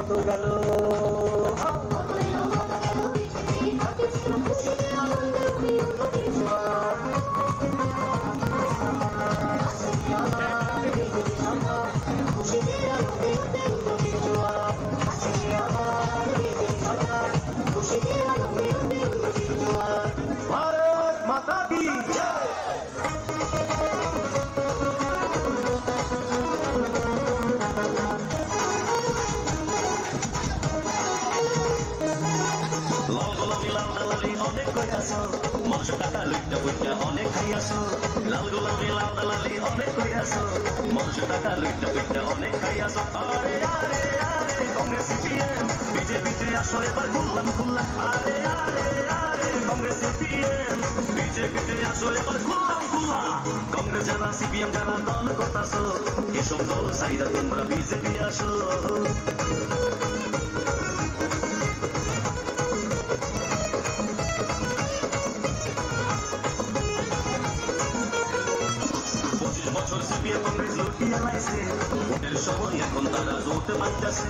কত গেল भारत माता की जय। লাল গোলাপি লাল দালালি অনেক কইয়াছো মাংস টাকা লইটা বইটা অনেক খাইয়াছো লাল গোলাপি লাল দালালি অনেক কইয়াছো মাংস টাকা লইটা বইটা অনেক খাইয়াছো আরে আরে আরে কংগ্রেস সিপিএম বিজেপিতে আসো এবার খুললাম খুললাম আরে আরে আরে কংগ্রেস সিপিএম বিজেপিতে আসো এবার খুললাম খুললাম কংগ্রেস যারা সিপিএম যারা দল করতাছো এসব দল সাইরা তোমরা বিজেপি আসো বছর সিপিএম কংগ্রেস লুটিয়ে লাইছে ভোটের সময় এখন তারা জোট বাঁধতেছে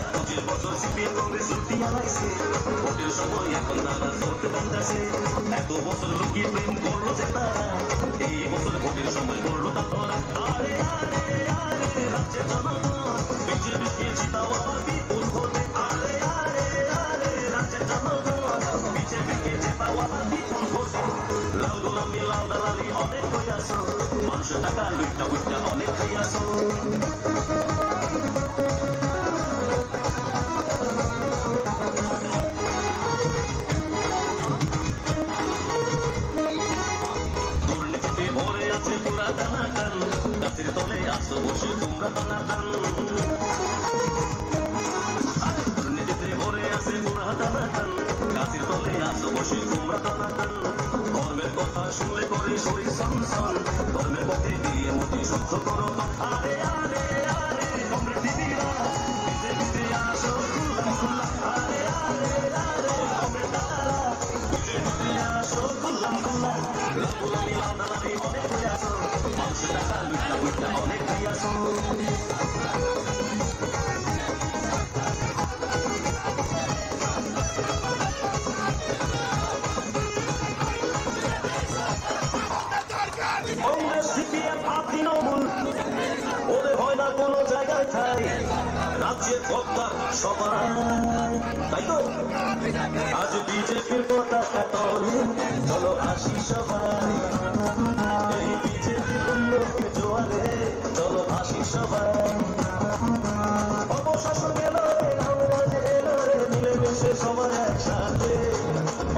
25 বছর সিপিএম কংগ্রেস লুটিয়ে লাইছে ভোটের সময় এখন তারা জোট বাঁধতেছে এত বছর লুকিয়ে প্রেম করলো যে তারা এই বছর ভোটের সময় করলো তা তোরা আরে আরে আরে রাজ্যের জনগণ বিজেপিকে জিতাও আবার বিপুল ভোটে আরে আরে আরে রাজ্যের জনগণ বিজেপিকে জিতাও আবার বিপুল ভোটে লাল গোলাপি লাল দালালি অনেক কইয়াছো মানুষ টাকা লুইটা বুইটা অনেক খাইয়াছো দুর্নীতিতে ভরে আছে পুরা দানাদান গাছের তলে আসো বসে তোমরা দানাদান দুর্নীতিতে ভরে আছে পুরা দানাদান গাছের তলে আসো বসে তোমরা দানাদান ধর্মের কথা শুনলে করে শরীর সংসার ধর্মের পথে দিয়ে মতি শুদ্ধ করো আরে আরে আরে কংগ্রেস দিদিরা বিজেপিতে আসো খুল্লা খুল্লা আরে আরে আরে কংগ্রেস দাদারা বিজেপিতে আসো খুল্লা খুল্লা লাল গোলাপি লাল দালালি অনেক খাইয়াছো মানুষ টাকা লুইটা বুইটা অনেক খাইয়াছো কংগ্রেস সিপিএম আর তৃণমূল ওদের হয় না কোনো জায়গায় ঠাই রাজ্যের সরকার সবাই তাই তো আজ বিজেপির পতাকা তলে চলো আসি সবাই এই বিজেপির উন্নতি জোয়ারে চলো আসি সবাই অবশাসন এলো রে রামরাজ এলো রে মিলেমিশে সবার একসাথে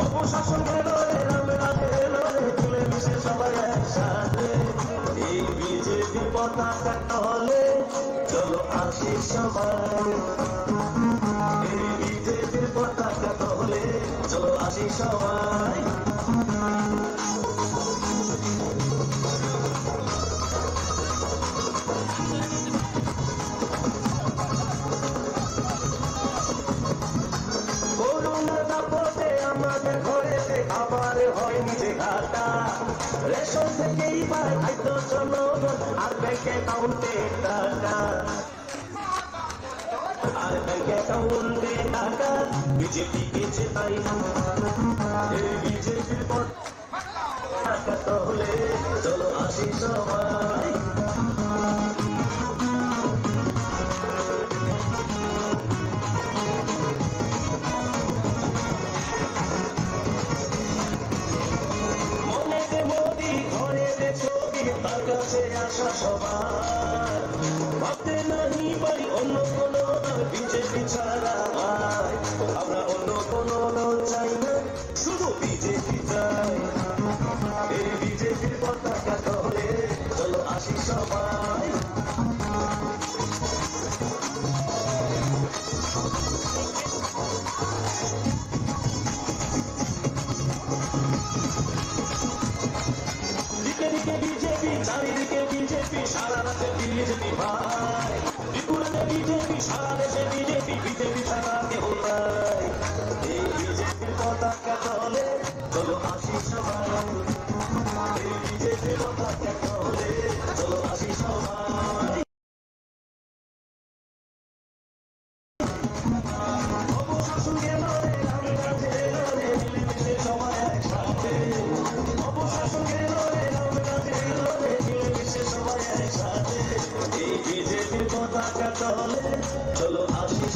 অবশাসন এলো রে রামরাজ এলো রে মিলেমিশে সবার একসাথে এই বিজেপি পতাকা তলে চলো আসি সবাই এই বিজেপির পতাকা তলে চলো আসি সবাই করোনার দাপটে আমাদের ঘরেতে খাবার হয়নি যে ঘাটা রেশন থেকেই পায় খাদ্য জনগণ আর ব্যাংক অ্যাকাউন্টে টাকা আর ব্যাংক অ্যাকাউন্টে টাকা বিজেপি পেয়েছে তাই এই বিজেপির পর টাকা তহলে চলো আসি সবাই তার কাছে আসা সবার ভাবতে নাহি পারি অন্য কোনো বিজেপি ছাড়া আমরা অন্য কোনো দল চাই না শুধু বিজেপি চাই এই বিজেপির পতাকা তলে চলো আসি সবাই চারিদিকে বিজেপি সারা রাতে বিজেপি ভাই ত্রিপুরাতে বিজেপি সারা দেশে বিজেপি বিজেপি ছাড়া কেউ নাই এই বিজেপির পতাকা তলে চলো আসি সবাই এই বিজেপির পতাকা তলে চলো আসি সবাই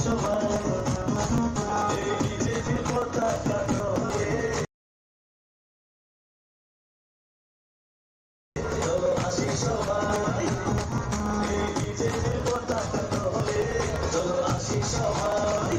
সবাই এই বিজেপির পতাকা তলে চলো আসি সবাই এই বিজেপির পতাকা তলে চলো আসি সবাই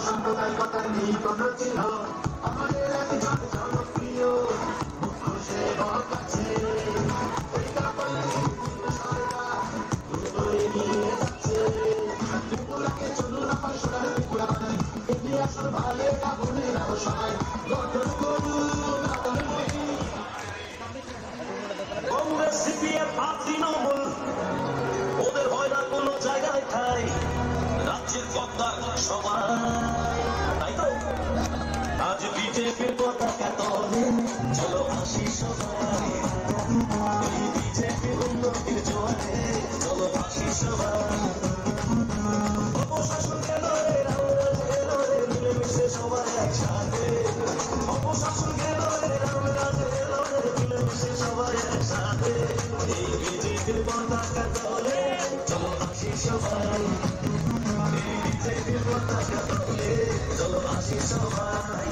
সাম্প্রদায়িকতার নেই কোনো চিহ্ন আমাদের একজন জনপ্রিয় মুখ্য সেবক আছে ওই কাপড়ে সরকার দ্রুতই নিয়ে যাচ্ছে ত্রিপুরাকে চলুন আমার সোনার ত্রিপুরা বানাই এগিয়ে আসুন ভালে কাপড়ের সবাই গঠন করুন কংগ্রেস সিপিএম আর তৃণমূল ওদের হয় না কোনো জায়গায় ঠাই রাজ্যের পদ্মার সবাই তাই তো আজ বিজেপির পতাকা তলে চলো আসি সবাই এই বিজেপির উন্নতির জোয়ারে চলো আসি সবাই অপশাসন কেন রে রামরাজ কেন রে মিলেমিশে সবাই একসাথে অপশাসন কেন রে রামরাজ কেন রে মিলেমিশে সবাই একসাথে এই বিজেপির পতাকা তলে চলো আসি সবাই এই বিজেপির পতাকা তলে চলো আসি সবাই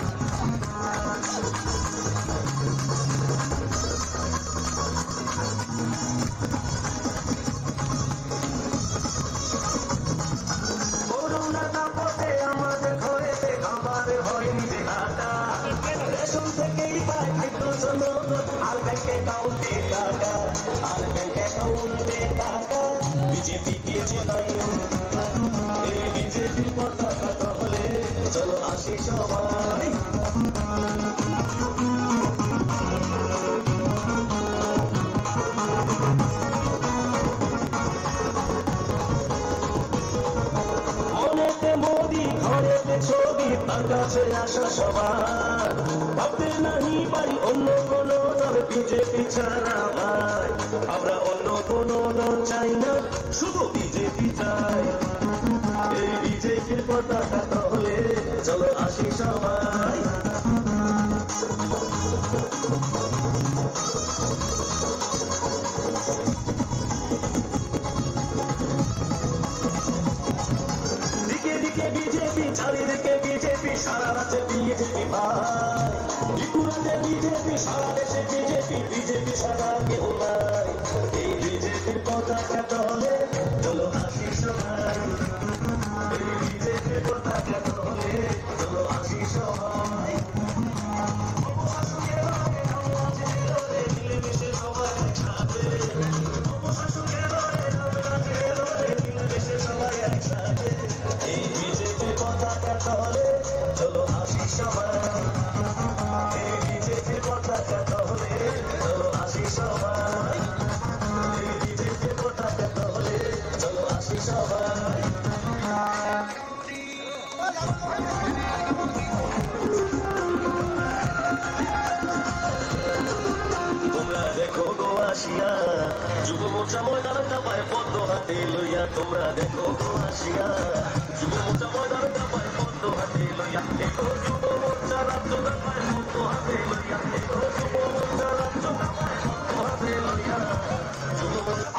করোনা তাপতে আমাদের ঘরেতে খাবার হয়নি যে হাটা রেশন থেকেই পাই খাদ্য জনগণ আর ব্যাংক অ্যাকাউন্টে টাকা আর ব্যাংক অ্যাকাউন্টে টাকা বিজেপিকে চেনাই এই বিজেপির পতাকা তলে চলো আসি সবাই অনেকে মোদি ঘরেতে ছবি তার কাছে আসা সবার ভাবতে নাহি পারি অন্য কোনো দল বিজেপি ছাড়া ভাই আমরা অন্য কোনো দল চাই না শুধু বিজেপি চাই এই বিজেপির পতাকা তলে চলো আসি সবাই দিকে দিকে বিজেপি চারিদিকে বিজেপি সারা রাজ্যে বিজেপি ভাই ত্রিপুরাতে বিজেপি সারা দেশে বিজেপি বিজেপি সারা কেউ নাই এই বিজেপির পতাকা তলে চলো আসি সবাই এই বিজেপির পতাকা তলে চলো আসি সবাই অপশাসনের আগে আমরা যে লড়ে মোচা ময়দান চাপায় পদ্ম হাতে লইয়া তোমরা দেখো গো আসিয়া যুব মোচা ময়দান চাপায় পদ্ম হাতে লইয়া দেখো যুব মোচা রাজ্য চাপায় পদ্ম হাতে লইয়া দেখো যুব মোচা রাজ্য চাপায় পদ্ম হাতে লইয়া যুব মোচা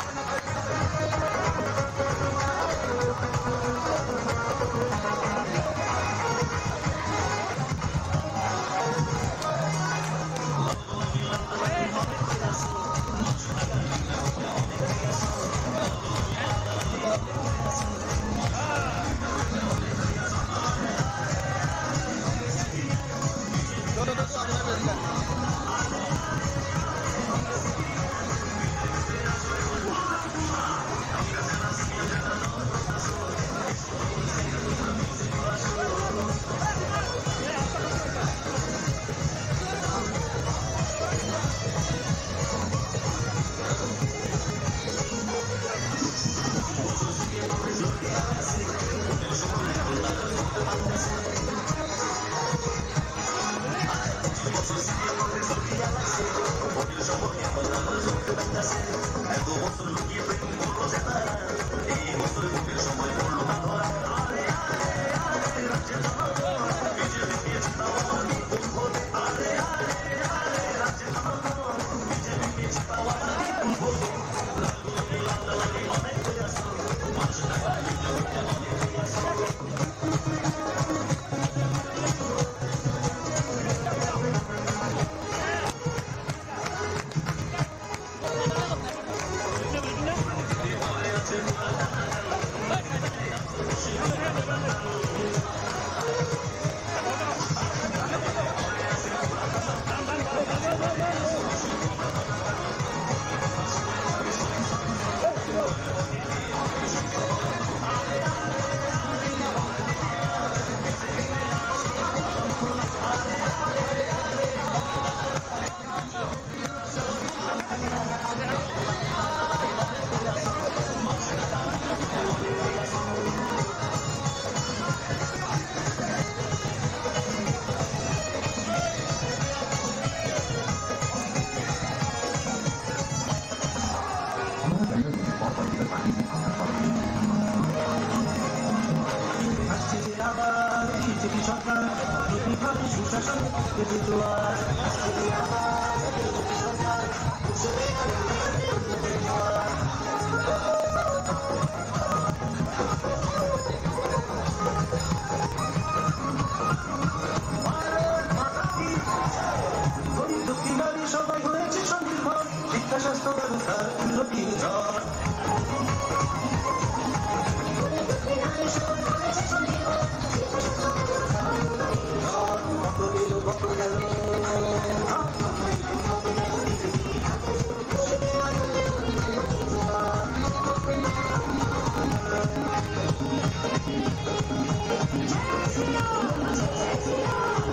সবাই হয়েছে স্বনির্ভর শিক্ষা স্বাস্থ্য ব্যবস্থার উন্নতির ঝড়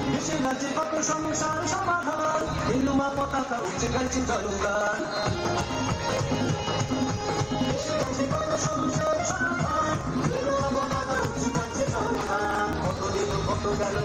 দেশের রাজ্যে কত সমস্যার সমাধান হিন্দুমা পতাকা উঠছে গাইছে জলগান কত গেল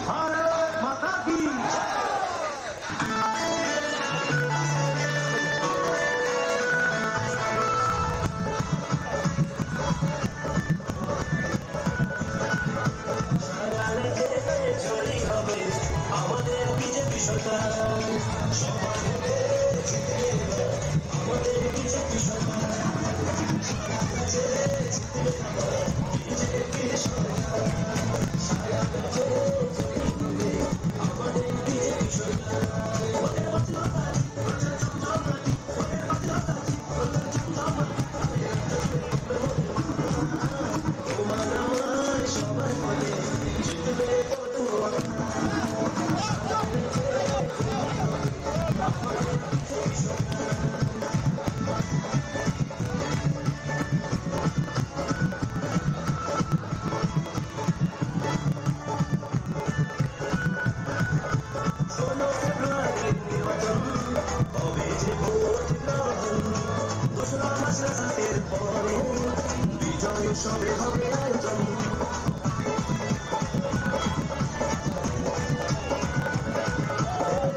भारत माता की আমাদের বিজেপি সরকার আমাদের বিজেপি সরকার সবে হবে আয়োজন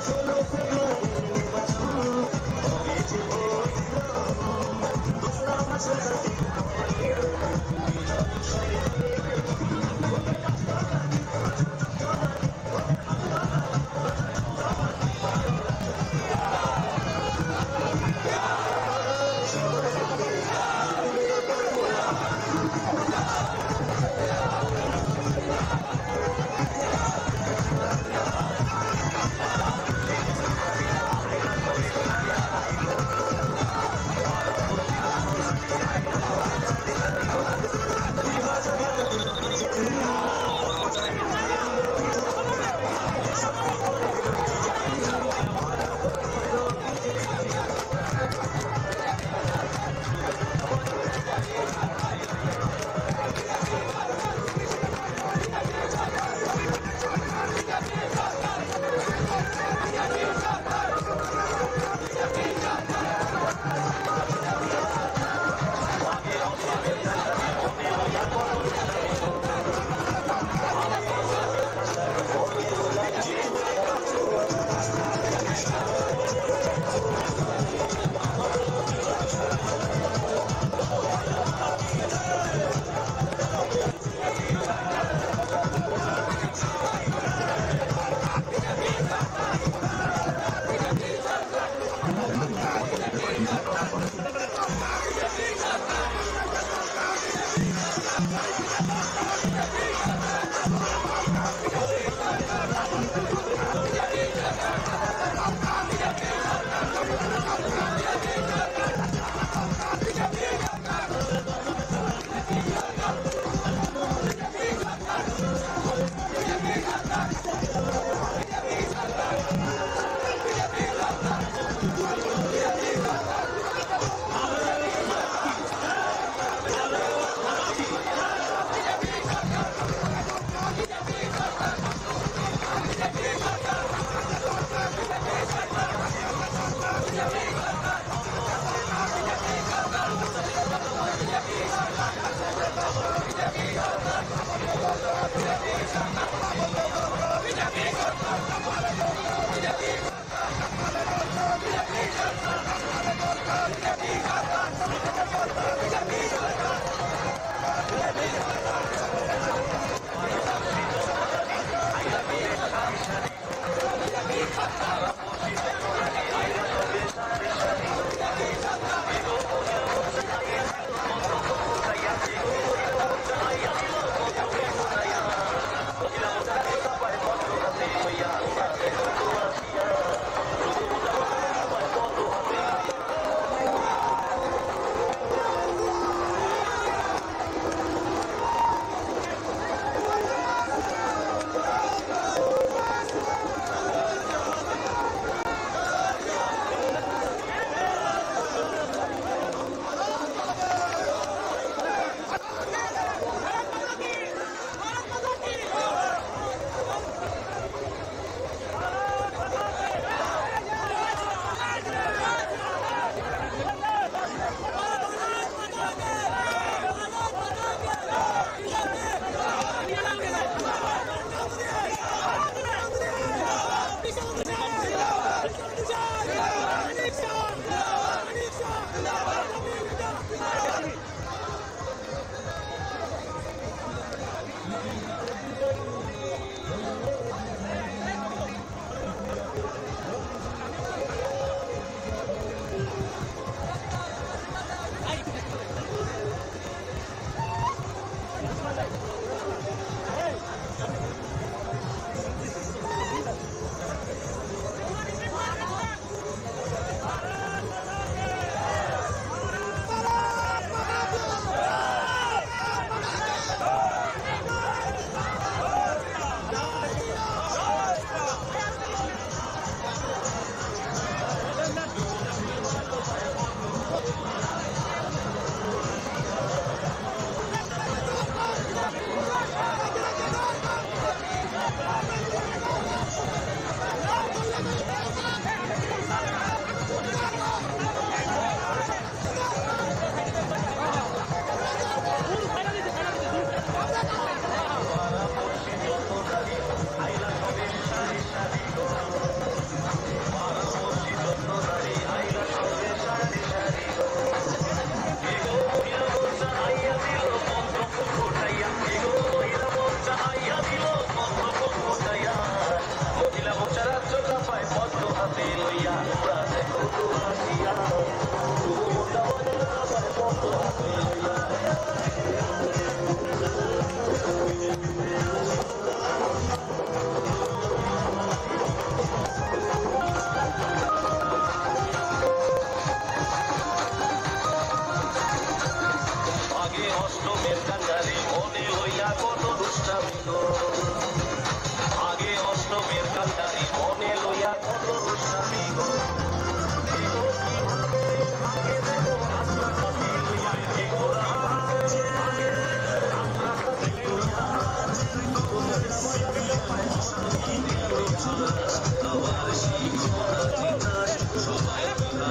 ষোলো ফেব্রুয়ারি নির্বাচন হবে যে দোসরা মাসের রাতে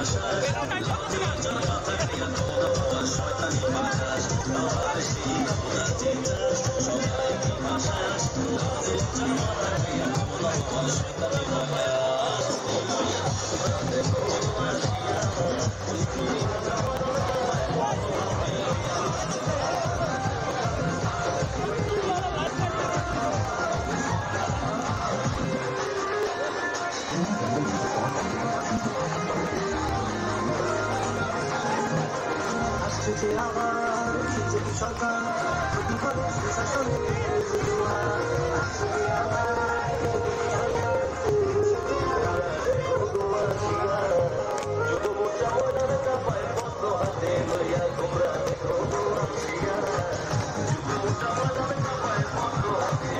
আশ্বাস যারা মাথা খাইয়া ক্ষমতা পাওয়ার শয়তানি বাতাস আবার সেই ক্ষমতা চেঞ্জাস সবাই কি আশ্বাস যারা মাথা খাইয়া ক্ষমতা পাওয়ার শয়তানি বাতাস আসছে আবার বিজেপি সরকার প্রতিবাদে শাসনে আসছে আবার যুব মোর্চা ময়দানে চাপায় পদ্ম হাতে লইয়া তোমরা দেখো আসিয়া যুব মোর্চা ময়দানে চাপায় পদ্ম হাতে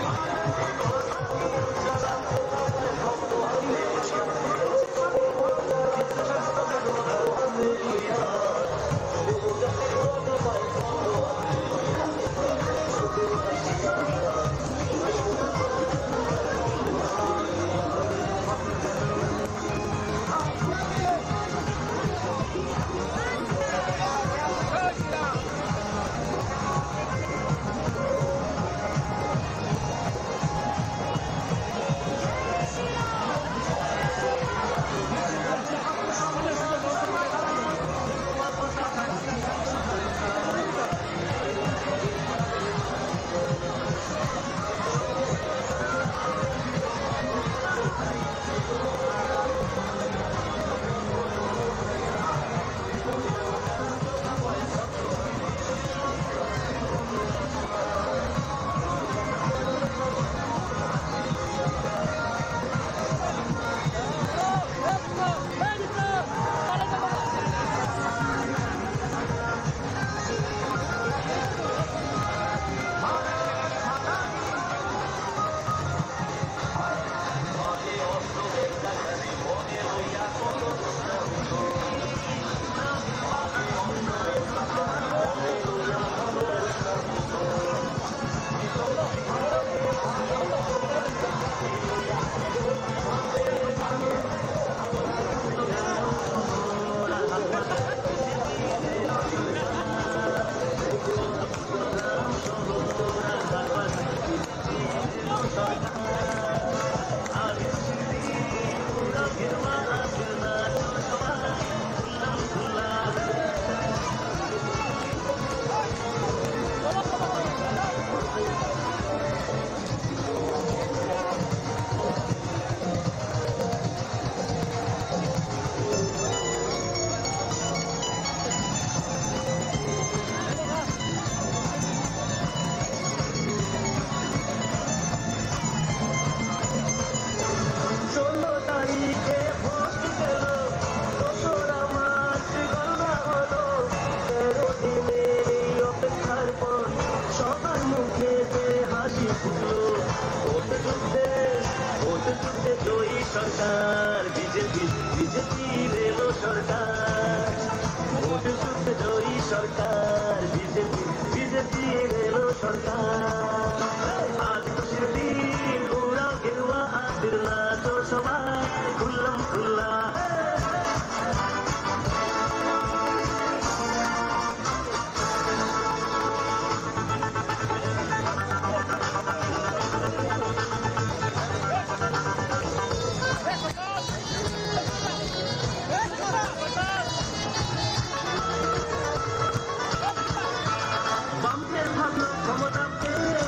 সরকার বিজেপি এলো সরকার ভোট যুদ্ধে জয়ী সরকার বিজেপি এলো সরকার আজ খুশির দিন ওরা গেরুয়া আবির নাচো সবাই খুল্লাম খুল্লা বামদের ভাবলো ক্ষমতা পেয়ে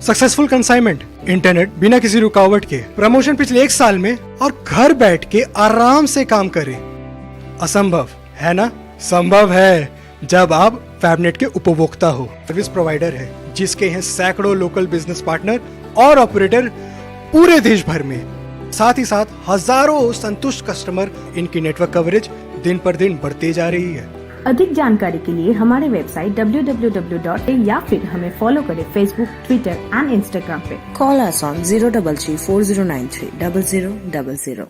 सक्सेसफुल कंसाइनमेंट, इंटरनेट बिना किसी रुकावट के, प्रमोशन पिछले 1 साल में और घर बैठ के आराम से काम करें। असंभव है ना? संभव है जब आप फैबनेट के उपभोक्ता हो। सर्विस प्रोवाइडर है जिसके हैं सैकड़ों लोकल बिजनेस पार्टनर और ऑपरेटर पूरे देश भर में। साथ ही साथ हजारों संतुष्ट कस्टमर। इनकी नेटवर्क कवरेज दिन पर दिन बढ़ती जा रही है। अधिक जानकारी के लिए हमारे वेबसाइट www. या फिर हमें फॉलो करें फेसबुक, ट्विटर एंड इंस्टाग्राम पे। Call us on 03340930000।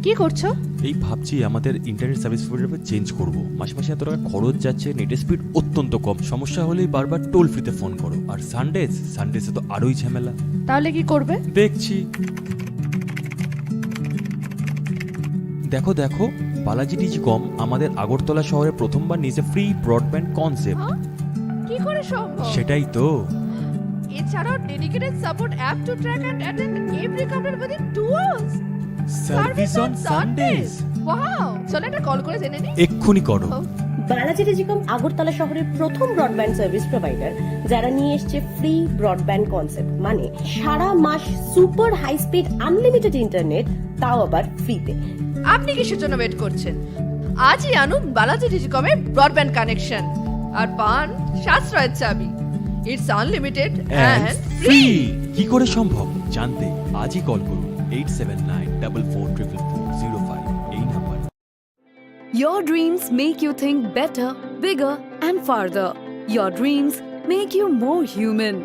কি করছো? এই ভাবছি আমাদের ইন্টারনেট সার্ভিস প্রোভাইডার চেঞ্জ করব। মাসে মাসে এত টাকা খরচ যাচ্ছে, নেটের স্পিড অত্যন্ত কম, সমস্যা হলেই বারবার টোল ফ্রিতে ফোন করো। আর সানডেজে তো আরোই ঝামেলা। তাহলে কি করবে? দেখছি দেখো দেখো, বালাজি ডিজিকম আমাদের আগরতলা শহরে প্রথমবার নিয়েছে ফ্রি ব্রডব্যান্ড কনসেপ্ট। কি করে সম্ভব? সেটাই তো। এছাড়াও dedicated support app to track and attend every couple within 2 hours. Service on Sundays. Wow, চলো একটা কল করে জেনে নিই। এক্ষুনি করো। বালাজি টেলিকম আগরতলা শহরের প্রথম ব্রডব্যান্ড সার্ভিস প্রোভাইডার, যারা নিয়ে এসছে ফ্রি ব্রডব্যান্ড কনসেপ্ট, মানে সারা মাস super high speed unlimited internet, তাও আবার ফ্রিতে। আপনি কিসের জন্য ওয়েট করছেন? আজই আনুন বালাজি ডিজিকমের ব্রডব্যান্ড কানেকশন আর পান সাশ্রয়ের চাবি। It's unlimited and free. কি করে সম্ভব জানতে আজই কল করুন 8794440405 এই number. Your dreams make you think better, bigger, and farther. Your dreams make you more human.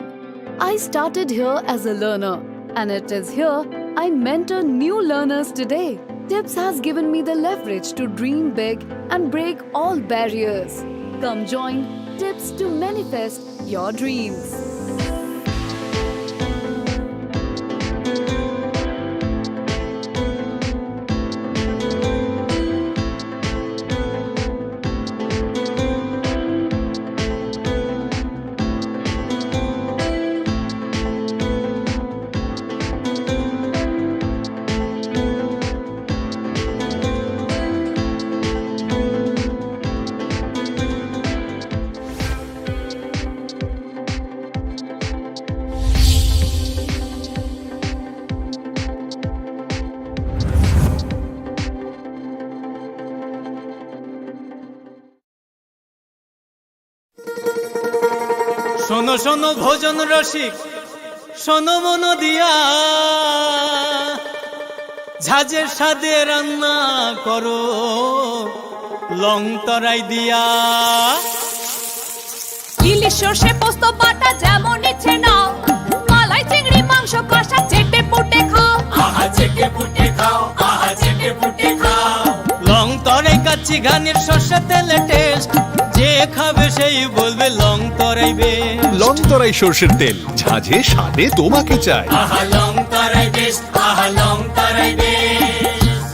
I started here as a learner, and it is here I mentor new learners today. Tips has given me the leverage to dream big and break all barriers. Come join Tips to manifest your dreams. শোনো শোনো ভোজন রসিক, শোনো মন দিয়া, ঝাঁঝের স্বাদে রান্না করো লং তরাই দিয়া। ইলিশ সর্ষে পোস্ত বাটা যেমন ইচ্ছে নাও, মালাই চিংড়ি মাংস কষা চেটে পুটে খাও। আহা চেটে পুটে খাও, আহা চেটে পুটে খাও। লং তরাই কাচ্চি ঘানির সর্ষে তেলে টেস্ট, যে খাবে সেই বলবে লং তরাই বেশ। লং তরাই সর্ষের তেল, ঝাঁঝে স্বাদে তোমাকে চাই। আহা লং তরাই বেশ, আহা লং তরাই বেশ।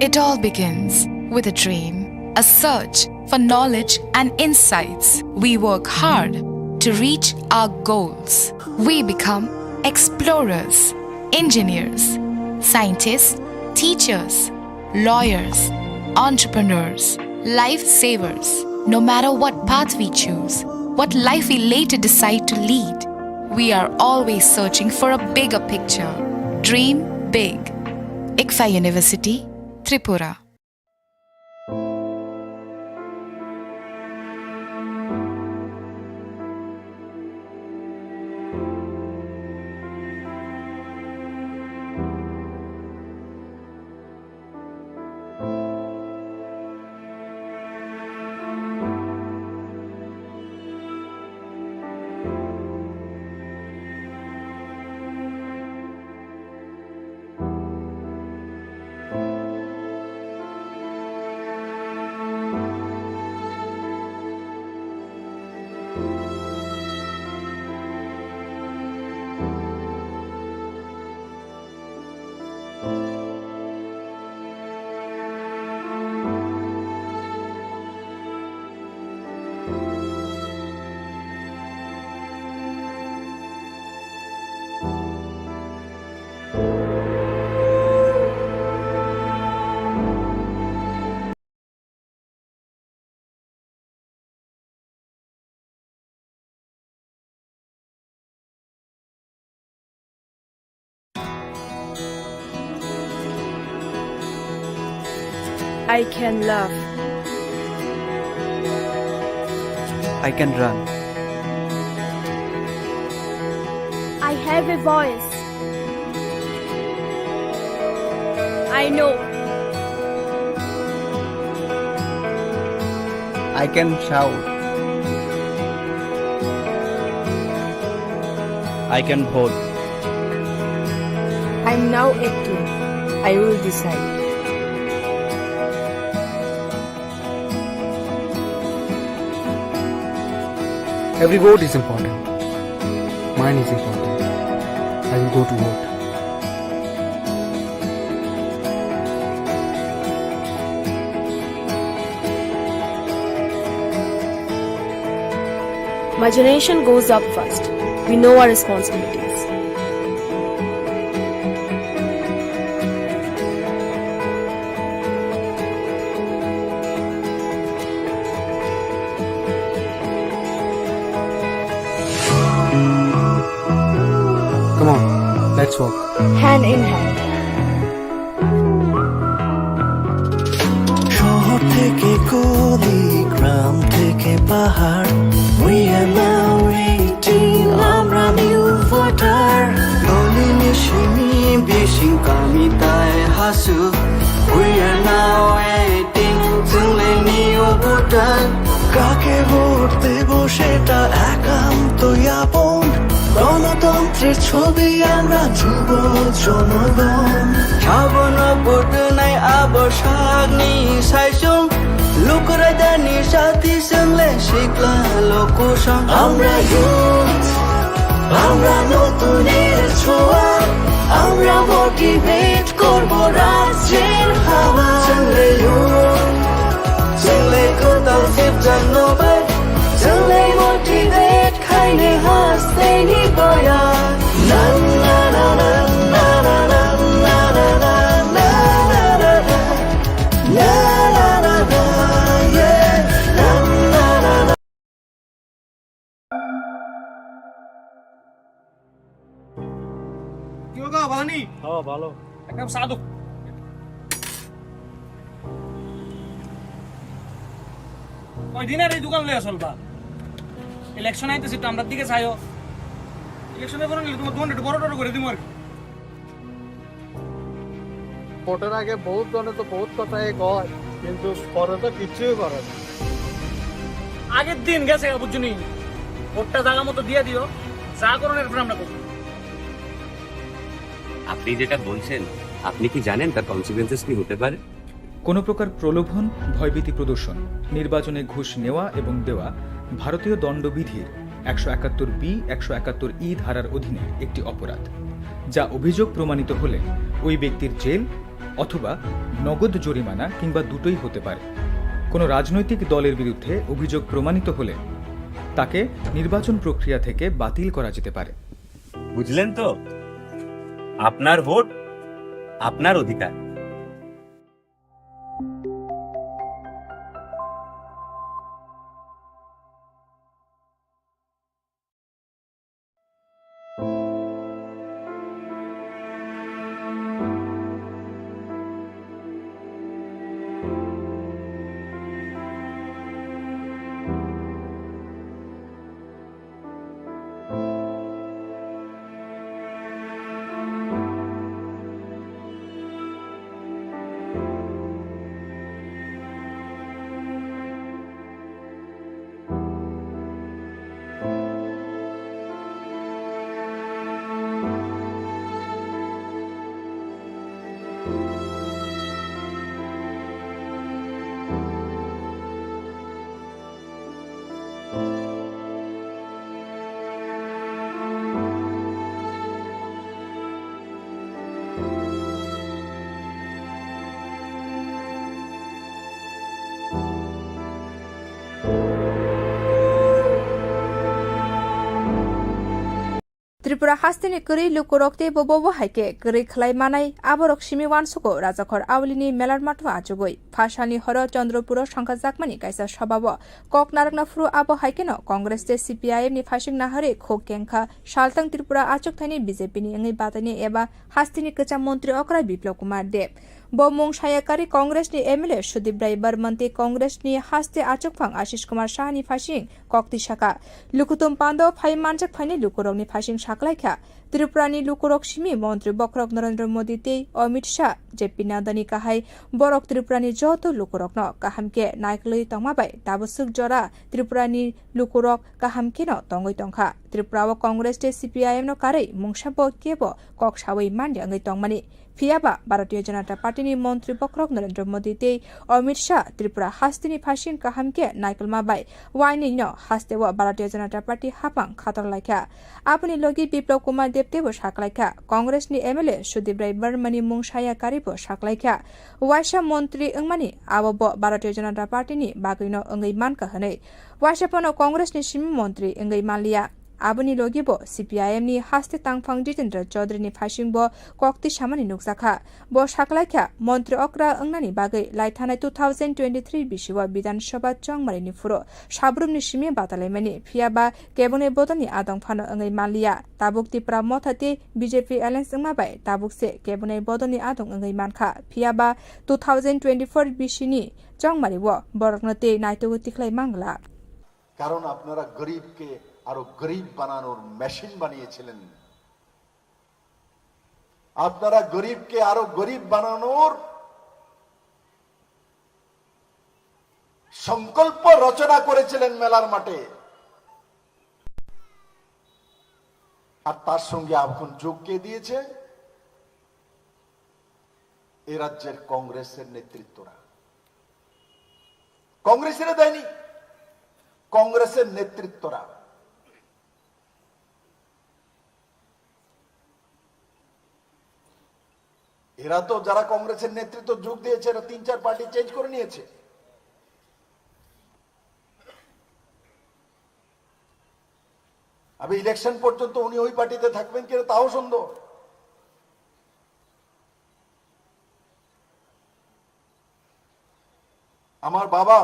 It all begins with a dream, a search for knowledge and insights. We work hard to reach our goals. We become explorers, engineers, scientists, teachers, lawyers, entrepreneurs, lifesavers. No matter what path we choose, what life we later decide to lead, we are always searching for a bigger picture. Dream big. ICFA University, Tripura. I can love. I can run. I have a voice. I know. I can shout. I can hold. I'm now acting. I will decide. Every vote is important. Mine is important. I will go to vote. My generation goes up first. We know our responsibilities. Come on, let's walk. Hand in hand. শহর থেকে গলি, গ্রাম থেকে পাহাড়, we are now 18, আমরা new voter. গলি মিশিমি বেশি কামিতায় Hasu, we are now 18, ছেলে new voter. কাকে ভোট দেব সেটা একান্তই আপন, গণতন্ত্রের ছবি আমরা যুব জনগণ। ছাবন ভোট নাই আবসাগ নি সাইসুম, লুকরে দানি সাথী সঙ্গে শিখলা লোকসং। আমরা ইউথ, আমরা নতুনের ছোঁয়া, আমরা মোটিভেট করব রাজ্যের হাওয়া। চলে ইউথ, চলে কোথাও সেপ্টেম্বর, চলে মোটিভেট খাইলে হাসতে নিবয়া। না না না না না না না না না না না না না না না না, yeah, na na na na. কি হোগা বানি? Oh, ভালো। একদম সাধু। ওই দিনের এই দোকান লইয়া চলবা। ইলেকশন আইতেছে তো আমরা দিকে চাইও। ইলেকশনে বরং তোমার দোকানটা একটু বড় করে দিমু আর কি। ভোটের আগে বহুত জনে তো বহুত কথাই কয়, কিন্তু পরে তো কিছুই করে না। আগের দিন গেছে বুঝছনি, ভোটটা জায়গা মতো দিয়ে দিও, যা করুন এরপর আমরা করব। আপনি যেটা বলছেন, আপনি কি জানেন তার কনসিকুয়েন্সেস কি হতে পারে? কোনো প্রকার প্রলোভন, ভয়ভীতি প্রদর্শন, নির্বাচনে ঘুষ নেওয়া এবং দেওয়া ভারতীয় দণ্ডবিধির 171B, 171E ধারার অধীনে একটি অপরাধ, যা অভিযোগ প্রমাণিত হলে ওই ব্যক্তির জেল অথবা নগদ জরিমানা কিংবা দুটোই হতে পারে। কোনো রাজনৈতিক দলের বিরুদ্ধে অভিযোগ প্রমাণিত হলে তাকে নির্বাচন প্রক্রিয়া থেকে বাতিল করা যেতে পারে। বুঝলেন তো, আপনার ভোট আপনার অধিকার। त्रिपुरा हास्तिनि करी लुकुरक्ते बबो हाइके करी खलाइमानाय आबरक सिमी वानसुको राजाखर आवलिनि मेलार माथो आजुगै फासानि हर चन्द्रपुर संखाजाकमानि काइसा सभाव कक नारकनाफुरु आबो हाइकेन कांग्रेस ते सीपीआईएम नि फासिं नाहरे खो केंखा सालतां त्रिपुरा आचुकथाइनि बीजेपी नि एङै बादानि एबा हास्तिनि कचा मन्त्री अकरा बिप्लव कुमार देव बमुं सायाकारी कांग्रेस नि एमएलए सुदीप राय बर्मन्ते कांग्रेस नि हास्ते आचुकफां आशिष कुमार शाहनि फासिं कक्ति शाखा लुकुतुम पान्दो फाइ मानजक फाइनि लुकुरकनि फासिं साकलाइखा त्रिपुरानि लुकुरक सिमी मन्त्री बक्रक नरेन्द्र मोदी ते अमित शाह जेपी नादानि काहाय बरक त्रिपुरानि जत लुकुरकन काहामके नायकलै तंमाबाय दाबो सुक जरा त्रिपुरानि लुकुरक काहामके न तंगै तंखा त्रिपुरा कांग्रेस CPIM कारै मुंसाबो केबो कक सावै मान्डे अंगै तंगमानि फियाबा भारतीय जनता पार्टी मंत्री बक्रक नरेंद्र मोदी ते अमित शाह त्रिपुरा हास्तिनि फासिन काहामके नाइकलमा बाय वाइनि न हास्ते भारतीय जनता पार्टी हापां खातर लाइखा आपनि लोगी बिप्लव कुमार देवतेबो साकलाइखा कांग्रेस नि MLA सुदीप राय बर्मनि मुंसाया कारिबो साकलाइखा वाइसा मंत्री अंगमानि आबो भारतीय जनता पार्टी नि बागैनो अंगै मानका हनै वाइसापनो कांग्रेस नि सिम मंत्री अंगै मालिया आबनि लोगिबो CPIM नि हास्ते तांफां जितेन्द्र चौधरी नि फासिंबो कक्ति सामानि नुकसाखा बो साकलाइखा मंत्री अक्रा अंगनानि बागै लाइथानाय 2023 बिसिवा विधानसभा चंगमारिनि फुरो साब्रुमनि सिमे बातालायमानि फियाबा केबने बोदनि आदंफानो अंगै मालिया ताबुक तिप्रा मथाते BJP एलायन्स अंगमाबाय ताबुकसे केबने बोदनि आदं अंगै मानखा फियाबा 2024 बिसिनि चंगमारिबो बरकनते नाइतुगु तिखलाय मांगला কারণ আপনারা গরিবকে আরো গরিব বানানোর মেশিন বানিয়েছিলেন আপনারা গরিবকে আরো গরিব বানানোর সংকল্প রচনা করেছিলেন মেলার মাঠে আর তার সঙ্গে এখন যোগ কে দিয়েছে এই রাজ্যের কংগ্রেসের নেতৃত্বরা কংগ্রেসের দেয়নি কংগ্রেসের নেতৃত্বরা এরা তো যারা কংগ্রেসের নেতৃত্ব যোগ দিয়েছে এরা 3-4 পার্টি চেঞ্জ করে নিয়েছে আবে ইলেকশন পর্যন্ত উনি ওই পার্টিতে থাকবেন কিনা তাও সন্দেহ আমার বাবা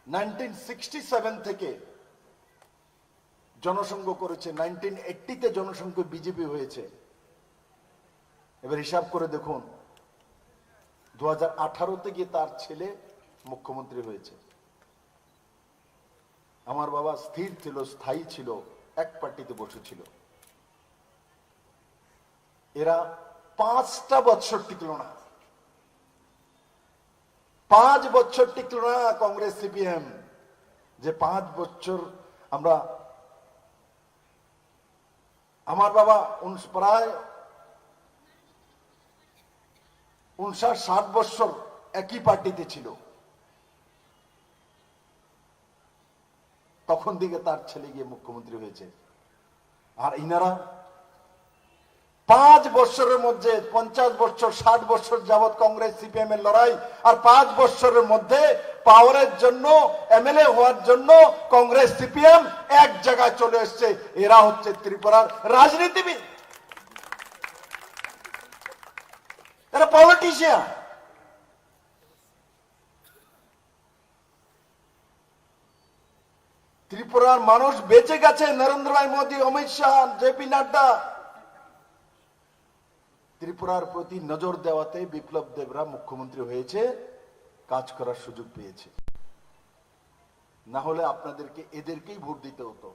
1967 থেকে জনসংঘ করেছে 1980 তে জনসংঘ বিজেপি হয়েছে এবার হিসাব করে দেখুন 2018 তে গিয়ে তার ছেলে মুখ্যমন্ত্রী হয়েছে আমার বাবা স্থির ছিল স্থায়ী ছিল এক পার্টিতে বসেছিল এরা 5টা বছর টিকলো না 5 বছর টিকলো না কংগ্রেস CPM যে 5 বছর আমরা আমার বাবা প্রায় 59-60 বছর একই পার্টিতে ছিল তখন দিকে তার ছেলে গিয়ে মুখ্যমন্ত্রী হয়েছে আর ইনারা 5 বছরের মধ্যে 50 বছর 60 বছর যাবত কংগ্রেস CPM এর লড়াই আর 5 বছরের মধ্যে পাওয়ারের জন্য MLA হওয়ার জন্য কংগ্রেস CPM এক জায়গায় চলে এসেছে এরা হচ্ছে ত্রিপুরার রাজনীতিবিদ এরা পলিটিশিয়ান ত্রিপুরার মানুষ বেঁচে গেছে নরেন্দ্র ভাই মোদী অমিত শাহ JP নাড্ডা ত্রিপুরার প্রতি নজর দেওয়াতে বিপ্লব দেবরা মুখ্যমন্ত্রী হয়েছে কাজ করার সুযোগ পেয়েছে না হলে আপনাদেরকে এদেরকেই ভোট দিতে হতো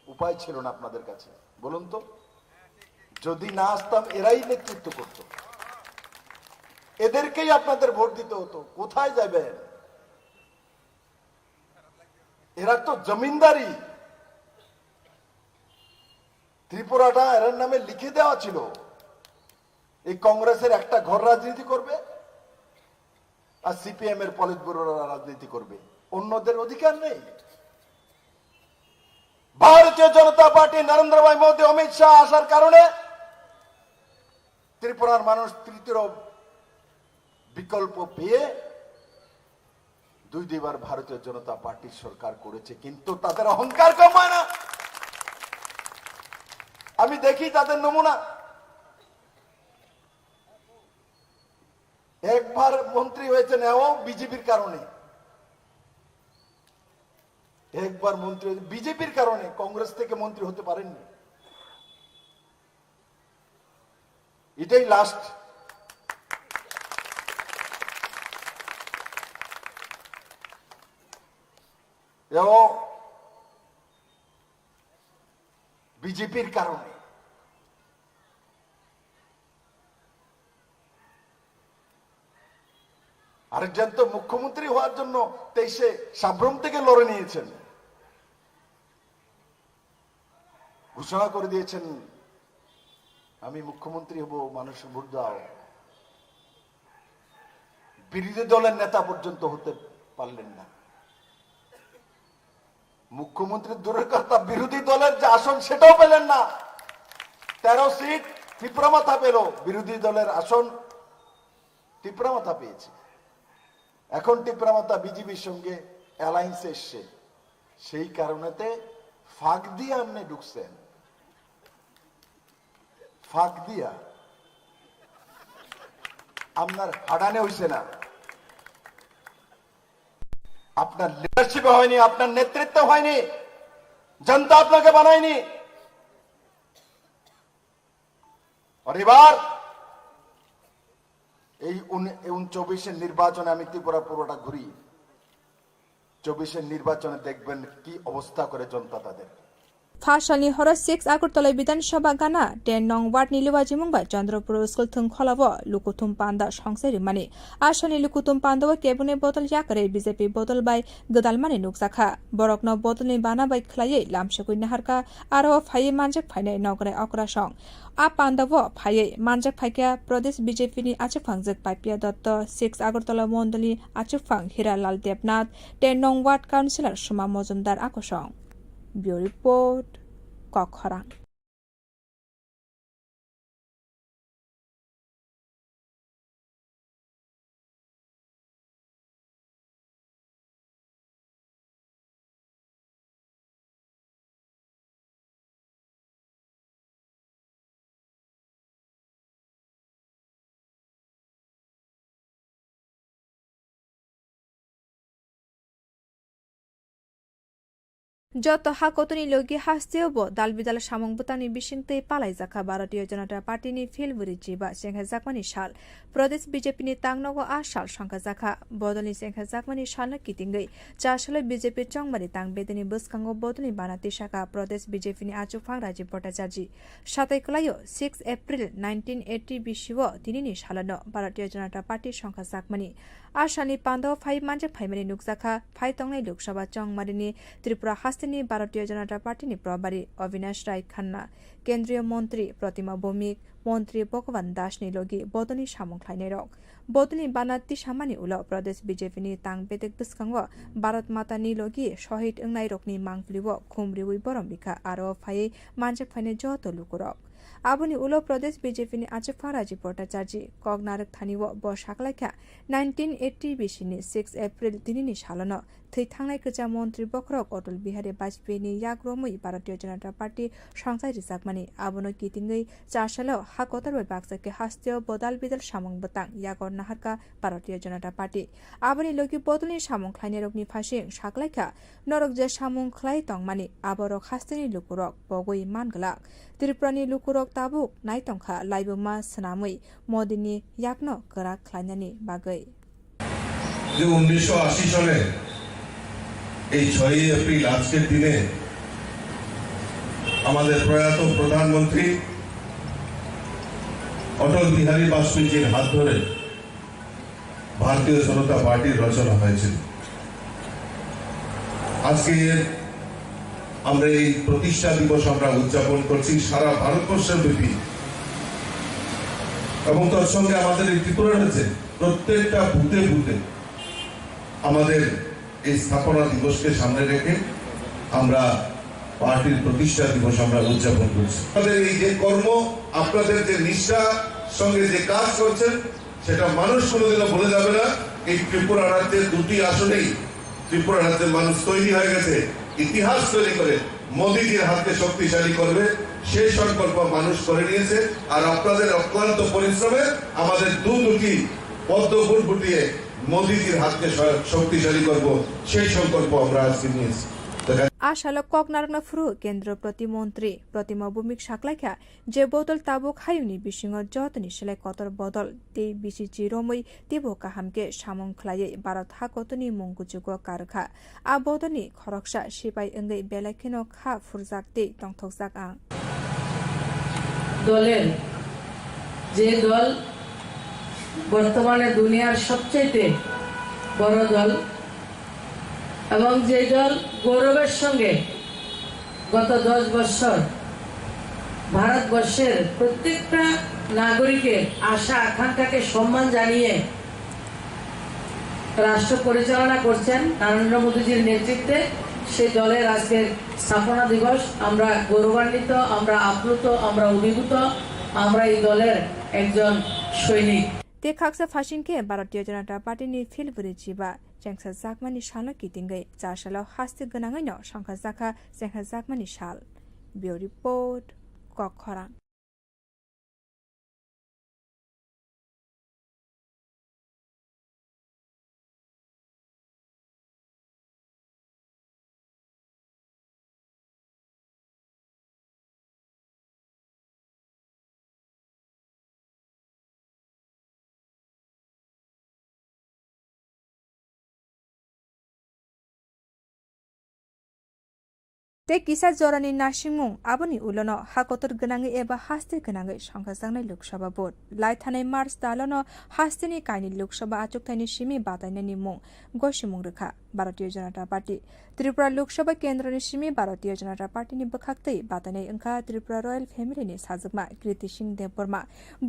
উপায় ছিল না আপনাদের কাছে বলুন তো যদি না আসতাম এরাই নেতৃত্ব করত এদেরকেই আপনাদের ভোট দিতে হতো কোথায় যাবেন এরা তো জমিনদারি ত্রিপুরাটা এর নামে লিখে দেওয়া ছিল এই কংগ্রেসের একটা ঘর রাজনীতি করবে আর CPM এর পলিট ব্যুরোরা রাজনীতি করবে অন্যদের অধিকার নেই ভারতীয় জনতা পার্টি নরেন্দ্র ভাই মোদী অমিত শাহ আসার কারণে ত্রিপুরার মানুষ তৃতীয় বিকল্প পেয়ে দুইবার ভারতীয় জনতা পার্টির সরকার করেছে কিন্তু তাদের অহংকার কমায় না আমি দেখি তাদের নমুনা একবার মন্ত্রী হয়েছে নেও বিজেপির কারণে একবার মন্ত্রী বিজেপির কারণে কংগ্রেস থেকে মন্ত্রী হতে পারেননি এটাই লাস্ট বিজেপির কারণে আরেকজন তো মুখ্যমন্ত্রী হওয়ার জন্য 23-এ সাব্রম থেকে লড়ে নিয়েছেন ঘোষণা করে দিয়েছেন আমি মুখ্যমন্ত্রী হব, মানুষ ভোট দাও। বিরোধী দলের নেতা পর্যন্ত হতে পারলেন না। মুখ্যমন্ত্রী দূরের কথা, বিরোধী দলের যে আসন সেটাও পেলেন না। 13 সিট টিপরামাথা পেল, বিরোধী দলের আসন টিপরামাথা পেয়েছে। এখন টিপরামাথা বিজেপির সঙ্গে অ্যালায়েন্স এসছে, সেই কারণেতে ফাঁক দিয়ে আপনি ঢুকছেন। ফাঁক দিয়া আপনার হাডানে হইছে না, আপনার লিডারশিপে হয়নি, আপনার নেতৃত্ব হয়নি, জনতা আপনাকে বানায়নি। আর এবার এই 24-এর নির্বাচনে আমি ত্রিপুরা পুরোটা ঘুরি, 24-এর নির্বাচনে দেখবেন কি অবস্থা করে জনতা তাদের। फाशालनि हर 6 आगरतला विधानसभा गाना 10 नং वार्डनि लुवाजी मुंगा चंद्रपुर स्कुल थुं खलाव लुकुथुम पान्दा संसारि माने आसनि लुकुथुम पान्दाव केबने बदल याकरे बीजेपी बदल बाय गदालमानि नुकजाखा बरकनो बदलनि बाना बाय खलायै लामसकुइ नाहारका आरो फायै मानजक फायनाय नगरे अक्रासं आ पान्दाव फायै मानजक फायका प्रदेश बीजेपीनि आचुफांजक पाइपिया दत्त 6 आगरतला मण्डलनि आचुफां हिरालाल देबनाथ 10 नং ward councillor Suma Majumdar आकसं Bureau Report, Kokharang. যত হাকতনি লগি হাস্তেও দাল বিদাল সামংবতানি বিশিংতে পালাই জাখা ভারতীয় জনতা পার্টিনি ফিলবুরি জিবা সেংখা জাকমানি সাল প্রদেশ বিজেপিনি তাংনগো আ সাল সংখ্যা জাখা বদলনি সেংখা জাকমানি সাল কিতিঙ্গै চাশালে বিজেপি চংমারি তাং বেদিনি বসকাঙ্গো বদলনি বানাতি শাখা প্রদেশ বিজেপিনি আচুফাং রাজীব ভট্টাচার্য 7 কলাইও 6 এপ্রিল 1980 বিশিব তিনিনি সালানো ভারতীয় জনতা পার্টির সংখ্যা জাকমানি আসানি পান্দাও ফাই মানজে ফাইমানি নুকজাখা ফাই তংনাই লোকসভা চংমারিনি ত্রিপুরা হাস্তিনি ভারতীয় জনতা পার্টিনি প্রভারী অবিনাশ রায় খান্না কেন্দ্রীয় মন্ত্রী প্রতিমা ভৌমিক মন্ত্রী ভগবান দাসনি লগি বদনি সামংখ্লাইনাই রক বদনি বানাতি সামানি উল প্রদেশ বিজেপিনি তাং বেদেক বসকাঙ্গ ভারত মাতানি লগি শহীদ ওংনাই রকনি মাংফলিব খুমরিউই বরম বিখা আরো ফাই মানজে ফাইনে যত লুকুরক আবনি উলো প্রদেশ বিজেপিনি আচুফা রাজীব ভট্টাচার্য কগনারক থানিও ব সাকলাইখা 1980 বিশিনি 6 এপ্রিল দিনিনি সালানো थै थांनाय गोजा मन्त्री बख्रक अटल बिहारी वाजपेयीनि याग्रमै भारतीय जनता पार्टी संसार रिजाकमानि आबनो कितिङै चारसालो हाकतारबाय बाक्साके हास्तिय बदाल बिदाल सामं बतां यागर नाहारका भारतीय जनता पार्टी आबनि लोगि बदलनि सामं ख्लायनाय रकनि फासिं साकलायखा नरक जे सामं ख्लाय तंमानि आबरक हास्तिनि लुकुरक बगै मानगलाक त्रिपुरानि लुकुरक ताबुक नायतंखा लाइबोमा सनामै मोदीनि याकनो गोरा ख्लायनायनि बागै যে 1980 সালে এই 6 এপ্রিল আজকের দিনে আমাদের প্রয়াত প্রধানমন্ত্রী অটল বিহারী বাজপেয়ীর হাত ধরে ভারতীয় জনতা পার্টির রচনা হয়েছিল। আজকে আমরা এই প্রতিষ্ঠা দিবস আমরা উদযাপন করছি সারা ভারতবর্ষের ব্যাপী এবং তার সঙ্গে আমাদের এই ত্রিপুরা রাজ্যে প্রত্যেকটা বুথে বুথে আমাদের এই স্থাপনা দিবসকে সামনে রেখে আমরা পার্টির প্রতিষ্ঠা দিবস আমরা উদযাপন করছি। আমাদের এই যে কর্ম, আপনাদের যে নিষ্ঠা সঙ্গে যে কাজ করছেন সেটা মানুষ কোনোদিনও ভুলে যাবে না। এই ত্রিপুরা রাজ্যের 2টি আসনেই ত্রিপুরা রাজ্যের মানুষ তৈরি হয়ে গেছে ইতিহাস তৈরি করে মোদীজির হাতকে শক্তিশালী করবে, সেই সংকল্প মানুষ করে নিয়েছে। আর আপনাদের অক্লান্ত পরিশ্রমে আমাদের দুটি পদ্ম ফুল ফুটিয়ে মোদীজির হাতকে শক্তিশালী করব, সেই সংকল্প আমরা আজকে নিয়েছি। आशालक कगनारकना फुरु केन्द्र प्रतिमन्त्री प्रतिमा भूमिक साकलाइखा जे बदल ताबुक हायुनि बिसिङर जतनि सेलाय कतर बदल ते बिसि जिरोमै तेबो काहामके सामं ख्लायै भारत हाकतनि मंगुजुगो कारखा आ बदलनि खरकसा सिपाइ ओंगै बेलाखेनो खा फुरजाक ते तंथकजाक आं দলের যে দল বর্তমানে দুনিয়ার সবচেয়ে বড় দল এবং যে দল গৌরবের সঙ্গে গত 10 বছর ভারতবর্ষের প্রত্যেকটা নাগরিকের আশা আকাঙ্ক্ষাকে সম্মান জানিয়ে রাষ্ট্র পরিচালনা করছেন নরেন্দ্র মোদীজির নেতৃত্বে। সেই দলের আজকের স্থাপনা দিবস। আমরা গৌরবান্বিত, আমরা আপ্লুত, আমরা অভিভূত, আমরা এই দলের একজন সৈনিক। ते खाक्सा फासिनके भारतीय जनता पार्टीनि फिलबुरि जिबा जेंसा जाकमानि सालनो कितिंगै जासालाव हास्ति गोनाङैनो संखा जाखा जेंहा जाकमानि साल बिउ रिपोर्ट कखरां। ते किसा जरानि नासिंमुं आबोनि उलनो हाकतर गोनाङै एबा हास्ति गोनाङै संखाजांनाय लोकसभा भोट लायथानाय मार्च दालनो हास्तिनि कायनि लोकसभा आचुकथायनि सिमी बादायनायनि मुं गसिमुं रोखा भारतीय जनता पार्टी त्रिपुरा लोकसभा केन्द्रनि सिमी भारतीय जनता पार्टीनि बोखाक्तै बादायनाय ओंखा त्रिपुरा रयेल फेमिलिनि साजोगमा कृति सिंह देबबर्मा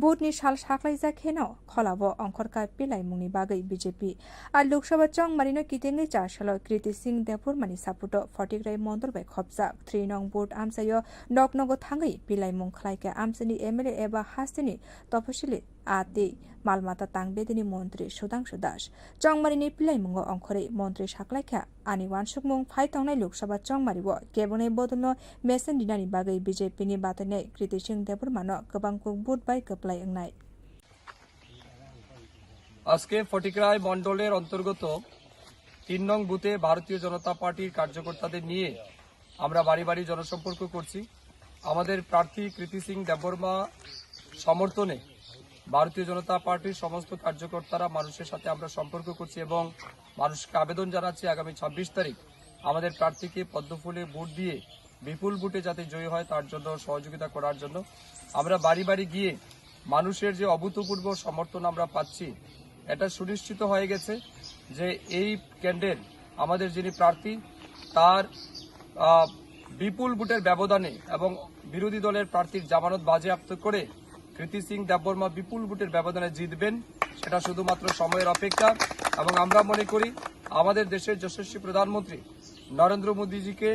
भोटनि साल साख्लायजाखेनो खलाबो अंखरका पिलाय मुंनि बागै बीजेपी आ लोकसभा चंगमारिनो कितेङै चारसालो कृति सिंह देबबर्मानि सापुटो फटिग्राय मन्दरबाय खबजा 3 नं भोट आमसायो नगनगो थाङै पिलाय मुं खलायका आमसानि एमएलए एबा हास्तिनि तपसिलि आते मालमाता तांबेदिनी मन्त्री सुधांशु दास चंगमारिनि पिलाय मुंगो अंखरै मन्त्री साख्लायखा आनि वानसुकमुं फाइथांनाय लोकसभा चंगमारिबो केबने बदलनो मेसेन दिनानि बागै बीजेपीनि बादायनाय कृति सिंह देबबर्मानो गोबांखौ भोट बाय गोपलाय ओंनाय। আজকে ফটিকরায় মন্ডলের অন্তর্গত 3 নং বুথে ভারতীয় জনতা পার্টির কার্যকর্তাদের নিয়ে আমরা বাড়ি বাড়ি জনসম্পর্ক করছি। আমাদের প্রার্থী কৃতি সিং দেববর্মা সমর্থনে ভারতীয় জনতা পার্টির সমস্ত কার্যকর্তারা মানুষের সাথে আমরা সম্পর্ক করছি এবং মানুষকে আবেদন জানাচ্ছি আগামী 26 তারিখ আমাদের প্রার্থীকে পদ্মফুলে ভোট দিয়ে বিপুল ভোটে যাতে জয়ী হয় তার জন্য সহযোগিতা করার জন্য আমরা বাড়ি বাড়ি গিয়ে মানুষের যে অভূতপূর্ব সমর্থন আমরা পাচ্ছি এটা সুনিশ্চিত হয়ে গেছে যে এই কেন্দ্রের আমাদের যিনি প্রার্থী তার বিপুল ভোটের ব্যবধানে এবং বিরোধী দলের প্রার্থীর জামানত বাজেয়াপ্ত করে কৃতি সিং দেববর্মা বিপুল ভোটের ব্যবধানে জিতবেন সেটা শুধুমাত্র সময়ের অপেক্ষা। এবং আমরা মনে করি আমাদের দেশের যশস্বী প্রধানমন্ত্রী নরেন্দ্র মোদীজিকে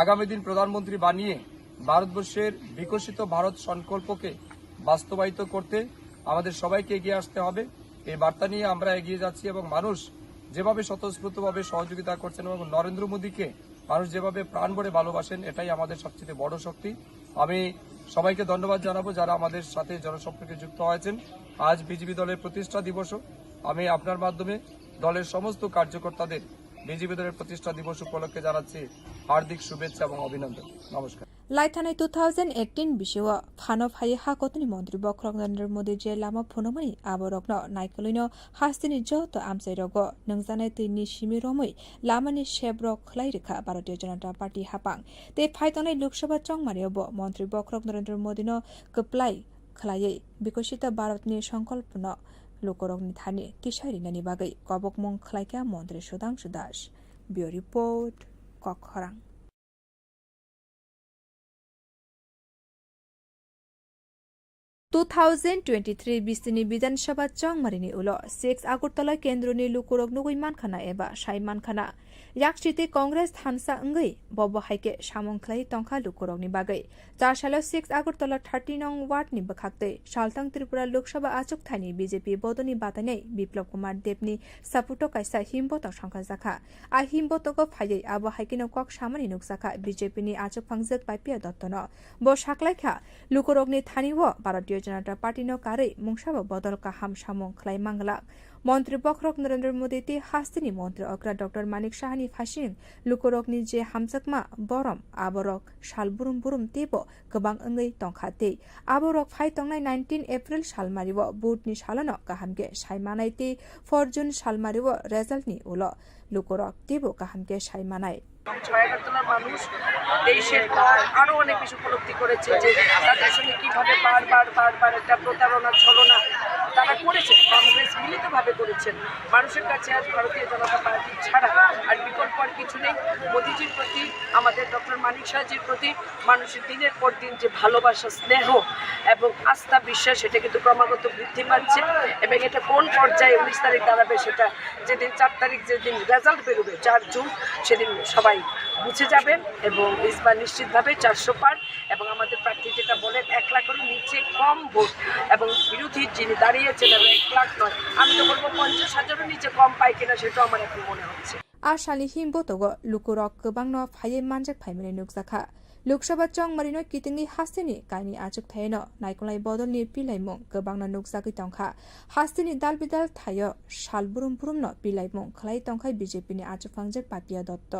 আগামী দিন প্রধানমন্ত্রী বানিয়ে ভারতবর্ষের বিকশিত ভারত সংকল্পকে বাস্তবায়িত করতে আমাদের সবাইকে এগিয়ে আসতে হবে। এই বার্তা নিয়ে আমরা এগিয়ে যাচ্ছি এবং মানুষ যেভাবে স্বতঃস্ফূর্তভাবে সহযোগিতা করছেন এবং নরেন্দ্র মোদীকে মানুষ যেভাবে প্রাণ ভরে ভালোবাসেন এটাই আমাদের সবচেয়ে বড় শক্তি। আমি সবাইকে ধন্যবাদ জানাবো যারা আমাদের সাথে জনসম্পর্কে যুক্ত হয়েছেন। আজ বিজেপি দলের প্রতিষ্ঠা দিবসও আমি আপনার মাধ্যমে দলের সমস্ত কার্যকর্তাদের বিজেপি দলের প্রতিষ্ঠা দিবস উপলক্ষে জানাচ্ছি হার্দিক শুভেচ্ছা এবং অভিনন্দন। নমস্কার। लाइथानाय 2018 बिसेव फानव हाय हाकतनि मन्त्री बख्रक नरेन्द्र मोदी जे लामा फुनमनि आबरकनो नायकलैनो हास्तिनि जत आमसायरग नंजानाय तैनि सिमि रमै लामानि सेब्रक खलायरेखा भारतीय जनता पार्टी हापां ते फाइथानाय लोकसभा चंगमारियावबो मन्त्री बख्रक नरेन्द्र मोदीनो गोप्लाय खलायै विकसित भारतनि संकल्पनो लोकरकनि थानि तिसारिनानि बागै कबक मुं खलायका मन्त्री सुधांशु दास बिउ रिपोर्ट कखरां। 2023 बिस्तिनि विधानसभा चंगमारिनि उलो 6 आगरतला केन्द्रनि लुकुरक नुगै मानखाना एबा साइ मानखाना याकसिते कांग्रेस थानसा अंगै बब हाइके सामंख्लाय टंका लुकुरकनि बागै चारसालो 6 आगरतला 30 नং वार्डनि बखाक्तै सालथां त्रिपुरा लोकसभा आचुकथानि बीजेपी बदनि बादायनाय बिप्लब कुमार देबनि सापुटो कायसा हिमबत संखा जाखा आ हिमबतको फायै आबो हाइकेनो कक सामानि नुकसाखा बीजेपीनि आचुकफांजक पाइपिया दत्तनो बो साख्लायखा लुकुरकनि थानिवो भारतीय जनता पार्टीनो कारै मुंसाबो बदल काहाम सामुं खलाय मांगला मन्त्री बख्रक नरेन्द्र मोदी ते हास्तिनि मन्त्री अग्रा डाक्टर मानिक साहानि फासिं लुकुरकनि जे हामजाकमा बरम आबरक साल बुरुम बुरुम तेबो गोबां अंगै टंखाते आबरक फाइटंनाय 19 एप्रिल सालमारिवो बुटनि सालनो काहामगे सायमानाय ते 4 जुन सालमारिवो रेजाल्टनि उलो लुकुरक तेबो काहामगे सायमानाय। ছয়াঘাটতলার মানুষ দেশের আরো অনেক কিছু উপলব্ধি করেছে যে তাদের সঙ্গে কিভাবে বারবার একটা প্রতারণা ছলনা তারা করেছেন, কংগ্রেস মিলিতভাবে করেছেন। মানুষের কাছে আজ ভারতীয় জনতা পার্টি ছাড়া আর বিকল্প আর কিছু নেই। মোদিজির প্রতি, আমাদের ডক্টর মানিক শাহজির প্রতি মানুষের দিনের পর দিন যে ভালোবাসা, স্নেহ এবং আস্থা, বিশ্বাস, সেটা কিন্তু ক্রমাগত বৃদ্ধি পাচ্ছে। এবং এটা কোন পর্যায়ে 19 তারিখ দাঁড়াবে সেটা যেদিন 4 তারিখ যেদিন রেজাল্ট বেরোবে 4 জুন, সেদিন সবাই বুঝে যাবেন। এবং ইসবার নিশ্চিতভাবে 400 পার। এবং আমাদের প্রার্থী যেটা বলেন 1 লাখের নিচে কম ভোট, এবং বিরোধী যিনি দাঁড়িয়েছেন 1 লাখ নয়, আমি তো বলবো 50,000-এর নিচে কম পাই কিনা সেটাও আমার এখন মনে হচ্ছে। आसानि हिमबोतगो लुकुरक गोबांनो फाये मानजक फाइमने नुकजाखा लोकसभा चंगमारिनो कितिंनि हास्तिनि काइनि आजुक थायनो नायकलाय बदलनि पिलाइमुं गोबांनो नुकजाखै तंखा हास्तिनि दालबिदाल थायो सालबुरुम बुरुमनो पिलाइमुं खलाय तंखाय बीजेपीनि आजुफांजक पापिया दत्त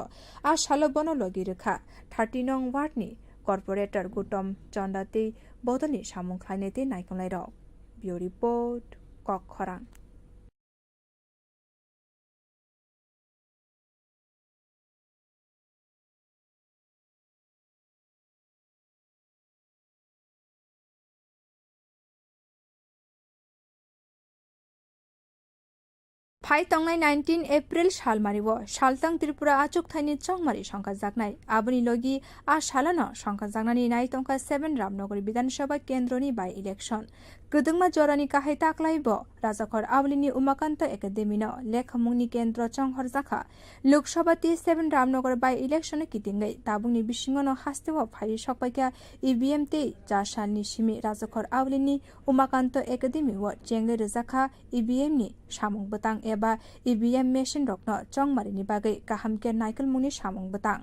आ सालो बनो लगी रेखा 30 नং वार्डनि कर्पोरेटर गौतम चंदाते बदलनि सामुं खायनेते नायकलाय रक बियो रिपोर्ट कखरां। फाइ तंगनाय 19 एप्रिल सालमारिवो सालतां त्रिपुरा आचुक थाइनि चंगमारि संखा जागनाय आबनि लगी आ सालानो संखा जागनानि नाय तंका 7 रामनगरी विधानसभा केन्द्रनि बाय इलेक्शन गदंमा जरानि काहाय ताकलाइबो राजाखर आवलिनि उमाकान्त एकाडेमिनो लेखमुंनि केन्द्र चंहर जाखा लोकसभा 7 रामनगर बाय इलेक्शन कितिंगै ताबुंनि बिसिङनो हास्तेव फाइ सकपाइका ईवीएम ते जासानि सिमि राजाखर आवलिनि उमाकान्त एकाडेमि व चेंगले रजाखा ईवीएम नि सामुं बतां एबा ईवीएम मेसिन रक्न चंगमारिनि बागै काहामके नायकल मुंनि सामुं बतां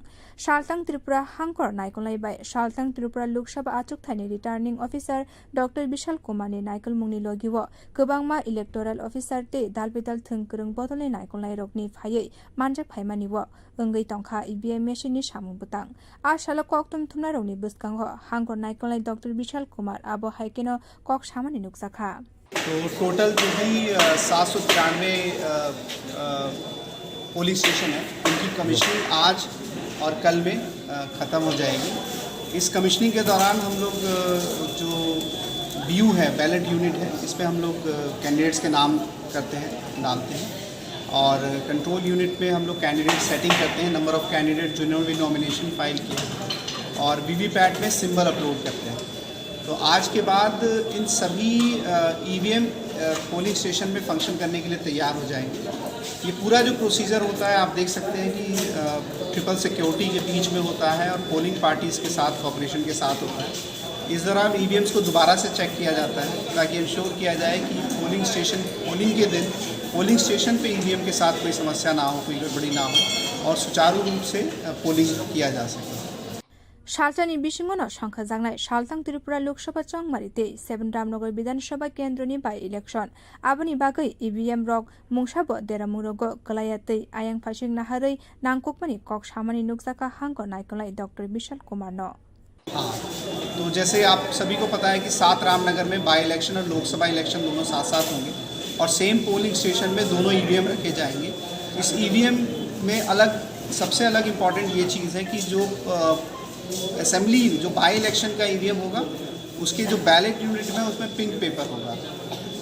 सालतां त्रिपुरा हांकर नायकलनाय बाय सालतां त्रिपुरा लोकसभा आचुक थाइनि रिटार्निंग अफिसार डॉक्टर विशाल कुमारनि नायकल मुंनि लगिव गोबांमा इलेक्टोरल अफिसार ते दालबेदाल थोंगकरं बदलनि नायकलनाय रकनि फायै मानजक फायमानिव ओंगै तंखा ईवीएम मेसिननि सामुं बतां आ साल कक्तम थुमनारौनि बुस्कांग हांकर नायकलनाय डॉक्टर विशाल कुमार आबो हाइकेनो कक सामानि नुकसाखा। तो टोटल जो भी 793 पोलिंग स्टेशन है उनकी कमीशनिंग आज और कल में ख़त्म हो जाएगी। इस कमीशनिंग के दौरान हम लोग जो BU है, बैलेट यूनिट है, इस पे हम लोग कैंडिडेट्स के नाम करते हैं, डालते हैं, और कंट्रोल यूनिट में हम लोग कैंडिडेट सेटिंग करते हैं, नंबर ऑफ़ कैंडिडेट जिन्होंने भी नॉमिनेशन फाइल किया, और VVPAT में सिंबल अपलोड करते हैं। तो आज के बाद इन सभी EVM पोलिंग स्टेशन में फंक्शन करने के लिए तैयार हो जाएंगे। ये पूरा जो प्रोसीजर होता है आप देख सकते हैं कि ट्रिपल सिक्योरिटी के बीच में होता है और पोलिंग पार्टीज़ के साथ कॉपरेशन के साथ होता है। इस दौरान EVMs को दोबारा से चेक किया जाता है ताकि इंश्योर किया जाए कि पोलिंग के दिन पोलिंग स्टेशन पे EVM के साथ कोई समस्या ना हो, कोई गड़बड़ी ना हो और सुचारू रूप से पोलिंग किया जा सके। सालतानि बिसिङनो संखा जागनाय सालतां त्रिपुरा लोकसभा चंगमारिते 7 रामनगर विधानसभा केन्द्रनि बाय इलेक्शन आबनि बागै ईवीएम रक मुंसाबो देरामुरगो गलायातै आयांग फासिं नाहारै नांगकमानि कक सामानि नुकजाका हांको नायकलाय डॉक्टर विशाल कुमार न। हाँ, तो जैसे आप सभी को पता है कि 7 रामनगर में बाय इलेक्शन और लोकसभा इलेक्शन दोनों साथ साथ होंगे और सेम पोलिंग स्टेशन में दोनों EVM रखे जाएंगे। इस EVM में सबसे अलग इम्पॉर्टेंट ये चीज़ है कि जो असेंबली जो बाय इलेक्शन का EVM होगा उसके जो बैलेट यूनिट में उसमें पिंक पेपर होगा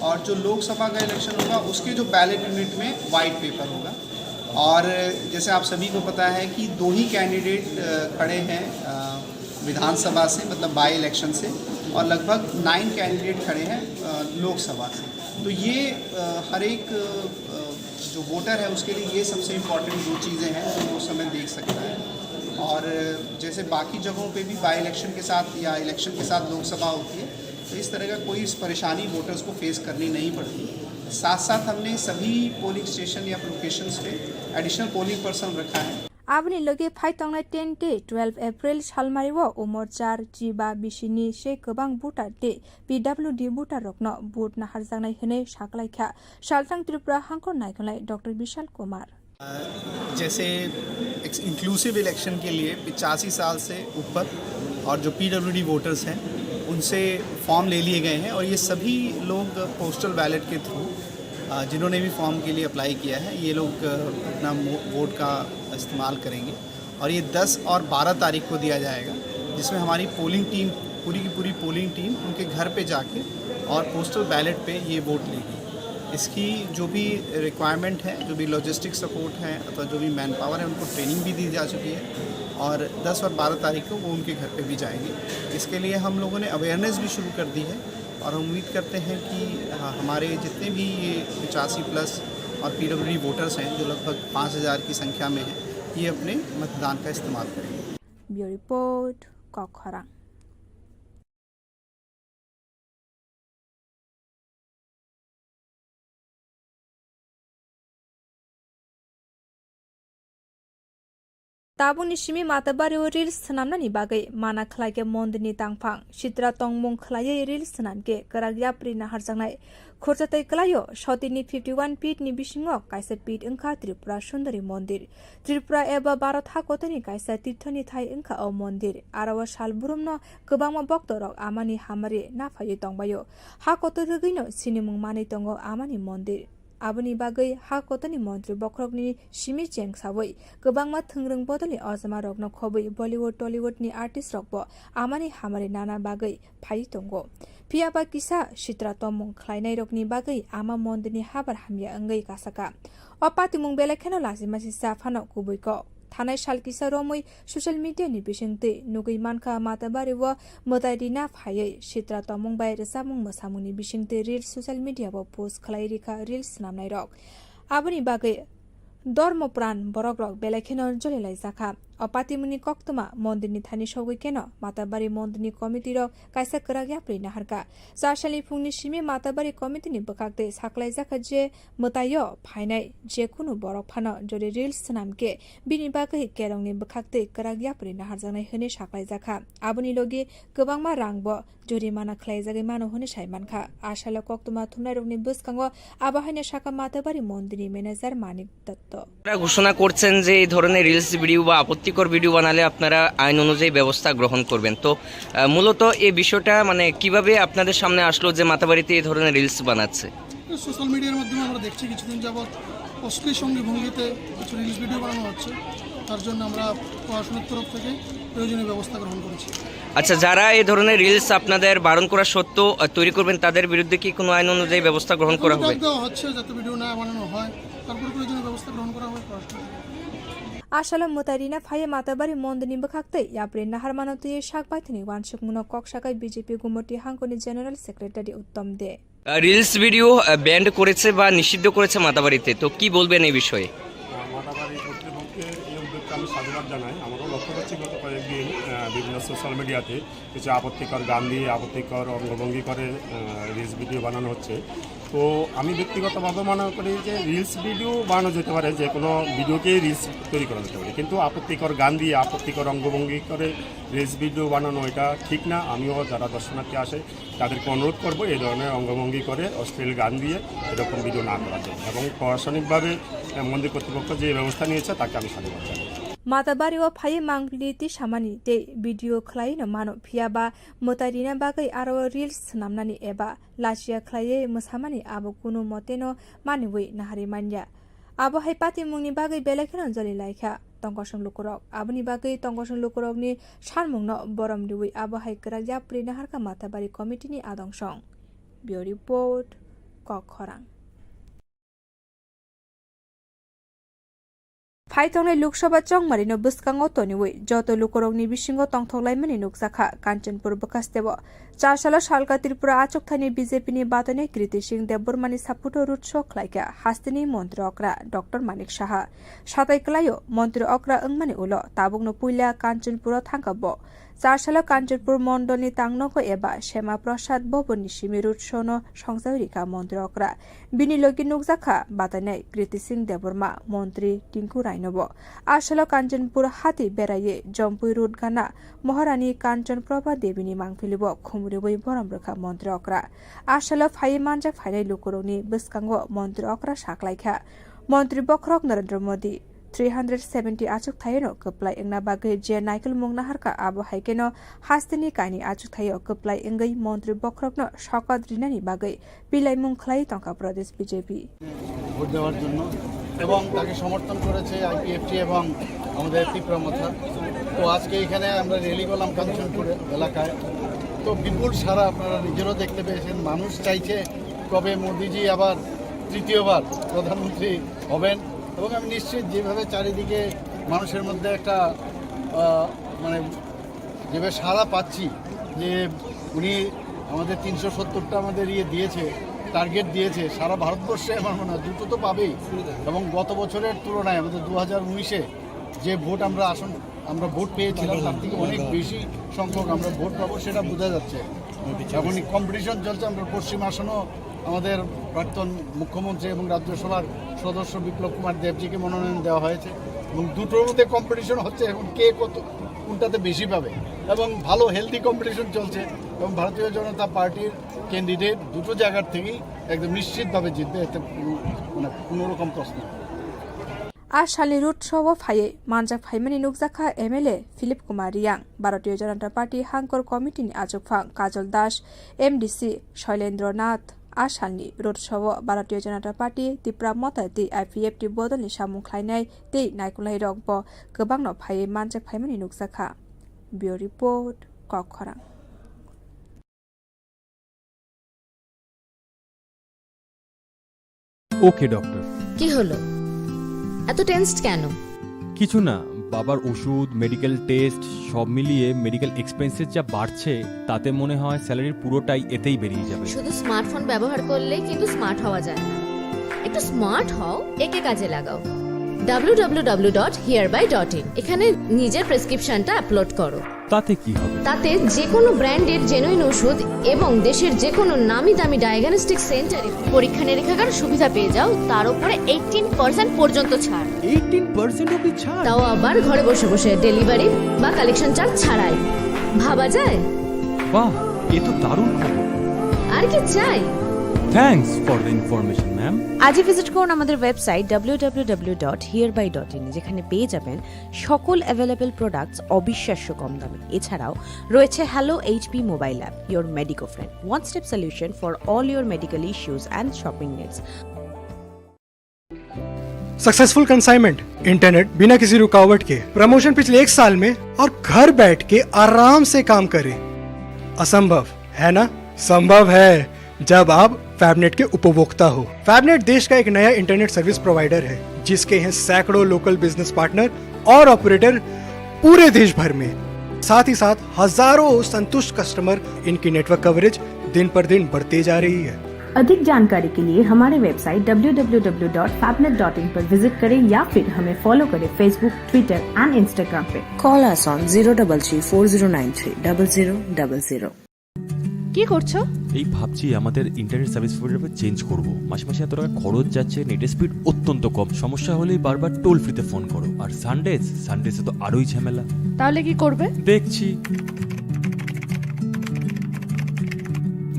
और जो लोकसभा का इलेक्शन होगा उसके जो बैलेट यूनिट में वाइट पेपर होगा। और जैसे आप सभी को पता है कि 2 ही कैंडिडेट खड़े हैं विधानसभा से, मतलब बाय इलेक्शन से, और लगभग 9 कैंडिडेट खड़े हैं लोकसभा से। तो ये हर एक जो वोटर है उसके लिए ये सबसे इम्पॉर्टेंट 2 चीज़ें हैं जो वो समय देख सकता है। और जैसे बाकी जगहों पे भी बाय इलेक्शन के साथ या इलेक्शन के साथ लोकसभा होती है तो इस तरह का कोई परेशानी वोटर्स को फेस करनी नहीं पड़ती। साथ साथ हमने सभी पोलिंग स्टेशन या लोकेशंस पे एडिशनल पोलिंग पर्सन रखा है। आबनि लगे फाइ तंगनाय 10 ते 12 एप्रिल सालमारिवो उमर 4 जिबा बिसिनि से गोबां भोटार ते PWD भोटार रकनो भोट नाहार जानाय होने साकलायखा सालतां त्रिपुरा हांकर नायकलाय डॉक्टर विशाल कुमार। जैसे इंक्लूसिव इलेक्शन के लिए 85 साल से ऊपर और जो PWD वोटर्स हैं उनसे फॉर्म ले लिए गए हैं और ये सभी लोग पोस्टल बैलेट के थ्रू जिन्होंने भी फॉर्म के लिए अप्लाई किया है ये लोग अपना वोट का इस्तेमाल करेंगे और ये 10 और 12 तारीख को दिया जाएगा, जिसमें हमारी पोलिंग टीम पूरी की पूरी पोलिंग टीम उनके घर पे जाके और पोस्टल बैलेट पे ये वोट लेगी। इसकी जो भी रिक्वायरमेंट है, जो भी लॉजिस्टिक सपोर्ट है अथवा जो भी मैन पावर है, उनको ट्रेनिंग भी दी जा चुकी है और 10 और 12 तारीख को वो उनके घर पे भी जाएंगे। इसके लिए हम लोगों ने अवेयरनेस भी शुरू कर दी है और हम उम्मीद करते हैं कि हमारे जितने भी ये 85+ और PWD वोटर्स हैं, जो लगभग 5000 की संख्या में हैं, ये अपने मतदान का इस्तेमाल करेंगे। ब्यूरो रिपोर्ट कखरां। ताबुनि सिमी माताबारि रिल्स सनामनानि बागै माना खलायके मन्दिरनि तांफां चित्रा तंमुं खलायै रिल्स सनामके कराग्याप्रि नाहारजांनाय खरजातै कलायो सतिनि 51 फीटनि बिसिङाव कायसा पीठ ओंखा त्रिपुरा सुन्दरी मन्दिर त्रिपुरा एबा भारत हाकतनि कायसा तीर्थनि थाय ओंखा औ मन्दिर आरावा साल बुरुमनो गोबांमा भक्तरक आमानि हामारि नाफायै दंबायो हाकत रगैनो सिनिमुं मानै दंगो आमानि मन्दिर आबुनि बागै हाकतनि मन्त्री बख्रकनि सिमी चेंग सावै गोबांमा थोंरों बदलनि अजमा रगनो खबै बलिउड टलिउडनि आर्टिस्ट रकबो आमानि हामारि नाना बागै फाइ दंगो फियाबा किसा चित्रा तमुं खलायनाय रकनि बागै आमा मन्दिरनि हाबार हामिया अंगै कासाका अपातिमुं बेलेखेनो लाजिमासि साफानो कुबैको थानाय साल किसा रमै सोशल मिडियानि बिसिंतै नुगै मानखा माताबारि व मोदायदिना फायै चित्रा तमुं बाय रसामुं मोसामुंनि बिसिंतै रिल्स सोशल मिडियाबो पोस्ट खलाय रिखा रिल्स नामनाय रक आबुनि बागै धर्म प्राण बरक रक बेलेखेनो जलिलाय जाखा अपातिमुनि कक्तमा मन्दिरनि थानि सौगैकेनो माताबारि मन्दिरनि कमिटि रक कायसा कराग्याप्रि नाहारका सासालि फुंनि सिमी माताबारि कमिटिनि बखाक्तै साख्लाय जाखा जे मोतायो फायनाय जेकुनु बरक फानो जरि रिल्स नामके बिनि बागै केरंनि बखाक्तै कराग्याप्रि नाहारजानाय होने साख्लाय जाखा आबुनि लगे गोबांमा रांबो जरिमाना खलाय जागै मानो होने सायमानखा आशाला कक्तमा थुमनाय रकनि बसकांगो आबाहायने शाखा माताबारि मन्दिरनि ম্যানেজার মানিক দত্ত ঘোষণা করছেন যে এই ধরনের রিলস ভিডিও বা আপত্তিকর ভিডিও বানালে আপনারা আইন অনুযায়ী ব্যবস্থা গ্রহণ করবেন। তো মূলত এই বিষয়টা মানে কিভাবে আপনাদের সামনে আসলো যে মাতাবাড়িতে এই ধরনের রিলস বানাচ্ছে? সোশ্যাল মিডিয়ার মাধ্যমে আমরা দেখছি কিছুদিন যাবৎ অশ্লীল সঙ্গী ভঙ্গিতে কিছু রিলস ভিডিও বানানো হচ্ছে, তার জন্য আমরা প্রশাসনের তরফ থেকে প্রয়োজনীয় ব্যবস্থা গ্রহণ করেছি। আচ্ছা, যারা এই ধরনের রিলস আপনাদের বারণ করা সত্ত্বেও তৈরি করবেন তাদের বিরুদ্ধে কি কোনো আইন অনুযায়ী ব্যবস্থা গ্রহণ করা হবে? হচ্ছে যাতে ভিডিও না বানানো হয় তারপর প্রয়োজনীয় ব্যবস্থা গ্রহণ করা হবে প্রশাসন। आशाला मोतारिना फाये माताबारि मन्दिरनि बखाक्तै याप्रे नाहार मानवतयै शाक बायथनि वानसुक मुनो ककसाकाय बीजेपी गुमटी हांगनि जनरल सेक्रेटारि उत्तम दे রিলস ভিডিও ব্যান্ড করেছে বা নিষিদ্ধ করেছে মাতাবাড়িতে, তো কি বলবেন এই বিষয়ে? মাতাবাড়ি কর্তৃপক্ষের এই উদ্যোগকে আমি সাধুবাদ জানাই। আমরাও লক্ষ্য করছি গত কয়েকদিন বিভিন্ন সোশ্যাল মিডিয়াতে কিছু আপত্তিকর গান দিয়ে আপত্তিকর অঙ্গভঙ্গি করে রিলস ভিডিও বানানো হচ্ছে। তো আমি ব্যক্তিগতভাবে মনে করি যে রিলস ভিডিও বানানো যেতে পারে, যে কোনো ভিডিওকেই রিলস তৈরি করা যেতে পারে, কিন্তু আপত্তিকর গান দিয়ে আপত্তিকর অঙ্গভঙ্গি করে রিলস ভিডিও বানানো এটা ঠিক না। আমিও যারা দর্শনার্থী আসে তাদেরকে অনুরোধ করবো এই ধরনের অঙ্গভঙ্গি করে অশ্লীল গান দিয়ে এরকম ভিডিও না করা যায়, এবং প্রশাসনিকভাবে মন্দির কর্তৃপক্ষ যে ব্যবস্থা নিয়েছে তাকে আমি সাধুবাদ জানাই। माताबारि व फाये मांगलिति सामानि ते भिडियो खलायनो मानो फियाबा मोतारिना बागै आरो रिल्स नामनानि एबा लाचिया खलायै मोसामानि आबो कुनु मतेनो मानिवै नाहारि मान्या आबो हाय पाति मुंनि बागै बेलेखेनो जलि लायखा तंगसं लुकुरक आबोनि बागै तंगसं लुकुरकनि सानमुंनो बरम दिवै आबो हाय कराग्या प्रिनाहारका माताबारि कमिटिनि आदंसं ब्यूरो रिपोर्ट कखरां। फाइथंनाय लोकसभा चंगमारिनो बसकांगो तनिवै जत लुकरंनि बिसिंगो तंथंलायमानि नुकसाखा कांचनपुर बकास्तेव 4 साल सालका त्रिपुरा आचकथानि बीजेपीनि बातने कृति सिंह देवबर्मानि सापुटो रुटसो खलायका हास्तिनि मन्त्री अक्रा डॉक्टर मानिक साहा साताय कलायो मन्त्री अक्रा अंगमानि उलो ताबुंनो पुइला कांचनपुर थांकाबो 4 साल कांचनपुर मंडलनि तांनको एबा श्यामा प्रसाद भवननि सिमी रुटसोनो संसारिका मन्त्री अक्रा बिनि लगे नुकसाखा बातने कृति सिंह देवबर्मा मन्त्री टिंकु रायनबो 8 साल कांचनपुर हाती बेराये जम्पुई रुट गाना महारानी कांचन प्रभा देवीनि मांगफिलिबो खुमरिबै बरम रेखा मन्त्री अक्रा 8 साल फाये मानजाक फायनाय लुकुरौनि बसकांगो मन्त्री अक्रा साख्लायखा मन्त्री बख्रक नरेन्द्र मोदी 370 आचुक थायनो कप्लाय एंगना बागै जे नाइकेल मुंगनाहारका आबो हाइकेनो हास्तिनि कानि आचुक थायो कप्लाय एंगै मन्त्री बख्रकनो शकत रिनानि बागै बिलाय मुंखलाय तंका प्रदेश बीजेपी ভোট দেওয়ার জন্য এবং তাকে সমর্থন করেছে আইপিএফটি এবং আমাদের ত্রিপুরা মথা। তো আজকে এখানে আমরা র্যালি করলাম কাঞ্চনপুর এলাকায়। তো বিপুল সারা আপনারা নিজেরও দেখতে পেয়েছেন। মানুষ চাইছে কবে মোদিজি আবার তৃতীয়বার প্রধানমন্ত্রী হবেন, এবং আমি নিশ্চিত যেভাবে চারিদিকে মানুষের মধ্যে একটা মানে যেভাবে সাড়া পাচ্ছি যে উনি আমাদের 370টা আমাদের দিয়েছে, টার্গেট দিয়েছে সারা ভারতবর্ষে, আমার মনে হয় দুটো তো পাবেই। এবং গত বছরের তুলনায় আমাদের 2019-এ যে ভোট আমরা ভোট পেয়েছিলাম তার থেকে অনেক বেশি সংখ্যক আমরা ভোট পাবো, সেটা বোঝা যাচ্ছে। এখনই কম্পিটিশন চলছে। আমরা পশ্চিম আসনও আমাদের প্রাক্তন মুখ্যমন্ত্রী এবং রাজ্যসভার সদস্য বিপ্লব কুমার দেবজিকে মনোনয়ন দেওয়া হয়েছে, এবং দুটোর মধ্যে কম্পিটিশন হচ্ছে এখন কে কোনটাতে বেশি পাবে, এবং ভালো হেলদি কম্পিটিশন চলছে। এবং ভারতীয় জনতা পার্টির ক্যান্ডিডেট দুটো জায়গার থেকেই একদম নিশ্চিতভাবে জিতবে, এতে মানে কোনোরকম প্রশ্ন। আর শালি রুট সব ফাইয়ে মানজাক ফাইমানি নুকজাখা এমএলএ ফিলিপ কুমার রিয়াং, ভারতীয় জনতা পার্টি হাঙ্কর কমিটিনি আজকফাং কাজল দাস, এমডিসি শৈলেন্দ্র নাথ আশালনি রোড সব ভারতীয় জনতা পার্টি তিপ্রা মতাতি আইপিএফটি বদलनि सामुं खायनाय तै नायकुलाय रगब गोबां न फायै मानजाक फायमानि नुकजाखा। बियो रिपोर्ट कखरां। ওকে ডক্টর। কি হলো, এত টেনসড কেন? কিছু না, বাবার ওষুধ, মেডিকেল টেস্ট সব মিলিয়ে মেডিকেল এক্সপেন্সেস যা বাড়ছে তাতে মনে হয় স্যালারির পুরোটাই এতেই বেরিয়ে যাবে। শুধু স্মার্টফোন ব্যবহার করলেই কিন্তু স্মার্ট হওয়া যায় না। একটু স্মার্ট হও, একে কাজে লাগাও। www.hereby.in এখানে নিজের প্রেসক্রিপশনটা আপলোড করো। তাতে কি হবে? তাতে যে কোনো ব্র্যান্ডের জেনুইন ওষুধ এবং দেশের যে কোনো নামি দামি ডায়াগনস্টিক সেন্টারে পরীক্ষা নিরীক্ষার সুবিধা পেয়ে যাও, তার উপরে 18% পর্যন্ত ছাড়। 18% অবধি ছাড়? তাও আবার ঘরে বসে বসে, ডেলিভারি বা কালেকশন চার্জ ছাড়াই। ভাবা যায়? বাহ, এ তো দারুণ খবর। আর কি চাই? Thanks for the information ma'am. আজই ভিজিট করুন আমাদের ওয়েবসাইট www.hereby.in, যেখানে পেয়ে যাবেন সকল অ্যাভেলেবল প্রোডাক্টস অবিশ্বাস্য কম দামে। এছাড়াও রয়েছে hello HP mobile app, your medico friend, one step solution for all your medical issues and shopping needs. Successful consignment, internet बिना किसी रुकावट के, प्रमोशन पिछले 1 साल में और घर बैठ के आराम से काम करें। असंभव है ना? संभव है जब आप फैबनेट के उपभोक्ता हो। फैबनेट देश का एक नया इंटरनेट सर्विस प्रोवाइडर है जिसके हैं सैकड़ों लोकल बिजनेस पार्टनर और ऑपरेटर पूरे देश भर में। साथ ही साथ हजारों संतुष्ट कस्टमर। इनकी नेटवर्क कवरेज दिन पर दिन बढ़ती जा रही है। अधिक जानकारी के लिए हमारे वेबसाइट www.fabnet.in पर विजिट करें या फिर हमें फॉलो करें फेसबुक, ट्विटर एंड इंस्टाग्राम पे। Call us on 03340930000। কি করছো? এই ভাবছি আমাদের ইন্টারনেট সার্ভিস প্রোভাইডার চেঞ্জ করব। মাসে মাসে এত টাকা খরচ যাচ্ছে, নেটের স্পিড অত্যন্ত কম, সমস্যা হলেই বারবার টোল ফ্রিতে ফোন করো। আর সানডেজে তো আরোই ঝামেলা। তাহলে কি করবে? দেখছি।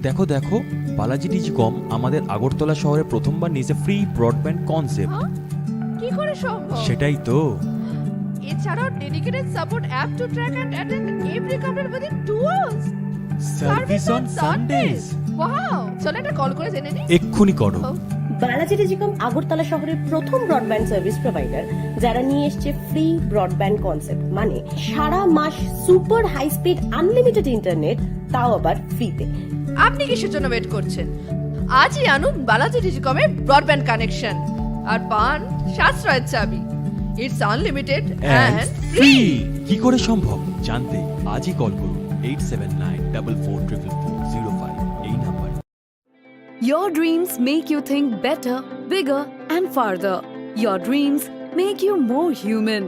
দেখো দেখো, বালাজি টিজিকম আমাদের আগরতলা শহরে প্রথমবার নিয়েছে ফ্রি ব্রডব্যান্ড কনসেপ্ট। কি করে সম্ভব? সেটাই তো। এছাড়াও dedicated support app to track and attend every complaint within 2 hours. Service on Sundays. Wow, চলো একটা কল করে জেনে নিই। এক্ষুনি করো। বালাজি টেলিকম আগরতলা শহরের প্রথম ব্রডব্যান্ড সার্ভিস প্রোভাইডার, যারা নিয়ে এসেছে ফ্রি ব্রডব্যান্ড কনসেপ্ট, মানে সারা মাস super high speed unlimited internet, তাও আবার ফ্রিতে। আপনি কিসের জন্য ওয়েট করছেন? আজই আনুন বালাজি টেলিকমের ব্রডব্যান্ড কানেকশন আর পান সাশ্রয়ের চাবি। It's unlimited and free. কি করে সম্ভব জানতে আজই কল করুন 8794440405 এই number. Your dreams make you think better, bigger, and farther. Your dreams make you more human.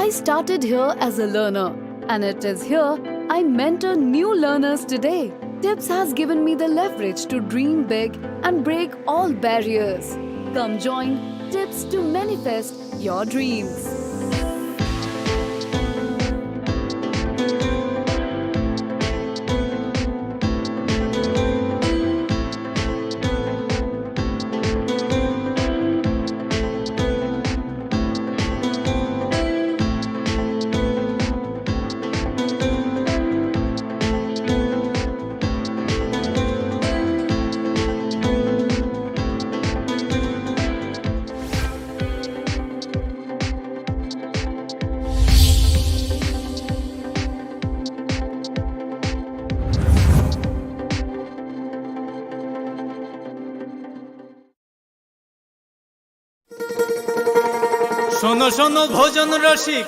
I started here as a learner, and it is here I mentor new learners today. TIPS has given me the leverage to dream big and break all barriers. Come join TIPS to manifest your dreams. শোনো শোনো ভোজন রসিক,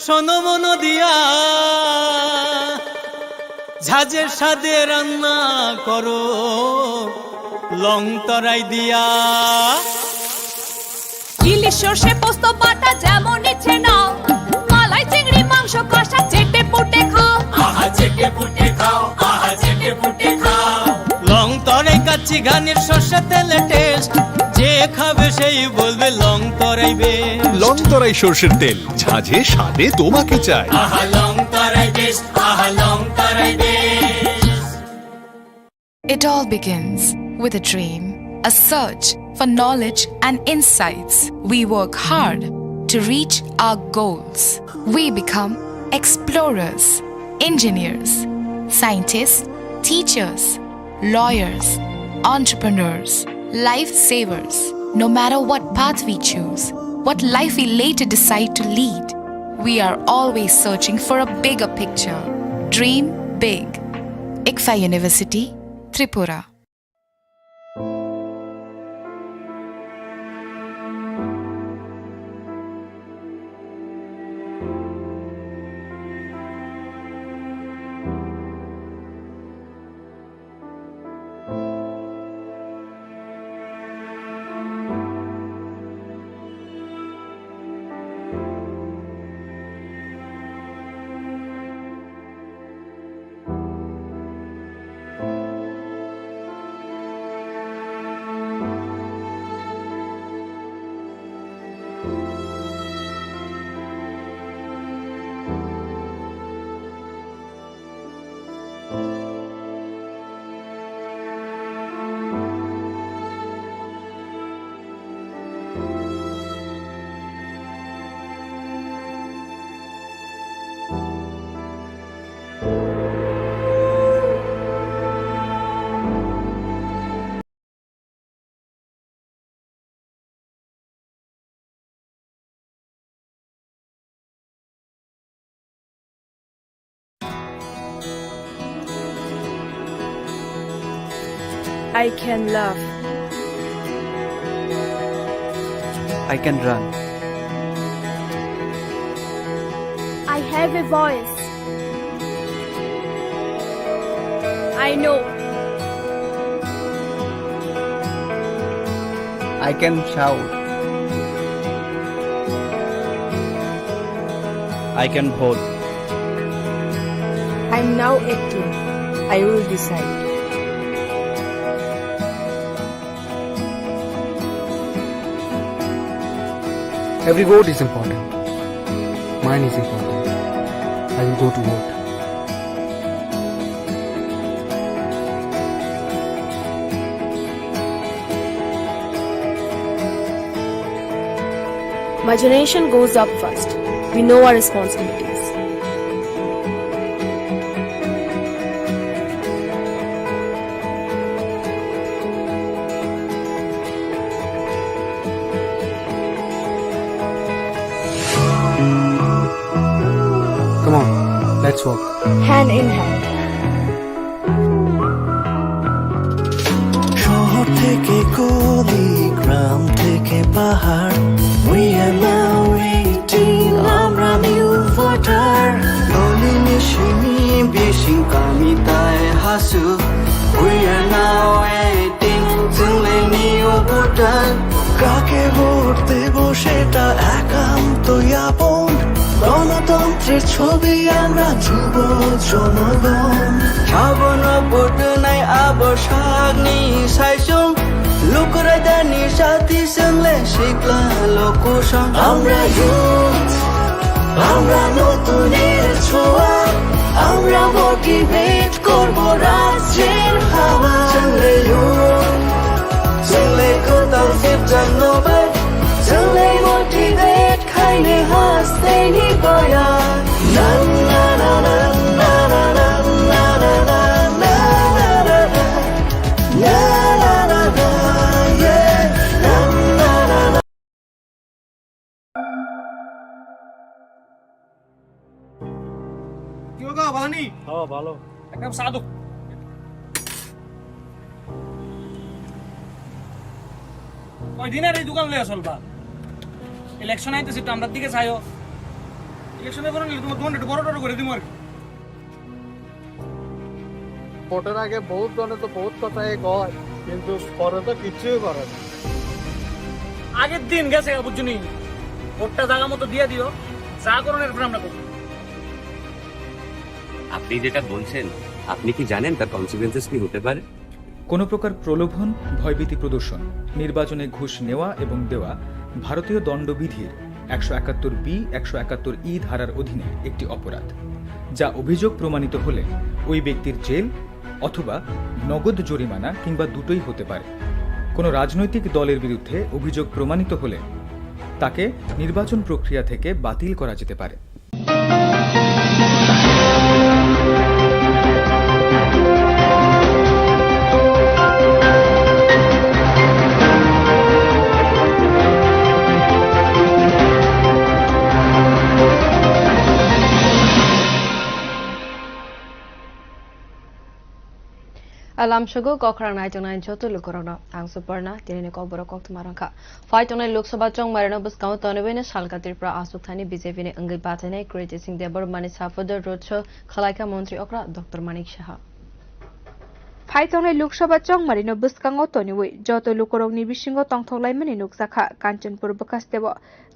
শোনো মন দিয়া, ঝাঁঝের স্বাদে রান্না করো লং তরাই দিয়া। ইলিশ সর্ষে পোস্ত বাটা যেমন ইচ্ছে নাও, মালাই চিংড়ি মাংস কষা চেটে পুটে খাও, আহা চেটে পুটে খাও, আহা চেটে পুটে খাও। লং তরাই কাচ্চি ঘানির সর্ষে তেলে টেস্ট, যে খাবে সেই বলবে লং তরাই বেশ। লং তরাই সর্ষের তেল, ঝাঁঝে স্বাদে তোমাকে চাই। আহা লং তরাই বেশ, আহা লং তরাই বেশ। It all begins with a dream, a search for knowledge and insights. We work hard to reach our goals. We become explorers, engineers, scientists, teachers, lawyers, entrepreneurs, lifesavers. No matter what path we choose, what life we later decide to lead, we are always searching for a bigger picture. Dream big. ICFA University, Tripura. I can love. I can run. I have a voice. I know. I can shout. I can hold. I'm now 18. I will decide. Every vote is important. Mine is important. I will go to vote. My generation goes up first. We know our responsibilities. Come on, let's walk. Hand in hand. শহর থেকে গলি, গ্রাম থেকে পাহাড়, we are now 18, আমরা new voter. গলি মিশিনি বেশি কামিতায় Hasu, we are now 18, চলে new voter. কাকে ভোট দেব সেটা একান্তই আপন, গণতন্ত্রের ছবি আমরা যুব জনগণ। সাবন ভোট নাই আবসাগ নি সাইসুম, লুকরে দানি সাথী সঙ্গে শিখলা লোকসং। আমরা ইউথ, আমরা নতুনের ছোঁয়া, আমরা মোটিভেট করব রাজ্যের হাওয়া। চলে ইউথ, চলে কোথাও ফিরজান্নবাই, চলে মোটিভেট খাইলে হাসতে নি বয়া। না না না না না না না না না না না না না না না না, yeah, na na na na। কি গো বানি? হ্যাঁ ভালো। একদম সাধু। কয়দিনের এই দোকান লইয়া চলবা? ইলেকশন আইতেছে তো আমরা দিকে চাইও ইলেকশনে বড় নিলে তোমার একটু বড় করে দিব আর কি ভোটের আগে বহুত জনে তো বহুত কথাই কয় কিন্তু পরে তো কিছুই করে না আগের দিন গেছে বুঝছনি ভোটটা জায়গা মতো দিয়ে দিও যা করণের পর আমরা করব আপনি যেটা বলছেন আপনি কি জানেন তার কনসিকুয়েন্সেস কি হতে পারে? কোনো প্রকার প্রলোভন, ভয়ভীতি প্রদর্শন, নির্বাচনে ঘুষ নেওয়া এবং দেওয়া ভারতীয় দণ্ডবিধির 171B, 171E ধারার অধীনে একটি অপরাধ, যা অভিযোগ প্রমাণিত হলে ওই ব্যক্তির জেল অথবা নগদ জরিমানা কিংবা দুটোই হতে পারে। কোনো রাজনৈতিক দলের বিরুদ্ধে অভিযোগ প্রমাণিত হলে তাকে নির্বাচন প্রক্রিয়া থেকে বাতিল করা যেতে পারে। Alam Shago Kokran Nightonine Jotul Corona, Angsuperna, Tirine Koboro Koktumaranka. Fight on a Luxoba Chong Marino Buscount on a Venus, Halkatripra, Asutani, Bizevine, Ungi Batane, creating the Burmanis for the Roadshow, Kalaka Montri Okra, Dr. Manik Shaha. ফাইতনে Lok Sabha চংমারিনো বুসকাঙ্গো তনিউই যত লুকরংনি বিশিঙ্গো তংথংলাইমানি নুকসাখা কাঞ্চনপুর বকাসদেব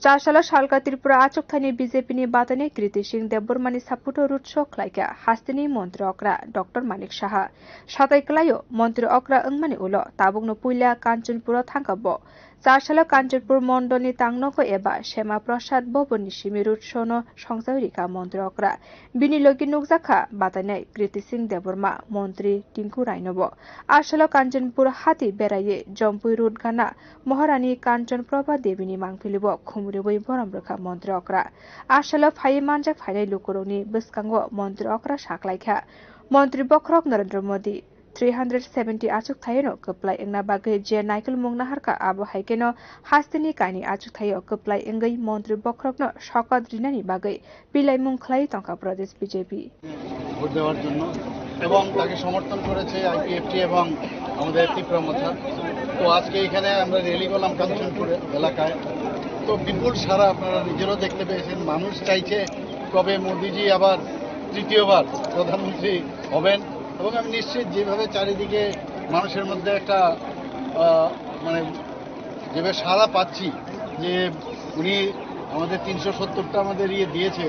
4 সাল শালকা ত্রিপুরা আচকথানি বিজেপিনি বাতানে কৃতি সিং দেববর্মানি সাপুটো রুটশো খ্লাইকা হাস্তিনি মন্ত্রী অকরা doctor Manik Saha সাতাইকলাইও মন্ত্রী অকরা ওংমানি উলো তাবুংনো পুইলা কাঞ্চনপুর থাঙ্কাব 4 সাল কাঞ্চনপুর মন্ডলনি তাংনকো এবা শ্যামা প্রসাদ ভবননি সিমি রুটশোনো সংসারিকা মন্ত্রী অকরা বিনি লগি নুকজাখা বাতানে কৃতি সিং দেববর্মা মন্ত্রী টিঙ্কু রাইনব 8 সাল কাঞ্চনপুর হাতি বেড়াইয়ে জম্পুই রুট গানা মহারানী কাঞ্চন প্রভা দেবীনি মাংফিলিব খুমুরিবই বরামরেখা মন্ত্রী অকরা 8 সাল ফাই মানজাক ফাইনাই লুকরনি বুসকাঙ্গ মন্ত্রী অকরা সাকলাইখা মন্ত্রী বখরক Narendra Modi 370 achuk thaino keplai engna bagai je naikul mungna harka abo haikeno hastini kaini achuk thayo keplai engai মন্ত্রী বখরকনো শকত রিনানি বাগৈ পিলাই মুং খ্লাই তংকা প্রদেশ বিজেপি ভোট দেওয়ার জন্য এবং তাকে সমর্থন করেছে আইপিএফটি এবং আমাদের ত্রিপুরা মোর্চা। তো আজকে এখানে আমরা র্যালি করলাম কাঞ্চনপুর এলাকায়। তো বিপুল সারা আপনারা নিজেরাও দেখতে পেয়েছেন। মানুষ চাইছে কবে মোদিজি আবার তৃতীয়বার প্রধানমন্ত্রী হবেন এবং আমি নিশ্চিত যেভাবে চারিদিকে মানুষের মধ্যে একটা মানে যেভাবে সাড়া পাচ্ছি যে উনি আমাদের 370টা আমাদের দিয়েছে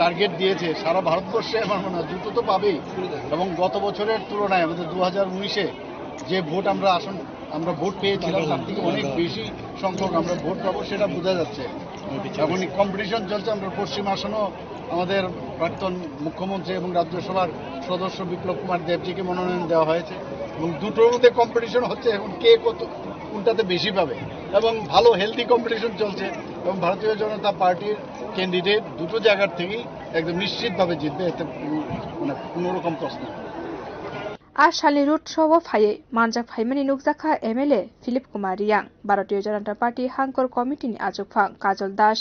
টার্গেট দিয়েছে সারা ভারতবর্ষে আমার মনে হয় দ্রুত তো পাবেই এবং গত বছরের তুলনায় আমাদের 2019-এ যে ভোট আমরা ভোট পেয়েছিলাম তার থেকে অনেক বেশি সংখ্যক আমরা ভোট পাবো সেটা বোঝা যাচ্ছে। এখন কম্পিটিশন চলছে। আমরা পশ্চিম আসনও আমাদের প্রাক্তন মুখ্যমন্ত্রী এবং রাজ্যসভার সদস্য বিপ্লব কুমার দেবজিকে মনোনয়ন দেওয়া হয়েছে এবং দুটোর মধ্যে কম্পিটিশন হচ্ছে এখন কে কোনটাতে বেশি পাবে এবং ভালো হেলদি কম্পিটিশন চলছে এবং ভারতীয় জনতা পার্টির ক্যান্ডিডেট দুটো জায়গার থেকেই একদম নিশ্চিতভাবে জিতবে, এতে মানে কোনোরকম প্রশ্ন। আর শালি রুট সব ফাইয়ে মানজাক ফাইমানি নুকজাখা এমএলএ ফিলিপ কুমার রিয়াং ভারতীয় জনতা পার্টি হাঙ্কর কমিটিনি আজকফাং কাজল দাস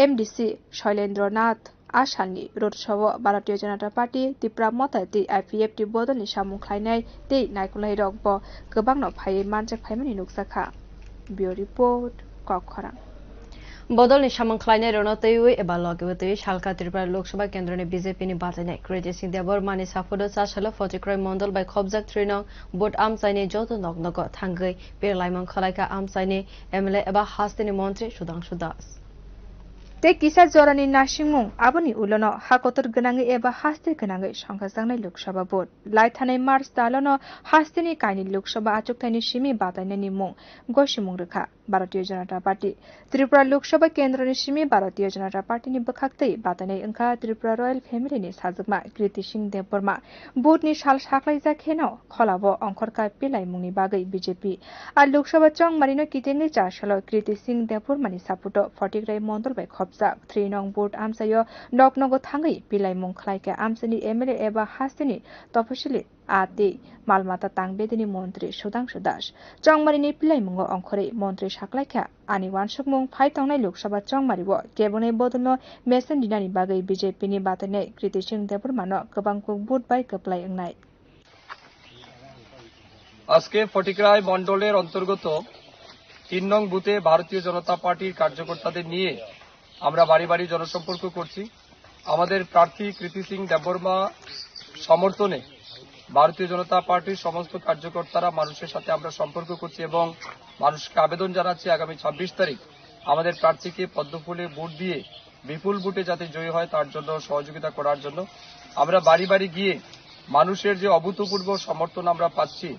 এমডিসি শৈলেন্দ্রনাথ আশালনি রোড সব ভারতীয় জনতা পার্টি ত্রিপুরা মতাতি আইপিএফটি বদলনি সামুং খ্লাইনাय tei नायकुलाई रगब गोबांनो फाइये मानजाक फाइमानि नुकजाखा बियो रिपोर्ट कखरां बदलनि सामंख्लायनाय रनतैयै एबा लगेबतै शालका त्रिपुरा लोकसभा केन्द्रनि बिजेपिनि बातायनाय क्रेडिट सिंह देबबर्मानि साफोदो 4 साल फटिक्रय मंडल बाय खबजाक 3 नং बोट आमसाइनि जत नगनग थांगै पेरलाइमं खलायका आमसाइनि एमएलए एबा हास्तिनि मन्त्री सुदांशु दास ते किसा जरानि नासिंमुं आबनि उलनो हाकतर गनाङै एबा हास्ते गनाङै संखाजांनाय लोकसभा भोट लाइथानाय मार्च दालनो हास्तेनि काइनि लोकसभा आचुकथायनि सिमी बातायनायनि मुं गसिमुं रेखा भारतीय जनता पार्टी त्रिपुरा लोकसभा केन्द्रनि सिमी भारतीय जनता पार्टीनि बखाक्तै बातायनाय अंखा त्रिपुरा रयेल फेमिलिनि साजगमा कृति सिंह देबबर्मा भोटनि साल साख्लायजाखेनो खलाबो अंखरका पिलाइमुंनि बागै बिजेपि आ लोकसभा चंमारिनो कितेङै 4 साल कृति सिंह देबबर्मानि सापुटो फटिग्राय मण्डल बाय खबजा 3 नং बोट आमसायो नगनग थाङै पिलाइमुं खलायका आमसानि एमएलए एबा हास्तेनि तपसिलि आते मालमाता तांबेदिनि मन्त्री सुदांशु दास चंमारिनि पिलाइमुंगो अंखरै मन्त्री साख्लायखा आनि वानसुकमुं फाइथांनाय लोकसभा चंमारिबो केबनै बदलनो मेसेन दिनानि बागै बिजेपिनि बातायनाय कृति सिंह देबबर्मानो गोबांखौ भोट बाय गोप्लाय एंनाय আজকে ফটিকরায় মণ্ডলের অন্তর্গত 3 নং বুথে ভারতীয় জনতা পার্টির কার্যকর্তাদের নিয়ে আমরা বাড়ি বাড়ি জনসম্পর্ক করছি। আমাদের প্রার্থী কৃতি সিং দেববর্মা সমর্থনে ভারতীয় জনতা পার্টির সমস্ত কার্যকর্তারা মানুষের সাথে আমরা সম্পর্ক করছি এবং মানুষকে আবেদন জানাচ্ছি আগামী 26 তারিখ আমাদের প্রার্থীকে পদ্মফুলে ভোট দিয়ে বিপুল ভোটে যাতে জয়ী হয় তার জন্য সহযোগিতা করার জন্য আমরা বাড়ি বাড়ি গিয়ে মানুষের যে অভূতপূর্ব সমর্থন আমরা পাচ্ছি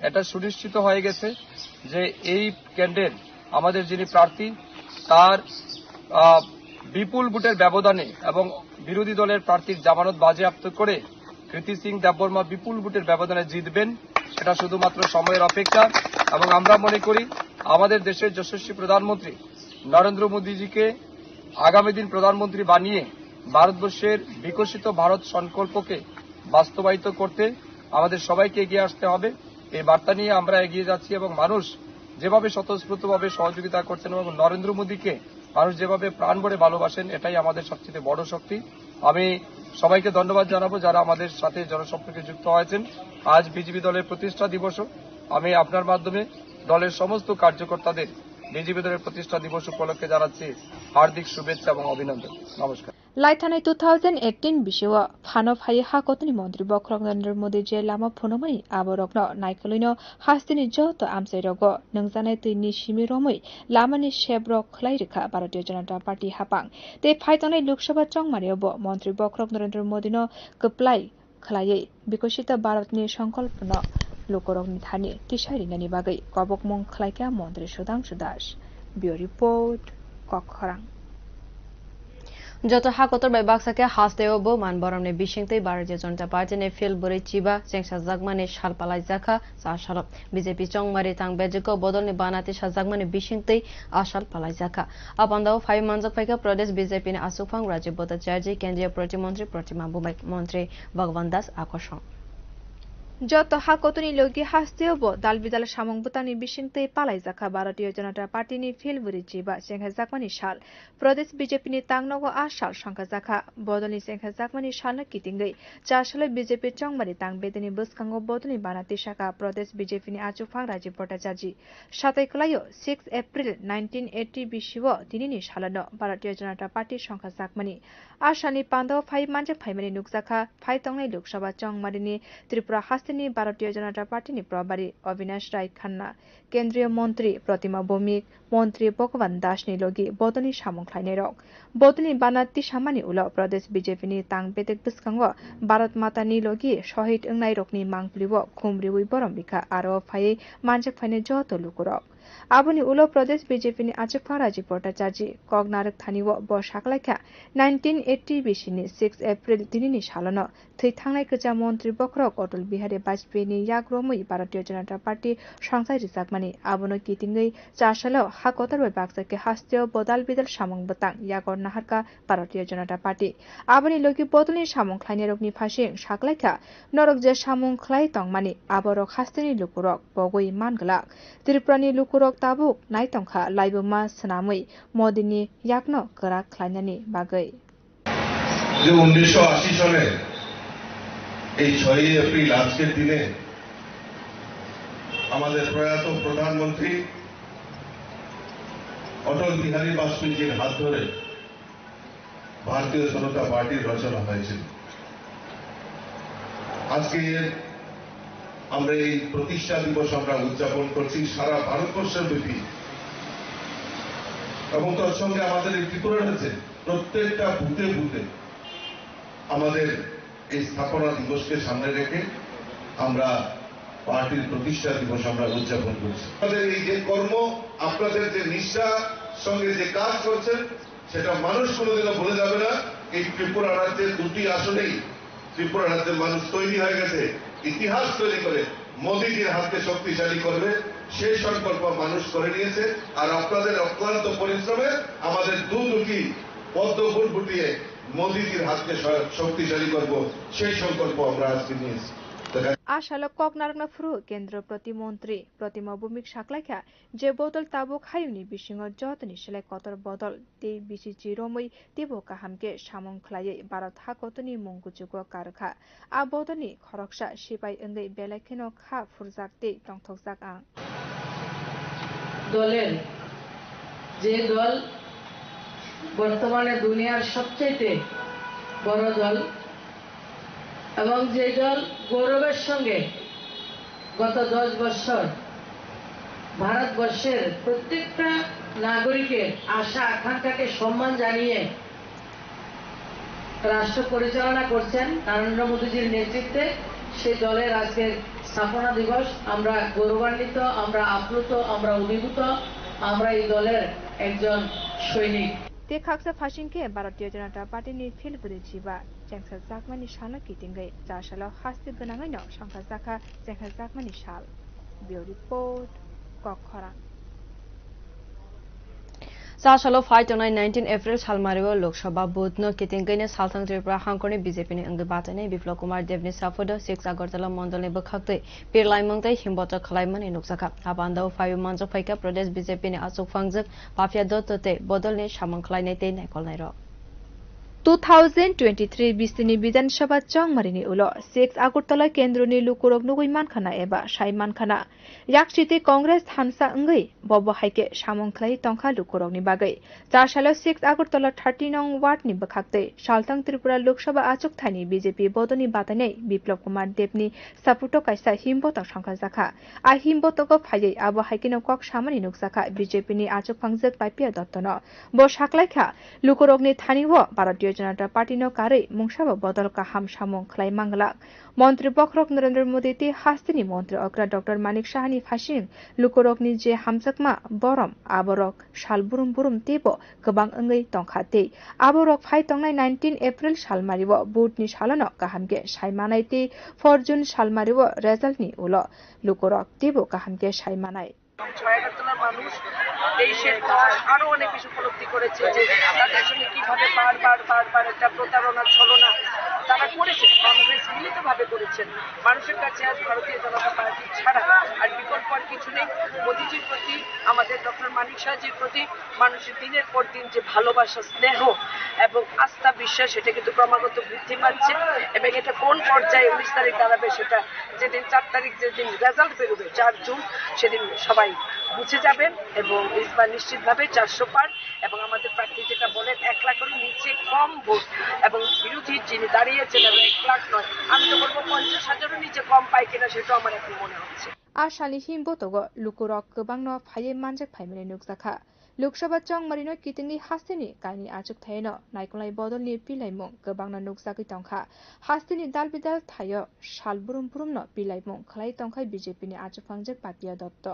এটা সুনিশ্চিত হয়ে গেছে যে এই কেন্দ্রের আমাদের যিনি প্রার্থী তার বিপুল ভোটের ব্যবধানে এবং বিরোধী দলের প্রার্থীর জামানত বাজেয়াপ্ত করে কৃতি সিং দেববর্মা বিপুল ভোটের ব্যবধানে জিতবেন সেটা শুধুমাত্র সময়ের অপেক্ষা। এবং আমরা মনে করি আমাদের দেশের যশস্বী প্রধানমন্ত্রী নরেন্দ্র মোদীজিকে আগামী দিন প্রধানমন্ত্রী বানিয়ে ভারতবর্ষের বিকশিত ভারত সংকল্পকে বাস্তবায়িত করতে আমাদের সবাইকে এগিয়ে আসতে হবে। এই বার্তা নিয়ে আমরা এগিয়ে যাচ্ছি এবং মানুষ যেভাবে স্বতঃস্ফূর্তভাবে সহযোগিতা করছেন এবং নরেন্দ্র মোদীকে মানুষ যেভাবে প্রাণ ভরে ভালোবাসেন এটাই আমাদের সবচেয়ে বড় শক্তি। আমি সবাইকে ধন্যবাদ জানাবো যারা আমাদের সাথে জনসম্পর্কে যুক্ত হয়েছেন। আজ বিজেপি দলের প্রতিষ্ঠা দিবস। আমি আপনার মাধ্যমে দলের সমস্ত কার্যকর্তাদের বিজেপি দলের প্রতিষ্ঠা দিবস উপলক্ষে জানাচ্ছি হার্দিক শুভেচ্ছা এবং অভিনন্দন। নমস্কার। लाइथानाय 2018 बिसेव फानव हाय हाकतनि मन्त्री बख्रक नरेन्द्र मोदी जे लामा फुनमनि आबरकन नायकलैनो हास्तिनि जत आमसाइरग नंजानाय तैनि सिमि रमै लामानि सेब्रक खलाइरेखा भारतीय जनता पार्टी हापां ते फाइतानाय लोकसभा चंगमारियाव मन्त्री बख्रक नरेन्द्र मोदीनो कप्लाय खलायै विकसित भारतनि संकल्पन लोकरकनि थानि तिसारिनानि बागै कबकमं खलायका मन्त्री सुधांशु दास। ब्युरो रिपोर्ट कखरां। যত হাকতর বাই বাক্সাকে হাসদেওবো মান বরমনে বিশিংতৈ ভারতীয় জনতা পার্টিনে ফিল বরে চিবা চেংসা জাগমানে সালপালাই জাখা সাশালপ বিজেপি চংমারি তাং বেজক বদলনি বানাতে সাজাগমানে বিশিংতৈ আশাল পালাই জাখা আপান্দাও ফাই মানজক ফাইকা প্রদেশ বিজেপি নে আসুফাং রাজ্য ভট্টাচার্য কেন্দ্রীয় প্রতিমন্ত্রী প্রতিমা বুমাই মন্ত্রী ভগবান দাস আকর্ষণ যত হাকতনি লগি হাসতেওব দালবিদাল সামংবুতানি বিশিংতৈ পালাই জাখা ভারতীয় জনতা পার্টিনি ফিলবুরি চিবা চেংখা জাকমানি সাল প্রদেশ বিজেপিনি তাংনগো আ সাল সংখ্যা জাখা বদলনি চেংখা জাকমানি সাল কিতিঙ্গৈ 4 সালে বিজেপি চংমারি তাং বেদনি বসকাঙ্গো বদলনি বানাতি শাখা প্রদেশ বিজেপিনি আচুফাং রাজীব ভট্টাচার্য 7 কলাইও 6 এপ্রিল 1980 বিশিব তিনিনি সালানো ভারতীয় জনতা পার্টির সংখ্যা জাকমানি আসানি পান্দাও ফাই মানজা ফাইমানি নুকজাখা ফাই তংনাই লোকসভা চংমারিনি ত্রিপুরা হাস্তিনি ভারতীয় জনতা পার্টিনি প্রভারী অবিনাশ রায় খান্না কেন্দ্রীয় মন্ত্রী প্রতিমা ভৌমিক মন্ত্রী ভগবান দাসনি লগি বদনি সামংখ্লাইনে রক বদনি বানাতি সামানি উল প্রদেশ বিজেপিনি তাং বেতেক বসকাঙ্গ ভারত মাতানি লগি শহীদ ওংনাই রকনি মাংপ্লিব খুমরিউই বরম বিখা আরো ফাই মানজাক ফাইনে যত লুকুরক আবনি উলো প্রদেশ বিজেপিনি আচুফা রাজীব ভট্টাচার্য কগনারক থানিও ব সাকলাইখা 1980 বিশিনি 6 এপ্রিল দিনিনি সালানো থৈ থাंनाय गोजा मन्त्री बख्रक अटल बिहारी वाजपेयीनि याग्रमै भारतीय जनता पार्टी संसाय रिजाकमानि आबनो कितिंगै 4 सालाव हाकतर बाय बाक्साके हास्तिय बदाल बिदाल सामं बतां यागर नाहारका भारतीय जनता पार्टी आबनि लोगि बदलनि सामं ख्लायनि रकनि फासिं साकलाइखा नरक जे सामं ख्लाय तंमानि आबरक हास्तिनि लुकुरक बगै मानगलाक त्रिपुरानि लुकुरक ताबुक नायतंखा लाइबमा सनामै मोदीनि याकनो करा ख्लायनानि बागै যে 1980 সালে এই 6 এপ্রিল আজকের দিনে আমাদের প্রয়াত প্রধানমন্ত্রী অটল বিহারী বাজপেয়ীর হাত ধরে ভারতীয় জনতা পার্টির রচনা হয়েছিল। আজকে আমরা এই প্রতিষ্ঠা দিবস আমরা উদযাপন করছি সারা ভারতবর্ষের ব্যাপী এবং তার সঙ্গে আমাদের এই ত্রিপুরা রাজ্যে প্রত্যেকটা বুথে বুথে আমাদের এই স্থাপনা দিবসকে সামনে রেখে আমরা পার্টির প্রতিষ্ঠা দিবস আমরা উদযাপন করছি। আমাদের এই যে কর্ম আপনাদের যে নিষ্ঠার সঙ্গে যে কাজ করছেন সেটা মানুষ কোনোদিনও ভুলে যাবে না। এই ত্রিপুরা রাজ্যের 2টি আসনেই ত্রিপুরা রাজ্যের মানুষ তৈরি হয়ে গেছে ইতিহাস তৈরি করে মোদীজির হাতে শক্তিশালী করবে সেই সংকল্প মানুষ করে নিয়েছে। আর আপনাদের অক্লান্ত পরিশ্রমে আমাদের দুটি পদ্ম ফুল ফুটিয়ে মোদীজির হাতকে শক্তিশালী করব সেই সংকল্প আমরা আজকে নিয়েছি। आशालक ककनारकना फुरु केन्द्र प्रतिमंत्री प्रतिमा भूमिक साकलाइखा जे बदल ताबुक हायुनि बिसिङ जतनि सेलाय कतर बदल ते बिसि चिरमै तेबो काहामके सामं खलायै भारत हाकतनि मंगुजुगो कारखा आ बदलनि खरकसा सिपाइ ओंगै बेलाखेनो खा फुरजाक ते तंथकजाक आं দলের যে দল বর্তমানে দুনিয়ার সবচেয়ে বড় দল এবং যে দল গৌরবের সঙ্গে গত 10 বছর ভারতবর্ষের প্রত্যেকটা নাগরিকের আশা আকাঙ্ক্ষাকে সম্মান জানিয়ে রাষ্ট্র পরিচালনা করছেন নরেন্দ্র মোদীজির নেতৃত্বে, সেই দলের আজকের স্থাপনা দিবস। আমরা গৌরবান্বিত, আমরা আপ্লুত, আমরা অভিভূত, আমরা এই দলের একজন সৈনিক। ते खाक्सा फाशिंके भारतीय जनता पार्टीनि फिल्डबुरि जिबा जेंसा जाकमानि सालनो किटिंगै जासालाव हास्ति गोनाङैनो संखा जाखा जेंखा जाकमानि साल बिउरो रिपोर्ट कखरा सासालो फाइट 19 एप्रिल सालमारिव लोकसभा बुधनो कितिंगैनो सालथां त्रिपुरा हांखरनि बीजेपीनि अंगै बातायनाय बिप्लव कुमार देवनि साफोदो 6 आगरतला मंडलनि बखाक्तै पिरलाइमंगै हिमबत खलाइमानि नुकसाखा आबान्दाव फायु मानजो फाइका प्रदेश बीजेपीनि आसुक फांजोक पाफिया दत्तते बदलनि सामंखलायनाय तै नायकलनायरो 2023 बिस्तिनि विधानसभा चंगमारिनि उलो 6 आगरतला केन्द्रनि लुकुरक नुगै मानखाना एबा साइ मानखाना याकसिते कांग्रेस थानसा अंगै बब हाइके सामंखलाय तंखा लुकुरकनि बागै जासालो 6 आगरतला 30 नং वार्डनि बखाक्तै सालथां त्रिपुरा लोकसभा आचुकथानि बीजेपी बदलनि बातायनाय बिप्लव कुमार देवनि सापुटो कायसा हिमबत संखा जाखा आ हिमबतको फायै आबो हाइकेनो कक सामानि नुकसाखा बीजेपीनि आचुक फांजोक पाइपिया दत्तनो बो साखलायखा लुकुरकनि थानिव भारतीय जनता पार्टीनो कारै मुंसाबो बदल काहाम सामं खलाय मांगलाक मंत्री बखरक नरेंद्र मोदी ती हास्तिनि मंत्री अग्रा डॉक्टर मानिक साहानि फासिं लुकुरकनि जे हामसाकमा बरम आबरक साल बुरुम बुरुम तेबो गोबां अंगै तंखाते आबरक फाइ तंनाय 19 एप्रिल सालमारिव बुटनि सालनो काहामके साइमानायते 4 जुन सालमारिव रेजाल्टनि उलो लुकुरक तेबो काहामके साइमानाय ছয়াগরতলার মানুষ দেশের পর আরো অনেক কিছু উপলব্ধি করেছে যে তাদের সঙ্গে কিভাবে বারবার একটা প্রতারণা ছলনা তারা করেছে, কংগ্রেস মিলিতভাবে করেছেন। মানুষের কাছে আজ ভারতীয় জনতা পার্টি ছাড়া আর বিকল্প আর কিছু নেই। মোদীজির প্রতি, আমাদের ডক্টর মানিক সাহাজির প্রতি মানুষের দিনের পর দিন যে ভালোবাসা, স্নেহ এবং আস্থা, বিশ্বাস, সেটা কিন্তু ক্রমাগত বৃদ্ধি পাচ্ছে এবং এটা কোন পর্যায়ে 19 তারিখ দাঁড়াবে সেটা যেদিন 4 তারিখ যেদিন রেজাল্ট বেরোবে 4 জুন সেদিন সবাই বুঝে যাবেন এবং ইসবার নিশ্চিতভাবে 400 পার এবং আমাদের প্রার্থী যেটা বলেন 1 লাখের নিচে কম ভোট এবং বিরোধী যিনি দাঁড়িয়েছেন 1 লাখ নয়, আমি তো বলবো 50,000-এর নিচে কম পাই কিনা সেটাও আমার এখন মনে হচ্ছে। आशानि हिमबतगो लुकुरक गोबांनो फायै मानजाक फाइमानि नुकसाखा लोकसभा चंगमारिनो कितिंनि हास्तिनि काइनि आचुक थायनो नायकलाय बदलनि पिलाइमुं गोबांनो नुकसाखै तंखा हास्तिनि दालबिदाल थायो साल बुरुम बुरुमनो पिलाइमुं खलाय तंखाय बीजेपीनि आचुक फांजोक पापिया दत्त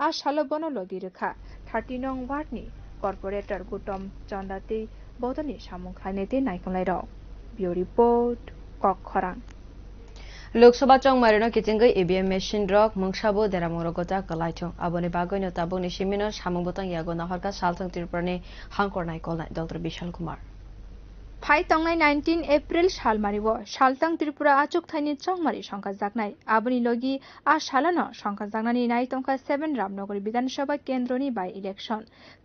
आ सालो बनो लगी रेखा 30 नং वार्डनि कर्पोरेटर गुटम चन्दाते बदलनि सामुं खलायनायते नायकलाय र बिउ रिपोर्ट कखरां लोकसभा चंगमारिनो कितिंगै ईवीएम मेशिन रक मुंसाबो देरामंगरगता कलाइथं आबोनि बागैनो ताबुनि सिमिनो सामुंबतं यागो नाहरका सालथां त्रिपुरानि हांकर नायकलनाय डॉक्टर विशाल कुमार फाइ तंनाय 19 एप्रिल सालमारिव सालथां त्रिपुरा आचुक थाइनि चंगमारि संखा जागनाय आबोनि लगी आ सालनो संखा जागनानि नाय तंखा 7 रामनगरी विधानसभा केन्द्रनि बाय इलेक्शन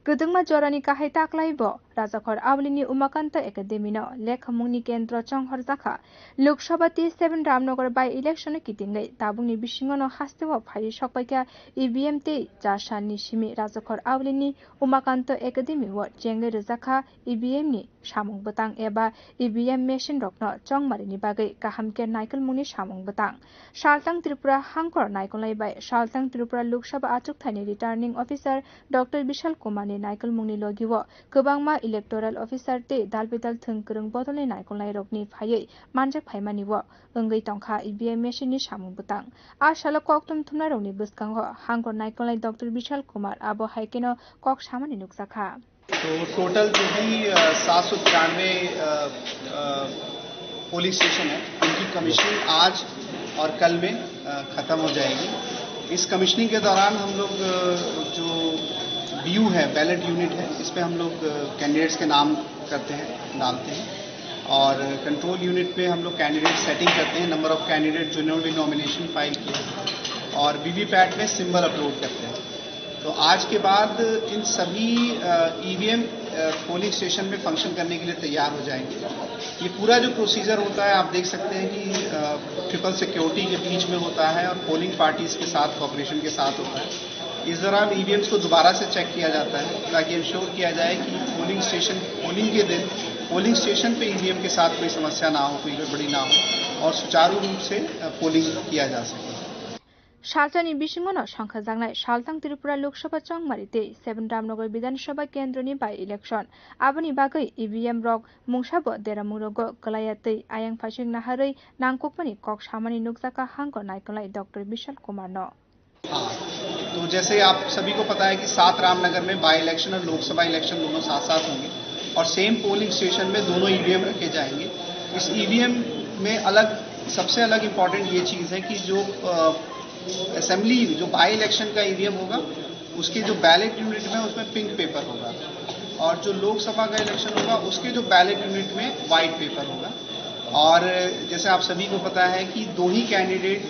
गदंमा जरानि काहाय ताकलाइबो राजाखर आवलिनि उमाकान्त एकाडेमिनो लेखमुंनि केन्द्र चंहर जाखा लोकसभा 7 रामनगर बाय इलेक्शन कितिंगै ताबुंनि बिसिङनो हास्तेव फाइ सकपाइका ईवीएम ते जासानि सिमि राजाखर आवलिनि उमाकान्त एकाडेमि व जेंगे रजाखा ईवीएम नि सामुं बतां एबा ईवीएम मेशिन रक्न चंगमारिनि बागै काहामके नायकल मुनि सामुं बतां सालथां त्रिपुरा हांकर नायकलनाय बाय सालथां त्रिपुरा लोकसभा आचुक थाइनि रिटार्निंग अफिसार डॉक्टर विशाल कुमारनि नायकल मुंनि लगिव गोबांमा इलेक्टोरल अफिसार ते दालबिदाल थोंगोरों बदलनि नायकलनाय रकनि फायै मानजाक फाइमानिव अंगै तंखा ईवीएम मेशिननि सामुं बतां आ साल कक्तम थुमनाय रौनि बुस्कांग हांकर नायकलनाय डॉक्टर विशाल कुमार आबो हाइकेनो कक सामानि नुकसाखा तो टोटल जो भी 793 पोलिंग स्टेशन है उनकी कमीशनिंग आज और कल में ख़त्म हो जाएगी। इस कमीशनिंग के दौरान हम लोग जो BU है, बैलेट यूनिट है, इस पे हम लोग कैंडिडेट्स के नाम करते हैं, डालते हैं और कंट्रोल यूनिट पे हम लोग कैंडिडेट सेटिंग करते हैं, नंबर ऑफ कैंडिडेट जिन्होंने भी नॉमिनेशन फाइल किया और वीवीपैट में सिंबल अपलोड करते हैं। तो आज के बाद इन सभी ईवीएम पोलिंग स्टेशन में फंक्शन करने के लिए तैयार हो जाएंगे। ये पूरा जो प्रोसीजर होता है आप देख सकते हैं कि ट्रिपल सिक्योरिटी के बीच में होता है और पोलिंग पार्टीज के साथ कोऑपरेशन के साथ होता है इस दौरान ईवीएम्स को दोबारा से चेक किया जाता है ताकि इंश्योर किया जाए कि पोलिंग के दिन पोलिंग स्टेशन पे ईवीएम के साथ कोई समस्या ना हो, कोई गड़बड़ी ना हो और सुचारू रूप से पोलिंग किया जा सके। सालचानी बिसिङाव संख्या जांनाय सालथां त्रिपुरा लोकसभा चंगमारिते 7 रामनगर विधानसभा केन्द्रनि बाय इलेक्शन आबनि बागै ईवीएम रक मुंसाबो देरामुरगो गलायातै आयांग फासिं नाहारै नांगकमनि कक सामानि नुकजाका हांगो नायकलाय डॉक्टर विशाल कुमार न। तो जैसे आप सभी को पता है कि 7 रामनगर में बाय इलेक्शन और लोकसभा इलेक्शन दोनों साथ साथ होंगे और सेम पोलिंग स्टेशन में दोनों ईवीएम रखे जाएंगे। इस ईवीएम में सबसे अलग इम्पोर्टेंट ये चीज़ है कि जो असेंबली जो बाय इलेक्शन का ईवीएम होगा उसके जो बैलेट यूनिट में उसमें पिंक पेपर होगा और जो लोकसभा का इलेक्शन होगा उसके जो बैलेट यूनिट में वाइट पेपर होगा। और जैसे आप सभी को पता है कि 2 ही कैंडिडेट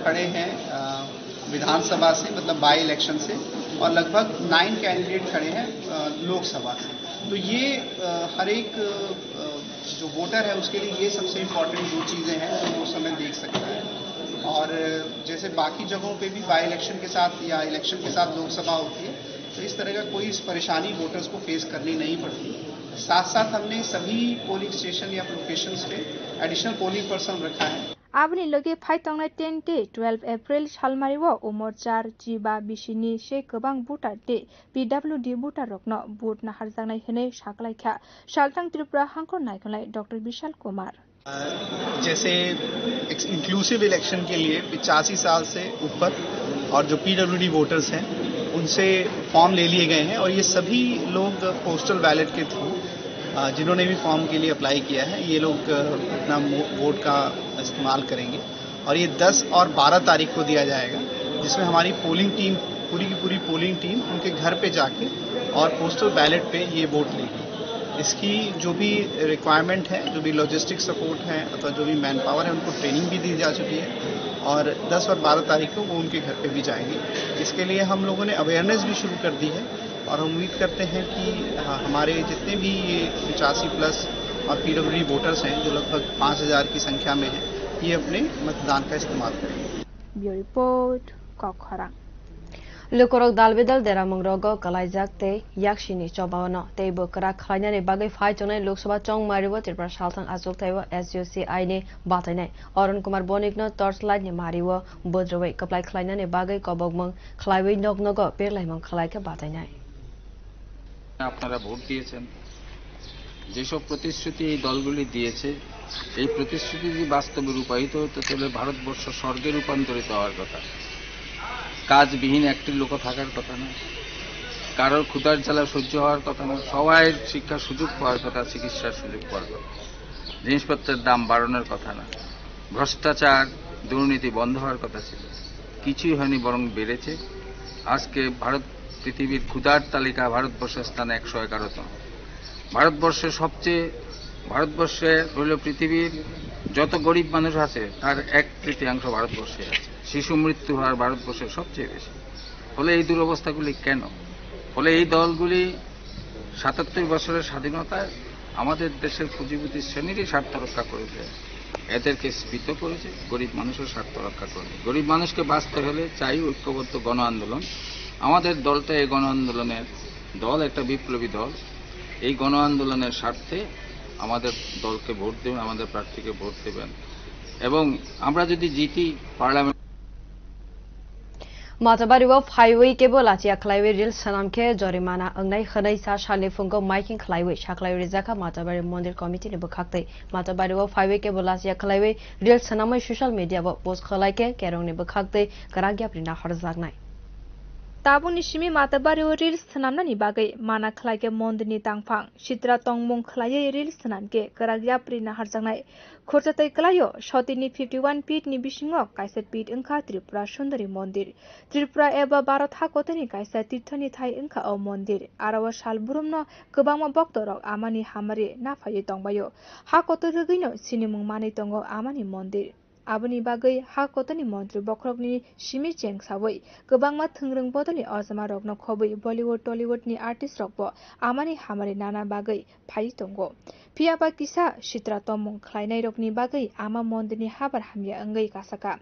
खड़े हैं विधानसभा से, मतलब बाय इलेक्शन से, और लगभग 9 कैंडिडेट खड़े हैं लोकसभा से। तो ये हर एक जो वोटर है उसके लिए ये सबसे इम्पोर्टेंट 2 चीज़ें हैं जो वो समय देख सकता है। और जैसे बाकी जगहों पे भी बाय इलेक्शन के साथ या इलेक्शन के साथ लोकसभा होती है तो इस तरह का कोई परेशानी वोटर्स को फेस करनी नहीं पड़ती। साथ साथ हमने सभी पोलिंग स्टेशन या लोकेशंस पे एडिशनल पोलिंग पर्सन रखा है। आबनि लगे फाइतंगनाय 10 डे 12 एप्रिल सालमारिव उमर 4 जिबा बिसिनि से गोबां voter day PWD voter रकनो vote नाहारजानाय होने साकलायखा सालथां त्रिपुरा हांखो नायकलाय डॉक्टर विशाल कुमार। जैसे इंक्लूसिव इलेक्शन के लिए 85 साल से ऊपर और जो पीडब्ल्यूडी वोटर्स हैं उनसे फॉर्म ले लिए गए हैं और ये सभी लोग पोस्टल बैलेट के थ्रू जिन्होंने भी फॉर्म के लिए अप्लाई किया है ये लोग अपना वोट का इस्तेमाल करेंगे और ये 10 और 12 तारीख को दिया जाएगा जिसमें हमारी पोलिंग टीम पूरी की पूरी पोलिंग टीम उनके घर पे जाके और पोस्टल बैलेट पे ये वोट लेगी। इसकी जो भी रिक्वायरमेंट है, जो भी लॉजिस्टिक सपोर्ट है अथवा जो भी मैन पावर है उनको ट्रेनिंग भी दी जा चुकी है और 10 और 12 तारीख को वो उनके घर पे भी जाएंगे। इसके लिए हम लोगों ने अवेयरनेस भी शुरू कर दी है और हम उम्मीद करते हैं कि हमारे जितने भी ये 85+ और पीडब्ल्यूडी वोटर्स हैं जो लगभग 5000 की संख्या में हैं ये अपने मतदान का इस्तेमाल करेंगे। ब्यूरो रिपोर्ट कखरा Lukorok dalbidal deramungrogo kalaijakte yakshini chobawno teibo kara khlainani bagai phaitonai Loksawa chongmaribo Tripura salthang achuktaibo SUCI ni batainai Arun Kumar Bonikno torchlight ni maribo bodrowai kaplai khlainani bagai kobogmang khlaiwi nognogo perlaimang khlaike batainai। আপনারা vote দিয়েছেন, যেসব প্রতিশ্রুতি এই দলগুলি দিয়েছে এই প্রতিশ্রুতি যদি বাস্তবে রূপায়িত হতো তাহলে ভারতবর্ষ স্বর্গে রূপান্তরিত হওয়ার কথা। কাজবিহীন একটি লোক থাকার কথা না, কারোর ক্ষুধার জ্বালা সহ্য হওয়ার কথা না, সবাই শিক্ষার সুযোগ পাওয়ার কথা, চিকিৎসার সুযোগ পাওয়ার কথা, জিনিসপত্রের দাম বাড়ানোর কথা না, ভ্রষ্টাচার দুর্নীতি বন্ধ হওয়ার কথা ছিল, কিছুই হয়নি বরং বেড়েছে। আজকে পৃথিবীর ক্ষুধার তালিকা ভারতবর্ষের স্থানে 111তম। ভারতবর্ষে হলো পৃথিবীর যত গরিব মানুষ আছে তার 1/3 ভারতবর্ষে আছে। শিশু মৃত্যু হার ভারতবর্ষের সবচেয়ে বেশি। ফলে এই দুরবস্থাগুলি কেন? ফলে এই দলগুলি 77 বছরের স্বাধীনতায় আমাদের দেশের পুঁজিপতি শ্রেণীরই স্বার্থ রক্ষা করেছে, এদেরকে স্ফীত করেছে, গরিব মানুষের স্বার্থ রক্ষা করেছে। গরিব মানুষকে বাঁচতে হলে চাই ঐক্যবদ্ধ গণ আন্দোলন। আমাদের দলটা এই গণ আন্দোলনের দল, একটা বিপ্লবী দল। এই গণ আন্দোলনের স্বার্থে আমাদের দলকে ভোট দেবেন, আমাদের প্রার্থীকে ভোট দেবেন এবং আমরা যদি জিতি parliament Matabariwo Highway Cable Achia Clive Rail Sanamke Jorimana Angnai Khanai Sa Shale Fungo Miking Clive Shaklai Rizaka Matabari Mondir Committee Nibukakte Matabariwo Highway Cable Achia Clive Rail Sanamai social media post Khalaike Kerong Nibukakte Karagya Prina Harzagnai ताबुनि सिमी माताबारि reels सनामनानि बागै माना खलाइके मन्दिरनि तांफां Chitra तंगमुं खलायै reels सनामके कराग्या प्रिना हारजांनाय खरजातै कलायो सतिनि 51 फीटनि बिसिङाव कायसा पीठ ओंखा त्रिपुरा सुन्दरी मन्दिर त्रिपुरा एबा भारत हाकतनि कायसा तीर्थनि थाय ओंखा औ मन्दिर आरावा साल बुरुमनो गोबांमा भक्तरक आमानि हामारि नाफायै दंबायो हाकत रगैनो सिनिमुं मानै दङ आमानि मन्दिर आबनि बागै हाकतनि मन्त्री बख्रकनि सिमी चेंगसावै गोबांमा थोंरों बदलनि अजमा रगनो खबै बलिउड टलिउडनि आर्टिस्ट रगबो आमानि हामारि नाना बागै फाइ दंगो फियाबा किसा चित्रा तमुं खलायनाय रगनि बागै आमा मन्दिरनि हाबार हामिया अंगै कासाका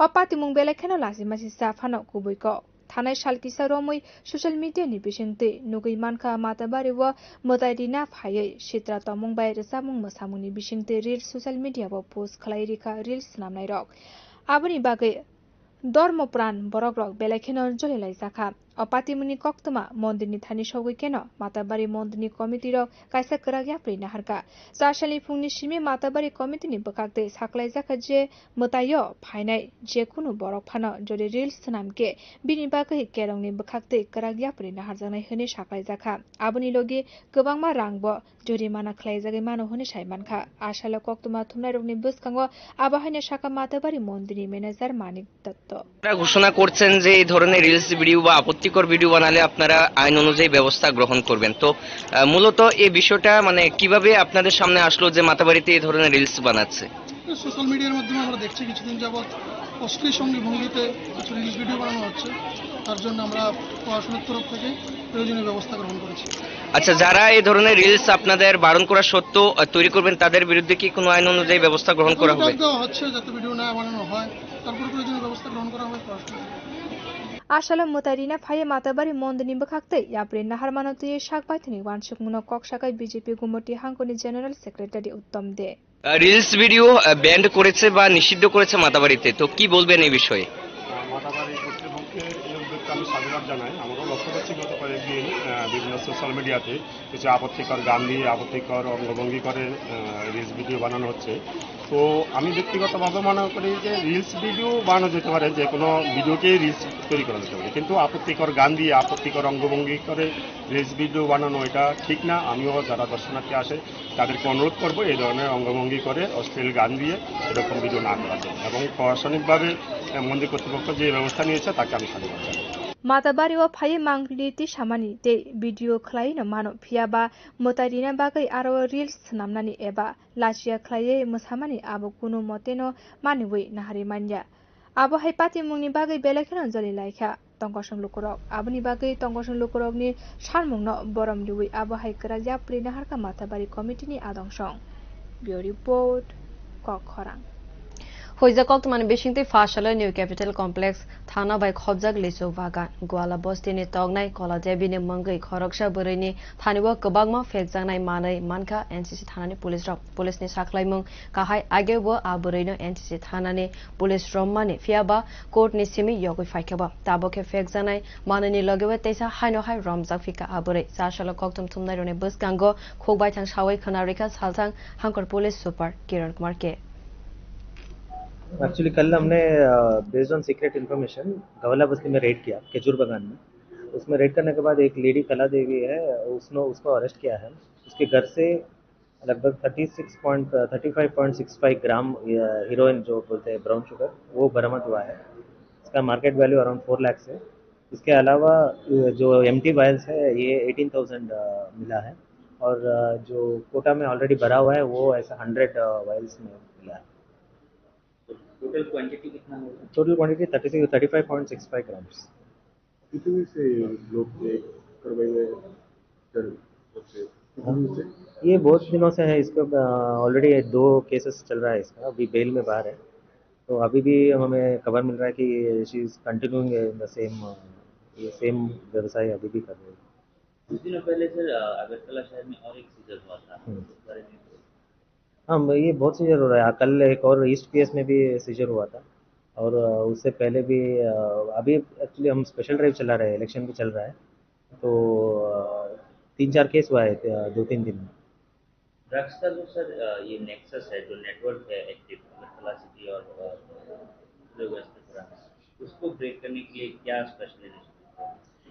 अपातिमुं बेलेखेनो लाजिमासि जाफानो गुबैको थानाय सालकिसा रमै ससियल मिडियानि बिसिंते नुगै मानखा माताबारि व मोताइदिना फायै सित्रा तमुं बाय रसामुं मोसामुंनि बिसिंते रिल्स ससियल मिडियाव पोस्ट खालाय रिखा रिल्स नामनाय रक आबनि बागै धर्मप्राण बरक रक बेलाखेन जलिलाय जाखा अपातिमुनि कक्तमा मन्दिरनि थानि सौगै केन माताबारि मन्दिरनि कमिटि रक कायसा कराग याप्रि नाहारका साशालि फुंनि सिमे माताबारि कमिटिनि बखाक्ते साख्लाय जाखा जे मोतायो फाइनाय जे कुनु बरक फानो जरि रिल्स नामके बिनि बागै केरंनि बखाक्ते कराग याप्रि नाहारजानाय होने साख्लाय जाखा आबनि लगे गोबांमा रांब जरिमाना खालाय जागै मानो होने साइमानखा आशाल कक्तमा थुमनाय रकनि बसखांगो आबाहायने शाखा माताबारि मन्दिरनि मैनेजार मानिक दत्त ঘোষণা করছেন যে এই ধরনের রিলস ভিডিও বা আপত্তিকর ভিডিও বানালে আপনারা আইন অনুযায়ী ব্যবস্থা গ্রহণ করবেন তো মূলত এই বিষয়টা মানে কিভাবে আপনাদের সামনে আসলো যে মাতাবাড়িতে এই ধরনের রিলস বানাচ্ছে সোশ্যাল মিডিয়ার মাধ্যমে আমরা দেখছি কিছুদিন যাবৎ অশ্লীল সঙ্গী ভঙ্গিতে কিছু রিলস ভিডিও বানানো হচ্ছে তার জন্য আমরা প্রশাসনের তরফ থেকে প্রয়োজনীয় ব্যবস্থা গ্রহণ করেছি আচ্ছা যারা এই ধরনের রিলস আপনাদের বারণ করা সত্ত্বেও তৈরি করবেন তাদের বিরুদ্ধে কি কোনো আইন অনুযায়ী ব্যবস্থা গ্রহণ করা হবে হচ্ছে যাতে ভিডিও না বানানো হয় তারপর প্রয়োজনীয় ব্যবস্থা গ্রহণ করা হবে आशाल मोतारिना फाये माताबारि मन्दिरनि बखाक्ते याप्रे नाहार मानति शाक बाइथनि वानसुक मुनो कक शाखाय बीजेपी गुमटी हांगनि जनरल सेक्रेटारि उत्तम दे রিলস ভিডিও ব্যান্ড করেছে বা নিষিদ্ধ করেছে মাতাবাড়িতে তো কি বলবেন এই বিষয়ে মাতাবাড়ি কর্তৃপক্ষের এই উদ্যোগকে আমি সাধুবাদ জানাই আমরাও লক্ষ্য করছি গত কয়েকদিন বিভিন্ন সোশ্যাল মিডিয়াতে কিছু আপত্তিকর গান দিয়ে আপত্তিকর অঙ্গভঙ্গি করে রিলস ভিডিও বানানো হচ্ছে তো আমি ব্যক্তিগতভাবে মনে করি যে রিলস ভিডিও বানানো যেতে পারে যে কোনো ভিডিওকেই রিলস তৈরি করা যেতে পারে কিন্তু আপত্তিকর গান দিয়ে আপত্তিকর অঙ্গভঙ্গি করে রিলস ভিডিও বানানো এটা ঠিক না আমিও যারা দর্শনার্থী আসে তাদেরকে অনুরোধ করবো এই ধরনের অঙ্গভঙ্গি করে অশ্লীল গান দিয়ে এরকম ভিডিও না করার জন্য এবং প্রশাসনিকভাবে মন্দির কর্তৃপক্ষ যে ব্যবস্থা নিয়েছে তাকে আমি সাধুবাদ জানাই माताबारि व फाये मांगलिति सामानि ते भिडियो खलाइन मानो फियाबा मोतारिना बागै आरो रिल्स नामनानि एबा लाचिया खलाये मोसामानि आबो कुनु मतेनो मानिवै नाहारि मान्या आबो हाय पाति मुंनि बागै बेलेखेन जलि लायखा तंगसं लुकुरक आबोनि बागै तंगसं लुकुरकनि सानमुंनो बरम लिवै आबो हाय करा जाप्रि नाहारका माताबारि कमिटिनि आदंसं बियो report कखरां Hoizak Oktoman Bishingti Fashala New Capital Complex Thana by Khobjak Liso Vagan Guala Bostini Tognai Kola Debini Mangai Khoroksha Burini Thaniwa Kabagma Fekjanai Manai Manka NCC Thanani Police Rob Police ni Saklaimung Kahai Agewa Aburino NCC Thanani Police Romani Fiaba Court ni Simi Yogi Faikaba Taboke Fekjanai Manani Logewa Tesa Haino Hai Romzak Fika Abure Sashala Koktum Tumnairone Buskango Khogbai Thang Shawai Khanarika Saltang Hankor Police Super Kiran Kumar K actually कल हमने based on secret information गवला बस्ती में raid किया केजूर बागान में उसमें red करने के बाद एक लेडी कला देवी है उसको अरेस्ट किया है उसके घर से लगभग 35.65 ग्राम हीरोइन जो बोलते हैं ब्राउन शुगर वो बरामद हुआ है इसका मार्केट वैल्यू अराउंड 4 लाख है इसके अलावा जो एम्प्टी वायल्स है ये 18,000 मिला है और जो कोटा में ऑलरेडी भरा हुआ है वो ऐसा 100 वायल्स में मिला है टोटल क्वांटिटी कितना होगा टोटल क्वांटिटी 35.65 ग्राम्स कितने से लोग करवाएंगे ये बहुत दिनों से है इसका ऑलरेडी 2 केसेस चल रहा है इसका अभी बेल में बाहर है तो अभी भी हमें खबर मिल रहा है कि she is continuing the same व्यवसाय अभी भी कर रही है कुछ दिनों पहले सर अगरतला शहर में और एक सीजर हुआ था हाँ ये बहुत सीजर हो रहा है कल एक और ईस्ट पीएस में भी सीजर हुआ था और उससे पहले भी अभी एक्चुअली हम स्पेशल ड्राइव चला रहे हैं इलेक्शन भी चल रहा है तो 3-4 केस हुआ है 2-3 दिन में ड्रग्स का जो सर ये नेक्सस है जो नेटवर्क है एक्टिव अगरतला सिटी और उसको ब्रेक करने के लिए क्या स्पेशल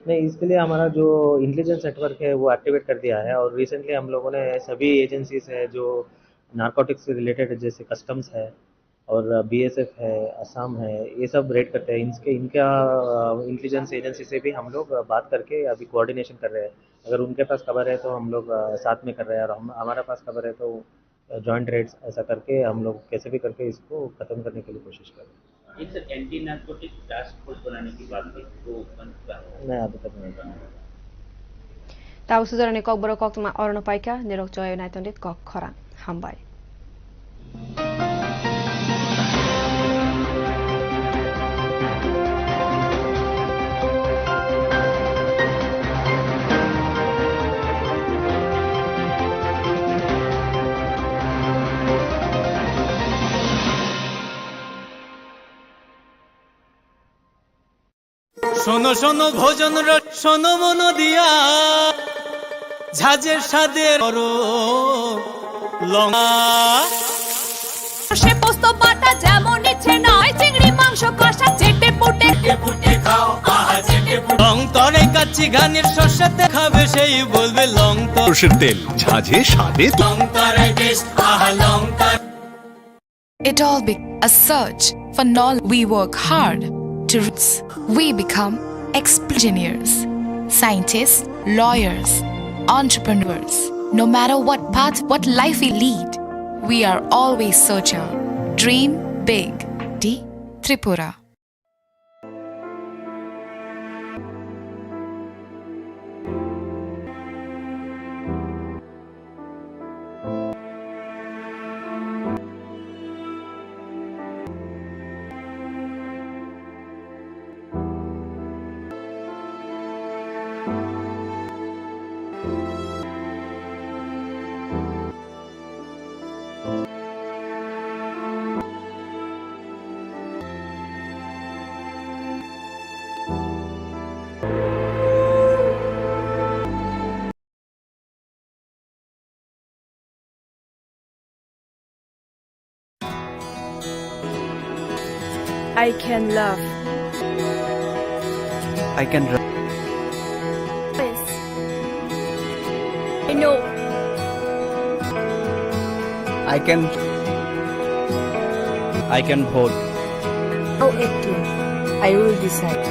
नहीं इसके लिए हमारा जो इंटेलिजेंस नेटवर्क है वो एक्टिवेट कर दिया है और रिसेंटली हम लोगों ने सभी एजेंसीज है जो नारकोटिक्स से रिलेटेड जैसे कस्टम्स है और बीएसएफ है असम है ये सब रेड करते हैं इनका इंटेलिजेंस एजेंसी से भी हम लोग बात करके अभी कोऑर्डिनेशन कर रहे हैं अगर उनके पास खबर है तो हम लोग साथ में कर रहे हैं और हमारे पास खबर है तो जॉइंट रेड्स ऐसा करके हम लोग कैसे भी करके इसको ख़त्म करने के लिए कोशिश कर रहे हैं एक sir anti narcotic task force बनाने की बात थी तो नहीं अभी तक नहीं बना Tahu suzarani kok boro kok tuma orno paika nirok joyo naitondit kok khorang hambai. শোনো শোনো ভোজন শোনো মন দিয়া ঝাঁঝের স্বাদের লঙ্কা সে পোস্ত বাটা যেমন ইচ্ছে নয় চিংড়ি মাংস কষা চেটে পুটে খাও আহা চেটে লং তরে কাচ্চি ঘানির শস্যতে খাবে সেই বলবে লং সরষের তেল ঝাঁঝে স্বাদে লং তরাই বেশ আহা long It all becomes a search for knowledge. We work hard to reach. We become engineers, scientists, lawyers, entrepreneurs. No matter what path, what life we lead, we are always searching. Dream big. D. Tripura. I can love. I can Yes. I know. I can hold. Oh, it too. I will decide.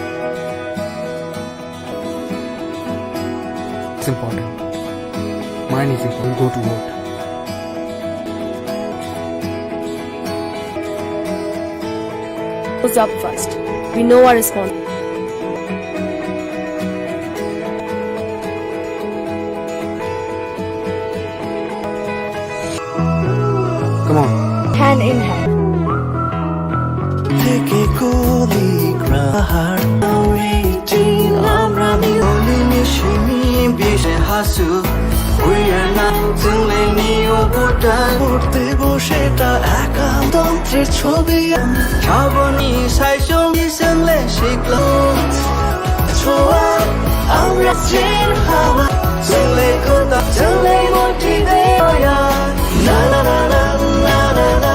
It's important. Mine is important. Go to vote. Who's up first? We know our responsibility. Come on. Hand in hand. থেকে কলি গ্রাহার waiting আমরা মিলি মিশিমি বেশে Hasu we are not telling you ওটা করতে বসেটা একান্তরের ছবি শ্রাবণী সাইসঙ্গী সঙ্গে শিখলো ছোঁয়া আমরা চেন হাওয়া চলে কোথা চলে মোটি দেয়া না না না না না না না না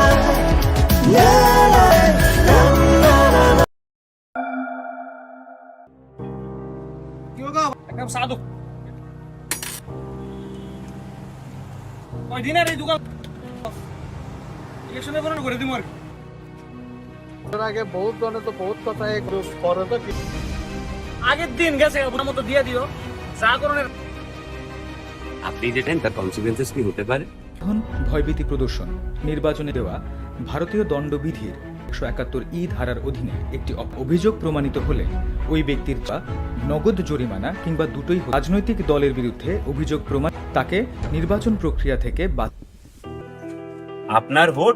একদম সাধু কয়দিনের এই দোকান ইলেকশনের পরে করে দিব আর আগে বহুত জনে তো বহুত কথা পরে তো আগের দিন গেছে আপনার মতো দিয়ে দিও যা করণের আপনি যেতেন তার কনসিকুয়েন্সেস কি হতে পারে? এখন ভয়ভীতি প্রদর্শন নির্বাচনে দেওয়া ভারতীয় দণ্ডবিধির 171 ই ধারার অধীনে একটি অভিযোগ প্রমাণিত হলে ওই ব্যক্তির নগদ জরিমানা কিংবা দুটোই রাজনৈতিক দলের বিরুদ্ধে অভিযোগ প্রমাণ তাকে নির্বাচন প্রক্রিয়া থেকে বাদ। আপনার ভোট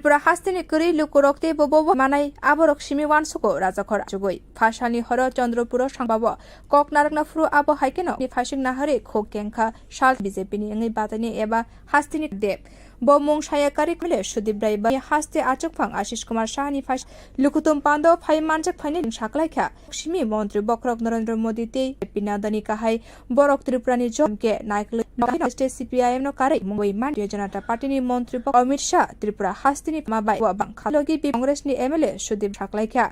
त्रिपुरा हास्तिनि करी लुकुरक्ते बबो मानाय आबरक सिमी वानसुको राजाखर जुगै फाशानि हर चंद्रपुर संबाब ककनारकना फ्रु आबो हाइकेनो नि फाशिं नाहरे खोकेंखा साल बीजेपी नि ngै बातानि एबा हास्तिनि देब बमुं सायाकारि खले सुदीप राय बा हास्ते आचकफां आशिष कुमार शाहनि फाश लुकुतुम पांदो फाइ मानजक फाइनि साकलाइखा सिमी मंत्री बक्रक नरेंद्र मोदी ते पिनादनि काहाय बरक त्रिपुरानि जमके नायकल स्टेट सीपीआईएम नो कारै मुंबई मान जनता पार्टीनि मंत्री अमित शाह त्रिपुरा हास्तिनि माबाय बांखालगि कांग्रेसनि एमएलए सुदीप साकलाइखा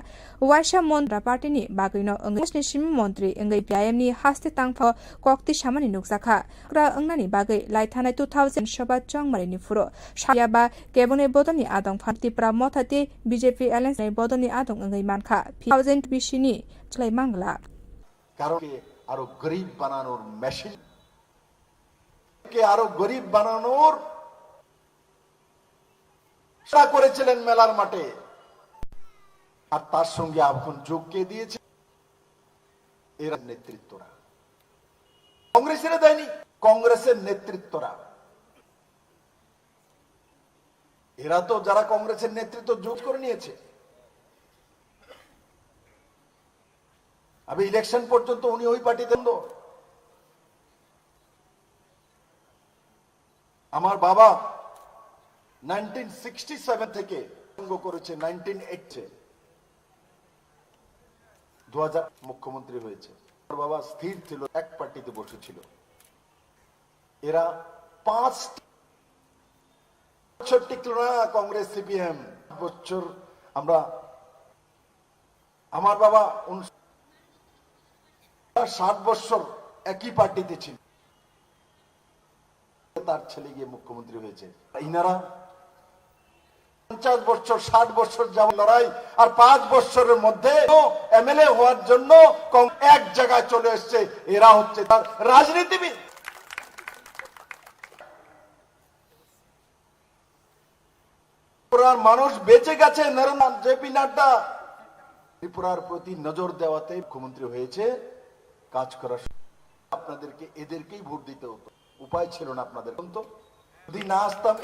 वाइसा मंत्रा पार्टीनि बागैनो अंग्रेसनि सिमी मंत्री अंगै पीआईएमनि हास्ते तांफा कक्ति सामानि नुकसाखा क्रा अंगनानि बागै लाइथानाय 2000 सभा चंगमारिनि फुरो सायाबा केबने बदनि आदं फातिप्रा मथाते बीजेपी एलायन्स नै बदनि आदं अंगै मानखा 2020 नि चलाय मांगला कारण আরো গরিব বানানোর মেশিন, আরো গরিব বানানোর করেছিলেন মেলার মাঠে। আর তার সঙ্গে এখন যোগ কে দিয়েছে? এরা নেতৃত্বরা, কংগ্রেসের দেয়নি, কংগ্রেসের নেতৃত্বরা। এরা তো যারা কংগ্রেসের নেতৃত্ব যোগ করে নিয়েছে। আমি ইলেকশন পর্যন্ত উনি ওই পার্টিতে। আমার বাবা 1967 থেকে করেছে, 1980 2000 মুখ্যমন্ত্রী হয়েছে। আমার বাবা স্থির ছিল, এক পার্টিতে বসেছিল। এরা 5 বছর টিকল না কংগ্রেস সিপিএম বছর। আমরা আমার বাবা 60 বছর একই পার্টিতে ছিল, তার ছেলে গিয়ে মুখ্যমন্ত্রী হয়েছে। ইনারা 50 বছর 60 বছর যেমন লড়াই, আর 5 বছরের মধ্যে এমএলএ হওয়ার জন্য এক জায়গায় চলে এসছে। এরা হচ্ছে তার রাজনীতিবিদ। ত্রিপুরার মানুষ বেঁচে গেছে। জেপি নাড্ডা ত্রিপুরার প্রতি নজর দেওয়াতে মুখ্যমন্ত্রী হয়েছে। কাজ করার আপনাদেরকে এদেরকেই ভোট দিতে হতো, উপায় ছিল না আপনাদের। যদি না আসতাম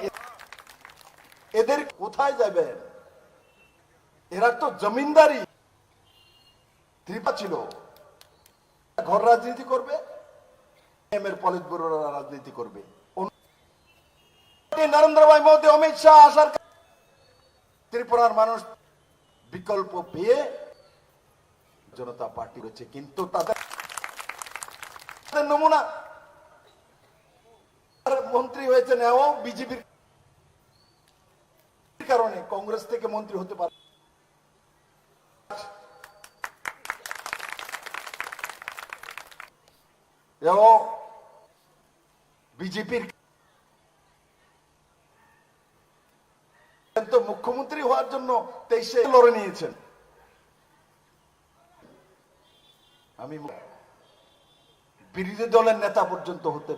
এদের কোথায় যাবেন? এরা তো জমিনদারি ত্রিপুরা ছিল। ঘর রাজনীতি করবে, এর পলিট ব্যুরোর রাজনীতি করবে। নরেন্দ্র ভাই মোদী, অমিত শাহ আসার ত্রিপুরার মানুষ বিকল্প পেয়ে জনতা পার্টি রয়েছে। কিন্তু তাদের নমুনা মন্ত্রী হয়েছে নেও বিজেপির কারণে, কংগ্রেস থেকে মন্ত্রী হতে পারে। বিজেপির তো মুখ্যমন্ত্রী হওয়ার জন্য 23-এ লড়ে নিয়েছেন। আমি বিরোধী দলের নেতা পর্যন্ত হতে,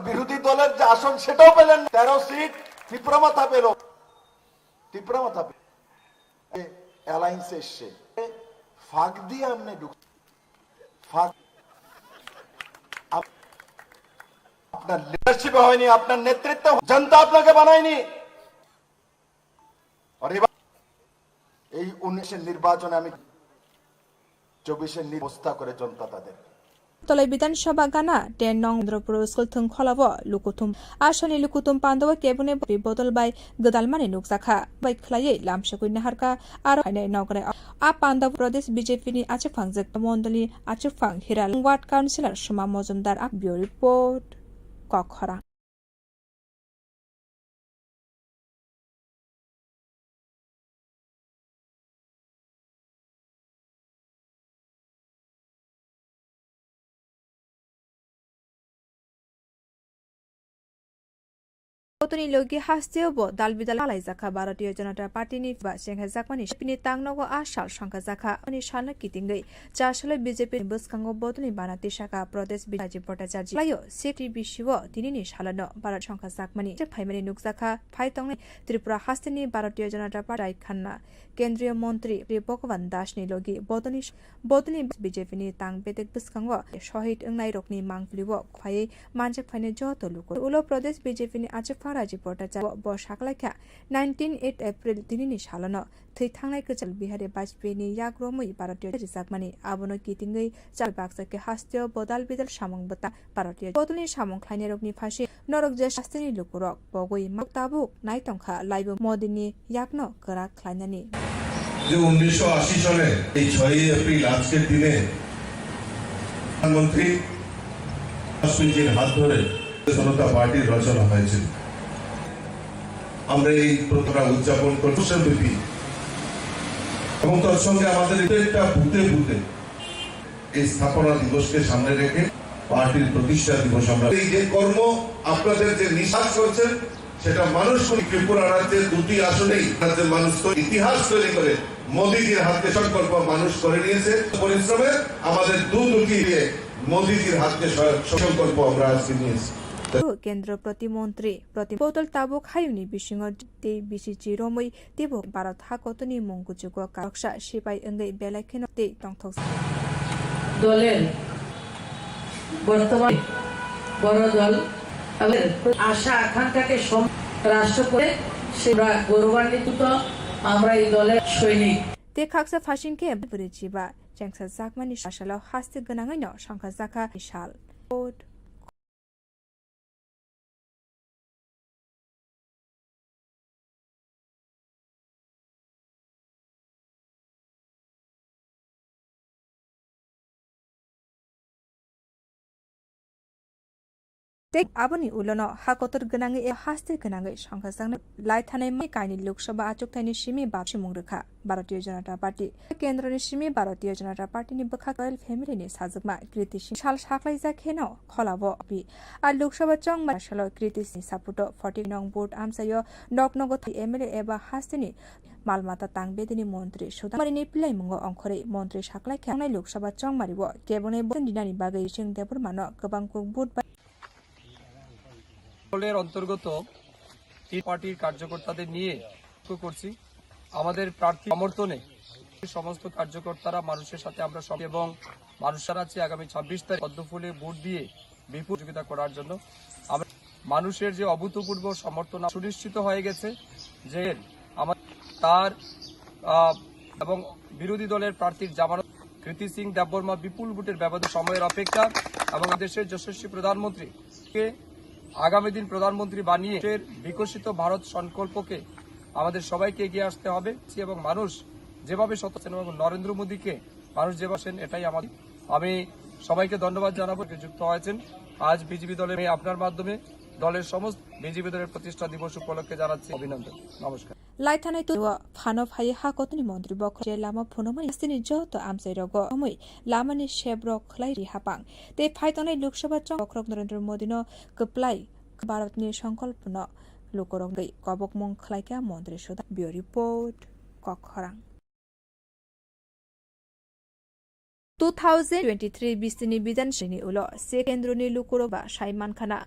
বিরোধী দলের যে আসন সেটাও পেলেন। 13 সিট ত্রিপুরা মাথা পেল, ত্রিপুরা মাথা পেল। অ্যালায়েন্স এসছে, ফাঁক দিয়ে আপনি ঢুকছেন। ফাঁক আপনার লিডারশিপ হয়নি, আপনার নেতৃত্ব জনতা আপনাকে বানায়নি। আর এবার এই 19-এর নির্বাচনে আমি 24-এর ব্যবস্থা করে জনতা তাদের তলাই বিধানসভা গানা 10 নং চন্দ্রপুর স্কুল থং খলাব লুকুথুম আসনি লুকুথুম পান্দবা কেবনে বদল বাই গদালমানি নুকজাখা बाय खलायै लामसकुइ नाहारका आरो हायनाय नगरे आ पान्दाव प्रदेश बीजेपी नि आचुफांजक मण्डली आचुफां हिराल वार्ड काउन्सिलर सुमा मजुमदार आ ब्युरो रिपोर्ट कखरा। Botoni logi hasteo bo dalbidal alai zakha Bharatiya Janata Party ni ba sengha zakmani shipini tangnogo ashal shangka zakha ani shalna kitingai chashale BJP buskango botoni banati shaka Pradesh Bijaji Bhattacharya layo sekri bishiwo tinini shalano Bharat shangka zakmani phaimani nukzakha phaitongni Tripura hastini Bharatiya Janata Party khanna Kendriya Montri Bhagavan Das ni logi botoni BJP ni tang betek buskango shohid engnai rokni mangpliwo khwai manjak phaine joto luko ulo Pradesh BJP ni achfa Raji Bhattacharya bo saklakha 19 April dinini shalano thai thangnai kachal Bihari Bajpayee ni yagromui Bharatiya Rizakmani abono kitingai chal baksake hasteo bodal bidal samong bata Bharatiya bodoni samong khlaini rokni phashi norok je shastini lukurok bogoi maktabuk naitongkha laibo modini yakno kara khlainani যে 1980 সালে এই 6 April আজকের দিনে প্রধানমন্ত্রী শাসনজির হাত ধরে জনতা পার্টির রচনা হয়েছিল। আমরা এই প্রোগ্রাম উদযাপন করছি এবং তার সঙ্গে আমাদের একটা বুথে বুথে এই স্থাপনা দিবসকে সামনে রেখে পার্টির প্রতিষ্ঠা দিবস আমরা এই যে কর্ম আপনাদের যে নিঃশ্বাস করছেন সেটা মানুষ ত্রিপুরা রাজ্যের 2টি আসনেই রাজ্যের মানুষ তো ইতিহাস তৈরি করে মোদীজির হাতে সংকল্প মানুষ করে নিয়েছে। পরিশ্রমে আমাদের দুটি দিয়ে মোদীজির হাতে সংকল্প আমরা আজকে নিয়েছি। কেন্দ্র প্রতিমন্ত্রী প্রতিপৌতল তাবুক হায়ুনি বিশিং বিসিচি রমৈ তেব ভারত হাকতনি মঙ্গুजुগ কাকসা সিপাই অঙ্গै বেলাखेন তে টংথক দলের বর্তমান বড় দল আশা আকাঙ্ক্ষাকে রাষ্ট্র করে সেরা গৌরবান্বিত আমরা এই দলের সৈনিক তে খাকসা ফাশিংকে বুরিজিবা চেংসা জাকমানি শাসালাव হাস্তে गोनाङैनो সংখ্যা জাকা বিশাল आबनि उलनो हाकतर गोनाङै हास्ते गोनाङै संख्याजांनो लाइथानाय काइनि लोकसभा आचुकथायनि सिमी बापसि मुंरोखा भारतीय जनता पार्टी केन्द्रनि सिमी भारतीय जनता पार्टीनि बखा रयेल फेमिलिनि साजोगमा कृति सिंह साल साख्लायजाखेनो खलाबो बि आ लोकसभा चंग मार्शल कृति सिंह सापुटो 40 नং बोर्ड आमसायो नगनगत एमएलए एबा हास्तेनि मालमाता तांगबेदिनि मन्त्री सुदामारिनि पिलाइमुंगो अंखरै मन्त्री साख्लायखांनाय लोकसभा चंग मारिबो केबने दिनानि बागै सिंह देबरमानो गोबां बुट দলের অন্তর্গত তিন পার্টির কার্যকর্তাদের নিয়ে করছি আমাদের প্রার্থী সমর্থনে সমস্ত কার্যকর্তারা মানুষের সাথে আমরা সব এবং মানুষের আছে আগামী 26 তারিখ পদ্মফুলে ভোট দিয়ে বিপুল সহযোগিতা করার জন্য আমরা মানুষের যে অভূতপূর্ব সমর্থন সুনিশ্চিত হয়ে গেছে যে আমাদের তার এবং বিরোধী দলের প্রার্থীর জামানত কৃতি সিং দেববর্মা বিপুল ভোটের ব্যবধানে সময়ের অপেক্ষা এবং দেশের যশস্বী প্রধানমন্ত্রীকে আগামী দিন প্রধানমন্ত্রী বানিয়ে বিকশিত ভারত সংকল্পকে আমাদের সবাইকে এগিয়ে আসতে হবে এবং মানুষ যেভাবে সচেতন এবং নরেন্দ্র মোদীকে মানুষ যেভাবে এটাই আমাদের আমি সবাইকে ধন্যবাদ জানাবো যুক্ত হয়েছেন আজ বিজেপি দলের আপনার মাধ্যমে দলের সমস্ত বিজেপি দলের প্রতিষ্ঠা দিবস উপলক্ষে জানাচ্ছি অভিনন্দন নমস্কার लाइथानाय तो फानो फाय हाकतनि मन्त्री बख जे लामा फुनमानि सिनि जत आमसाय रग अमै लामानि शेब्रक खलाय रिहापां ते फाइतनाय लोकसभा चंग बख्रक नरेंद्र मोदीनो कप्लाय भारतनि संकल्पन लोकरंगै कबक मं खलायका मन्त्री सुदा बियो रिपोर्ट कखरां 2023 बिस्तिनि बिधानसभानि उलो से केन्द्रनि लुकुरबा साइमान खाना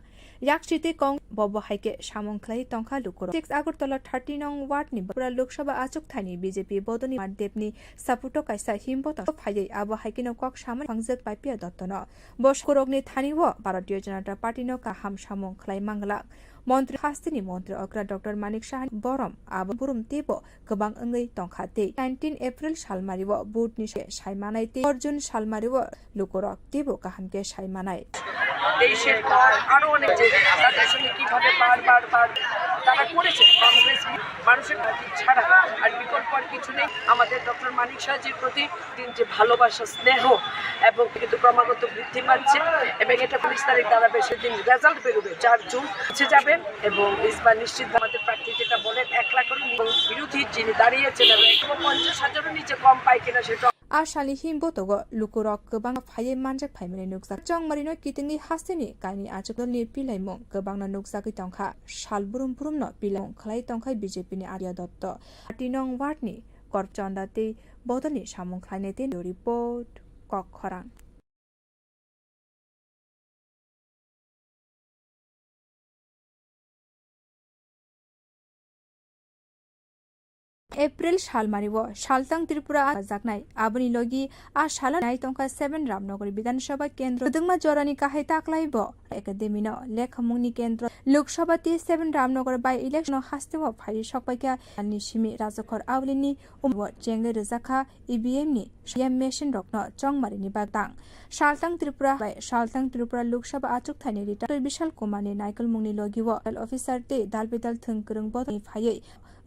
याकसिते कं बब हाइके सामंखलाई टंका लुकुर 6 আগরতলা 30 নং वार्डनि पुरा लोकसभा आचुकथानि बीजेपी बदनि मारदेबनि सापुटो कायसा हिमबत फायै आबो हाइकेनो कक सामन फांजत पाइपिया दत्तन बसकुरगनि थानिवो भारतीय जनता पार्टीनो काहाम सामंखलाई मांगला मन्त्री हास्तिनि मन्त्री अग्रा डॉक्टर मानिक साहानि बरम आबो बुरुम तेबो गोबां अंगै टंखाते 19 एप्रिल सालमारिवो बुटनि साइमानाय ते अर्जुन सालमारिवो लुकुरक तेबो काहामके साइमानाय দেশের আরো অনেক তাদের সঙ্গে কিভাবে বারবার তারা করেছে কংগ্রেস মানুষের ছাড়া আর বিকল্প আর কিছু নেই আমাদের ডক্টর মানিক সাহাজির প্রতি দিন যে ভালোবাসা স্নেহ এবং কিন্তু ক্রমাগত বৃদ্ধি পাচ্ছে এবং এটা 19 তারিখ দাঁড়াবে সেদিন রেজাল্ট বেরোবে 4 জুন পৌঁছে যাবেন এবং ইসবার নিশ্চিত আমাদের প্রার্থী যেটা বলেন 1 লাখ এবং বিরোধী যিনি দাঁড়িয়েছেন এবং 50,000-এর নিচে কম পায় কিনা সেটা आशाली हिमबोतोग लुकुरक गोबां फायै मानजाक फाइमानि नुकसाक चंगमारिनो कितिंनि हास्तेनि काइनि आचुकलनि पिलाइमं गोबांना नुकसाकै टंखा सालबुरुम बुरुमनो पिलाइमं खलाय टंखाय बीजेपीनि आर्य दत्त 30 नং वार्डनि करचन्दाते बदलनि सामं खलायनायते रिपोर्ट कखरां एप्रिल सालमारिवो सालतां त्रिपुरा जाकनाय आबनि लगी आ साला नाय टंका 7 रामनगर विधानसभा केन्द्र दुंगमा जरानि काहाय ताकलायबो एकाडेमिनो लेखमुंनि केन्द्र लोकसभा 7 रामनगर बाय इलेक्शन हास्तेव फारि सकबायका निसिमि राजखर आवलिनि उमव जेंगे रजाखा ईवीएम नि सीएम मेसिन रखनो चंगमारिनि बागदां सालतां त्रिपुरा लोकसभा आचुक थानि रिटार विशाल कुमारनि नायकल मुंनि लगिवो अफिसार ते दालबेदाल थंकरंग बदनि फायै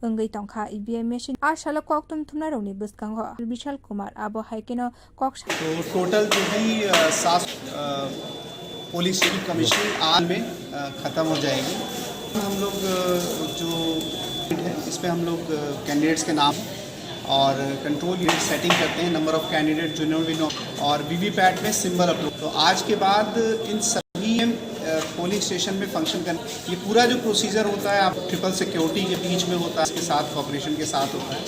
अंगै टंका ईवीएम मेसिन आशाला कक्तम थुनारौनि बसकांग विशाल कुमार आबो हाइकेनो कक्ष तो टोटल जो भी 7 पोलिंग स्टेशन कमीशन आज में ख़त्म हो जाएगी हम लोग जो है इस पे हम लोग कैंडिडेट्स के नाम और कंट्रोल यूनिट सेटिंग करते हैं नंबर ऑफ कैंडिडेट जो और वीवीपैट में सिंबल अपलोड तो आज के बाद इन सभी पोलिंग स्टेशन में फंक्शन करना, ये पूरा जो प्रोसीजर होता है आप ट्रिपल सिक्योरिटी के बीच में होता है, इसके साथ कॉपरेशन के साथ होता है,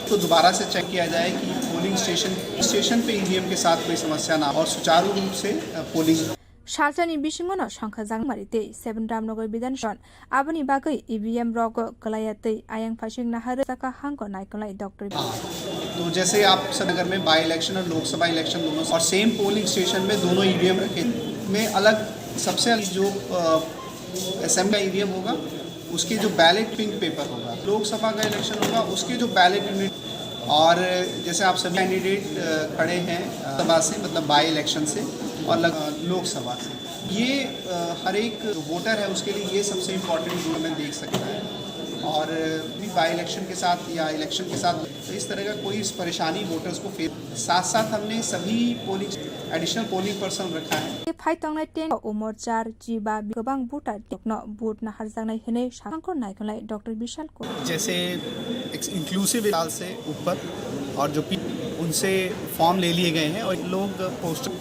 तो दोबारा से चेक किया जाए कि पोलिंग स्टेशन पे ईवीएम के साथ कोई समस्या ना हो और सुचारू रूप से पोलिंग। सालटानि बिसिङावनो संखा जांमारितै 7 रामनगर विधानसन आबनि बागै ईवीएम रग गलायातै आयांग फासिं नाहार जाका हांको नायकलाय डॉक्टर। तो जैसे आप सब नगर में बाई इलेक्शन और लोकसभा इलेक्शन दोनों और सेम पोलिंग स्टेशन में दोनों ईवीएम रखे में अलग सबसे अलग जो असेंबली का ईवीएम होगा उसके जो बैलेट पिंक पेपर होगा, लोकसभा का इलेक्शन होगा उसके जो बैलेट यूनिट, और जैसे आप सभी कैंडिडेट खड़े हैं सभा से मतलब बाई इलेक्शन से और लोकसभा से, ये हर एक वोटर है उसके लिए ये सबसे इम्पोर्टेंट रूल में देख सकता है। और भी बाई इलेक्शन के साथ या इलेक्शन के साथ तो इस तरह का कोई परेशानी वोटर्स को फेस, साथ साथ हमने सभी पोलिंग एडिशनल पोलिंग पर्सन रखा है। फाइटंगनाय टेंग उमर 4 जिबा गोबां बुटार टेक्नो बुट नाहार जानाय हने साखंखौ नायकलाय डॉक्टर विशाल को। जैसे इंक्लूसिव साल से ऊपर और जो उनसे फॉर्म ले लिए गए हैं और लोग पोस्टर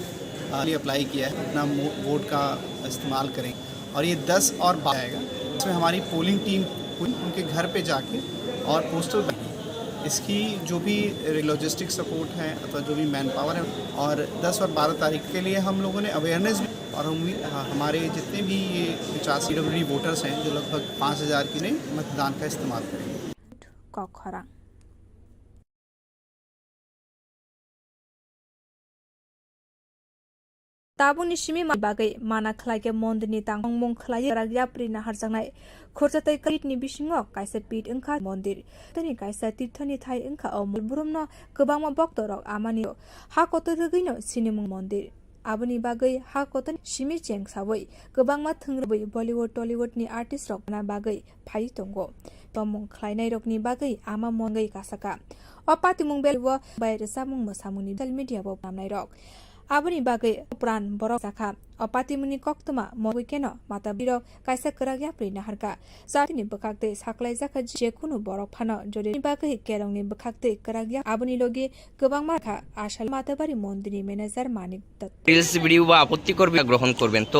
अप्लाई किया है, अपना वोट का इस्तेमाल करें और ये 10 और आएगा। इसमें हमारी पोलिंग टीम उनके घर पे जाके और पोस्टल इसकी जो भी लॉजिस्टिक सपोर्ट है अथवा जो भी मैन पावर है, और 10 और 12 तारीख के लिए हम लोगों ने अवेयरनेस भी, और हमारे जितने भी ये 50 CWD वोटर्स हैं जो लगभग 5000 के लिए मतदान का इस्तेमाल करेंगे। ताबुनि सिमी बागै माना खलायके मन्दिरनि तांगमं खलाय राग्याप्रि नाहार जानाय खरजातै कलितनि बिसिङाव कायसा पीठ ओंखा मन्दिर तनि कायसा तीर्थनि थाय ओंखा बुरुमनो गोबांमा भक्तरक आमानि हा कत रगैनो सिनेमुं मन्दिर आबनि बागै हा कतन सिमी जेंसावै गोबांमा थोंरबै बलिउड टलिउडनि आर्टिस्ट रकना बागै फाइ दंगो तमुं खलायनाय रकनि बागै आमा मंगै कासाका अपातिमुं बेलव बायरसा मुं मोसामुनि सोशल मीडियाबो नामनाय रक आबनि बागै प्राण बरफ जाखा अपातिमुनि कक्तमा मगैकेनो माता बिर कायसा कराग्या प्रिना हारका जातिनि बखाक्ते साखलाय जाखा जेकुनु बरफ फानो जरि बागै केरंनि बखाक्ते कराग्या आबनि लगे गोबां माखा आशाल माताबारि मन्दिरनि ম্যানেজার মানিক দত্ত রিলস ভিডিও বা আপত্তিকর গ্রহণ করবেন, তো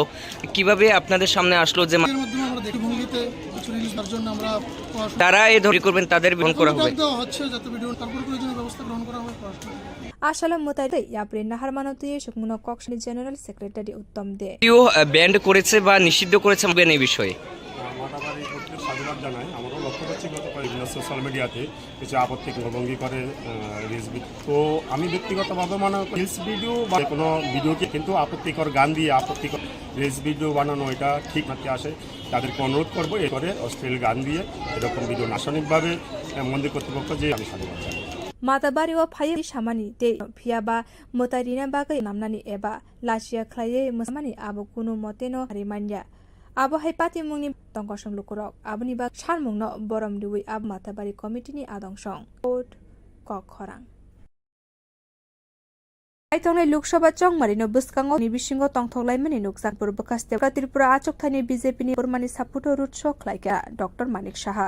কিভাবে আপনাদের সামনে আসলো যে মাধ্যমে আমরা দেখি ভঙ্গিতে কিছু রিলিজ করার জন্য আমরা তারা এই ধরি করবেন তাদের গ্রহণ করা হবে হচ্ছে যাতে ভিডিও তারপর প্রয়োজনীয় ব্যবস্থা গ্রহণ করা হবে। आशाला मुतायदै याप्रे नाहार मानवतीय सुकमुनो कक्षनि जनरल सेक्रेटारी उत्तम दे ভিডিও ব্যান্ড করেছে বা নিষিদ্ধ করেছে এই বিষয়ে মাতাবাড়ি কর্তৃক সাধুবাদ জানাই। আমরাও লক্ষ্য করছি গত বিভিন্ন সোশ্যাল মিডিয়াতে কিছু আপত্তিকর ভঙ্গি করে রিলস ভিডিও, তো আমি ব্যক্তিগতভাবে মনে করি রিলস ভিডিও বা কোনো ভিডিওকে কিন্তু আপত্তিকর গান দিয়ে আপত্তিকর রিলস ভিডিও বানানো এটা ঠিক নাকি আসে, তাদেরকে অনুরোধ করবো এ করে অশ্লীল গান দিয়ে এরকম ভিডিও নাশনিকভাবে মন্দির কর্তৃপক্ষ যে আমি সাধুবাদ জানাই। माताबारि व फाइ सामानि ते फियाबा मोतारिना बागै नामनानि एबा लासिया खलायै मोसामानि आबो कुनु मतेनो हारिमान्या आबो हाइपाति मुंनि तंगसं लुकुरक आबनि बा सारमुंनो बरम दुवै आब माताबारि कमिटिनि आदंसं कोट कखरां आइतंनाय लोकसभा चंगमारिनो बुस्कांगो निबिसिंगो तंगथलायमानि नुकसानपुर बकास्ते त्रिपुरा आचकथानि बीजेपीनि बर्मानि सापुटो रुट शो खलायका डॉक्टर मानिक साहा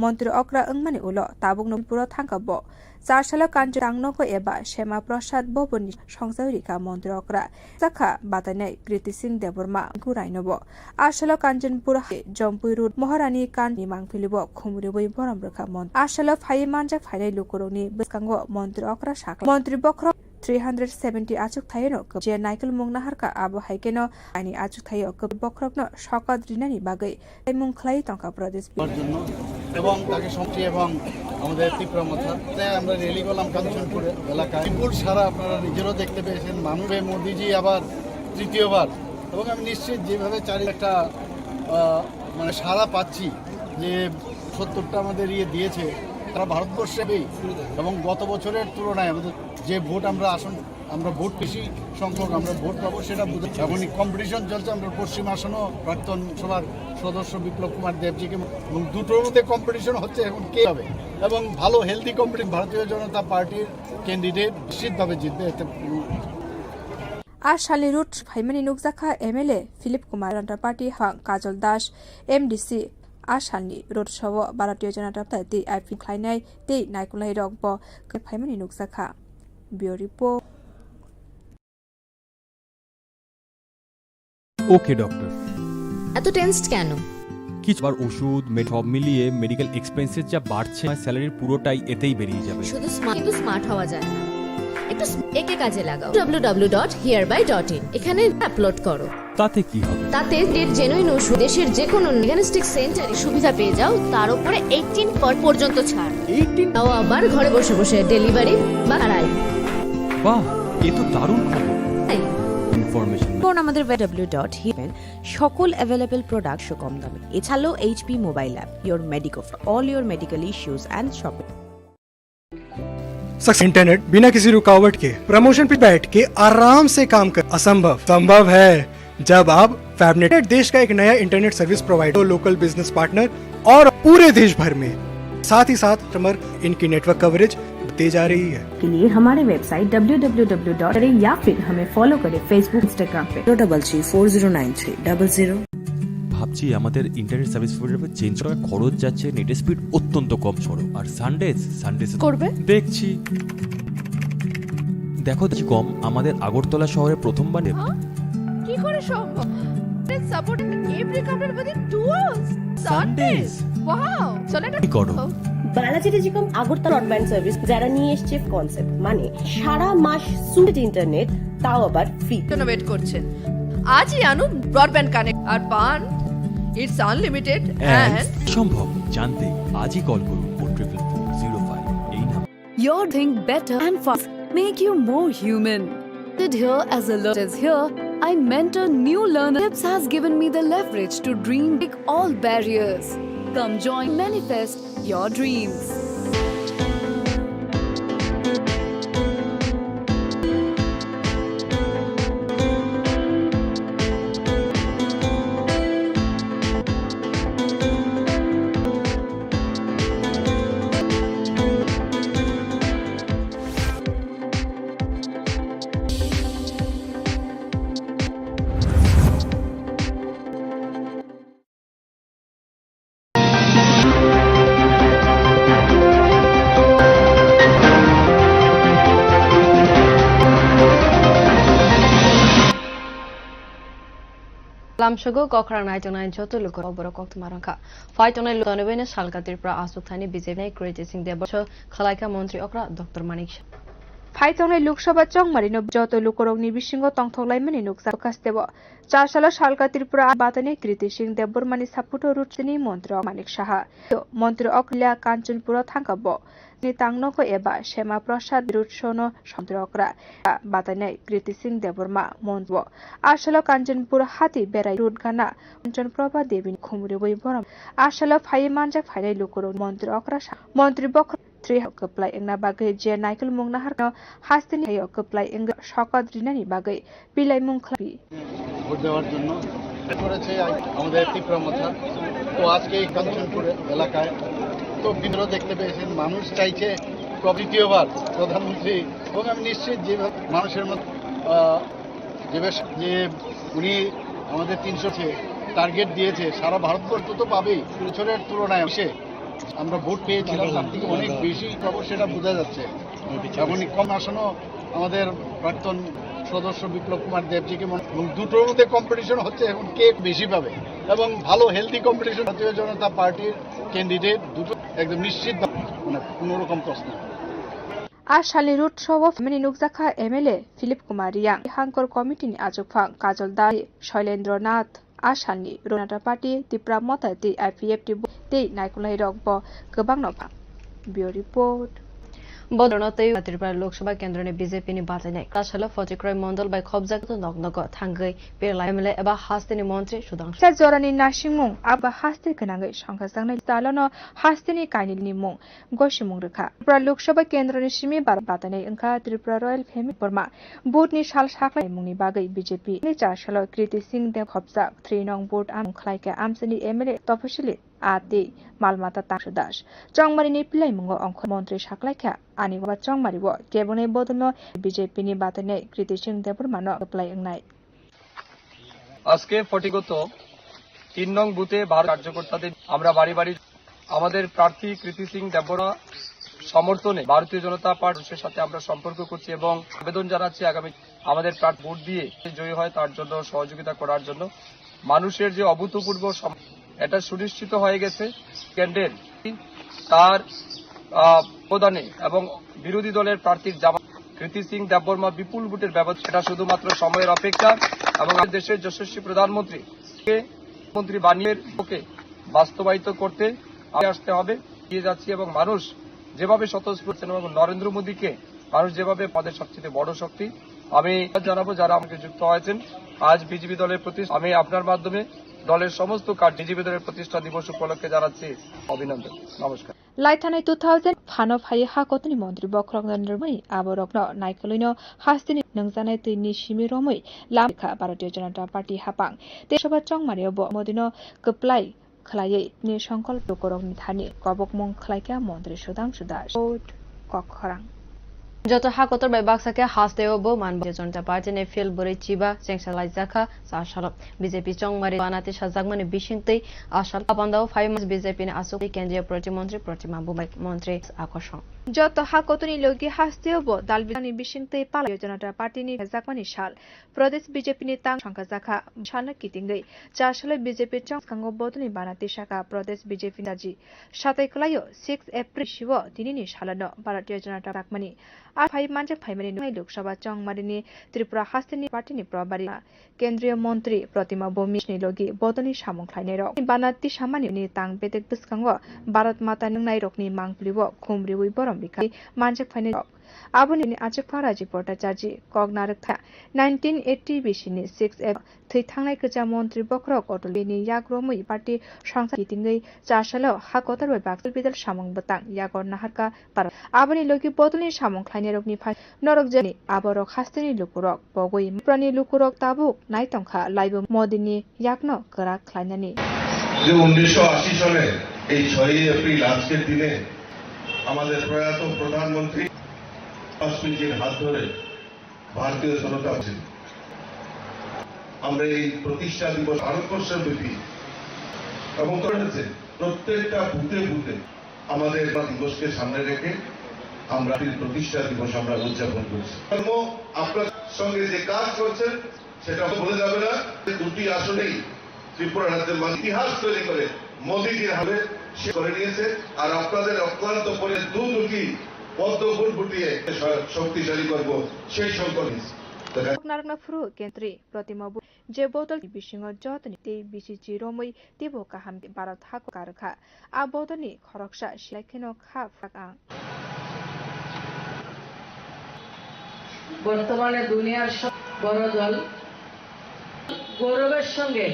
मन्त्री अक्रा अंगमानि उलो ताबुंनो पुरो थांकाबो चारसाला कान्जो तांगनको एबा श्यामा प्रसाद बबनि संसारिका मन्त्री अक्रा जाखा बातानाय कृति सिंह देबर्मा गुराइनबो आरसाला कान्जनपुर जम्पुइ रुट महारानी कान्नि मांगफिलिबो खुमरिबै बरम रखा मन आरसाला फाइ मानजा फाइनाय लुकुरनि बुस्कांगो मन्त्री अक्रा साखा मन्त्री बख्र 370 आचुक थायो जे नाइकेल मुंगना हारका आबो हाइकेनो आइनि आचुक थायो बख्रकनो सकत रिनानि बागै मुं खलाय तंका प्रदेश জন্য এবং তাকে সংটি এবং আমাদের তীব্রমতা আমরা রেলি করলাম কাঞ্চনপুর এলাকায় বিপুল সারা আপনারা নিজেরাও দেখতে পেয়েছেন মানুষে মোদিজি আবার তৃতীয়বার, এবং আমি নিশ্চিত যেভাবে চারি একটা মানে সারা পাচ্ছি যে 70টা আমাদের দিয়েছে তারা ভারতবর্ষেই, এবং গত বছরের তুলনায় আমাদের যে ভোট আমরা ভোট বেশি সংখ্যক আমরা ভোট পাবো সেটা বুঝে এমনই কম্পিটিশন চলছে। আমরা পশ্চিম আসনও প্রাক্তন সভার সদস্য বিপ্লব কুমার দেবজিকে, এবং দুটোর মধ্যে কম্পিটিশন হচ্ছে এখন কে হবে, এবং ভালো হেলদি কম্পিটিশন ভারতীয় জনতা পার্টির ক্যান্ডিডেট নিশ্চিতভাবে জিতবে। এতে आशाली root फाइमानि नुकजाखा MLA Philip Kumar Janata party हां काजल Das MDC आशालनि road show Bharatiya Janata party IP खलायनाय ते नायकुलाय रगब फाइमानि नुकजाखा बियोरिपो ओके डॉक्टर এত টেনসড কেন? কিছুবার ওষুধ সব মিলিয়ে মেডিকেল এক্সপেন্সেস যা বাড়ছে স্যালারির পুরোটাই এতেই বেরিয়ে যাবে। শুধু কিন্তু স্মার্ট হওয়া যায় না, একটু একে কাজে লাগাও। www.hereby.in এখানে আপলোড করো। তাতে কি হবে? তাতে জেনুইন ওষুধ দেশের যে কোনো ডায়াগনস্টিক সেন্টারে সুবিধা পেয়ে যাও, তার উপরে 18% পর্যন্ত ছাড়। 18 তাও আবার ঘরে বসে বসে ডেলিভারি বা আড়াই। বাহ, এ তো দারুণ খবর। ইনফরমেশন আমাদের www.hereby সকল অ্যাভেলেবল প্রোডাক্ট কম দামে। এছাড়াও HP mobile app, your medico for all your medical issues and shopping. Internet बिना किसी रुकावट के प्रमोशन पे बैठ के आराम से काम कर असंभव संभव है जब आप फैबनेट देश का एक नया internet service provider, local business partner और पूरे देश भर में साथ ही साथ कस्टमर इनकी नेटवर्क कवरेज बढ़ती जा रही है। के लिए हमारे वेबसाइट www. या फिर हमें फॉलो करें फेसबुक, इंस्टाग्राम पे 033409300। ভাবছি আমাদের ইন্টারনেট সার্ভিস প্রোভাইডার চেঞ্জ করার খরচ যাচ্ছে, নেট স্পিড অত্যন্ত কম সরো, আর সানডেজ করবে দেখছি। দেখো কম আমাদের আগরতলা শহরে প্রথমবার কি করে সম্ভব? সাপোর্ট এভরি কাপড় উইদিন 2 আওয়ার্স সানডেজ। ওয়াও, চলো এটা করো। Balaji telecom Agartala broadband service যারা নিয়ে এসেছে কনসেপ্ট, মানে সারা মাস সুইট ইন্টারনেট, তাও আবার ফ্রি। জন্য ওয়েট করছেন? আজই আনুন ব্রডব্যান্ড কানেক্ট আর পান ইটস আনলিমিটেড এন্ড সম্ভব। জানতে আজই কল করুন 440405 এই number. Your think better and fast make you more human. Here as a learner is here, I mentor new learners. Tips has given me the leverage to dream big all barriers. Come join, manifest your dreams. lamshago kokhrang nai tonai joto luko oboro kok tumarangka fight onai lutonebene salkatir pra asuk thani BJP create sing de bosho khalaika মন্ত্রী okra Dr. Manik ফাইতংলাই Lok Sabha চংমারিনো যত লোকরংনি বিসিংহ তংথংলাইমানি নুকসা কাস্তেব 4 সাল সালকা ত্রিপুরা বাতানে কৃতি সিং দেববর্মানি সাপুটো রুটসিনি মন্ত্রী মানিক সাহা মন্ত্রী অকলিয়া Kanchanpur থাঙ্কাব ni tangnoko eba Shema Prasad Rutsono Shamdrokra Batanai Kriti Singh Deborma Mondwo Ashalo Kanchanpur Hati Berai Rudgana Kanchan Prabha Devi Khumuri Boram Ashalo Phai Manjak Phai Lukuro Montri Okra Montri Bok 3 Kaplai Engna Bagai Je Michael Mungnahar Hastini Hayo Kaplai Engla Shokad Rinani Bagai Pilai Mungklabi vote দেওয়ার জন্য করেছে আমাদের তীব্রমথা। তো আজকে এই কাঞ্চনপুর এলাকায় তো বিদ্রোহ দেখতে পেয়েছেন, মানুষ চাইছে দ্বিতীয়বার প্রধানমন্ত্রী, এবং আমি নিশ্চিত যেভাবে মানুষের মধ্যে যে উনি আমাদের 300 টার্গেট দিয়েছে সারা ভারতবর্ষ তো পাবেই, বছরের তুলনায় আমরা ভোট পেয়েছিলাম তার থেকে অনেক বেশি পাবো, সেটা বোঝা যাচ্ছে। এখন কম আসনও আমাদের প্রাক্তন সদস্য বিপ্লব কুমার দেবজিকে দুটোর মধ্যে কম্পিটিশন হচ্ছে এখন কে বেশি পাবে, এবং ভালো হেলদি কম্পিটিশন। জাতীয় জনতা পার্টির ক্যান্ডিডেট দুটো একদম নিশ্চিত, মানে কোনো রকম প্রশ্ন। Ashali Rut Show Mani Nukzaka MLA Philip Kumaria Hankor Committee Ajokfang Kajol Dai Shailendra Nath Ashani Ronata Party Tipra Mota the IPFT Day Nikolai Rogbo Gabang Nova Bureau Report বদরনতে Tripura Lok Sabha কেন্দ্রে বিজেপি নির্বাচনে কাশালা ফজিক্রয় Mondal by খবজাগত নগনগ থাঙ্গৈ পেরলা MLA এবা হাস্তিনি মন্ত্রী সুদাংশু জরানি নাসিংমুং আবা হাস্তি গনাঙ্গৈ সংঘাসাংনাই তালনো হাস্তিনি কাইনিনি মুং গসিমুং রেখা Tripura Lok Sabha কেন্দ্রनि Simi বাতানাই ওংখা Tripura royal family Varma বুথনি সাল সাকলাই মুংনি বাগৈ BJP नि 4 সাল কৃতি সিং দে খবজা 3 নং বুথ আম খলাইকা আমসনি এমএলএ তপশিলি আতি মালমাতা তাংশু দাস চংমারিনি পিলাইমুঙ্গ অংখ মন্ত্রী সাকলাইকা আনিবা চংমারিব কেবনে বদল বিজেপি নি বাতানে কৃতি সিং দেববর্মা অ্যাপ্লাই এংনাই আজকে ফটিগত 3 নং বুথে ভারত কার্যকর্তাদের আমরা বাড়ি বাড়ি আমাদের প্রার্থী কৃতি সিং দেববর্মা সমর্থনে ভারতীয় জনতা পার্টির সাথে আমরা সম্পর্ক করছি এবং আবেদন জানাচ্ছি আগামী আমাদের প্রার্থী ভোট দিয়ে জয়ী হয় তার জন্য সহযোগিতা করার জন্য। মানুষের যে অভূতপূর্ব এটা সুনিশ্চিত হয়ে গেছে কেন্দ্রের তার প্রদানে এবং বিরোধী দলের প্রার্থীর জামাত কৃতি সিং দেববর্মা বিপুল ভোটের ব্যবস্থা, এটা শুধুমাত্র সময়ের অপেক্ষা এবং আমাদের দেশের যশস্বী প্রধানমন্ত্রী বানিয়ে ওকে বাস্তবায়িত করতে আসতে হবে এগিয়ে যাচ্ছি এবং মানুষ যেভাবে স্বতঃস্ফূর্ত এবং নরেন্দ্র মোদীকে মানুষ যেভাবে পদের সবচেয়ে বড় শক্তি। আমি জানাবো যারা আমাকে যুক্ত হয়েছেন আজ বিজেপি দলের প্রতি আমি আপনার মাধ্যমে দলের সমস্ত কার্য বিজেপি দলের প্রতিষ্ঠা দিবস উপলক্ষে জানাচ্ছি অভিনন্দন। নমস্কার। लाइथानाय 2000 फानो फाइ हाकतनि मन्त्री बख्रक नरेन्द्रमै आबरकन नायकलैनो हास्तिनि नंजानाय तैनि सिमिरमै लामखा भारतीय जनता पार्टी हापां देशसभा चंमारियाव मोदिनो कप्लाय खलायै नि संकल्प करकनि थानि कबकमं खलायका मन्त्री सुधांशु दास कखरां যত হাকতর বাই বাক্সাকে হাসতেও মানব জনতা পার্টি নে ফিল বরে চিবা চেংসালাই জাখা সাশালপ বিজেপি চংমারি বানাতে সাজাগমানে বিশিংতে আশাল আপান্দাও 5 মাস বিজেপি নে আসুক কেন্দ্রীয় প্রতিমন্ত্রী প্রতিমা বুমাই মন্ত্রী আকর্ষণ যত হাকতনি লগি হাসতেও দালবিদানি বিশিংতে পালা জনতা পার্টিनि জাকমানি সাল प्रदेश बीजेपी नि तां संखा जाखा सालना कितिंगै चारसाले बीजेपी चंगो बदनि बानाते शाखा प्रदेश BJP Nazi सातैखलायो 6 April Shiv दिनिनि सालनो Bharatiya Janata जाकमानि आ फाइ मानजे फाइमानि नुय लोकसभा चंगमारिनि त्रिपुरा हास्तिनि पार्टीनि प्रभारी केन्द्रीय मन्त्री प्रतिमा बमिसनि लगी बदनि सामंख्लायनाय रक बानाति सामानि तां बेतेक बिस्कांगो भारत माता नंनाय रकनि मांगप्लिबो खुमरिवै बरम बिखा मानजे फाइनाय आबुनि आचेफा राजी भट्टाचार्य कगनारक 1980 बिसिनि 6 एप थैथांनाय गोजा मन्त्री बख्र कटलिनि याग्रमै पार्टी संसद कितिंगै चारसालाव हाकतर बाय बाक्सल बिदल सामं बतां यागर नाहारका पार आबुनि लगी बदलनि सामं खायनाय रकनि फाइ नरक जनि आबरक हास्तिनि लुकुरक बगै प्रनि लुकुरक ताबुक नायतंखा लाइबो मोदिनि याकनो करा खायनानि যে 1980 সালে এই 6 এপ্রিল আজকের দিনে আমাদের প্রয়াত প্রধানমন্ত্রী অস্মিনজির হাত ধরে ভারতীয় জনতা পার্টি আমরা এই প্রতিষ্ঠা দিবস ভারতবর্ষের ব্যাপী এবং করেছে প্রত্যেকটা বুথে বুথে আমাদের দিবসকে সামনে রেখে আমরা প্রতিষ্ঠা দিবস আমরা উদযাপন করছি। আপনার সঙ্গে যে কাজ করছেন সেটা বলে যাবে না। দুটি আসনেই ত্রিপুরা রাজ্যের ইতিহাস তৈরি করে মোদীজির হাতে সে করে নিয়েছে আর আপনাদের অক্লান্ত করে দুটি পদ্ম ফুল ফুটিয়ে শক্তিশালী করব সেই সংকল্প नारकना फुरु केन्द्री प्रतिमा जे बोतल बिसिङ जतनि ते बिसिचि रमै तेबो काहाम भारत हाको कारखा आ बोतनि खरकसा सिलाखेनो खा फाका বর্তমানে দুনিয়ার সব বড় দল গৌরবের সঙ্গে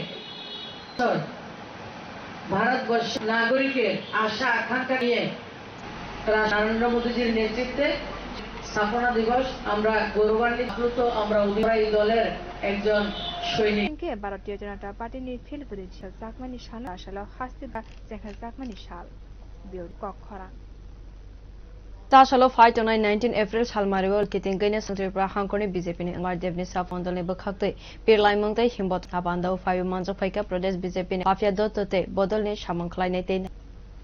ভারতবর্ষ নাগরিকের আশা আকাঙ্ক্ষা নিয়ে নরেন্দ্র মোদীজির নেতৃত্বে স্থাপনা দিবস আমরা গৌরবান্বিত আমরা উদয় দলের একজন সৈনিক भारतीय जनता पार्टी नि फिल बुदि जाकमानि साल आशाला हास्ति बा जेखा जाकमानि साल बिउ कखरा ताशालो फाइट 19 एप्रिल सालमारिवल कितिंगैने संत्रिपुरा हांखरनि बीजेपीनि मारदेवनि साफन्दलनि बखाक्तै पिरलाइमंगतै हिम्बत आबान्दाव फाइव मानजो फाइका प्रदेश बीजेपीनि आफिया दत्तते बदलनि सामंखलायनाय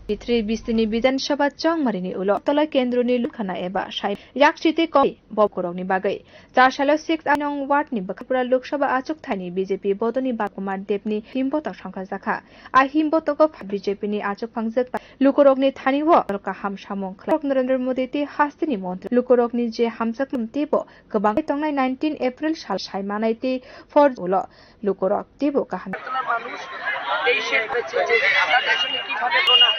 भित्री बिस्तिनि विधानसभा चंगमारिनि उलो तला केन्द्रनि लुखाना एबा साइ याकसिते क बकरकनि बागै चारसालाव 6 नং वार्डनि बखापुरा लोकसभा आचुक थानि बीजेपी बदनि बाकुमार देवनि हिम्बत संखा जाखा आ हिम्बतको बीजेपीनि आचुक फांजक लुकरकनि थानि व का हाम सामं खलक नरेन्द्र मोदी ते हास्तिनि मन्त्री लुकरकनि जे हामसक तेबो गोबां तंनाय 19 एप्रिल साल साइमानाय ते फर उलो लुकरक तेबो का हाम মানুষ দেশের যে তাদের সঙ্গে কিভাবে গোনা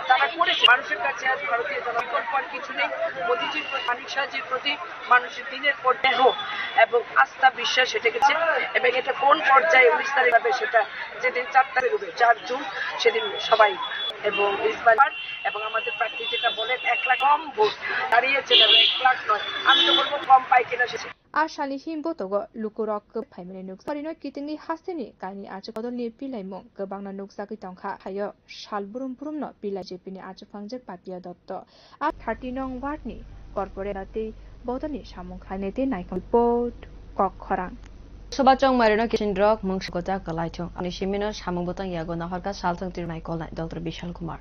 তারা করেছে মানুষের কাছে আজ ভারতীয় জনগণ পর কিছু নেই মোদীজির মানিক সাহাজির প্রতি মানুষের দিনের পর দেহ এবং আস্থা বিশ্বাস এটা গেছে এবং এটা কোন পর্যায়ে 19 তারিখ হবে সেটা যেদিন 4 তারিখ হবে 4 জুন সেদিন সবাই এবং ইসমাইল এবং আমাদের প্রার্থী যেটা বলেন 1 লাখ কম ভোট দাঁড়িয়েছে না 1 লাখ নয় আমি তো বলবো কম পাই কিনা শেষে आशानि हिम्बतगो लुकुरक फाइमानि नुक परिनो कितिंनि हास्तिनि कानि आचु बदलनि पिलाइमं गोबांना नुकसाखै तंखा हायो साल बुरुम बुरुमनो पिलाइ जेपिनि आचु फांजक पापिया दत्त आ 30 नং वार्डनि कर्पोरेटनि बदलनि सामंखायनेते नायखं रिपोर्ट कखरां सभा चंगमारिनो किसिनद्रक मंगसगता कलाइथं अनि सिमिनो सामंबतं यागो नाहरका सालथं तिरनाय कलनाय डॉक्टर विशाल कुमार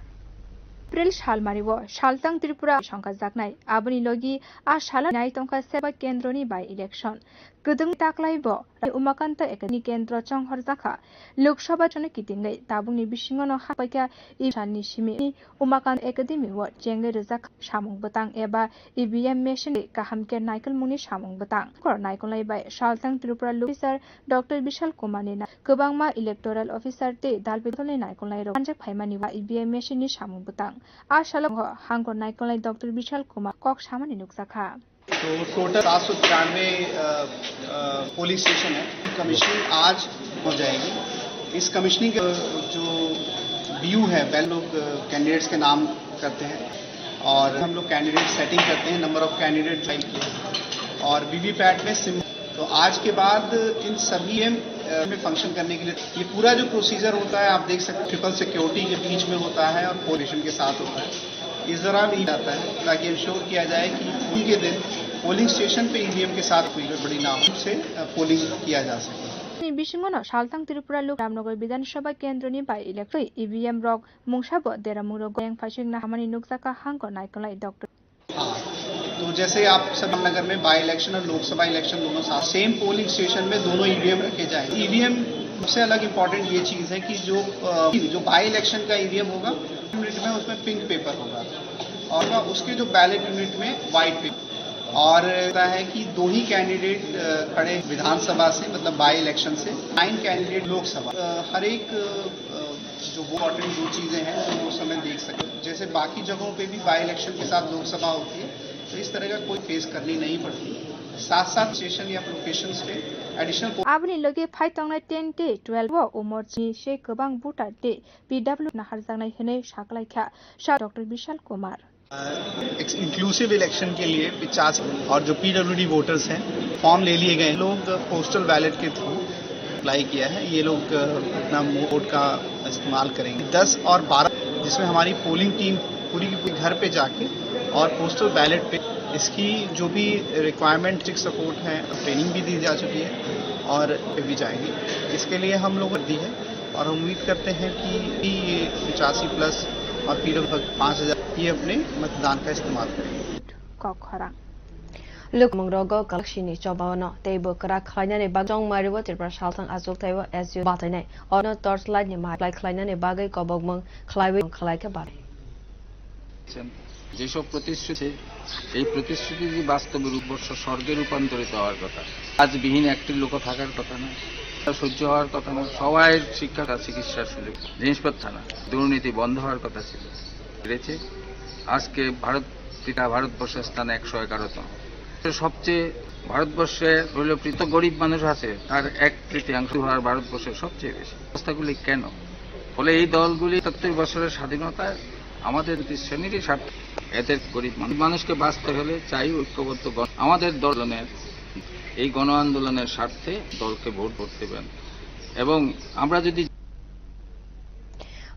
एप्रिल सालमारिव सालतां त्रिपुरा संखा जागनाय आबनि लगी आ साला न्याय तंखा सेवा केन्द्रनि बाय इलेक्शन गदुं ताक्लाइब उमाकान्त एकादनि केन्द्र चंहर जाखा लोकसभा चुनाव कितिंगै ताबुंनि बिसिङनो हापाइका इसाननि सिमि उमाकान्त एकाडेमि व जेंगे रजाक सामुं बतां एबा ईवीएम मेशिन काहाम के नाइकल मुनि सामुं बतां कर नाइकलनाय bye सालतां Tripura officer doctor Vishal Kumar ने गोबांमा इलेक्टोरल ऑफिसर ते दालबेदलनि नाइकलनाय रो पांजाब फाइमानि वा ईवीएम मेशिन नि सामुं बतां आ सालंग हांगर नाइकलनाय डॉक्टर विशाल कुमार कक सामानि नुकसाखा। तो टोटल 793 पोलिंग स्टेशन है। कमिश्निंग आज हो जाएगी। इस कमिश्निंग जो व्यू है पहले लोग कैंडिडेट्स के नाम करते हैं और हम लोग कैंडिडेट सेटिंग करते हैं, नंबर ऑफ कैंडिडेट फाइल किए और वीवीपैट में सिम। तो आज के बाद इन सभी में फंक्शन करने के लिए ये पूरा जो प्रोसीजर होता है आप देख सकते हैं ट्रिपल सिक्योरिटी के बीच में होता है और कोऑर्डिनेशन के साथ होता है। इस दौरान ई आता है ताकि इंश्योर किया जाए कि पोलिंग के दिन पोलिंग स्टेशन पे ईवीएम के साथ कोई गड़बड़ी ना हो, से पोलिंग किया जा सके। बिसिङनो सालतां त्रिपुरा लोक रामनगर विधानसभा केन्द्रनि बाय इलेक्शन ईवीएम रक मुंसाब देरामुरो गोयं फासिंगना हामानि नुकसाका हांको नाइकलनाय डॉक्टर। तो जैसे आप सब रामनगर में बाय इलेक्शन और लोकसभा इलेक्शन दोनों साथ सेम पोलिंग स्टेशन में दोनों ईवीएम रखे जाएंगे। ईवीएम सबसे अलग इम्पोर्टेंट ये चीज है कि जो बाय इलेक्शन का ईवीएम होगा यूनिट में उसमें पिंक पेपर होगा और उसके जो बैलेट यूनिट में व्हाइट पेपर और ऐसा है कि 2 ही कैंडिडेट खड़े विधानसभा से मतलब बाय इलेक्शन से 9 कैंडिडेट लोकसभा। हर एक जो इम्पोर्टेंट 2 चीजें हैं वो उस समय देख सकते। जैसे बाकी जगहों पे भी बाय इलेक्शन के साथ लोकसभा होती है तो इस तरह का कोई फेस करनी नहीं पड़ती। साथ साथ स्टेशन या लोकेशन पे एडिशनल आबनि लगे फाइतंगनाय 10 डे 12 उमरची से गोबां भोटार डे पीडब्ल्यू नाहार जानाय हने साकलायखा सा doctor Vishal Kumar. Inclusive election के लिए 50 और जो पीडब्ल्यूडी वोटर्स हैं फॉर्म ले लिए गए लोग पोस्टल बैलेट के थ्रू अप्लाई किया है। ये लोग अपना वोट का इस्तेमाल करेंगे 10 और 12 जिसमें हमारी पोलिंग टीम पूरी की पूरी घर पे जाके और पोस्टल बैलेट पे इसकी जो भी रिक्वायरमेंट सपोर्ट है ट्रेनिंग भी दी जा चुकी है और भी जाएगी। इसके लिए हम लोगों ने दी है और हम उम्मीद करते हैं कि ये 85 प्लस और पीडब्ल्यू 5000 ये अपने मतदान का इस्तेमाल करेंगे। लोकमंगरोगो कलेक्शनी चबावनो तेबो करा खलाइनाने बागजों मारिबो त्रिपुरा सालतां आजुक थाइबो एसयु बातायनाय और टर्च लाइट नि माइ खलाइनाने बागै कबगमं खलाइबो खलाइके बारे যেসব প্রতিশ্রুতি এই প্রতিশ্রুতি যে বাস্তবে রূপবর্ষ স্বর্গে রূপান্তরিত হওয়ার কথা আজ বিহীন একটি লোক থাকার কথা না সহ্য হওয়ার কথা না সবাই শিক্ষা চিকিৎসার সুযোগ জিনিসপত্র না দুর্নীতি বন্ধ হওয়ার কথা ছিল বেড়েছে আজকে ভারতবর্ষের স্থান 111তম সবচেয়ে ভারতবর্ষে হলো প্রীত গরিব মানুষ আছে তার 1/3 হওয়ার ভারতবর্ষের সবচেয়ে বেশি অবস্থাগুলি কেন ফলে এই দলগুলি 70 বছরের স্বাধীনতায় আমাদের শ্রেণীরই স্বার্থ এদের গরিব মানুষকে বাঁচতে হলে চাই ঐক্যবদ্ধ আমাদের দলের এই গণ আন্দোলনের স্বার্থে দলকে ভোট করতে পারেন এবং আমরা যদি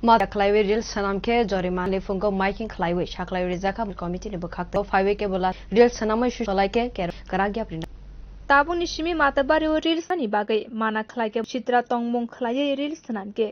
मादा खलाइवे रिल सनाम के जरिमाने फुंगो माइकिंग खलाइवे शाखलाइवे रिजाका कमिटी ने बखाक्तो फाइवे के बोला रिल सनाम शुलाइ के कराग्या प्रिना ताबुनि सिमी माताबारि रिल सनी बागै माना खलाइ के चित्रा तंगमुं खलाइ रिल सनाम के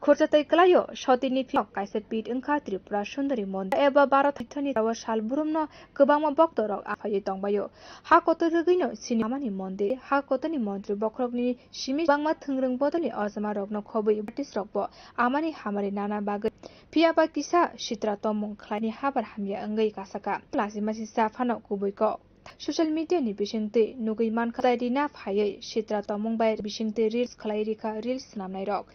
खोरचातै खलायो सतिनि फिक काइसे पीट अंखा त्रिपुरा सुंदरी मन्दिर एबा 12 थैथनि राव साल बुरुमनो गोबांमा भक्तरक आफायै तंबायो हा कत रगैनो सिनेमानि मन्दिर हा कतनि मन्त्री बखरकनि सिमी बांमा थंग्रं बदलि अजमा रगनो खबै बाटिस रगबो आमानि हामारि नाना बागै फियाबा किसा चित्रा तंगमुं खलाइनि हाबार हामिया अंगै कासाका प्लासिमासि साफानो कुबैको सोशल मीडिया नि बिसिंते नुगै मान खलाइदिना फायै चित्रा तंगमुं बाय बिसिंते रिल्स खलाइरिका रिल्स नामनाय रक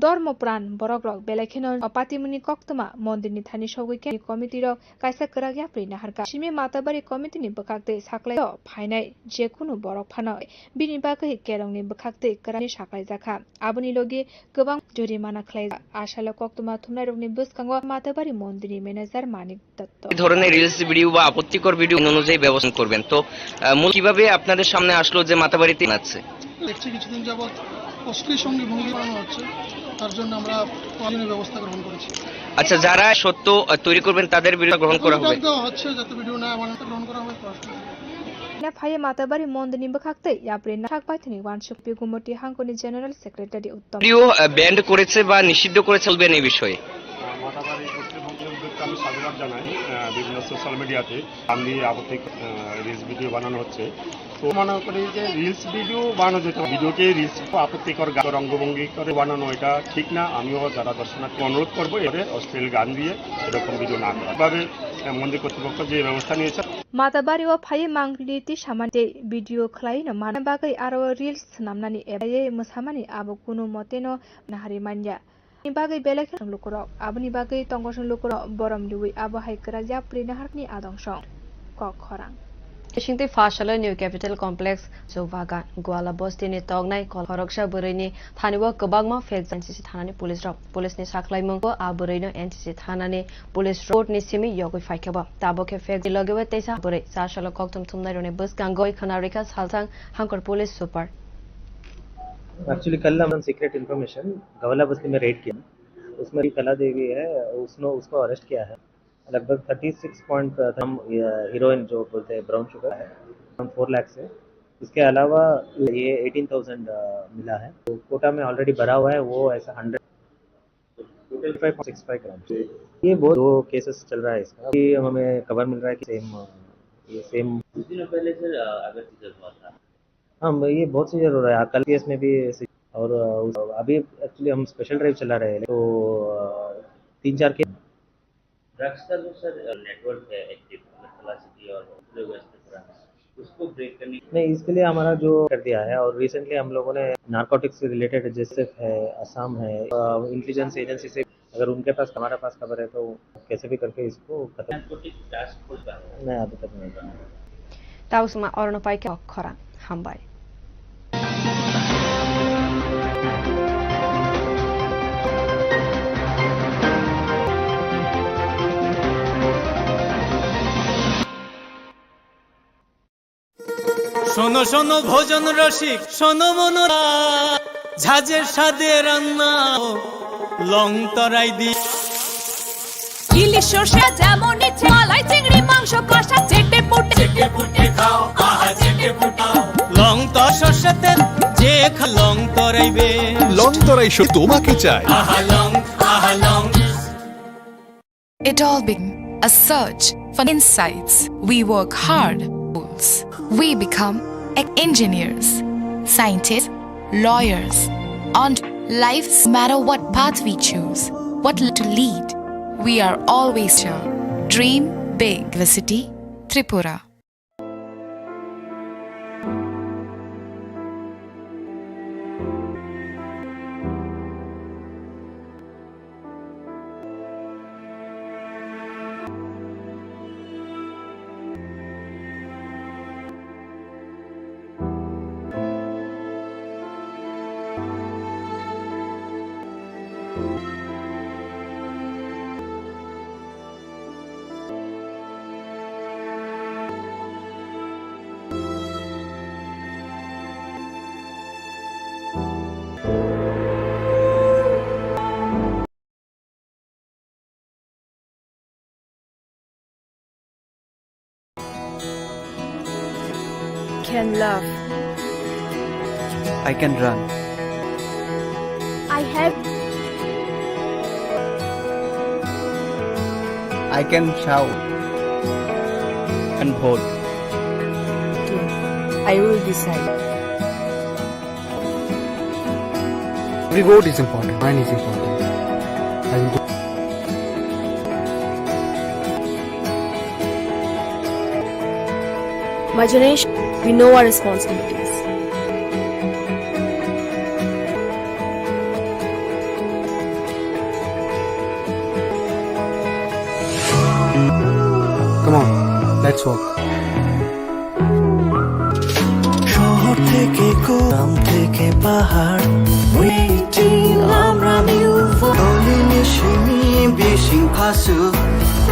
धर्म प्राण बरक रक बेलाखेन अपातिमुनि कक्तमा मन्दिरनि थानि सौगैके कमिटि र काइसा कराग्या प्रिना हरका सिमे माताबारि कमिटिनि बखाक्ते साक्लाय फाइनाय जेकुनु बरक फानो बिनि बागै केरंनि बखाक्ते करानि साक्लाय जाखा आबनि लगे गोबां जरिमाना खलाय आशाल कक्तमा थुमनाय रकनि बसखांग माताबारि मन्दिरनि मैनेजार मानिक दत्त এই ধরনের রিলস ভিডিও বা আপত্তিকর ভিডিও অনুযায়ী ব্যবস্থা করবেন তো মূল কিভাবে আপনাদের সামনে আসলো যে মাতাবাড়িতে আছে দেখছি কিছুদিন যাবত অশ্লীল সঙ্গে ভঙ্গি বানানো হচ্ছে তার জন্য আমরা প্রয়োজনীয় ব্যবস্থা গ্রহণ করেছি। আচ্ছা যারা সত্য তৈরি করবেন তাদের বিরুদ্ধে গ্রহণ করা হবে হচ্ছে যাতে ভিডিও না বানাতে গ্রহণ করা হবে ना फाये माताबारि मन्दिरनि बखाक्ते याप्रे नाक पाइथनि वानसुक गुमटी हांगनि जनरल सेक्रेटारि उत्तम ভিডিও ব্যান্ড করেছে বা নিষিদ্ধ করে চলবেন এই বিষয়ে মাতাবাড়ি কর্তৃপক্ষ আমি সাধুবাদ জানাই বিভিন্ন সোশ্যাল মিডিয়াতে গান্ধী আপত্তি রিলস ভিডিও বানানো হচ্ছে। তো মনে করি যে রিলস ভিডিও বানানো যেতে ভিডিওকে রিলস আপত্তিকর রঙ্গভঙ্গি করে বানানো এটা ঠিক না। আমিও যারা দর্শনার্থী অনুরোধ করবো এবারে অশ্লীল গান দিয়ে এরকম ভিডিও না করা। এভাবে মন্দির কর্তৃপক্ষ যে ব্যবস্থা নিয়েছে माताबारी फाइ मांगलिति सामान्य भिडियो खलाइन मान बागै आरो रिल्स नामनानि एबायै मोसामानि आबो कुनु मतेनो नाहारि मान्या नि बागै बेलेग लुकुर आबनि बागै तंगसन लुकुर बरम दुइ आबो हाइकरा जाप्रि नाहारनि आदंसं क खरां Shingti Fashala New Capital Complex Zovagan Guala Bostini Tognai Kol Horoksha Burini Thaniwa Kabagma Feds NCC Thanani Police Rob Police ni Saklai Mungo Aburino NCC Thanani Police Road ni Simi Yogui Faikaba Taboke Feds Logewa Tesa Bure Sashala Koktum Tumnai Bus Gangoi Kanarika Saltang Hankor Police Super actually कल हमने secret information गवाला बस्ती में raid किया, उसमें कला देवी है, उसको arrest किया है। लगभग 36 पॉइंट हम हीरोइन जो बोलते हैं ब्राउन शुगर है, हम 4 लाख से। इसके अलावा ये 18,000 मिला है। तो कोटा में ऑलरेडी भरा हुआ है, वो ऐसा 105.65 ग्राम। ये बहुत 2 केसेस चल रहा है इसका। अभी हमें खबर मिल रहा है कि सेम कुछ दिनों पहले सर अगर सीजर हुआ था। हाँ, ये बहुत सीजर हो रहा है। कल केस में भी और अभी एक्चुअली हम स्पेशल ड्राइव चला रहे हैं, तो 3-4 केस ड्रग्स का जो सर नेटवर्क है एक्टिव सिटी और उसको ब्रेक करने नहीं, इसके लिए हमारा जो कर दिया है। और रिसेंटली हम लोगों ने नारकोटिक्स से रिलेटेड जैसे है असम है इंटेलिजेंस एजेंसी से अगर उनके पास हमारे पास खबर है तो कैसे भी करके इसको खत्म नहीं अभी तक नहीं बना। Tausma Orno Paike Khora Hambai শোনো শোনো ভোজন রসিক শোনো মনোরা ঝাঁঝের স্বাদে রান্না লং তরাই দি ইলিশ সর্ষে যেমন ইচ্ছে মালাই চিংড়ি মাংস কষা চেটে পুটে খাও আহা চেটে ফুটাও লং তর সর্ষে তেল যে লং তরাইবে লং তরাই তোমাকে চাই আহা long It all began a search for insights. We work hard. We become engineers, scientists, lawyers, and lives matter what path we choose, what to lead. We are always sure. Dream big. University, Tripura. Can love. I can run. I have. I can shout and hold. I will decide. Every vote is important. Mine is important. I will do. My generation, we know our responsibilities. Come on, let's walk. শহর থেকে গ্রাম থেকে পাহাড় waiting আমরা মিউভো গলিনি শিমি বেশি ফাসু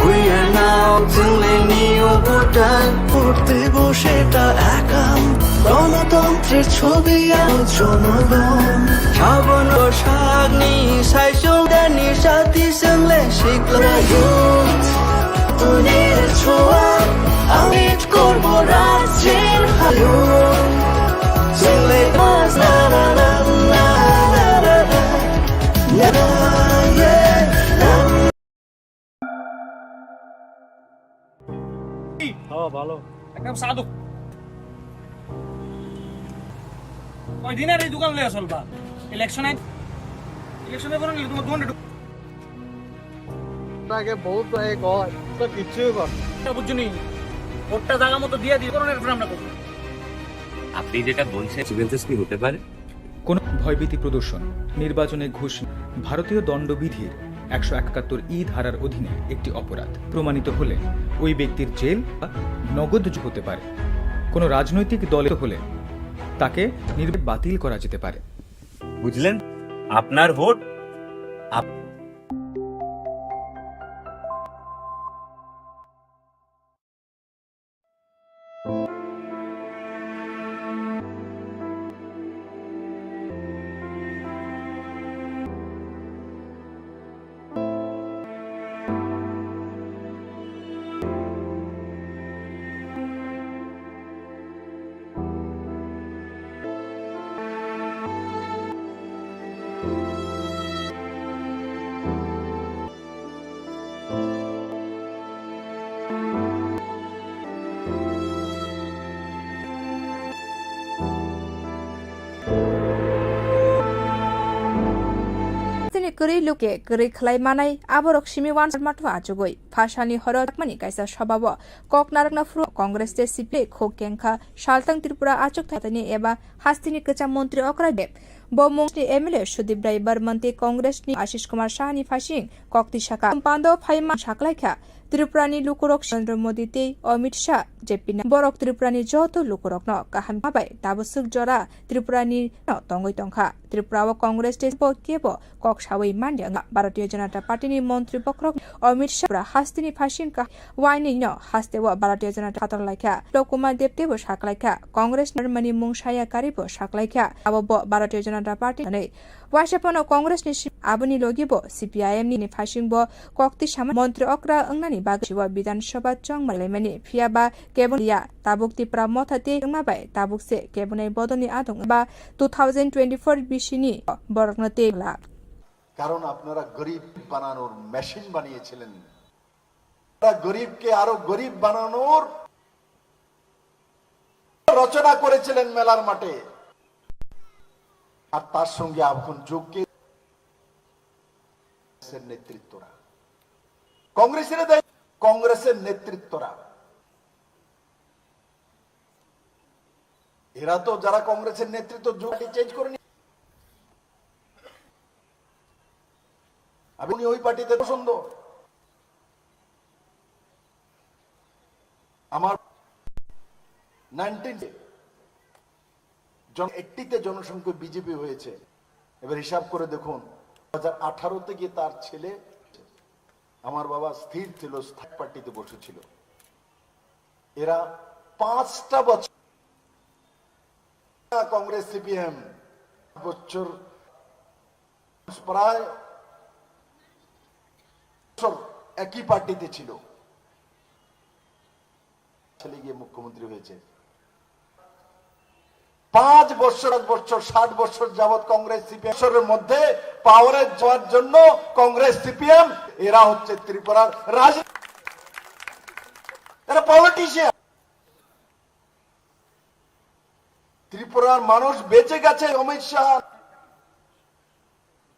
we are now তুলেনি ওটার পড়তে বসেটা একাম গণতন্ত্রের ছবি আর জনগণ শ্রাবণ বর্ষাগ্নি সাইসুদানি সাথী সঙ্গে শিখলা ইউথ তোদের ছোঁয়া আমি করবো রাজ্যের হালো চলে মাস না না না না না না না ভালো একদম সাধু ওই দিনের এই দোকান লয়ে চলবা ইলেকশনে পরে নিলে তোমার দোকানে আগে বহুত এক হয় তো কিছুই কর বুঝছনি ওটা জায়গা মতো দিয়ে দিই করোনার উপর আমরা করব আপনি যেটা বলছেন সিগনেচার কি হতে পারে কোনো ভয়ভীতি প্রদর্শন, নির্বাচনে ঘুষ, ভারতীয় দণ্ডবিধির 171 ধারার অধীনে একটি অপরাধ প্রমাণিত হলে ওই ব্যক্তির জেল বা নগদ হতে পারে। কোনো রাজনৈতিক দলে হলে তাকে নির্বাচন বাতিল করা যেতে পারে। বুঝলেন, আপনার vote Kuri luke kuri khlai manai aborok simi wan matwa achugoi phashani horo takmani kaisa sababo kok narakna fru congress te siple khokengkha saltang tripura achuk thatani eba hastini kacha montri okrabe bomongni emele sudip rai barmanti congress ni ashish kumar shahani phashing kokti shaka pando phaima shaklaikha ত্রিপুরানি লোকরক নরেন্দ্র মোদী তে Amit Shah JP বরক ত্রিপুরানি যত লোকরক ন কাহাম ভাবাই তাবসুক জরা ত্রিপুরানি তঙ্গই তংখা ত্রিপুরা ও কংগ্রেস তে কেব cock সাওই মান্ডিয়া ভারতীয় জনতা পার্টিনি মন্ত্রী বক্রক অমিত শাহ হাস্তিনি ফাসিন কা ওয়াইনি ন হাস্তে ও ভারতীয় জনতা খাতর লাইখা লোককুমার দেবতে ও সাকলাইখা কংগ্রেস নরমানি মুংসায়া কারিব সাকলাইখা আব ভারতীয় জনতা পার্টি नै ওয়াশাপন কংগ্রেস নি আবনি লগিব সিপিআইএম নি ফাসিং ব কক্তি সামা মন্ত্রী অকরা अंगनानि बागशिवा विधानसभा चंगमालेमनि फियाबा केबनिया ताबुकति प्रामथाते माबाय ताबुकसे केबनै बदनि आदं बा 2024 बिसिनि बरगनतेला কারণ আপনারা গরিব বানানোর মেশিন বানিয়েছিলেন আপনারা গরিবকে আরো গরিব বানানোর রচনা করেছিলেন মেলার মাঠে আর তার সঙ্গে এখন যোগকে নেতৃত্বরা কংগ্রেসের নেতৃত্বরা এরা তো যারা কংগ্রেসের নেতৃত্ব যোগটি চেঞ্জ করেনি আপনি ওই পার্টিতে পছন্দ আমার 1980 জনসংখ্যা বিজেপি হয়েছে এবার হিসাব করে দেখুন 2018 গিয়ে তার ছেলে আমার বাবা স্থির ছিল স্থায়ী পার্টিতে বসেছিল এরা 5টা বছর কংগ্রেস সিপিএম বছর প্রায় একই পার্টিতে ছিল ছেলে গিয়ে মুখ্যমন্ত্রী হয়েছে 5 বছর 60 বছর যাবৎ কংগ্রেস সিপিএম এর মধ্যে পাওয়ারে যাওয়ার জন্য কংগ্রেস সিপিএম এরা হচ্ছে ত্রিপুরার এরা পলিটিশিয়ান ত্রিপুরার মানুষ বেঁচে গেছে অমিত শাহ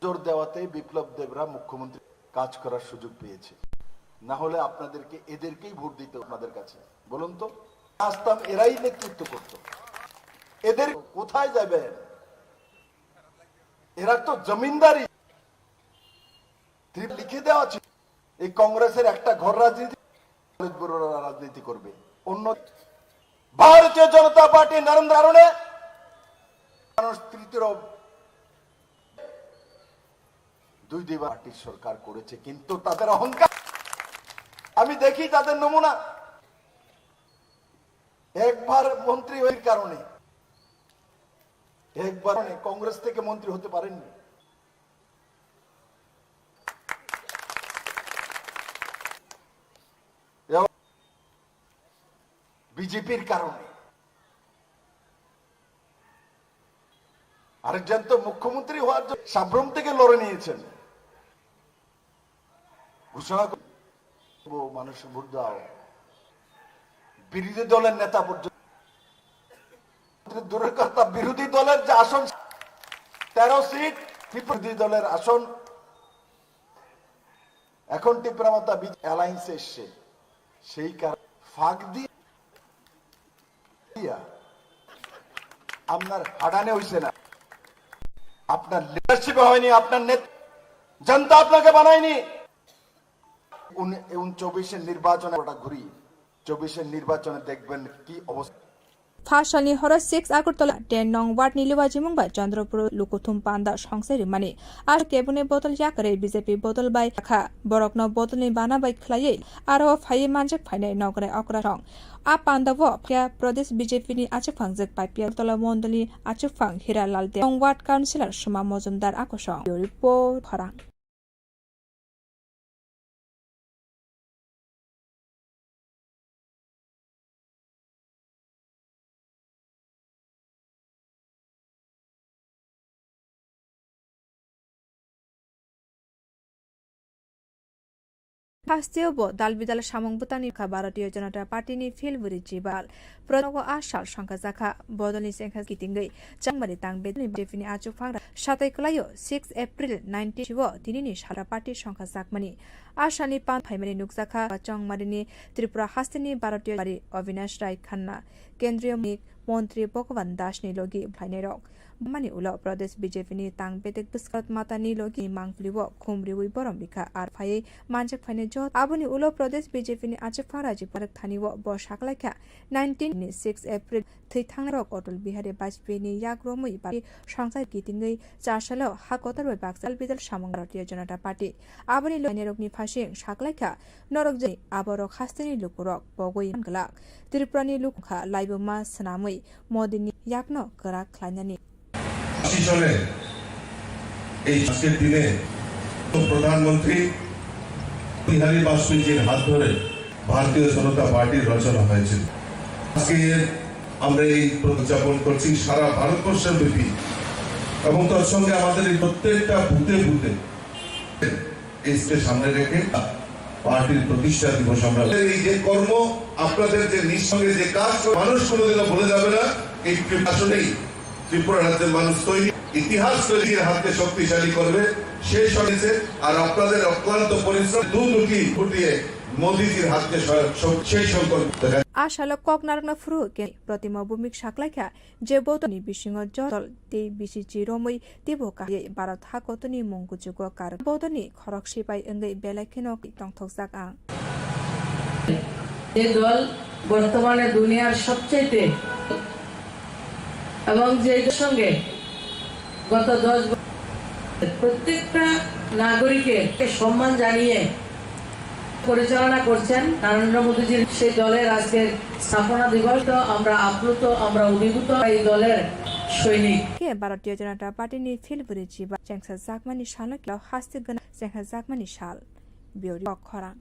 জোর দেওয়াতে বিপ্লব দেবরা মুখ্যমন্ত্রী কাজ করার সুযোগ পেয়েছে না হলে আপনাদেরকে এদেরকেই ভোট দিতে আপনাদের কাছে বলুন তো আসতাম এরাই নেতৃত্ব করতো এদের কোথায় যাবেন এরা তো জমিনদারি লিখে দেওয়া ছিল এই কংগ্রেসের একটা ঘর রাজনীতি রাজনীতি করবে অন্য ভারতীয় জনতা পার্টি নরেন্দ্র কারণে মানুষ তৃতীয় দুই পার্টির সরকার করেছে কিন্তু তাদের অহংকার আমি দেখি তাদের নমুনা একবার মন্ত্রী হওয়ার কারণে একবার কংগ্রেস থেকে মন্ত্রী হতে পারেননি বিজেপির কারণে আরেকজন তো মুখ্যমন্ত্রী হওয়ার জন্য সাব্রম থেকে লড়ে নিয়েছেন ঘোষণা মানুষ ভোট দাও বিরোধী দলের নেতা পর্যন্ত, দূরের কথা বিরোধী দলের যে আসন 13 সিট, বিরোধী দলের আসন এখন টিপ্রামাতা অ্যালায়েন্স এসছে, সেই কারণে ফাঁক দিয়ে আপনার হাডানে হইছে না, আপনার লিডারশিপে হয়নি, আপনার জনতা আপনাকে বানায়নি। 24-এর নির্বাচনে ঘুরি, 24-এর নির্বাচনে দেখবেন কি অবস্থা। ফাশানি হর 6 আগরতলা 10 নং ওয়ার্ড নিলুবাজি মুম্বাই চন্দ্রপুর লুকুথুম পান্ডা সংসারি মানে আর কেবনে বোতল জাকরে বিজেপি বোতল বাই খা বরকন বোতলনি বানা বাই খ্লাयै আরো ফাইয়ে मानजक फाइनाय नगरे अकरा रं आ पान्दावो क्या प्रदेश बीजेपी नि आचुफां जक पाइपिया तला मण्डली आचुफां हिरालाल दे नং वार्ड काउन्सिलर सुमा मजुमदार आकसं रिपोर्ट खरां। Pastiobo dalbidal samung butani ka Bharatiya Janata Party ni Filburi Jibal Pronogo Ashal Shankazaka Bodoni Sengha Kitingai Changmari Tangbe Defini Achufang Shatai Kulayo 6 April 19 Chivo Tinini Shara Party Shankazakmani Ashani Pan Paimani Nukzaka Changmarini Tripura Hastini Bharatiya Bari Avinash Rai Khanna Kendriya Montri Bhagavan Das ni logi Bhainero Mani Ulo Pradesh BJP ni Tangbetek Biskat Mata ni logi Mangfliwo Khumriwi Boromika ar Phai Manjak Phane Jot Abuni Ulo Pradesh BJP ni Achafaraji Parak Thaniwo Bo Shaklaka 19 April Thai Thangrok Otol Bihari Bajpayee ni Yagromui Party Sangsai Kitingai Chashalo Hakotar Bai Baksal Bidal Samung Bharatiya Janata Party Abuni Lo Nerok ni Phashing Shaklaka Norok Jai Aborok Hastani Lukurok Bogoi Galak Tripurani Lukha Laibuma Sanamui Modini Yakno Karak Khlanyani এই আজকের দিনে প্রধানমন্ত্রী বিহারী বাজপেয়ীর হাত ধরে ভারতীয় জনতা পার্টির রচনা হয়েছিল। আজকে আমরা এই উদযাপন করছি সারা ভারতবর্ষের ব্যাপী এবং তার সঙ্গে আমাদের এই প্রত্যেকটা বুথে বুথে এই সামনে রেখে পার্টির প্রতিষ্ঠা দিবস আমরা এই যে কর্ম আপনাদের যে নিঃসঙ্গে যে কাজ মানুষ কোনোদিনও ভুলে যাবে না। এই আসলেই ত্রিপুরা রাজ্যের মানুষ তৈরি ইতিহাস তৈরির হাতে শক্তিশালী করবে শেষ হয়েছে। আর আপনাদের অক্লান্ত পরিশ্রম দুটি ফুটিয়ে মোদিজির হাতে সেই সংকল্প Ashalok kok narna fru ke protima bumik shaklakha je botoni bisingo jotol te bisichi romoi tibo ka barat hakotoni mongkujugo kar botoni khorok sipai engai belakheno tongthokjak ang এই দল বর্তমানে দুনিয়ার সবচেয়ে এবং যে সঙ্গে গত 10 বছর প্রত্যেকটা নাগরিককে সম্মান জানিয়ে পরিচালনা করছেন নরেন্দ্র মোদীজির সেই দলের আজকের স্থাপনা দিবস। তো আমরা আপ্লুত, আমরা অভিভূত এই দলের সৈনিক। কে ভারতীয় জনতা পার্টি নি ফিলবুরি জিবা চেংসা জাকমানি শালক হাস্তিগনা চেংসা জাকমানি শাল বিউরি খরাং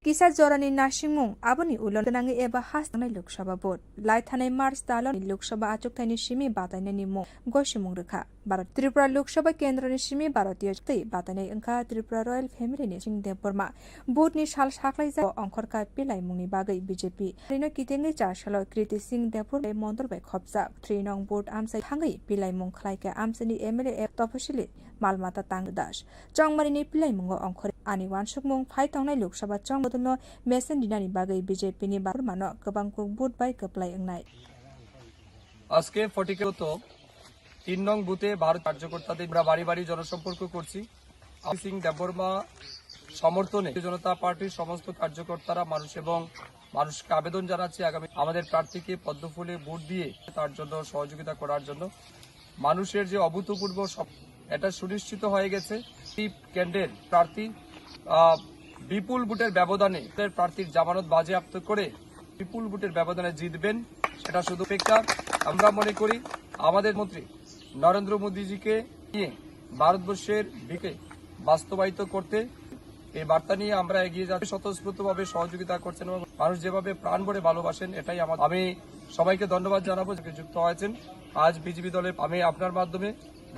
Kisah Jorani Nashimung Aboni Ulon Nangi Eba Hastanai Loksabha Board Lai Thanai March Talon Loksabha Achuk Thani Shimi Batainani Mo Goshimung Rekha Bharat Tripura Loksabha Kendra ni Shimi Bharatiya Tei Batainai Engka Tripura Royal Family ni Singde Burma Board ni Shal Shaklai Ja Angkhor Ka Pilai Mungni Bagai BJP Rino Kitengi Chashalo Kriti Singh Depur Mondol Bai Khopsa 3 nong Board Amsai Thangai Pilai Mung Khlai Ka Amsani MLA Topashili Malmata Tang Das Chongmari ni Pilai Mungo Angkhor Ani Wansukmung Phai Tangnai Loksabha Chong Bodolno Mesen Dinani Bagai BJP ni Barmano Gobangko Board Bai Kaplai Engnai আজকে ফটিকে তো 3 নং বুথে ভারত কার্যকর্তাদের আমরা বাড়ি বাড়ি জনসম্পর্ক করছি। সিং দেববর্মা সমর্থনে জনতা পার্টির সমস্ত কার্যকর্তারা মানুষ এবং মানুষকে আবেদন জানাচ্ছি আগামী আমাদের প্রার্থীকে পদ্মফুলে ভোট দিয়ে তার জন্য সহযোগিতা করার জন্য। মানুষের যে অভূতপূর্ব এটা সুনিশ্চিত হয়ে গেছে এই কেন্দ্রের প্রার্থী বিপুল ভোটের ব্যবধানে প্রার্থীর জামানত বাজেয়াপ্ত করে বিপুল ভোটের ব্যবধানে জিতবেন সেটা শুধু অপেক্ষা। আমরা মনে করি আমাদের মন্ত্রী নরেন্দ্র মোদীজিকে নিয়ে ভারতবর্ষের দিকে বাস্তবায়িত করতে এই বার্তা নিয়ে আমরা এগিয়ে যাচ্ছি, স্বতঃস্ফূর্তভাবে সহযোগিতা করছেন এবং মানুষ যেভাবে প্রাণ ভরে ভালোবাসেন এটাই আমি সবাইকে ধন্যবাদ জানাবো যে যুক্ত হয়েছেন। আজ বিজেপি দলে আমি আপনার মাধ্যমে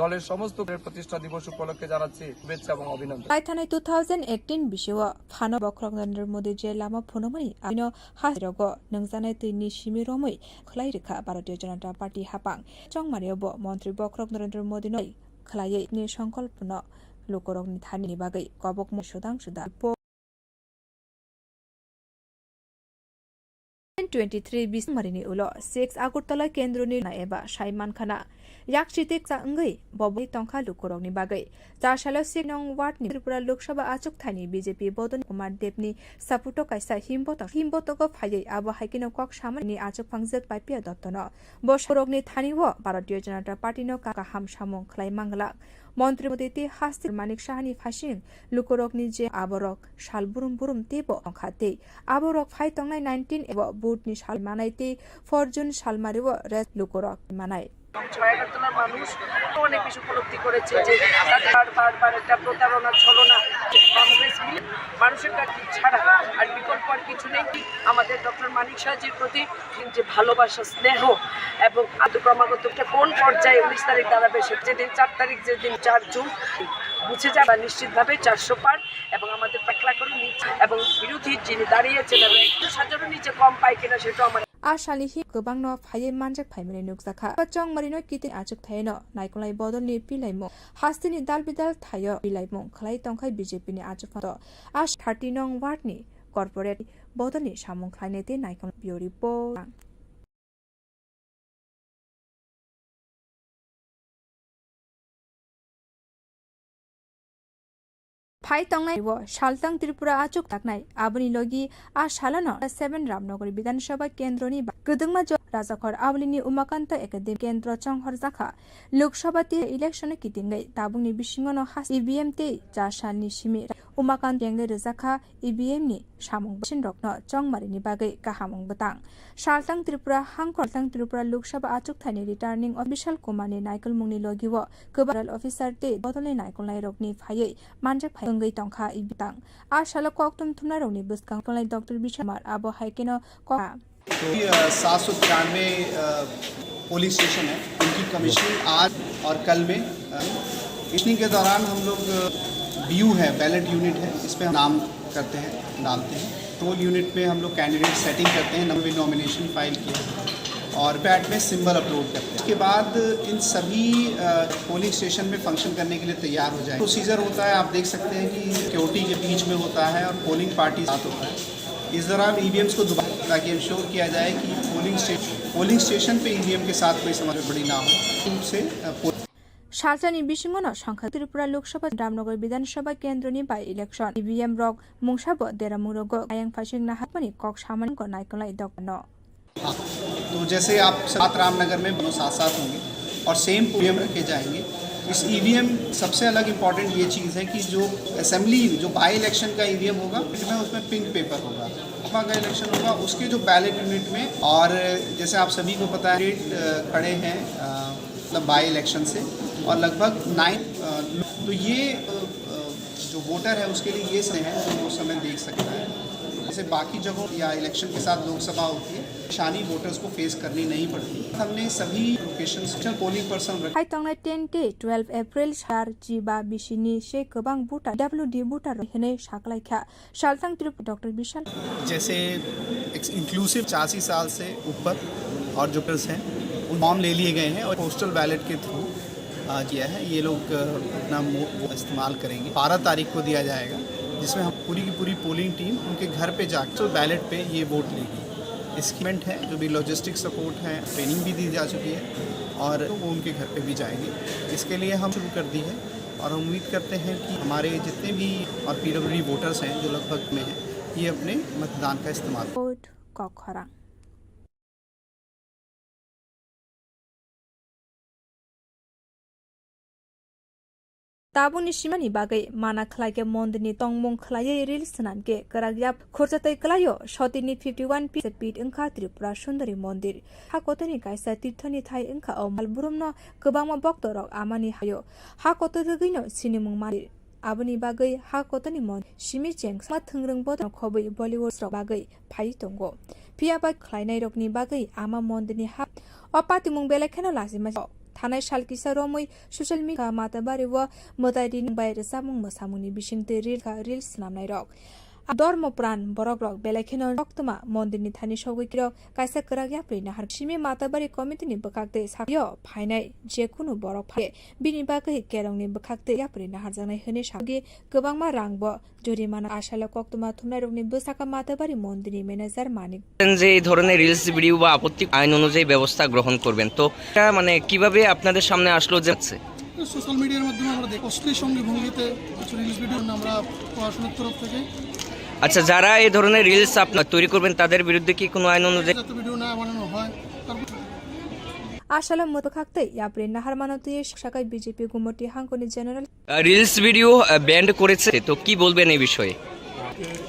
দলের সমস্ত প্রতিষ্ঠা দিবস উপলক্ষে জানাচ্ছি শুভেচ্ছা এবং অভিনন্দন। Taithanai 2018 bishiwa phano bokrok Narendra Modi je lama phonamani abino hasrogo nangjanai tini simiromui khlai rekha Bharatiya Janata Party hapang chongmariobo Montri bokrok Narendra Modi noi khlaiye ni sankalpno lokorokni thani ni bagai kobok mo sudang suda 23 bis marini ulo 6 Agartala kendroni na eba Shaiman Khana yakchitik sangai bobai tongkha lukorokni bagai chasalo sinong ward ni Tripura Lok Sabha achuk thani BJP Bodon Kumar Debni saputo kaisa himbotoko phaiye abo haikino kok samani achuk phangjak paipia dottono boskorokni thani wo Bharatiya Janata Party no kaham samong khlai mangla মন্ত্রী মদিতি হাস্তির মানিক Sahani passing লুকরকনি যে আবরক শাল বুরুম তেবো খাতে আবরক phi তংনাই 19 এব বুটনি শাল মানাইতে ফরজুন শালমারিও race লুকরক মানাই ছয়াঘাটতলার মানুষ অনেক বেশি উপলব্ধি করেছে যে বারবার একটা প্রতারণা ছলনা কংগ্রেস মানুষের কাছে ছাড়া আর বিকল্প আর কিছু নেই। আমাদের ডক্টর মানিক সাহাজির প্রতি যে ভালোবাসা স্নেহ এবং ক্রমাগত কোন পর্যায়ে 19 তারিখ দাঁড়াবে যেদিন 4 তারিখ যেদিন 4 জুন বুঝে যাবে নিশ্চিতভাবে 400 পার এবং আমাদের পাকলা করে নিচ্ছে এবং বিরোধী যিনি দাঁড়িয়েছেন এবং 1,000 নিচে কম পায় কিনা সেটা আমার Ashalihi Gobangno Faye Manjak Phaimene Nuksakha Chong Marino Kiti Achuk Thaino Naikolai Bodoni Pilaimo Hastini Dalbidal Thayo Pilaimo Khlai Tongkhai BJP ni Achuk Photo Ash 30 nong ward ni corporate Bodoni Samong Khlainete Naikol Biori Po Phai tongnai wo Shaltang Tripura achuk taknai aboni logi a shalano 7 Ramnagari Bidhan Sabha kendroni gudungma jo Rajakhor Awlini Umakanta Academy Kendra Chonghor Jakha Lok Sabha te election kitingai tabungni bisingono has EVM te jasani simi Umakant Yenge Jakha EVM ni samung basin rokno chongmarini bagai kahamung batang Shaltang Tripura Hangkoltang Tripura Lok Sabha achuk thani returning official Kumani Naikol mungni logi wo Kubral officer te bodole Naikol nai rokni phaiye manjak phai ngai tongkha ibitang a shala koktum thumna rokni buskang kolai Dr. Bishamar abo haikeno ko 793 polling station है उनकी commissioning आज और कल में commissioning के दौरान हम लोग BU है बैलेट यूनिट है इस पर नाम करते हैं डालते हैं टोल यूनिट में हम लोग कैंडिडेट सेटिंग करते हैं नंबर नॉमिनेशन फाइल किया और पैड में सिंबल अपलोड करते हैं। उसके बाद इन सभी पोलिंग स्टेशन में फंक्शन करने के लिए तैयार हो जाए। प्रोसीजर होता है आप देख सकते हैं कि सिक्योरिटी के बीच में होता है और पोलिंग पार्टी साथ होता है। इस दौरान EVMs को दोबारा ताकि इंश्योर किया जाए कि पोलिंग स्टेशन पे EVM के साथ कोई समस्या बड़ी ना हो उनसे Shaltani Bishingono Shankha Tripura Lok Sabha Ramnagar Bidhan Sabha Kendroni by election EVM rok Mungsabo Deramurogo Ayang Fashing Nahapani Kok Shaman ko Naikolai Dokno तो जैसे आप 7 रामनगर में दोनों साथ होंगे और सेम EVM रखे जाएंगे। इस EVM सबसे अलग इम्पॉर्टेंट ये चीज़ है कि जो असेंबली जो बाई इलेक्शन का EVM होगा उसमें पिंक पेपर होगा का इलेक्शन होगा उसके जो बैलेट यूनिट में और जैसे आप सभी को पता है डेट खड़े हैं मतलब बाई इलेक्शन से और लगभग 9 तो ये जो वोटर है उसके लिए ये समय है जो वो समय देख सकता है। जैसे बाकी जगहों या इलेक्शन के साथ लोकसभा होती है शानी वोटर्स को फेस करनी नहीं पड़ती। हमने सभी locations polling person Hai tongnai 10 day 12 April shar jiba bisini she gobang buta WD buta hene shaklaikha Shaltang Trip Dr. Bishal जैसे इंक्लूसिव 85 साल से ऊपर और जो पर्स हैं उन फॉर्म ले लिए गए हैं और पोस्टल बैलेट के थ्रू किया है। ये लोग अपना इस्तेमाल करेंगे 12 तारीख को दिया जाएगा जिसमें हम पूरी की पूरी पोलिंग टीम उनके घर पे जाकर तो बैलेट पे ये वोट लेगी। इसमेंट है जो भी लॉजिस्टिक सपोर्ट है ट्रेनिंग भी दी जा चुकी है और वो उनके घर पे भी जाएंगे। इसके लिए हम शुरू कर दी है और हम उम्मीद करते हैं कि हमारे जितने भी और PWD वोटर्स हैं जो लगभग में हैं ये अपने मतदान का इस्तेमाल Tabuni Shimani Bagai Mana Klake Mondini Tongmong Klaye Rilsananke Karagyap Kursatai Klayo Shotini 51 piece beat Inka Tripura Shundari Mondir Hakotani Kaisa Titoni Thai Inka O Malburumno Kubama Boktorok Amani Hayo Hakotagino Sinimung Mari aboni bagai ha kotani mon shimi cheng ma thingrung bo khobai Bollywood rok bagai phai tongo pia ba khlainai rokni bagai ama mondini ha opati mung bele kheno lasima थानाय सालकिसा रमै social media माताबारि व मोदाइदिन बाहिर सामुं मोसामुनि बिसिंते reels नामनाय रक धर्म प्राण बरक रक बेलेखेन रक्तमा मन्दिरनि थानि सौगैरक कायसा कराग्या प्रेना हारसिमे माताबारि कमिटिनि बखाक्ते सायो फाइनाय जेकुनु बरक फाय बिनि बागै केरंनि बखाक्ते या प्रेना हारजानाय होने सागे गोबांमा रांब জরিমানা আশালা কক্তমা থুমনাই রকনি বসাকা মাতাবাড়ি মন্দিরনি ম্যানেজার মানিক যে এই ধরনের রিলস ভিডিও বা আপত্তি আইন অনুযায়ী ব্যবস্থা গ্রহণ করবেন তো এটা মানে কিভাবে আপনাদের সামনে আসলো যাচ্ছে সোশ্যাল মিডিয়ার মাধ্যমে আমরা দেখি অশ্লীল সঙ্গী ভঙ্গিতে কিছু রিলস ভিডিও আমরা পড়াশোনার তরফ থেকে আচ্ছা যারা এই ধরনের রিলস আপনারা তৈরি করবেন তাদের বিরুদ্ধে কি কোনো আইন অনুযায়ী যাতে ভিডিও না বানানো হয় আশালা মতখাক্তে ইয়াপ্রে নাহার মানতীয় শাখায় বিজেপি গুমটি হাঙ্কনি জেনারেল রিলস ভিডিও ব্যান্ড করেছে তো কি বলবেন এই বিষয়ে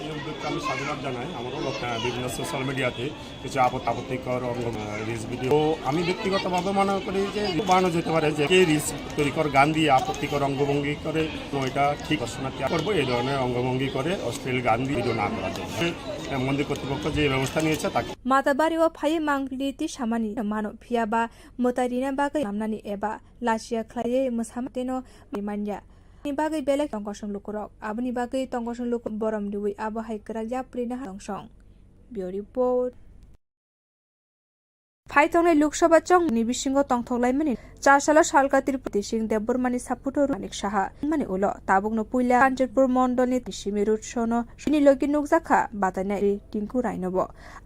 এই উদ্যোগকে আমি স্বাগত জানাই আমারও বিভিন্ন সোশ্যাল মিডিয়াতে কিছু আপত্তিকর রিলস ভিডিও আমি ব্যক্তিগতভাবে মনে করি যে বানানো যেতে পারে যে কে রিলস তৈরিকর গান দিয়ে আপত্তিকর অঙ্গভঙ্গি করে তো এটা ঠিক দর্শনার্থী করবো এই ধরনের অঙ্গভঙ্গি করে অশ্লীল গান দিয়ে ভিডিও না করা যায় মন্দির কর্তৃপক্ষ যে ব্যবস্থা নিয়েছে তাকে মাতাবাড়ি ও ফাই মাংলিতি সামানি মানো ফিয়াবা মোতারিনা বাগै নামনানি এবা লাসিয়া খ্লায়ে মোসামতেনো মানিয়া ni bagai belek tongkosong lukurok abni bagai tongkosong luk borom diwi abo hai keraja prina tongsong bio report ফাইতংনে Lok Sabha চং নিবিসিংহ তংথলাইমানি 4 সাল সালকাতির প্রতিসিং দেববর্মানি সাপুটো মানিক সাহা মানে উলো তাবুকনো পুইলা কাঞ্চনপুর মন্ডলনি তিসিমি রুট সনো শুনি লগি নুকজাখা বাতানাই টিংকু রাইনব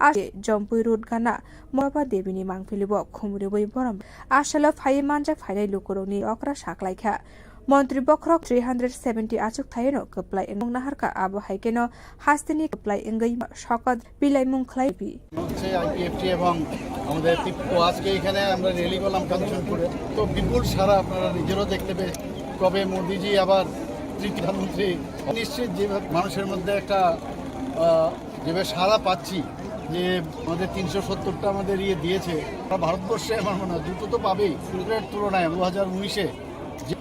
আজে জম্পুই রুট গানা মবা দেবিনি মাংফিলিব খুমুরিবই বরম আশালা ফাই মানজা ফাইলাই লুকুরনি অকরা সাকলাইখা মন্ত্রী বক্রক 370 আচুক থাইনো কপ্লাই এং নাহারকা আবো হাইকেনো হাস্তিনি কপ্লাই এঙ্গই শকত বিলাই মুংখলাইবি আইপিএফটি এবং আমাদের টিপকো আজকে এখানে আমরা র্যালি করলাম কাঞ্চনপুরে তো বিপুল সারা আপনারা নিজেরও দেখতে পেয়ে কবে মোদিজি আবার প্রধানমন্ত্রী নিশ্চিত যেভাবে মানুষের মধ্যে একটা যেভাবে সারা পাচ্ছি যে আমাদের 370টা আমাদের দিয়েছে ভারতবর্ষে আমার মনে হয় দুটো তো পাবেই এর তুলনায় 2019-এ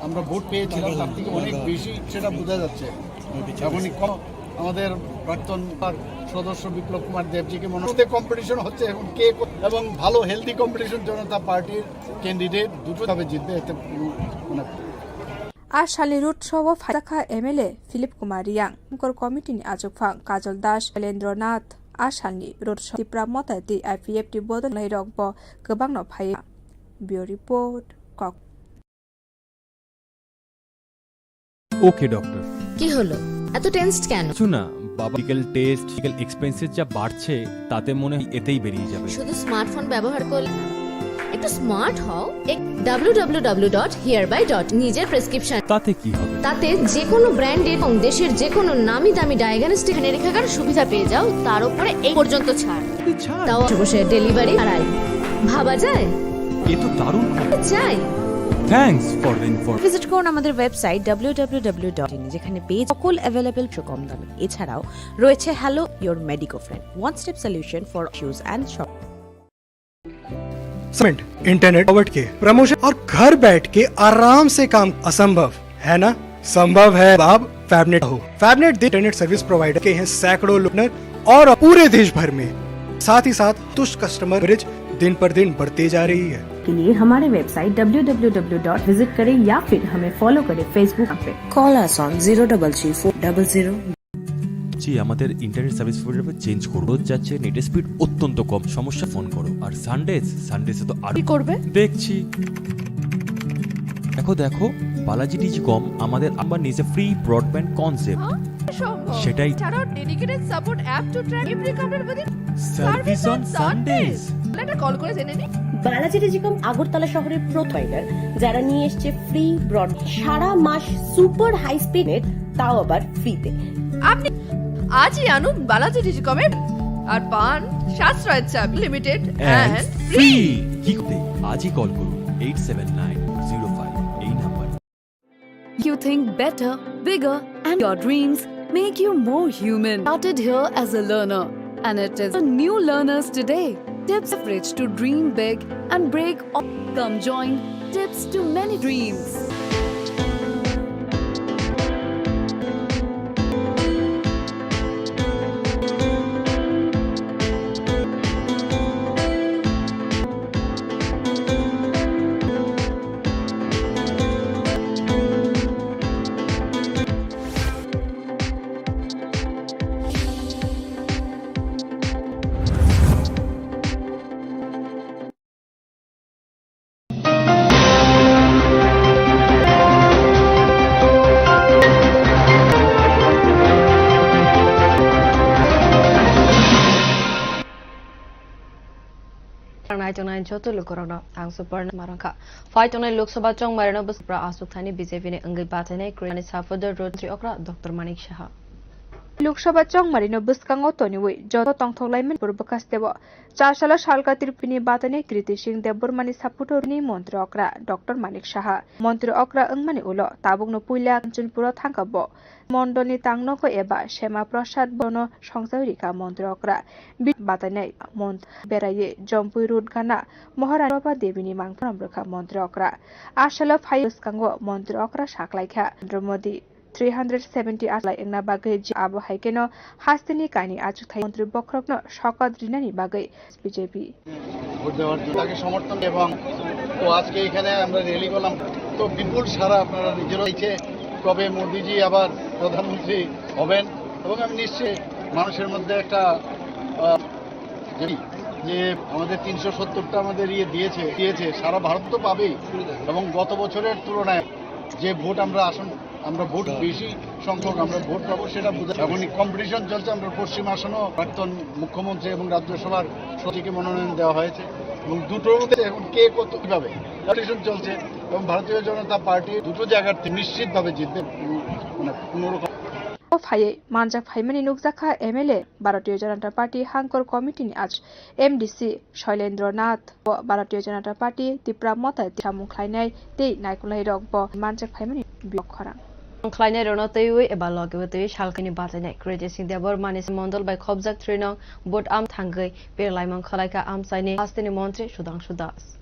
আমরা ভোট পেয়েছিলাম তার থেকে অনেক বেশি সেটা বোঝা যাচ্ছে এখনই আমাদের প্রাক্তন সদস্য বিপ্লব কুমার দেবজিকে মনে হচ্ছে কম্পিটিশন হচ্ছে এখন কে এবং ভালো হেলদি কম্পিটিশন জনতা পার্টির ক্যান্ডিডেট দুটো ভাবে জিতবে এতে আর শালি রুট সহ ফাইদাখা এমএলএ ফিলিপ কুমার রিয়াং কমিটিনি আজকফাং কাজল দাস শৈলেন্দ্রনাথ আশালনি রুট ত্রিপুরা মতাতি আইপিএফটি বদল রকব গোবাং ফাই বিও রিপোর্ট কক ওকে ডক্টর কি হলো এত টেনসড কেন কিছু না বাবা মেডিকেল টেস্ট মেডিকেল এক্সপেন্সেস যা বাড়ছে তাতে মনে হয় এতেই বেরিয়ে যাবে শুধু স্মার্টফোন ব্যবহার করলে একটু স্মার্ট হও www.hereby. নিজের প্রেসক্রিপশন তাতে কি হবে তাতে যে কোনো ব্র্যান্ডের এবং দেশের যে কোনো নামি দামি ডায়াগনস্টিক নিরীক্ষাগার সুবিধা পেয়ে যাও তার উপরে এই পর্যন্ত ছাড় তাও বসে ডেলিভারি আড়াই ভাবা যায় এ তো দারুণ চাই thanks for the information visit করুন আমাদের ওয়েবসাইট www.in যেখানে পেজ সকল अवेलेबल কম দামে এছাড়াও রয়েছে hello your medico friend one step solution for issues and shop cement internet forward के प्रमोशन और घर बैठ के आराम से काम असंभव है ना संभव है अब फैबनेट हो फैबनेट इंटरनेट सर्विस प्रोवाइडर के हैं सैकड़ों लुटनर और पूरे देश भर में साथ ही साथ तुष्ट कस्टमर कवरेज दिन पर दिन बढ़ते जा रही है के लिए हमारे वेबसाइट www.visit करें या फिर हमें फॉलो करें फेसबुक पे कॉल अस ऑन 033400 জি আমাদের ইন্টারনেট সার্ভিস প্রোভাইডার চেঞ্জ করব যাচ্ছে নেট স্পিড অত্যন্ত কম সমস্যা ফোন করো আর সানডেসে তো আর কি করবে দেখছি দেখো বালাজি ডিজিকম আমাদের আবার নিজে ফ্রি ব্রডব্যান্ড কনসেপ্ট সেটাই ছাড়াও dedicated support app to track every counter with service on Sunday's একটা কল করে জেনে নি বালাজি টেলিকম আগরতলা শহরের প্রোভাইডার যারা নিয়ে এসেছে ফ্রি ব্রড সারা মাস সুপার হাই স্পিড নেট তাও আবার ফ্রিতে আপনি আজই আনুন বালাজি টেলিকমের আর পান সাশ্রয়ের চাপ লিমিটেড এন্ড ফ্রি কি করতে আজই কল করুন 8790 এই number You think better, bigger, and your dreams make you more human. Started here as a learner, and it is for new learners today. Tips Leverage to dream big and break all. Come join Tips to Many Dreams. नायटोनाय जतो लुकरनो आं सुपर्ण मारंखा फाइटोनाय लोकसभा चंग मारनो बसप्रा आसुक थानी BJP ने अंगै बाथायनाय क्रियानि साफदर रोद्रि अक्रा doctor Manik Shah Lok Sabha चंग Marino बुस्कांगो तोनिवै जतो तंगथलाइमन पूर्वकास्तेब 4 साल सालका तिरपिनि बाथायनाय कृति सिंह देबबर्मानि सापुटोरनि मन्त्री अक्रा doctor Manik Shah मन्त्री अक्रा अंगमानि उलो ताबुकनो पुइला अञ्चलपुर थांकाबो मण्डलनि तांनोको एबा श्यामा प्रसाद बनो संसारिका मन्त्री अक्रा बाथायनाय मन्त्री बेराये जम्पुइ रुट गाना महाराजा देवीनि मांगफ्राम रखा मन्त्री अक्रा आशल फाइ बुस्कांगो मन्त्री अक्रा साखलाइखा नरेन्द्र मोदी 370 आसलाई एंगना बागै आबो हाइकेनो हास्तिनि कानी आचुथाइ मन्त्री बख्रकनो शकत रिनानि बागै বিজেপি ভোট দেওয়ার জন্য তাকে সমর্থন এবং তো আজকে এখানে আমরা র্যালি করলাম তো বিপুল সারা আপনারা নিজেরা ইচ্ছে কবে মোদিজি আবার প্রধানমন্ত্রী হবেন এবং আমি নিশ্চয়ই মানুষের মধ্যে একটা যে আমাদের 370টা আমাদের দিয়েছে সারা ভারত তো পাবেই এবং গত বছরের তুলনায় যে ভোট আমরা ভোট বেশি সংখ্যক আমরা ভোট পাবো সেটা বোঝা এখন কম্পিটিশন চলছে আমরা পশ্চিম আসনও প্রাক্তন মুখ্যমন্ত্রী এবং রাজ্যসভার সচিবকে মনোনয়ন দেওয়া হয়েছে এবং দুটোর মধ্যে এখন কে কত কিভাবে কম্পিটিশন চলছে এবং ভারতীয় জনতা পার্টি দুটো জায়গার নিশ্চিতভাবে জিতবে মানে কোনোরকম फाइए मानजाक फाइमानि नुकजाखा एमएलए भारतीय जनता पार्टी हांकर कमिटिनि आज एमडीसी शैलेन्द्र नाथ भारतीय जनता पार्टी तिप्रा मता सामुख्लायनाय ते नायकुलाय रगब मानजाक फाइमानि बिखरा ख्लायनाय रनतैवे एबा लगेवतै सालकनि बाजायनाय क्रेडिसिं देबर मानिस मण्डल बाय खबजाक 3 नং बोट आम थांगै पेरलाइमन खलायका आमसाइनि हास्तिनि मन्त्री सुधांशु दास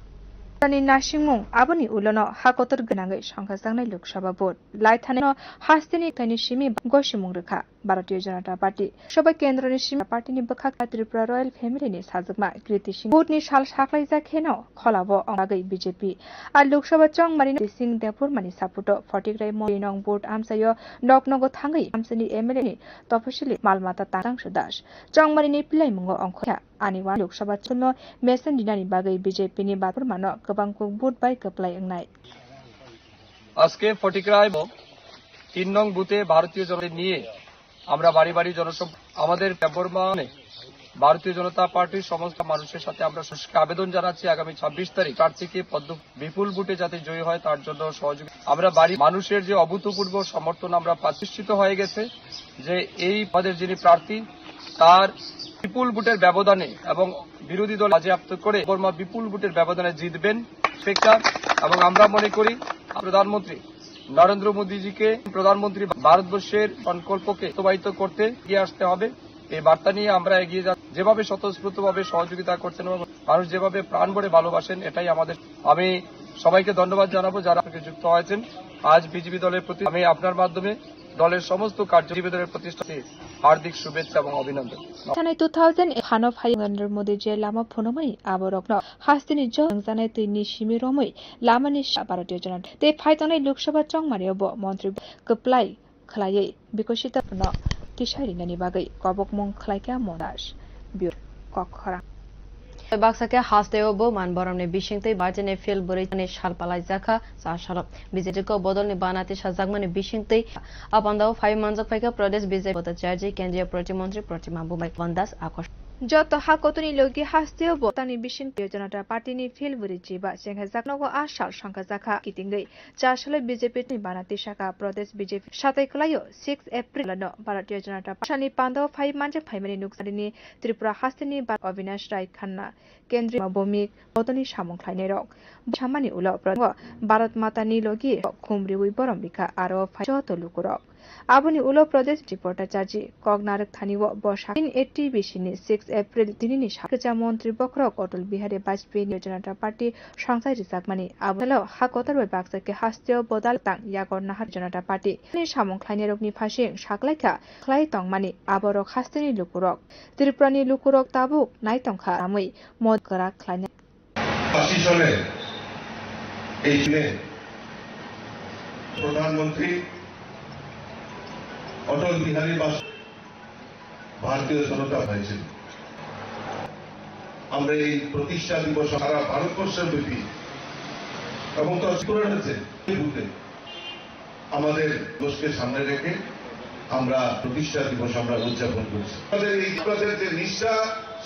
नि नासिंमुं आबनि उलनो हाकतर गनाङै संखाजांनाय लोकसभा भोट लाइथाने हास्तिनि थानि सिमी गसिमुं रेखा भारतीय जनता पार्टी सबै केन्द्रनि सिमी पार्टीनि बखा त्रिपुरा रयेल फेमिलिनि साजगमा कृति सिंह भोटनि साल साखलाय जाखेनो खलाबो अंगागै बीजेपी आ लोकसभा चंग मारिनो सिंह देपुर मानि सापुटो 40 राय मरि नং भोट आमसायो नगनगो थाङै आमसनि एमएलए तपसिलि मालमाता तारांशु दास चंग मारिनि पिलाइमुंगो अंखया आनिवा लोकसभा चुनो मेसन दिनानि बागै बीजेपीनि बातुर मानो गोबांखौ भोट बाय कपलाय एंनाय আজকে ফটিকরায় 3 নং বুথে ভারতীয় জনতা নিয়ে আমরা বাড়ি বাড়ি জনসভা আমাদের দেববর্মানে ভারতীয় জনতা পার্টির সমস্ত মানুষের সাথে আমরা আবেদন জানাচ্ছি আগামী 26 তারিখ প্রার্থীকে বিপুল ভোটে যাতে জয়ী হয় তার জন্য সহযোগিতা আমরা বাড়ি মানুষের যে অভূতপূর্ব সমর্থন আমরা প্রতিষ্ঠিত হয়ে গেছে যে এই পদের যিনি প্রার্থী তার বিপুল ভোটের ব্যবধানে এবং বিরোধী দল বাজেয়াপ্ত করে বর্মা বিপুল ভোটের ব্যবধানে জিতবেন স্পিকার এবং আমরা মনে করি প্রধানমন্ত্রী নরেন্দ্র মোদীজিকে প্রধানমন্ত্রী ভারতবর্ষের সংকল্পকে বাস্তবায়িত করতে এগিয়ে আসতে হবে এই বার্তা নিয়ে আমরা এগিয়ে যাব যেভাবে স্বতঃস্ফূর্তভাবে সহযোগিতা করছেন এবং মানুষ যেভাবে প্রাণ ভরে ভালোবাসেন এটাই আমাদের আমি সবাইকে ধন্যবাদ জানাবো যারা যুক্ত হয়েছেন আজ বিজেপি দলের প্রতি আমি আপনার মাধ্যমে দলের সমস্ত কার্যকরী দলের প্রতিষ্ঠাতে হার্দিক শুভেচ্ছা এবং অভিনন্দন थानाय 2000 खानो फाइ नरेन्द्र मोदी जे लामा फोनमै आबरकन हास्तिनि जंजानाय तैनि सिमि रमै लामानि भारतीय जनता ते फाइतनाय लोकसभा चंगमारियाव मन्त्री कप्लाय खलायै विकसित न तिसारिनानि बागै कबकमं खलायका मदास बिउ कखरा बाक्साके हास्तेओबो मानबरमने बिसिंतै बार्जेने फेल बोरैने सालपालाय जाखा सासाल बिजेपिको बदलनि बानाते साजागमाने बिसिंतै अपन्दाव फाइ मानजक फाइका प्रदेश बिजेपि उपाध्यक्ष केन्द्रीय प्रतिमन्त्री प्रतिमा बुबाई वन्दास आकर्षण जत हाकतनि लोगि हास्तेओ बोतानि बिसिं जनता पार्टीनि फेल बोरै जिबा सेंहा जाकनगो आसाल संखा जाखा कितिंगै चासले बिजेपिनि बानाते शाखा प्रदेश बिजेपि सातैखलायो 6 एप्रिल न भारतीय जनता पार्टी पान्दाव फाइ मानजक फाइमानि नुकसानि त्रिपुरा हास्तिनि अविनाश राय खन्ना केन्द्रीय भूमिक बदलनि सामुख्लायनाय रक सामानि उल भारत मातानि लोगि खुमरिउइ बरमबिखा आरो फाइजत लुकुरक आबुनि उल प्रदेश रिपोर्टर चार्जी कगनारक थानिव बसाइन 80 बिसिनि 6 एप्रिल दिननि साखजा मन्त्री बख्रक अटल बिहारी वाजपेयी जनता पार्टी संसाय रिजाकमानि आबुलाव हाकतर बाक्साके हास्तिय बदाल तां यागर नाहार जनता पार्टी नि सामुख्लायनाय रकनि फासिं साखलायखा खलाय तंमानि आबरक हास्तिनि लुकुरक त्रिपुरानि लुकुरक ताबुक नायतंखा आमै मदगरा खलायनाय 80 সালে এই দিনে প্রধানমন্ত্রী অটল বিহারী বাজপেয়ী ভারতীয় জনতা হয়েছিল আমরা এই প্রতিষ্ঠা দিবস সারা ভারতবর্ষের ব্যাপী এবং আমাদের দেশকে সামনে রেখে আমরা প্রতিষ্ঠা দিবস আমরা উদযাপন করছি আমাদের এই যে নিষ্ঠা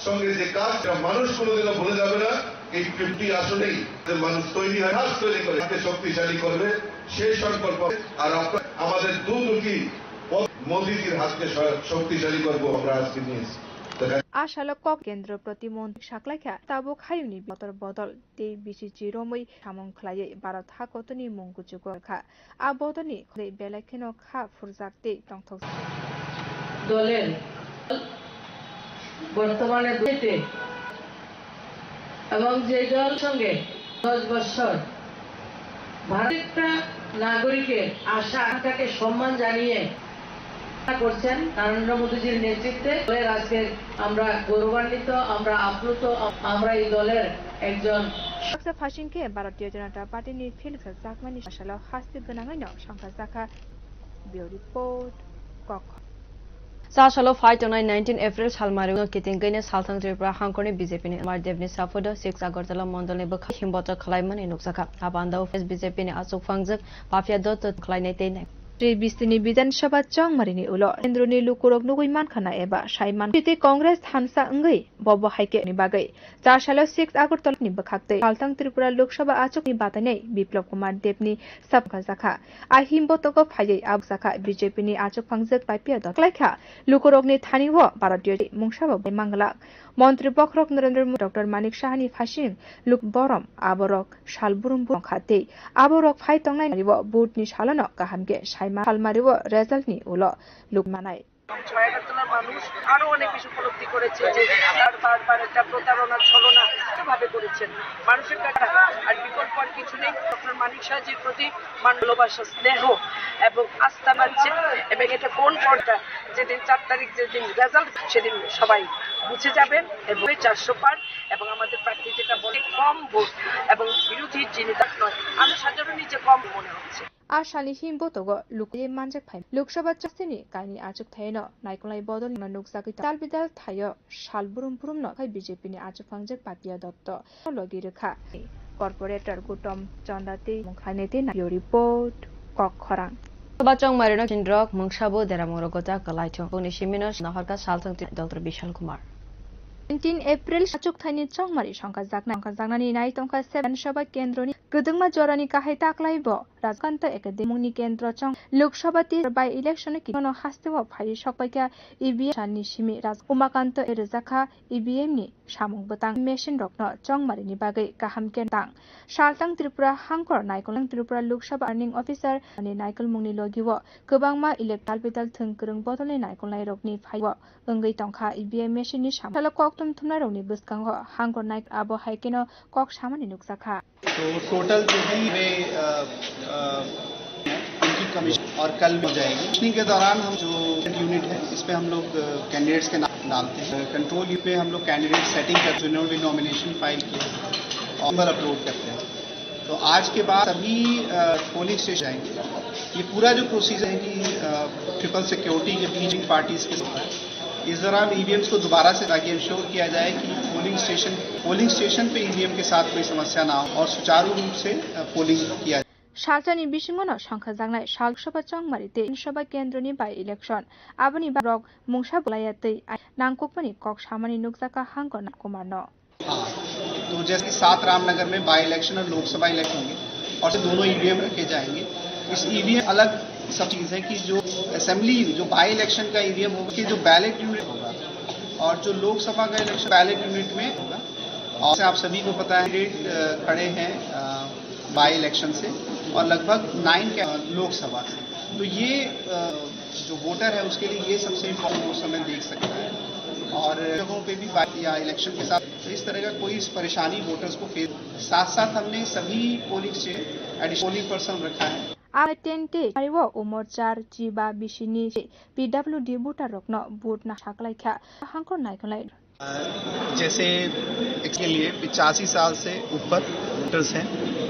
সঙ্গে যে কাজ মানুষ কোনোদিনও ভুলে যাবে না। এই 50 আসনেই মানুষ তৈরি হয়, হাত তৈরি করে শক্তিশালী করবে সেই সংকল্প। আর আমাদের দুটি মোদীজির হাতকে শক্তিশালী করবো আমরা আজকে নিয়েছি। आशालक कक केन्द्र प्रतिमन्त्री साक्लाइखा ताबो खायुनि बतर बदल ते बिसिचि रमै सामंख्लायै भारत हाकतनि मंगुजुगखा आ बदलनि खै बेलाखेनो खा फुरजाकते तंथक দলের বর্তমানে দেশে এবং যে দল সঙ্গে 10 বছর ভারতের নাগরিকের আশা আকাঙ্ক্ষাকে সম্মান জানিয়ে করছেন নরেন্দ্র মোদীজির নেতৃত্বে দলের আজকে আমরা গৌরবান্বিত, আমরা আপ্লুত, আমরা এই দলের একজন Saksa Fashinke Bharatiya Janata Party ni Phil Zakmani Ashala Hasti Ganangaino Shankar Zaka Bureau Report Kok Sashalo fight on 19 April Salmaru Kitingane Saltang Tripura Hankoni BJP ni Mar Devni Safodo 6 Agartala Mondole Bak Himbota Klaiman in Uksaka Abanda Office BJP ni Asuk Fangzak Pafia Dot Klainete Bistini Bidansaba Changmarini Ulo Endroni Lukurok Nuguiman Khana Eba Shaiman Tite Congress Hansa Ngai Bobo Haike ni Bagai Sashalo 6 Agartala ni Bakakte Saltang Tripura Lok Sabha Achuk ni Batane Biplop Kumar Devni Sabka Zaka Ahimbotoko Phaye Absaka BJP ni Achuk Fangzak Paipia Dot Klaikha Lukurok ni Thaniwo Bharatiya Mungsaba Mangala মন্ত্রী বখরক Narendra doctor মানিক Sahani passing look বরম আবরক শালবুরুম খাতে আবরক phi তংনাই মারিব বুটনি শালন কাহামকে Saima শালমারিব রেজাল্টনি উল look মানাই ছয়গাতলার মানুষ আরো অনেক কিছু উপলব্ধি করেছে যে বারবার একটা প্রতারণা ছলনা ভাবে করেছেন মানুষের কাছে আর বিকল্প আর কিছু নেই। ডক্টর মানিক সাহাজির প্রতি ভালোবাসা স্নেহ এবং আস্থা বাড়ছে এবং এটা কোন পর্দা যেদিন 4 তারিখ যেদিন রেজাল্ট সেদিন সবাই বুঝে যাবেন এবং 400 পার এবং আমাদের প্রার্থী যেটা বলে কম ভোট এবং বিরোধী যিনি তার নয় আমি সাধারণ নিচে কম মনে হচ্ছে Ashali Himbotogo Luke Manjak Pai Luksaba Chastini Kaini Achuk Taino Naikolai Bodol Nuksaki Talbidal Tayo Shalburum Purumno Kai BJP ni Achuk Fangjak Papia Dotto Logirka Corporator Gutom Chandati Mukhaneti Yo Report Kokkorang Bachong Marino Kindrok Mungshabo Deramorogota Kalaito Punishiminos Naharka Saltang Dr. Bishal Kumar 19 April Achuk Thani Chongmari Shankar Zaknani Nai Tongka 7 Sabha Kendroni Gudungma Jorani Kahai Taklaibo Razkanta Academy Kendro Chong Lok Sabha by election ki no hastewa phai sokpaika EVM Shani Shimi Raz Umakanto Erzakha EVM ni Samung Batang Machine Rokno Chongmari ni bagai kaham kentang Saltang Tripura Hangkor Naikolang Tripura Lok Sabha Earning Officer ani Naikol Mungni Logiwo Kobangma electoral petal thungkurung botole Naikolai Rokni phaiwo Engai Tongkha EVM machine ni Sam Kok Tumna Roni Buskango Hangkor Naik Abo Haikeno Kok Samani Nuksakha तो total जो भी वे उनकी commission और कल हो जाएगी। Meeting के दौरान हम जो यूनिट है इस पे हम लोग कैंडिडेट्स के नाम डालते हैं। कंट्रोल यूनिट में हम लोग कैंडिडेट सेटिंग करते हैं, जिन्होंने नॉमिनेशन फाइल किया और अपलोड करते हैं। तो आज के बाद सभी पोलिंग स्टेशन जाएंगे। ये पूरा जो प्रोसीजर है कि ट्रिपल सिक्योरिटी के बीच पार्टीज के साथ इस दौरान ईवीएम्स को दोबारा से ताकि इंश्योर किया जाए कि पोलिंग स्टेशन पे ईवीएम के साथ कोई समस्या ना हो और सुचारू रूप से पोलिंग किया जाए। Shaltani Bishimono Shankar Zagnai Shalk Sabha Chongmarite Sabha Kendroni by election Abani Barok Mungsha Bulayate Nangkopani Kok Shamani Nuksaka Hankor Kumarno तो जैसे 7 रामनगर में बाई इलेक्शन और लोकसभा इलेक्शन होंगे और दोनों ईवीएम रखे जाएंगे। इस ईवीएम अलग सब चीज़ है कि जो असेंबली जो बाई इलेक्शन का ईवीएम होगा कि जो बैलेट यूनिट होगा और जो लोकसभा का इलेक्शन बैलेट यूनिट में होगा। और आप सभी को पता है डेट खड़े हैं बाई इलेक्शन से और लगभग 9 लोकसभा से। तो ये जो वोटर है उसके लिए ये सबसे इम्पोर्टेंट वो समय देख सकता है और जगहों पे भी या इलेक्शन के साथ तो इस तरह का कोई परेशानी वोटर्स को फेस। साथ साथ हमने सभी पोलिंग से एडिशनल पोलिंग पर्सन रखा है। Atente Ariwo Umor 4 Jiba Bishini PWD Buta Rokno But na Shaklaikha Hankor Naikolai जैसे इसके लिए 85 साल से ऊपर वोटर्स हैं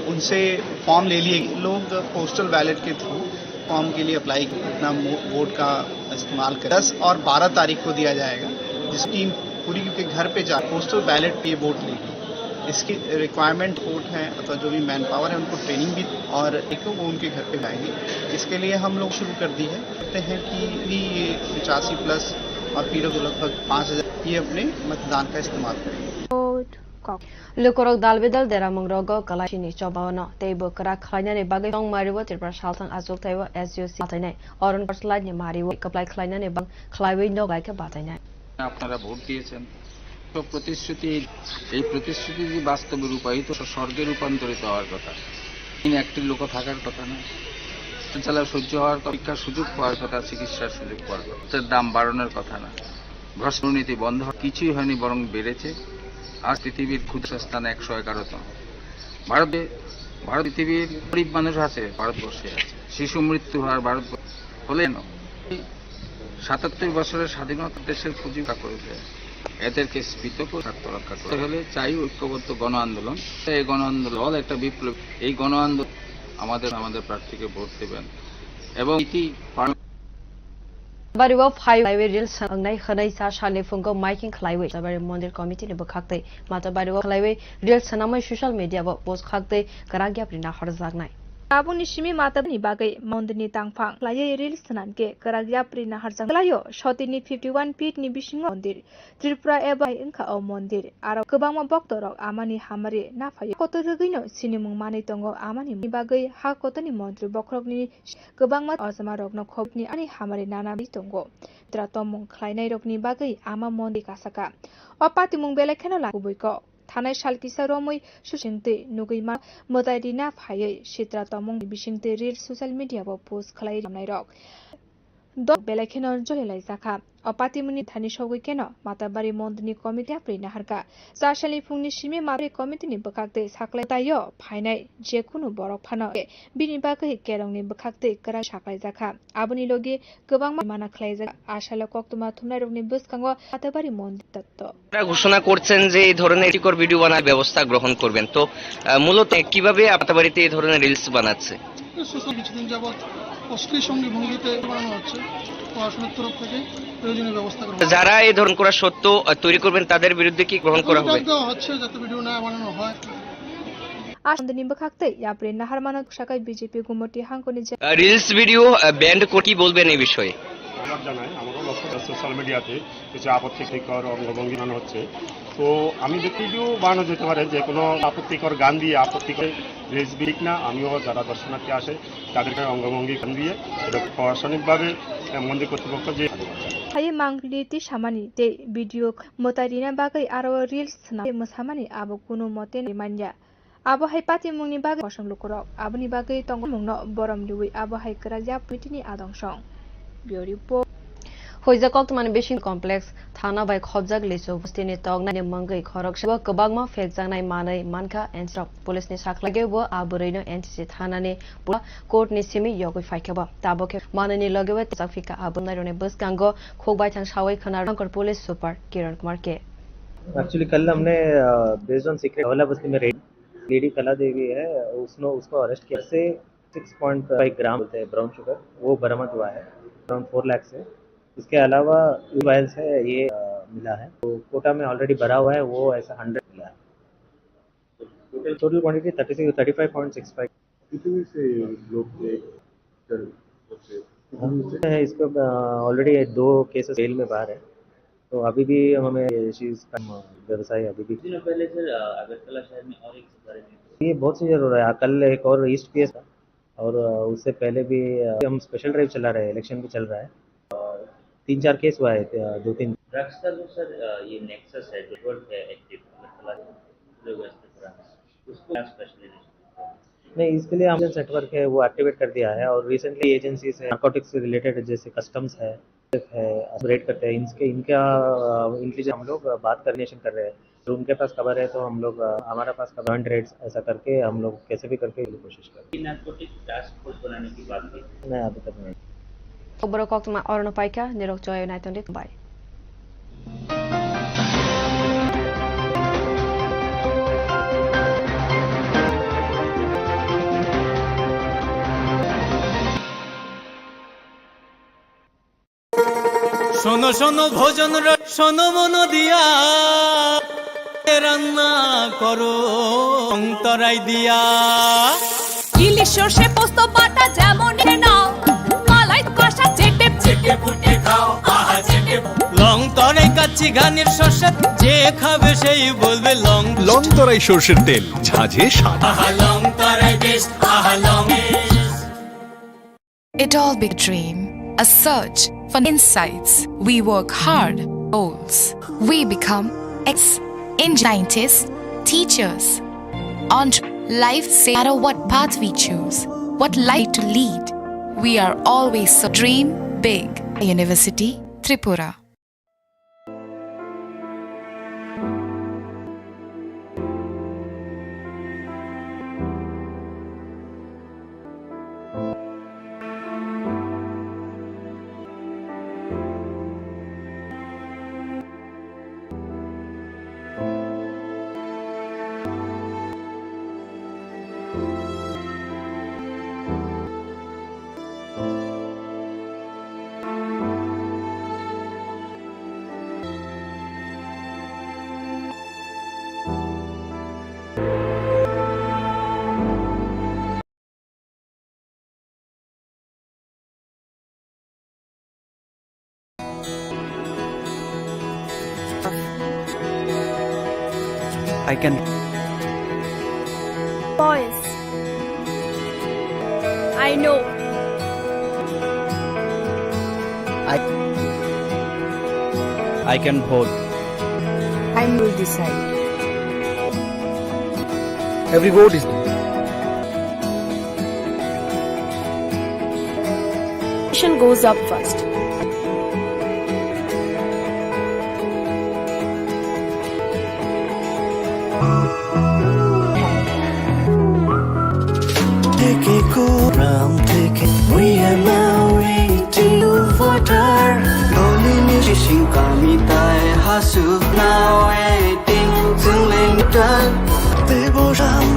उनसे फॉर्म ले लिए लोग पोस्टल बैलेट के थ्रू फॉर्म के लिए अप्लाई अपना वोट का इस्तेमाल करें। 10 और 12 तारीख को दिया जाएगा जिस टीम पूरी के घर पे जा पोस्टल बैलेट पे वोट लेगी। इसकी रिक्वायरमेंट वोट है अथवा जो भी मैन पावर है उनको ट्रेनिंग भी और एक वो उनके घर पे जाएंगे। इसके लिए हम लोग शुरू कर दी है कहते हैं कि भी 85 प्लस और पीडब्ल्यू लगभग 5000 ये अपने मतदान का इस्तेमाल करें। Lukorok dalbidal deramong rogo kalashini chobawno teibo kara khlainani bagai tong mariwo tirpra shalthang azuk taiwo SUC batainai orun parslai ni mariwo kaplai khlainani bang khlaiwi no gaika batainai আপনারা vote দিয়েছেন তো প্রতিশ্রুতি এই প্রতিশ্রুতি যদি বাস্তবে রূপায়িত স্বর্গে রূপান্তরিত হওয়ার কথা একটি লোক থাকার কথা না চালা সহ্য হওয়ার শিক্ষার সুযোগ পাওয়ার কথা চিকিৎসার সুযোগ পাওয়ার কথা দাম বাড়ানোর কথা না ভ্রষ্ট দুর্নীতি বন্ধ কিছুই হয়নি বরং বেড়েছে আজ পৃথিবীর ক্ষুদ্র স্থান 111তম ভারত পৃথিবীর গরিব মানুষ আছে ভারতবর্ষে আছে শিশু মৃত্যু হার ভারত হলেন 77 বছরের স্বাধীনতা দেশের পুঁজি করেছে এদেরকে স্ফীত করে রক্ষা করতে হলে চাই ঐক্যবদ্ধ গণ আন্দোলন এই গণ আন্দোলন একটা বিপ্লব এই গণ আন্দোলন আমাদের প্রার্থীকে ভোট দেবেন এবং ইতি Bariwo highway rail sangnai khanai sa shale fungo miking highway sabari mondir committee ne bukhakte mata bariwo highway rail sanamai social media bo post khakte karagya prina harjagnai Abuni shimi matabni bagai mondni tangphang laye rail sananke karagya prina harjanglayo shotini 51 feet ni bising mondir Tripura eba ingka o mondir aro kobangma boktorok amani hamari nafayo koto rogino sinimung mani tongo amani bagai ha kotoni montri bokrokni kobangma osama rokno khobni ani hamari nana bi tongo tratomung khlainai rokni bagai ama mondi kasaka opatimung belekheno lakuboiko थानाय सालकिसा रमै सुसिंते नुगैमा मोदाइदिना फायै सित्रा तमंग बिसिंते रिल social media बो post खलाय जामनाय रक the बेलेखेन जलेलाय जाखा अपातिमुनि थानि सगैकेन माताबारि मन्दनि committee आप्रिना हारका साशालि फुंनि सिमे माब्रै कमिटिनि बखाक्ते साख्लाय तायो फाइनाय जेकुनु बरक फानो बिनि बागै केरंनि बखाक्ते करा साख्लाय जाखा आबुनि लगे गोबां माना खलाय जा आशाला कक्तमा थुमनाय रगनि बसकांग माताबारि मन्दिर तत्त আপনারা ঘোষণা করছেন যে এই ধরনের টিকর ভিডিও বানার ব্যবস্থা গ্রহণ করবেন তো মূলত কিভাবে মাতাবাড়িতে এই ধরনের রিলস বানাচ্ছে কিছুদিন যাবত অশ্লীল সঙ্গী ভঙ্গিতে বানানো হচ্ছে প্রশাসনের তরফ থেকে প্রয়োজনীয় ব্যবস্থা করা যারা এই ধরনের করা সত্য তৈরি করবেন তাদের বিরুদ্ধে কি গ্রহণ করা হবে হচ্ছে যাতে ভিডিও না বানানো হয় आसन्दनि बखाक्ते याप्रे नाहारमाना साकाय बीजेपी गुमटी हांकोनि রিলস ভিডিও ব্যান্ড করে কি বলবেন এই বিষয়ে জানাই আমারও লক্ষ্য সোশ্যাল মিডিয়াতে কিছু আপত্তিকর অঙ্গভঙ্গি বানানো হচ্ছে তো আমি ভিডিও বানানো যেতে পারে যে কোনো আপত্তিকর গান দিয়ে আপত্তিকর রিলস বিক না আমিও যারা দর্শনার্থী আসে তাদেরকে অঙ্গভঙ্গি গান দিয়ে এটা প্রশাসনিকভাবে মন্দির কর্তৃপক্ষ যে हाय मांगलिति सामानि ते भिडियो मोतारिना बागै आरो रिल्स ना मोसामानि आबो कुनु मते मान्या आबो हाय पाति मुंनि बागै कसम लुकरक आबोनि बागै तंग मुंनो बरम लिवि आबो हाय कराजा पिटिनि आदंसं बियोरिपो Hoiza Koktumani Bishing Complex, Thana by Khobjak Liso, Bustini Togna, Mungai, Korok, Kabagma, Fekzanai, Manai, Manka, and Stop. Police ni Saklage were Aburino, Entity Hanani, Pula, Court Nisimi, Yogi Fakaba, Taboke, Manani Logawet, Safika, Abunarone, Buskango, Kobaitan Shawai, Kanarankur Police Super, Kiran Marke. Actually कल हमने based on secret हवाला बस्ती में red lady कला देवी है उसको arrest किया से 6.5 ग्राम होते हैं ब्राउन शुगर वो बरामद हुआ है अराउंड 4 लाख से इसके अलावा वायल्स है ये मिला है तो कोटा में ऑलरेडी भरा हुआ है वो ऐसा 100 मिला है टोटल क्वांटिटी 35.65 इसको ऑलरेडी 2 केसेस जेल में बाहर है तो अभी भी हमें चीज का व्यवसाय अभी भी पहले सर अगरतला शहर में और एक ये बहुत सी जरूर है कल एक और ईस्ट केस था और उससे पहले भी हम स्पेशल ड्राइव चला रहे हैं इलेक्शन भी चल रहा है 3-4 केस हुआ है 2-3 ड्रग्स का जो सर ये नेक्सस है नेटवर्क है एक्टिव उसको स्पेशलाइजेशन नहीं इसके लिए हम नेटवर्क है वो एक्टिवेट कर दिया है और रिसेंटली एजेंसीज है नार्कोटिक्स से रिलेटेड जैसे कस्टम्स है रेड करते हैं इनका इंटेलिजेंस हम लोग बात कोऑर्डिनेशन कर रहे हैं तो उनके पास खबर है तो हम लोग हमारा पास कमांड रेड्स ऐसा करके हम लोग कैसे भी करके कोशिश कर रहे हैं नार्कोटिक टास्क फोर्स बनाने की बात की नहीं अभी तक नहीं Obro Koktuma Orno Paika, Nirok Joy United Dubai. শোনো শোনো ভোজন শোনো মন দিয়া রান্না করো অন্তরাই দিয়া ইলিশ সর্ষে পোস্ত বাটা যেমন নাও মালাই কষা চেটে চেটে ফুটে খাও আহা চেটে লং তরাই কাচ্চি ঘানির শস্য যে খাবে সেই বলবে লং লং তরাই সরষের তেল ঝাঁঝে স্বাদ। আহা লং তরাই বেস্ট, আহা long. It all big dream, a search for insights. We work hard, goals. We become scientists, teachers. On life, no matter what path we choose, what life to lead, we are always so dream big. University, Tripura. I can. Boys, I know. I can vote. I will decide. Every vote is. Nation goes up first. We are now waiting for her. Only musician kami tai hasu now waiting to later. Tebo ram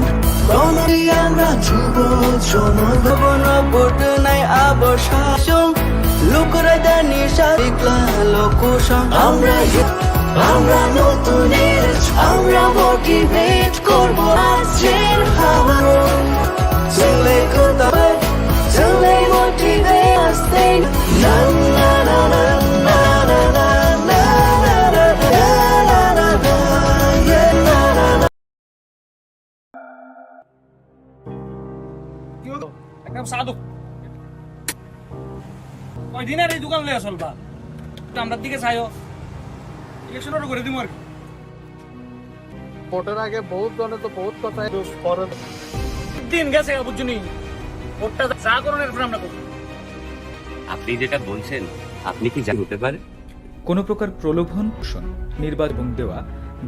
Ronari amra jubo jono Gobono bodu nai abosha shong Lukura dani sharikla lokushong Amra notuner Amra motivate korbo Azir hawaro Chile kudabai Chile motivate us thing Na na na na na na na na na na na na yeah na na na একদম সাধু কয়দিনের এই দোকান লইয়া চলবা আমরার দিকে চাইও ইলেকশনের করে দিব আর কি ভোটের আগে বহুত জনে তো বহুত কথা দিন গেছে বুঝুনি ভোটটা যা করুন এরপর আমরা করব আপনি যেটা বলছেন আপনি কি জানেন হতে পারে কোনো প্রকার প্রলোভন নির্বাচন দেওয়া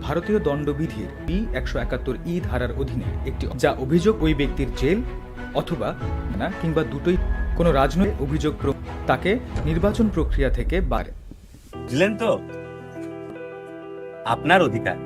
ভারতীয় দণ্ডবিধির B171E ধারার অধীনে একটি যা অভিযোগ ওই ব্যক্তির জেল অথবা না কিংবা দুটোই কোনো রাজনৈতিক অভিযোগ তাকে নির্বাচন প্রক্রিয়া থেকে বাড়ে বুঝলেন তো আপনার অধিকার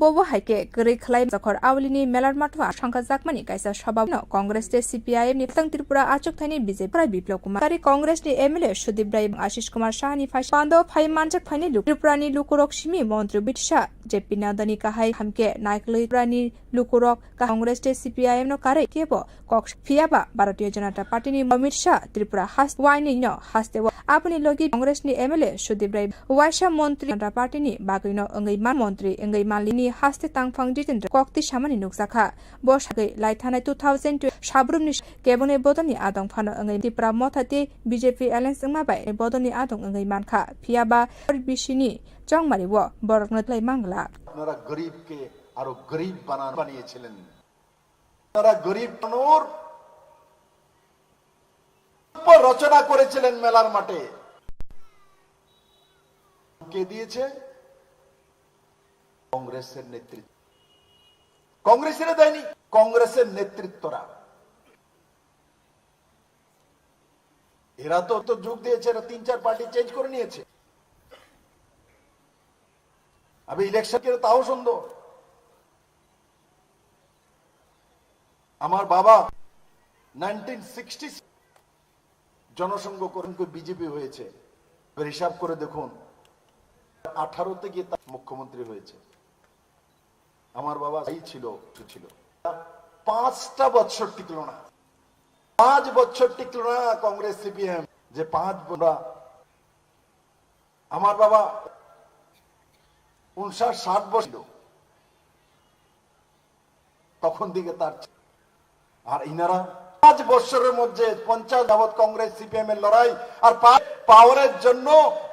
bobo haike gri khlai zakhor awlini melar matwa shangka jakmani kaisa sababno congress te CPIM ni tang tripura achuk thani BJP pra biplop kumar tari congress ni MLA Sudip Rai Ashish Kumar Shahani phai pando phai manjak phai ni tripura ni lukurok shimi montri bitsa JP Nadani kahai hamke naikloi prani lukurok ka congress te CPIM no kare kebo kok phiaba Bharatiya Janata Party ni Amit Shah tripura has wine no haste apni logi congress ni MLA Sudip Rai Waisha montri Janata Party ni bagino angai man montri angai malini haste tangphang jitendra kokti samani nuksakha boshagai laithanai 2002 sabrumni kebone bodoni adong phano angai tipra mothati BJP alliance ma bai bodoni adong angai mankha phiaba bishini jongmaribo boroknotlai mangla আপনারা গরিবকে আরো গরিব বানিয়েছিলেন আপনারা গরিব বানানোর রচনা করেছিলেন মেলার মাঠে কে দিয়েছে? কংগ্রেসের নেতৃত্ব। কংগ্রেসেরা দেয়নি, কংগ্রেসের নেতৃত্বরা। এরা তো যোগ দিয়েছে, এরা 3-4 পার্টি চেঞ্জ করে নিয়েছে। আমি ইলেকশন কে তাও সুন্দর। আমার বাবা 1960 জনসংঘ করেন বিজেপি হয়েছে, হিসাব করে দেখুন 18তে গিয়ে মুখ্যমন্ত্রী হয়েছে। আমার বাবা এই ছিল 5টা বছর টিকলো না, 5 বছর টিকলো না কংগ্রেস সিপিএম, যে 5 আমার বাবা 59-60 বছর তখন দিকে তার। আর ইনারা 5 বছরের মধ্যে 50 যাবৎ কংগ্রেস সিপিএম এর লড়াই, আর পাওয়ারের জন্য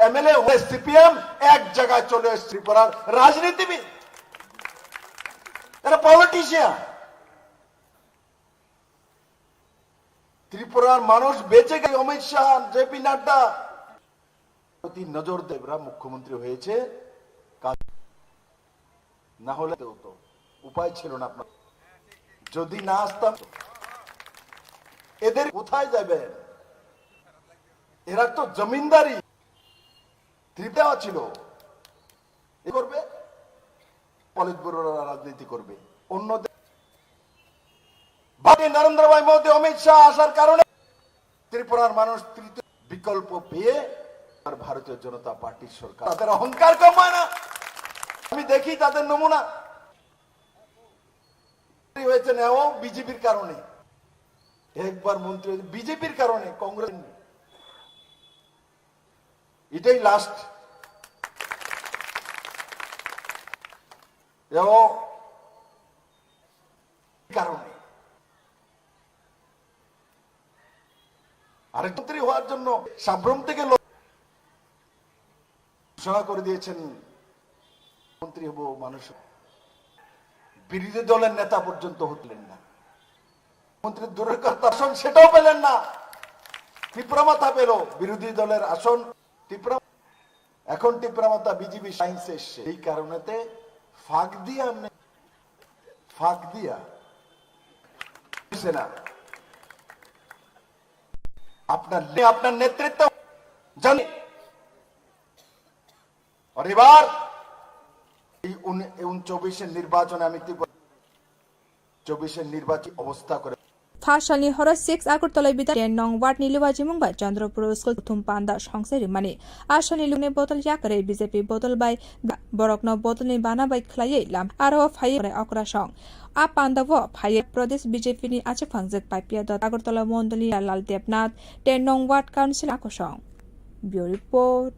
এমএলএ হয়ে সিপিএম এক জায়গায় চলে এসেছে। ত্রিপুরার রাজনীতিবিদ, এরা পলিটিশিয়ান। ত্রিপুরার মানুষ বেঁচে গেছে। অমিত শাহ, জেপি নাড্ডা প্রতি নজর দেবরা মুখ্যমন্ত্রী হয়েছে, না হলে তো উপায় ছিল না আপনার। যদি না আসতাম এদের কোথায় যাবে? এরা তো জমিনদারি ত্রিপুরা ছিল, করবে পলিট ব্যুরোরা রাজনীতি করবে। অন্য নরেন্দ্র ভাই মোদী, অমিত শাহ আসার কারণে ত্রিপুরার মানুষ তৃতীয় বিকল্প পেয়ে ভারতীয় জনতা পার্টির সরকার। তাদের অহংকার কমায় না। আমি দেখি তাদের নমুনা হয়েছে নেও বিজেপির কারণে, একবার মন্ত্রী বিজেপির কারণে, কংগ্রেস। এটাই লাস্ট। কারণে আরেক মন্ত্রী হওয়ার জন্য সাব্রম থেকে ঘোষণা করে দিয়েছেন মন্ত্রী হব মানুষ। বিরোধী দলের নেতা পর্যন্ত হতেন না, মন্ত্রী দূরের কথা আসন সেটাও পেলেন না। টিপ্রামাথা পেল বিরোধী দলের আসন। এখন টিপ্রামাথা বিজেপি সায়েন্স এসছে, এই কারণেতে ফাঁক দিয়া না আপনার নেতৃত্ব জানি। আর এবার এই 24-এর নির্বাচনে আমি 24-এর নির্বাচনী অবস্থা করে फाशालनि हर 6 आगरतला बिदा 10 नং वार्ड निलुवाजी मुंबा चंद्रपुर स्कुल थुम पांदा संसारी माने आशनि लुने बोतल याकरे बीजेपी बोतल बाय बरकन बोतलनि बाना बाय खलायै लाम आरो फायै अकरा सं आ पांदाव फायै प्रदेश बीजेपी नि आचे फांगजक पाइपिया द आगरतला मंडली लाल देवनाथ 10 नং वार्ड काउन्सिल आकसं ब्यूरो रिपोर्ट।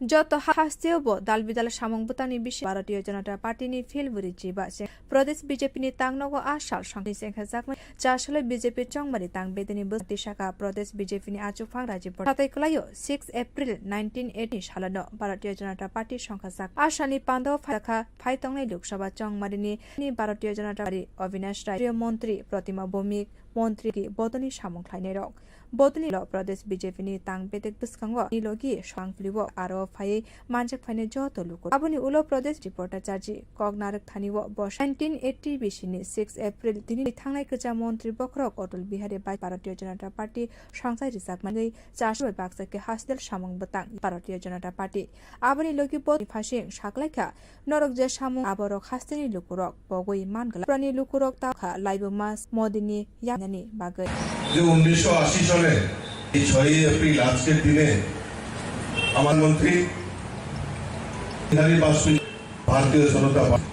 যত হাস্তেও দালবিদাল সামংবতানি বিষয় ভারতীয় জনতা পার্টিনি ফিলবুরি জিবা প্রদেশ বিজেপিনি তাংনগো আসাল সংখ্যা সেংখা জাকমা চারশালে বিজেপি চংমারি তাং বেদিনী বস্তি শাখা প্রদেশ বিজেপিনি আচুফাং রাজ্য সাতাইকলাইও 6 এপ্রিল 1980 সালানো ভারতীয় জনতা পার্টির সংখ্যা জাক আসানি পান্দাও ফাখা ফাইতংনাই লোকসভা চংমারিনি ভারতীয় জনতা পার্টি অবিনাশ রায় মন্ত্রী প্রতিমা ভৌমিক মন্ত্রী বদনি সামংখ্লাইনে রক বদনি প্রদেশ বিজেপিনি তাং বেদেক বুসকাঙ্গ নিলগি সংফলিব আরো ফাই মানজাক ফাইনে যত লোক আবনি উলো প্রদেশ রিপোর্টার চার্জি কগনারক থানিও বস 1980 বিশিনি 6 এপ্রিল তিনি থাংনাই কচা মন্ত্রী বক্রক অটল বিহারে বাই ভারতীয় জনতা পার্টি সংসাই রিজাক মানগৈ চারশো বাক্সাকে হাসদেল সামং বতাং ভারতীয় জনতা পার্টি আবনি লগি বদনি ফাসিং সাকলাইখা নরক যে সামং আবরক হাসতেনি লুকুরক বগৈ মানগলা প্রাণী লুকুরক তাখা লাইব মাস মদিনী ইয়ানানি বাগৈ যে 1980 সালে এই 6 এপ্রিল আজকের দিনে আমার মন্ত্রী ভারতীয় জনতা পার্টি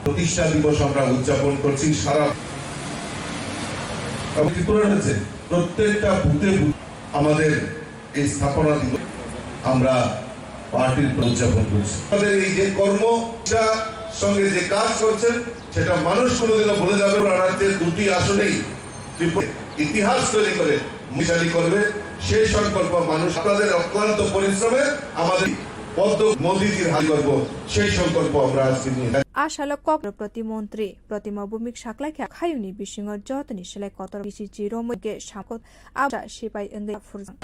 প্রতিষ্ঠা দিবস আমরা উদযাপন করছি। সারা প্রত্যেকটা বুথে আমাদের এই স্থাপনা দিবস আমরা পার্টির উদযাপন করছি। আমাদের এই যে কর্মটা সঙ্গে যে কাজ করছেন সেটা মানুষ কোনোদিনও বলে যাবে। রাজ্যের 2টি আসনেই ইতিহাস তৈরি করে মিশালি করবে। সেই সংকল্প মানুষ আপনাদের অক্লান্ত পরিশ্রমে আমাদের পদ্ম মোদীজির হাত করব সেই সংকল্প আমরা আজকে নিয়ে आशालक कक प्रतिमन्त्री प्रतिमा भूमिक साक्लाइखा खायुनि बिसिङ जतनि सेलाइ कतर बिसि जिरोमगे साकत आबा सिपाइ एंगे फुरजां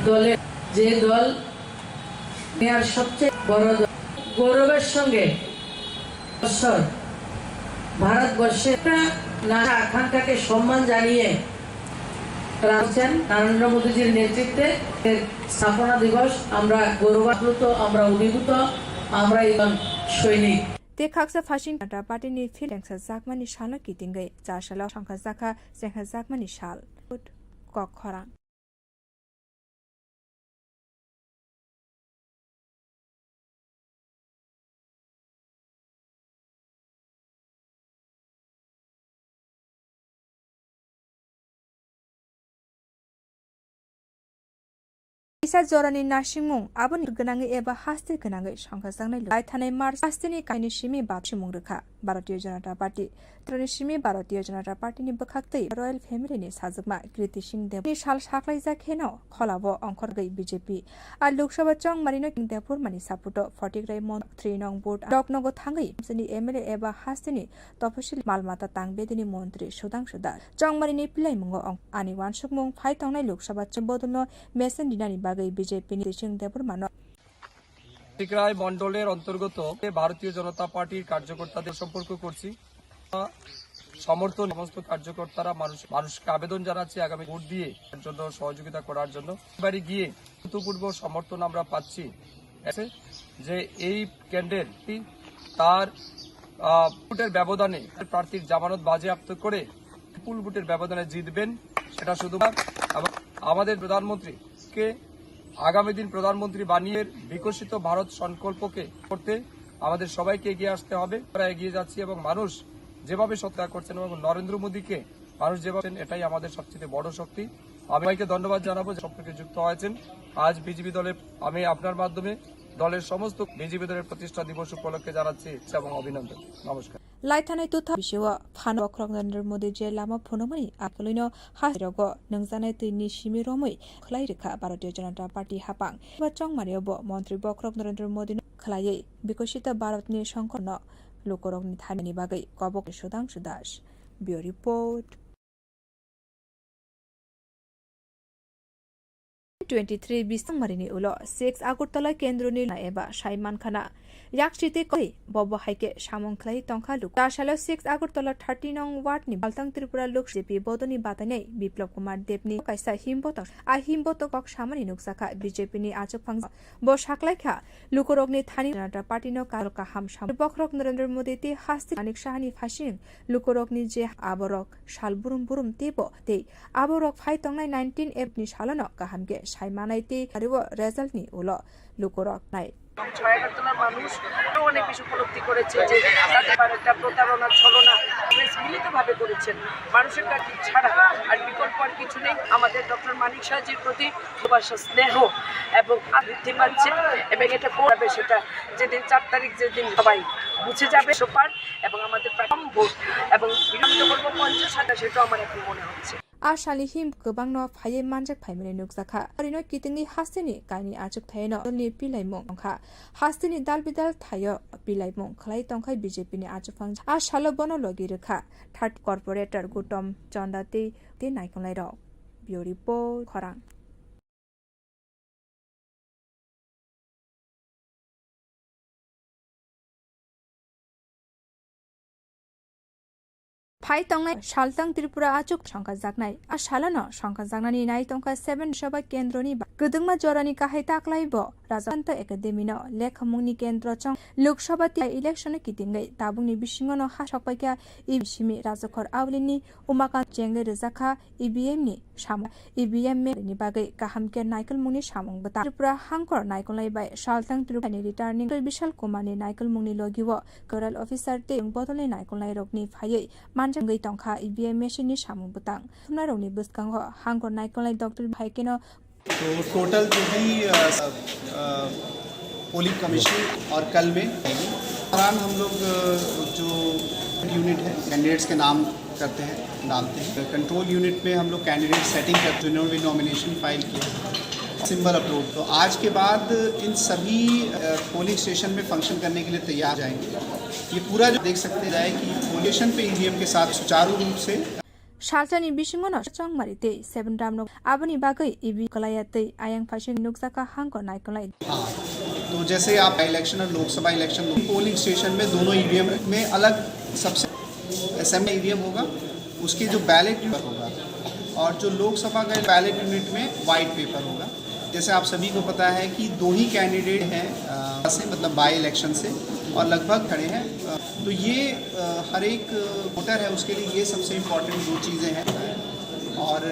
দলে যে দল নেয়ার সবচেয়ে বড় দল গৌরবের সঙ্গে ভারতবর্ষের নানা আকাঙ্ক্ষাকে সম্মান জানিয়ে রাখছেন নরেন্দ্র মোদীজির নেতৃত্বে স্থাপনা দিবস আমরা গৌরবান্বিত আমরা অভিভূত আমরা এবং সৈনিক देखा फासिन नाटा पार्टीनि फिलेंसा जाकमानि साल कितिंगै जाशाला संखा जाखा जेंखा जाकमानि साल कक खरां इसा जरानि नासिंमुं आबोन गोनाङै एबा हास्ते गोनाङै संखाजांनाय लाय थानाय मार्च हास्तेनि कायनि सिमी बाथिमुं रोखा भारतीय जनता पार्टी तरनि सिमी भारतीय जनता पार्टीनि बखाक्तै रयेल फेमिलिनि साजोगमा कृति सिंह देवनि साल साख्लाय जाखेनो खलाबो अंखरगै बीजेपी आ लोकसभा चंग मारिनो किंगदेपुर मानि सापुटो 40 राय मन 3 नंग बोर्ड डकनगो थांगै जनि एमएलए एबा हास्तेनि तपसिल मालमाता तांगबेदिनि मन्त्री सुदांशु दास चंग मारिनि पिलाइमुंगो आनि वानसुकमुं फाइतंनाय लोकसभा बदलनो मेसेन दिनानि बीजेपी রায় মন্ডলের অন্তর্গত ভারতীয় জনতা পার্টির কার্যকর্তাদের সম্পর্ক করছি সমর্থন সমস্ত কার্যকর্তারা মানুষকে আবেদন জানাচ্ছি আগামী ভোট দিয়ে এর জন্য সহযোগিতা করার জন্য বাড়ি গিয়ে অভূতপূর্ব সমর্থন আমরা পাচ্ছি যে এই ক্যান্ডিডেট তার ভোটের ব্যবধানে প্রার্থীর জামানত বাজেয়াপ্ত করে বিপুল ভোটের ব্যবধানে জিতবেন সেটা শুধু আমাদের প্রধানমন্ত্রীকে আগামী দিন প্রধানমন্ত্রী বানিয়ে বিকশিত ভারত সংকল্পকে করতে আমাদের সবাইকে এগিয়ে আসতে হবে আমরা এগিয়ে যাচ্ছি এবং মানুষ যেভাবে সত্যাগ করছেন এবং নরেন্দ্র মোদীকে মানুষ যেভাবে এটাই আমাদের সবচেয়ে বড় শক্তি আমি সবাইকে ধন্যবাদ জানাবো যে সম্পর্কে যুক্ত হয়েছেন আজ বিজেপি দলের আমি আপনার মাধ্যমে দলের সমস্ত বিজেপি দলের প্রতিষ্ঠা দিবস উপলক্ষে জানাচ্ছি এবং অভিনন্দন নমস্কার लाइथानाय तुथा बिसेव फान बख्रक नरेंद्र मोदी जे लामा फोनमनि आकलिनो हाजिरग नंजानाय तैनि सिमि रमै खलाय रेखा भारतीय जनता पार्टी हापां बचंग मारियाबो मन्त्री बख्रक नरेंद्र मोदी खलायै विकसित भारतनि संकल्प लोकरगनि थानि बागै कबक सुदांशु दास ब्युरो रिपोर्ट 23 बिसंग मारिनि उलो 6 आगरतला केन्द्रनि एबा साइमान खाना याकसिते कई बब्ब हाइके सामंखलाई तंखा लुक दाशाला 6 आगरतला 30 नং वार्डनि बालतां त्रिपुरा लोक जेपी बदनि बातानै बिप्लब कुमार देवनि कायसा हिमबत कक सामनि नुकसाखा बीजेपीनि आचकफां ब साखलायखा लुकरगनि थानि जनता पार्टीनो कालका हामसाम बख्रक नरेंद्र मोदी ते हास्ति अनेक शाहनि फासिं लुकरगनि जे आबरक सालबुरुम बुरुम तेबो ते आबरक फाइतंनाय 19 एप्रिल सालनो गाहामगे साइमानायते आरो रेजाल्टनि उलो लुकरक नाय ছয়াঘাটতলার মানুষ অনেক বেশি উপলব্ধি করেছে যে তাদের একটা প্রতারণার ছলনা মিলিতভাবে করেছেন মানুষের কাছে ছাড়া আর বিকল্প আর কিছু নেই আমাদের ডক্টর মানিক সাহাজির প্রতি ভালোবাসা স্নেহ এবং বৃদ্ধি পাচ্ছে এবং এটা করবে সেটা যেদিন 4 তারিখ যেদিন সবাই বুঝে যাবে সোপার এবং আমাদের প্রথম ভোট এবং বিলম্ব করবো 50 সেটাও আমার এখন মনে হচ্ছে आशाली हिम गोबां न फाये मानजक फाइमने नुकसाखा ओरैनो कितिंनि हास्तेनि कायनि आजुक थायनो नि पिलाइमुं अंखा हास्तेनि दालबिदाल थायो पिलाइमुं खलाय तंखाय बीजेपीनि आजुफां आशालो बनो लगी रेखा थार्ड कॉर्पोरेटर गुटम चंदाते ते नायखंलाय र ब्युरो रिपोर्ट खरां फाइतंनाय सालतां त्रिपुरा आचुक संखा जागनाय आ सालानो संखा जागनानि नाय तंखा 7 सभा केन्द्रनि गदंमा जरानि काहाय ताक्लायबो राजकान्त एकाडेमिनो लेखमुंनि केन्द्र चंग लोकसभा इलेक्शन कितिंगै ताबुंनि बिसिङनो हा सकपायका इबिसिमि राजखर आवलिनि उमाकान्त जेंगे रजाखा इबिएमनि साम इबिएम मेनि बागै गाहामके नायकल मुंनि सामंग बता त्रिपुरा हांकर नायकलनाय बाय सालतां त्रिपुरानि रिटार्निं विशाल कुमारनि नायकल मुंनि लगिवो कोराल अफिसार ते बदलनि नायकलनाय रगनि फायै गई तंखा ईवीएम मशीन नि सामु बुतां सुनारौनि बुस्कांग हांगर नायकलनाय डॉक्टर भाइकेनो तो टोटल जो भी पोलिंग कमीशन और कल में दौरान हम लोग जो यूनिट है, कैंडिडेट्स के नाम करते हैं, डालते हैं। कंट्रोल यूनिट में हम लोग कैंडिडेट सेटिंग करते हैं, जिन्होंने भी नॉमिनेशन फाइल किया, सिंबल अपलोड। तो आज के बाद इन सभी पोलिंग स्टेशन में फंक्शन करने के लिए तैयार जाएंगे। ये पूरा जो देख सकते हैं कि पोलिंग पे ईवीएम के साथ सुचारू रूप से Shaltani Bishimonor Chongmarite, 7 Ramno, Abani Bagai, Ibi Kalayate, Ayang Fashion Nuksaka Hanko Nikolai. हाँ, तो जैसे आप इलेक्शन और लोकसभा इलेक्शन पोलिंग स्टेशन में दोनों ईवीएम में अलग सबसे असेंबली ईवीएम होगा, उसके जो बैलेट पेपर होगा, और जो लोकसभा का बैलेट यूनिट में वाइट पेपर होगा। जैसे आप सभी को पता है कि 2 ही कैंडिडेट हैं मतलब बाई इलेक्शन से, और लगभग खड़े हैं। तो ये हर एक वोटर है उसके लिए ये सबसे इम्पोर्टेंट 2 चीज़ें हैं। और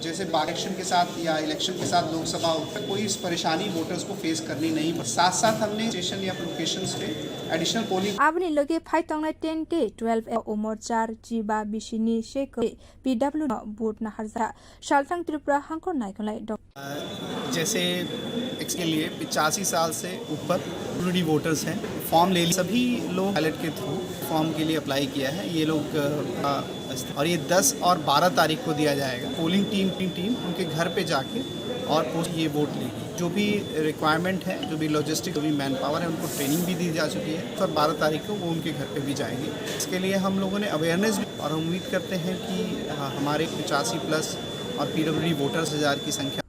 जैसे बाई इलेक्शन के साथ या इलेक्शन के साथ लोकसभा कोई इस परेशानी वोटर्स को फेस करनी नहीं पड़ी। साथ साथ हमने स्टेशन या लोकेशंस पे additional polling Abani Logi Python 10K 12 Umorchar Jiba Bishini Shake PW Boot Naharza Shaltang Tripura Hanko Nikolai. जैसे इसके लिए 85 साल से ऊपर ऑलरेडी वोटर्स हैं, फॉर्म ले लिए। सभी लोग बैलेट के थ्रू फॉर्म के लिए अप्लाई किया है। ये लोग और ये 10 और 12 तारीख को दिया जाएगा। पोलिंग टीम उनके घर पे जाके और पोस्ट ये वोट लेगी। जो भी रिक्वायरमेंट है, जो भी लॉजिस्टिक, जो भी मैन पावर है, उनको ट्रेनिंग भी दी जा चुकी है। और 12 तारीख को वो उनके घर पे भी जाएंगे। इसके लिए हम लोगों ने अवेयरनेस भी, और हम उम्मीद करते हैं कि हमारे 85+ और PWD वोटर्स 1000 की संख्या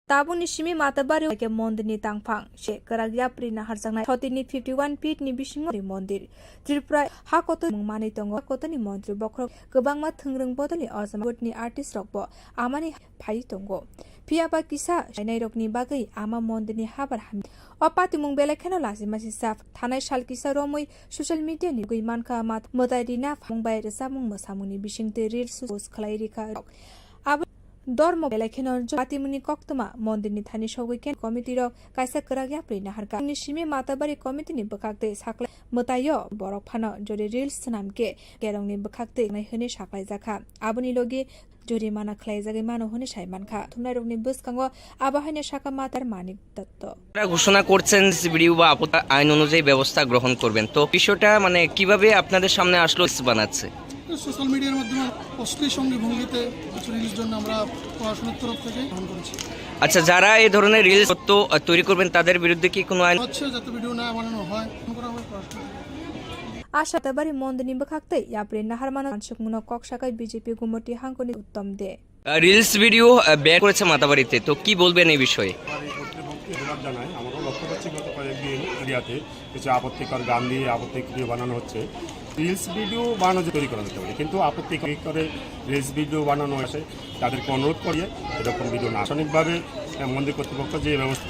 Tabuni Shimi Matabari like a Mondini Tangpang, She Karagapri Naharsana, Totini 51 feet Nibishing Mondir, Tripra, Hakoto Mani Tongo, Kotoni Montri Bokro, Gabangma Tungrung Botoli, Awesome Gutni Artist Rockbo, Amani Paitongo, Piaba Kisa, Shainarokni Bagi, Ama Mondini Habarham, Opati Mungbele Canolasi Masisaf, Tana Shalkisa Romui, social media Niguimanka Mat, Motadina, Fungbai, the Samung Mosamuni Bishing the real Sus Clarika. Dormo Belekenor Patimuni Koktoma, Mondini Tanisho Weekend Committee of Kaisa Karagapri Naharka, Nishime Matabari Committee Bakakte Sakla, Motayo, Borokpano, Jori Real Sanamke, Geroni Bakakte, Nahuni Shakai Zaka, Abuni Logi, Juri Mana Klaizagamano Hunishai Manka, Tunaroni Buskango, Abahane Shaka Matar Manik Dotto. ঘোষণা করছেন video বা আইন অনুযায়ী ব্যবস্থা গ্রহণ করবেন, তো বিষয়টা মানে কিভাবে আপনাদের সামনে আসলো বানাচ্ছে? সোশ্যাল মিডিয়ার মাধ্যমে অশ্লীল সঙ্গী ভঙ্গিতে কিছু রিলস জন্য আমরা পড়াশোনার তরফ থেকে গ্রহণ করেছি। আচ্ছা, যারা এই ধরনের রিলস তৈরি করবেন তাদের বিরুদ্ধে কি কোনো আইন হচ্ছে যাতে ভিডিও না বানানো হয় করা হবে পড়াশোনা। Asha Tabari Mondini Bakakte, Yapre Naharmana, Shukmuno Kokshakai BJP Gumoti Hankoni Uttam De. Reels video ban করেছে মাতাবাড়িতে, তো কি বলবেন এই বিষয়ে? জানাই আমরা লক্ষ্য করছি গত কয়েকদিন এরিয়াতে কিছু আপত্তিকর গান দিয়ে আপত্তিকর ভিডিও বানানো হচ্ছে। রিলস ভিডিও বানানো তৈরি করা যেতে পারে, কিন্তু আপত্তিকর করে রিলস ভিডিও বানানো আসে তাদেরকে অনুরোধ করিয়ে এরকম ভিডিও না সঠিকভাবে মন্দির কর্তৃপক্ষ যে ব্যবস্থা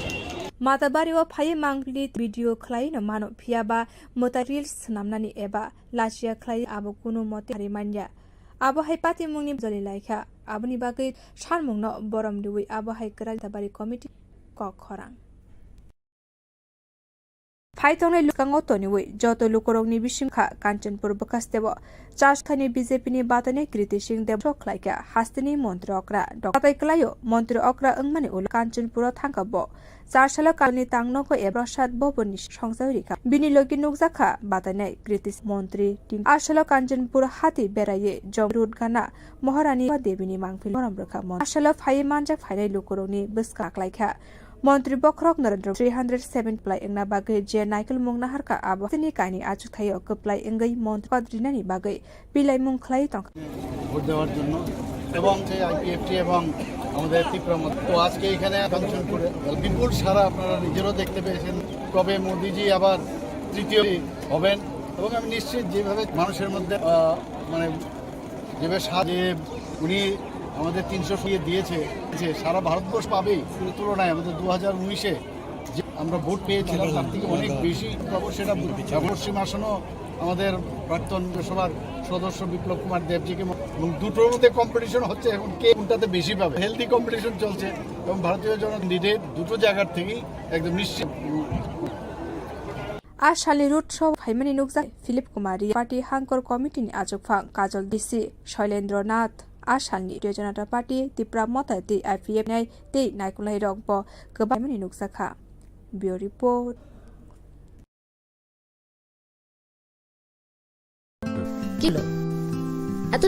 Matabari wa Paye Mangli video Clay no Mano Piaba Mota Reels Namnani Eba Lachia Clay Abokuno Mote Harimanya Abo Haipati Muni Zoli Laika Abuni Bagi Sharmung no Borom Dui Abo Haikara Tabari Committee Kok Horang Python Lukangotoni way, Joto Lukorogni Bishimka, Kanchanpur Bakastebo, Chashkani BJP ni Batane Kritising the Brok like a Hastini Montrokra, Dr. Klayo, Montrokra Ungmani Ul Kanchanpura Tankabo, Sarshala Kani Tangnoko Ebrashat Bobonish, Shongsarika, Binilogi Nugzaka, Batane, Kritis Montri, Ashala Kanchanpura Hati Beraye, Jomrud Gana, Moharani Devini Mangpil Morambroka, Ashala Fayemanjak Fire Lukoroni, Buskak like her. Montri Bokrok Narendra 307 play in Nabagay, Jia Nikel Mungnaharka Abo, Tinikani Achutayo, Kuplay Ingay, Mont Quadrinani Bagay, Bilay Mung Clayton. Vote দেওয়ার জন্য এবং যে IPFT এবং আমাদের তীব্রমত তো আজকে এখানে function করে বিপুল সারা আপনারা নিজেরও দেখতে পেয়েছেন। কবে মোদিজি আবার তৃতীয় হবেন এবং আমি নিশ্চিত যেভাবে মানুষের মধ্যে মানে যেভাবে যে উনি আমাদের 300 দিয়েছে যে সারা ভারতবর্ষ পাবেই, তুলনায় আমাদের 2019-এ যে আমরা ভোট পেয়েছিলাম তার থেকে অনেক বেশি পাবো। সেটা পশ্চিম আসনও আমাদের প্রাক্তন লোকসভার সদস্য বিপ্লব কুমার দেবজিকে, এবং দুটোর মধ্যে কম্পিটিশন হচ্ছে এখন কে কোনটাতে বেশি পাবে। হেলদি কম্পিটিশন চলছে এবং ভারতীয় জনগণের দুটো জায়গার থেকেই একদম নিশ্চিত। Ashali Root Show Haimani Nugza, Philip Kumari, Party Hankor Committee Ajokfang, Kajol DC, Shailendra Nath. Ashalni Janata Party, Tipra Mota, the IPM, the Nikolai Rogbo, Kabamani Nuksaka. Bureau Report. Kilo এত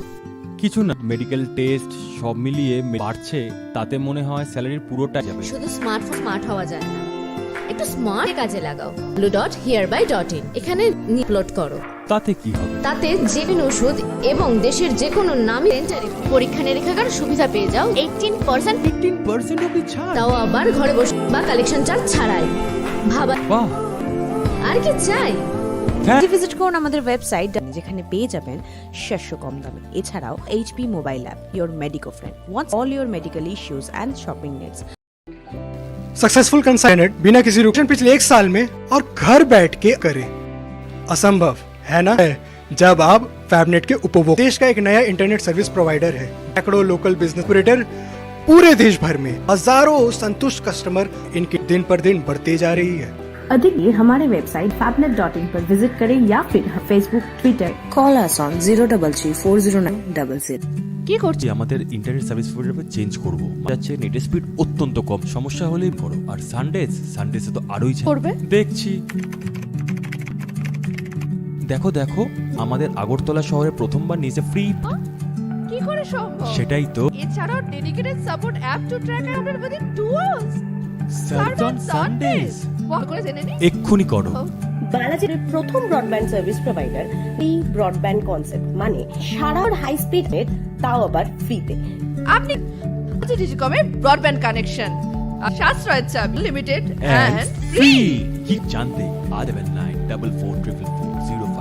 কিছু না, মেডিকেল টেস্ট সব মিলিয়ে বাড়ছে, তাতে মনে হয় স্যালারির পুরোটা যাবে। শুধু স্মার্টফোন স্মার্ট হওয়া যায় না, একটু স্মার্ট কাজে লাগাও। blue.hereby.in এখানে আপলোড করো। তাতে কি হবে? তাতে যে কোনো ওষুধ এবং দেশের যে কোনো নামী সেন্টারে পরীক্ষা নিরীক্ষার সুবিধা পেয়ে যাও 18% অবধি ছাড়, তাও আবার ঘরে বসে বা কালেকশন চার্জ ছাড়াই। ভাবা বাহ, আর কি চাই? ভিজিট করুন আমাদের ওয়েবসাইট, যেখানে পেয়ে যাবেন শস্য কম দামে। এছাড়াও HP mobile app, your medico friend wants all your medical issues and shopping needs. Successful कंसाइनेट बिना किसी रुकन पिछले 1 साल में और घर बैठ के करें, असंभव है ना? जब आप फैबनेट के उपभोक्ता, देश का एक नया इंटरनेट सर्विस प्रोवाइडर है। सैकड़ों लोकल बिजनेस ऑपरेटर पूरे देश भर में, हजारों संतुष्ट कस्टमर, इनकी दिन पर दिन बढ़ते जा रही है। अधिक हमारे वेबसाइट fabnet.in पर विजिट करें या फिर Facebook, Twitter, call us on 03340900। কি করছি? আমাদের ইন্টারনেট সার্ভিস প্রোভাইডার চেঞ্জ করব। যাচ্ছে নেট স্পিড অত্যন্ত কম, সমস্যা হলেই বড়। আর সানডেসে তো আরোই করবে। দেখছি। দেখো দেখো, আমাদের আগরতলা শহরে প্রথমবার নিচে ফ্রি। কি করে সম্ভব? সেটাই তো। এছাড়াও dedicated support app to track আপনার within 2 hours. Search on Sundays. Walk করে জেনে নিন। এক্ষুনি করো। বালাজির প্রথম ব্রডব্যান্ড সার্ভিস প্রোভাইডার এই ব্রডব্যান্ড কনসেপ্ট, মানে সারা হাই স্পিড নেট, তাও আবার ফ্রিতে। আপনি ডিজিকমের ব্রডব্যান্ড কানেকশন সাশ্রয় চাপ লিমিটেড এন্ড ফ্রি। কি জানতে? 8944440405।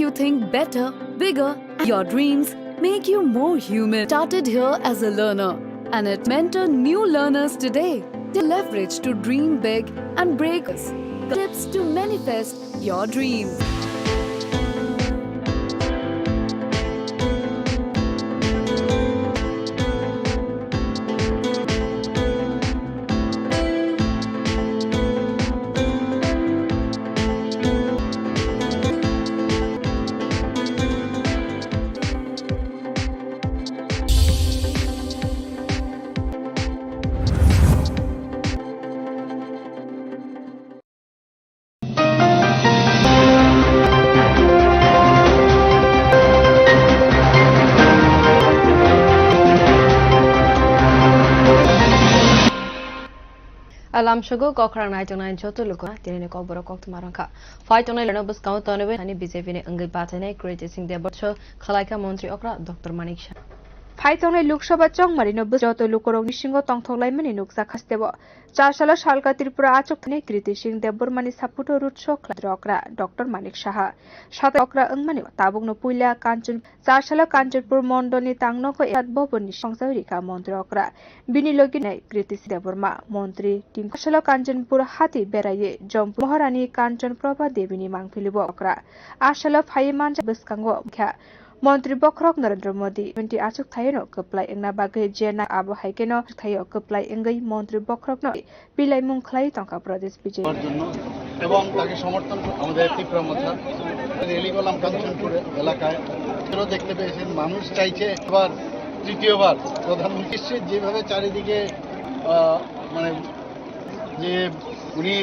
You think better, bigger, your dreams make you more human. Started here as a learner and it mentor new learners today. They leverage to dream big and break us. Tips to manifest your dreams. Alam sugo kokra nai tonai joto luko tini ko boro kok tumarangka. Fight tonai leno bus kau tonai hani BJP ne angai patane create sing de botcho khalaika মন্ত্রী okra Dr. Manik Shah. ফাইতংলাই Lok Sabha চংমারিনো যত লোকরং নিসিংহ তংথংলাইমানি নুকসা খাস্তেব 4 সাল সালকা ত্রিপুরা আচকনে কৃতি Singh দেববর্মানি সাপুটো রুটসো খলাদ্রকরা doctor Manik Saha সাথে অকরা অংমানি তাবুংনো পুইলা কাঞ্চন 4 সাল কাঞ্চনপুর মন্ডলনি তাংনকো এত ভবননি সংসারিকা মন্ত্রী অকরা বিনিলগি নাই কৃতি সিং দেববর্মা মন্ত্রী টিম সাল কাঞ্চনপুর হাতি বেরায়ে জম্পু মহারানী কাঞ্চন প্রভা দেবিনী মাংফিলিব অকরা আশাল ফাইমান বসকাঙ্গ খ্যা মন্ত্রী বখরক নরেন্দ্র মোদী 20 আচক থাইনো কপ্লাই এংনা বাগে জেনা আবো হাইকেনো থাইও কপ্লাই এঙ্গই মন্ত্রী বখরক ন বিলাই মুংখলাই তংকা প্রদেশ বিজেপি জন্য এবং তাকে সমর্থন আমাদের ত্রিপুরা মোর্চা রেলি গোলাম কাঞ্চনপুর এলাকায় সেটাও দেখতে পেয়েছেন। মানুষ চাইছে এবার তৃতীয়বার প্রধানমন্ত্রী যেভাবে চারিদিকে মানে যে উনি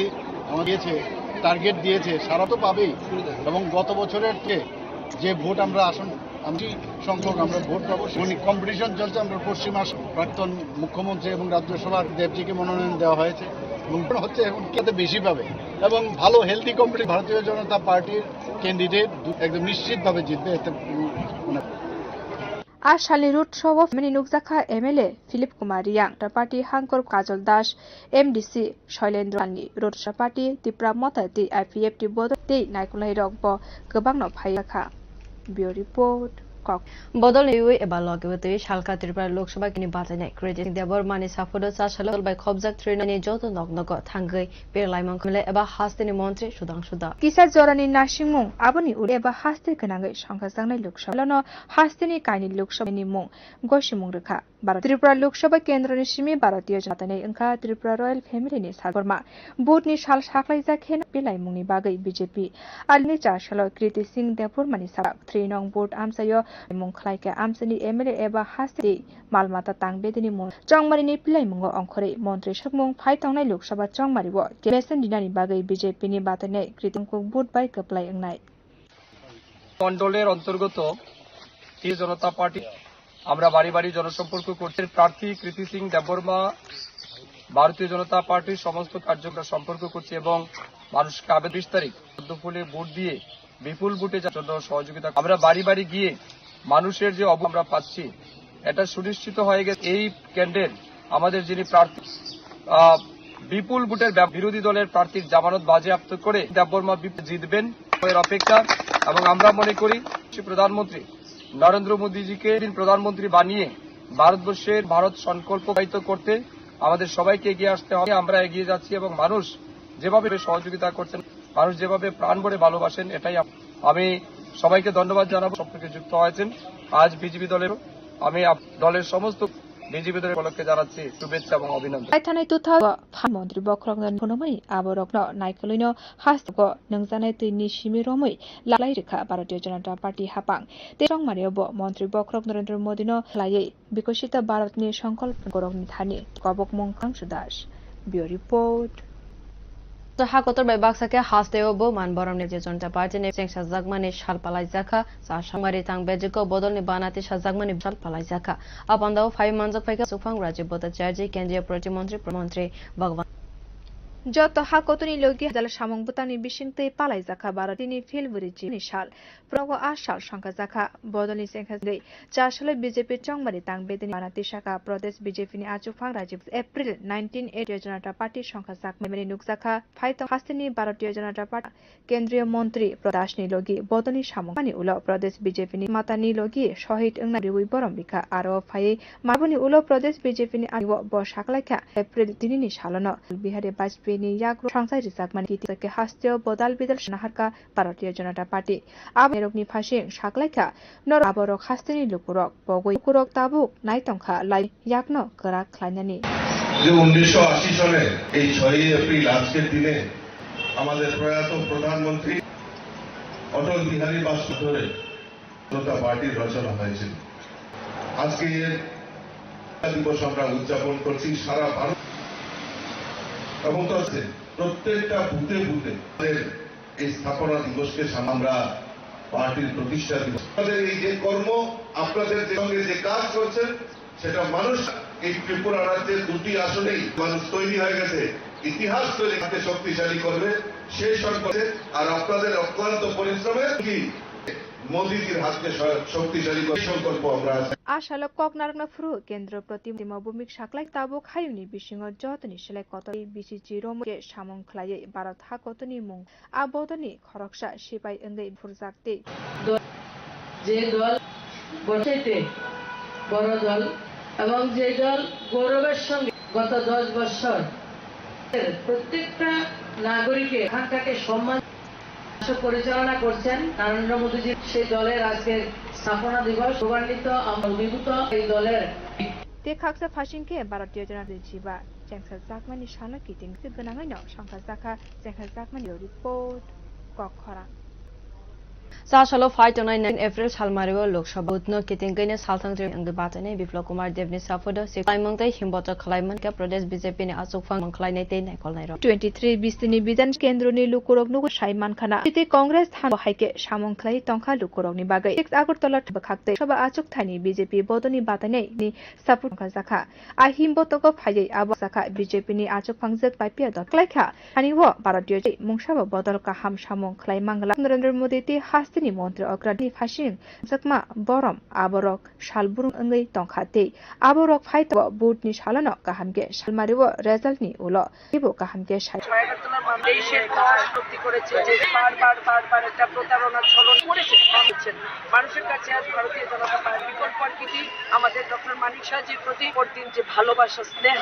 দিয়েছে টার্গেট দিয়েছে সারা তো পাবেই এবং গত বছরের যে ভোট আমরা আসন আমি সংখ্যক আমরা ভোট পাবো কম্পিটিশন চলছে। আমরা পশ্চিমা প্রাক্তন মুখ্যমন্ত্রী এবং রাজ্যসভার দেবজিকে মনোনয়ন দেওয়া হয়েছে এবং হচ্ছে এখন কেতে বেশি পাবে এবং ভালো হেলদি কম্পিটিশন ভারতীয় জনতা পার্টির ক্যান্ডিডেট একদম নিশ্চিতভাবে জিতবে। এতে আশালি রুট সব মেনি নুকজাখা MLA Philip Kumar Reang party হাঙ্কর কাজল দাস এমডিসি শৈলেন্দ্র আনি রুট পার্টি ত্রিপুরা মতাতি আইপিএফটি বদতে নাইকুলাই রকব গোবাং ন ফাইখা ব্যুরো রিপোর্ট বদল ইউই এবার লগেতে শালকা ত্রিপুরা লোকসভা কিনি বাজানাই ক্রেডিট দেবর মানে সাফদ 4 সাল বাই খবজাক ত্রিনানি যত নগনগ থাঙ্গৈ পেরলাইমং কমলে এবা হাস্তিনি মন্ত্রী সুধাংশু দা কিসা জরানি নাসিংমু আবনি উরে এবা হাস্তি গনাঙ্গৈ সংখ্যাজাংনাই লোকসভা ন হাস্তিনি কাইনি লোকসভানি মুং গসিমুং রেখা ভারত ত্রিপুরা লোকসভা কেন্দ্রনি সিমি ভারতীয় জনতানি अंखा ত্রিপুরা রয়্যাল ফ্যামিলিনি সাগরমা বুটনি সাল সাকলাইজাखेन পেলাইমুংনি বাগৈ বিজেপি আলনি 4 সাল কৃতি সিং দেববর্মানি সারা 3 নং বুট আমসাयो मुंखलाइके आमसनी एमएलए एबा हास्ति मालमाता तांगबेदिनी मुं चंगमारिनि पिलाइमुंग अंखरे मंत्री सकमुं फाइथांनाय लोकसभा चंगमारिबो केलेसन दिनानि बागै बीजेपीनि बातनै कृतिंखौ बुट बाय कप्लाय अंगनाय মন্ডলের অন্তর্গত এই জনতা পার্টি আমরা বাড়ি বাড়ি জনসম্পর্ক করতে প্রার্থী কৃতি সিং দেববর্মা ভারতীয় জনতা পার্টির সমস্ত কার্যক্রম সম্পর্ক করছে এবং মানুষকে 20 তারিখ ফুলে ভোট দিয়ে বিপুল ভোটে জন্য সহযোগিতা আমরা বাড়ি বাড়ি গিয়ে মানুষের যে আমরা পাচ্ছি এটা সুনিশ্চিত হয়ে গেছে। এই ক্যান্ডিডেট আমাদের যিনি প্রার্থী বিপুল ভোটের বিরোধী দলের প্রার্থীর জামানত বাজেয়াপ্ত করে দেববর্মা জিতবেন এর অপেক্ষা এবং আমরা মনে করি প্রধানমন্ত্রী নরেন্দ্র মোদীজিকে প্রধানমন্ত্রী বানিয়ে ভারত সংকল্পিত করতে আমাদের সবাইকে এগিয়ে আসতে হবে। আমরা এগিয়ে যাচ্ছি এবং মানুষ যেভাবে সহযোগিতা করছেন, মানুষ যেভাবে প্রাণ ভরে ভালোবাসেন, এটাই আমি সবাইকে ধন্যবাদ জানাবো। সম্পর্কে যুক্ত হয়েছেন আজ বিজেপি দলের আমি দলের সমস্ত বিজেপি দলের উপলক্ষে জানাচ্ছি শুভেচ্ছা এবং অভিনন্দন। রাইথানাय तुथा मन्त्री बख्रंगन फुनमै आबरकनो नायकलैनो हास्तको नंजानाय तैनि सिमिरमै लालाय रेखा भारतीय जनता पार्टी हापां तेरं मारियाबो मन्त्री बख्रंग नरेंद्र मोदीनो लायै विकसित भारतनि संकल्प गरंनि थानि कबक मंखां सुदास बियो रिपोर्ट हाकतर बाय बाक्साके हास्तेओबो मानबरमनि जे जनता पार्टीनि सेंसा जागमानि सालपालाय जाखा सासामारि तां बेजिको बदलनि बानाति साजागमानि सालपालाय जाखा आपान्दाव फाइ मानजक फाइका सुफां राज्य भट्टाचार्य केन्द्रीय प्रतिमन्त्री भगवान जत हाकतनि लोगी दल सामं बुतानि बिसिंतै पालाय जाखा भारतनि फिलबुरिजि निशाल प्रगो आशाल संखा जाखा बदलनि सेंखा गै चासले बीजेपी चंगमारि तां बेदिनि बानाति शाखा प्रदेश बीजेपीनि आचुफां राज्य एप्रिल 19 जनता पार्टी संखा जाखमेनि नुकजाखा फाइतो हास्तिनि भारतीय जनता पार्टी केन्द्रीय मन्त्री प्रदासनि लोगी बदलनि सामंनि उलो प्रदेश बीजेपीनि मातानि लोगी शहीद अंगना रिवि बरम बिखा आरो फाइ माबुनि उलो प्रदेश बीजेपीनि आइव बसाखलाखा एप्रिल 3 नि सालनो बिहारी बाजपेयी याग्रो संसाय रिजाकमान कितिके हास्तियो बदाल बिदल सनाहारका भारतीय जनता पार्टी आबरकनि फासिं साकलायखा नर आबरक हास्तिनि लुकुरक बगै लुकुरक ताबुक नायतंखा लाई याकनो करा ख्लायनानि যে 1980 সালে এই 6 এপ্রিল আজকের দিনে আমাদের প্রয়াত প্রধানমন্ত্রী অটল বিহারী বাজপেয়ীর জনতা পার্টির রচনা হয়েছিল। আজকে দিবস আমরা উদযাপন করছি সারা ভারত এবং প্রত্যেকটা বুথে বুথে এই স্থাপনা দিবসকে আমরা পার্টির প্রতিষ্ঠা দিবস আমাদের এই যে কর্ম আপনাদের সঙ্গে যে কাজ করছেন সেটা মানুষ এই ত্রিপুরা রাজ্যের 2টি আসনেই মানুষ তৈরি হয়ে গেছে, ইতিহাস তৈরি করতে শক্তিশালী করবে সেই সংকল্পে আর আপনাদের অক্লান্ত পরিশ্রমে কি মোদীজির হাতকে শক্তিশালী করে সংকল্প আমরা आशाल ककनारगना फुरु केन्द्र प्रतिनिधि भूमिक साकलाय ताबुक हायुनि बिसिङो जतनि सेलाय कतनि बिसिजि रोमके सामं खलायै भारत हाकतनि मुं आबदनि खरकसा सिपाइ अंगै फुरजाकते যে দল বসাইতে বড় দল এবং যে দল গৌরবের সঙ্গে গত 10 বছর প্রত্যেকটা নাগরিককে এখানটাকে সম্মান পরিচালনা করছেন নরেন্দ্র মোদীজি, সেই দলের আজকে স্থাপনা দিবস গৌরবান্বিত অভিভূত এই দলের देखा फासिंके भारतीय जनता जिबा जेंखा जाकमानि सानो किटिं गोनाङैनो संखा जाखा जेंखा जाकमानि report कखरा सासलो fight 9 April सालमारियो Lok Sabha उतनो कितिंगैने सालथांज्रि अंगै बातने Biplab Kumar देवनि साफोदो सिक्लाइमंगै हिमबत खलाइमन के प्रदेश बीजेपी नि आचुफां मंखलाइनै ते नायखलनायरो 23 बिस्तिनि बिधान केन्द्रनि लुकुरगनु साइमान खाना सिटी कांग्रेस थान हाइके सामंखलाइ तंखा लुकुरगनि बागै 6 आगरतला बखाक्तै सभा आचुक थानि बीजेपी बदनि बातनै नि सापुट जाखा आ हिमबतको फायै आब जाखा बीजेपी नि आचुक फांजक पाइपिया दक्लाइखा अनि व भारतीय मुंसाबो बदल का हाम सामंखलाइ मंगला नरेंद्र मोदी ते हास्तिनि मन्त्री अग्रणी फासिं जकमा बरम आबरक सालबुरुं अंगै तंखाते आबरक फाइट बुटनि सालनो गाहामगे सालमारिव रेजाल्टनि उलो एबो गाहामगे দেশের প্রতি করেছে যে বারবার একটা প্রতারণার ছলন করেছে মানুষের কাছে আজ ভারতীয় জনতা পার্টি বিকল্প কি আমাদের ডক্টর মানিক সাহাজির প্রতি দিন যে ভালোবাসা স্নেহ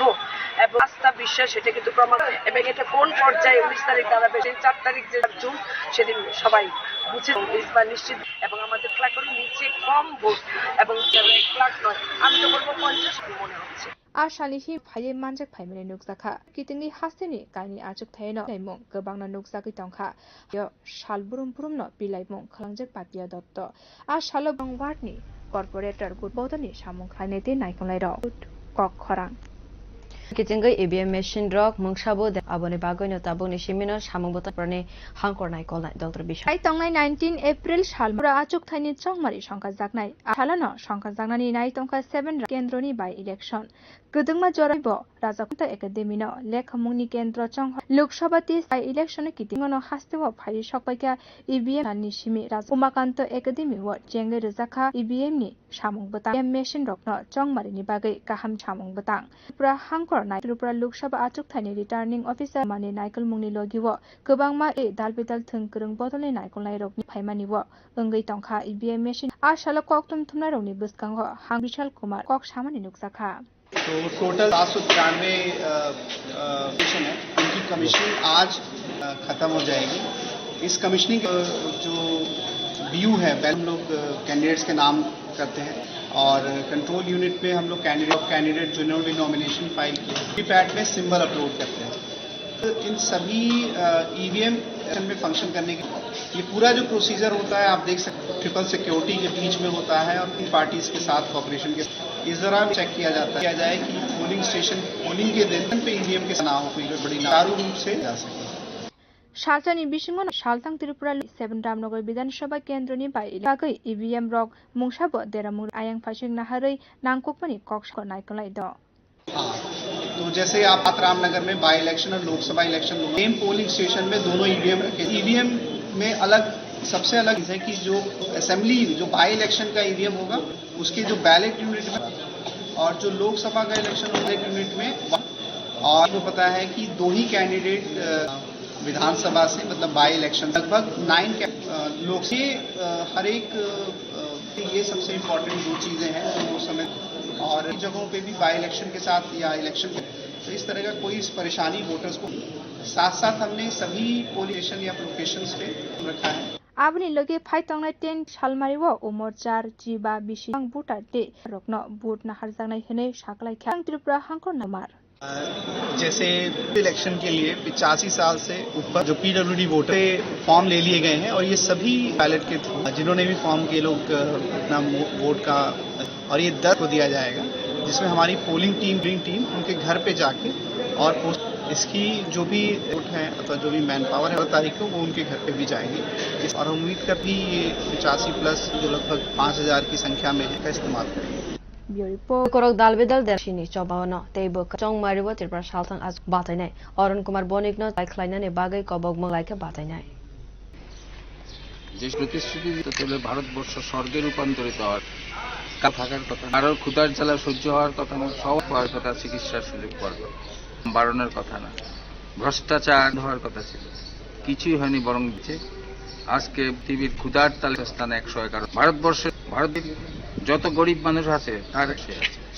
এবং আস্থা বিশ্বাস সেটা কিন্তু প্রমাণ এবং এটা কোন পর্যায়ে 19 তারিখ দাঁড়াবে সেই 4 তারিখ যে জুন সেদিন সবাই বুঝে ইসবা নিশ্চিত এবং আমাদের ক্লাকের নিচে কম ভোট এবং 1 লাখ নয় আমি তো বলবো 50 মনে হচ্ছে आशालिहि फायै मानजक फाइमेने नुकजाखा कितिंनि हास्तेनि काइनि आचुक थायनो नायमं गोबांना नुकजाखै तंखा यो सालबुरुमनो बिलाइमं खलांजक पापिया दत्त आ सालबं वार्डनि corporator गुटबदनि सामं खायनेते नायखलायरो कखरां Kitingai EBM machine rock mungsabo de abone bagoino taboni shimino samubota prane hangkornai kolnai Dr. Bishop. Ai tongnai 19 April salmura achuk thaini chongmari sangka jaknai salano sangka jaknani nai tongka 7 kendroni by election gudungma joraibo rajakunta academy no lekhamungni kendro chong Lok Sabha by election kitingono hastewa phai sokpaika EBM ni simi raj umakanto academy wo jenge rajaka EBM ni samung bata machine rock no chongmari ni bagai kaham samung batang pra hangkor nai Tripura Lok Sabha achuk thaini returning officer mani naikal mungni logiwo gobangma e dalbidal thungkrung bodolni naikol nai rokni phaimani wo ongai tongkha EBM machine ashala koktum thumnai rokni buskango hang Vishal Kumar kok samani nuksakha तो total 793 station है, इनकी commissioning आज खत्म हो जाएगी। इस commissioning जो view है पहले हम लोग कैंडिडेट्स के नाम करते हैं और कंट्रोल यूनिट में हम लोग कैंडिडेट जिन्होंने भी नॉमिनेशन फाइल किया पैड में सिंबल अपलोड करते हैं। तो इन सभी ईवीएम में फंक्शन करने के ये पूरा जो प्रोसीजर होता है आप देख सकते हैं ट्रिपल सिक्योरिटी के बीच में होता है और इन पार्टीज के साथ कॉपरेशन के इस दौरान चेक किया जाए कि पोलिंग स्टेशन पोलिंग के दिन पे ईवीएम के ना हो कोई बड़ी सुचारू रूप से जा सके। Shaltani Bishingon Shaltang Tripura 7 Ramnagar Vidansabha Kendroni by Bagai EVM Rock Mungsabo Deramur Ayang Fashing Naharai Nangkokmani Cox Naikolai Do. हाँ, तो जैसे आप रामनगर में बाई इलेक्शन और Lok Sabha election same polling station में दोनों ईवीएम रखे। ईवीएम में अलग सबसे अलग है कि जो असेंबली जो बाई इलेक्शन का ईवीएम होगा उसके जो बैलेट यूनिट में और जो लोकसभा का इलेक्शन बैलेट यूनिट में और आपको पता है कि 2 ही कैंडिडेट विधानसभा से मतलब बाई इलेक्शन लगभग 9 लोग से हर एक ये सबसे इम्पोर्टेंट 2 चीजें हैं जो उस समय और जगहों पे भी बाई इलेक्शन के साथ या इलेक्शन के तो इस तरह का कोई परेशानी वोटर्स को साथ साथ हमने सभी पोलिंग स्टेशन या लोकेशंस पे रखा है। Abni loge phai tongnai 10 salmariwo umor 4 jiba bisi ang buta de rokno but na harjangnai hene saklai khang Tripura hangkor namar जैसे इलेक्शन के लिए 85 साल से ऊपर जो पीडब्ल्यूडी वोटर फॉर्म ले लिए गए हैं और ये सभी बैलेट के थ्रू जिन्होंने भी फॉर्म के लोग अपना वोट का और ये 10 को दिया जाएगा जिसमें हमारी पोलिंग टीम उनके घर पे जाके और इसकी जो भी वोट है अथवा जो भी मैन पावर है 12 तारीख को वो उनके घर पे भी जाएंगे और हम उम्मीद करते हैं ये 85 प्लस जो लगभग 5000 की संख्या में है का इस्तेमाल करेंगे। Korok dalbidal dershini chobawno teibo chong maribo Tripura Shaltang az batainai Arun Kumar Bonikno taikhlainani bagai kobog molaike batainai যে প্রতিশ্রুতি দিতে ভারতবর্ষ স্বর্গে রূপান্তরিত হওয়ার থাকার কথা আর ক্ষুধার জ্বালা সহ্য হওয়ার কথা না সব হওয়ার কথা চিকিৎসার সুযোগ পাওয়ার কথা বাড়ানোর কথা না ভ্রষ্টাচার হওয়ার কথা ছিল কিছুই হয়নি বরং দিচ্ছে আজকে পৃথিবীর ক্ষুধার স্থানে 111 ভারতের যত গরিব মানুষ আছে তার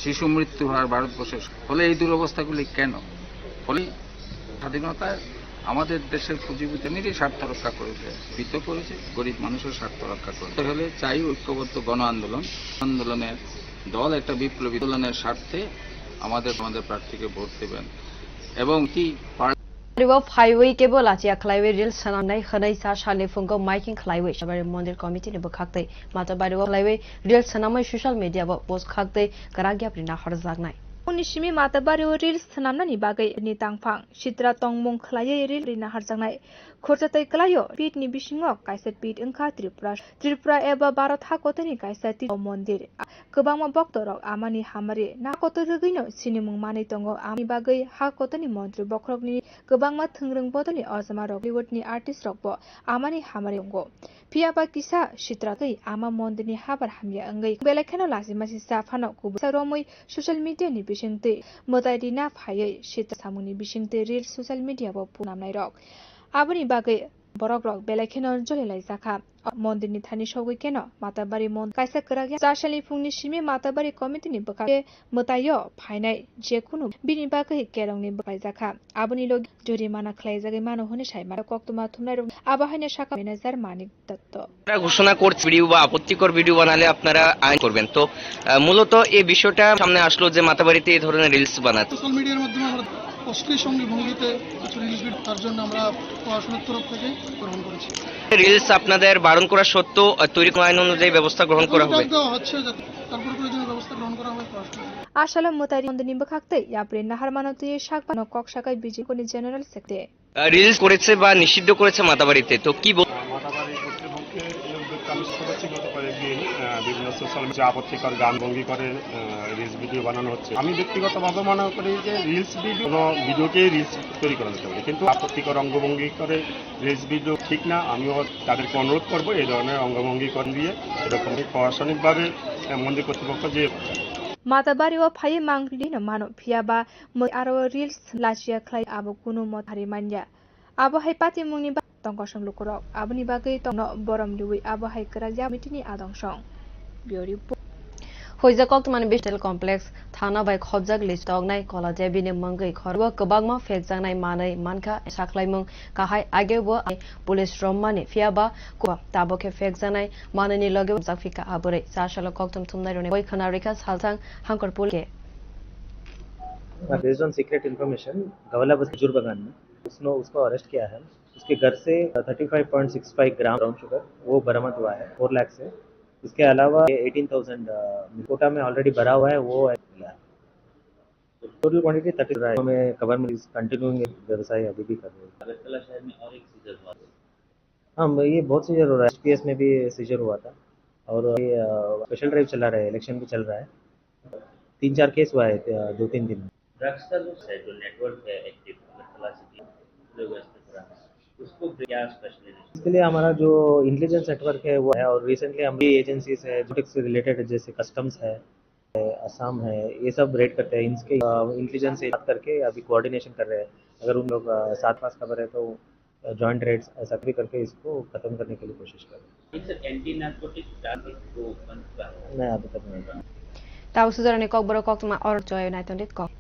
শিশু মৃত্যু হার ভারতবর্ষের ফলে এই দুরবস্থাগুলি কেন ফলে স্বাধীনতা আমাদের দেশের পুঁজিপতিদেরই স্বার্থ রক্ষা করেছে বিত করেছে গরিব মানুষের স্বার্থ রক্ষা করতে হলে চাই ঐক্যবদ্ধ গণ আন্দোলনের দল একটা বিপ্লবী আন্দোলনের স্বার্থে আমাদের প্রার্থীকে ভোট দেবেন এবং কি River Highway Cable Atia Clive Rail Sanai Hanai Sa Shale Fungo Miking Clive Shabari Mondir Committee Nebo Khakte Matabari Clive Rail Sanamai social media post Khakte Karagya Prina Harzagnai Unishimi Matabari Rail Sanamani Bagai ni Tangpang Shitra Tongmung Klaye Rail Rina Harzagnai Khorchatai Klayo Pit ni Bishingok Kaisat Pit Inka Tripura Eba Barat Hakotani Kaisati Mondir Kobama Boktorok Amani Hamari Nakoto Rugino Sinimung Mani Tongo Ami Bagai Hakotani Montri Bokrogni Kobangma Thungrung Botoli Ozama Bollywoodni artist Rockbo Amani Hamaringo Piaba Kisa Shitrakai Ama Mondini Habar Hamya Angai Belekano Lazimasi Safano Kubsaromui social media ni Bishingte Motaidina Paye Shitra Samuni Bishingte real social media Bo Punamnai Rock Abani Bagai Borok Rock Belekano Jolilai Zaka Mondini Thani Shogui Keno Matabari Mond Kaisa Karagya Sashali Fungni Shimi Matabari Committee ni Baka Motayo Painai Jekunu Bini Bagai Kerong ni Bakai Zaka Abani Log Jorimana Klaiza Mano Hunishai Marakokuma Tumnaro Abahane Shaka Menazar Manik Tatto ঘোষণা করছে video বা আপত্তিকর video বানালে আপনারা আইন করবেন তো মূলত এই বিষয়টা সামনে আসলো যে মাতাবাড়িতে এই ধরনের রিলস বানাচ্ছে সোশ্যাল মিডিয়ার মাধ্যমে আমরা অশ্লীল সঙ্গী ভঙ্গিতে কিছু রিলস তার জন্য আমরা পড়াশোনার তরফ থেকে গ্রহণ করেছি রিলস আপনাদের বারণ করা সত্ত্বেও তৈরি আইন অনুযায়ী ব্যবস্থা গ্রহণ করা হবে হচ্ছে তারপর প্রয়োজনীয় ব্যবস্থা গ্রহণ করা হবে Asalam Mutari on the Nimbakakte, Yapre Naharmanoti Shakpan of Kokshaka Bijikoni General Secretary. Release করেছে বা নিষিদ্ধ করেছে মাতাবাড়িতে, তো কি মাতাবাড়ি কর্তৃপক্ষের এই উদ্যোগকে আমি শুনেছি গত কয়েকদিন বিভিন্ন সোশ্যাল মিডিয়া আপত্তিকর গান ভঙ্গি করে রিলস ভিডিও বানানো হচ্ছে। আমি ব্যক্তিগতভাবে মনে করি যে রিলস ভিডিও কোনো ভিডিওকেই রিলস তৈরি করা যেতে পারে, কিন্তু আপত্তিকর অঙ্গভঙ্গি করে রিলস ভিডিও ঠিক না। আমিও তাদেরকে অনুরোধ করবো এই ধরনের অঙ্গভঙ্গি করে দিয়ে এরকম প্রশাসনিকভাবে মন্দির কর্তৃপক্ষ যে Matabari o Pai Mangli no Mano Piaba Mo Aro Reels Lachia Clay Abo Kuno Motari Manya. Abo Haipati Muniba Tonkoshan Lukuro, Abuni Bagay Tono Borom Lui Abo Haikaraja Mitini Adong Song. Beauty. Hoizakok man Bistel Complex, Thana by Khobjak List Dognai, Kola Jabine Mangai Korwa, Kabagma, Fexanai Manai, Manka, Shaklaimung, Kahai, Agebo, Police Romani, Fiaba, Kwa, Taboke Fexanai, Manani Logo, Zafika Abure, Sashala Koktum Tumnai, Boy Canaricas, Haltang, Hankor Pulke. Based on secret information, गवला बस खजूर बागान में उसको arrest किया है। उसके घर से 35.65 ग्राम ब्राउन शुगर वो बरामद हुआ है 4 लाख से। इसके अलावा 18,000 कोटा में ऑलरेडी भरा हुआ है वो मिला है। टोटल क्वांटिटी 30 रहा है। में कवर में कंटिन्यूइंग व्यवसाय अभी भी कर रहे हैं। अगरतला शहर में और एक सीजर हुआ था। हाँ, ये बहुत सीजर हो रहा है। एसपीएस में भी सीजर हुआ था और ये स्पेशल ड्राइव चला रहा है, इलेक्शन भी चल रहा है। 3-4 केस हुआ है 2-3 दिन में। ड्रग्स का जो नेटवर्क है एक्टिव अगरतला सिटी उसको क्या स्पेशलाइजेशन, इसके लिए हमारा जो इंटेलिजेंस नेटवर्क है वो है और रिसेंटली हमारी एजेंसीज है जो से रिलेटेड जैसे कस्टम्स है, असम है, ये सब रेड करते हैं। इनके इंटेलिजेंस से बात करके अभी कोऑर्डिनेशन कर रहे हैं। अगर उन लोग साथ पास खबर है तो जॉइंट रेड्स ऐसा भी करके इसको खत्म करने के लिए कोशिश कर रहे हैं। एंटी नार्कोटिक टारगेट को नहीं अभी तक नहीं। Tao suzarani kok boro kok tuma or joy United dit kok.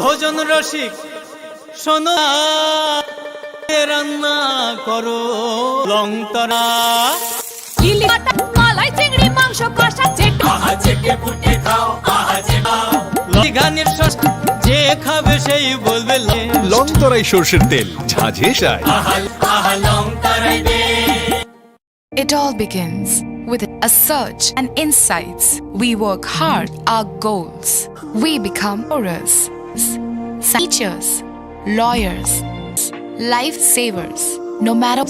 ভোজন রসিক শোনো রান্না করো লংতরা চিলি মালাই চিংড়ি মাংস কষা চেটে পুটে খাও গানের শস যে খাবে সেই বলবে লংতরাই সরষের তেল ঝাঁঝে যায়। লংতরাই বে। It all begins with a search and insights. We work hard, our goals. We become explorers, teachers, lawyers, lifesavers. No matter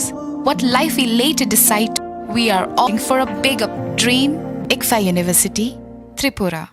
what life we later decide, we are all for a bigger dream. ICFA University, Tripura.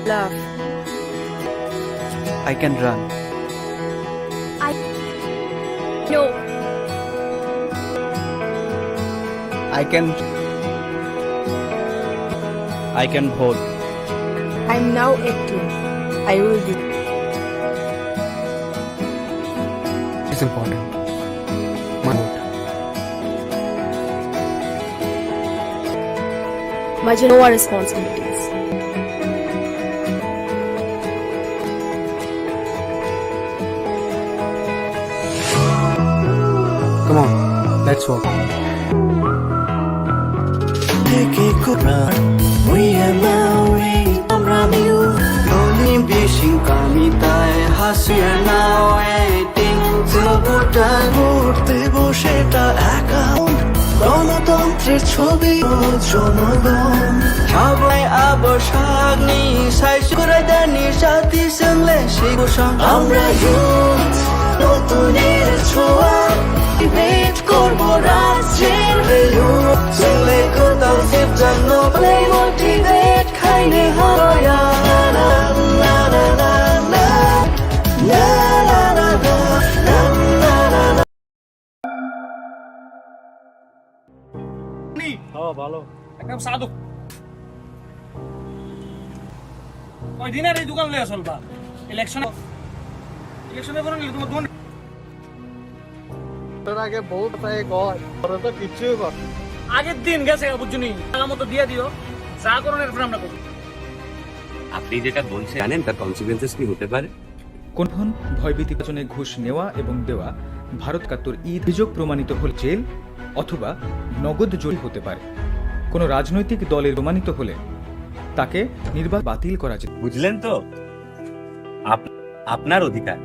Love. I can run. No. I can hold. I'm now 18. I will be. It's important. My vote. My Genoa responsibilities. Come on, let's walk. We are married. Only wishing kami tai hasiya now waiting to Bhutan. Murte boshe ta account. গণতন্ত্রের ছবি ও জনগণ সবাই আবসাগ নিশাই করে দেনি সাথী সঙ্গে শিবসং আমরা youth নতুনের ছোঁয়া ডিবেট করবো রাজ্যের ইউথ চলে কোথাও সেফ জন্য প্লে মোটিভেট খাইনে হয়া না না না না না না না না না না। ভালো একদম সাধু ওই দিনের এই দোকান লইয়া চলবা ইলেকশনে পরে নিলে তোমার দোকান তোর আগে বহুত তাই কয় তোরা তো কিচ্ছুই কর আগের দিন গেছে বুঝুনি টাকা মতো দিয়ে দিও যা করণের পর আমরা করব আপনি যেটা বলছেন জানেন তার কনসিকুয়েন্সেস কি হতে পারে? কোন ভয়ভীতি পেছনে ঘুষ নেওয়া এবং দেওয়া ভারত কাত্তর অভিযোগ প্রমাণিত হলে জেল অথবা নগদ জরিমানা হতে পারে। কোন রাজনৈতিক দলের প্রমাণিত হলে তাকে নির্বাচন বাতিল করা যায়। বুঝলেন তো, আপনার অধিকার।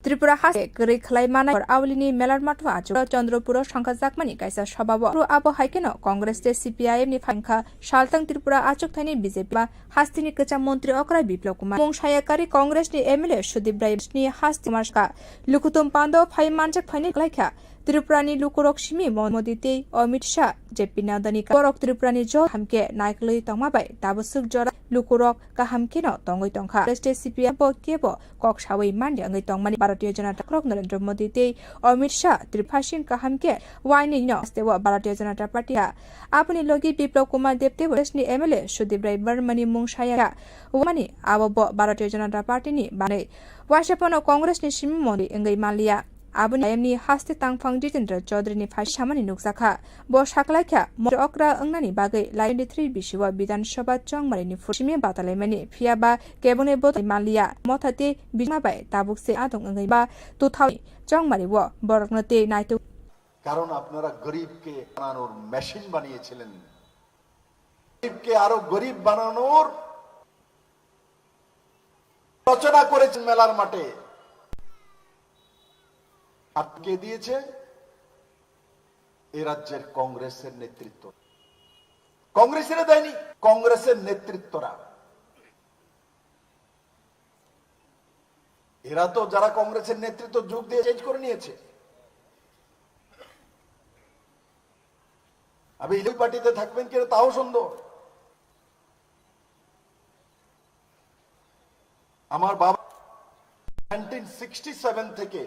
ত্রিপুরা হাসে গরি খালাইমানাই আউলিনি মেলার মাঠ আজ চন্দ্রপুর সংখ্যা জাকমানি কাইসা সভাব আবো হাইকেন কংগ্রেস সিপিআইএম নি ফাংখা সালতাং ত্রিপুরা আচক থাইনি বিজেপি বা হাস্তিনি কেচা মন্ত্রী অকরাই বিপ্লব কুমার মংসায়াকারি কংগ্রেস নি এমএলএ সুদীপ রায় নি হাস্তি মার্কা লুকুতুম পান্দ ফাই মানজাক ফাইনি লাইখা ত্রিপুরানি লুকুরক সিমি মোদিতে অমিত শাহ জেপি নাদানি বরক ত্রিপুরানি জ হামকে নাইকলই তংমাবাই তাবসুক জরা লুকুরক কাহামকে ন তঙ্গই তংখা স্টেট সিপিএম কেব কক সাওই মান্ডি আঙ্গই তংমানি ভারতীয় জনতা ক্রক নরেন্দ্র মোদিতে অমিত শাহ ত্রিফাসিন কাহামকে ওয়াইনি ন স্তেব ভারতীয় জনতা পার্টি আপনি লগি বিপ্লব কুমার দেবতে ওয়েস্টনি এমএলএ সুদীপ রায় বর্মনি মুংসায়া ওমানি আবব ভারতীয় জনতা পার্টি নি বানে ওয়াশাপন কংগ্রেস নি সিমি মোদি আঙ্গই মালিয়া আবুনি আইএমনি হাস্তে তাংফাং জিতেন্দ্র চৌধুরীনি ফাইসামানি নুকসাखा ब साकलाइखा अक्रा अंगनानि बागै लाइननि 3 बिसिवा विधानसभा चंगमारिनि फुसिमे बातालायमानि फियाबा केबने बतै मालिया मथाते बिमाबाय ताबुकसे आदं अंगै बा 2000 चंगमारि व बरकनते नाइतो কারণ আপনারা গরিবকে বানানোর মেশিন বানিয়েছিলেন গরিবকে আরো গরিব বানানোর রচনা করেছেন মেলার মাঠে আটকে দিয়েছে এই রাজ্যের কংগ্রেসের নেতৃত্ব কংগ্রেসের দেয়নি কংগ্রেসের নেতৃত্বরা এরা তো যারা কংগ্রেসের নেতৃত্ব যোগ দিয়ে চেঞ্জ করে নিয়েছে আবে এই পার্টিতে থাকবেন কিনা তাও সন্দেহ আমার বাবা 1967 থেকে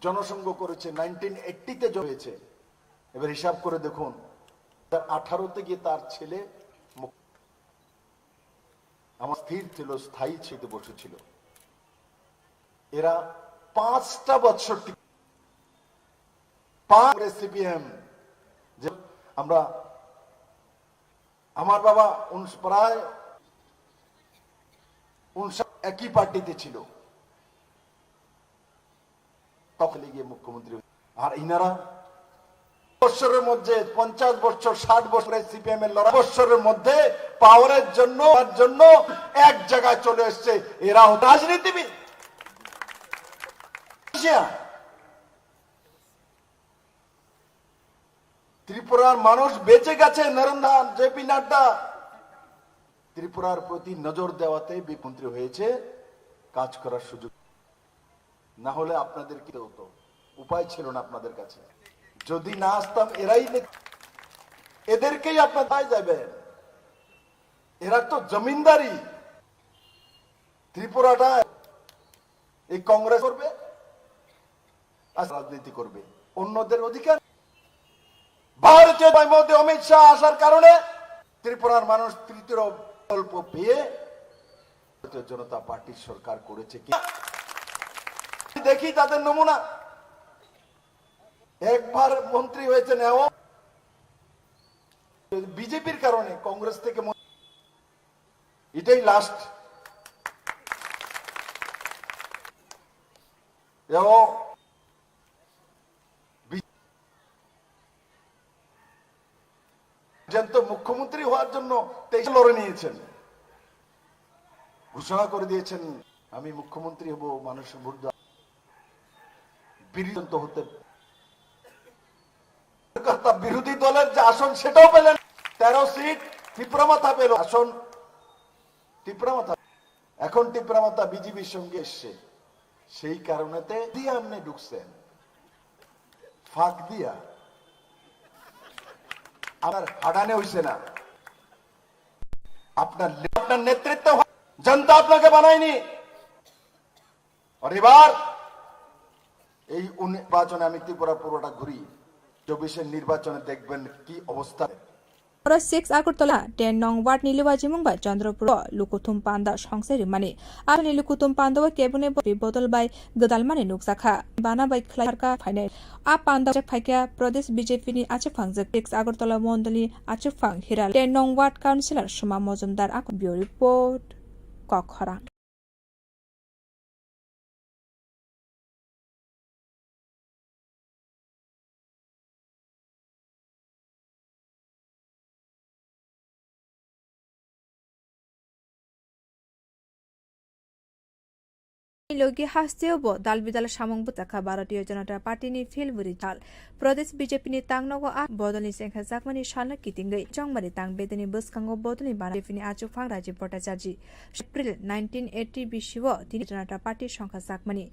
জনসংঘ করেছে 1980 তে হয়েছে এবার হিসাব করে দেখুন 18 তে গিয়ে তার ছেলে আমার স্থির ছিল স্থায়ী ছিল বসেছিল এরা 5টা বছর সিপিএম যে আমরা আমার বাবা প্রায় 59 একই পার্টিতে ছিল তখন গিয়ে মুখ্যমন্ত্রী আর ইনারা বছরের মধ্যে 50 বছর 60 বছরের সিপিএম এর লড়াই বছরের মধ্যে পাওয়ারের জন্য এক জায়গায় চলে এসেছে এরা রাজনীতিবিদ ত্রিপুরার মানুষ বেঁচে গেছে নরেন্দ্র জেপি নাড্ডা ত্রিপুরার প্রতি নজর দেওয়াতে মুখ্যমন্ত্রী হয়েছে কাজ করার সুযোগ না হলে আপনাদের কি হতো উপায় ছিল না আপনাদের কাছে যদি না আসতাম এরাই এদেরকেই আপনার দায় যাবেন এরা তো জমিনদারি ত্রিপুরাটা এই কংগ্রেস করবে আর রাজনীতি করবে অন্যদের অধিকার ভারতীয় মোদী অমিত শাহ আসার কারণে ত্রিপুরার মানুষ তৃতীয় বিকল্প পেয়ে ভারতীয় জনতা পার্টির সরকার করেছে কি দেখি তাদের নমুনা একবার মন্ত্রী হয়েছে নেও বিজেপির কারণে কংগ্রেস থেকে এটাই লাস্ট মুখ্যমন্ত্রী হওয়ার জন্য 23 লড়ে নিয়েছেন ঘোষণা করে দিয়েছেন আমি মুখ্যমন্ত্রী হব মানুষের ভোট বিরোধী হতে বিরোধী দলের যে আসন সেটাও পেলেন 13 সিট টিপ্রামাথা পেল আসন টিপ্রামাথা এখন টিপ্রামাথা বিজেপির সঙ্গে এসছে সেই কারণেতে দিয়ে আপনি ঢুকছেন ফাঁক দিয়া আমার হাডানে হইছে না আপনার নেতৃত্ব জনতা আপনাকে বানায়নি আর এবার এই নির্বাচনে আমি ত্রিপুরা পুরোটা ঘুরি 24 নির্বাচনে দেখবেন কি অবস্থা 6 আগরতলা 10 নং ওয়ার্ড নিলুবাজি মুংবা চন্দ্রপুর লুকুথুম পান্ডা সংসারি माने आरो लुकुथुम पान्दावा केबने बदल बाय गदाल माने नुकसाखा बाना बाय खलारका फाइनाल आ पान्दा फाइका प्रदेश बीजेपी नि आचुफांग 6 আগরতলা मण्डली आचुफांग हिराल 10 नং वार्ड काउन्सिलर सुमा मजुमदार आको बिउ रिपोर्ट कखरा लोगी हास्तेओ दाल बिदाल सामंग बुताखा भारतीय जनता पार्टी नि फिलबुरी दाल प्रदेश बीजेपी नि तांगनगो आ बदलनि सेंखा जाकमानि सालना कितिंगै चंगमारि तांग बेदनि बसखांगो बदलनि बीजेपी आचुफांग राजीव भट्टाचार्य एप्रिल 1980 बिसिव तिनि जनता पार्टी संखा जाकमानि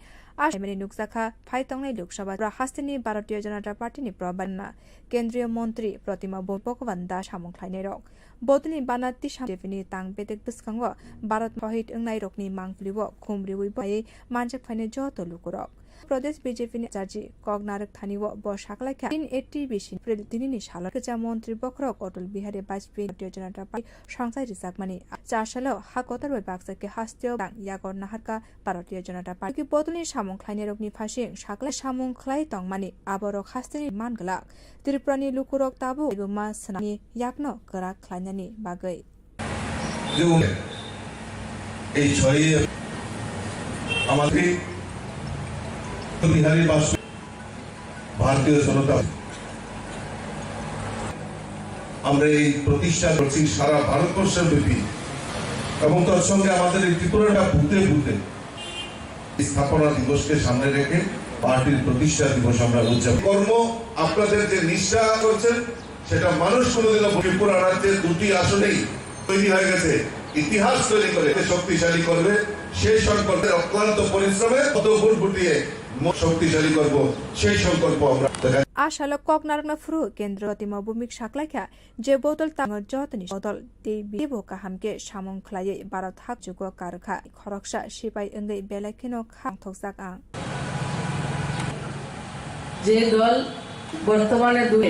आसामनि नुकसाखा फाइतंगनै लोकसभा हास्तेनि भारतीय जनता पार्टी नि प्रबन्धना केन्द्रीय मंत्री प्रतिमा भगवान दास सामंख्लायनाय रक बदलनि बानाति बीजेपी तांग बेदक बसखांगो भारत सहित अंगनाय रकनि मांगफुलिबो खुमरिवै बाय मानसिक फाइने जत लुकुरक प्रदेश बीजेपी नि चार्जी कगनारक थानिव बसाखलाखा 1980 बिसि एप्रिल 3 साल गजा मंत्री बखरक अटल बिहारी वाजपेयी भारतीय जनता पार्टी संसार रिजाकमानि 4 साल हाकतर बाय बाक्साके हास्तेव यागर नाहारका भारतीय जनता पार्टी बदलनि सामंख्लायनाय रकनि फासिं साखला सामंख्लाय तंगमानि आबरक हास्तेनि मानगलाक त्रिपुरानि लुकुरक ताबु एबा सनानि याकनो करा ख्लायनानि बागै এই ছয় আমাদের বিহারী বাসু ভারতীয় জনতা আমরা এই প্রতিষ্ঠা করছি সারা ভারতবর্ষের ব্যাপী এবং তার সঙ্গে আমাদের এই ত্রিপুরাটা ভূতে ভূতে স্থাপনা দিবসকে সামনে রেখে পার্টির প্রতিষ্ঠা দিবস আমরা উদযাপন কর্ম আপনাদের যে নিষ্ঠা করছেন সেটা মানুষ কোনোদিনও ত্রিপুরা রাজ্যের 2টি আসনেই তৈরি হয়ে গেছে ইতিহাস তৈরি করে শক্তিশালী করবে সেই সংকল্পে অক্লান্ত পরিশ্রমে কত ভোট ফুটিয়ে শক্তিশালী করব সেই সংকল্প আমরা आशाल ककनारकना फुरु केन्द्र प्रतिमा भूमिक साखलाखा जे बोतल तांग जतनि बोतल ते बेबो काहामके सामंख्लायै भारत हाक जुगो कारखा खरकसा सिपाई अंगै बेलाखिनो खां थकसाक आं যে দল বর্তমানে দুই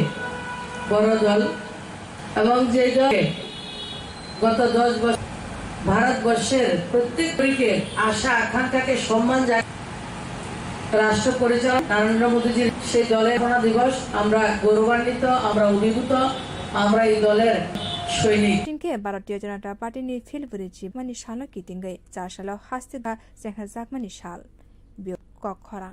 বড় দল এবং যে দল গত 10 বছর ভারতবর্ষের প্রত্যেক নাগরিকের আশা আকাঙ্ক্ষাকে সম্মান জানায় রাষ্ট্র পরিচালক নরেন্দ্র মোদীজির সেই দলের স্থাপনা দিবস আমরা গৌরবান্বিত আমরা অভিভূত আমরা এই দলের সৈনিক जिनके भारतीय जनता पार्टी नि फिलबुरी जीवमानि साल कितिंगै 4 साल हास्तिदा सेंखा जाकमानि साल बियो कखरा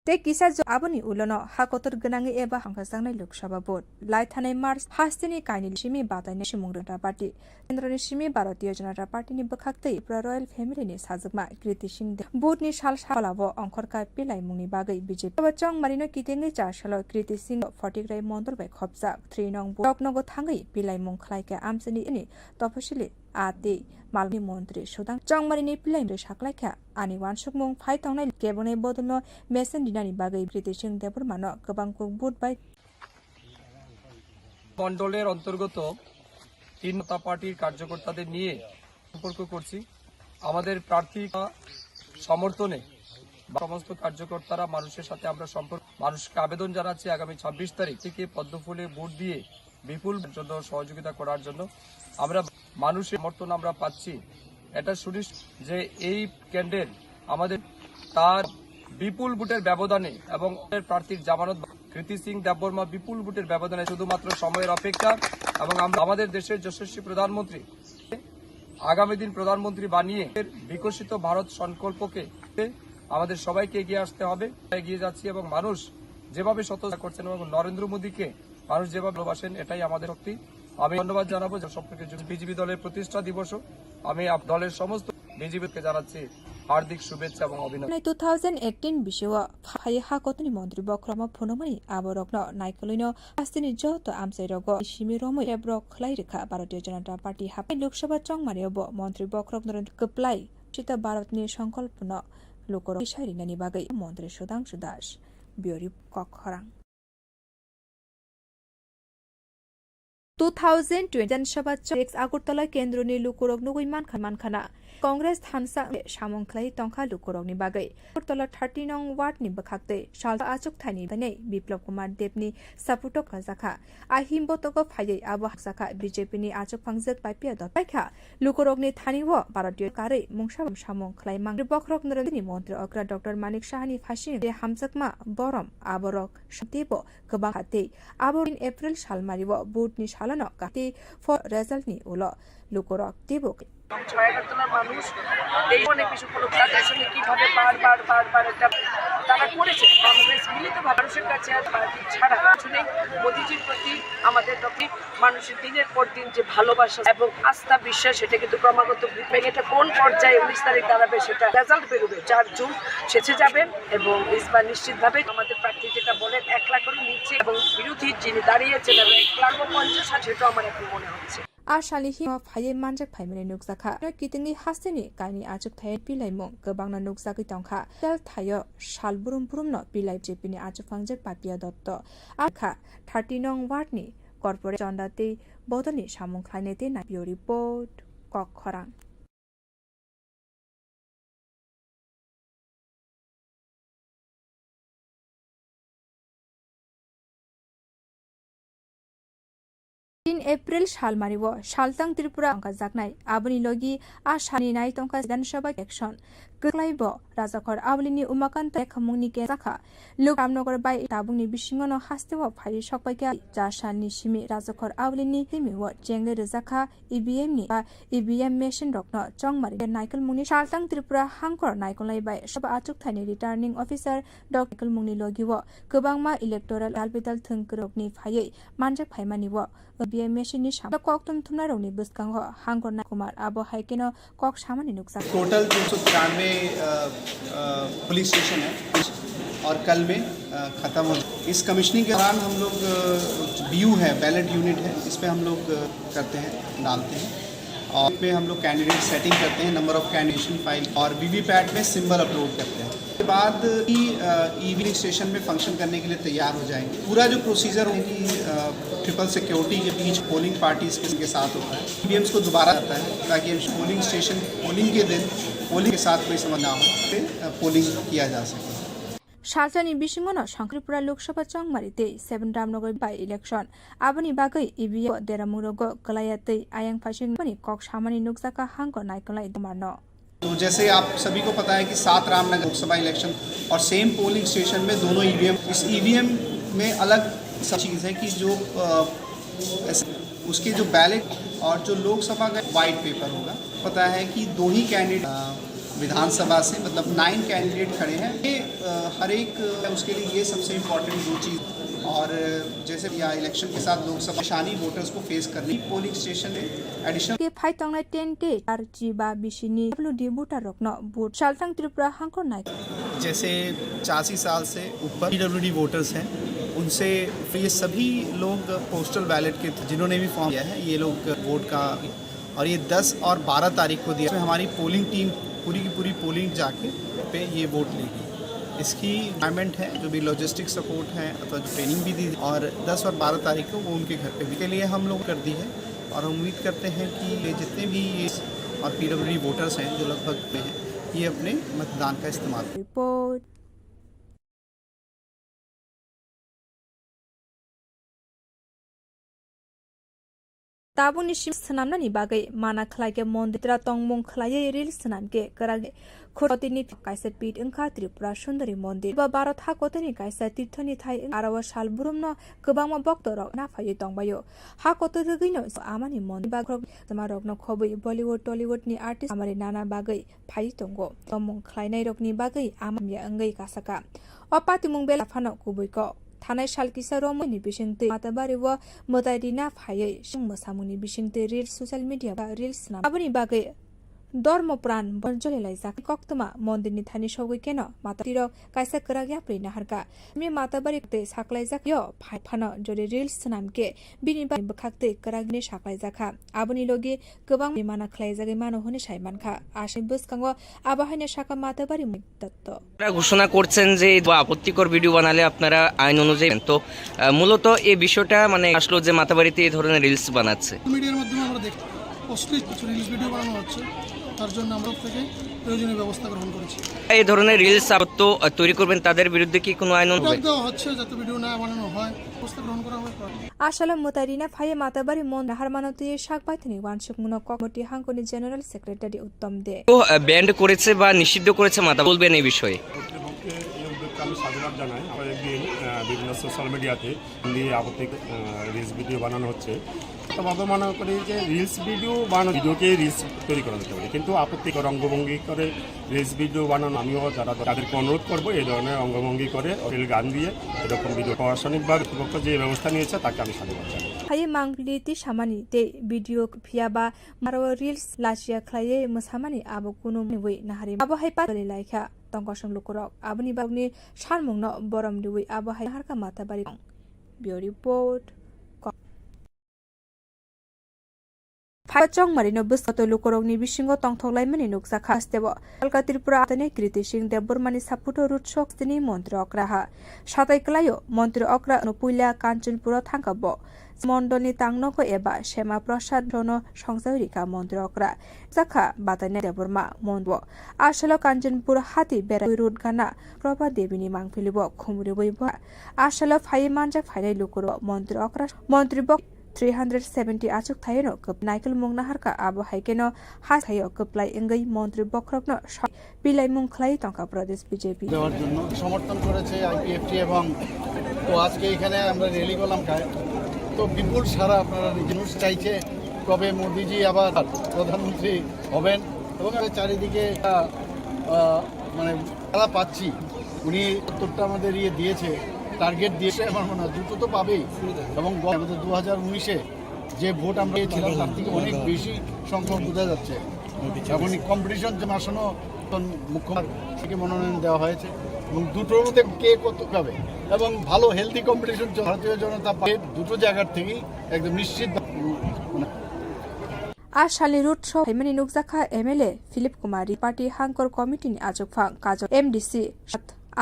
ते किसा जो आबनि उलन हाकतर गनाङै एबा हांखासांनाय लोकसभा भोट लाइथानाय मार्च हास्तेनि काइनि सिमी बातायनाय सिमुं जनता पार्टी केन्द्रनि सिमी भारतीय जनता पार्टीनि बखाक्तै रॉयल फैमिलीनि साजगमा कृति सिंह भोटनि साल सालाव अंखरका पिलाय मुंनि बागै बीजेपी बचंग मारिनो कितेङै 4 साल कृति सिंह फटिग्राय मण्डल बाय खबजा 3 नং रकनगो थाङै पिलाय मुं खलायका आमसनि तपसिलि आते मालनि मन्त्री सुदां चंगमारिनि पिलायनि साखलायखा आनि वानसुकमुं फाइतंनाय केबने बदलनो मेसेन दिनानि बागै कृति सिंह देबरमानो गोबांखौ भोट बाय মণ্ডলের অন্তর্গত 3 নেতা পার্টির কার্যকর্তাদের নিয়ে সম্পর্ক করছি আমাদের প্রার্থী সমর্থনে সমস্ত কার্যকর্তারা মানুষের সাথে আমরা সম্পর্ক মানুষকে আবেদন জানাচ্ছি আগামী 26 তারিখ থেকে পদ্মফুলে ভোট দিয়ে বিপুল জন্য সহযোগিতা করার জন্য আমরা মানুষের সমর্থন আমরা পাচ্ছি এটা সুনিশ্চিত যে এই ক্যান্ডিডেট আমাদের তার বিপুল ভোটের ব্যবধানে এবং প্রার্থীর জামানত কৃতি সিং দেববর্মা বিপুল ভোটের ব্যবধানে শুধুমাত্র সময়ের অপেক্ষা এবং আমরা আমাদের দেশের যশস্বী প্রধানমন্ত্রী আগামী দিন প্রধানমন্ত্রী বানিয়ে বিকশিত ভারত সংকল্পকে আমাদের সবাইকে এগিয়ে আসতে হবে, এগিয়ে যাচ্ছি এবং মানুষ যেভাবে সততা করছেন এবং নরেন্দ্র মোদীকে মানুষ যেভাবে ভালোবাসেন এটাই আমাদের শক্তি। আমি ধন্যবাদ জানাবো সম্পর্কে বিজেপি দলের প্রতিষ্ঠা দিবসও আমি দলের সমস্ত বিজেপিকে জানাচ্ছি হার্দিক শুভেচ্ছা এবং অভিনন্দন। 2018 বিশেও ফাই হাকতনি মন্ত্রী বক্রম ফনমনি আবরকন নাইকলিন আস্তিনি যত আমসাইরগ সিমি রমই এব্রক খলাই রেখা ভারতীয় জনতা পার্টি হাপাই লোকসভা চংমারিয়ব মন্ত্রী বক্রক নরেন্দ্র কপ্লাই চিতা ভারতনি সংকল্পন লোকর ইশারিনানি বাগৈ মন্ত্রী সুধাংশু দাস বিয়রি কখরাং 2020 বিধানসভা আগরতলা কেন্দ্রनि लुकुरक नुगै मानखाना कांग्रेस थानसा सामंख्लाय टंका लुकुरकनि बागै আগরতলা 30 नং वार्डनि बखाक्तै साल आचुक थानि बनै बिप्लब कुमार देवनि सापुटक काजाखा আহিম बतक फायै आबो हाकसाखा बीजेपीनि आचुक फांजक पाइपिया दपाइखा लुकुरकनि थानिव भारतीय कारै मुंसा सामंख्लाय मांग्रि बखरक नरेन्द्रनि मन्त्री अग्रा डॉक्टर मानिक शाहनि फासि हामजकमा बरम आबरक सतेब गोबां हाते आबोरिन एप्रिल सालमारिव बुटनि सालानो काते फर रेजाल्टनि उल लुकुरक देबक আগরতলার মানুষ এই অনেক কিছু তাদের সঙ্গে কিভাবে বারবার একটা তারা করেছে কংগ্রেস মিলিত মানুষের কাছে আর পার্টি ছাড়া কিছু নেই। মোদীজির প্রতি আমাদের মানুষের দিনের পর দিন যে ভালোবাসা এবং আস্থা বিশ্বাস সেটা কিন্তু ক্রমাগত এটা কোন পর্যায়ে 19 তারিখ দাঁড়াবে সেটা রেজাল্ট বেরোবে 4 জুন শেষে যাবেন এবং ইসবার নিশ্চিতভাবে আমাদের প্রার্থী যেটা বলেন 1 লাখের নিচে এবং বিরোধী যিনি দাঁড়িয়েছেন 1,50,000 সেটা আমার এখন মনে হচ্ছে। आशाली हिम फाये मानजक फाइमने नुकसाखा कितिंनि हास्तेनि काइनि आचुक थाय पिलाइमं गोबांना नुकसाखै तंखा तेल थाय सालबुरुम बुरुमन पिलाइ जेपिनि आचुक फांजक पापिया दत्त आखा 30 नং वार्डनि कर्पोरेट चन्दाते बदलनि सामुंख्लायनेते नाबियो रिपोर्ट कखरां एप्रिल सालमारिव सालतां त्रिपुरा अंका जागनाय आबनि लगी आशानि नाय तंका विधानसभा एक्शन गोग्लायब राजाखर आवलिनि उमाकान्त खामुंनि केजाखा लोक रामनगर बाय ताबुंनि बिसिङनो हास्तेव फारि सकबायका जाशानि सिमि राजाखर आवलिनि सिमिव जेंगे रजाखा ईवीएम नि बा ईवीएम मेशिन रक्न चंगमारि नायकल मुंनि सालतां त्रिपुरा हांकर नायकलनाय बाय सब आचुक थानि रिटार्निं अफिसार डॉक्टर मुंनि लगिव गोबांमा इलेक्टोरल दालबिदाल थंकरकनि फायै मानजक फायमानिव ईवीएम मेशिननि सामने कक्तम थुनारौनि बसकांग हांकर कुमार आबो हाइकेनो कक सामानि नुकसान टोटल 393 पुलिस स्टेशन है और कल में ख़त्म हो। इस कमिश्निंग के दौरान हम लोग BU है बैलेट यूनिट है इस पे हम लोग करते हैं डालते हैं और इसमें हम लोग कैंडिडेट सेटिंग करते हैं नंबर ऑफ कैंडिडेशन फाइल और वीवीपैट में सिंबल अपलोड करते हैं। उसके बाद ईवीएम स्टेशन में फंक्शन करने के लिए तैयार हो जाएंगे। पूरा जो प्रोसीजर है कि ट्रिपल सिक्योरिटी के बीच पोलिंग पार्टीज के साथ होता है ईवीएम्स को दोबारा आता है ताकि पोलिंग स्टेशन पोलिंग के दिन पोलिंग के साथ कोई समझ ना हो पोलिंग किया जा सके। सालतानि बिसिङनो शंकरपुरा लोकसभा चंगमारिते 7 रामनगर बाय इलेक्शन आबनि बागै ईवीएम देरामुरग गलायातै आयांग फासिङ पनि कक सामानि नुकसाका हांको नायकलाई दमानो। तो जैसे आप सभी को पता है कि 7 रामनगर लोकसभा इलेक्शन और सेम पोलिंग स्टेशन में दोनों ईवीएम इस ईवीएम में अलग सब चीज़ है कि जो उसके जो बैलेट और जो लोकसभा का वाइट पेपर होगा पता है कि 2 ही कैंडिडेट विधानसभा से मतलब 9 कैंडिडेट खड़े हैं ये हर एक उसके लिए ये सबसे इम्पोर्टेंट 2 चीज़ और जैसे या इलेक्शन के साथ लोकसभा शानी वोटर्स को फेस करनी पोलिंग स्टेशन में एडिशनल के फाइ तंगनाय 10 डे आर जीबा बिसिनि डब्ल्यूडी वोटर रखन वोट सालतां त्रिपुरा हांको नाय जैसे 85 साल से ऊपर PWD वोटर्स हैं उनसे ये सभी लोग पोस्टल बैलेट के जिन्होंने भी फॉर्म किया है ये लोग वोट का और ये 10 और 12 तारीख को दिया हमारी पोलिंग टीम पूरी की पूरी पोलिंग जाके पे ये वोट लेगी। इसकी रिक्वायरमेंट है जो भी लॉजिस्टिक सपोर्ट है अथवा ट्रेनिंग भी दी और 10 और 12 तारीख को वो उनके घर पे भी के लिए हम लोग कर दी है और हम उम्मीद करते हैं कि ये जितने भी ये और PWD वोटर्स हैं जो लगभग में हैं ये अपने मतदान का इस्तेमाल रिपोर्ट ताबुनि सिम सनामनानि बागै माना खलायके मन्दिरा तंमुं खलायै रिल सनामके करागे खुरतिनि कायसा पीठ ओंखा त्रिपुरा सुंदरी मंदिर बा भारत हाकतनि कायसा तीर्थनि थाय आरावा साल बुरुमनो गोबां भक्तर नाफायो दंबायो हाकत गैनो आमानि मंदिर बाग्रब समारगनो खबै बलिउड टलिउडनि आर्टिस्ट आमारि नाना बागै फाइ दंगो तमं ख्लायनाय रगनि बागै आमामिया अंगै कासाका अपातिमुं बेला फानो कुबैको थानाय सालकिसा रमनि बिसिंते माताबारि व मोदायदिना फायै सिं मोसामुनि बिसिंते रिल्स ससियल मीडिया बा रिल्स नाम आबनि बागै धर्म प्राण बर्जलेलाय जाक कक्तमा मन्दिरनि थानि सौगै केन मातातिर कायसा कराग्या प्रेना हरका मे माताबारि ते साकलाय जाक यो फानो जरे रिल्स नामके बिनि बा बखाक्ते कराग्ने साकलाय जाखा आबनि लगे गोबां बिमाना खलाय जागे मानो होने साइमानखा आशे बसकांगो आबाहायने शाखा माताबारि दत्त ঘোষণা করছেন যে আপত্তিকর ভিডিও বানালে আপনারা আইন অনুযায়ী তো মূলত এই বিষয়টা মানে আসলো যে মাতাবাড়িতে এই ধরনের রিলস বানাচ্ছে মিডিয়ার মাধ্যমে আমরা দেখি অশ্লীল কিছু রিলস ভিডিও বানানো হচ্ছে তার জন্য আমরা থেকে প্রয়োজনীয় ব্যবস্থা গ্রহণ করেছি এই ধরনের রিলস তো তৈরি করবেন তাদের বিরুদ্ধে কি কোনো আইন হবে হচ্ছে যাতে ভিডিও না বানানো হয় ব্যবস্থা গ্রহণ করা হবে आशाला मोतारिना फाये माताबारि मन हारमानति शाक बायथनि वानसुक मुनो कमिटी हांगनि जनरल सेक्रेटारि उत्तम दे তো ব্যান্ড করেছে বা নিষিদ্ধ করেছে মাতা বলবেন এই বিষয়ে কর্তৃপক্ষকে এই উদ্যোগকে আমি সাধুবাদ জানাই কয়েকদিন বিভিন্ন সোশ্যাল মিডিয়াতে দিয়ে আপত্তিকর রিলস ভিডিও বানানো হচ্ছে তবে মনে করি যে রিলস ভিডিও বানানো ভিডিওকে রিলস তৈরি করা যেতে পারে কিন্তু আপত্তিকর অঙ্গভঙ্গি করে রিলস ভিডিও বানানো আমিও যারা তাদেরকে অনুরোধ করবো এই ধরনের অঙ্গভঙ্গি করে গান দিয়ে এরকম ভিডিও প্রশাসনিক বা কর্তৃপক্ষ যে ব্যবস্থা নিয়েছে তাকে আমি সাধুবাদ জানাই फाये मांगलिति सामानि ते भिडियो फियाबा मारो रिल्स लाचिया खलाये मसामानि आबो कुनु वे नाहारि आबो हाइपा लाइखा तंगसम लुकुरक आबनि बागनि सानमुंनो बरम दुइ आबो हाइ हारका माताबारि बियो रिपोर्ट फाचंग मारिनो बसतो लुकुरकनि बिसिंगो तंथगलायमानि नुकसाखा आस्तेबो कलका त्रिपुरा आतने कृति सिंह देबबर्मानि सापुटो रुटसकनि मन्त्र अक्राहा साताइकलायो मन्त्र अक्रा पुइला काञ्चनपुर थांकाबो मण्डलनि तांनको एबा श्यामा प्रसाद रनो संसारिका मन्त्र अक्रा जाखा बाताने देबबर्मा मन्द आशल काञ्चनपुर हाती बेरा रुट गाना प्रभा देवीनि मांगफिलिबो खुमरिबो आशल फाइ मानजा फाइनाय लुकुरो मन्त्र अक्रा मन्त्रिबो 370 आचुक थायनो कप नाइकल मुंगना हरका आबो हाइकेनो हासायो कपलाई एंगै मन्त्री बख्रकनो बिलाई मुंखलाई टंका प्रदेश বিজেপি দেওয়ার জন্য সমর্থন করেছে আইপিএফটি এবং তো আজকে এখানে আমরা র্যালি করলাম তো বিপুল সারা আপনারা নিউজ চাইছে কবে মোদিজি আবার প্রধানমন্ত্রী হবেন এবং চারিদিকে মানে খেলা পাচ্ছি উনি উত্তরটা আমাদের দিয়েছে টার্গেট দিয়েছে আমার মনে হয় দুটো তো পাবেই এবং আমাদের 2019-এ যে ভোট আমরা পেয়েছিলাম তার থেকে অনেক বেশি সংখ্যক বোঝা যাচ্ছে এখন কম্পিটিশন যে আসন্ন মুখ্যমন্ত্রী থেকে মনোনয়ন দেওয়া হয়েছে এবং দুটোর মধ্যে কে কত পাবে এবং ভালো হেলদি কম্পিটিশন ভারতীয় জনতা পার্টি দুটো জায়গার থেকেই একদম নিশ্চিত आशाली रुट सो हैमनि नुकजाखा एमएलए फिलिप कुमारी पार्टी हांकर कमिटिनि आजोफां काजो एमडीसी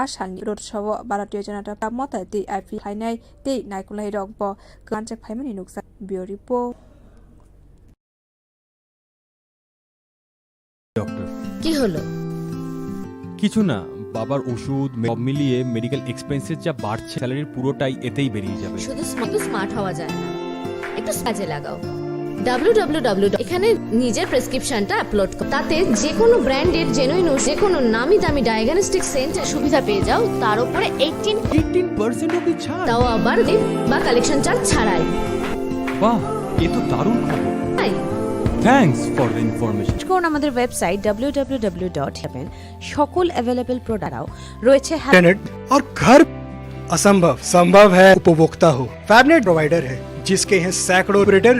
आशालनि रुट सो भारतीय जनता मत दि आइपि फाइनाय दे नाइकुलाई रगब गानजक फाइमनि नुकजा बियो रिपोर्ट কি হলো কিছু না বাবার ওষুধ সব মিলিয়ে মেডিকেল এক্সপেন্সেস যা বাড়ছে স্যালারির পুরোটাই এতেই বেরিয়ে যাবে শুধু স্মার্ট হওয়া যায় না একটু কাজে লাগাও www এখানে নিজের প্রেসক্রিপশনটা আপলোড করো তাতে যে কোনো ব্র্যান্ডের জেনুইন যে কোনো নামি দামি ডায়াগনস্টিক সেন্টার সুবিধা পেয়ে যাও তার উপরে 18% অবধি ছাড় তাও আবার বা কালেকশন চার্জ ছাড়াই বাহ এ তো দারুণ খবর থ্যাঙ্কস ফর দ্য ইনফরমেশন কোন আমাদের ওয়েবসাইট www.heaven সকল अवेलेबल প্রোডাক্টও রয়েছে और घर असंभव संभव है उपभोक्ता हो फैबनेट प्रोवाइडर है जिसके हैं सैकड़ों ऑपरेटर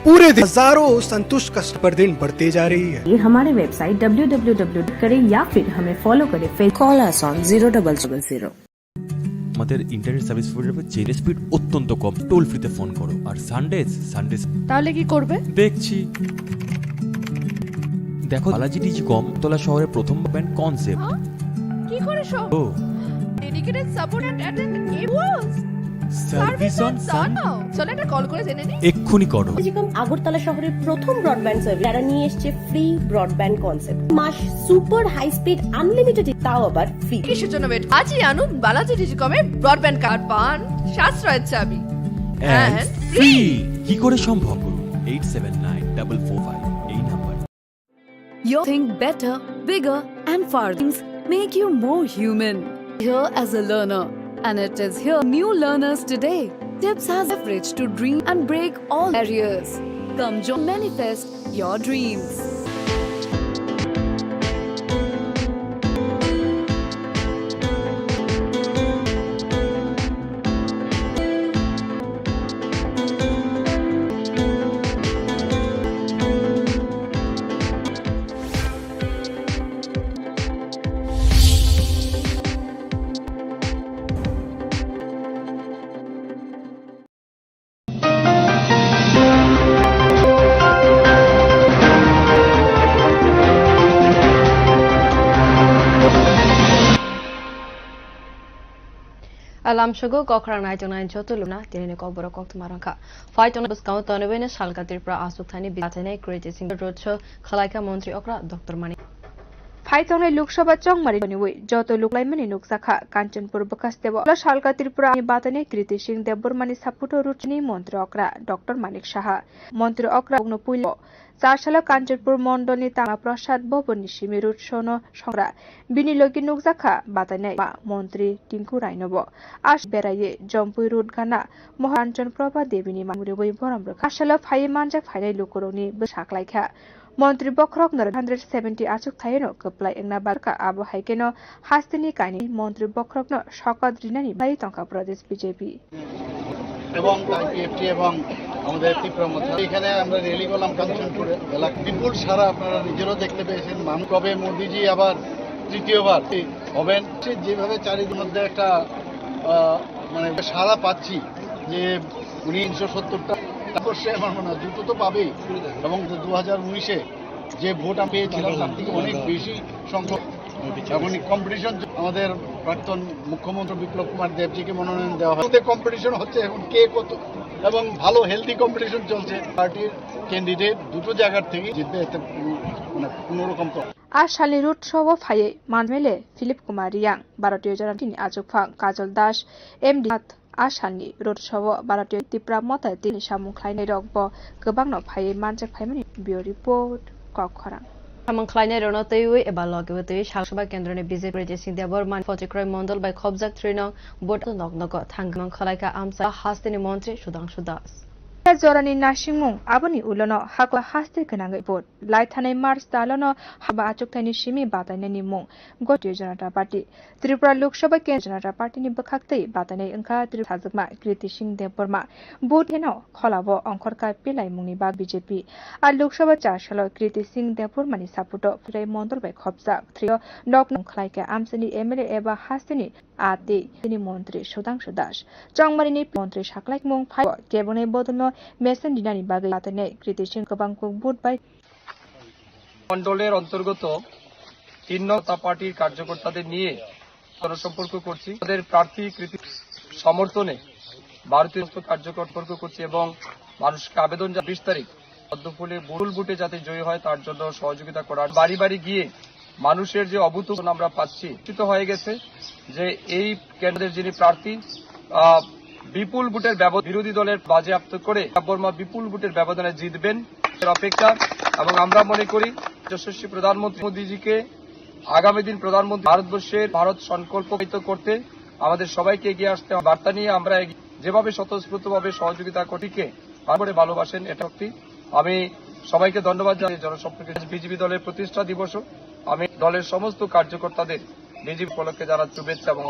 पूरे दिन हजारों संतुष्ट कस्टमर दिन बढ़ते जा रही है ये हमारे वेबसाइट www करें या फिर हमें फॉलो करें कॉल अस ऑन 000 আমাদের ইন্টারনেট সার্ভিস প্রোভাইডারের যে স্পিড অত্যন্ত কম টোল ফ্রিতে ফোন করো আর সানডেজ তাহলে কি করবে দেখছি দেখো বালাজি ডিজিকম তোলা শহরের প্রথম ব্যান্ড কনসেপ্ট কি করে সব ও ডেডিকেটেড সাপোর্ট এন্ড এভলস সার্ভিস অন সান চলো একটা কল করে জেনে নিই এক্ষুনি করো ডিজিকম আগরতলা শহরের প্রথম ব্রডব্যান্ড সার্ভিস যারা নিয়ে এসেছে ফ্রি ব্রডব্যান্ড কনসেপ্ট মাস সুপার হাই স্পিড আনলিমিটেড তাও আবার ফ্রি কিসের জন্য ওয়েট আজই আনুন বালাজি ডিজিকমের ব্রডব্যান্ড কার্ড পান সাশ্রয়ের চাবি এন্ড ফ্রি কি করে সম্ভব 879445 এই number You think better, bigger, and far things make you more human. Here as a learner, and it is here new learners today. Tips has leverage to dream and break all barriers. Come join, manifest your dreams. Alam sugo kokra nai tong nai joto luna tirene kokboro kok tumarangka. Fight on buskaw tonebene salkatir pra asuk thani bilatene create sing road show khalaika mantri okra Dr. Manik. ফাইতংনাই Lok Sabha চংমারি নিউই যত লোকলাইমানি নুকসাখা কাঞ্চনপুর বকাস্তেব শালকা ত্রিপুরা বাতানে কৃতি সিং দেববর্মানি সাপুটো রুচনি মন্ত্রী অকরা doctor Manik Saha মন্ত্রী অকরা পুইল 4 সালে কাঞ্চনপুর মন্ডলনি তামা প্রসাদ ভবননি Simi root সন সংরা বিনিলগি নুকসাখা বাতানে মন্ত্রী টিঙ্কু রাইনব আস বেরায়ে Jampui root গানা মহাঞ্চন প্রভা দেবিনি মামুরি বই বরমর আসালে phi মানজাক ফাইনাই লোকরনি বসাকলাইখা মন্ত্রী বক্রক 170 আচুক থাইনো কপ্লাই এংনা বারকা আবো হাইকেনো হাস্তিনি কাইনি মন্ত্রী বক্রক শকত রিনানি বাই টঙ্কা প্রদেশ বিজেপি এবং পিএফটি এবং আমাদের ত্রিপুরা মধ্যে এখানে আমরা র্যালি করলাম কাঞ্চনপুরে এলাকা বিপুল সারা আপনারা নিজেরাও দেখতে পেয়েছেন মানুষ কবে মোদিজি আবার তৃতীয়বার হবেন যেভাবে চারিদিকের মধ্যে একটা মানে সারা পাচ্ছি যে 1970টা বর্ষে আমার মনে হয় জুতো তো পাবেই এবং 2019-এ যে ভোট আমি পেয়েছিলাম তার থেকে অনেক বেশি সংখ্যক এখন কম্পিটিশন আমাদের প্রাক্তন মুখ্যমন্ত্রী বিপ্লব কুমার দেবজিকে মনোনয়ন দেওয়া হয় কম্পিটিশন হচ্ছে এখন কে কত এবং ভালো হেলদি কম্পিটিশন চলছে পার্টির ক্যান্ডিডেট দুটো জায়গার থেকে জিতবে এতে মানে কোনোরকম তো আজ শালি রুট সহ ফাইয়ে মানমেলে ফিলিপ কুমার রিয়াং ভারতীয় জনতিনি আজুকফাং কাজল দাস এমডি আসানি রোড সহ ভারতীয় ত্রিপুরা মতে তিনি সামুখলাইনাই রগব গোबां ফাইয়ে মানজাক ফাইমানি বিও রিপোর্ট কখরা সামুখলাইনাই রণতৈই এবা লগেবতৈ সালসভা কেন্দ্রনে বিজেপি রেজিসিং দেববর্মান ফজিক্রয় মন্ডল বাই খবজাক 3 নং বোট নগনগ থাংগং খলাইকা আমসা হাস্তিনি মন্ত্রী সুধাংশু দাস জরানি নাসিংমুং আবনি উলনো হাকলা হাস্তে গনাঙ্গै ভোট লাইথাनाय मार्च दालनो हाबा आचुकथायनि सिमी बादायनायनि मुं गटियो जनता पार्टी त्रिपुरा लोकसभा केन्द्र जनता पार्टीनि बखाक्तै बादायनाय ओंखा त्रिपुराजमा कृति सिंह देबबर्मा भोट हेनो खलाबो अंखरका पिलाय मुंनि बा बीजेपी आ लोकसभा 4 साल कृति सिंह देबबर्मानि सापुटो फ्राय मंडल बाय खबजा थ्रियो नक खलायका आमसनि एमएलए एबा हास्तिनि आते तिनि मन्त्री सुधांशु दास चंगमारिनि मन्त्री साकलाय मुं फाइ केबने बदलनो মেসেন দিনানি বাগে লাতেনে কৃতি সিং গোबां ভোট বাই মন্ডলের অন্তর্গত 3 নং পার্টির কার্যকর্তাদের নিয়ে জনসম্পর্ক করছি তাদের প্রার্থী কৃতি সমর্থনে ভারতীয় কার্যকর্তা করছি এবং মানুষকে আবেদন 20 তারিখ পদ্মফুলে বুল বুটে যাতে জয়ী হয় তার জন্য সহযোগিতা করার বাড়ি বাড়ি গিয়ে মানুষের যে অভূতপূর্ব আমরা পাচ্ছি চিত হয়ে গেছে যে এই কেন্দ্রের যিনি প্রার্থী বিপুল ভোটের বিরোধী দলের বাজেয়াপ্ত করে বর্মা বিপুল ভোটের ব্যবধানে জিতবেন এর অপেক্ষা এবং আমরা মনে করি যশস্বী প্রধানমন্ত্রী মোদীজিকে আগামী দিন প্রধানমন্ত্রী ভারত সংকল্পিত করতে আমাদের সবাইকে এগিয়ে আসতে বার্তা নিয়ে আমরা যেভাবে স্বতঃস্ফূর্তভাবে সহযোগিতা করিকে তারপরে ভালোবাসেন এটা সত্যি আমি সবাইকে ধন্যবাদ জানাই জনসম্পর্কে বিজেপি দলের প্রতিষ্ঠা দিবসও আমি দলের সমস্ত কার্যকর্তাদের বিজেপি উপলক্ষে যারা শুভেচ্ছা এবং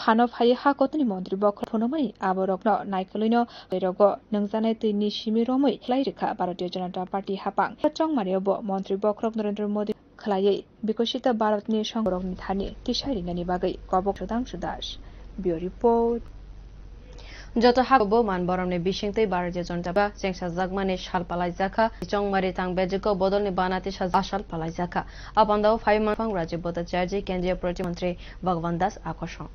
ফানো ফাই হাকতনি মন্ত্রী বক্র ফনমাই আবরক নাইকলইনো রগ নংজানাই তৈনি সিমি রमै ख्लाइरेखा भारतीय जनता पार्टी हापां चंगमारियाव मन्त्री बक्रक नरेन्द्र मोदी खलायै विकसित भारतनि संग्रहनि थानि तिसारिनानि बागै कबक सुधांशु दास बियो रिपोर्ट যত হাবো মান বরমনে বিশিংতৈ ভারতীয় জনতা বা চেংসা জাগমানে শাল পালাই জাখা চংমারি তাং বেজক বদলনি বানাতে আশাল পালাই জাখা আপান্দাও ফাইমান ফাং রাজ্য বদাচার্য কেন্দ্রীয় প্রতিমন্ত্রী ভগবান দাস আকর্ষণ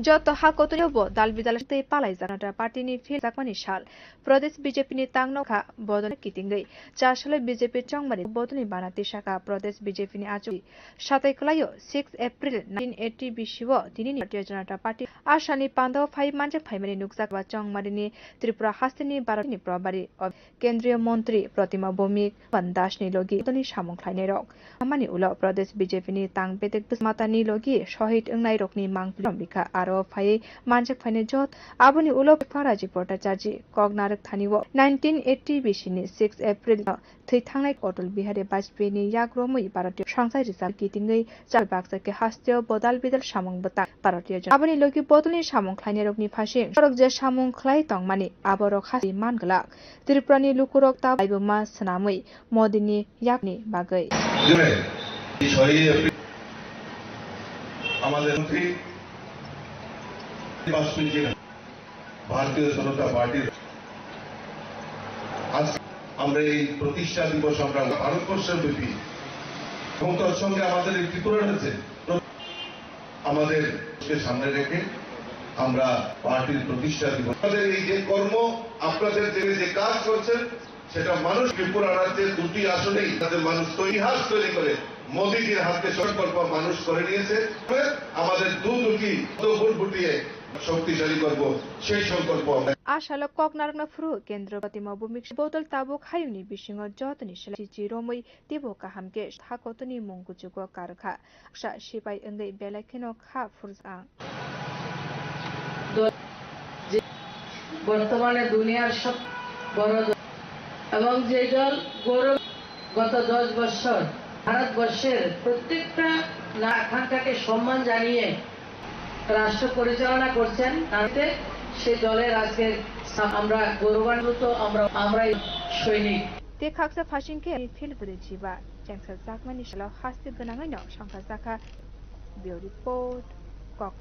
যত হাকতনিব দাল বিदालते पालाय जानाटा पार्टीनि फिल जाकमानि साल प्रदेश बीजेपीनि तांगनखा बदल कितिंगै चासले बीजेपी चंगमारि बदलनि बानाति शाखा प्रदेश बीजेपीनि आचु 7 कलायो 6 एप्रिल 1980 बिसिव दिनिनि भारतीय जनता पार्टी आसानि पान्दाव फाइ मानजे फाइमानि नुकजाकवा चंगमारिनि त्रिपुरा हास्तिनि भारतनि प्रभारी केन्द्रीय मंत्री प्रतिमा भौमिक दासनि लगी बदलनि सामंख्लायनाय रक खामानि उलाव प्रदेश बीजेपीनि तांगबेतेक मातानि लगी शहीद अंगनाय रकनि मांगप्लिम बिखा आरो फाइ मानजेक फाइने जत आबुनि उलाव फाराजि भट्टाचार्य कगनारक थानिव 1980 बिसिनि 6 एप्रिल थैथांनाय अटल बिहारी वाजपेयीनि याग्रमै भारतीय संसद रिजाल कितिंगै चाल बाक्साके हास्तिय बदाल बिदल सामंबता भारतीय आबुनि लगी बदलनि सामंख्लायनाय रकनि फासे सरक जे सामंख्लाय तंमानि आबरक हासि मानगला त्रिपुरानि लुकुरक ता बायबमा सनामै मोदीनि याकनि बागै আমাদের মন্ত্রী भारतीय जनता पार्टी आज আমরা এই প্রতিষ্ঠা দিবস আমরা ভারতবর্ষের ব্যাপী এবং তার সঙ্গে আমাদের এই ত্রিপুরা রয়েছে আমাদের সামনে রেখে আমরা পার্টির প্রতিষ্ঠা দিবস আমাদের এই যে কর্ম আপনাদের যে কাজ করছেন সেটা মানুষ ত্রিপুরা রাজ্যের দুটি আসনেই তাদের মানুষ ইতিহাস তৈরি করে মোদীজির হাতে সংকল্প মানুষ করে নিয়েছে আমাদের দুটি ভোট ফুটিয়ে শক্তিশালী করব সেই সংকল্প आशाल कगनारकना फुरु केन्द्र प्रतिमा भूमिक बोतल ताबुक हायुनि बिसिङ जतनि सलाचि रोमै तेबो काहामके थाकतनि मंगुजुगो कारखा सा सिपाइ अंगै बेलाखेनो खा फुरजा বর্তমানে দুনিয়ার সব বড় এবং যে দল গৌরব গত 10 বছর ভারতবর্ষের প্রত্যেকটা আকাঙ্ক্ষাকে সম্মান জানিয়ে রাষ্ট্র পরিচালনা করছেন তাতে সেই দলের আজকে আমরা গৌরবান্বিত আমরাই সৈনিক ते खाक्सा फासिंके फिल बुदेचिबा जेंसा जाकमानि सालाव हास्ति गोनाङैनो संखा जाखा बिउ रिपोर्ट कक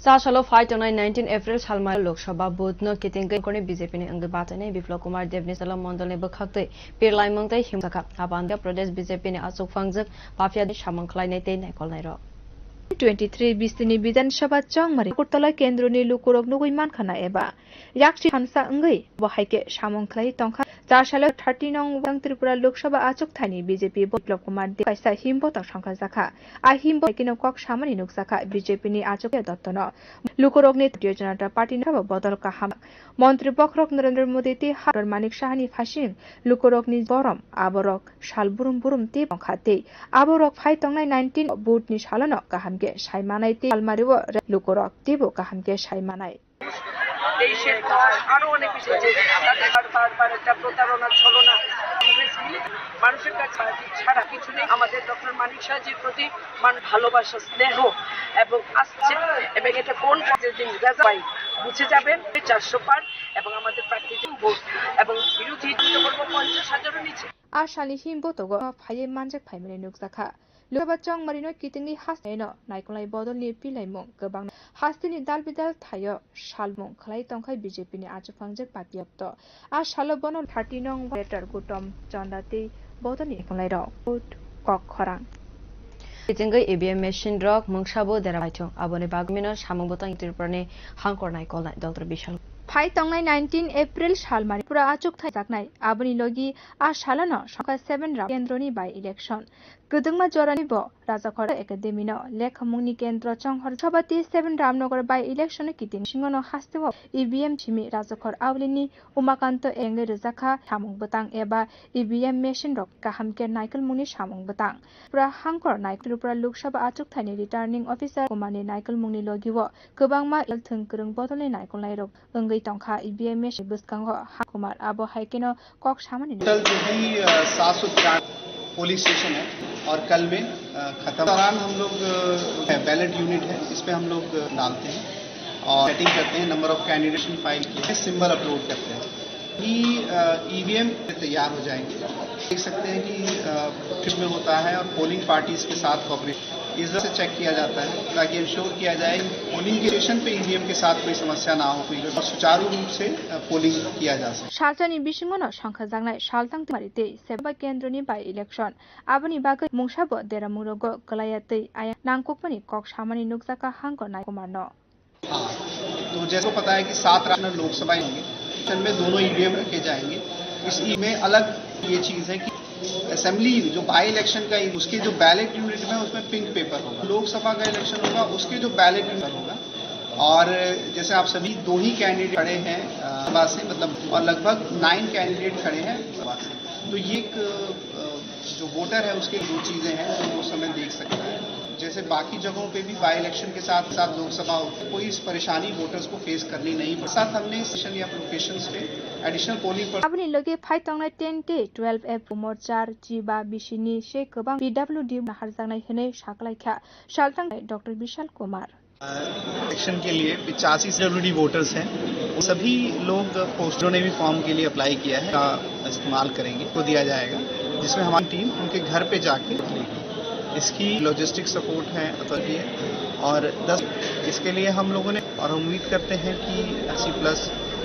सासलो फाइट 19 एप्रिल सालमा लोकसभा बुथनो कितिंगै कोनि बीजेपी ने अंग बातने बिप्लव कुमार देवनि सलाम मंडल ने बखाक्तै पिरलाइ मंगतै हिमसखा आबान्द प्रदेश बीजेपी ने आचुक फांगजक पाफियानि सामंख्लायनाय तै नायकल नायरो 23 बिस्तिनि विधानसभा चंगमारि कुर्तला केन्द्रनि लुकुरक नुगै मानखाना एबा याक्सि हानसा अंगै बहायके सामंख्लाय तंखा 4 साल 30 नং त्रिपुरा लोकसभा आचुक थानि बीजेपी बिप्लव कुमार देव कायसा हिमबत संखा जाखा आ हिमब किनो कक सामानि नुकसाखा बीजेपी नि आचुक दत्तन लुकुरकनि भारतीय जनता पार्टी न बदल काहाम मन्त्री बखरक नरेन्द्र मोदी ते हार मानिक शाहनि फासिं लुकुरकनि बरम आबरक सालबुरुम बुरुम ते बखाते आबरक फाइ तंनाय 19 बुथनि सालन काहामके साइमानाय ते आलमारिव लुकुरक तेबो काहामके साइमानाय দেশের পর আরো অনেক বিষয় আছে তাদের বারবার একটা প্রতারণা ছলনা মানুষের কাছে ছাড়া কিছু নেই আমাদের ডক্টর মানিক সাহাজির প্রতি ভালোবাসা স্নেহ এবং আসছে এবং এটা কোন কাজের দিন রাজাই বুঝে যাবেন 400 পার এবং আমাদের প্রার্থীদের ভোট এবং বিরোধী করবো 50,000 নিচে आशानि हिमबतग फाइ मानजेक फाइमानि नुकजाखा लोकसभा चंगमारिनो कितिंनि हास्तायनो नायकलाय बदलनि पिलायमुं गोबां हास्तिनि दालबिदाल थायो सालमुं खलाय तंखाय बीजेपीनि आचुफांजेक पापियाप्त आ साल बनो 30 नং लेटार गुटम चन्दाति बदलनि खलाय र कक खरां कितिंगै ईवीएम मेशिन रक मंगसाबो देराबायथो आबोनि बागमिनो सामंबतां त्रिपुरानि हांकर नायकलाय डॉक्टर विशाल फाइ तंनाय 19 एप्रिल सालमारि पुरा आचुक थाय जाकनाय आबुनि लगी आ सालानो संखा 7 रा केन्द्रनि बाय इलेक्शन गदंमा जरानि ब राजाखर एकाडेमिनो लेखमुंनि केन्द्र चंहर सभाति 7 रामनगर बाय इलेक्शन कितिन सिंगनो हास्तेव ईवीएम छिमि राजाखर आवलिनि उमाकान्त एंगे रजाखा सामुं बतां एबा ईवीएम मेशिन रक काहामके नायकल मुनि सामुं बतां पुरा हांकर नायकल पुरा लोकसभा आचुक थायनि रिटार्निंग अफिसार कुमारनि नायकल मुंनि लगिव गोबांमा एलथों गोरों बदलनि नायकल नायरक अंगै तंखा ईवीएम मेशिन बुसकांग कुमार आबो हाइकेनो कक सामानि टोटल जो भी 793 पुलिस स्टेशन है और कल में खत्म दौरान हम लोग बैलेट यूनिट है इस पे हम लोग डालते हैं और सेटिंग करते हैं नंबर ऑफ कैंडिडेशन फाइल किए सिंबल अपलोड करते हैं कि ईवीएम तैयार हो जाएंगे देख सकते हैं कि फिर में होता है और पोलिंग पार्टीज के साथ कॉपरेट इस तरह से चेक किया जाता है ताकि इंश्योर किया जाए पोलिंग के स्टेशन पे ईवीएम के साथ कोई समस्या ना हो कोई सुचारू रूप से पोलिंग किया जा सके सालतानि बिसिङनो संखा जांनाय सालतां मारिते सेबा केन्द्रनि बाय इलेक्शन आबनि बागै मुंसाबो देरामुरगो गलायातै आया नांगकपनि कक सामानि नुकजाका हांको नायकुमारनो हाँ, तो जैसे पता है कि 7 राज्य लोकसभाएं होंगी, में दोनों ईवीएम रखे जाएंगे। इस में अलग ये चीज़ है कि असेंबली जो बाई इलेक्शन का उसके जो बैलेट यूनिट में उसमें पिंक पेपर होगा, लोकसभा का इलेक्शन होगा उसके जो बैलेट यूनिट होगा। और जैसे आप सभी 2 ही कैंडिडेट खड़े हैं सभा से, मतलब और लगभग 9 कैंडिडेट खड़े हैं सभा से, तो ये जो वोटर है उसके 2 चीज़ें हैं जो वो समय देख सकता है। जैसे बाकी जगहों पे भी बाई इलेक्शन के साथ साथ लोकसभा कोई इस परेशानी वोटर्स को फेस करनी नहीं पड़ साथ हमने सेशन या लोकेशंस पे एडिशनल पोलिंग पर आबनि लगे फाइट तंगनाय 10 डे 12 एप मोर्चार जिबा बिसिनि से गोबां पीडब्ल्यूडी हारजानाय होने साखलायखा सालथां डॉक्टर विशाल कुमार। इलेक्शन के लिए 85 डब्ल्यूडी वोटर्स हैं, वो सभी लोग पोस्टरों ने भी फॉर्म के लिए अप्लाई किया है का इस्तेमाल करेंगे तो दिया जाएगा, जिसमें हमारी टीम उनके घर पे जाके लेगी। इसकी लॉजिस्टिक सपोर्ट है अथॉरिटी है और 10 इसके लिए हम लोगों ने, और हम उम्मीद करते हैं कि AC+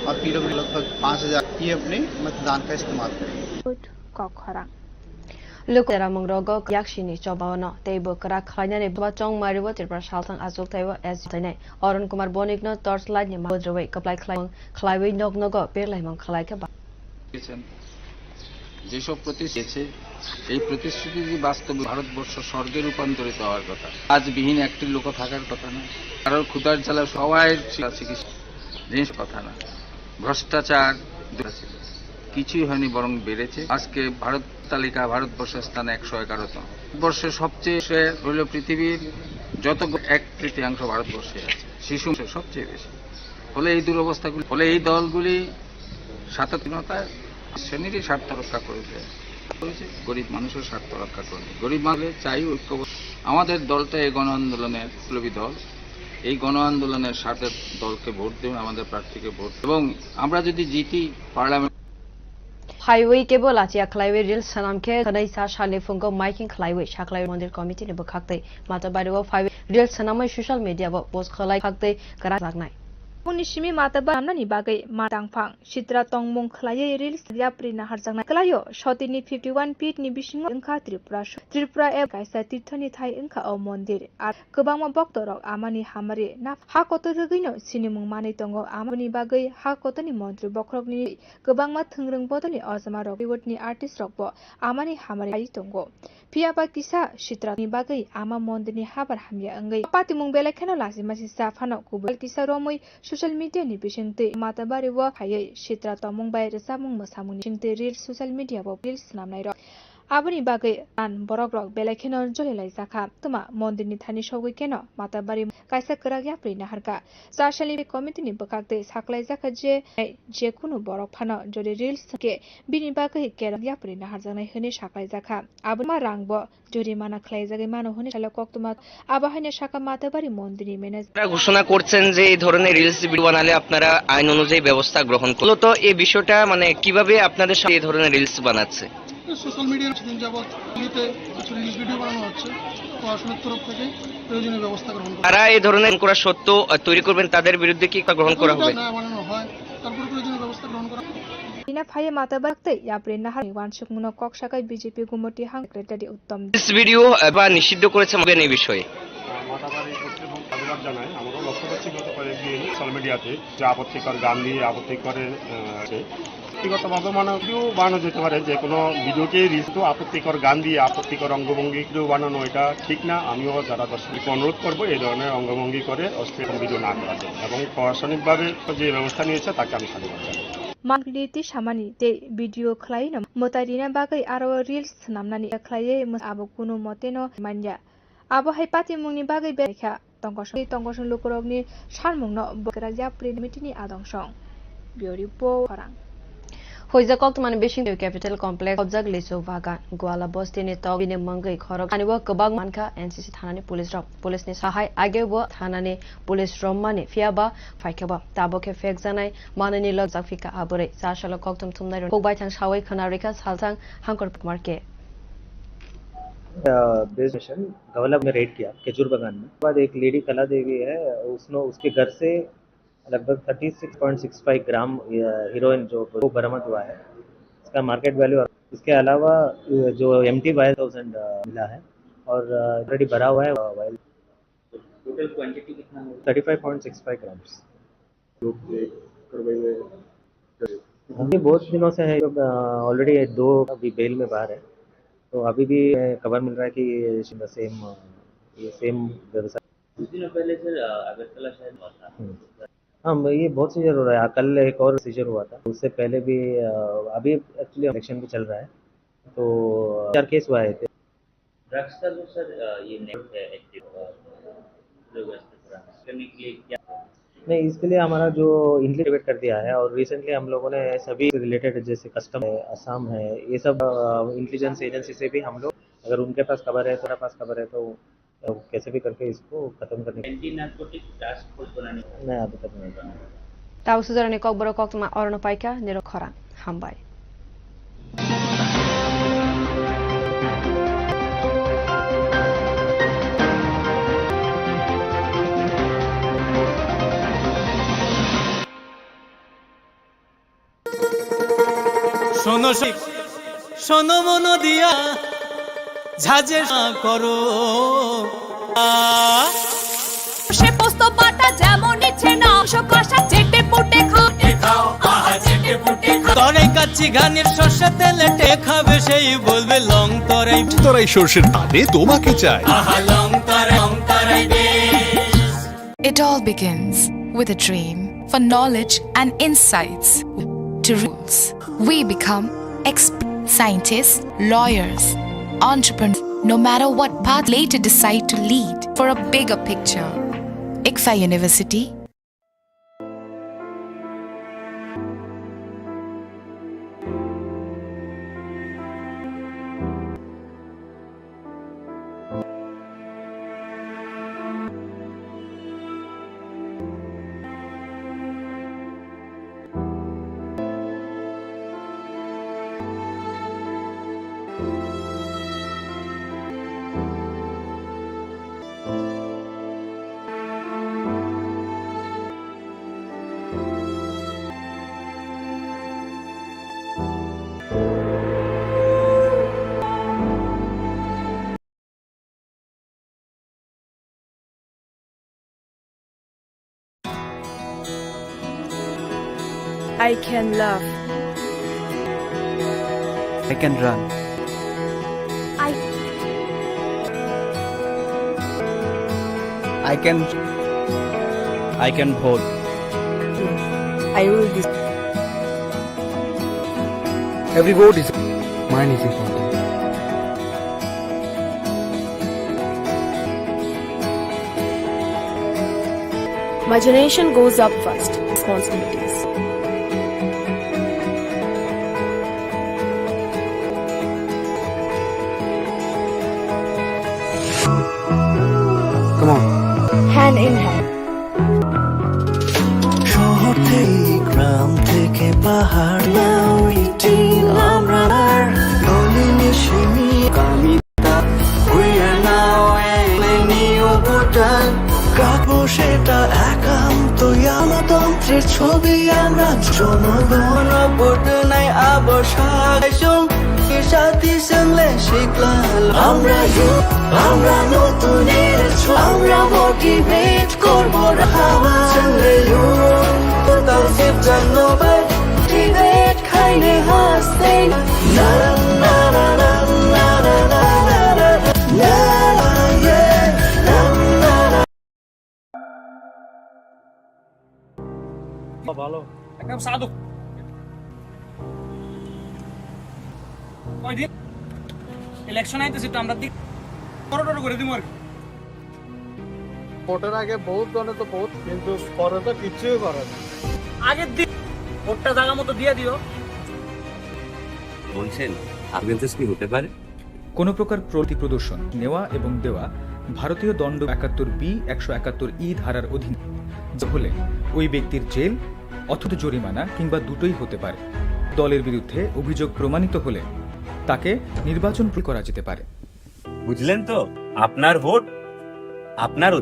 और PW लगभग 5000 ये अपने मतदान का इस्तेमाल करेंगे। Lukera Mongrogo Yakshini Chobano, Table Karak Hainani Bachong Mario Tipper Shaltan Azul Tayo as Tane, Oran Kumar Bonigno, Torchlight, Modraway, Kaplai Clang, Clive Nognogo, Birlamon Kalaka. যেসব প্রতিশ্রুতি এই প্রতিশ্রুতি বাস্তবে ভারতবর্ষ স্বর্গে রূপান্তরিত হওয়ার কথা। আজ বিহীন একটি লোক থাকার কথা না, কারোর ক্ষুধার জ্বালা সবাই চিকিৎসা জিনিস কথা না, ভ্রষ্টাচার কিছুই হয়নি বরং বেড়েছে। আজকে ভারত তালিকা ভারতবর্ষের স্থান 111তম। ভারতবর্ষের সবচেয়ে হল পৃথিবীর যত 1/3 ভারতবর্ষে আছে, শিশু সবচেয়ে বেশি। ফলে এই দুরবস্থাগুলি, ফলে এই দলগুলি স্বার্থহীনতায় শ্রেণীরই স্বার্থ রক্ষা করেছে, গরিব মানুষের স্বার্থ রক্ষা করেনি। গরিব মানুষের চাই ঐক্য। আমাদের দলটা এই গণ আন্দোলনের বিপ্লবী দল, এই গণ আন্দোলনের সাথে দলকে ভোট দেবেন, আমাদের প্রার্থীকে ভোট, এবং আমরা যদি জিতি parliament Highway cable atia Clive Reels Sanamke Kanai Sashale Fungo Miking Clive Shaklai Mondir Committee Nebo Kakte Mata Baro 5 Reels Sanamai social media post Khalai Kakte Karagnai. Punishimi Mataba Amnani Bagay Matangpang, Shitra Tongmong Klaye Reels Yaprina Harzana Klayo, Shotini 51 Pit Nibishing Inka Tripura Eb Kaisa Titani Thai Inka O Mondir at Kubama Boktorok Amani Hamari Naf Hakoto Rugino Sinimung Mani Tongo Amani Bagay Hakotani Montri Bokrogni Kubama Tungrung Botani Ozamaro Biwotni Artist Rockbo Amani Hamari Tongo Piaba Kisa Shitra ni Bagay Ama Mondini Habar Hamia Angay Patimung Belekano Lazimasi Safano Kubal Kisa Romui social media ni bisingte matabari wa haye shitra tamung bai resamung masamung singte real social media bo reels namnai ro aboni bagai an borok rok belekeno jolilai jakha tuma mondir ni thani sogoi keno matabari kaisa kragya prina harka sashali committee ni bakakte saklai jakha je kuno borok phano jori reels ke bini bagai keragya prina harjanai hone saklai jakha aboma rangbo জরিমানা খাই জায়গায় মানো হনে সালে কক্তমা আবাহনে শাখা মাতাবাড়ি মন্দিরে manager ঘোষণা করছেন যে এই ধরনের রিলস ভিডিও বানালে আপনারা আইন অনুযায়ী ব্যবস্থা গ্রহণ করলো। তো এই বিষয়টা মানে কিভাবে আপনাদের সাথে এই ধরনের রিলস বানাচ্ছে? সোশ্যাল মিডিয়ার দিন যাবত কিছু রিলস ভিডিও বানানো হচ্ছে, প্রশাসনের তরফ থেকে প্রয়োজনীয় ব্যবস্থা গ্রহণ করা। তারা এই ধরনের করা সত্ত্বেও তৈরি করবেন, তাদের বিরুদ্ধে কি গ্রহণ করা হবে? না বানানো হয়, তারপর প্রয়োজনীয় ব্যবস্থা গ্রহণ করা। Ina Faye Matabakte Yapre Nahar Wanshuk Muno Kokshaka BJP Gumoti Hang Secretary Uttam reels video বা নিষিদ্ধ করেছে এই বিষয়ে মাতাবাড়ি কর্তৃপক্ষ ধন্যবাদ জানাই। আমরাও লক্ষ্য করছি গত কয়েকদিন সোশ্যাল মিডিয়াতে যে আপত্তিকর গান দিয়ে আপত্তিকরের ব্যক্তিগতভাবে ভিডিও বানানো যেতে পারে, যে কোনো ভিডিওকে রিলস আপত্তিকর গান দিয়ে আপত্তিকর অঙ্গভঙ্গি ভিডিও বানানো এটা ঠিক না। আমিও যারা দর্শককে অনুরোধ করবো এই ধরনের অঙ্গভঙ্গি করে অশ্লীল ভিডিও না করা যায়, এবং প্রশাসনিকভাবে যে ব্যবস্থা নিয়েছে তাকে আমি সাধুবাদ জানাই। Mangliti Shamani de video Klaino Motarina Bagay Aro Reels Namnani Klaye Abo Kuno Moteno Manya Abo Hypati Muni Bagay Beka Tongoshon Lukorogni Sharmungno Bokraja Primitini Adongsong Bioripo Parang Hoiza Kokman Bishing Capital Complex Obzag Liso Vagan Guala Bostini Togine Mangai Korok Aniwa Kabang Manka NCC Thanani Police ni Sahai Agewa Thanani Police Romani Fiaba Faikaba Taboke Fexanai Manani Log Zafika Abore Sashala Koktum Tumnai Kobai Tang Shawai Kanarika Saltang Hankor Marke mission गवला में raid किया केजूर बागान में। बाद एक lady कला देवी है, उसके घर से लगभग 36.65 ग्राम हीरोइन जो बरामद हुआ है। इसका मार्केट वैल्यू, इसके अलावा जो MT 1000 मिला है और ऑलरेडी भरा हुआ है। टोटल क्वांटिटी कितना है? 35.65 ग्राम्स। अभी बहुत दिनों से है, ऑलरेडी 2 अभी बेल में बाहर है, तो अभी भी खबर मिल रहा है कि सेम व्यवसाय। कुछ दिनों पहले सर अगरतला शायद हुआ था। हाँ, ये बहुत सीजर हो रहा है। कल एक और सीजर हुआ था, उससे पहले भी अभी एक्चुअली इलेक्शन भी चल रहा है, तो 4 केस हुआ है। ड्रग्स का जो सर ये नेट है एक्टिव लोग करने के लिए क्या? नहीं, इसके लिए हमारा जो इंप्लीमेंट कर दिया है, और रिसेंटली हम लोगों ने सभी रिलेटेड जैसे कस्टम है, असम है, ये सब इंटेलिजेंस एजेंसी से भी हम लोग, अगर उनके पास खबर है, तुम्हारे पास खबर है, तो कैसे भी करके इसको खत्म करने एंटी नार्कोटिक टास्क फोर्स बनाने नहीं अभी तक नहीं बना। Tahu suzarani kok boro kok ma orno paika nero khora hambai. শোনো শোনো মন দিয়া ঝাঁঝে করো সে পোস্ত পাতা যেমন ইচ্ছে না কষা চেটে পুটে খাও তরাই কাচ্চি ঘানির সর্ষে তেলে খাবে সেই বলবে লং তরাই তরাই সর্ষের পানে তোমাকে চাই। আহা লং তরাই বেশ। It all begins with a dream for knowledge and insights to rules. We become scientists, lawyers, entrepreneurs, no matter what path later decide to lead for a bigger picture. ICFA University. I can love. I can run. I can hold. I will be. Every word is mine is important. My generation goes up first. Responsibilities. Come on. Hand in hand. শহর থেকে গ্রাম থেকে পাহাড় নাউইটি আমরা গলিনে Shimi কামিতা we are now a new Bhutan কাটবো সেটা একান্তই গণতন্ত্রের ছবি আমরা জনগণ ভোট নাই আবসায় সাথী সঙ্গে শিখলাম আমরা নতুনের আমরা মোটিভেট করবো রাহাওয়া সঙ্গে তাও সেফ জানো বাই মোটিভেট খাইলে হাসতে না না না না না না না না ভালো একদম সাধু কয়দিন ইলেকশন আইতেছে তো আমরা করোড় করে দিব আর ভোটের আগে বহুত দলে তো বহুত, কিন্তু পরে তো কিছুই করে না। আগের দিন ভোটটা জায়গা মতো দিয়ে দিও। বলছেন আর্গুমেন্টস কি হতে পারে? কোনো প্রকার প্রদর্শন নেওয়া এবং দেওয়া ভারতীয় দণ্ড 71B 171E ধারার অধীন হলে ওই ব্যক্তির জেল অথবা জরিমানা কিংবা দুটোই হতে পারে। দলের বিরুদ্ধে অভিযোগ প্রমাণিত হলে তাকে নির্বাচন করা যেতে পারে। বুঝলেন তো, আপনার ভোট আপনার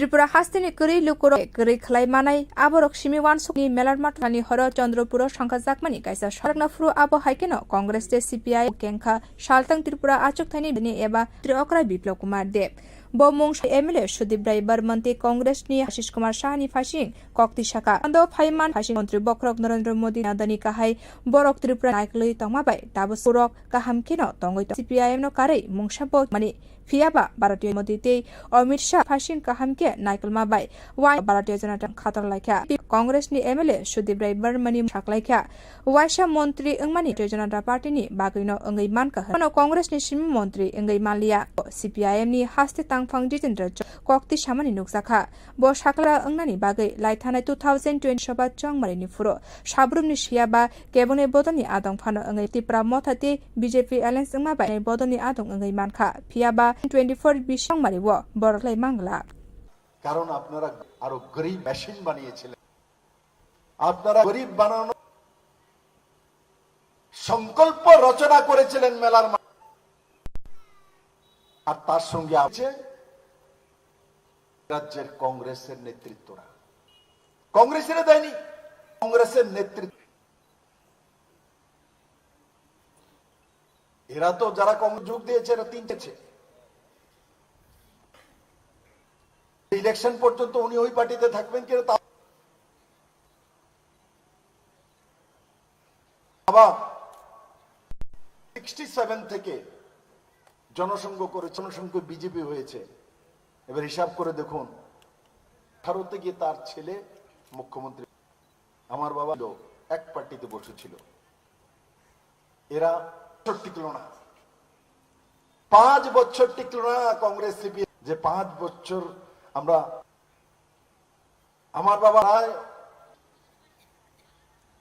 ত্রিপুরা হাস্তিনি করি লুকুর করি খালাই মানাই আবরক সিমি ওয়ানসুকনি মেলার মাঠনি হর চন্দ্রপুর সংখ্যা জাকমানি কাইসা সরগনাফ্রু আবো হাইকেন কংগ্রেস তে সিপিআই কেংখা সালতাং ত্রিপুরা আচক থাইনি এবা ত্রিঅকরা বিপ্লব কুমার দেব বমুং এমএলএ সুদীপ রায় বর্মন্তি কংগ্রেস নি আশিস কুমার শাহনি ফাইসিং কক্তি শাখা আন্দো ফাইমান ফাইসিং মন্ত্রী বক্রক নরেন্দ্র মোদী নাদানি কাহাই বরক ত্রিপুরা নাইকলই তংমাবাই তাবো সুরক কাহাম কিন তঙ্গই সিপিআইএম নো কারে মুংসাব মানে ফিয়াবা ভারতীয় মোদীতে অমিত শাহ ফাইসিং কাহামকে নাইকল মাবাই ওয়াই ভারতীয় জনতা খাতর লাইখা কংগ্রেস নি এমএলএ সুদীপ রায় বর্মনি সাকলাইখা ওয়াইসা মন্ত্রী ইংমানি জনতা পার্টিনি বাগৈनो अंगै मानका हन कांग्रेस नि सिमी मन्त्री अंगै मालिया सीपीआईएम नि हास्ते तांगफां जितेन्द्र कक्ति सामानि नुकसाखा ब साकला अंगनानि बागै लाइथानाय 2020 सभा चंगमारिनि फुरो साब्रुमनि सियाबा केबने बदनि आदं फानो अंगै तिप्रा मथाते बीजेपी एलायंस अंगमा बाय बदनि आदं अंगै मानखा फियाबा 24 बिसंमारि व बरखलाई मांगला কারণ আপনারা আরো গরিব মেশিন বানিয়েছিলেন আপনারা গরিব বানানো সংকল্প রচনা করেছিলেন মেলার আর তার সঙ্গে আছে রাজ্যের কংগ্রেসের নেতৃত্বরা কংগ্রেসের দেয়নি কংগ্রেসের নেতৃত্ব এরা তো যারা কংগ্রেস যোগ দিয়েছে এরা তিনটেছে ইলেকশন পর্যন্ত উনি ওই পার্টিতে থাকবেন কিনা তা আবার 67 থেকে জনসংঘ করে জনসংঘ বিজেপি হয়েছে এবার হিসাব করে দেখুন 18 থেকে তার ছেলে মুখ্যমন্ত্রী আমার বাবা এক পার্টিতে বসেছিল এরা টিকলো না 5 বছর টিকলো না কংগ্রেস সিপি যে 5 বছর আমরা আমার বাবা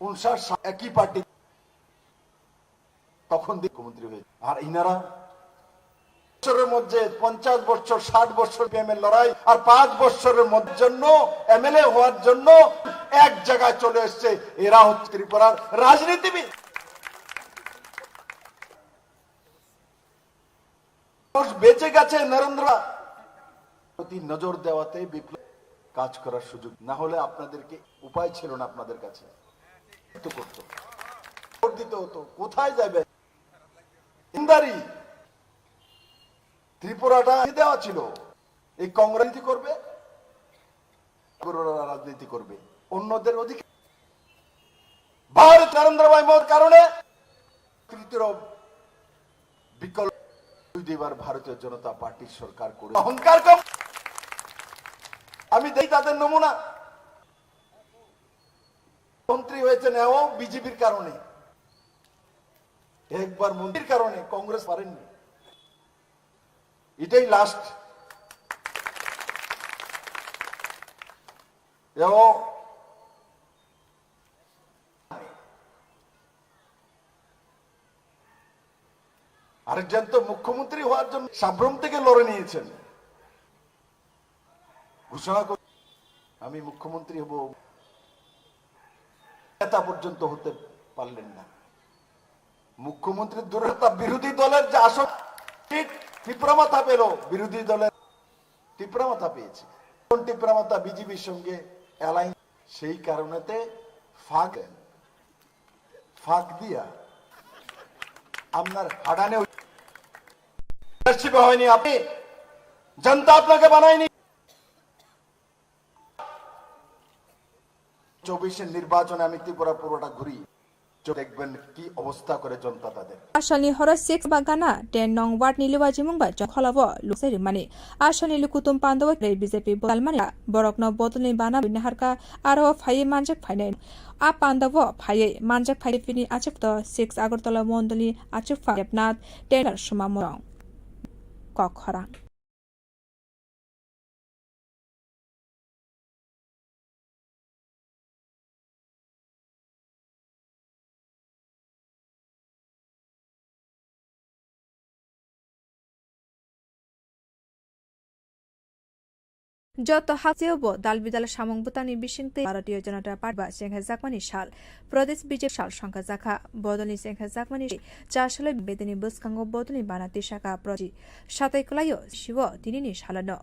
59 একই পার্টি তখন মুখ্যমন্ত্রী হয়েছে আর ইনারা বছরের মধ্যে 50 বছর 60 বছর এমএলএ লড়াই আর 5 বছরের মধ্যে জন্য এমএলএ হওয়ার জন্য এক জায়গায় চলে এসেছে এরা হচ্ছে ত্রিপুরার রাজনীতিবিদ বেঁচে গেছে নরেন্দ্র প্রতি নজর দেওয়াতে বিপ্লব কাজ করার সুযোগ না হলে আপনাদেরকে উপায় ছিল না আপনাদের কাছে করতো ভোট দিতে হতো কোথায় যাবে ইন্দারি ত্রিপুরাটা দেওয়া ছিল এই কংগ্রেস করবে রাজনীতি করবে অন্যদের অধিকার ভারত নরেন্দ্র ভাই মোদীর কারণে তৃতীয় বিকল্প দুইবার ভারতীয় জনতা পার্টির সরকার করে অহংকার কম আমি দেখি তাদের নমুনা মন্ত্রী হয়েছে নেও বিজেপির কারণে একবার মন্ত্রীর কারণে কংগ্রেস পারেননি এটাই লাস্ট আরেকজন তো মুখ্যমন্ত্রী হওয়ার জন্য সাব্রম থেকে লড়ে নিয়েছেন ঘোষণা করে আমি মুখ্যমন্ত্রী হব নেতা পর্যন্ত হতে পারলেন না মুখ্যমন্ত্রী দূরতা বিরোধী দলের যে আসন টিপ্রামাথা পেল বিরোধী দলের টিপ্রামাথা পেয়েছে টিপ্রামাথা বিজেপির সঙ্গে অ্যালাইন সেই কারণেতে ফাঁক দিয়া আপনার হাডানে হয়নি আপনি জনতা আপনাকে বানায়নি 24 নির্বাচনে আমি ত্রিপুরা পুরোটা ঘুরি দেখবেন কি অবস্থা করে জনতা তাদের আশানি হর 6 বাগানা 10 নং ওয়ার্ড নিলুবা জিমুংবা জখলাব লুসারি মানে আশানি লুকুতুম পান্ডব রে বিজেপি বলমানি বরকন বদলনি বানা বিনহারকা আরো ফাই মানজক ফাইনাই আ পান্ডব ফাই মানজক ফাই ফিনি আচক তো 6 আগরতলা মন্ডলি আচক ফাইবনাথ টেলার সুমামরং কখরা যত হাসেব দাল বিদাল সামং বুতানি বিশিংতে ভারতীয় জনতা পার্টি বা সেংখা জাকমানি সাল প্রদেশ বিজেপি সাল সংখ্যা জাখা বদনি সেংখা জাকমানি চারশালে বেদনি বসকাঙ্গ বদনি বানাতি শাখা প্রজি সাতাই কলাইও শিব তিনিনি সালানো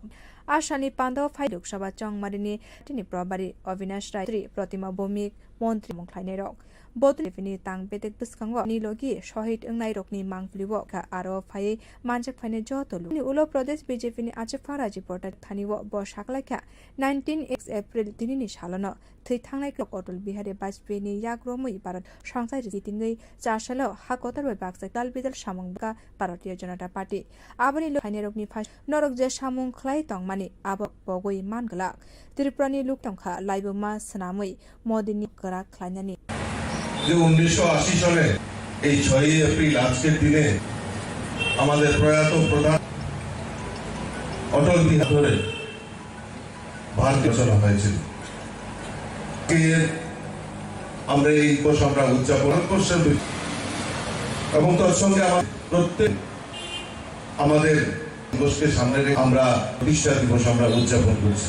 आसानी पान्दाव फाइ लोकसभा चंगमारिनि तिनि प्रभारी अविनाश राय प्रतिमा भौमिक मन्त्री मुंख्लायनाय रक बदलेफिनि तां बेतेक बिस्कांग निलोगी शहीद अंगनाय रकनि मांगफ्लिबो का आरो फाइ मानजक फाइने जतलु नि उलो प्रदेश बीजेपी नि आचेफारा रिपोर्टर थानिवो ब साकलाखा 19 एप्रिल दिननि सालन थै थांनाय क्लक अटल बिहारी वाजपेयी नि याग्रोमै भारत संसार रितिङै चारसालो हाकोतर बै बाक्सा दाल बिदल सामंगा भारतीय जनता पार्टी आबनि फाइने रकनि फास नरक जे सामुं खलाय तंगमानि आब बगै मानगला त्रिपुरानि लुकटंखा लाइबमा सनामै मोदीनि करा खलायनानि যে 1980 সালে এই 6 এপ্রিল আজকের দিনে আমাদের প্রয়াত প্রধান অটল বিহারী ভারতীয় ঘোষণা হয়েছিল। আমরা এই দিবস আমরা উদযাপন করছি এবং তার সঙ্গে আমাদের দিবসকে সামনে রেখে আমরা প্রতিষ্ঠা দিবস আমরা উদযাপন করছি।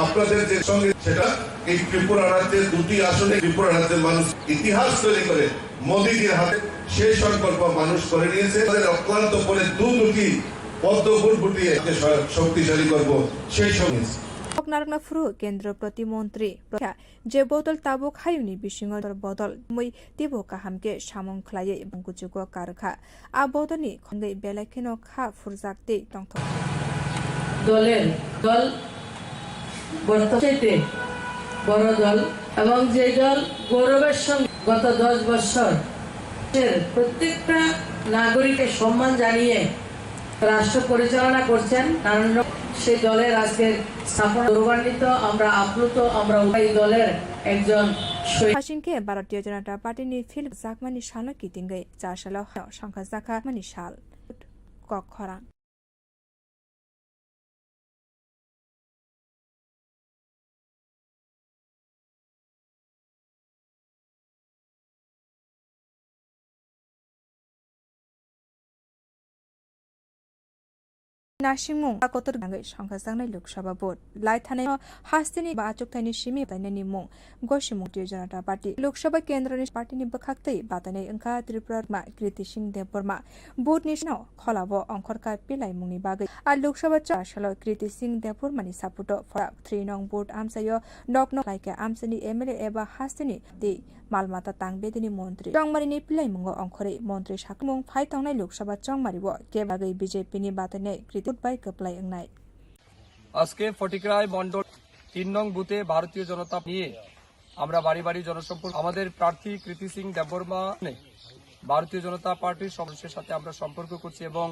আপনাদের যে সঙ্গে সেটা এই ত্রিপুরা রাজ্যের 2টি আসনে ত্রিপুরা রাজ্যের মানুষ ইতিহাস তৈরি করে মোদীজির হাতে সেই সংকল্প মানুষ করে নিয়েছে। তাদের অক্লান্ত পরে দুটি পদ্ম ফুল ফুটিয়ে শক্তিশালী করব সেই সঙ্গে नारगना फ्रु केन्द्र प्रतिमन्त्री जे बदल ताबो खायुनि बिसिङ बदल मै तिबो काहामके सामं खलायै बंगुजुगो कारखा आ बदलनि खंगै बेलाखेनो खा फुरजाकते तंथ দলের দল বর্তমানে বড় দল এবং যে দল গৌরবের সঙ্গে গত 10 বছর প্রত্যেকটা নাগরিকের সম্মান জানিয়ে রাষ্ট্র পরিচালনা করছেন কারণ সেই দলের আজকে স্থাপনা গৌরবান্বিত আমরা আপ্লুত আমরা ওই দলের একজন हासिंके भारतीय जनता पार्टी नि फिल्म जाकमानि साल कितिंगै चारसाल संखा जाखा मानि साल कखरा नासिंमुं आकतर गांगै संखासांनाय लोकसभा भोट लाइ थानाय हास्तिनि बा आचुकथायनि सिमि बायनायनि मुं गसिमुं जनता पार्टी लोकसभा केन्द्रनि पार्टीनि बखाक्तै बातानाय अंखा त्रिपुरामा कृति सिंह देवबर्मा भोटनि सानाव खलाबो अंखरका पिलाय मुंनि बागै आ लोकसभा चारसाल कृति सिंह देवबर्मानि सापुटो फराक 3 नং भोट आमसायो नकन लाइके आमसानि एमएलए एबा हास्तिनि दे मालमाता तांगबेदिनि मन्त्री चंगमारिनि पिलाय मुंगो अंखरै मन्त्री साकमुं फाइ थांनाय लोकसभा चंगमारिबो के बागै बीजेपीनि बातानाय कृति बाय कपलाय अंगनाय আজকে ফটিকরায় মন্ডল 3 নং বুথে ভারতীয় জনতা নিয়ে আমরা বাড়ি বাড়ি জনসম্পর্ক আমাদের প্রার্থী কৃতি সিং দেববর্মা ভারতীয় জনতা পার্টির সদস্যের সাথে আমরা সম্পর্ক করছি এবং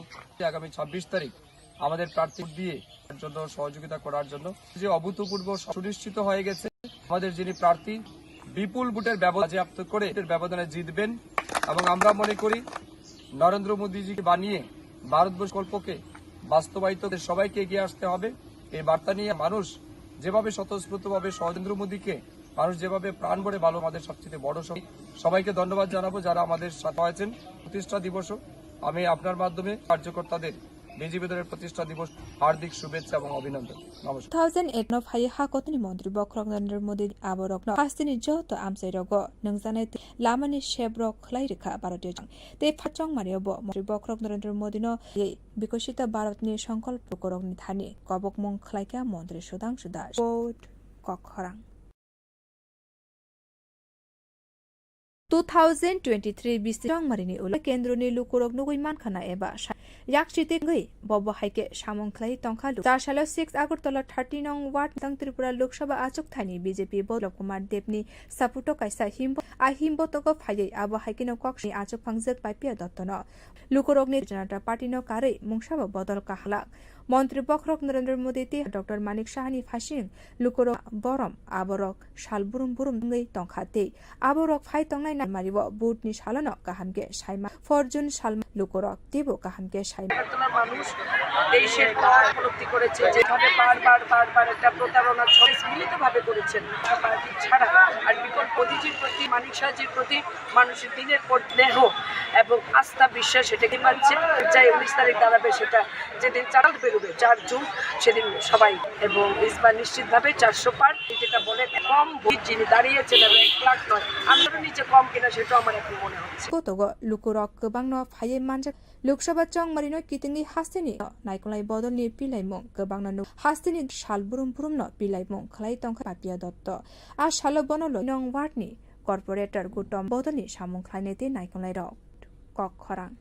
আগামী 26 তারিখ আমাদের প্রার্থী দিয়ে জন্য সহযোগিতা করার জন্য যে অভূতপূর্ব সুনিশ্চিত হয়ে গেছে আমাদের যিনি প্রার্থী বিপুল ভোটের ব্যবধান করে এর ব্যবধানে জিতবেন এবং আমরা মনে করি নরেন্দ্র মোদীজিকে বানিয়ে ভারতবর্ষ কল্পকে বাস্তবায়িত সবাইকে এগিয়ে আসতে হবে এই বার্তা নিয়ে মানুষ যেভাবে স্বতঃস্ফূর্তভাবে নরেন্দ্র মোদীকে মানুষ যেভাবে প্রাণ ভরে ভালো আমাদের সবচেয়ে বড় সবাইকে ধন্যবাদ জানাবো যারা আমাদের সাথে আছেন প্রতিষ্ঠা দিবস আমি আপনার মাধ্যমে কার্যকর্তাদের বিজেপি দলের প্রতিষ্ঠা দিবস হার্দিক শুভেচ্ছা এবং অভিনন্দন নমস্কার 2008 फाइ हाकतनि मन्त्री बख्रक नरेन्द्र मोदी आबरक हास्तिनि जत आमसाइ रग नंजानाय लामानि शेब्रक खलाय रेखा भारतीय ते फाचंग मारियब मन्त्री बख्रक नरेन्द्र मोदी न विकसित भारतनि संकल्प करकनि थानि कबक मुं खलायका मन्त्री सुदांशु दास कोट कखरां 2023 बिसिरं मारिनि उल केन्द्रनि लुकुरक नुगै मानखाना एबा याकसिते गई बब हाइके सामंखलाई तंखालु 6 আগরতলা 30 নং ওয়ার্ড तंग त्रिपुरा लोकसभा आचुकथानि बीजेपी बल्लभ कुमार देवनि सापुटो काइसा हिम्बतक फायै आबो हाइकेनो कक्षनि आचुक फांजक पाइपिया दत्तन लुकुरकनि जनता पार्टीनो कारै मुंसाबो बदल काहला मन्त्री बख्रक नरेन्द्र मोदी ते डॉक्टर मानिक साहानि फासिं लुकुरक बरम आबरक सालबुरुम बुरुम गई तंखाते आबरक फाइ तंगनाय नामारिब बुटनि सालन काहामके साइमा फरजुन सालमा लुकुरक देबो काहामके साइमा মানুষ দেশের উপলব্ধি করেছে যেভাবে বারবার একটা প্রতারণার ছড়ে মিলিতভাবে করেছেন পার্টি ছাড়া আর বিকল্প মোদীজির প্রতি মানিক সাহাজির প্রতি মানুষের দিনের পর স্নেহ এবং আস্থা বিশ্বাস এটাকে মানছে যাই 19 তারিখ দাঁড়াবে সেটা যেদিন চালাবে বেরোবে 4 জুন সেদিন সবাই, এবং ইসবার নিশ্চিতভাবে 400 পার। যেটা বলে কম ভোট যিনি দাঁড়িয়েছেন 1 লাখ নয়, আমরা নিচে কম কিনা সেটা আমার এখন মনে হচ্ছে। Kotogo lukurok kebangno phaye manjak Loksabat chong marino kitingi hastini naikolai bodolni pilaimong kebangna nu hastini shal burum burumno pilaimong khlai tongkha papia dotto a shalo bonolo nong warni corporator gutom bodolni samung khlainete naikolai rok kok khorang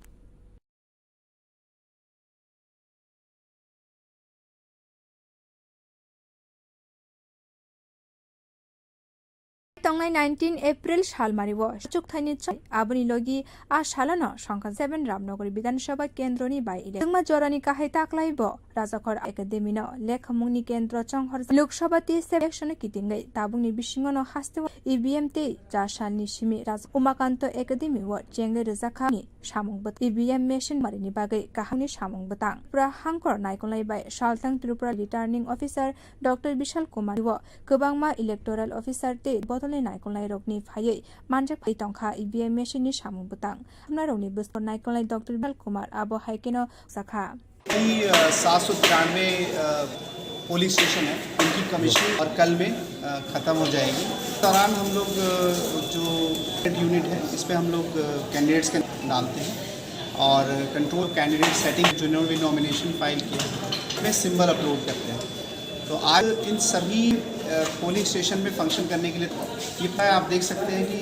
Tonglai 19 April Shalmariwo Chukthani Chai Abuni Logi A Shalano Shankar 7 Ramnogori Bidansabha Kendroni by Ile Tungma Jorani Kahai Taklaibo Razakor Academino Lekhamungni Kendro Chonghor Lok Sabha Te Selection Kitingai Tabungni Bishingono Hastewa EBM Te Jashalni Shimi Raz Umakanto Academy Wo Jenge Razakani Shamung Bat EBM Machine Marini Bagai Kahani Shamung Batang Pra Hankor Naikolai by Shaltang Tripura Returning Officer Dr. Bishal Kumar Wo Kubangma Electoral Officer Te Botol Naikolai Rokni Phaye Manjak Pai Tongkha EBM Machine ni Shamung Batang Hamna Rokni Bustor Naikolai Dr. Bishal Kumar Abo Haikeno Sakha 793 police station है, उनकी commissioning और कल में ख़त्म हो जाएगी। इस दौरान हम लोग जो यूनिट है इस पर हम लोग कैंडिडेट्स के डालते हैं और कंट्रोल कैंडिडेट सेटिंग जिन्होंने भी नॉमिनेशन फाइल किया में सिंबल अपलोड करते हैं। तो आज इन सभी पोलिंग स्टेशन में फंक्शन करने के लिए ये आप देख सकते हैं कि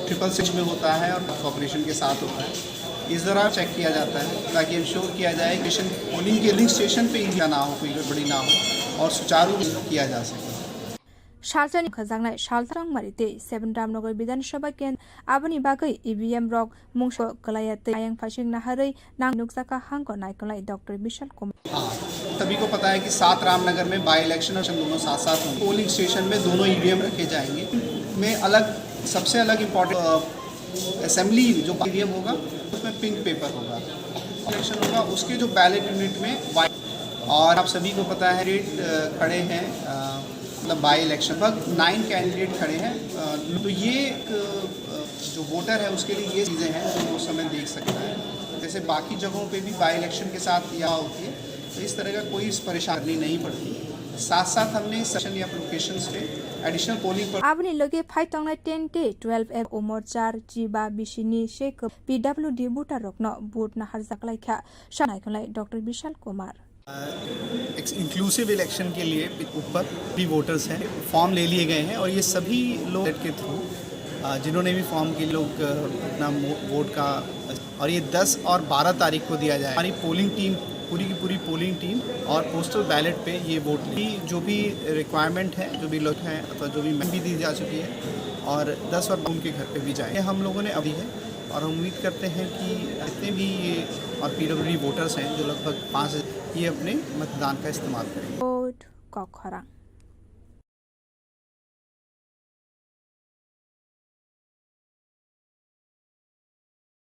666 में होता है और कॉर्पोरेशन के साथ होता है। इस दौरान चेक किया जाता है ताकि इंश्योर किया जाए कि पोलिंग के लिंक स्टेशन पे ही ना हो, कोई गड़बड़ी ना हो और सुचारू किया जा सके। Shaltani khazangnai Shaltrang Marite 7 Ramnagar Bidansabha Ken Abani Bagai EBM Rock Mungsho Kalayate Ayang Phashing Naharei Nang Nuksaka Hangko Naikolai Dr. Bishal Kumar सभी को पता है कि 7 रामनगर में बाई इलेक्शन और दोनों साथ साथ होंगे। पोलिंग स्टेशन में दोनों EVM रखे जाएंगे। में अलग सबसे अलग इम्पोर्टेंट असेंबली जो EVM होगा उसमें पिंक पेपर होगा, इलेक्शन होगा उसके जो बैलेट यूनिट में वाइट। और आप सभी को पता है रेट खड़े हैं मतलब बाई इलेक्शन पर 9 कैंडिडेट खड़े हैं। तो ये जो वोटर है उसके लिए ये चीज़ें हैं जो उस समय देख सकता है। जैसे बाकी जगहों पे भी बाई इलेक्शन के साथ यह होती है, तो इस तरह का कोई परेशानी नहीं पड़ती। साथ साथ हमने सेशन या लोकेशंस पे एडिशनल पोलिंग पर Abni loge phai tonglai 10 day 12 F umor 4 jiba bishini shek PWD buta rokno bot na har zaklai kha shanai kolai Dr. Bishal Kumar inclusive election के लिए ऊपर भी वोटर्स हैं, फॉर्म ले लिए गए हैं और ये सभी लोग के थ्रू जिन्होंने भी फॉर्म के लोग अपना वोट का और ये 10 और 12 तारीख को दिया जाए। हमारी पोलिंग टीम पूरी की पूरी पोलिंग टीम और पोस्टल बैलेट पे ये वोट की जो भी रिक्वायरमेंट है, जो भी लोग हैं अथवा जो भी भी दी जा चुकी है और 10 और उनके घर पे भी जाए। हम लोगों ने अभी है और हम उम्मीद करते हैं कि जितने भी ये और PWD वोटर्स हैं जो लगभग 5 ये अपने मतदान का इस्तेमाल करेंगे।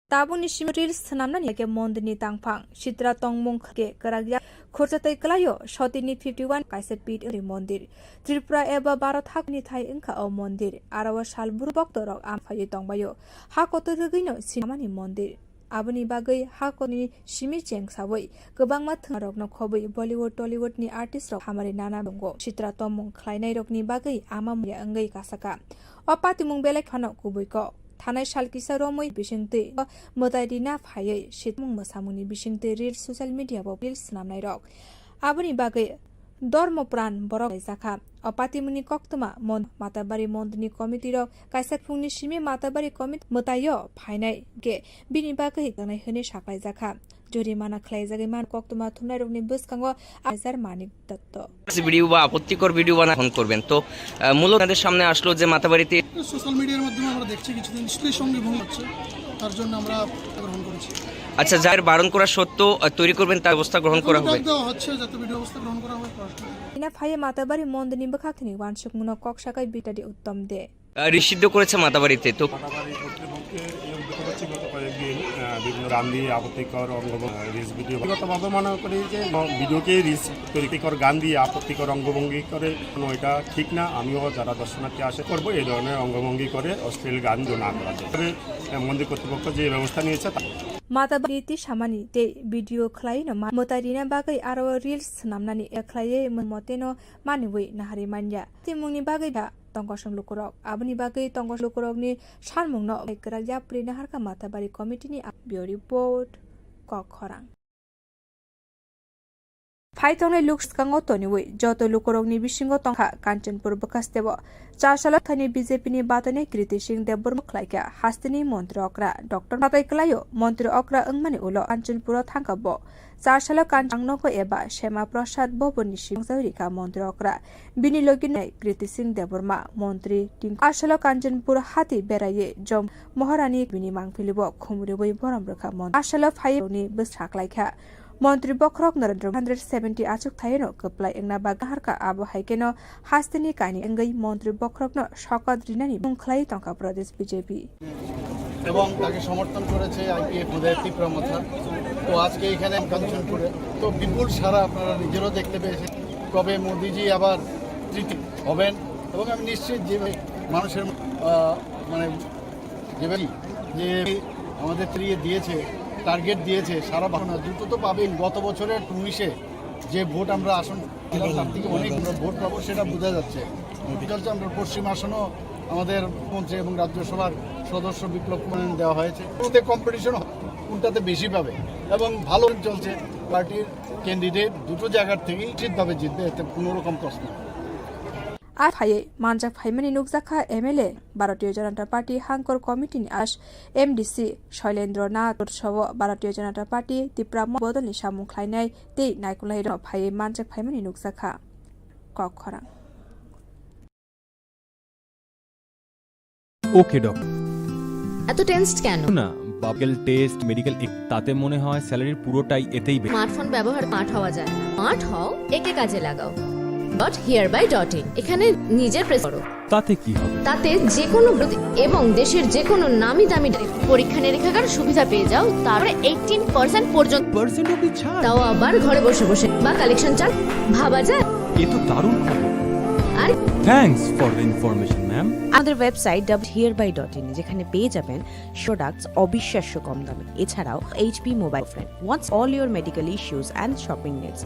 Tabuni Shimril Sanamna ke Mondini Tangpang, Shitra Tongmung ke Karagya, Kursatai Klayo, Shotini 51 Kaisa Pit Mondir, Tripura Eba Barat Hakni Thai Inka o Mondir, Arawa Shalbur Boktorok Amphaye Tongbayo, Hakoto Gino, Sinamani Mondir. Abuni Bagai Hakoni Shimi Cheng Sawai, Gobang Matarok no Kobi, Bollywood, Tollywood ni artist of Hamari Nana Bongo, Shitra Tomung, Klainai Rokni Bagai, Amamuya Angai Kasaka, Opatimung Belek Hano Kubuiko. Tanai Shalkisa Romoi Bishinte, Modaidina Faye, Shitmung Masamuni Bishinte, read social media of Bills Namnai Rock. Abuni Bagai, Dormopran, Borok Zaka, Opatimuni Koktoma, Mon, Matabari Mondini Committee Rock, Kaisak Funi Shimi Matabari Commit, Motayo, Painai, Ge, Bini Bagai, Ganai Huni Shakai Zaka. জরিমানা খ্লাইজাগিমান কক্তমা থুনাই রগনি বুসকাঙ্গ আইজার মানিক Dutta video বা আপত্তিকর video বানান করবেন। তো মূলত আপনাদের সামনে আসলো যে মাতাবাড়িতে সোশ্যাল মিডিয়ার মাধ্যমে আমরা দেখছি কিছুদিন নিশ্চয়ই সঙ্গে ভঙ্গ হচ্ছে, তার জন্য আমরা গ্রহণ করেছি। আচ্ছা, যার বারণ করা সত্ত্বেও তৈরি করবেন তার ব্যবস্থা গ্রহণ করা হবে হচ্ছে, যাতে ভিডিও ব্যবস্থা গ্রহণ করা হবে। ইনা ফাইয়ে মাতাবাড়ি মন্দিনি বখাকনি ওয়ানসুক মুন কক শাকাই বিটাডি উত্তম দে নিষিদ্ধ করেছে মাতাবাড়িতে। তো বিভিন্ন গান্ধী আপত্তিকর রিস ভিডিও ব্যক্তিগতভাবে মনে করি যে ভিডিওকে রিস তৈরিকর গান্ধী আপত্তিকর অঙ্গভঙ্গি করে এটা ঠিক না। আমিও যারা দর্শনার্থী আসে করবো এই ধরনের অঙ্গভঙ্গি করে অশ্লীল গান না করা যায়। মন্দির কর্তৃপক্ষ যে ব্যবস্থা নিয়েছে माताबारि ति सामानि ते भिडियो खलायनो मोतारिना बागै आरो रिल्स नामनानि खलायै मतेनो मानिवै नाहारि मान्या तिमुंनि बागै दा तंगसं लुकुरक आबनि बागै तंगस लुकुरकनि सानमुंनो एकराया प्रिनाहारका माताबारि कमिटिनि बियो रिपोर्ट कखरां फाइथंनि लुक्सकांगो तनिवै जत लुकुरकनि बिसिंगो तंखा कांचनपुर बकास्तेव 4 साल थानि बीजेपीनि बातने कृति सिंह देबबर्मा खलायका हास्तिनि मन्त्री अक्रा डॉक्टर नाथाय कलायो मन्त्री अक्रा अंगमानि उलो कांचनपुर थांकाबो 4 साल कांचांगनको एबा श्यामा प्रसाद बबनि सिंहजौरिका मन्त्री अक्रा बिनि लगिने कृति सिंह देबबर्मा मन्त्री 8 साल कांचनपुर हाती बेराये जम महारानी बिनि मांगफिलिबो खुमरिबै बरमरखा मन्त्री 8 साल फायनि बसाखलायखा मन्त्री बखरक नरेन्द्र 170 आचुक थायनो कप्लाय एंना बागाहारका आबो हाइकेनो हास्तिनि कानि एंगै मन्त्री बखरकनो शकत रिनानि मुंखलाई टंका प्रदेश বিজেপি এবং তাকে সমর্থন করেছে আইপিএফ উদয়তি প্রমথা তো আজকে এখানে কাঞ্চনপুরে তো বিপুল সারা আপনারা নিজেরাও দেখতে পেয়েছেন কবে মোদিজি আবার তৃতীয় হবেন এবং আমি নিশ্চিত যে মানুষের মানে যে আমাদের ত্রিয়ে দিয়েছে টার্গেট দিয়েছে সারা বাংলা দ্রুত তো পাবেন গত বছরের 19-এ যে ভোট আমরা আসন পেলাম তার থেকে অনেক ভোট পাবো সেটা বোঝা যাচ্ছে চলছে আমরা পশ্চিম আসনও আমাদের মন্ত্রী এবং রাজ্যসভার সদস্য বিপ্লব কুমার দেওয়া হয়েছে ওতে কম্পিটিশন কোনটাতে বেশি পাবে এবং ভালো চলছে পার্টির ক্যান্ডিডেট দুটো জায়গার থেকেই নিশ্চিতভাবে জিতবে এতে কোনো রকম প্রশ্ন আর ফাইয়ে মানজাক ফাইমানি নুকজাখা এমএলএ ভারতীয় জনতা পার্টি হাঙ্কর কমিটিনি আস এমডিসি শৈলেন্দ্র নাথ সহ ভারতীয় জনতা পার্টি তিপ্রা বদলনি সামুং খ্লাইনাই তেই নাইকুলাই ফাইয়ে মানজাক ফাইমানি নুকজাখা কখরাং ওকে ডক্টর এত টেনসড কেন না বাকেল টেস্ট মেডিকেল তাতে মনে হয় স্যালারির পুরোটাই এতেই স্মার্টফোন ব্যবহার মাঠ হওয়া যায় না মাঠ হও একে কাজে লাগাও .hereby.in এখানে নিজের প্রেস করো তাতে কি হবে তাতে যে কোনো এবং দেশের যে কোনো নামি দামি পরীক্ষা নিরীক্ষার সুবিধা পেয়ে যাও তারপরে 18% পর্যন্ত অবধি ছাড় তাও আবার ঘরে বসে বসে বা কালেকশন চার্জ ভাবা যায় এ তো দারুণ খবর আর thanks for the information ma'am আমাদের ওয়েবসাইট .hereby.in যেখানে পেয়ে যাবেন প্রোডাক্টস অবিশ্বাস্য কম দামে এছাড়াও HP mobile friend once all your medical issues and shopping needs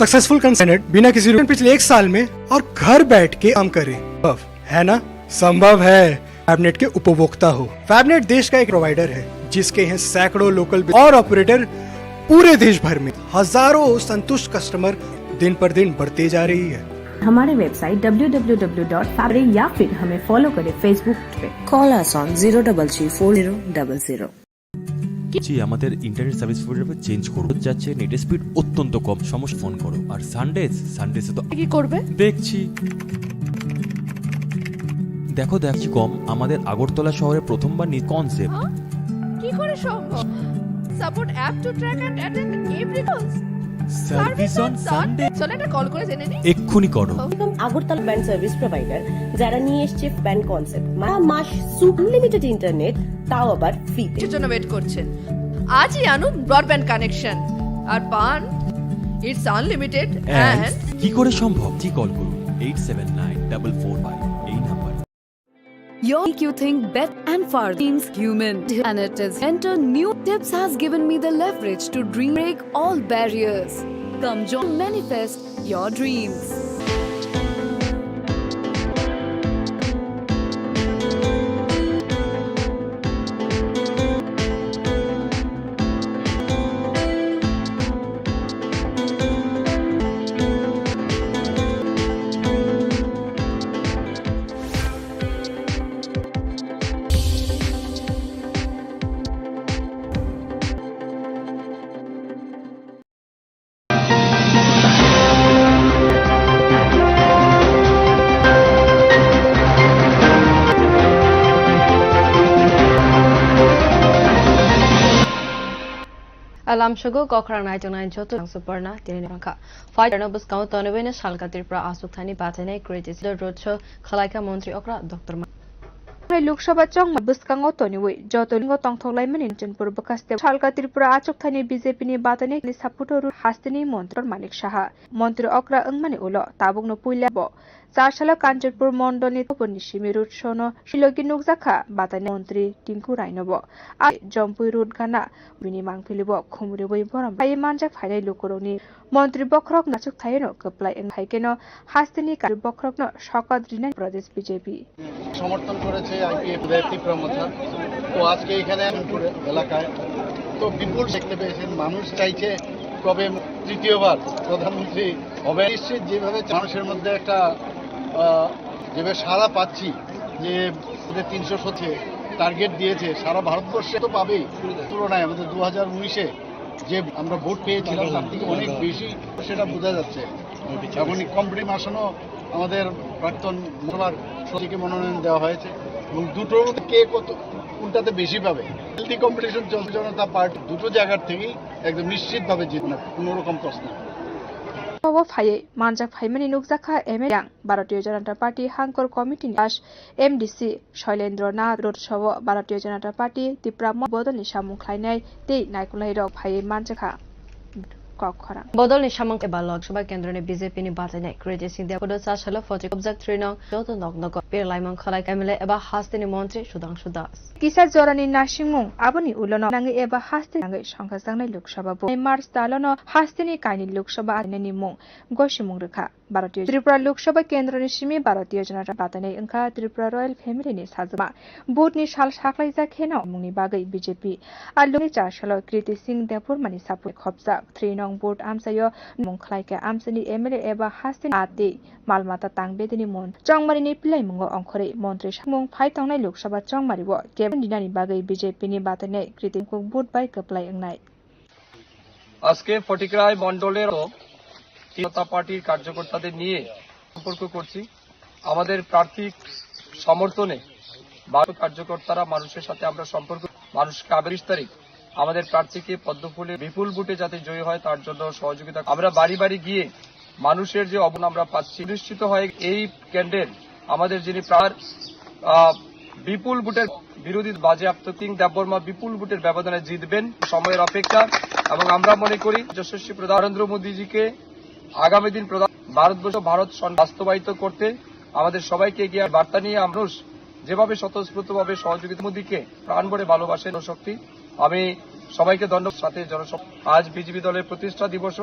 successful consent बिना किसी पिछले 1 साल में और घर बैठ के काम करे है ना संभव है फैबनेट के उपभोक्ता हो फैबनेट देश का एक प्रोवाइडर है जिसके हैं सैकड़ों लोकल और ऑपरेटर पूरे देश भर में हजारों संतुष्ट कस्टमर दिन पर दिन बढ़ते जा रही है हमारे वेबसाइट www.fabric या फिर हमें फॉलो करें फेसबुक पे कॉल अस ऑन 0334000 জি আমাদের ইন্টারনেট সার্ভিস প্রোভাইডার চেঞ্জ করব যাচ্ছে নেট স্পিড অত্যন্ত কম সমস্যা ফোন করো আর সানডেজে তো কি করবে দেখছি দেখছি কম আমাদের আগরতলা শহরে প্রথমবার কনসেপ্ট কি করে সম্ভব support app to track and attend every calls service on Sunday চলো এটা কল করে জেনে নি এক্ষুনি করো আগরতলা ব্যান্ড সার্ভিস প্রোভাইডার যারা নিয়ে এসেছে ব্যান্ড কনসেপ্ট মাস আনলিমিটেড ইন্টারনেট তাও আবার ফ্রি এর জন্য ওয়েট করছেন আজই আনুন ব্রডব্যান্ড কানেকশন আর পান ইটস আনলিমিটেড এন্ড কি করে সম্ভব জি কল করুন 879445 এই number Make you think better and far seems human, and it is. Enter New Tips has given me the leverage to dream break all barriers. Come join, manifest your dreams. Alam Shugo, Gokrang 99 Joto, Superna, Tirinaka. Fight Nobus Count on a winner, Shalkatirpra, Asukani, Batane, Creative Roadshow, Kalaka Montri Okra, Dr. Lok Sabha চং বুসকাঙ্গ তনিওই যতলিঙ্গ তংথলাই মানি চনপুর বকাস্তে শালকা ত্রিপুরা আচক থানি BJP নি বাতানে সাপুটরু হাস্তিনি মন্ত্রর মানিক সাহা মন্ত্রী অকরা অংমানি উলো তাবুকনো পুইলা ব চারশালা Kanchanpur মন্ডলনি উপনিসিমি root সন শিলগি নুকজাখা বাতানি মন্ত্রী টিঙ্কু রায়নব আর Jampui root গানা বিনি মাংফিলিব খুমরি বই বরম phi মানজাক ফাইনাই লুকরনি মন্ত্রী বখরক নাচুক থাইনো কপ্লাই হাইকেন হাস্তিনি কার বখরক শকত রিনা প্রদেশ বিজেপি সমর্থন করেছে আইপিএফ প্রমোটার। তো আজকে এখানে এলাকায় তো বিপুল দেখতে পেয়েছেন, মানুষ চাইছে কবে তৃতীয়বার প্রধানমন্ত্রী হবে। নিশ্চিত যেভাবে মানুষের মধ্যে একটা যেভাবে সাড়া পাচ্ছি যে 300 টার্গেট দিয়েছে সারা ভারতবর্ষে তো পাবেই, তুলনায় আমাদের 2019-এ যে আমরা ভোট পেয়েছিলাম তার থেকে অনেক বেশি সেটা বোঝা যাচ্ছে। এখন কম্পিটিভ আসনও আমাদের প্রাক্তন সভার সচিবকে মনোনয়ন দেওয়া হয়েছে এবং দুটোর কে কত কোনটাতে বেশি পাবে হেলদি কম্পিটিশন চলছে। জনতা পার্টি দুটো জায়গার থেকেই একদম নিশ্চিতভাবে জিতবে, কোনো রকম প্রশ্ন। ফাইয়ে মানজাক ফাইমানি নুকজাখা এমএয়াং ভারতীয় জনতা পার্টি হাঙ্কর কমিটি দাস এমডিসি শৈলেন্দ্র নাথ রোডসহ ভারতীয় জনতা পার্টি ত্রিপুরা বদলনি সামুং খাইনাই তেই নাইকুলাই রক ফাইয়ে মানজাখা বদলনি সামং এবার লোকসভা কেন্দ্রনে বিজেপি নি বাজাইনাই ক্রেজে সিংদিয়া পদ চারশালা ফজি কবজাক 3 নং যত নগনগ পেরলাইমং খলাই এমএলএ এবার হাস্তিনি মন্ত্রী সুধাংশু দাস কিসা জরানি নাসিংমুং আবনি উলনো নাঙ্গে এবার হাস্তি নাঙ্গে সংখ্যা জাংনাই লোকসভা মার্চ তালনো হাস্তিনি কাইনি লোকসভা আইনি মুং গসিমুং রেখা ভারতীয় ত্রিপুরা লোকসভা কেন্দ্রनि सिमी भारतीय जनता बातानै ओंखा त्रिपुरा रयेल फेमिलिनि साजमा बुटनि साल साख्लाइजा खेनाव मुंनि बागै बिजेपि आलुनि चारसालाव कृति सिंह देवबर्मानि सापुय खबजाक 3 नং बुट आमसायो मुंखलाइका आमसानि एमएलए एबा हास्तिन आति मालमाता तांबेदिनि मन चंगमारिनि पिलाइमुंगो अंखरै मन्त्री सामुं फाइथांनाय लोकसभा चंगमारिबो केबन दिनानि बागै बिजेपिनि बातानै कृतिखौ बुट बाय कप्लाय ओंनाय আজকে ফটিকরায় মন্ডলের জনতা পার্টির কার্যকর্তাদের নিয়ে সম্পর্ক করছি। আমাদের প্রার্থী সমর্থনে কার্যকর্তারা মানুষের সাথে আমরা সম্পর্ক মানুষকে 28 তারিখ আমাদের প্রার্থীকে পদ্মফুলে বিপুল ভোটে যাতে জয়ী হয় তার জন্য সহযোগিতা আমরা বাড়ি বাড়ি গিয়ে মানুষের যে অবদান আমরা পাচ্ছি নিশ্চিত হয় এই ক্যান্ডিডেট আমাদের যিনি বিপুল ভোটের বিরোধী বাজেয়াপ্ত সিং দেববর্মা বিপুল ভোটের ব্যবধানে জিতবেন। সময়ের অপেক্ষা এবং আমরা মনে করি যশস্বী প্রধান নরেন্দ্র মোদীজিকে আগামী দিন ভারতবর্ষ ভারত বাস্তবায়িত করতে আমাদের সবাইকে এগিয়ে বার্তা নিয়ে মানুষ যেভাবে স্বতঃস্ফূর্তভাবে সহযোগিতা মোদীকে প্রাণ ভরে ভালোবাসেন শক্তি আমি সবাইকে ধন্যবাদ। সাথে আজ বিজেপি দলের প্রতিষ্ঠা দিবস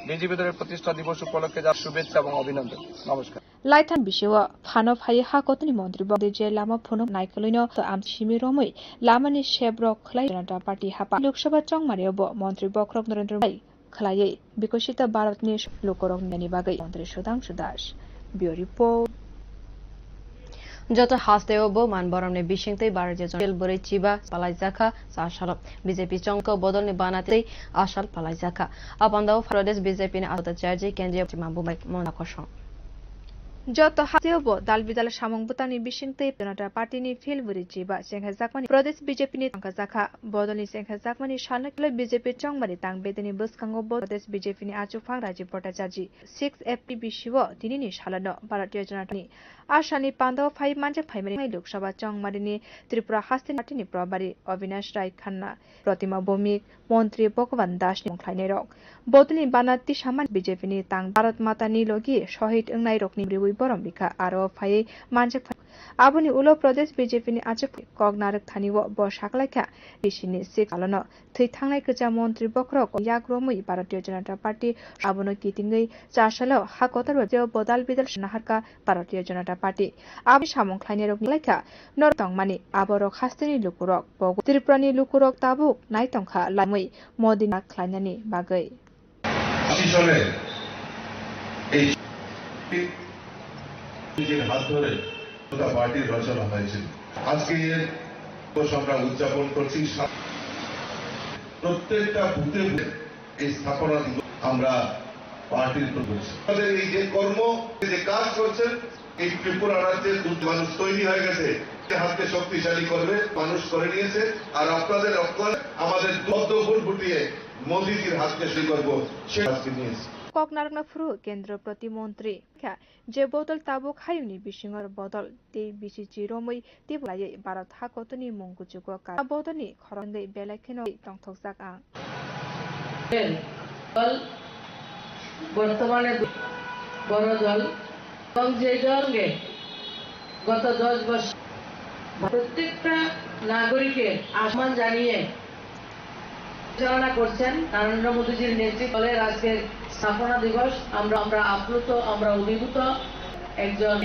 বিজেপি দলের প্রতিষ্ঠা দিবস উপলক্ষে যা শুভেচ্ছা এবং অভিনন্দন। নমস্কার। লাইথান বিশেও ফানো ফাই হাকতনি মন্ত্রী বদে যে লামা ফোনো নাইকলিনো আম সিমি রমই লামানি শেব্রক খলাই জনতা পার্টি হাপা লোকসভা চংমারিয়াব মন্ত্রী বখরক নরেন্দ্র ভাই खलायै विकसित भारतनि लोकरंगनि बागै मन्त्री सुधांशु दास ब्यूरो रिपोर्ट যত হাসদেও মানবরমনে বিশিংতে বারজে জেল বরে চিবা পালাইজাখা সাশালক বিজেপি চংক বদলনি বানাতে আশাল পালাইজাখা আপান্দাও প্রদেশ বিজেপি নে আহত চার্জে কেন্দ্রীয় মাহবুবাই মনাকশন যত হাতেও দাল বিদাল সামংবুতানি বিশিংতে জনতা পার্টিনি ফিলবুরি চিবা সেংখা জাকমানি প্রদেশ বিজেপিনি সংখ্যা জাখা বদলনি সেংখা জাকমানি সালনাকলে বিজেপি চংমারি তাংবেদিনি বসকাঙ্গ প্রদেশ বিজেপিনি আচুফাং রাজীব ভট্টাচার্য 6 এপ্রিল বিশিব তিনিনি সালানো ভারতীয় জনতানি আশানি পান্দাও ফাই মানজা ফাইমারি লোকসভা চংমারিনি ত্রিপুরা হাস্তিন পার্টিনি প্রভারী অবিনাশ রায় খান্না প্রতিমা ভৌমিক মন্ত্রী ভগবান দাস মুখলাইনে রক বদলনি বানাতি সামান বিজেপিনি তাং ভারত মাতানি লগি শহীদ ওংনাই রকনি ব্রিউই বরম বিখা আরো ফাই মানজা আবনি উলো প্রদেশ বিজেপিনি আচুক কগনারক থানিও বসাকলাইখা বিশিনি সিক আলনো থৈ থাंनाय गोजा মন্ত্রী বখরক ইয়াগ্রমই ভারতীয় জনতা পার্টি আবনো কিতিঙ্গই চারশালাও হাকতার বদাল বিদাল নাহারকা ভারতীয় জনতা পার্টি আবি সামং খাইনে রক লাইখা নরতংমানি আবরক হাস্তিনি লুকুরক বগ ত্রিপুরানি লুকুরক তাবুক নাইতংখা লামই মদিনা খাইনানি বাগৈ চলে এই নিজের হাত ধরে পার্টির রচনা হয়েছিল। আজকে আমরা উদযাপন করছি প্রত্যেকটা বুথে এই স্থাপনা আমরা পার্টির করছি। আমাদের এই যে কর্ম যে কাজ করছেন এই ত্রিপুরা রাজ্যের মানুষ তৈরি হয়ে গেছে, হাতকে শক্তিশালী করবে মানুষ করে নিয়েছে। আর আপনাদের আমাদের ভোট ফুটিয়ে মোদীজির হাতকে শুরু করবো সে হাতকে নিয়েছে। ককনারকনা ফ্রু কেন্দ্র প্রতিমন্ত্রী যে বদল তাবুক হাইউনি বিশিংর বদল তে বিসি চিরমই তিবলাই ভারত হাকতনি মঙ্গুচুক কা বদনি খরঙ্গৈ বেলাখেন টংথকজাক আং বর্তমানে বড় দল এবং যে সঙ্গে গত 10 বছর প্রত্যেকটা নাগরিকের সম্মান জানিয়ে পরিচালনা করছেন নরেন্দ্র মোদীজির নেতৃত্বে আজকের স্থাপনা দিবস। আমরা আপ্লুত, আমরা অভিভূত। একজন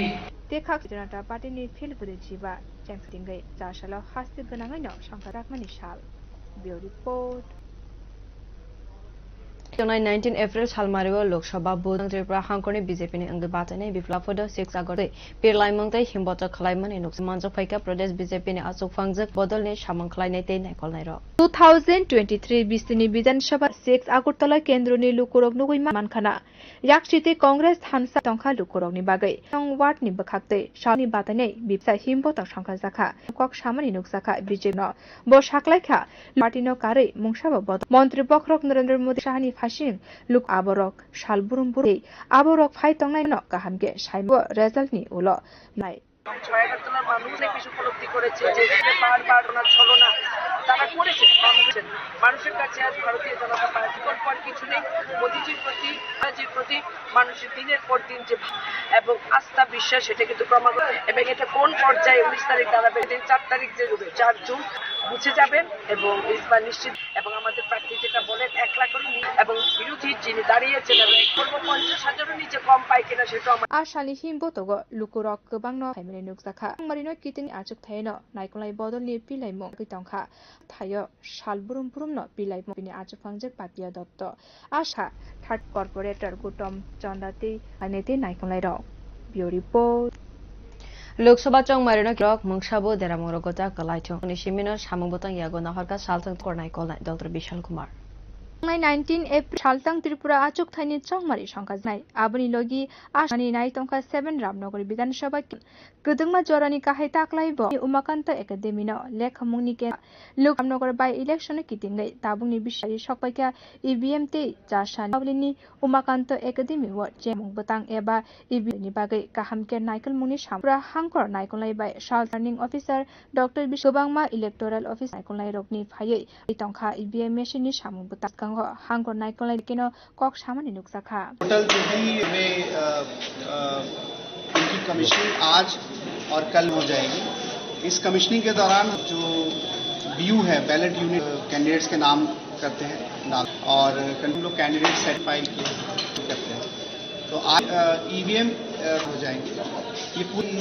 देखा जनता पार्टी नि फिल बुदे जीवा चेंगथिंगै जाशालाव हास्ति गोनाङैनो संखा राखमानि साल bureau report 19 April सालमारियाव Lok Sabha vote Tripura हांखरनि बीजेपीनि अंग बातायनाय बिप्लबफोरदो 6 आगते पिरलाइमंगै हिमबत खलायमानि नुकसान मानजो फाइका प्रदेश बीजेपीनि आसुक फांगजक बदलनि सामं खलायनाय ते नायखलनायरो 2023 बिस्तिनि विधानसभा 6 आगरतला केन्द्रनि लुकुरक नुगैमा मानखाना याकसिते कांग्रेस थानसा तंखा लुकुरकनि बागै नं वार्डनि बखाक्तै सानि बातायनाय बिपसा हिमबत संखा जाखा कक सामानि नुकसाखा बीजेपी ब साखलायखा पार्टीनो कारै मुंसाबो बद मन्त्री बखरक नरेंद्र मोदी साहानि फासिं लुक आबरक सालबुरुमबुरै आबरक फाइ तंनायनो गाहामगे साइबो रेजाल्टनि उलो नाय ছয়গাতলার মানুষ অনেক কিছু উপলব্ধি করেছে যে বারবার ওনার ছলনা তারা করেছে মানুষের কাছে আজ ভারতীয় জনতা পার্টির পর কিছু নেই। মোদীজির প্রতি মানুষের দিনের পর দিন যে এবং আস্থা বিশ্বাস সেটা কিন্তু ক্রমাগত এবং এটা কোন পর্যায়ে 19 তারিখ দাঁড়াবে 4 তারিখ যে 4 জুন বুঝে যাবেন এবং ইসবার নিশ্চিত এবং আমাদের প্রার্থী যেটা বলেন 1 লাখ করে এবং বিরোধী যিনি দাঁড়িয়েছেন এবং 50,000-এর নিচে কম পায় কিনা সেটা आशानि हिमबतगो लुकुरक गोबांनो फाइमानि नुकसाखा मारिनो कितिनि आचुक थायनो नायकलाय बदलनि पिलाइमो गैतंखा थायो सालबुरुमबुरुमनो पिलाइमो बिनि आचुक फांजक पापिया दत्त आशा थर्ड कॉर्पोरेटर गुटम चंदाति अनेते नायकलाय र ब्युरो रिपोर्ट लोकसभा चंगमारिनो रक मंगसाबो देरामरगता कलाइथो निसिमिनो सामंबतंग यागो नाहरका सालथं करनाय कलनाय डॉक्टर विशाल कुमार 19 एप्रिल सालतां त्रिपुरा आचुक थाइनि चंगमारि संखाजनाय आबनि लगी आसानि नायतंखा 7 रामनगरी विधानसभा गदंमा जरानि काहाय ताक्लाइबो उमाकान्त एकाडेमिनो लेखमुंनि के लोक रामनगर बाय इलेक्शन कितिंगै ताबुंनि बिसारि सकपाइका ईवीएम ते जासानि आबलिनि उमाकान्त एकाडेमि व जेमुं बतां एबा ईवीएम बागै काहाम के नायकल मुनि सामप्रा हांकर नायकलाय बाय साल टर्निंग ऑफिसर डॉक्टर बिशोबांगमा इलेक्टोरल ऑफिस नायकलाय रकनि फायै तंखा ईवीएम मेशिननि सामुं बतां हांकर नायकलाय केनो कक सामानि नुकसाखा टोटल जो भी में इनकी कमीशनिंग आज और कल हो जाएगी। इस कमीशनिंग के दौरान जो बीयू है बैलेट यूनिट कैंडिडेट्स के नाम करते हैं और हम लोग कैंडिडेट सेटिफाई करते हैं तो आज ईवीएम हो जाएंगे। ये पूरी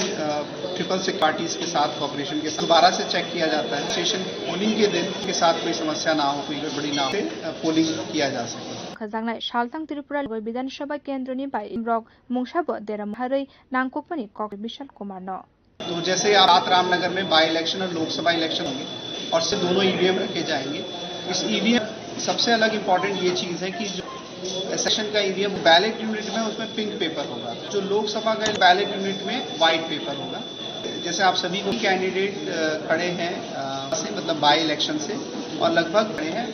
666 पार्टीज के साथ कॉपरेशन के साथ दोबारा से चेक किया जाता है स्टेशन पोलिंग के दिन के साथ कोई समस्या ना हो, कोई गड़बड़ी ना हो, पोलिंग किया जा सके। खजांनाय सालतां त्रिपुरा विधानसभा केन्द्रनि बाय इमरक मुंसाबो देरामहारै नांगकपनि कक विशाल कुमार न तो जैसे आप रामनगर में बाय इलेक्शन और लोकसभा इलेक्शन होंगे और से दोनों ईवीएम रखे जाएंगे। इस ईवीएम सबसे अलग इम्पोर्टेंट ये चीज है कि जो सेशन का ईवीएम बैलेट यूनिट में उसमें पिंक पेपर होगा, जो लोकसभा का बैलेट यूनिट में व्हाइट पेपर होगा। जैसे आप सभी को कैंडिडेट खड़े हैं से मतलब बाय इलेक्शन से और लगभग खड़े हैं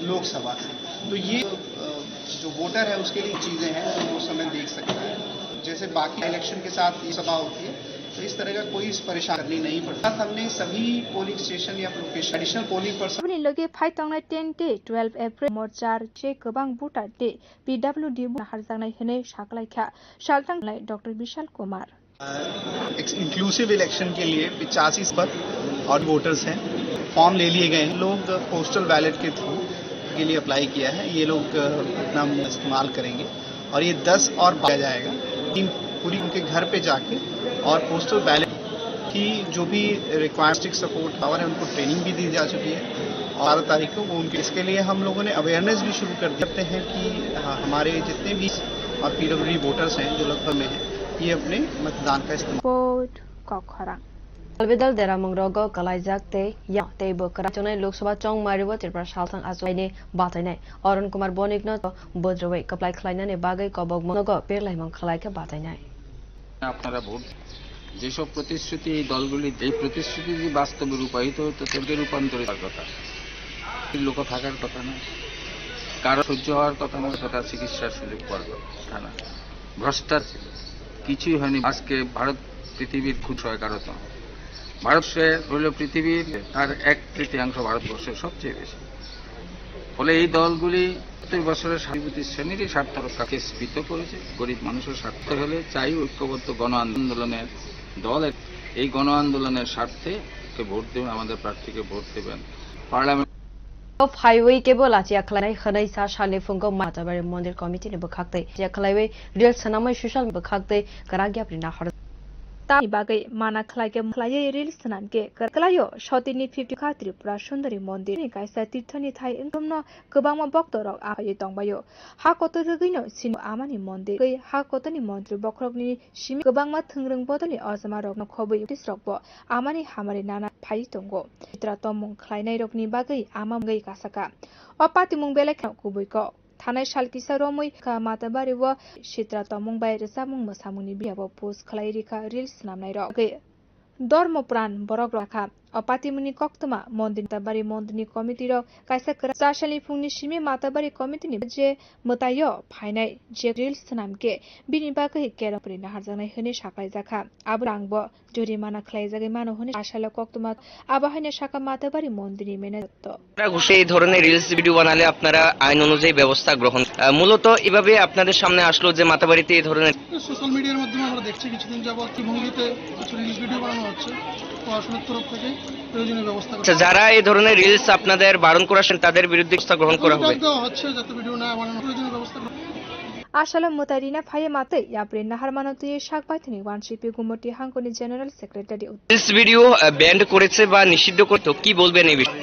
लोकसभा से, तो ये जो वोटर है उसके लिए चीजें हैं जो वो समय देख सकता है। जैसे बाकी इलेक्शन के साथ ये सभा होती है तो इस तरह का कोई परेशानी करनी नहीं पड़ता। हमने सभी पोलिंग स्टेशन या लोकेशन एडिशनल पोलिंग पर्सन अपनी लगे फाइ तंगनाय 10 डे 12 अप्रैल मोर्चार चे गोबां भोटार डे पीडब्ल्यूडी हारजांनाय होने साखलायखा सालतांलाय doctor Vishal Kumar inclusive election के लिए 85 पर और वोटर्स हैं, फॉर्म ले लिए गए हैं। लोग पोस्टल बैलेट के थ्रू के लिए अप्लाई किया है, ये लोग अपना इस्तेमाल करेंगे और ये 10 और किया जाएगा पूरी उनके घर पे जाके और पोस्टल बैलेट की जो भी रिक्वायर्ड सपोर्ट पावर है उनको ट्रेनिंग भी दी जा चुकी है। 12 तारीख को वो उनके इसके लिए हम लोगों ने अवेयरनेस भी शुरू कर देते हैं कि हमारे जितने भी और पीडब्ल्यूडी वोटर्स हैं जो लगभग में हैं ये अपने मतदान का इस्तेमाल अलविदल देरामंगरोगो कलाइजाकते या तेबो कराचोनाय लोकसभा चंगमारिबो त्रिपुरा सालथां आजोयने बातायनाय अरुण कुमार बनिकनो बोद्रवै कप्लाय खलायनानै बागै कबगमनगो पेरलाइमं खलायके बातायनाय আপনারা ভোট যেসব প্রতিশ্রুতি এই দলগুলি এই প্রতিশ্রুতি যদি বাস্তবে রূপায়িত হতো তাদের রূপান্তরিত হওয়ার কথা, লোক থাকার কথা না, কারো সহ্য হওয়ার কথা না, তার চিকিৎসার সুযোগ পাওয়ার কথা না, ভ্রষ্টাচার কিছুই হয়নি। আজকে ভারত পৃথিবীর খুব সহায়কারতা, ভারত হল পৃথিবীর তার 1/3 ভারতবর্ষের সবচেয়ে বেশি। ফলে এই দলগুলি প্রত্যেক বছরের সারিবতী শ্রেণীরই স্বার্থ রক্ষাকে স্ফীত করেছে। গরিব মানুষের স্বার্থ হলে চাই ঐক্যবদ্ধ গণ আন্দোলনের দল। এই গণ আন্দোলনের স্বার্থে ভোট দেবেন, আমাদের প্রার্থীকে ভোট দেবেন। পার্লামেন্ট हाईवे केबल आचिया खलाय खनै सा साले फुंगो माताबारि मन्दिर कमिटि ने बखाक्तै जे खलायवे रिल सनामै सोशल बखाक्तै कराग्या प्रिना हर तानि बागै माना खलायके खलायै रिल सनानके खलायो सतिनि 50 खा त्रिपुरा सुन्दरी मन्दिर नि कायसा तीर्थनि थाय इंकमनो गोबांमा भक्तरक आयै दंबायो हा कत रगैनो सिन आमानि मन्दिर गै हा कतनि मन्दिर बख्रकनि सिमि गोबांमा थंरों बदलनि अजमा रकनो खबै तिसरकबो आमानि हामारि नाना फाइ दंगो चित्रा तमं खलायनाय रकनि बागै आमाम गै कासाका अपातिमुं बेलेखा कुबैको थानाय सालकिसा रमै का माताबारि व चित्रा तमं बाय रसामुं मोसामुनि बियाबो पोस्ट खलाय रिखा रिल्स नामनाय र गै धर्म प्राण बरक राखा अपातिमुनि कक्तमा मन्दिर माताबारि मन्दिरनि कमिटि र कायसा चारसालि फुंनि सिमे माताबारि कमिटिनि जे मतायो फाइनाय जे रिल्स नामके बिनि बागै केरापरि नाहारजानाय होने साखलाय जाखा आबरांबो जुरिमाना खलाय जागै मानो होने आशाला कक्तमा आबाहायने शाखा माताबारि मन्दिरनि मेनेजर ঘুষে এই ধরনের রিলস ভিডিও বানালে আপনারা আইন অনুযায়ী ব্যবস্থা গ্রহণ মূলত এভাবে আপনাদের সামনে আসলো যে মাতাবাড়িতে এই ধরনের সোশ্যাল মিডিয়ার মাধ্যমে আমরা দেখছি কিছুদিন যাবত কি ভঙ্গিতে কিছু রিলস ভিডিও বানানো হচ্ছে প্রশাসনের তরফ থেকে প্রয়োজনীয় ব্যবস্থা আচ্ছা, যারা এই ধরনের রিলস আপনাদের বারণ করেছেন তাদের বিরুদ্ধে ব্যবস্থা গ্রহণ করা হবে হচ্ছে যাতে ভিডিও না বানানো প্রয়োজনীয় ব্যবস্থা आशाला मुतारिना फाये मातै याप्रे नहार मानवती शाक बाइथनि वानशिपि गुमटी हांगकोनि general secretary reels video band করেছে বা নিষিদ্ধ করতে কি বলবেন এই বিষয়ে?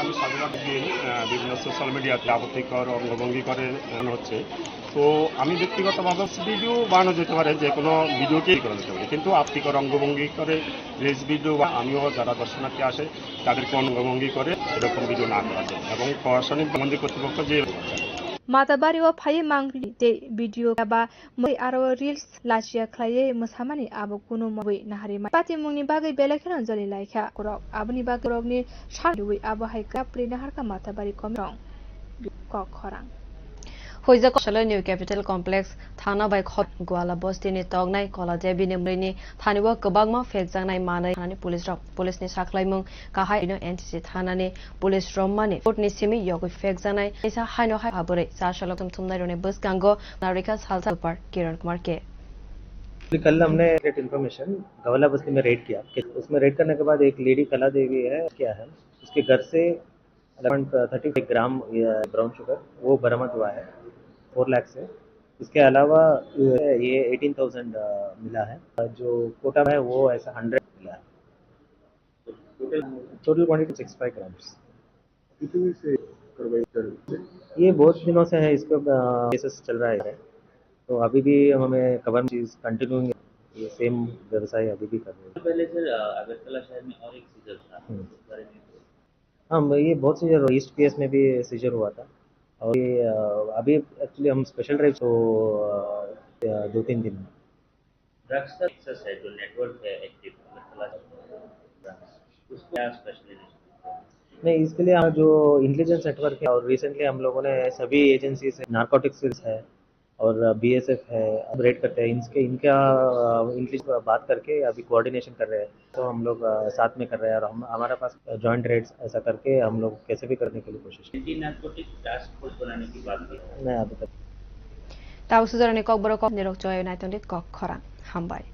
আমি সাধারণত দিন বিভিন্ন সোশ্যাল মিডিয়াতে আপত্তিকর অঙ্গভঙ্গি করে হচ্ছে। তো আমি ব্যক্তিগতভাবে ভিডিও বানানো যেতে পারে, যে কোনো ভিডিওকেই করা যেতে পারে, কিন্তু আপত্তিকর অঙ্গভঙ্গি করে রিলস ভিডিও বা আমিও যারা দর্শনার্থী আসে তাদেরকে অঙ্গভঙ্গি করে এরকম ভিডিও না করা যায় এবং প্রশাসনিক মন্দির কর্তৃপক্ষ যে माताबारि व फाये मांगली ते भिडियो बा मै आरो रिल्स लाचिया खलाये मोसामानि आबो कुनु मबै नाहारि पाति मुंनि बागै बेलेखन जलि लायखा करक आबनि बागै रगनि सालुइ आबो हायका प्रिनाहारका माताबारि कमरं क खरां होइजा कशला न्यू कैपिटल कम्प्लेक्स थाना बाय खत ग्वाला बस्तिनि तगनाय कला जेबि निमरिनि थानिबो गोबांमा फेकजांनाय मानै थानानि पुलिसनि साख्लायमुं गाहायनो एनटीसी थानानि पुलिस रम्मानि कोर्टनि सिमि यगै फेकजांनाय एसा हायनो हाय हाबरै साशलकम थुमनाय रने बस गांगो नारिका सालसा पर किरण कुमार के कल हमने इन्फॉर्मेशन गवाला बस्ती में रेड किया। उसमें रेड करने के बाद एक लेडी कला देवी है क्या है उसके घर से 35 ग्राम ब्राउन शुगर वो बरामद हुआ है 4 लाख से। इसके अलावा ये 18,000 मिला है, जो कोटा है वो ऐसा 100 मिला है। Total quantity 65 grams. ये बहुत दिनों से है, इसका केसेस चल रहा है, तो अभी भी हमें कवर चीज कंटिन्यू ये सेम व्यवसाय अभी भी कर रहे हैं। पहले सर अगरतला शहर में और एक सीजर था, हाँ ये बहुत सीजर ईस्ट पीएस में भी सीजर हुआ था, और ये अभी एक्चुअली हम स्पेशल ड्राइव तो 2-3 दिन में ड्रग्स का एक्सेस है जो नेटवर्क है एक्टिव उसका स्पेशलिस्ट नहीं, इसके लिए जो इंटेलिजेंस नेटवर्क है और रिसेंटली हम लोगों ने सभी एजेंसी से नारकोटिक्स है और बीएसएफ है रेड करते हैं, इनका बात करके अभी कोऑर्डिनेशन कर रहे हैं, तो हम लोग साथ में कर रहे हैं और हमारे पास जॉइंट रेड्स ऐसा करके हम लोग कैसे भी करने के लिए कोशिश एंटी नारकोटिक टास्क फोर्स बनाने की बात की नहीं अभी तक ताउसुजरनि कक बरो कक निरक जय नाइतन कक खरा हामबाय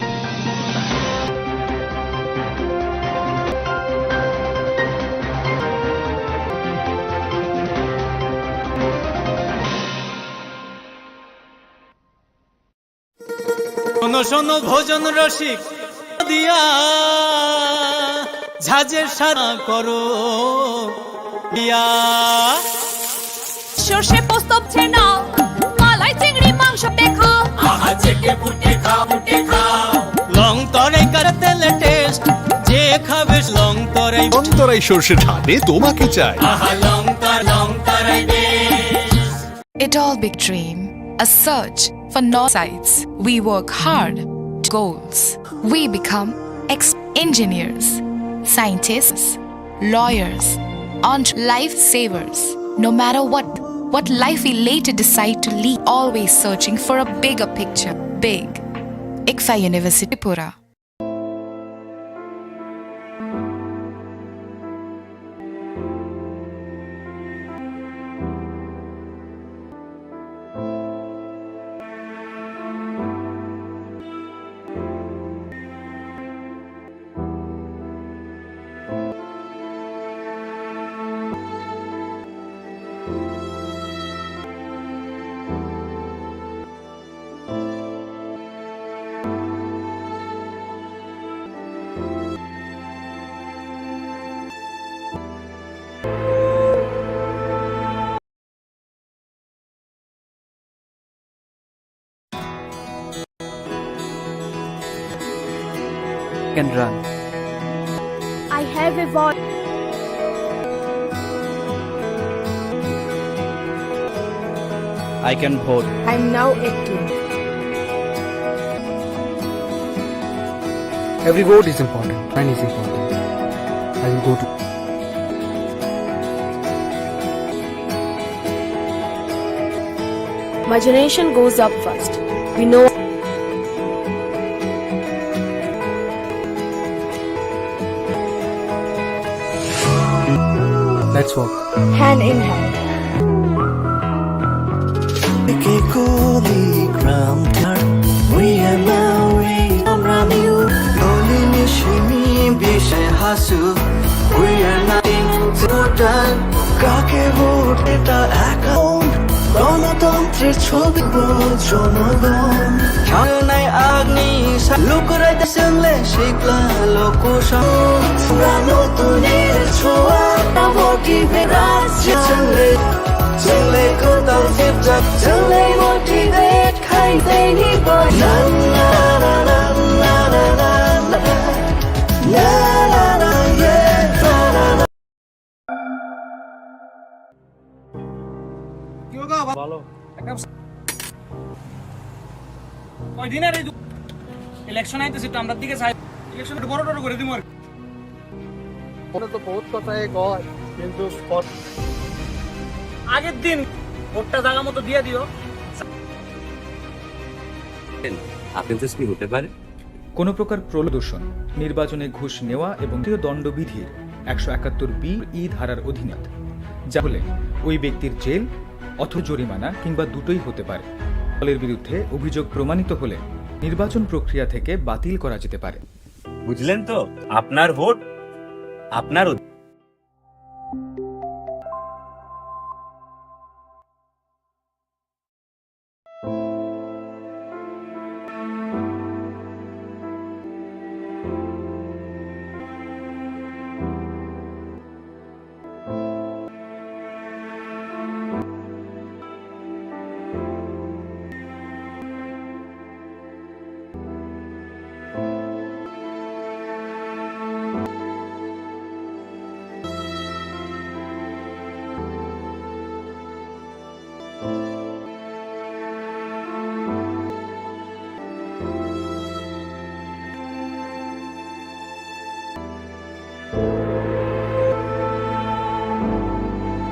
শোনো শোনো ভোজন রসিক দিয়া ঝাঁঝের সারা করো দিয়া সর্ষে পোস্ত ছেনা মালাই চিংড়ি মাংস খাও আহা চেটে পুটে খাও লং তরাই কার তেলে টেস্ট যে খাবে লং তরাই সর্ষে ধানে তোমাকে চাই আহা লং তরাই It all big dream, a search for north sides. We work hard to goals. We become engineers, scientists, lawyers, and lifesavers. No matter what life we later decide to lead, always searching for a bigger picture. Big. ICFA University Pura. can run. I have a voice. I can vote. I'm now 18. Every vote is important. Mine is important. I will go to. My generation goes up first. We know. Let's work. Hand in hand. We are now around you. Only nishimi bishe hasu. We are nothing important. Kake vote eta account. গণতন্ত্রের ছবি জনগণ সামনে আগ্নি লোকরাইতে চলে শিখলা লোকসংরা নতুনের ছোঁয়া motivate চলে চলে কোথাও ফিরজা চলে মোটিভেট খাইতে নিব না না না না না না না না না না ভালো ওই দিনের এই ইলেকশন আইতেছে তো আমরা দিকে চাই ইলেকশন বড় বড় করে দিমু আর ওটা তো বহুত কথাই কয় কিন্তু আগের দিন ভোটটা জায়গা মতো দিয়ে দিও আপনাদের কি হতে পারে কোনো প্রকার প্রলোদর্শন নির্বাচনে ঘুষ নেওয়া এবং দণ্ডবিধির 171 বি ই ধারার অধীনে যা হলে ওই ব্যক্তির জেল অথবা জরিমানা কিংবা দুটোই হতে পারে দলের বিরুদ্ধে অভিযোগ প্রমাণিত হলে নির্বাচন প্রক্রিয়া থেকে বাতিল করা যেতে পারে বুঝলেন তো আপনার ভোট আপনার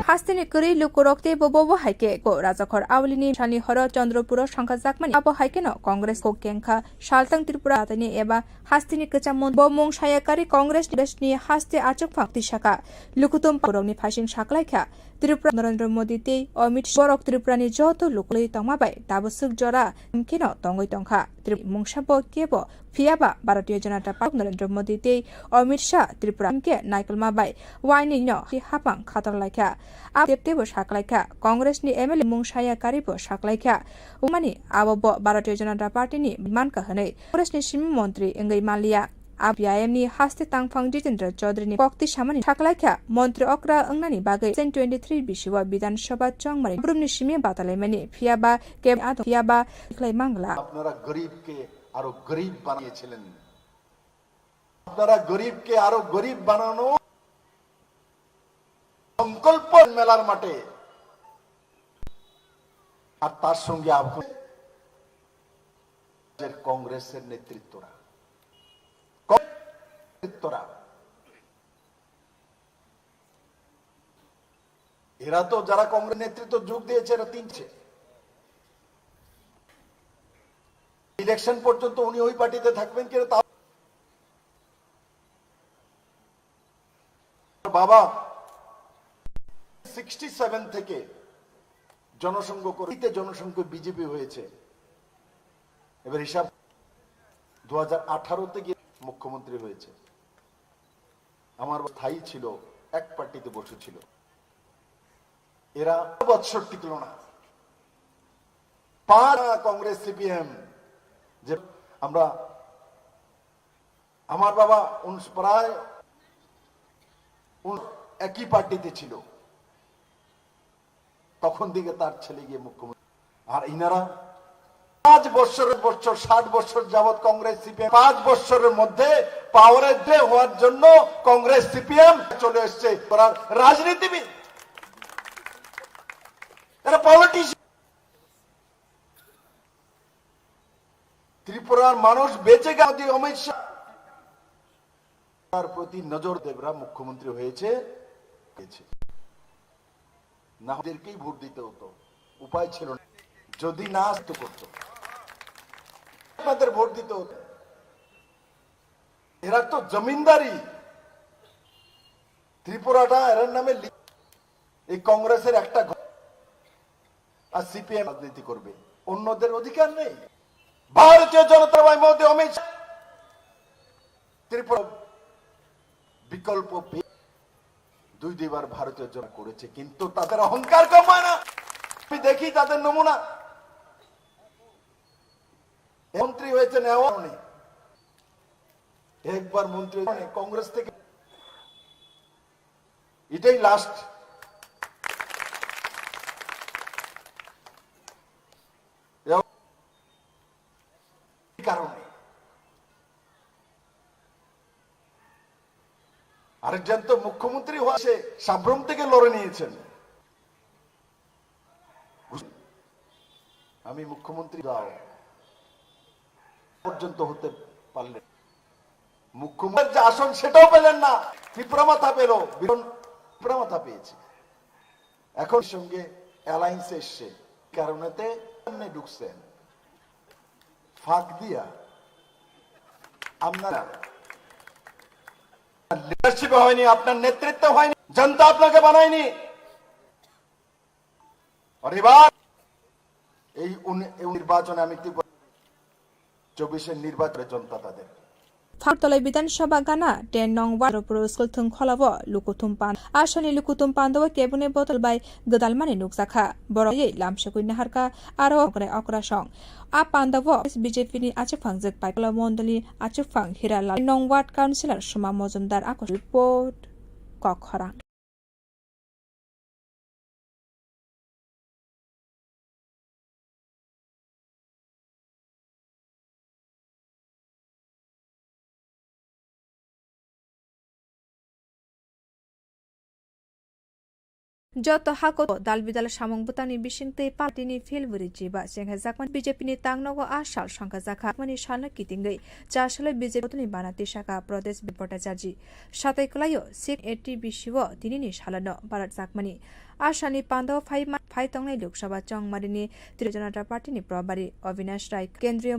हास्तिनि करी लुकुरक्ते बोबो हाइके को राजाखर आवलिनि सानि हर चन्द्रपुर संखा जाकमानि आबो हाइके न कांग्रेस को केंखा सालतां त्रिपुरा आतनि एबा हास्तिनि कचामन बमुं सायाकारि कांग्रेस देशनि हास्ते आचकफां तिसाका लुकुतुम पुरौनि फासिं साकलाइखा त्रिपुरा नरेंद्र मोदी ते अमित बरक त्रिपुरानि जत लुकलै तंमाबाय दाबसुक जरा केन तंगै तंखा मुंसाबो केबो फियाबा भारतीय जनता पार्टी नरेंद्र मोदी ते अमित शाह त्रिपुरा के नाइकलमाबाय वाइनि न हापां खातरलाइखा आ देबतेबो साकलाइखा कांग्रेसनि एमएलए मुंसायाकारिबो साकलाइखा उमानि आबो भारतीय जनता पार्टीनि मानका हनै कांग्रेसनि सिमी मन्त्री इंगै मालिया आबिआइएमनि हास्ते तांफां जितेन्द्र चौधरीनि पक्ति सामानि साकलाइखा मन्त्री अक्रा अंगनानि बागै 23 बिसिवा विधानसभा चंगमारि ब्रुमनि सिमी बातालाइमानि फियाबा के आदो फियाबा इखलाइ मांगला আপনারা গরিবকে আরো গরিব বানিয়েছিলেন আপনারা গরিবকে আরো গরিব বানানো সংকল্প মেলার মাঠে আর তার সঙ্গে কংগ্রেসের নেতৃত্বরা এরা তো যারা কংগ্রেস নেতৃত্ব যোগ দিয়েছে এরা তিনছে ইলেকশন পর্যন্ত উনি ওই পার্টিতে থাকবেন কিনা তা বাবা 67 থেকে জনসংঘ করিতে জনসংঘ বিজেপি হয়েছে এবার হিসাব 2018 থেকে মুখ্যমন্ত্রী হয়েছে আমার স্থায়ী ছিল এক পার্টিতে বসেছিল এরা বছর টিকল না কংগ্রেস সিপিএম যে আমরা আমার বাবা প্রায় একই পার্টিতে ছিল তখন দিকে তার ছেলে গিয়ে মুখ্যমন্ত্রী আর ইনারা 5 বছর 60 বছর যাবৎ কংগ্রেস সিপিএম 5 বছরের মধ্যে পাওয়ারে হওয়ার জন্য কংগ্রেস সিপিএম চলে এসছে করার রাজনীতিবিদ, এরা পলিটিশিয়ান। ত্রিপুরার মানুষ বেঁচে গেছে অমিত শাহ তার প্রতি নজর দেবরা মুখ্যমন্ত্রী হয়েছে না, ওদেরকেই ভোট দিতে হতো, উপায় ছিল না। যদি না আসতে করতো আপনাদের ভোট দিতে হতো। এরা তো জমিনদারি, ত্রিপুরাটা এর নামে এই কংগ্রেসের একটা আর সিপিএম রাজনীতি করবে, অন্যদের অধিকার নেই। ভারতীয় জনতা পার্টি মোদী অমিত শাহ ত্রিপুরা বিকল্প দুইবার ভারতীয় জনতা করেছে, কিন্তু তাদের অহংকার কমায় না। আমি দেখি তাদের নমুনা, মন্ত্রী হয়েছে একবার মন্ত্রী কংগ্রেস থেকে, এটাই লাস্ট। কারণে আরেকজন তো মুখ্যমন্ত্রী হয়েছে সাব্রম থেকে লড়ে নিয়েছেন। আমি মুখ্যমন্ত্রী দাও পর্যন্ত হতে পারলেন, মুখ্যমন্ত্রীর যে আসন সেটাও পেলেন না, ত্রিপুরা মাথা পেল, ত্রিপুরা মাথা পেয়েছে। এখন সঙ্গে অ্যালায়েন্স এসছে, কারণেতে ঢুকছেন ফাঁক দিয়া। আপনারা লিডারশিপ হয়নি, আপনার নেতৃত্ব হয়নি, জনতা আপনাকে বানায়নি। আর এবার এই নির্বাচনে আমি 24-এর নির্বাচনে জনতা তাদের ফাগতলাই বিধানসভা গানা 10 নং वार्ड स्कुल थुं खलाव लुकुथुम पान आसनि लुकुथुम पान्दव केबने बोतल बाय गदालमानि नुकजाखा बरयै लामसकुइ नाहारका आरो अकरा सं आ पान्दव बीजेपी नि आचुफां जग पाइकला मण्डली आचुफां हिरालाल नং वार्ड काउन्सिलर सुमा मजुमदार आकस रिपोर्ट कखरा। যত হাকত দাল বিদাল সামং বুতানি বিसिंतै पार्टीनि फिलबुरि जिबा जेंहा जाकमान बीजेपीनि तांगनगो आसाल संखा जाखा मानि सालना कितिंगै चासले बीजेपीनि बानाति शाखा प्रदेश भट्टाचार्य सातैकलायो 680 बिसिव दिनिनि सालनो भारत जाकमानि आसानि पान्दव फाइ तंनाय लोकसभा चंगमारिनि त्रिपुरा जनता पार्टीनि प्रभारी अविनाश राय केन्द्रीय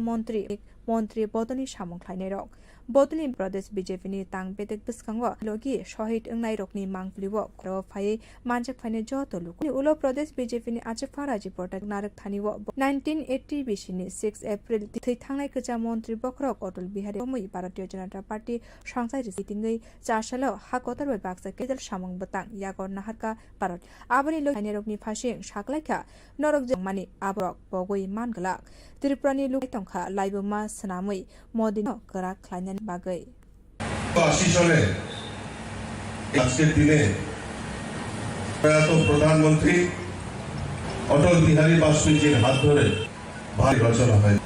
मन्त्री बदनी सामंख्लायनाय रक बदनी प्रदेश बीजेपीनि तांग बेदेक बिस्कांगो लगी शहीद अंगनाय रकनि मांगफ्लिव ख्र फाइ मानजक फाइने जत लुकनि उलो प्रदेश बीजेपीनि आचुफा राजि पटाक नारक थानिव 1980 बिसिनि 6 एप्रिल थै थांनाय गोजा मन्त्री बख्रक अटल बिहारी मै भारतीय जनता पार्टी संसाय रिसितिंगै चासालो हाकतर बाय बाक्सा केजल सामंग बतां यागर नाहारका भारत आबनि लहायने रकनि फासिं साकलायखा नरक जंगमानि आबरक बगै मानगला त्रिपुरानि लुकाय तंखा लाइबमा सनामै मोदिनो करा ख्लायनाय बागै 80 সালে আজকের দিনে প্রয়াত প্রধানমন্ত্রী অটল বিহারী বাজপেয়ীর হাত ধরে ভারত রচনা হয়।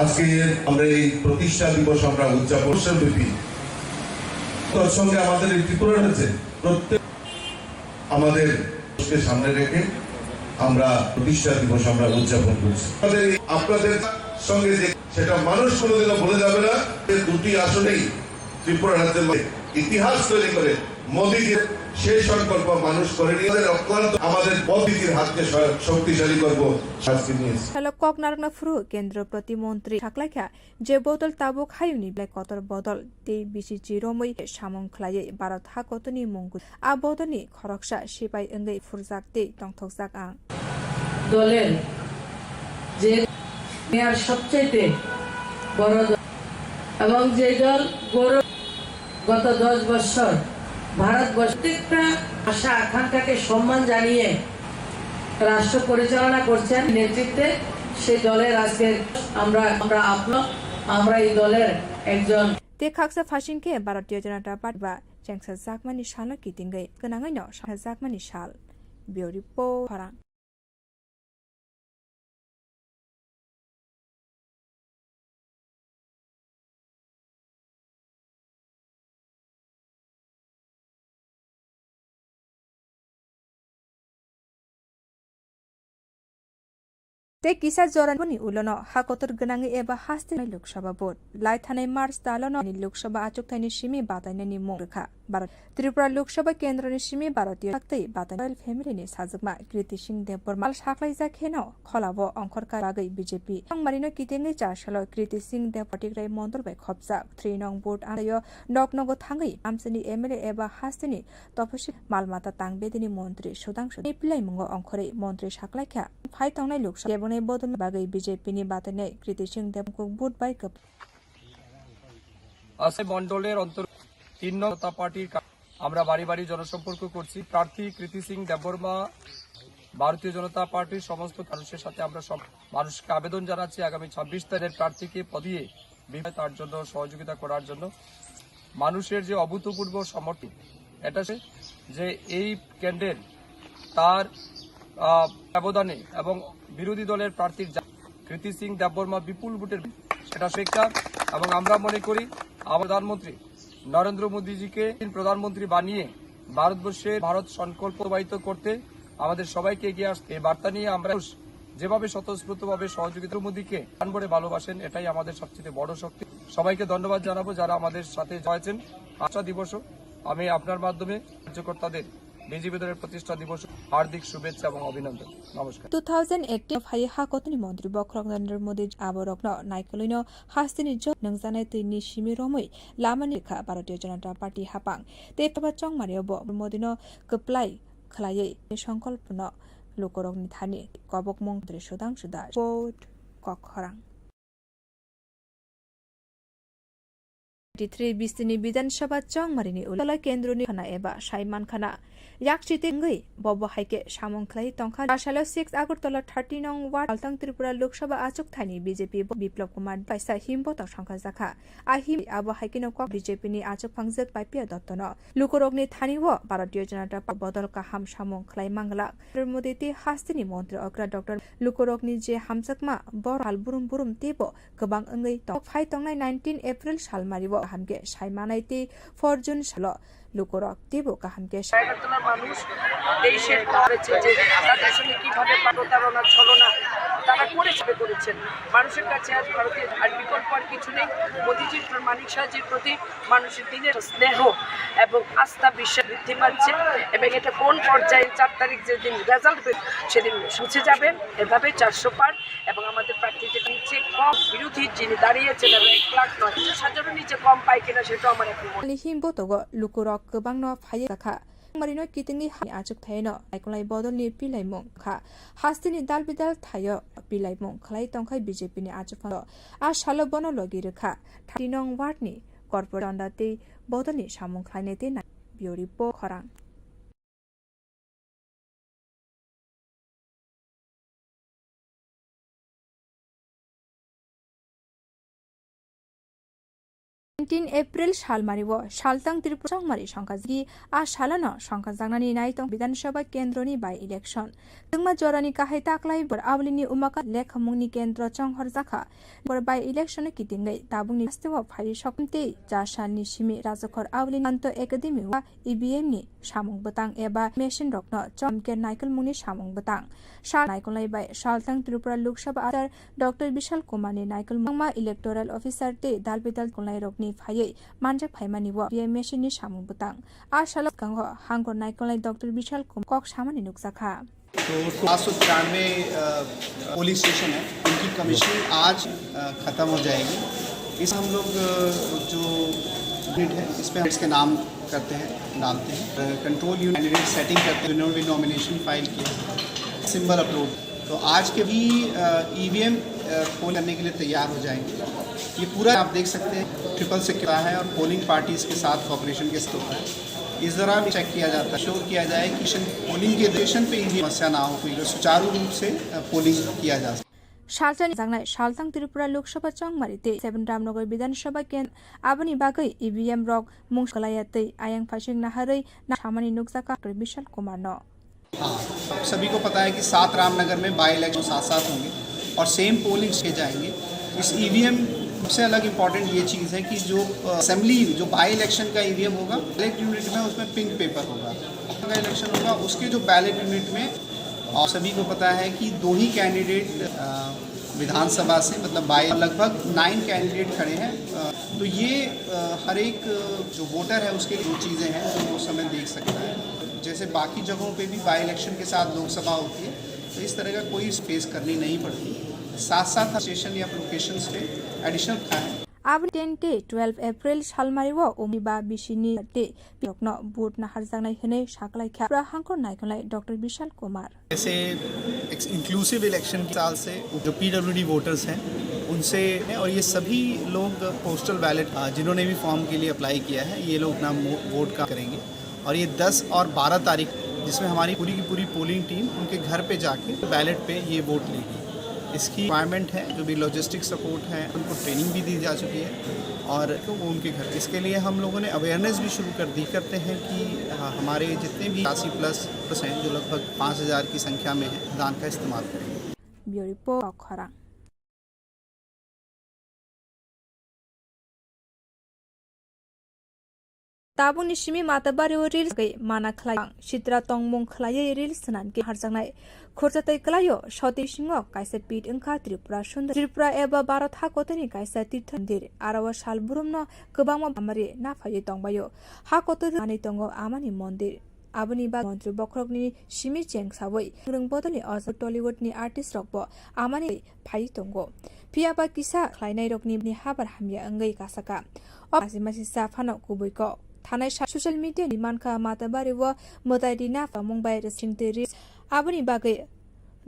আজকে আমরা এই প্রতিষ্ঠা দিবস আমরা উদযাপন করছি। তার সঙ্গে আমাদের এই ত্রিপুরা রাজ্যে প্রত্যেক আমাদের সামনে রেখে আমরা প্রতিষ্ঠা দিবস আমরা উদযাপন করছি। আপনাদের সঙ্গে যে সেটা মানুষ কোনোদিনও ভুলে যাবে না। দুটি আসনেই ত্রিপুরা রাজ্যের ইতিহাস তৈরি করে মোদীজির সেই সংকল্প মানুষ করে নিয়ে অক্লান্ত আমাদের মোদীজির হাতকে শক্তিশালী করব। কক নারকনা ফ্রু কেন্দ্র প্রতিমন্ত্রী থাকলাইখা যে বদল তাবুক হায়ুনি ব্লাই কতর বদল তে বিসি জিরোमै সামংख्लायै भारत हाकतनि मंगु आ बदलनि खरकसा सिपाइ अंगै फुरजाक ते तंथकजाक आं দলের যে মেয়ার সবচেয়ে বড় এবং যে দল গত 10 বছর ভারতবর্ষের প্রত্যেকটা আশা আকাঙ্ক্ষাকে সম্মান জানিয়ে রাষ্ট্র পরিচালনা করছেন নেতৃত্বে সেই দলের আজকে আমরা এই দলের একজন ते खाकसा फासिंके भारतीय जनता पार्टी बा जेंसा जाकमानि साल कितिंगै गोनाङैनो जाकमानि साल बिउरि पो te kisa joran boni ulono hakotor gnangi eba haste loksaба vote লাই থানাই মার্চ তালনো লোকসভা আচক থাইনি সিমি বাতাইনানি মুরখা ভারত ত্রিপুরা লোকসভা কেন্দ্রনি সিমি ভারতীয় থাকতেই বাতাইল ফ্যামিলিনি সাজকমা কৃতি সিং দেববর্মাল সাকলাইজা খেনো খলাবো অঙ্করকা বাগৈ বিজেপি সংমারিনো কিতেঙ্গি 4 সাল কৃতি সিং দেব পটিগ্রাই মন্ডল বাই খবজা 3 নং ভোট আयो নগনগো থাঙ্গই আমসনি এমএলএ এবা হাস্তেনি তপসি মালমাতা তাংবেদিনি মন্ত্রী সুদাংশু পিলাই মুঙ্গ অঙ্করে মন্ত্রী সাকলাইখা ফাই তংনাই লোকসভা এবনে বদল বাগৈ বিজেপি নি বাতাইনাই কৃতি সিং দেবকো ভোট বাই কপ আসে মন্ডলের অন্তর 3 নং জনতা পার্টির আমরা বাড়ি বাড়ি জনসম্পর্ক করছি প্রার্থী কৃতি সিং দেববর্মা ভারতীয় জনতা পার্টির সমস্ত মানুষের সাথে আমরা সব মানুষকে আবেদন জানাচ্ছি আগামী 26 তারিখের প্রার্থীকে পদিয়ে তার জন্য সহযোগিতা করার জন্য মানুষের যে অভূতপূর্ব সমর্থন এটা যে এই ক্যান্ডিডেট তার ব্যবধানে এবং বিরোধী দলের প্রার্থীর কৃতি সিং দেববর্মা বিপুল ভোটের সেটা শিক্ষা এবং আমরা মনে করি প্রধানমন্ত্রী নরেন্দ্র মোদীজিকে প্রধানমন্ত্রী বানিয়ে ভারতবর্ষে ভারত সংকল্প বাস্তবায়িত করতে আমাদের সবাইকে এগিয়ে আসতে এই বার্তা নিয়ে আমরা যেভাবে স্বতঃস্ফূর্তভাবে সহযোগিতা মোদীকে প্রাণভরে ভালোবাসেন এটাই আমাদের সবচেয়ে বড় শক্তি সবাইকে ধন্যবাদ জানাবো যারা আমাদের সাথে জয়েছেন আশা দিবস আমি আপনার মাধ্যমে কার্যকর্তাদের বিজেপি দলের প্রতিষ্ঠা দিবস হার্দিক শুভেচ্ছা এবং অভিনন্দন নমস্কার 2018 ফাই হাকতনি মন্ত্রী বক্রক নরেন্দ্র মোদী আবরকন নাইকলিনো হাস্তিনি জ নংজানাই তুইনি সিমি রমই লামানি রেখা ভারতীয় জনতা পার্টি হাপাং তেপবা চংমারিয়াব মোদিনো কপ্লাই খলাयै সংকল্পন লোকরকনি থানি কবক মন্ত্রী সুদাংশু দাস ভোট কখরাং 23 बिस्तिनी विधानसभा चंगमारिनी उलला केन्द्रनि खाना एबा साइमान खाना याकचितेंगै बब हाइके सामंखलाई तंखा आसालो 6 আগরতলা 30 নং ওয়ার্ড আলতাং ত্রিপুরা লোকসভা আচক থানি বিজেপি বিপ্লব কুমার পাইসা হিমবত সংখ্যা জাখা আহিম আবো হাইকিনো ক বিজেপি নি আচক ফাংজক পাইপিয়া দত্তন লুকরগনি থানিও ভারতীয় জনতা বদল কাহাম সামংখলাই মাংলা মোদিতি হাস্তিনি মন্ত্রী অগ্রা ডক্টর লুকরগনি যে হামজাকমা बर हालबुरुम बुरुम तेबो गोबां अंगै तं फाइ तंनाय 19 एप्रिल सालमारिबो हामगे साइमानाइते फरजुन साल লোকরক দেব কাহামকে আগরতলার মানুষ দেশের করেছে যে তাদের সঙ্গে কিভাবে প্রতারণা ছলনা তারা করেছেন মানুষের কাছে আজ ভারতের আর বিকল্প আর কিছু নেই মোদীজির মানিক সাহাজির প্রতি মানুষের দিনের স্নেহ এবং আস্থা বিশ্বাস বৃদ্ধি পাচ্ছে এবং এটা কোন পর্যায়ে 4 তারিখ যেদিন রেজাল্ট সেদিন মুছে যাবেন এভাবে 400 পার এবং আমাদের প্রার্থীদের নিচে কম বিরোধী যিনি দাঁড়িয়েছেন 1 লাখ 9,000 নিচে কম পায় কিনা সেটা আমার এখন লিহিমবতগ লুকরক गोबां न फाइ जाखा मारिनो कितिंनि आचक थायनो आइकलाइ बदलनि पिलाइमं खा हास्तिनि दाल बिदाल थायो पिलाइमं खलाइ तंखाइ बीजेपी नि आचक आ सालो बनो लगी रेखा 30 नং वार्डनि कर्पोरेट अंदाते बदलनि सामं खाइनेते ना बियोरि पो खरां एप्रिल सालमारिबो सालतां त्रिपुरा संमारि संखाजगी आ सालानो संखाजांनानि नायतं विधानसभा केन्द्रनि बाय इलेक्शन जोंमा जरानि काहाय ताक्लाय बर आवलिनि उमाका लेखमुंनि केन्द्र चंहर जाखा बर बाय इलेक्शन कितिंगै ताबुंनि वास्तव फारि सकमते जासानि सिमि राजखर आवलिनि अंत एकाडेमी वा ईवीएम नि सामंग बतां एबा मेसिन रखनो चमके नाइकल मुनि सामंग बतां सा नाइकलनाय बाय सालतां त्रिपुरा लोकसभा आचार डॉक्टर विशाल कुमारनि नाइकल मुंगमा इलेक्टोरल ऑफिसर ते दालबिदाल कुलनाय रकनि फायै मानजाक फाइमानि व ईवीएम मेसिन नि सामंग बतां आ सालक गंग हांगर नाइकलनाय डॉक्टर विशाल कुमार कक सामानि नुकसाखा तो 793 पुलिस स्टेशन है उनकी कमीशनिंग आज ख़त्म हो जाएगी इस हम लोग जो यूनिट है इस पर इसके नाम करते हैं डालते हैं कंट्रोल यूनिट कैंडिडेट सेटिंग करते हैं जिन्होंने भी नॉमिनेशन फाइल किया सिंबल अपलोड तो आज के भी ईवीएम पोल करने के लिए तैयार हो जाएंगे ये पूरा आप देख सकते हैं ट्रिपल सिक्योर है और पोलिंग पार्टीज़ के साथ कॉपरेशन के साथ होता है इस दौरान चेक किया जाता है श्योर किया जाए कि पोलिंग के स्टेशन पे ही समस्या ना हो कोई सुचारू रूप से पोलिंग किया जा सके सालतानि जांनाय सालतां त्रिपुरा लोकसभा चंगमारिते 7 रामनगर विधानसभा केन्द्र आबनि बागै ईवीएम रक मुंगलायातै आयांग फासिंग नाहरै सामानि नुकसाका विशाल कुमार न सभी को पता है कि 7 रामनगर में बाई इलेक्शन साथ होंगे और सेम पोलिंग के जाएंगे इस ईवीएम सबसे अलग इम्पॉर्टेंट ये चीज़ है कि जो असेंबली जो बाई इलेक्शन का ईवीएम होगा बैलेट यूनिट में उसमें पिंक पेपर होगा इलेक्शन होगा उसके जो बैलेट यूनिट में और सभी को पता है कि 2 ही कैंडिडेट विधानसभा से मतलब बाई लगभग 9 कैंडिडेट खड़े हैं। तो ये हर एक जो वोटर है उसके 2 चीज़ें हैं जो वो समय देख सकता है। जैसे बाकी जगहों पे भी बाई इलेक्शन के साथ लोकसभा होती है, तो इस तरह का कोई स्पेस करनी नहीं पड़ती। साथ साथ स्टेशन या लोकेशंस पे एडिशनल था है। अब 10-12 एप्रिल सालमारिव ओमिबा बिसिनी डे पिरकनो बुट नाहार जानाय हने साकलाइखा हांकर नायखलाय डॉक्टर विशाल कुमार। ऐसे इंक्लूसिव इलेक्शन के साल से जो PWD वोटर्स हैं उनसे, और ये सभी लोग पोस्टल बैलेट जिन्होंने भी फॉर्म के लिए अप्लाई किया है ये लोग अपना वोट का करेंगे। और ये 10 और 12 तारीख जिसमें हमारी पूरी की पूरी पोलिंग टीम उनके घर पे जाके बैलेट पे ये वोट लेगी। इसकी रिक्वायरमेंट है, जो भी लॉजिस्टिक सपोर्ट है उनको ट्रेनिंग भी दी जा चुकी है और तो वो उनके घर। इसके लिए हम लोगों ने अवेयरनेस भी शुरू कर दी करते हैं कि हमारे जितने भी 80+ हैं जो लगभग 5000 की संख्या में है दान का इस्तेमाल करेंगे। ब्यूरो रिपोर्ट खरा। ताबुनि सिमी माताबारि रिल्स गई माना खलाय चित्रा तंगमुं खलाय रिल्स सनान के हारजांनाय खरजातै कलायो सती सिंह कायसा पीठ अंखा त्रिपुरा सुंदर त्रिपुरा एबा भारत हाकोतनि कायसा तीर्थ मंदिर आराव साल बुरुमनो गोबां मामारि नाफायै दंबायो हाकोत मानि दंगो आमानि मंदिर आबनि बा मंत्री बख्रगनि सिमी चेंगसावै रोंबदनि अज टलिउडनि आर्टिस्ट रकबो आमानि फाइ दंगो फियाबा किसा खलायनाय रकनि हाबार हामिया अंगै कासाका अमासि मासि साफानो कुबैको थानाय सोशल मीडिया निमानका माताबारि व मोदाइदिना मुंबाइ रेसिंटेरि आबनि बागै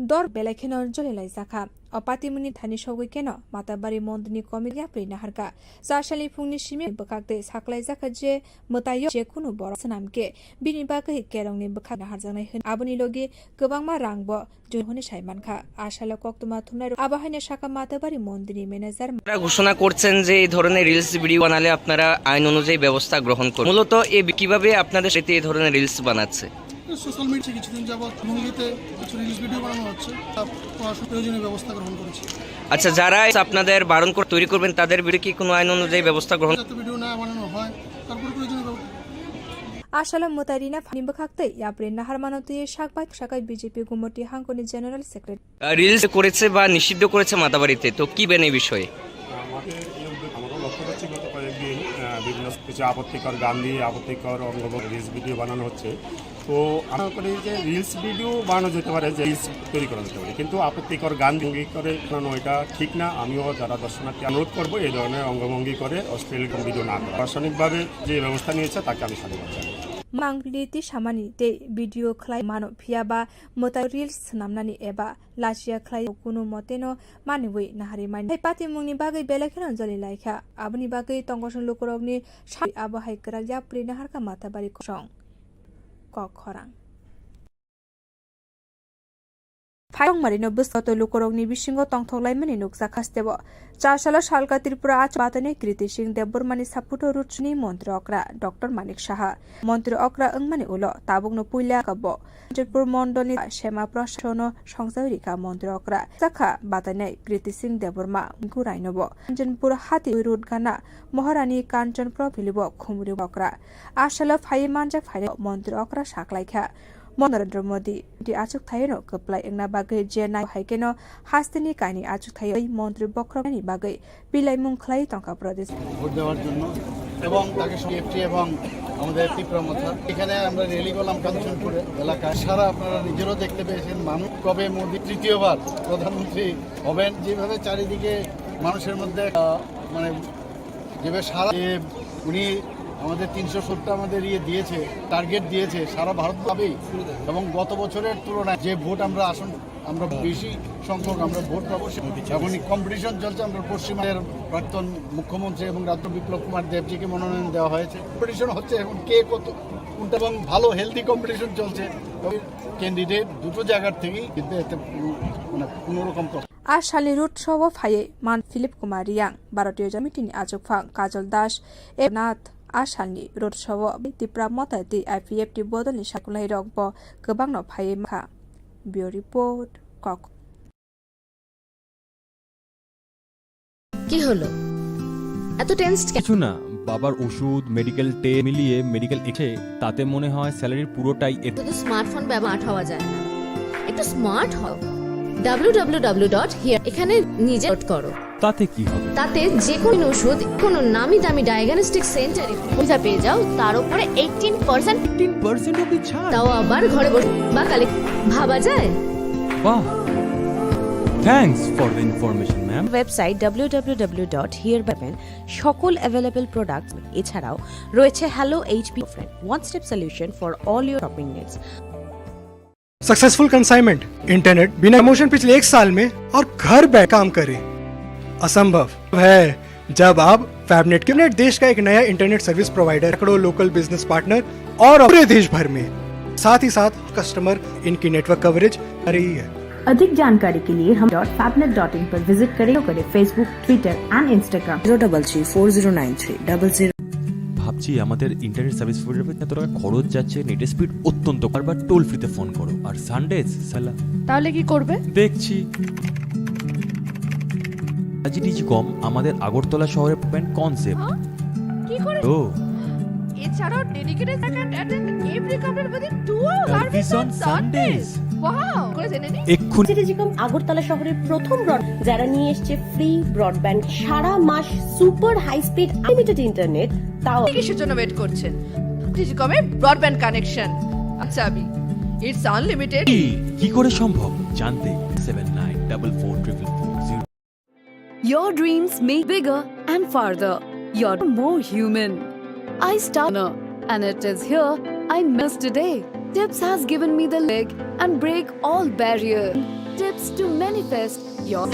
दर बेलाखेन जलेलाय जाखा अपातिमुनि थानि सगै केन माताबारि मन्दनि कमिटिया प्रिनाहारका साशालि फुंनि सिमे बकाकते साकलाय जाखा जे मतायो जे कुनु बर सनामके बिनि बागै केरंनि बकाना हारजानाय होन आबनि लगे गोबांमा रांबो जहनि साइमानखा आशाला कक्तमा थुनाय आबाहायने शाखा माताबारि मन्दनि ম্যানেজার ঘোষণা করছেন যে এই ধরনের রিলস ভিডিও বানালে আপনারা আইন অনুযায়ী ব্যবস্থা গ্রহণ করুন। মূলত কিভাবে আপনাদের সাথে এই ধরনের রিলস বানাচ্ছে? সোশ্যাল মিডিয়ায় কিছুদিন যাবত ভঙ্গিতে কিছু রিলস ভিডিও বানানো হচ্ছে, তার প্রয়োজনীয় ব্যবস্থা গ্রহণ করেছি। আচ্ছা, যারা আপনাদের বারণ করে তৈরি করবেন তাদের বিরুদ্ধে কি কোনো আইন অনুযায়ী ব্যবস্থা গ্রহণ? যাতে ভিডিও না বানানো হয় তারপরে প্রয়োজনীয় ব্যবস্থা। आशाला मोतारिना फानि बखाक्ते याप्रे नाहार मानते शाकबाई शाकाय बीजेपी गुमटी हांगकोनि जनरल सेक्रेटारी রিলস করেছে বা নিষিদ্ধ করেছে মাতাবাড়িতে, তো কি বেন এই বিষয়ে? আমরা লক্ষ্য করছি গত কয়েকদিন বিভিন্ন কিছু আপত্তিকর গান দিয়ে আপত্তিকর অঙ্গভঙ্গি রিলস ভিডিও বানানো হচ্ছে। তো আমরা করি যে রিলস ভিডিও বানানো যেতে পারে, যে রিলস তৈরি করা যেতে পারে, কিন্তু আপত্তিকর গান ভঙ্গি করে বানানো এটা ঠিক না। আমিও যারা দর্শনার্থী অনুরোধ করবো এই ধরনের অঙ্গভঙ্গি করে অশ্লীল ভিডিও না করা। প্রশাসনিকভাবে যে ব্যবস্থা নিয়েছে তাকে আমি সাধুবাদ জানাই। मांगलिति सामानि ते भिडियो खलाय मानो फियाबा मोता रिल्स नामनानि एबा लाचिया खलाय कुनु मतेनो मानिवै नाहारि मानि पाति मुंनि बागै बेलेखेन जलि लायखा आबनि बागै तंगसन लोकरगनि साइ आबहाय करा या प्रिनाहारका माताबारि कसं कखरां फायं मारिनो बसत लोकरगनि बिसिंगो तंथलायमनि नुकसा खास्तेबो चारसाला सालका त्रिपुरा आज बातने कृति सिंह देवबर्मानि सापुटो रुचनि मन्त्री अक्रा डॉक्टर मानिक शाहा मन्त्री अक्रा अंगमानि उलो ताबुगनो पुइला कब्बो जयपुर मण्डलनि सेमा प्रशासन संसारिका मन्त्री अक्रा साखा बातने कृति सिंह देवबर्मा गुराइनबो जनपुर हाति रोड गाना महारानी कांचन प्रभिलिबो खुमरि अक्रा आशाला फाइ मानजा फाइ मन्त्री अक्रा साकलाइखा नरेन्द्र मोदी आचुक थायनो कप्लाय एंगना बागै जेना हाइकेनो हास्तिनि कानि आचुक थाय मन्त्री बख्रनि बागै बिलाइ मुंखलाई टंका प्रदेश ভোট দেওয়ার জন্য এবং তাকে সেফটি এবং আমাদের ত্রিপুরা মথা এখানে আমরা র্যালি করলাম কাঞ্চনপুর এলাকায়। সারা আপনারা নিজেরও দেখতে পেয়েছেন মানুষ কবে মোদি তৃতীয়বার প্রধানমন্ত্রী হবেন, যেভাবে চারিদিকে মানুষের মধ্যে মানে যেভাবে সারা উনি আমাদের 370 আমাদের দিয়েছে টার্গেট দিয়েছে সারা ভারত পাবেই, এবং গত বছরের তুলনায় যে ভোট আমরা বেশি সংখ্যক আমরা ভোট পাবো। এখন কম্পিটিশন চলছে, আমরা পশ্চিমবঙ্গের প্রাক্তন মুখ্যমন্ত্রী এবং রাজ্য বিপ্লব কুমার দেবজিকে মনোনয়ন দেওয়া হয়েছে। কম্পিটিশন হচ্ছে এখন কে কত কোনটা, এবং ভালো হেলদি কম্পিটিশন চলছে। ক্যান্ডিডেট দুটো জায়গার থেকেই, কিন্তু এতে মানে কোনোরকম आशाली रूट सव फाये मान फिलिप कुमार रियांग भारतीय जमिटिनि आजुकफां काजल दास एनाथ आशालनि रोड सव तिप्रा मताति आईपीएफटी बदलनि साकुलाय रगब गोबांनो फाये माखा ब्यूरो रिपोर्ट कक কি হলো এত টেনসড কিছু না, বাবার ওষুধ মেডিকেল টেস্ট মিলিয়ে মেডিকেল এসে তাতে মনে হয় স্যালারির পুরোটাই শুধু স্মার্টফোন ব্যবহার হওয়া যায় না, একটু একটু স্মার্ট হও। www.here এখানে নিজে নোট করো। তাতে কি হবে? তাতে যে কোনো ওষুধ কোনো নামি দামি ডায়াগনস্টিক সেন্টারে পয়সা পেয়ে যাও, তার উপরে 18% অব্দি ছাড়। তাও আবার ঘরে বসে বা কালে ভাবা যায়? বাহ, thanks for the information ma'am. Website www.here সকল অ্যাভেলেবল প্রোডাক্ট এছাড়াও রয়েছে hello HP friend one step solution for all your shopping needs. Successful consignment internet बिना प्रमोशन पिछले 1 साल में और घर बैठ काम करे असंभव है जब आप फैबनेट के देश का एक नया इंटरनेट सर्विस प्रोवाइडर, करोड़ों लोकल बिजनेस पार्टनर और पूरे देश भर में, साथ ही साथ कस्टमर इनकी नेटवर्क कवरेज कर रही है। अधिक जानकारी के लिए हम .fabnet.in पर विजिट करें फेसबुक, ट्विटर एंड इंस्टाग्राम 033409300। ভাবছি আমাদের ইন্টারনেট সার্ভিস প্রোভাইডার এত টাকা খরচ যাচ্ছে, নেট স্পিড অত্যন্ত, বারবার টোল ফ্রিতে ফোন করো, আর সানডেজ সালা। তাহলে কি করবে? দেখছি ডিজিকম আমাদের আগরতলা শহরে প্যান্ট কনসেপ্ট কি করে? ও এছাড়াও dedicated second attend every couple within 2 service on Sundays. Wow, করে জেনে নি। এক্ষুনি ডিজিকম আগরতলা শহরের প্রথম যারা নিয়ে এসেছে ফ্রি ব্রডব্যান্ড, সারা মাস super high speed unlimited internet, তাও কিসের জন্য ওয়েট করছেন? ডিজিকমের ব্রডব্যান্ড কানেকশন। আচ্ছা আবি ইটস আনলিমিটেড। কি করে সম্ভব জানতে 79444440। Your dreams make bigger and farther. You're more human. I start and it is here I miss today. Tips has given me the leg and break all barriers. Tips to manifest your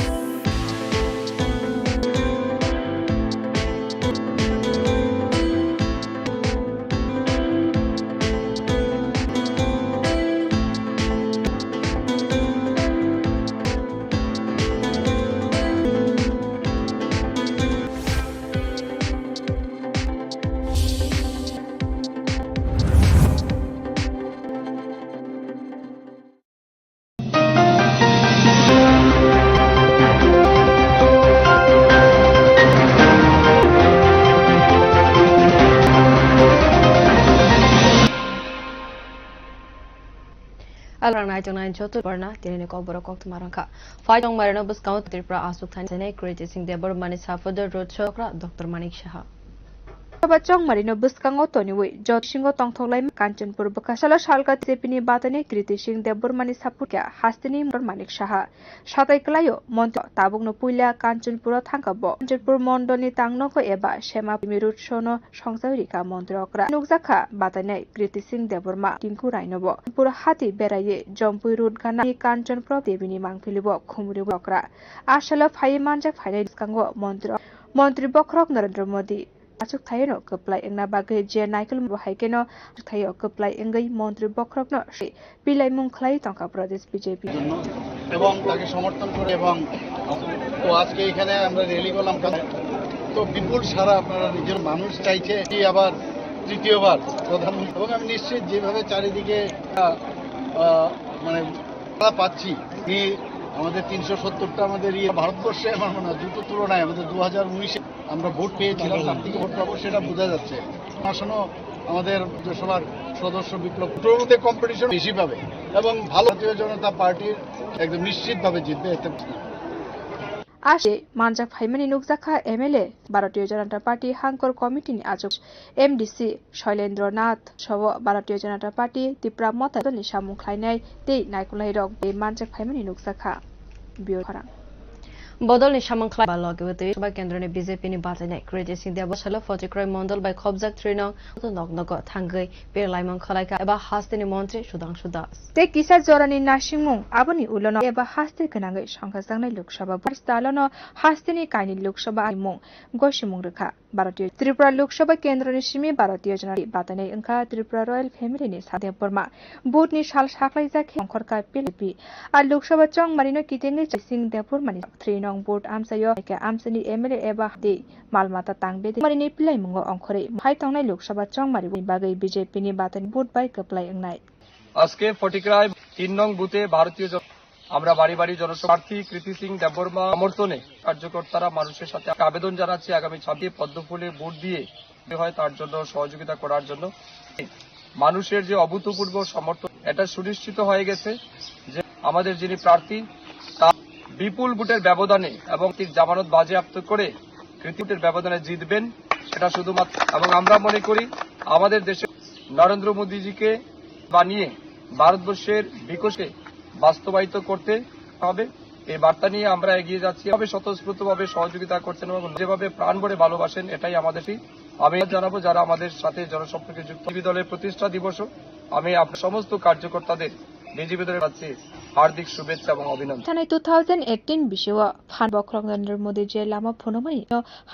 Alarang na ito na joto barna tinini ko borok kok tumarangka. Fai tong marino bus kaut tripura asuk than senai creating sing debor mani safoder road chokra Dr. Manik Shaha. Bachong marino buskango toniwe jot singo tongtholai Kanchanpur bakasala shalka tepini batane kriti sing debor mani sapurka hastini Dr. Manik Shaha satai klayo monto tabungno puila Kanchanpur thangkabo Kanchanpur mondoni tangnoko eba shema mirut sono songsarika montrokra nukjakha batane kriti sing deborma tinku rainobo pura hati beraye jompui road gana Kanchanpur debini mangphilibo khumuri bokra ashala phai manjak phai buskango মন্ত্রী বখরক নরেন্দ্র মোদী আচুক থাইনো কপ্লাই এংনা বাগে যে নাইকেল বহাইকেনো থাইও কপ্লাই এঙ্গই মন্ত্রী বখরক ন পিলাই মুংখলাই তংকা প্রদেশ BJP এবং তাকে সমর্থন করে এবং তো আজকে এখানে আমরা র্যালি করলাম, তো বিপুল সারা আপনারা নিজের মানুষ চাইছে কি আবার তৃতীয়বার প্রধানমন্ত্রী, এবং আমি নিশ্চিত যেভাবে চারিদিকে মানে পাচ্ছি কি আমাদের 370টা আমাদের ভারতবর্ষে আমার মনে হয় দুটো তুলনায় আমাদের 2019-এ আমরা ভোট পেয়েছিলাম, তার থেকে ভোট পাবো সেটা বোঝা যাচ্ছে। আসলে আমাদের লোকসভার সদস্য বিপ্লব মধ্যে কম্পিটিশন বেশি পাবে এবং ভারতীয় জনতা পার্টির একদম নিশ্চিতভাবে জিতবে। এতে আসে মানজাক ফাইমানি নুকজাখা এমএলএ ভারতীয় জনতা পার্টি হাঙ্কর কমিটিনি আজক এমডিসি শৈলেন্দ্রনাথ সব ভারতীয় জনতা পার্টি ত্রিপুরা মতাদলনি সামুখলাইনাই তেই নাইকুলাই রক বে মানজাক ফাইমানি নুকজাখা বিও খরাং বদলনি সামংখলাই বা লগেবতে সভা কেন্দ্রনে বিজেপি নি বাজাইনাই ক্রেডিট সিং দেবশালা ফজিক্রয় মন্ডল বাই খবজাক ত্রিনং নগনগ থাঙ্গৈ পেরলাইমং খলাইকা এবা হাস্তিনি মন্ত্রী সুধাংশু দাস তে কিসা জরানি নাসিংমুং আবনি উলন এবা হাস্তে গনাঙ্গৈ সংখ্যাজাংনাই লোকসভা বাস্তালন হাস্তিনি কাইনি লোকসভা আইমুং গয়সিমুং রেখা ভারতীয় ত্রিপুরা লোকসভা কেন্দ্রনি সিমি ভারতীয় জনতা বাতানাই ওংখা ত্রিপুরা রয়্যাল ফ্যামিলিনি সাদে বর্মা বুটনি সাল সাকলাইজাক অংখরকা পিলিপি আর লোকসভা চং মারিনো কিতেঙ্গি সিং দেপুর মানি 3 নং বোর্ড আমসাयो के আমসানি এমএলএ এবা দে মালমাতা তাংবে মারিনি পিলাইমুঙ্গ অংখরে হাই তংনাই লোকসভা চং মারি বাগৈ বিজেপি নি বাতান বুট বাই কপ্লাই ওংনাই আজকে ফটিকরায় 3 নং বুথে ভারতীয় আমরা বাড়ি বাড়ি জনপ্রার্থী কৃতি সিং দেববর্মা সমর্থনে কার্যকর্তারা মানুষের সাথে আবেদন জানাচ্ছি আগামী 26 পদ্মফুলে ভোট দিয়ে হয় তার জন্য সহযোগিতা করার জন্য মানুষের যে অভূতপূর্ব সমর্থন, এটা সুনিশ্চিত হয়ে গেছে যে আমাদের যিনি প্রার্থী তা বিপুল ভোটের ব্যবধানে এবং জামানত বাজেয়াপ্ত করে কৃতিত্বের ব্যবধানে জিতবেন, সেটা শুধুমাত্র। এবং আমরা মনে করি আমাদের দেশে নরেন্দ্র মোদীজিকে বানিয়ে ভারতবর্ষের বিকাশে বাস্তবায়িত করতে হবে। এই বার্তা নিয়ে আমরা এগিয়ে যাচ্ছি। এভাবে স্বতঃস্ফূর্তভাবে সহযোগিতা করছেন এবং যেভাবে প্রাণ ভরে ভালোবাসেন, এটাই আমাদের। আমি জানাবো যারা আমাদের সাথে জনসম্পর্কে যুক্ত। বিজেপি দলের প্রতিষ্ঠা দিবসও আমি আপনার সমস্ত কার্যকর্তাদের বিজেপি দলের কাছে হার্দিক শুভেচ্ছা এবং অভিনন্দন। थानाय 2018 बिसेव फान बख्रक नरेन्द्र मोदी जे लामा फोनमै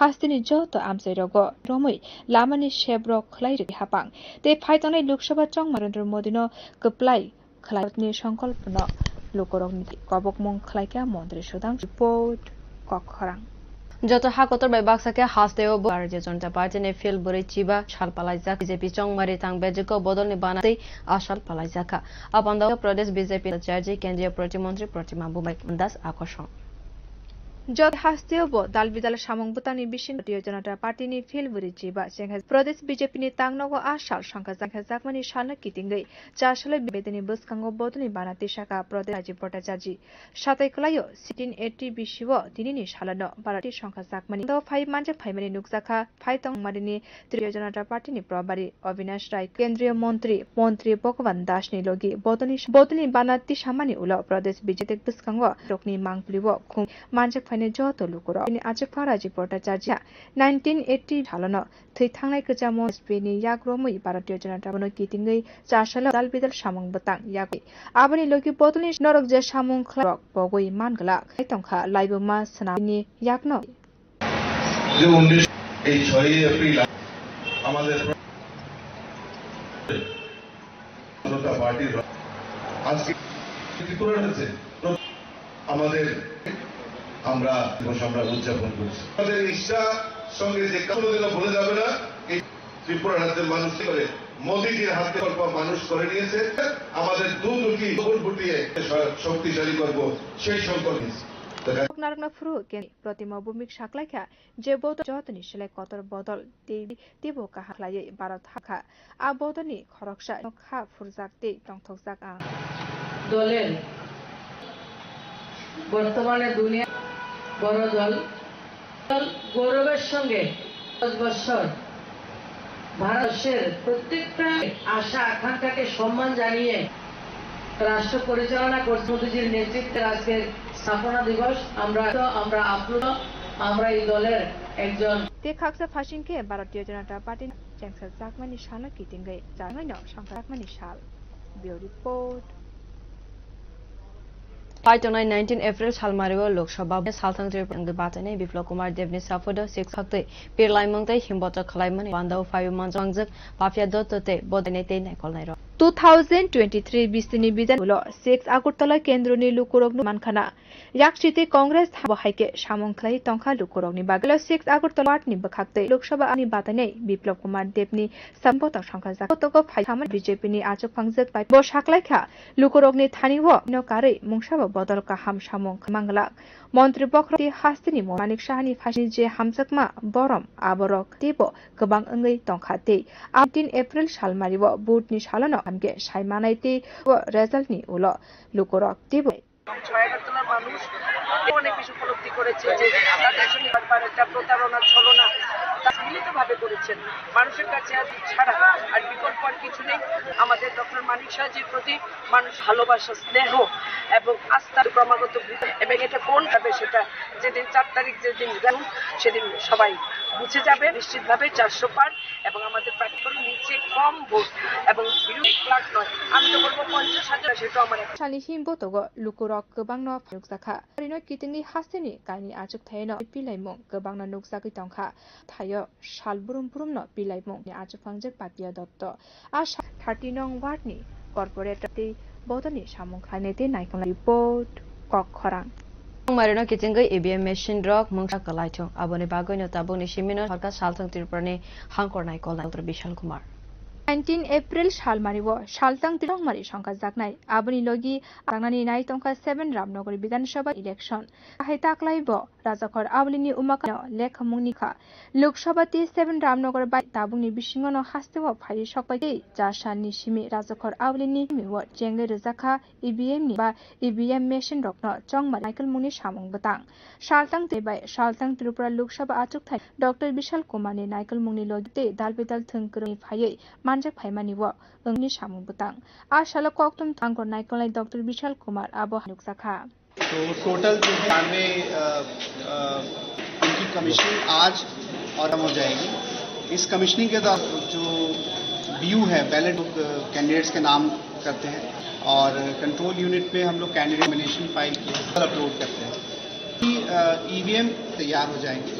हास्तिनि जत आमसाइ रग रमै लामानि शेब्र खलाइ रे हापां ते फाइतनाय लोकसभा चंग नरेन्द्र मोदी न कप्लाइ खलाइनि संकल्पन लोकरगनि कबकमं खलाइका मन्त्री सुदां रिपोर्ट कखरां যত হাকতর বাই বাক্সাকে হাসতেও ভারতীয় জনতা পার্টি নে ফিল বরে চিবা সাল পালাইজাক বিজেপি চংমারি তাং বেজক বদলনি বানাতে আশাল পালাইজাকা আপান্দ প্রদেশ বিজেপি চার্জি কেন্দ্রীয় প্রতিমন্ত্রী প্রতিমা বুবাই দাস আকর্ষণ जत हास्तेव दाल बिदाल सामंगबुतानि बिसिन भारतीय जनता पार्टीनि फिलबुरि चिबा सेंहा प्रदेश बीजेपीनि तांगनगो आसाल संखा जाकमानि सालना कितिंगै चासले बेदनि बसखांगो बदलनि बानाति शाखा प्रदेश राजीव भट्टाचार्य सातैखलायो 1880 बिसिव दिनिनि सालनो भारती संखा जाकमानि द फाइ मानजे फाइमानि नुकजाखा फाइतंग मारिनि तृतीय जनता पार्टीनि प्रभारी अविनाश राय केन्द्रीय मन्त्री भगवान दासनि लगी बदलनि बानाति सामानि उल प्रदेश बीजेपी बसखांगो रकनि मांगप्लिव खुं मानजे फाइने जत लुकुर आज राजीव भट्टाचार्य 1980 सालन थै थांनाय गोजाम एसपीनि याग्रमै भारतीय जनता पार्टी कितिंगै चासल दाल बिदाल सामंग बतां यागै आबनि लगी बदलनि नरक जे सामंग खलक बगै मानगला खाइतंखा लाइबमा सनानि यागनो যে 19 এই 6 এপ্রিল আমাদের জনতা পার্টির আজকে ত্রিপুরা হচ্ছে আমাদের আমরা উদযাপন করছি। আমাদের ইচ্ছা সঙ্গে যে কোনোদিনও ভুলে যাবে না এই ত্রিপুরা রাজ্যের মানুষ করে মোদীজির হাতে মানুষ করে নিয়েছে। আমাদের দুটি ভোট ফুটিয়ে শক্তিশালী করব সেই সংকল্প नारगना फुरु केन प्रतिमा भूमिक साकलाइखा जे बोद जतनि सिलाइ कतर बदल देबो काहाख्लायै भारत हाखा आ बदनि खरकसा खा फुरजाकते तंथकजाक आ দলের বর্তমানে দুনিয়া বড় দল গৌরবের সঙ্গে 10 বছর ভারতের প্রত্যেকটা আশা আকাঙ্ক্ষাকে সম্মান জানিয়ে রাষ্ট্র পরিচালনা করছে মোদীজির নেতৃত্বে আজকে স্থাপনা দিবস। আমরা আপ্লুত, আমরা এই দলের একজন ते खाक्सा फासिंके भारतीय जनता पार्टी जेंगसा जाकमानि साल कितिंगै जानायनो संखाकमानि साल बिउ रिपोर्ट फाइटनाय 19 एप्रिल सालमारिव लोकसभा सालथां त्रिपुरा बातनै बिप्लब कुमार देवनि साफोद सिक्सखते पिरलाइमंगतै हिमबत खलाइमनि बान्दाव फाइव मानजंगजक पाफिया दत्तते बदनेते नायकलनाय 2023 बिस्तिनि बिदान उलो 6 आगरतला केन्द्रनि लुकुरगनु मानखाना याकसिते कांग्रेस थाबहायके सामंखलाइ तंखा लुकुरगनि बागला 6 आगरतला पार्टीनि बखाक्तै लोकसभा आनि बातनै बिप्लब कुमार देवनि सम्पत संखा जाकतको फाइसामन बीजेपीनि आजक फांगजक बाय ब साकलाइखा लुकुरगनि थानिव नकारै मुंसाबा बदल का हाम सामंग मांगला मन्त्री बख्रति हास्तिनि मानिक शाहनि फासिनि जे हामजकमा बरम आबरक देबो गोबां अंगै तंखाते 18 एप्रिल सालमारिव बुटनि सालन हमके साइमानाइते রেজাল্টনি উল লুকুরক দেবো ছয়াগরতলার মানুষ অনেক কিছু উপলব্ধি করেছে যে তাদের সঙ্গে বারবার একটা প্রতারণা ছলনা মিলিতভাবে করেছেন। মানুষের কাছে আর ছাড়া আর বিকল্প আর কিছু নেই। আমাদের ডক্টর মানিক সাহাজির প্রতি মানুষ ভালোবাসা, স্নেহ এবং আস্থার ক্রমাগত এবং এটা কোন হবে সেটা যেদিন 4 তারিখ যেদিন সেদিন সবাই বুঝে যাবে নিশ্চিতভাবে 400 পার এবং আমাদের প্রার্থী নিচে কম ভোট এবং বিরোধী ক্লাস নয়। আমি তো বলবো 50,000 সেটা আমার সালি হিমবতগ লুকুরক गोबां न नुकजाखा ओरैनो कितिंनि हास्तेनि गायनि आजुक थायनो पिलाइमुं गोबां न नुकजाखै तंखा थायो साल बुरुम न पिलाइमुं नि आजुक फांजक पापिया दत्त आ 30 नং वार्डनि कर्पोरेटरति बदनि सामुं खानेते नायखं रिपोर्ट कखरां मारिनो कितिंगै ईवीएम मेशिन रक मुंसा कलाइथं आबनि बागैनो ताबुनि सिमिनो सरकार सालथं त्रिपुरानि हांकरनाय कलनाय डॉक्टर विशाल कुमार 19 एप्रिल सालमारिव सालतां तिरंगमारी संखा जागनाय आबनि लगी आंगनानि नाय तंका 7 रामनगर विधानसभा इलेक्शन हाइताक्लाइब राजाखर आवलिनि उमाका लेखमुंनिखा लोकसभा 7 रामनगर बाय ताबुंनि बिसिङनो हास्तेव फारि सकबाय जासानि सिमि राजाखर आवलिनि मिव जेंगे रजाखा ईवीएम नि बा ईवीएम मेसिन रखनो चंगमा माइकल मुनि सामुं बतां सालतां तेबाय सालतां त्रिपुरा लोकसभा आचुक थाय डॉक्टर विशाल कुमार नि नाइकल मुंनि लगिते दालबेदाल थंकरनि फायै मानजाक फायमानिव ओंनि सामुं बतां आ साल कक्तम थांगर नाइकल डॉक्टर विशाल कुमार आबो नुकसाखा। तो टोटल 92 उनकी कमीशनिंग आज और हो जाएगी। इस कमीशनिंग के दौरान जो बीयू है बैलेट कैंडिडेट्स के नाम करते हैं और कंट्रोल यूनिट में हम लोग कैंडिडेट नॉमिनेशन फाइल अपलोड करते हैं। ईवीएम तैयार हो जाएंगे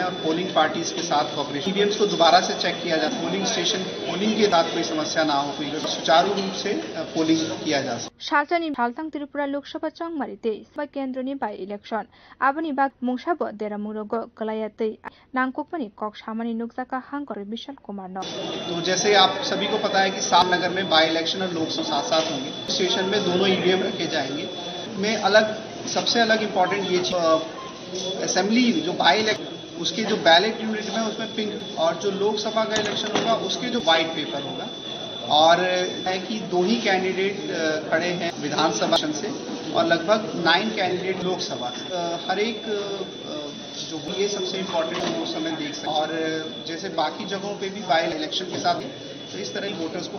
और पोलिंग पार्टीज के साथ कॉपरेशन ईवीएम्स को दोबारा से चेक किया जाए पोलिंग स्टेशन पोलिंग के साथ कोई समस्या ना हो कोई सुचारू रूप से पोलिंग किया जा सके। सालतानि सालतां त्रिपुरा लोकसभा चंगमारिते सभा केन्द्रनि बाय इलेक्शन आबनि बाग मुंसाबो देरामुरगो गलायाते नांगकोकमनि कक सामानि नुकसाका हांकर विशाल कुमार न। तो जैसे आप सभी को पता है कि सालनगर में बाय इलेक्शन और लोकसभा साथ साथ होंगे। स्टेशन में दोनों ईवीएम रखे जाएंगे। में अलग सबसे अलग इम्पोर्टेंट ये असेंबली जो बाई इलेक्शन उसके जो बैलेट यूनिट में उसमें पिंक और जो लोकसभा का इलेक्शन होगा उसके जो व्हाइट पेपर होगा और है कि 2 ही कैंडिडेट खड़े हैं विधानसभा से और लगभग 9 कैंडिडेट लोकसभा हर एक जो ये सबसे इम्पोर्टेंट है वो समय देख सकते और जैसे बाकी जगहों पे भी बाई इलेक्शन के साथ तो इस तरह वोटर्स को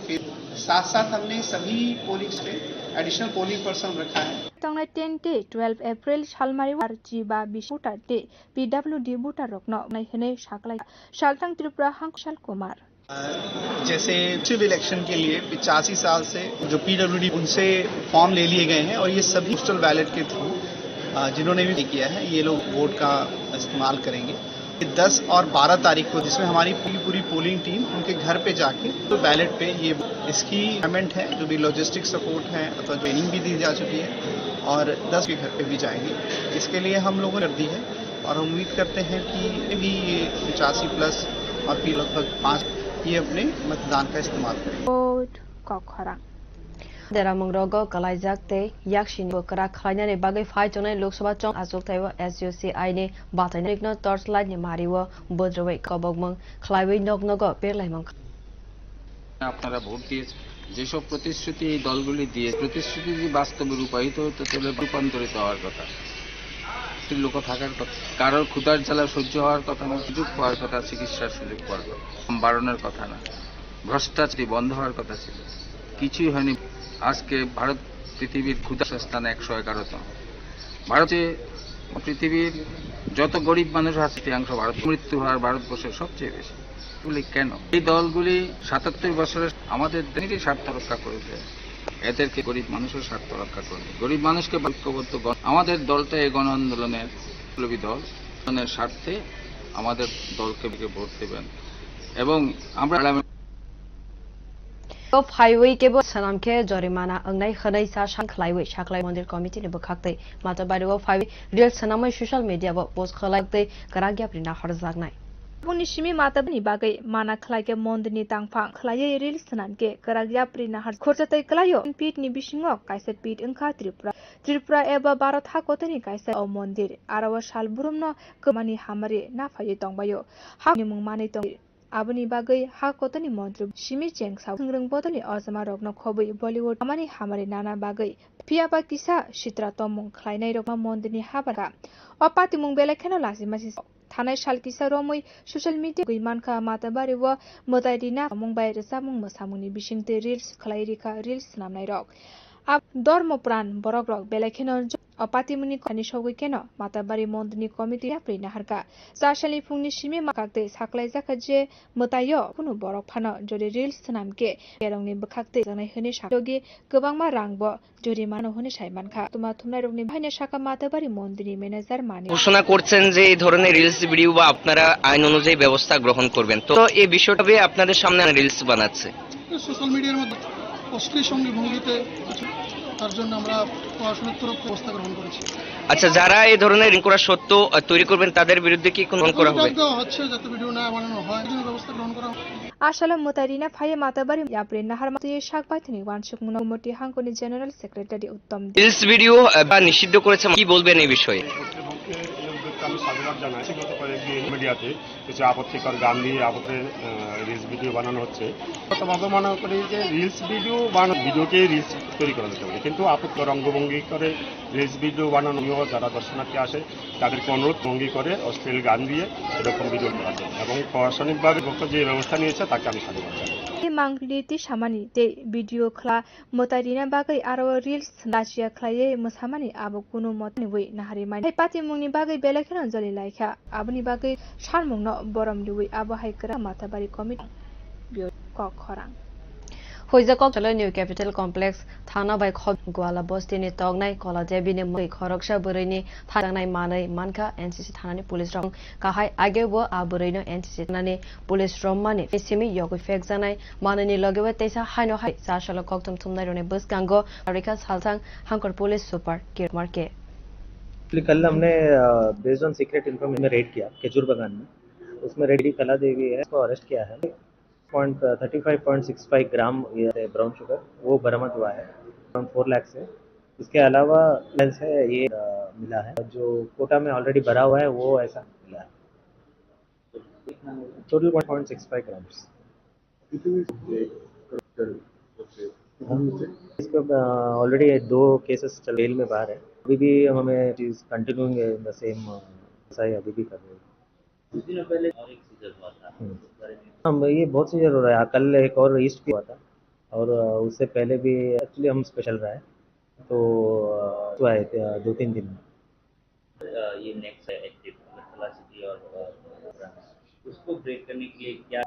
साथ साथ हमने सभी पोलिंग पे एडिशनल पोलिंग पर्सन रखा है। 12 एप्रिल सालमारी जिबा बिसुटा डे पीडब्ल्यूडी बुटा रोकनो नैहने साकलाई सालतां त्रिपुरा हांकशाल कुमार। जैसे सिविल इलेक्शन के लिए 85 साल से जो पीडब्ल्यूडी उनसे फॉर्म ले लिए गए हैं और ये सभी पोस्टल बैलेट के थ्रू जिन्होंने भी किया है ये लोग वोट का इस्तेमाल करेंगे। 10 और 12 तारीख को जिसमें हमारी पूरी पोलिंग टीम उनके घर पे जाके तो बैलेट पे ये इसकी पेमेंट है जो भी लॉजिस्टिक सपोर्ट है अथवा ट्रेनिंग भी दी जा चुकी है और 10 के घर पे भी जाएंगे। इसके लिए हम लोगों ने कर दी है और हम उम्मीद करते हैं कि भी ये 85+ और फिर लगभग 5 ये अपने मतदान का इस्तेमाल करें। देरामुंगरोगो कलाइजाकते याक्सिन बकरा खलाइनाने बागै फाइटने लोकसभा चंग आजुकथाइव एसयूसीआई ने बाथाइनिकनो टर्च लाइट ने मारिव बद्रवै कबगमंग खलाइवै नगनगो पेरलाइमंग। আপনারা ভোট দিয়েছেন যেসব প্রতিশ্রুতি এই দলগুলি দিয়ে প্রতিশ্রুতি যদি বাস্তবে রূপায়িত হতো তাহলে রূপান্তরিত হওয়ার কথা লোক থাকার কথা কারোর ক্ষুধার জ্বালা সহ্য হওয়ার কথা না সুযোগ পাওয়ার কথা চিকিৎসার সুযোগ পাওয়ার কথা বাড়ানোর কথা না ভ্রষ্টাচারী বন্ধ হওয়ার কথা ছিল কিছুই হয়নি। আজকে ভারত পৃথিবীর ক্ষুধার স্থানে 111তম ভারতে পৃথিবীর যত গরিব মানুষ আছে তৃতীয়াংশ ভারত মৃত্যু হার ভারতবর্ষের সবচেয়ে বেশি। কেন এই দলগুলি 77 বছরের আমাদের দেশেরই স্বার্থ রক্ষা করেছে এদেরকে গরিব মানুষের স্বার্থ রক্ষা করেনি গরিব মানুষকে ঐক্যবদ্ধ আমাদের দলটা এই গণ আন্দোলনের বিপ্লবী দলের স্বার্থে আমাদের দলকে ভোট দেবেন এবং আমরা फाइवे केबो सनामखे जरिमाना अंगनाय खनै सा सांखलाइवे साखलाइ मन्दिर कमिटि ने बखाक्तै मातबारिव फाइवे रियल सनामै सोशल मीडिया ब पोस्ट खलाइतै कराग्या प्रिना हरजागनाय बुनि सिमी माताबनि बागै माना खलाइके मन्दिरनि तांफां खलायै रिल सनानके कराग्या प्रिना हर खरजतै कलायो पीठनि बिसिङो काइसे पीठ अंखा त्रिपुरा एबा भारत हाकोतनि काइसे ओ मन्दिर आराव साल बुरुमनो कमानि हामारि नाफायै दंबायो हानि मुंमानै दं आबनि बागै हाकोतनि मन्त्र सिमी चेंगसा संग्रंग बदलि अजमा रग्न खबै बलिउड खामानि हामारि नाना बागै पियाबा किसा चित्रा तमुं खलाइनाय रगमा मन्दिरनि हाबागा अपाति मुं बेलेखेनो लाजिमासि थानाय साल किसा रमै सोशल मीडिया गैमानखा माताबारि व मोदाइदिना मुंबाइ रसामुं मोसामुंनि बिसिंते रिल्स खलाइरिखा रिल्स नामनाय रग अब धर्म प्राण बरग रग बेलेखेनो अपातिमुनि खनि सौगैकेनो माताबारि मन्दिरनि कमिटि प्रिना हारका साशालि फुंनि सिमे माकाकते साखलाय जाखाजे मोतायो कुनु बरक फानो जरि रिल्स नामके केरंनि बखाकते जनाय होने साखयोगी गोबांमा रांब जरिमाना होने साइमानखा तुमा थुमनाय रगनि भाइने शाखा माताबारि मन्दिरनि ম্যানেজার माने ঘোষণা করছেন যে এই ধরনের রিলস ভিডিও বা আপনারা আইন অনুযায়ী ব্যবস্থা গ্রহণ করবেন তো এই বিষয়টাবে আপনাদের সামনে রিলস বানাচ্ছে সোশ্যাল মিডিয়ার মধ্যে অশ্লীল সঙ্গে ভঙ্গিতে কিছু তার জন্য আমরা প্রশাসনের তরফ ব্যবস্থা গ্রহণ করেছি। আচ্ছা, যারা এই ধরনের রিং করা সত্য তৈরি করবেন তাদের বিরুদ্ধে কি কোনো করা হবে? হচ্ছে যাতে ভিডিও না বানানো হয় ব্যবস্থা গ্রহণ করা হবে। Ashalam Mutarina Phaya Matabari Yaprin Naharmati Shakpathini Wanshuk Munamoti Hankoni General Secretary Uttam reels video বা নিষিদ্ধ করেছে, কি বলবেন এই বিষয়ে? কর্তৃপক্ষের এই উদ্যোগকে আমি সাধুবাদ জানাচ্ছি। গত কয়েকদিন মিডিয়াতে কিছু আপত্তিকর গান দিয়ে রিলস ভিডিও বানানো হচ্ছে। প্রথমত মনে করি যে রিলস ভিডিওকে রিলস তৈরি করা যেতে পারে, কিন্তু আপত্তিকর অঙ্গভঙ্গি করে রিলস ভিডিও বানানো, যারা দর্শনার্থী আসে তাদেরকে অনুরোধ ভঙ্গি করে অশ্লীল গান দিয়ে এরকম ভিডিও করা যায়, এবং প্রশাসনিকভাবে যে ব্যবস্থা নিয়েছে তাকে আমি সাধুবাদ জানাই। Mangliti Shamani de video kla Motarina Bagai Aro Reels Nachia Klaye Musamani Abu Kunu Motni Way Nahari Mai Pati Muni Bagai Belakan Zoli Laika Abuni Bagai Sharmung no Borom Lui Abu Haikra Matabari Committee Bio Kok Horang হৈজাকক new capital complex থানা বাই গোয়ালা বস্তিনি তগনাই কলা জেবিনি মই খরকসা বরैनि थानाय मानै मानखा एनसीसी थानानि पुलिस रं काहाय आगेबो आबरैनो एनसीसी थानानि पुलिस रममानि फेसिमि यगै फेक जानाय मानैनि लगेबो तैसा हायनो हाय साशाल कक्तम थुमनाय रने बसगांगो रिका सालथां हांकर पुलिस सुपर किरमार के। कल हमने बेस्ड ऑन सीक्रेट इन्फॉर्मेशन में रेड किया केचूर बागान में, उसमें रेडी कला देवी है, उसको अरेस्ट किया है। 35.65 ग्राम ये ब्राउन शुगर वो बरामद हुआ है, अराउंड 4 लाख से। इसके अलावा लेंस है ये मिला है, जो कोटा में ऑलरेडी भरा हुआ है वो ऐसा मिला है। Total 1.65 grams. इसको ऑलरेडी 2 केसेस जेल में बाहर है, अभी भी हमें चीज कंटिन्यूइंग द सेम अभी भी कर रहे हैं। कुछ दिनों पहले और एक सीजन हुआ था, हम ये बहुत सीजन हो रहा है। कल एक और ईस्ट भी हुआ था, और उससे पहले भी एक्चुअली हम स्पेशल रहा है, तो आए थे 2-3 दिन में। ये नेक्स्ट एक्टिव सिटी और उसको ब्रेक करने के लिए क्या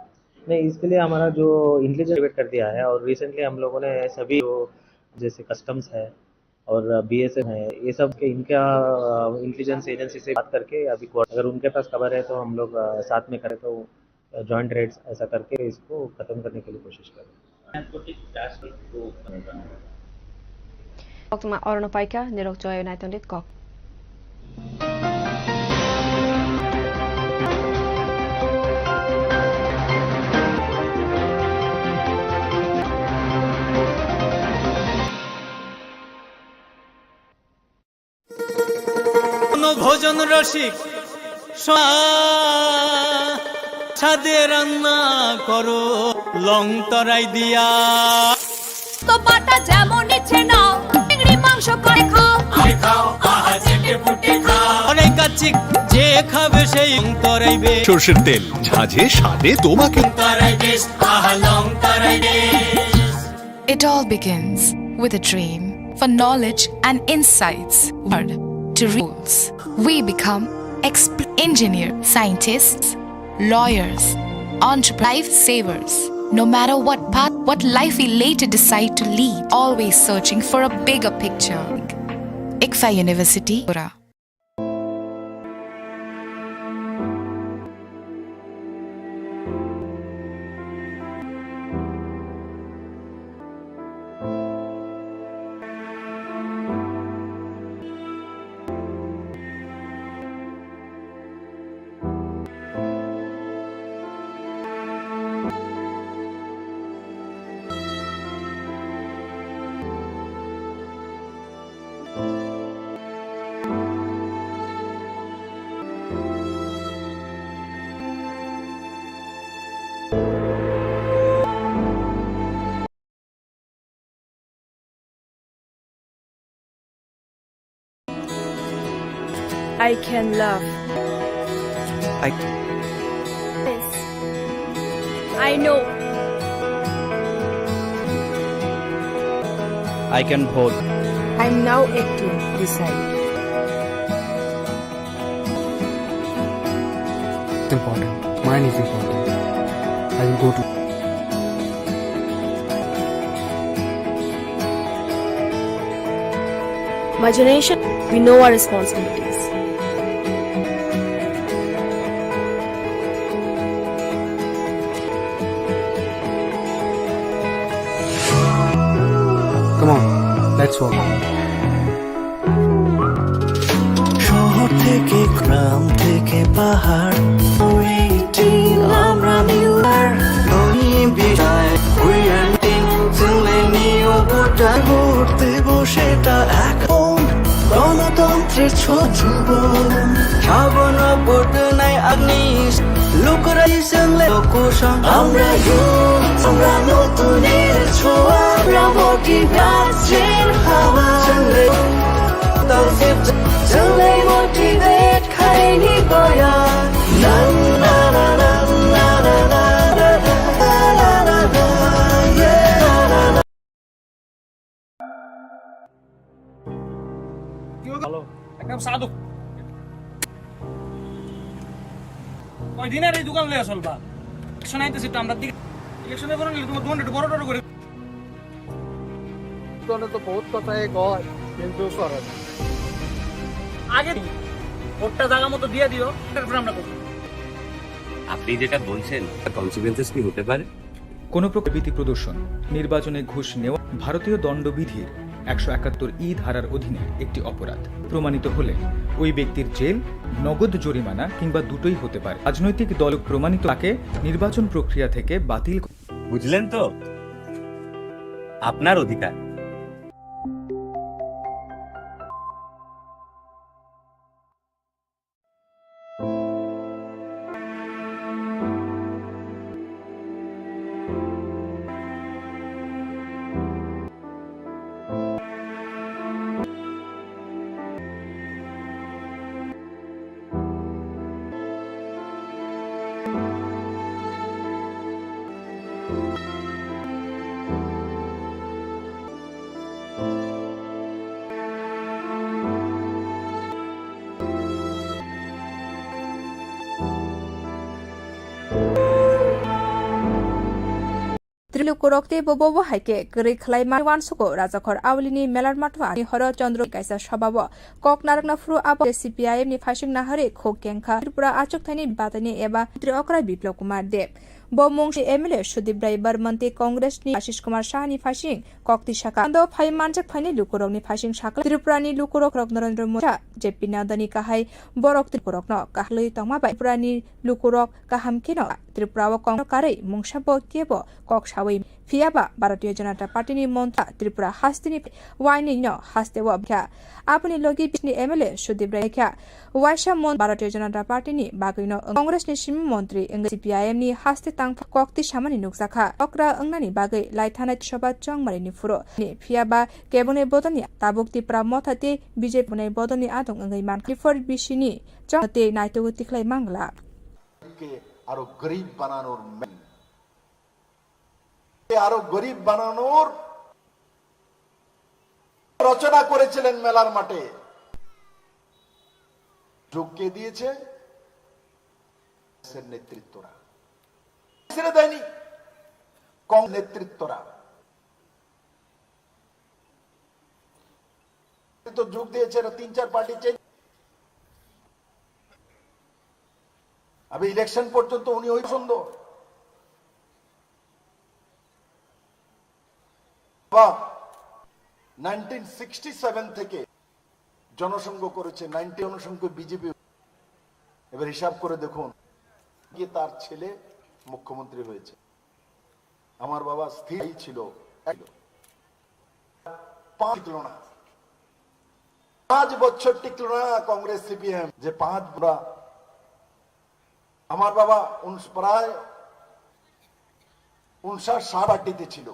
नहीं, इसके लिए हमारा जो इंटेलिजेंस कर दिया है, और रिसेंटली हम लोगों ने सभी जो जैसे कस्टम्स है और बीएसएफ है, ये सब के इनका इंटेलिजेंस एजेंसी से बात करके अभी अगर उनके पास खबर है तो हम लोग साथ में करें, तो जॉइंट रेड्स ऐसा करके इसको खत्म करने के लिए कोशिश करें। Oktuma Orno Paika Nirok Joy United Kok ভোজন রসিক সাদে রান্না করো লং তরাই দিয়া তো বাটা যেমন ইচ্ছে নাও চিংড়ি মাংস করে খাও আহা চেটে পুটে খাও অনেক কাচ্চি যে খাবে সেই লং তরাইবে সরষের তেল ঝাঁঝে স্বাদে তোমাকে তরাইবে আহা long তরাইবে। It all begins with a dream for knowledge and insights. Word to rules. We become engineers, scientists, lawyers, life savers. No matter what path, what life we later decide to lead, always searching for a bigger picture. ICFA University. I can love. I know. I can hold. I'm now acting. Decide. It's important. Mine is important. I will go to. My generation, we know our responsibilities. Come on, let's Let's walk. শহর থেকে গ্রাম থেকে পাহাড় আমরা Miller ঘুরতে বসেটা এখন গণতন্ত্রের যুবন শ্রাবণ vote নাই আগ্নিশ লোকরাই সঙ্গে আমরা আমরা নতুনের ছোঁয়া আমরা মোটিভেশন হাওয়া চলে মোটিভেট খাইনি বয়া না না না না না না না একদম সাধু ওই দিনের এই দোকান লইয়া চলবা ইলেকশন আইতেছে তো আমরা দিকে ইলেকশনে বড় নিলে তোমার দোকানটা বড় বড় করে দোকানে তো বহুত কথাই কয় কিন্তু করে না আগে ভোটটা জায়গা মতো দিয়ে দিও তারপর আমরা করব আপনি যেটা বলছেন কনসিকুয়েন্সেস কি হতে পারে? কোনো প্রকার ভীতি প্রদর্শন, নির্বাচনে ঘুষ নেওয়া ভারতীয় দণ্ডবিধির 171 ধারার অধীনে একটি অপরাধ প্রমাণিত হলে ওই ব্যক্তির জেল, নগদ জরিমানা কিংবা দুটোই হতে পারে। রাজনৈতিক দল প্রমাণিত তাকে নির্বাচন প্রক্রিয়া থেকে বাতিল। বুঝলেন তো, আপনার অধিকার। त्रिलुकुरक्ते बोबो हाइके गरै खलाइमा वानसुको राजाखर आवलिनी मेलार माटवा हर चन्द्र काइसा सभाव कक नारकना फ्रु आब सीपीआईएम नि फासिङ नाहरे खो केंखा त्रिपुरा आचक थाइनि बातनि एबा त्रि अकरा बिप्लव कुमार देव बमुंगसी एमएलए सुदीप राय बर्मन्ते कांग्रेसनि आशिष कुमार शाहनि फासिङ कक्ति शाखा द फाइ मानजक फाइनि लुकुरकनि फासिङ शाखा त्रिपुरानि लुकुरक रक नरेन्द्र मोदी जेपी नादनि काहाय बरक त्रिपुरक न काहलै तंमाबाय त्रिपुरानि लुकुरक काहाम किन त्रिपुरा व कांग्रेस कारै मुंगसाब केब कक सावै फियाबा भारतीय जनता पार्टी मन्त्री त्रिपुरा हास्तिनि वाइनि न हास्ते व भ्या आपनि लगी बिसनि एमएलए सुदीप राय ख्या वाइसा मन भारतीय जनता पार्टी नि बागैन कांग्रेसनि सिम मन्त्री सीपीआईएम नि हास्ते तांग कक्ति सामानि नुकसाखा अक्रा अंगनानि बागै लाइथानाय सभा चंगमारिनि फुरो नि फियाबा केबने बदनि ताबुक त्रिपुरा मथाते बीजेपी ने बदनि आदं अंगै मान फर बिसिनि चंगते नाइतगु तिखलाई मांगला के आरो गरीब बानानोर আরো গরিব বানানোর রচনা করেছিলেন মেলার মাঠে। যোগকে দিয়েছে নেতৃত্বরা, ছেড়ে দেয়নি কম নেতৃত্বরা তো যোগ দিয়েছে। 3-4 পার্টি চেঞ্জ, আবে ইলেকশন পর্যন্ত উনি ওই সুন্দর 1967 থেকে জনসংঘ করেছে, 90 জনসংঘ বিজেপি। এবার হিসাব করে দেখুন, গিয়ে তার ছেলে মুখ্যমন্ত্রী হয়েছে। আমার বাবা স্থির ছিল 5 বছর টিকলো না কংগ্রেস সিপিএম, যে 5 আমার বাবা প্রায় 59 পার্টিতে ছিল,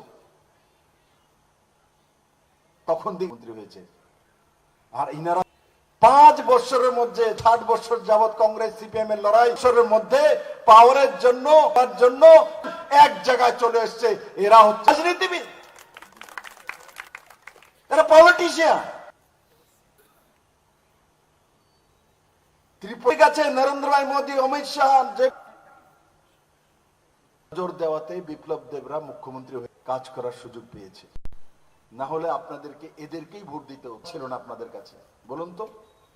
তখন মন্ত্রী হয়েছে। আর ইনারা 5 বছরের মধ্যে 60 বছর যাবৎ কংগ্রেস সিপিএম এর লড়াই, বছরের মধ্যে পাওয়ারের জন্য এক জায়গায় চলে এসছে। এরা হচ্ছে রাজনীতিবিদ, এরা পলিটিশিয়ান। ত্রিপুরা কাছে নরেন্দ্র ভাই মোদী, অমিত শাহ যে জোর দেওয়াতে বিপ্লব দেবরা মুখ্যমন্ত্রী হয়ে কাজ করার সুযোগ পেয়েছে। না হলে আপনাদেরকে এদেরকেই ভোট দিতে ছিল না আপনাদের কাছে। বলুন তো,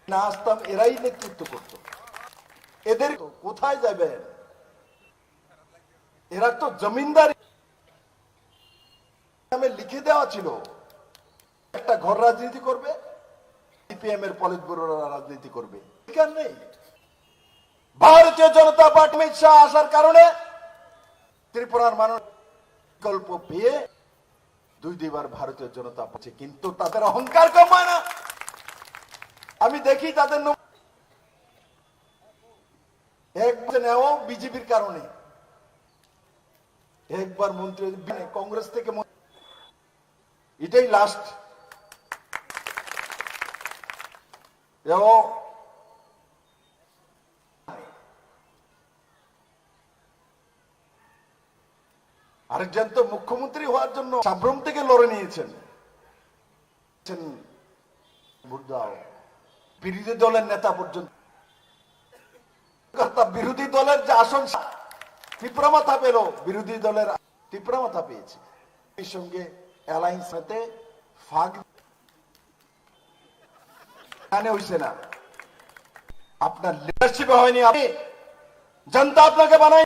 না আসতাম এরাই নেতৃত্ব করত, এদের কোথায় যাবেন? এরা তো জমিনদারি লিখে দেওয়া ছিল, একটা ঘর রাজনীতি করবে, সিপিএম এর পলিট ব্যুরোর রাজনীতি করবে, অধিকার নেই। ভারতীয় জনতা পার্টি অমিত শাহ আসার কারণে ত্রিপুরার মানুষ বিকল্প পেয়ে দুইবার ভারতীয় জনতা পার্টি, কিন্তু তাদের অহংকার কমায় না। আমি দেখি তাদের নেওয়া বিজেপির কারণে একবার মন্ত্রী কংগ্রেস থেকে, এটাই লাস্ট। আরেকজন তো মুখ্যমন্ত্রী হওয়ার জন্য সাব্রম থেকে লড়ে নিয়েছেন। বিরোধী দলের নেতা পর্যন্ত, বিরোধী দলের যে আসন ত্রিপুরা মাথা পেল, বিরোধী দলের ত্রিপুরা মাথা পেয়েছে। এর সঙ্গে অ্যালায়েন্স হতে ফাঁক হয়েছে না, আপনার লিডারশিপে হয়নি। আপনি জনতা আপনাকে বানাই।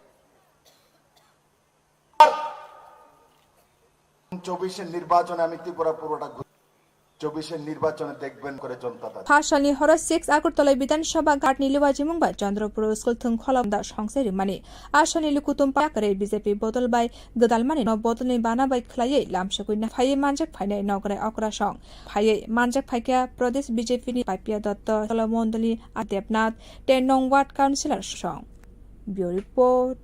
24 নির্বাচনে আমি ত্রিপুরা পুরোটা 24 নির্বাচনে দেখবেন করে জনতা। ফাশানি হর 6 আগরতলা বিধানসভা ঘাট নিলুবাজি মুংবাই চন্দ্রপুর স্কুল থং খলামदा সংসাरि माने आसानि लुकुतुम पाकरे बीजेपी बदल बाय गदाल माने न बदलनि बाना बाय खलायै लामसकुइना फायै मानजक फायनाय नगरे अकरा सं फायै मानजक फायका प्रदेश बीजेपी नि पाइपिया दत्त सलमंडली आदेबनाथ 10 नং वार्ड काउन्सिलर सं ब्युरो रिपोर्ट।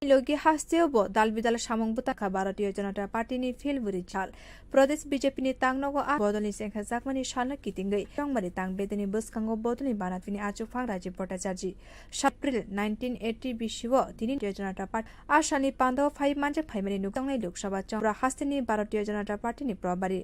लोगी हास्तेओ दाल बिदाल सामंगबुता भारतीय जनता पार्टी नि फिलबुरी चाल प्रदेश बीजेपी नि तांगनगो आ बदलनि सेंखा जाकमानि सालना कितिंगै रंगमानि तांग बेदनि बसखांगो बदलनि बानातनि आचुफां राजीव भट्टाचार्य एप्रिल 1980 बिसिवो तिनि जनता पार्टी आसानि पांदो फाइ मानजे फाइमानि नुक्तांनाय लोकसभा चंद्र हास्तेनि भारतीय जनता पार्टी नि प्रभारी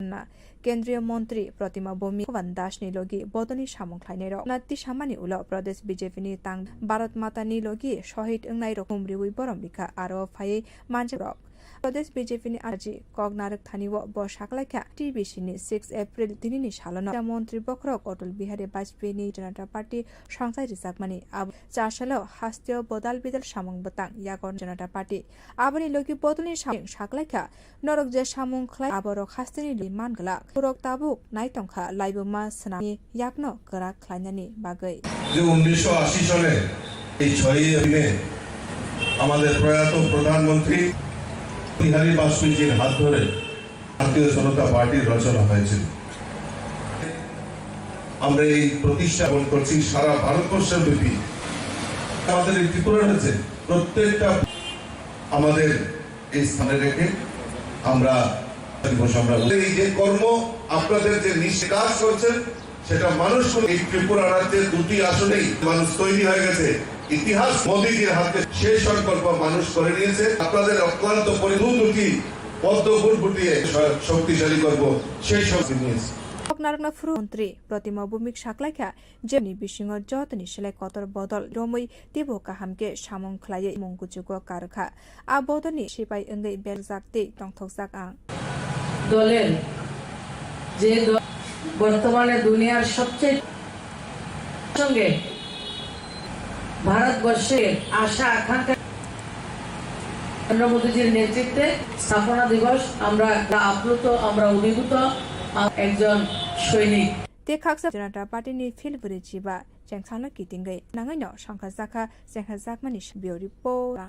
केंद्रीय मंत्री प्रतिमा भूमि भवन दास नि लोगी बदलनि सामंख्लायनाय र नाति सामानि उल प्रदेश बीजेपी नि तांग भारत माता नि लोगी शहीद अंगनाय रकम रिवि बरम आरो फायै मानजे रक प्रदेश बीजेपी नि आरजी कगनारक थानिव बसाखलाखा टीबीसी नि 6 एप्रिल दिननि सालन मंत्री बख्र अटल बिहारी वाजपेयी नि जनता पार्टी संसाय रिजाकमानि अब चासलो हास्तियो बदाल बिदाल सामंग बतां यागन जनता पार्टी आबनि लोगी बदलनि साखलाखा नरक जे सामंग खलाय आबरक हास्तिनि लिमानगला पुरक ताबुक नायतंखा लाइबमा सनानि याकनो करा खलायनानि बागै যে 1980 সালে এই 6 এপ্রিলে আমাদের প্রয়াত প্রধানমন্ত্রী বিহারী বাজপেয়ীর হাত ধরে ভারতীয় জনতা পার্টির রচনা হয়েছিল। আমরা এই প্রতিষ্ঠা করছি সারা ভারতবর্ষের ব্যাপী। আমাদের এই ত্রিপুরা হচ্ছে প্রত্যেকটা আমাদের এই স্থানে রেখে আমরা এই যে কর্ম আপনাদের যে নিষ্কাশ করছেন সেটা মানুষ এই ত্রিপুরা রাজ্যের 2টি আসনেই মানুষ তৈরি হয়ে গেছে। ইতিহাস মোদীজির হাতে সেই সংকল্প মানুষ করে নিয়েছে। আপনাদের অক্লান্ত পরিধুমুখী পদ্ম ফুল ফুটিয়ে শক্তিশালী করব সেই শক্তি নিয়েছে। नारकना फुरु मन्त्री प्रतिमा भूमिक साखलाखा जेनि बिसिङ जतनि सेलाय कतर बदल रमै तेबो काहामके सामं खलायै मंगुजुगो कारखा आ बदलनि सिपाइ अंगै बेलजाकते तंथकजाक आं দলের যে বর্তমানে দুনিয়ার সবচেয়ে সঙ্গে ভারতবর্ষের আশা আকাঙ্ক্ষা নরেন্দ্র মোদীজির নেতৃত্বে স্থাপনা দিবস আমরা আপ্লুত, আমরা অভিভূত একজন সৈনিক। तेखाक्सा जनता पार्टीनि फिलबुरि जिबा जेंखाना कितिंगै नाङैनो संखा जाखा जेंखा जाकमानि ब्युरो रिपोर्ट।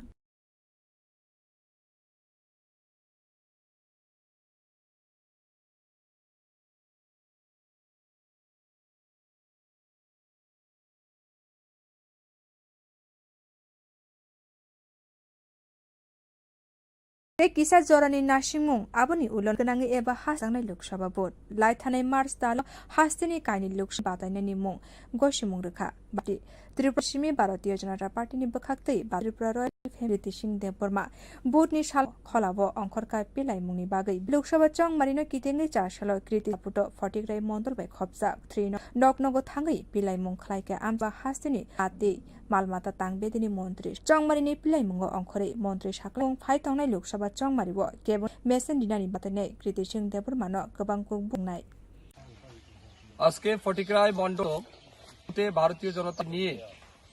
किसा जरानि नासिंमुं आबनि उलन गोनाङै एबा हासांनाय लोकसभा भोट लाइथानाय मार्च दाल हास्तेनि कायनि लोकसभा बादायनायनि मुं गसिमुं रोखा बाटी त्रिपुरा सिमी भारतीय जनता पार्टी बखाक्तै त्रिपुरा रॉयल फैमिली सिंह देवबर्मा बुधनि साल खलाबो अंखरका पिलाय मुंनि बागै लोकसभा चंगमारिनो कितेंनि चारसालो कृति फुटो फटिग्राय मंडल बाय खबजा 3 नगनगो थांगै पिलाय मुं खलायके आमबा हास्तिनि आते मालमाता तांगबेदिनि मन्त्री चंगमारिनि पिलाय मुंगो अंखरै मन्त्री साख्लाय फाइ थांनाय लोकसभा चंगमारिबो केबल मेसेन दिनानि बातनै कृति सिंह देवबर्मानो गोबांखौ बुंनाय আজকে ফটিকরায় মন্ডলে ভারতীয় জনতা নিয়ে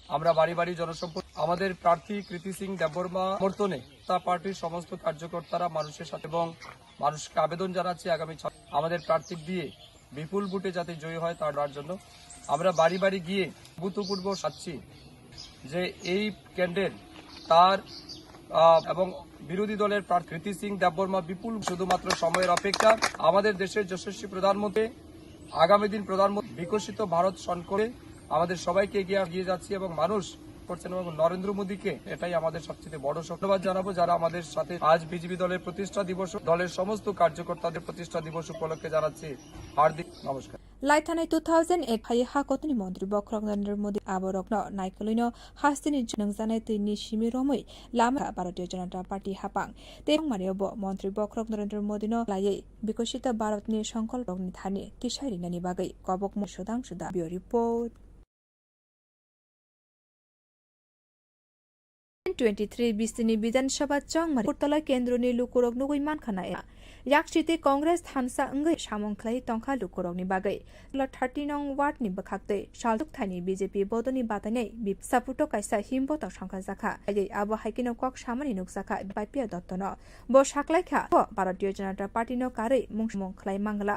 আমরা বাড়ি বাড়ি জনসম্পর্ক আমাদের প্রার্থী কৃতি সিং দেববর্মা সমর্থনে তা পার্টির সমস্ত কার্যকর্তারা মানুষের সাথে এবং মানুষকে আবেদন জানাচ্ছি আগামী আমাদের প্রার্থী দিয়ে বিপুল ভোটে যাতে জয়ী হয় তার জন্য আমরা বাড়ি বাড়ি গিয়ে ভূতপূর্ব সাচ্ছি যে এই ক্যান্ডিডেট তার এবং বিরোধী দলের প্রার্থী কৃতি সিং দেববর্মা বিপুল শুধুমাত্র সময়ের অপেক্ষা আমাদের দেশের যশস্বী প্রধানমন্ত্রী আগামী দিন প্রধানমন্ত্রী বিকশিত ভারত করে আমাদের সবাইকে এগিয়ে যাচ্ছি এবং মানুষ করছেন এবং নরেন্দ্র মোদীকে এটাই আমাদের সবচেয়ে বড় ধন্যবাদ জানাবো যারা আমাদের সাথে আজ বিজেপি দলের প্রতিষ্ঠা দিবস দলের সমস্ত কার্যকর্তাদের প্রতিষ্ঠা দিবস উপলক্ষে জানাচ্ছি হার্দিক নমস্কার लाइथानाय 2008 फाइ हाकतनि मन्त्री बख्रक नरेन्द्र मोदी आबरकन नायकलैनो हास्तिनि नंजानाय तैनि सिमि रमै लामा भारतीय जनता पार्टी हापां तेंमारियाबो मन्त्री बख्रक नरेन्द्र मोदीनो लायै विकसित भारतनि संकल्पनि थानि तिसारिनानि बागै कबक सुदां सुदा बियो रिपोर्ट 23 बिस्तिनि विधानसभा चंगमारि पुरतला केन्द्रनि लुकुरक नुगै मानखानाय याकसिते कांग्रेस थानसा अंगै सामंख्लाय तंखा लुकुरकनि बागै 30 नं वार्डनि बखाक्तै सालथुक थानि बीजेपी बदनि बातानै सापुटो कायसा हिमबत संखा जाखा आयै आबो हाइकिनो कक सामानि नुकसाखा बाइपिया दत्तन बो साखलायखा भारतीय जनता पार्टीनो कारै मुंखलाय मांगला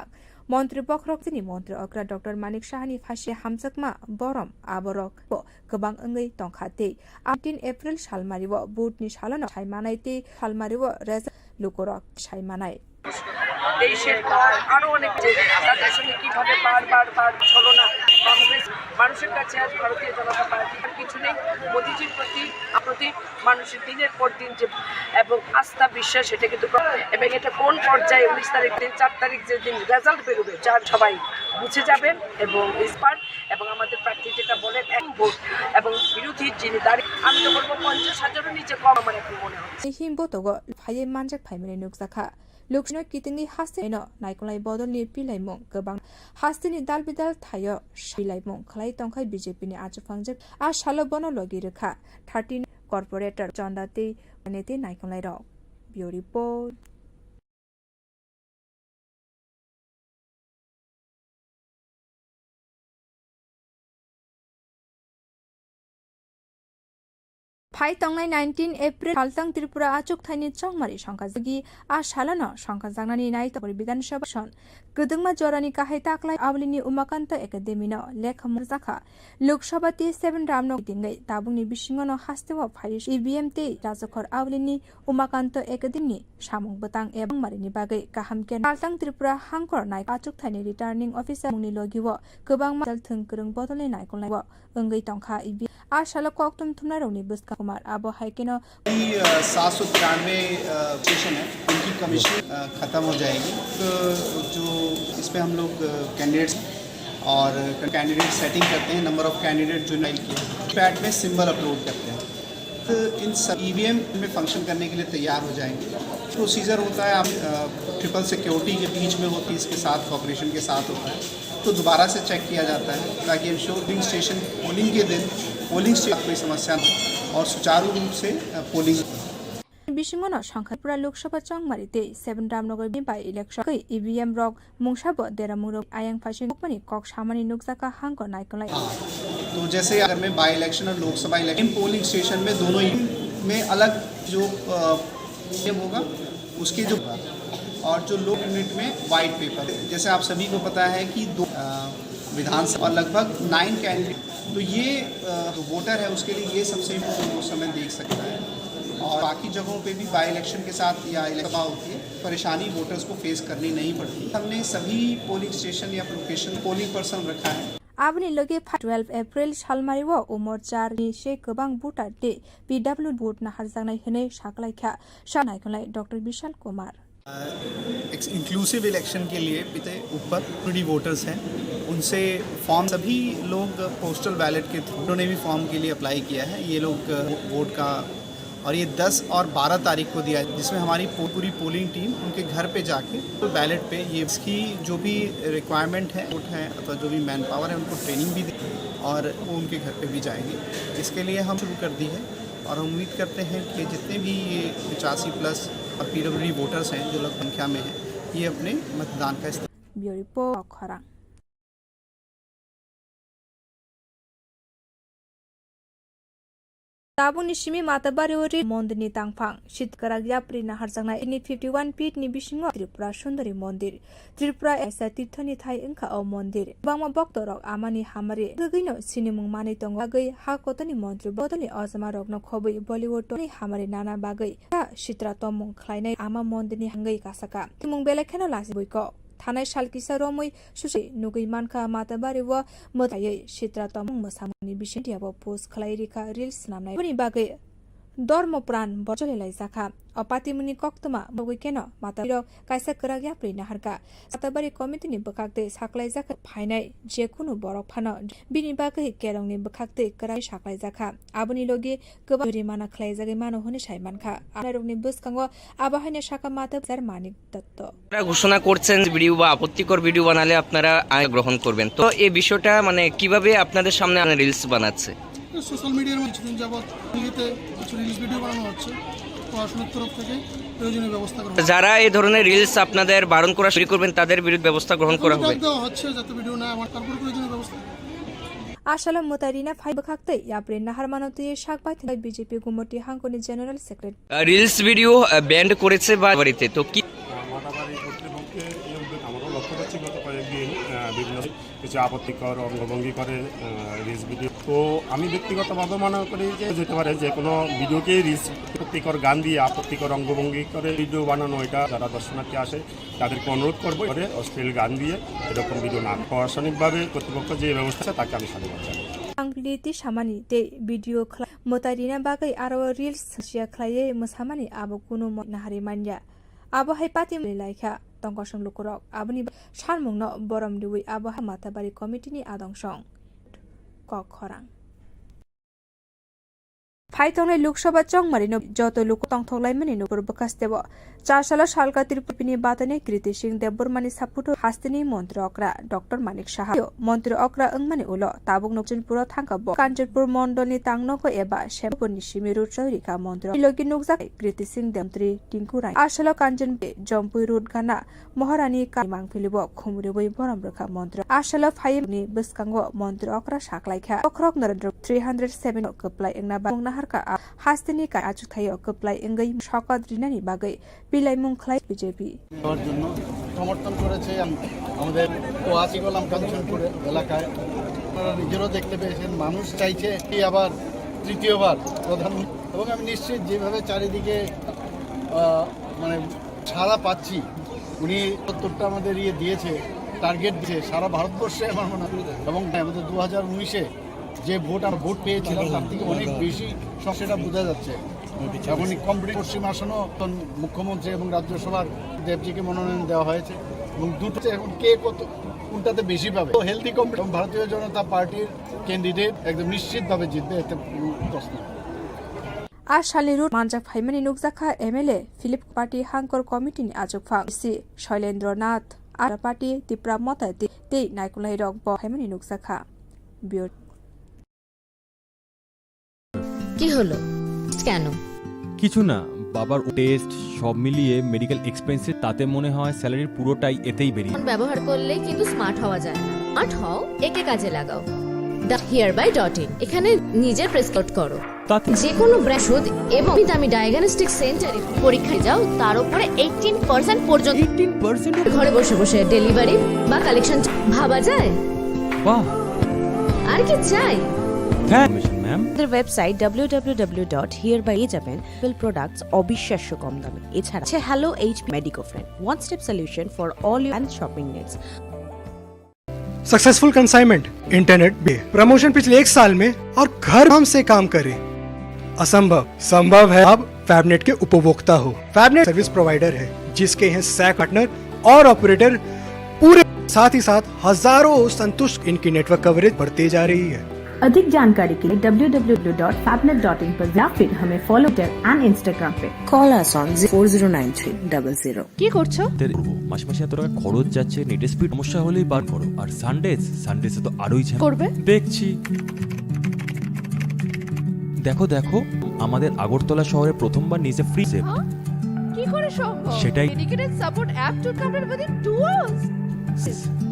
मन्त्री बख्रकनि मन्त्री अग्रा डाक्टर मानिक साहानि फासि हामजकमा बरम आबरक गोबां अंगै तंखाते 18 एप्रिल सालमारिव बुधनि सालनो सायमानायते सालमारिव रेज लुकुरक सायमानाय দেশের আরো অনেক তাদের সঙ্গে কিভাবে বারবার ছলনা কংগ্রেস মানুষের কাছে আজ ভারতীয় জনতা পার্টির কিছু নেই মোদীজির প্রতি মানুষের দিনের পর দিন যে এবং আস্থা বিশ্বাস সেটা কিন্তু এবং এটা কোন পর্যায়ে 19 তারিখ দিন 4 তারিখ যে দিন রেজাল্ট বেরোবে যার সবাই বুঝে যাবেন এবং ইস্পার এবং আমাদের প্রার্থী যেটা বলেন এক ভোট এবং বিরোধী যিনি দাঁড়িয়ে আমি তো বলবো 50,000-এর নিচে কম আমার এখন মনে হচ্ছে হিমবতগ ফাইয়ে मानजाक फाइमेले नुकसाखा लोकसभा कितिंनि हास्तिनो नायकलाय बदलनि पिलायमुं गोबां हास्तिनि दालबिदाल थायो पिलायमुं खलाय तंखाय बीजेपीनि आचुफांजक आ सालो बनो लगी रेखा 13 कॉर्पोरेटर चंदाते नेते नायकलाय र ब्यूरो रिपोर्ट फाइ तंनाय 19 एप्रिल सालतां त्रिपुरा आचुक थाइनि चंगमारि संखाजगी आ सालानो संखाजागनानि नायतगरि विधानसभा सन गदंमा जरानि काहाय ताकलाय आवलिनि उमाकान्त एकाडेमिनो लेखा जाखा लोकसभा 7 रामनो दिंगै ताबुंनि बिसिङनो हास्तेव फाइस ईवीएम ते राजखर आवलिनि उमाकान्त एकाडेमि सामुं बतां एबं मारिनि बागै काहामके सालतां त्रिपुरा हांकर नाय आचुक थाइनि रिटार्निं अफिसार मुंनि लगिवो गोबां माल थंकरं बदलै नायकलायव अंगै तंखा ईवी आ सालो कक्तम थुमना रौनि बुस्का कुमार आबो हाइकेनो 793 स्टेशन है उनकी कमीशन खत्म हो जाएगी तो जो इसमें हम लोग कैंडिडेट्स और कैंडिडेट सेटिंग करते हैं नंबर ऑफ कैंडिडेट जो नाइल किए पैड में सिंबल अपलोड करते हैं तो इन सब ईवीएम में फंक्शन करने के लिए तैयार हो जाएंगे प्रोसीजर होता है आप ट्रिपल सिक्योरिटी के बीच में होती है इसके साथ कॉपरेशन के साथ होता है तो दोबारा से चेक किया जाता है ताकि इंश्योर पोलिंग स्टेशन पोलिंग के दिन पोलिंग स्टेशन कोई समस्या न और सुचारू रूप से पोलिंग बिसिङनो संख्यापुरा लोकसभा चंगमारिते 7 रामनगर बाय इलेक्शन ईवीएम रक मुंगसाब देरामुरो आयांग फासिन पनि कक सामानि नुकसाका हांग नायकलाय तो जैसे अगर मैं बाय इलेक्शन और लोकसभा इलेक्शन पोलिंग स्टेशन में दोनों में अलग जो होगा उसके जो और जो लोक यूनिट में वाइट पेपर जैसे आप सभी को पता है कि 2 विधानसभा लगभग 9 कैंडिडेट तो ये वोटर है उसके लिए ये सबसे उस समय देख सकता है और बाकी जगहों पे भी बाई इलेक्शन के साथ या इलेक्शन होती है परेशानी वोटर्स को फेस करनी नहीं पड़ती हमने सभी पोलिंग स्टेशन या लोकेशन पोलिंग पर्सन रखा है आबनि लगे 12 एप्रिल सालमारिव उमर 4 नि से गोबां भोटार दे पीडब्ल्यू भोट नाहारजानाय हनै साखलायखा सानायखलाय doctor Vishal Kumar inclusive election के लिए पिछले ऊपर प्री वोटर्स हैं, उनसे फॉर्म सभी लोग पोस्टल बैलेट के थ्रू उन्होंने भी फॉर्म के लिए अप्लाई किया है। ये लोग वोट का, और ये 10 और 12 तारीख को दिया है, जिसमें हमारी पूरी पोलिंग टीम उनके घर पे जाके तो बैलेट पे ये इसकी जो भी रिक्वायरमेंट है वोट है अथवा जो भी मैन पावर है उनको ट्रेनिंग भी दी और वो उनके घर पे भी जाएंगे। इसके लिए हम शुरू कर दी है और हम उम्मीद करते हैं कि जितने भी ये 85+ और PWD वोटर्स हैं जो लोग संख्या में हैं, ये अपने मतदान का इस्तेमाल। Tabung Shimi Matabari Mondini Tangpang, Shitkaragya Prina Harzana in 51 feet Nibishing Tripura Shundari Mondir, Tripura Esa Titani Thai Inka O Mondir, Bama Boktorok Amani Hamari, Gagino, Sinimung Mani Tongagay, Hakotani Montri, Botany Ozamarok no Kobi, Bollywood Tony Hamari Nana Bagay, Shitra Tomung Kleine, Ama Mondini Hangai Kasaka, Timung Bela Canolas Buiko. थानाय सालकिसा रमै सुसे नुगै मानका माताबारि व मतायै क्षेत्र तमङ मसामनि बिसेन्टियाबो post खलाइरिका reels नामनाय पनि बागै धर्म प्राण बचलेलाई जाखा अपातिमुनि कक्तमा बगैकेन माताबिर कायसा कराग्या प्रिनाहरका साताबारि कमिटिनि बखाक्ते साक्लाय जाखा फाइनाय जेकुनु बरक फान बिनि बागै केरंनि बखाक्ते कराय साक्लाय जाखा आबनि लगे गोबां रिमाना खलाय जागै मानो होने साइमानखा आनारगनि बसकांगो आबाहायने शाखा माताबार मानिक दत्त ঘোষণা করছেন ভিডিও বা আপত্তিকর ভিডিও বানালে আপনারা আইন গ্রহণ করবেন, তো এই বিষয়টা মানে কিভাবে আপনাদের সামনে রিলস বানাচ্ছে? সোশ্যাল মিডিয়ার মধ্যে কিছুদিন যাবত নিজেতে কিছু রিলস ভিডিও বানানো হচ্ছে, প্রশাসনের তরফ থেকে প্রয়োজনীয় ব্যবস্থা গ্রহণ যারা এই ধরনের রিলস আপনাদের বারণ করা শুরু করবেন তাদের বিরুদ্ধে ব্যবস্থা গ্রহণ করা হবে হচ্ছে, যাতে ভিডিও না আমার তারপর প্রয়োজনীয় ব্যবস্থা। Ashalam Motarina Fiber Kakte, Yaprina Harmanote, Shakbat, BJP Gumoti Hankoni General Secretary. Reels video band করেছে বা বাড়িতে তো কি মাতাবাড়ি কর্তৃপক্ষে এই উদ্যোগ আমারও লক্ষ্য করছি গত কয়েকদিন বিভিন্ন কিছু আপত্তিকর অঙ্গভঙ্গি করে রিলস ভিডিও। তো আমি ব্যক্তিগতভাবে মনে করি যে যেতে পারে যে কোনো ভিডিওকেই রিলস আপত্তিকর গান দিয়ে আপত্তিকর অঙ্গভঙ্গি করে ভিডিও বানানো, এটা যারা দর্শনার্থী আসে তাদেরকে অনুরোধ করবো করে অশ্লীল গান দিয়ে এরকম ভিডিও না। প্রশাসনিকভাবে কর্তৃপক্ষ যে ব্যবস্থা আছে তাকে আমি সাধুবাদ জানাই। Angliti Shamani, de video Motarina Bagay Aro Reels Shia Claye Musamani Abu Kunu Nahari Manya Abu Hypati Laika, Tongoshon Lukurok, Abuni Sharmung no Borom Dui Abu Hamata Bari Committee Adong Shong Kok Horang Python Lukshoba Chong Marino Joto Lukutong Tolaimani no Burbakastebo, Charshala Shalka Tirpini Batane, Kritising the Burmani Saputo, Hastini Montrokra, Dr. Manik Shahayo, Montre Okra Ungmani Ulo, Tabung Nochin Puro Tankabo, Kanjapur Mondoni Tangnoko Eba, Shempunishi Rika Montro, Loginukza, Kritising them 3, Tinkurai, Ashala Kanjan Bay, Jompu Road Kana, Moharani Kamang Filibo, Kumuri Borambraka Montro, Ashala Fayni, Buskango, Montre Okra Shaklaika, Okrok Narendro 307 Kuplai in Nabang. হাস্তিনি কাজ আচুথাই অকপ্লাই এঙ্গাই শকত রিনানি বাগৈ বিলাই মুংখলাই BJP দেওয়ার জন্য সমর্থন করেছে আমাদের ওয়াসি গোলাম কাঞ্চনপুর এলাকায়। আপনারা নিজেরও দেখতে পেয়েছেন, মানুষ চাইছে কি আবার তৃতীয়বার প্রধানমন্ত্রী, এবং আমি নিশ্চিত যেভাবে চারিদিকে মানে সাড়া পাচ্ছি, উনি ৭০টা আমাদের দিয়েছে টার্গেট দিয়েছে সারা ভারতবর্ষে আমার মনে হয়, এবং আমাদের 2019-এ যে ভোট পেয়েছিলাম তার থেকে অনেক বেশি সেটা বোঝা যাচ্ছে। এখন কমপ্লিট পশ্চিম আসনও মুখ্যমন্ত্রী এবং রাজ্যসভার দেবজিকে মনোনয়ন দেওয়া হয়েছে, এবং দুটো এখন কে কত কোনটাতে বেশি পাবে। হেলদি কম্পিটিশন এবং ভারতীয় জনতা পার্টির ক্যান্ডিডেট একদম নিশ্চিতভাবে জিতবে, এতে প্রশ্ন। আর শালিরুট মানজা ফাইমানি নুকজাখা এমএলএ ফিলিপ পার্টি হাঙ্কর কমিটিনি আজকফা সি শৈলেন্দ্রনাথ আর পার্টি তিপ্রা মতা তে নাইকুলাই রক ব ফাইমানি নুকজাখা বিও কি হলো কেন? কিছু না, বাবার টেস্ট সব মিলিয়ে মেডিকেল এক্সপেন্সে তাতে মনে হয় স্যালারির পুরোটাই এতেই বেরিয়ে। ব্যবহার করলে কিন্তু স্মার্ট হওয়া যায় না। স্মার্ট হও, একে কাজে লাগাও। hereby.in এখানে নিজে প্রেসক্রাইব করো, যে কোনো ব্র্যান্ড এবং দামি ডায়াগনস্টিক সেন্টারে পরীক্ষায় যাও, তার উপরে 18% পর্যন্ত 18% ঘরে বসে বসে ডেলিভারি বা কালেকশন ভাবা যায়। বাহ, আর কি চাই? আমাদের ওয়েবসাইট www.hereby.in প্রোডাক্টস অবিশ্বাস্য কম দামে। এছাড়া আছে hello HP medico friend, one step solution for all your and shopping needs. Successful consignment internet पे प्रमोशन पिछले 1 साल में और घर से काम करे, असंभव संभव है। अब फैबनेट के उपभोक्ता हो। फैबनेट सर्विस प्रोवाइडर है जिसके हैं सैक पार्टनर और ऑपरेटर पूरे, साथ ही साथ हजारों संतुष्ट। इनकी नेटवर्क कवरेज बढ़ती जा रही है। अधिक जानकारी के लिए www.fabnet.in पर या फिर हमें फॉलो ट्विटर एंड इंस्टाग्राम पे কল আস অন 409300। কি করছো? মাসে মাসে এত টাকা খরচ যাচ্ছে, নেটের স্পিড সমস্যা হলেই বার করো। আর সানডেজে তো আরোই করবে? দেখছি। দেখো দেখো, আমাদের আগরতলা শহরে প্রথমবার নিচে ফ্রি সেভ। কি করে সম্ভব? সেটাই। Dedicated support app to complete within 2 hours.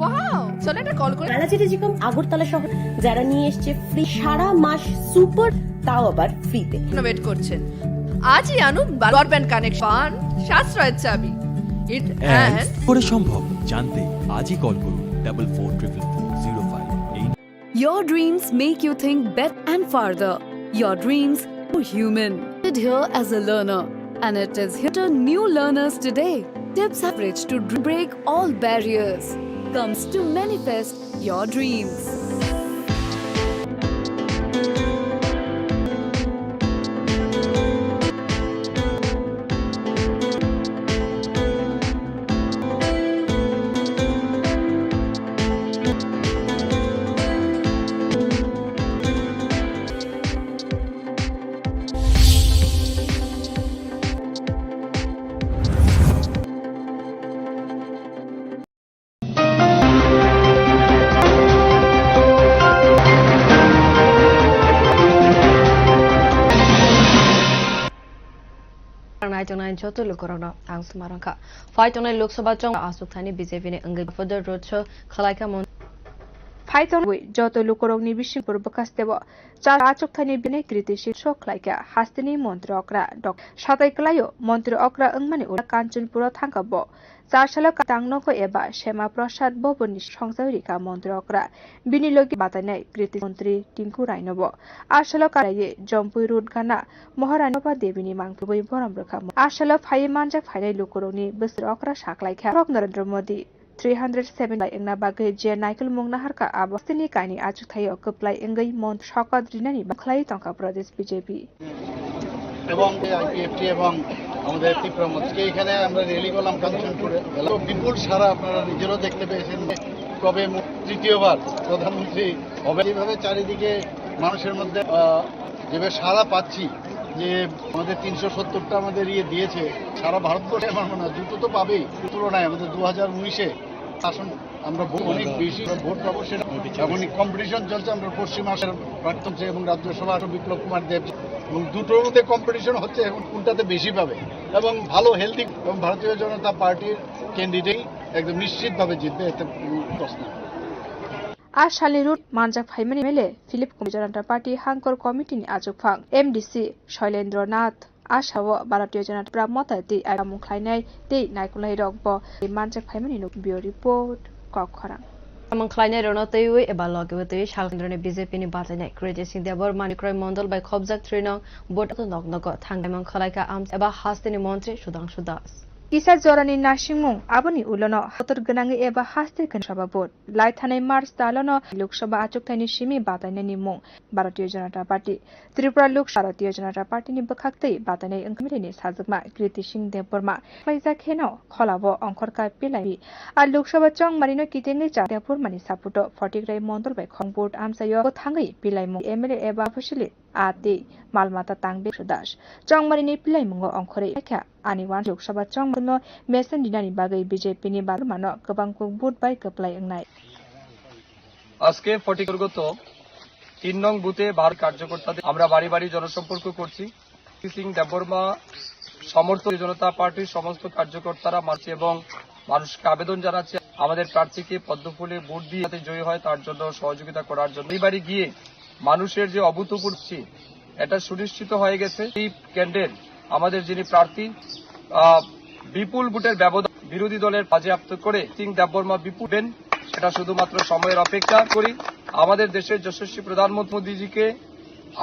Wow, চলো একটা কল করে। বালাজি টেলিকম আগরতলা শহর যারা নিয়ে এসেছে ফ্রি সারা মাস সুপার, তাও আবার ফ্রিতে। ওয়েট করছেন? আজই আনুন ব্রডব্যান্ড কানেকশন, সাশ্রয়ের চাবি। ইট এন্ড করে সম্ভব জানতে আজই কল করুন 444405। Your dreams make you think better and farther. Your dreams are human. Here as a learner, and it is here to new learners today. Tips have reached to break all barriers. Comes to manifest your dreams. Nine Joto Lukorona, Ang Smaranka. Fight on a looks about John Asutani, BJP, and further roadshow, Kalaka Mon. ফাইতন যত লোকরগ্নি বিশ্ব পূর্বকাশ দেব চার আচকথানি বিনে কৃতিশি শোক লাইকা হাস্তিনি মন্ত্র অকরা doc সাতাইকলায়ো মন্ত্র অকরা অংমানি উড়া কাঞ্চনপুর থাঙ্কাব চার সাল কাংনক এবা শ্যামা প্রসাদ ভবনী সংসারিকা মন্ত্র অকরা বিনিয়োগী বাতানাই কৃতি মন্ত্রী টিঙ্কু রায়নব আশাল কারাইয়ে জম্পুই রুট গানা মহারানী বা দেবিনী মাংপুবই বরম রেখা আশাল ফাই মানজাক ফাইনাই লোকরগ্নি বস্ত্র অকরা সাকলাইখা নরেন্দ্র মোদী 307 लाई एंगना बागे जे नाइकल मुंगनाहार का आबस्तिनी कानी आजु थायो कपलाई एंगई मont शकत रिनानी बखलाई तंका प्रदेश বিজেপি এবং আইপিএফটি এবং আমাদের তীব্রমতকে এখানে আমরা র্যালি করলাম কাঞ্চনপুরে। বিপুল সারা আপনারা নিজেরও দেখতে পেয়েছেন কবে তৃতীয়বার প্রধানমন্ত্রী হবে। এইভাবে চারিদিকে মানুষের মধ্যে যেভাবে সারা পাচ্ছি, যে আমাদের 370টা আমাদের দিয়েছে সারা ভারতবর্ষে, আমার মনে হয় জুতো তো পাবেই। তুলনায় আমাদের 2019-এ আসন আমরা অনেক বেশি ভোট পাবো, সেটা এখন কম্পিটিশন চলছে। আমরা পশ্চিম আসার প্রাক্তন এবং রাজ্যসভা বিপ্লব কুমার দেব, এবং দুটোর মধ্যে কম্পিটিশন হচ্ছে এখন কোনটাতে বেশি পাবে। এবং ভালো হেলদি এবং ভারতীয় জনতা পার্টির ক্যান্ডিডেট একদম নিশ্চিতভাবে জিতবে, এতে প্রশ্ন। आज शाली रूट मानजाक फाइमानी मेले फिलिप जनता party हांकर committee आजक फांग MDC Shailendra Nath आशाव Bharatiya Janata ब्राह्मती मुखलायनाय दे नायकुलाई रगब मानजाक फाइमानी बियो report कखरा Mangklainya Ronotoi, a balogaway, Shalindrone BJP Batane, Creating the Bormanicroy Mondal by Kobzak Trinong, Bot Nognogot, Hangaman Kalaka Arms, about Hastini Montre, Sudan Sudas. Kisar Zorani Nashimung, Aboni Ulono, Hotor Ganangi Eba Haste Kanshababot, Laithane Mars Talono, Lukshaba Achuktani Shimi Batanani Mung, Bharatiya Janata Party, Tripura Luk Bharatiya Janata Party ni Bakakte, Batane and Committee Hazama, Kriti Singh Deborma, Faizak Heno, Kolavo, Onkorka Pilai, আর লোকসভা চং মারিনো কিতেঙ্গে চাঁদাপুর মানি সাপুটো 40 গ্রাই মন্ডল বাই খংবোর্ড আমসায় থাঙ্গই পিলাইমু এমএলএ এবা ফসিলে আতে মালমাতা তাংবে সুদাস চং মারিনি পিলাইমু অংখরে লেখা আনিওয়ান লোকসভা চং মারিনো মেসেন দিনানি বাগৈ বিজেপি নি বারমানো গোবাं বুট বাই কপ্লাই এংনাই আজকে ফটিকরগত 3 নং বুথে ভারত কার্যকর্তাদের আমরা বাড়ি বাড়ি জনসম্পর্ক করছি। সিং দেববর্মা সমর্থক জনতা পার্টির সমস্ত কার্যকর্তারা মারছে এবং মানুষকে আবেদন জানাচ্ছে আমাদের প্রার্থীকে পদ্মফুলে ভোট দিয়ে যাতে জয়ী হয় তার জন্য সহযোগিতা করার জন্য। এইবারই গিয়ে মানুষের যে অভূতপূর্ব এটা সুনিশ্চিত হয়ে গেছে। এই ক্যান্ডিডেট আমাদের যিনি প্রার্থী বিপুল ভোটের ব্যবধান বিরোধী দলের বাজেয়াপ্ত করে সিং দেববর্মা বিপুল দেন, সেটা শুধুমাত্র সময়ের অপেক্ষা করি। আমাদের দেশের যশস্বী প্রধানমন্ত্রী মোদীজিকে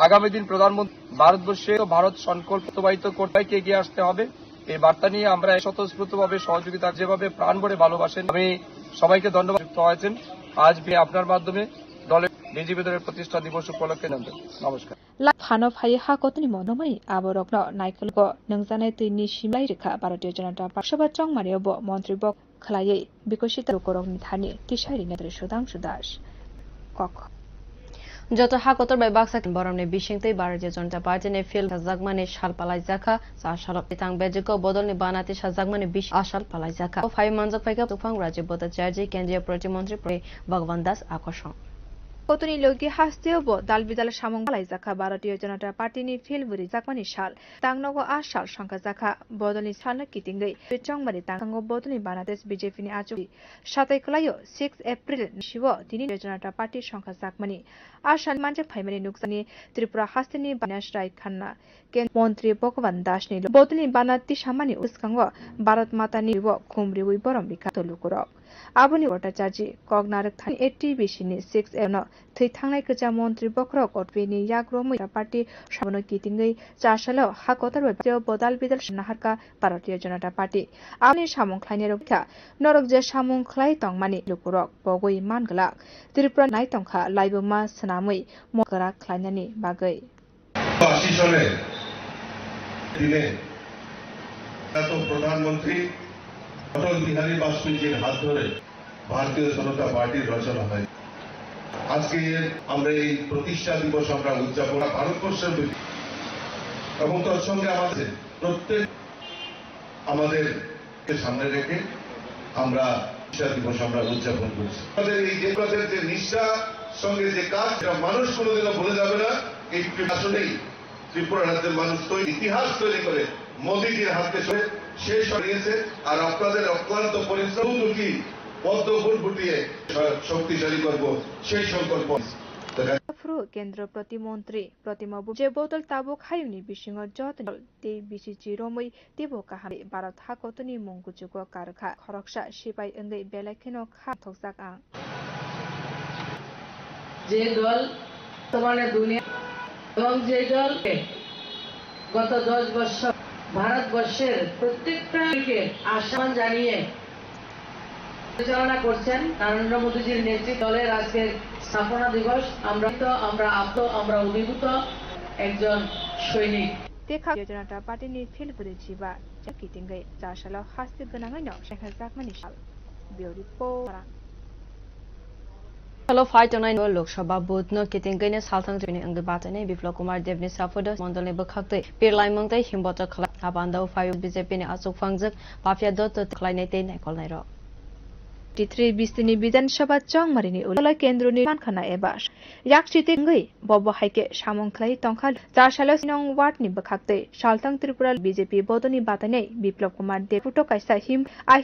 আগামী দিন প্রধানমন্ত্রী ভারতবর্ষে ভারত সংকল্প বাস্তবায়িত করতে এগিয়ে আসতে হবে। এই বার্তা নিয়ে আমরা স্বতঃস্ফূর্তভাবে সহযোগিতা যেভাবে প্রাণ ভরে ভালোবাসেন, আমি সবাইকে ধন্যবাদ যুক্ত হয়েছেন। আজ আপনার মাধ্যমে দলের বিজেপি দলের প্রতিষ্ঠা দিবস উপলক্ষে নমস্কার। ফানো ফাই হা কতনি মনমাই আবরকন নাইকলগ নংজানাই তুইনি সিমলাই রেখা ভারতীয় জনতা পার্টি সভা চংমারিয়াব মন্ত্রী বক খলাयै বিকশিত লোকরকনি থানি টিসারি নেত্রী সুধাংশু দাস কক যত হাকতর বাই বাক্সা বরমনে বিশিংতৈ ভারতীয় জনতা পার্টি ফিল সাজাগমানি সাল পালাই জাখা সাশালক বিতাং বেজক বদলনি বানাতে সাজাগমানি বিশ আশাল পালাই জাখা ফাই মানজক ফাইকা তুফাং রাজ্য ভট্টাচার্য কেন্দ্রীয় প্রতিমন্ত্রী ভগবান দাস আকর্ষণ কতনি লগি হাস্তেও দাল বিদাল সামং পালাই জাখা ভারতীয় জনতা পার্টিনি ফিলবুরি জাকমানি সাল তাংনগো আ সাল সংখ্যা জাখা বদলনি সালনা কিতিঙ্গৈ চংমারি তাংগো বদলনি বাংলাদেশ বিজেপিনি আচুরি 7 খলাইও 6 এপ্রিল শিব তিনি জনতা পার্টির সংখ্যা জাকমানি আ সাল মানজে ফাইমানি নুকসানি ত্রিপুরা হাস্তেনি বানাস রায় খান্না মন্ত্রী ভগবান দাস নি বদলনি বানাতি সামানি উস্কাঙ্গ ভারত মাতা নিব খুমরি উই বরম বিখ্যাত লুকুরক আবনি ভট্টাচার্য কগনারক থানি 80 বেশিনি 6 এন থৈ থাंनाय गोजा मन्त्री बख्रक अटवेनि याग्रमै पार्टी सामनो कितिङै चासाल हाकतर बदाल बिदाल नाहारका भारतीय जनता पार्टी आनि सामंख्लायनि रखा नरक जे सामंख्लाय तंमानि लुकुरक बगै मानगला त्रिपुरा नायतंखा लाइबमा सनामै मकरा ख्लायनानि बागै 80 সালে দিনে এত প্রধানমন্ত্রী অটল বিহারী বাজপেয়ীর হাত ধরে ভারতীয় জনতা পার্টির রচনা হয়। আজকে আমরা এই প্রতিষ্ঠা দিবস আমরা উদযাপন ভারতবর্ষের এবং তার সঙ্গে আমাদের প্রত্যেক আমাদেরকে সামনে রেখে আমরা প্রতিষ্ঠা দিবস আমরা উদযাপন করছি। আমাদের এই যে নিষ্ঠার সঙ্গে যে কাজ মানুষ কোনোদিনও ভুলে যাবে না। এই আসলেই ত্রিপুরা রাজ্যের মানুষ ইতিহাস তৈরি করে মোদীজির হাতে শেষ হয়েছে। আর আপনাদের অক্লান্ত পরিশ্রম দুটি পদ্ম ফুল ফুটিয়ে শক্তিশালী করব সেই সংকল্প। কেন্দ্র প্রতিমন্ত্রী প্রতিমা যে বোতল তাবো খায়ুনি বিশিং যত তে বিসিচি রमै তেবো কাহাবে ভারত হাকতনি মঙ্গুচুক কারখা খরকসা সিপাই अंगै बेलाखेनो खा थकजाक आं যে দল বর্তমানে দুনিয়া এবং যে দল গত 10 বছর ভারতবর্ষের প্রত্যেকটা দিকে আহ্বান জানিয়ে পরিচালনা করছেন নরেন্দ্র মোদীজির নেতৃত্বে দলের আজকে স্থাপনা দিবস। আমরা অভিভূত একজন সৈনিক। देखा जनता पार्टीनि फिलबुरि जिबा कितिङै चासाल हास्ति गोनाङैनो शेखा जाकमानि साल बिउरिपो हेलो फाइट नाइन लोकसभा बुथनो कितिंगैनो सालथां जनि अंगै बातनै बिप्लब कुमार देवनि साफोदो मण्डलनि बखाक्तै पिरलाइमंतै हिमबत खला आबान्दाव फाइव बीजेपीनि आचुक फांजक पाफिया दत खलायनै तै नायखलनाय र 23 बिस्तिनि विधानसभा चंमारिनि उलय केन्द्र निर्माण खाना एबा याकचिते गई बब हाइके सामंख्लाय तंखा चारसाल सिनं वार्डनि बखाक्तै सालथां त्रिपुरा बीजेपी बदनि बातनै बिप्लब कुमार देव फुटो कायसा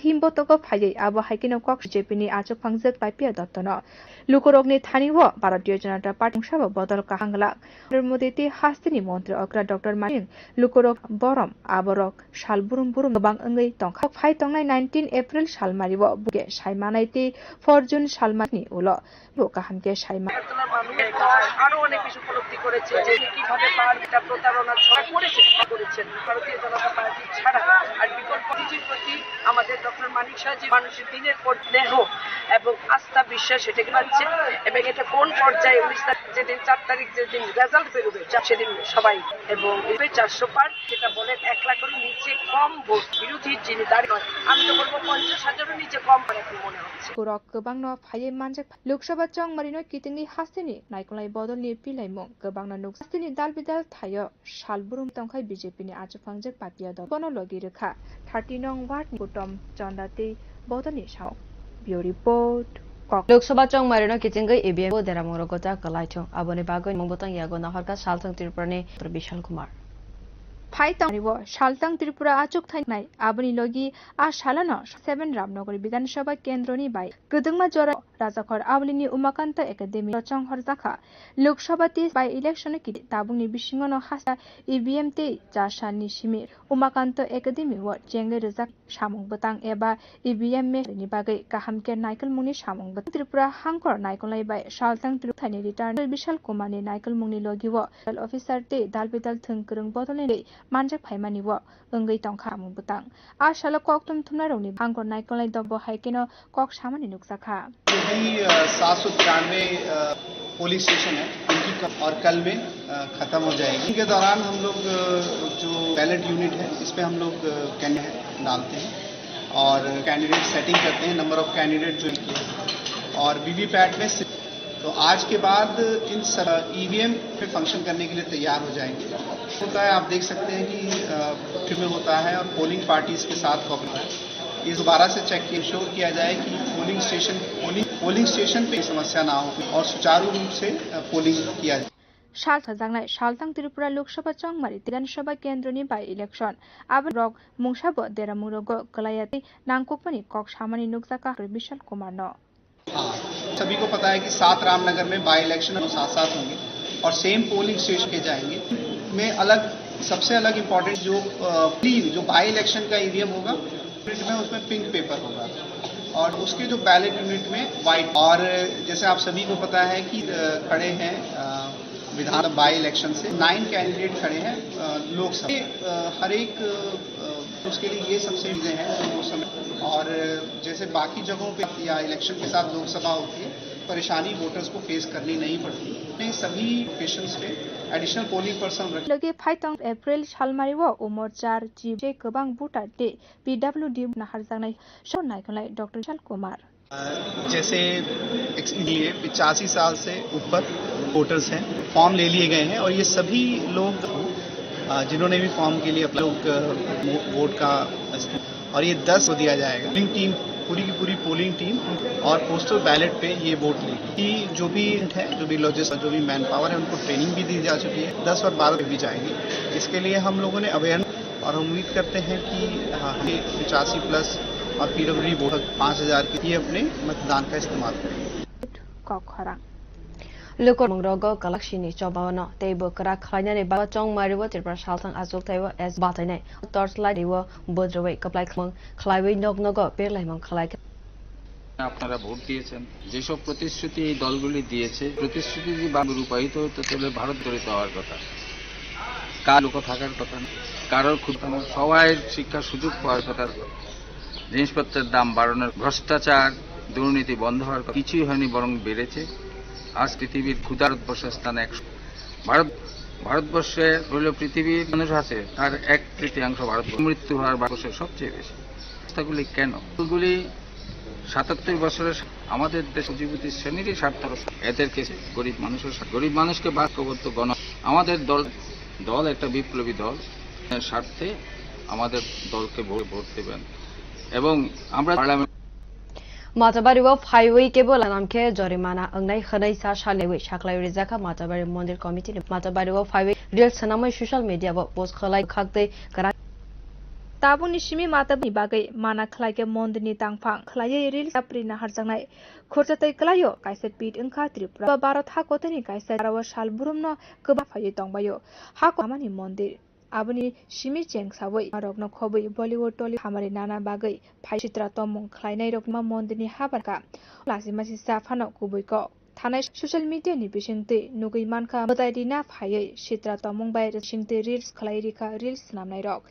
हिम बतको फायै आबो हाइकेनो कक बीजेपीनि आचुक फांजक पाइपिया दत्तन लुकरगनि थानिव भारतीय जनता पार्टी सभा बदल काहांगला मोदीति हास्तिनि मन्त्री अग्रा डॉक्टर मानिं लुकरग बरम आबरक सालबुरुम बुरुम गोबां अंगै तंखा फाइ तंनाय 19 एप्रिल सालमारिव बुगे সাইমানাইতে ফরজুন সালমানি উল কাহানকে সাইমা আরো অনেক কিছু উপলব্ধি করেছে যে কিভাবে এটা প্রতারণা করেছেন ভারতীয় জনতা পার্টি ছাড়া আর বিকল্প কিছুর প্রতি আমাদের ডক্টর মানিক সাহাজি মানুষের দিনের পর স্নেহ এবং আস্থা বিশ্বাস এটাকে পাচ্ছে এবং এটা কোন পর্যায়ে 19 তারিখ যেদিন 4 তারিখ যেদিন রেজাল্ট বেরোবে সেদিন সবাই এবং 400 পার যেটা বলেন 1 লাখের নিচে কম ভোট বিরোধী যিনি দাঁড়িয়ে আমি তো বলবো 50,000-এর নিচে কম মানে মনে হচ্ছে কুরক গোবাং ন ফাইয়ে মানজক লোকসভা চংমারিনো কিতিনি হাস্তিনি নাইকলাই বদলনি পিলাইমং গোবাং ন নুকসাস্তিनि दाल बिदाल थायो सालबुरुम तंखाय बीजेपीनि आचुफांजक पापिया द बनलगि रेखा 30 नং वार्ड कुटम चंदाते बदलनि साव बिउ रिपोर्ट लोकसभा चंमारिनो कितिंगै एबिएम देरामरगता कलाइथो आबनि बागै मंबतंग यागो नाहरका सालथां त्रिपुरानि विशाल कुमार फाइतांनिव सालथां त्रिपुरा आचुक थाइनाय आबनि लगी आ सालानो 7 रामनगर विधानसभा केन्द्रनि बाय गदंमा जरा राजाखर आवलिनि उमाकान्त एकाडेमी रचंहर जाखा लोकसभा 30 बाय इलेक्शन कि ताबुंनि बिसिङनो हासा ईवीएम ते जासानि सिमि उमाकान्त एकाडेमी व जेंगे रजाक सामं बतां एबा ईवीएम मेनि बागै काहामके नाइकल मुनि सामं बत त्रिपुरा हांकर नाइकलनाय बाय सालथां त्रिपुरानि रिटार्न विशाल कुमारनि नाइकल मुनि लगी व अफिसार ते दालबिदाल थंकरं बदलनि मानजक फाइमानि व अंगै तंखा सामं बतां आ साल कक तुमथुमना रौनि हांकर नाइकलनाय दब हाइकेनो कक सामानि नुकसाखा 793 पुलिस स्टेशन है उनकी और कल में ख़त्म हो जाएगी। इनके दौरान हम लोग जो बैलेट यूनिट है इस पर हम लोग कैंडिडेट डालते हैं और कैंडिडेट सेटिंग करते हैं, नंबर ऑफ कैंडिडेट जो किए और वीवीपैट में। तो आज के बाद इन ईवीएम पे फंक्शन करने के लिए तैयार हो जाएंगे। होता है, आप देख सकते हैं कि में होता है और पोलिंग पार्टीज के साथ कॉपरेट है। ये दोबारा से चेक इंश्योर किया जाए कि पोलिंग स्टेशन पे समस्या ना हो और सुचारू रूप से पोलिंग किया जाए। सालथाजांनाय सालथां त्रिपुरा लोकसभा चंगमारी विधानसभा केंद्रनि बाय इलेक्शन आबन रक मुंसाबो देरामुरगो कलायाति नांगकुकमानि कक सामानि नुकजाका विशाल कुमार न। सभी को पता है कि 7 रामनगर में बाय इलेक्शन साथ साथ होंगे और सेम पोलिंग स्टेशन के जाएंगे। में अलग सबसे अलग इम्पोर्टेंट जो बाय इलेक्शन का ईवीएम होगा में उसमें पिंक पेपर होगा और उसके जो बैलेट यूनिट में वाइट। और जैसे आप सभी को पता है कि खड़े हैं विधान बाय इलेक्शन से 9 कैंडिडेट खड़े हैं लोकसभा। हर एक उसके लिए ये सबसे चीज़ें हैं जो समय और जैसे बाकी जगहों पे या इलेक्शन के साथ लोकसभा होती है परेशानी वोटर्स को फेस करनी नहीं पड़ती। सभी लोकेशंस पे एडिशनल पोलिंग पर्सन लगे फाइटंग अप्रैल सालमारिवो उमर 4 जीजे गोबां भोटार दे PWD नाहारजानाय show नायखनाय doctor Vishal Kumar. जैसे लिए 85 साल से ऊपर वोटर्स हैं, फॉर्म ले लिए गए हैं और ये सभी लोग जिन्होंने भी फॉर्म के लिए अपना वोट का और ये 10 को दिया जाएगा। पोलिंग टीम पूरी की पूरी पोलिंग टीम और पोस्टल बैलेट पे ये वोट लेगी। जो भी है जो भी लॉजिस्टिक जो भी मैन पावर है उनको ट्रेनिंग भी दी जा चुकी है। 10 और 12 भी जाएंगे। इसके लिए हम लोगों ने अवेयरनेस और हम उम्मीद करते हैं कि 85+ और पीडब्ल्यूडी वोटर 5000 के लिए अपने मतदान का इस्तेमाल करेंगे। लोकरमंगरोगो कलेक्शनी चौबावनो तेबो करा खाइनाने बा चंगमारिवो त्रिपुरा सालथां आजुक थाइवो एस बाथाइनाय टर्च लाइट इवो बोद्रवै कप्लाय खमं खलाइवै नगनगो पेरलाइमं खलाय। আপনারা ভোট দিয়েছেন, যেসব প্রতিশ্রুতি এই দলগুলি দিয়েছে প্রতিশ্রুতি যদি রূপায়িত হতো তাহলে ভারত গঠিত হওয়ার কথা, কার লোক থাকার কথা, কারোর খুঁটানো সবাই শিক্ষার সুযোগ পাওয়ার কথা, জিনিসপত্রের দাম বাড়ানোর, ভ্রষ্টাচার দুর্নীতি বন্ধ হওয়ার কথা কিছুই হয়নি, বরং বেড়েছে। আজ পৃথিবীর ভারতবর্ষের স্থানে ভারতবর্ষে হলো পৃথিবীর মানুষ আছে তার 1/3 ভারত। মৃত্যু হার ভারতবর্ষের সবচেয়ে বেশি। রাস্তাগুলি কেন এগুলি 77 বছরের আমাদের দেশ পুঁজিপতি শ্রেণীরই স্বার্থ, এদেরকে গরিব মানুষকে বাক্যবদ্ধ গণ আমাদের দল একটা বিপ্লবী দল স্বার্থে আমাদের দলকে ভোট দেবেন এবং আমরা পার্লামেন্ট माताबारिव फाइवै केबल नामखे जरिमाना अंगनाय खनै सा सालेवै साखलाय रिजाखा माताबारि मन्दिर कमिटि माताबारिव फाइवै रिल सनामै सोशल मीडिया व पोस्ट खलाय खाक्दै करा ताबुनि सिमी माताबनि बागै माना खलायके मन्दिरनि तांफां खलायै रिल साप्रि नाहारजांनाय खरजातै कलायो कायसे पीट ओंखा त्रिपुरा भारत हाकोतनि कायसे राव साल बुरुमनो गोबा फायै दंबायो हाकोमानि मन्दिर आबुनि सिमी चेंगसावै रगनो खबै बलिउड टली हामारि नाना बागै फाइसित्रा तमं खलायनाय रगमा मन्दिरनि हाबारका लासिमासि साफानो कुबैको थानाय सोशल मीडियानि बिसिंतै नुगै मानखा बदायदिना फायै सित्रा तमं बाय सिंतै रिल्स खलायरिखा रिल्स नामनाय रग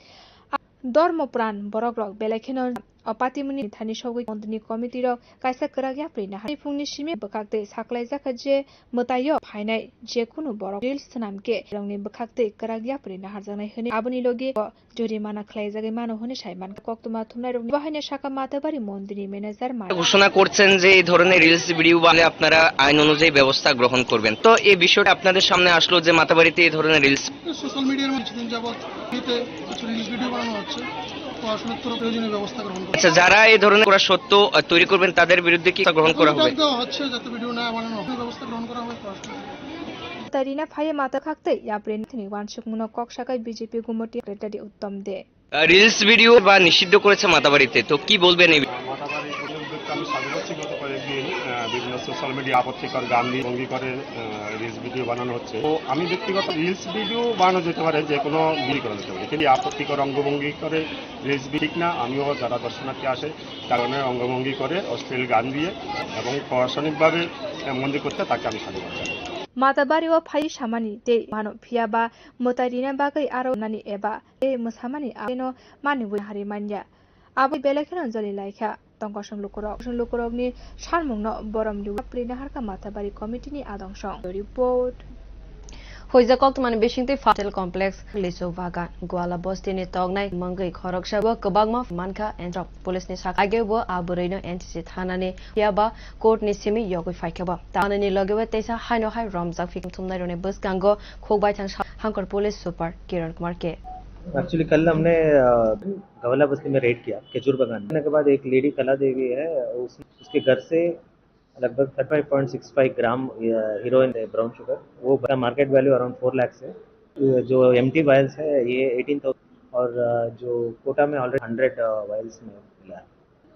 धर्म प्राण बरग रग बेलाखेनो अपातिमुनि थानि सौगै मन्दिरनि कमिटि रग कायसा कराग्या प्रिना हारि फुंनि सिमे बखाक्तै साखलाय जाखा जे मतायो फायनाय जेकुनु बरग रिल्स नामके रंगनि बखाक्तै कराग्या प्रिना हारजानाय होने आबुनि लगे जरिमाना खलाय जागै मानो होने साइमान कक्तमा थुमनाय रग बाहायना शाखा माताबारि मन्दिरनि ম্যানেজার ঘোষণা করছেন যে এই ধরনের রিলস ভিডিও বানালে আপনারা আইন অনুযায়ী ব্যবস্থা গ্রহণ করবেন। তো এই বিষয়টা আপনাদের সামনে আসলো যে মাতাবাড়িতে এই ধরনের রিলস সোশ্যাল মিডিয়ার মধ্যে দিন যাবত এতে কিছু রিলস ভিডিও বানানো হচ্ছে, তো আসলে তোর প্রয়োজনীয় ব্যবস্থা গ্রহণ করুন। আচ্ছা, যারা এই ধরনের করা সত্য তৈরি করবেন তাদের বিরুদ্ধে কি গ্রহণ করা হবে? হচ্ছে যাতে ভিডিও না বানানো হয় ব্যবস্থা গ্রহণ করা হবে। तारिना फाये माता खाक्तै याप्रेन थनि वानसुक मुनो कक शाखाय बीजेपी गुमटी रेटाडी उत्तम दे রিলস ভিডিও বা নিষিদ্ধ করেছে মাতাবাড়িতে, তো কি বলবেন? এই আমি সাধু করছি গত কয়েকদিন বিভিন্ন সোশ্যাল মিডিয়া আপত্তিকর গান দিয়ে ভঙ্গি করে রিলস ভিডিও বানানো হচ্ছে। তো আমি ব্যক্তিগত রিলস ভিডিও বানানো যেতে পারে, যে কোনো বিলি করা যেতে পারে, কিন্তু আপত্তিকর অঙ্গভঙ্গি করে রিলস ঠিক না। আমিও যারা দর্শনার্থী আসে কারণে অঙ্গভঙ্গি করে অশ্লীল গান দিয়ে এবং প্রশাসনিকভাবে মন্দির করতে তাকে আমি সাধু করছি। माताबारि व फाइ सामानि दे मानो फियाबा मोतारिना बागै आरो नानि एबा ए मोसामानि आनो मानि वे हारि मान्या आबै बेलेखन जलि लाइखा tongkosong lukorokni sarmungno boromli prina harka matabari committee ni adongsong report Hoijakok man Bishingti Hotel Complex Liso Vagan Gwala Bostini Tognai Mangai Khorok Shabo Kabagma Manka and Drop Police ni Sak Agebo Aburino NTC Thanani Yaba Court ni Simi Yogui Faikaba Tanani Logewa Tesa Haino Hai Ramzak Fikum Tumnairone Bus Gango Khogbai Thang Hankar Police Super Kiran Kumar के actually कल हमने गवला बस्ती में raid किया केचूर बगान के बाद एक lady कला देवी है उसके घर से लगभग 35.65 ग्राम हीरोइन है ब्राउन शुगर वो मार्केट वैल्यू अराउंड 4 लाख है जो एम्प्टी वायल्स है ये 18,000 और जो कोटा में ऑलरेडी 100 वायल्स में मिला है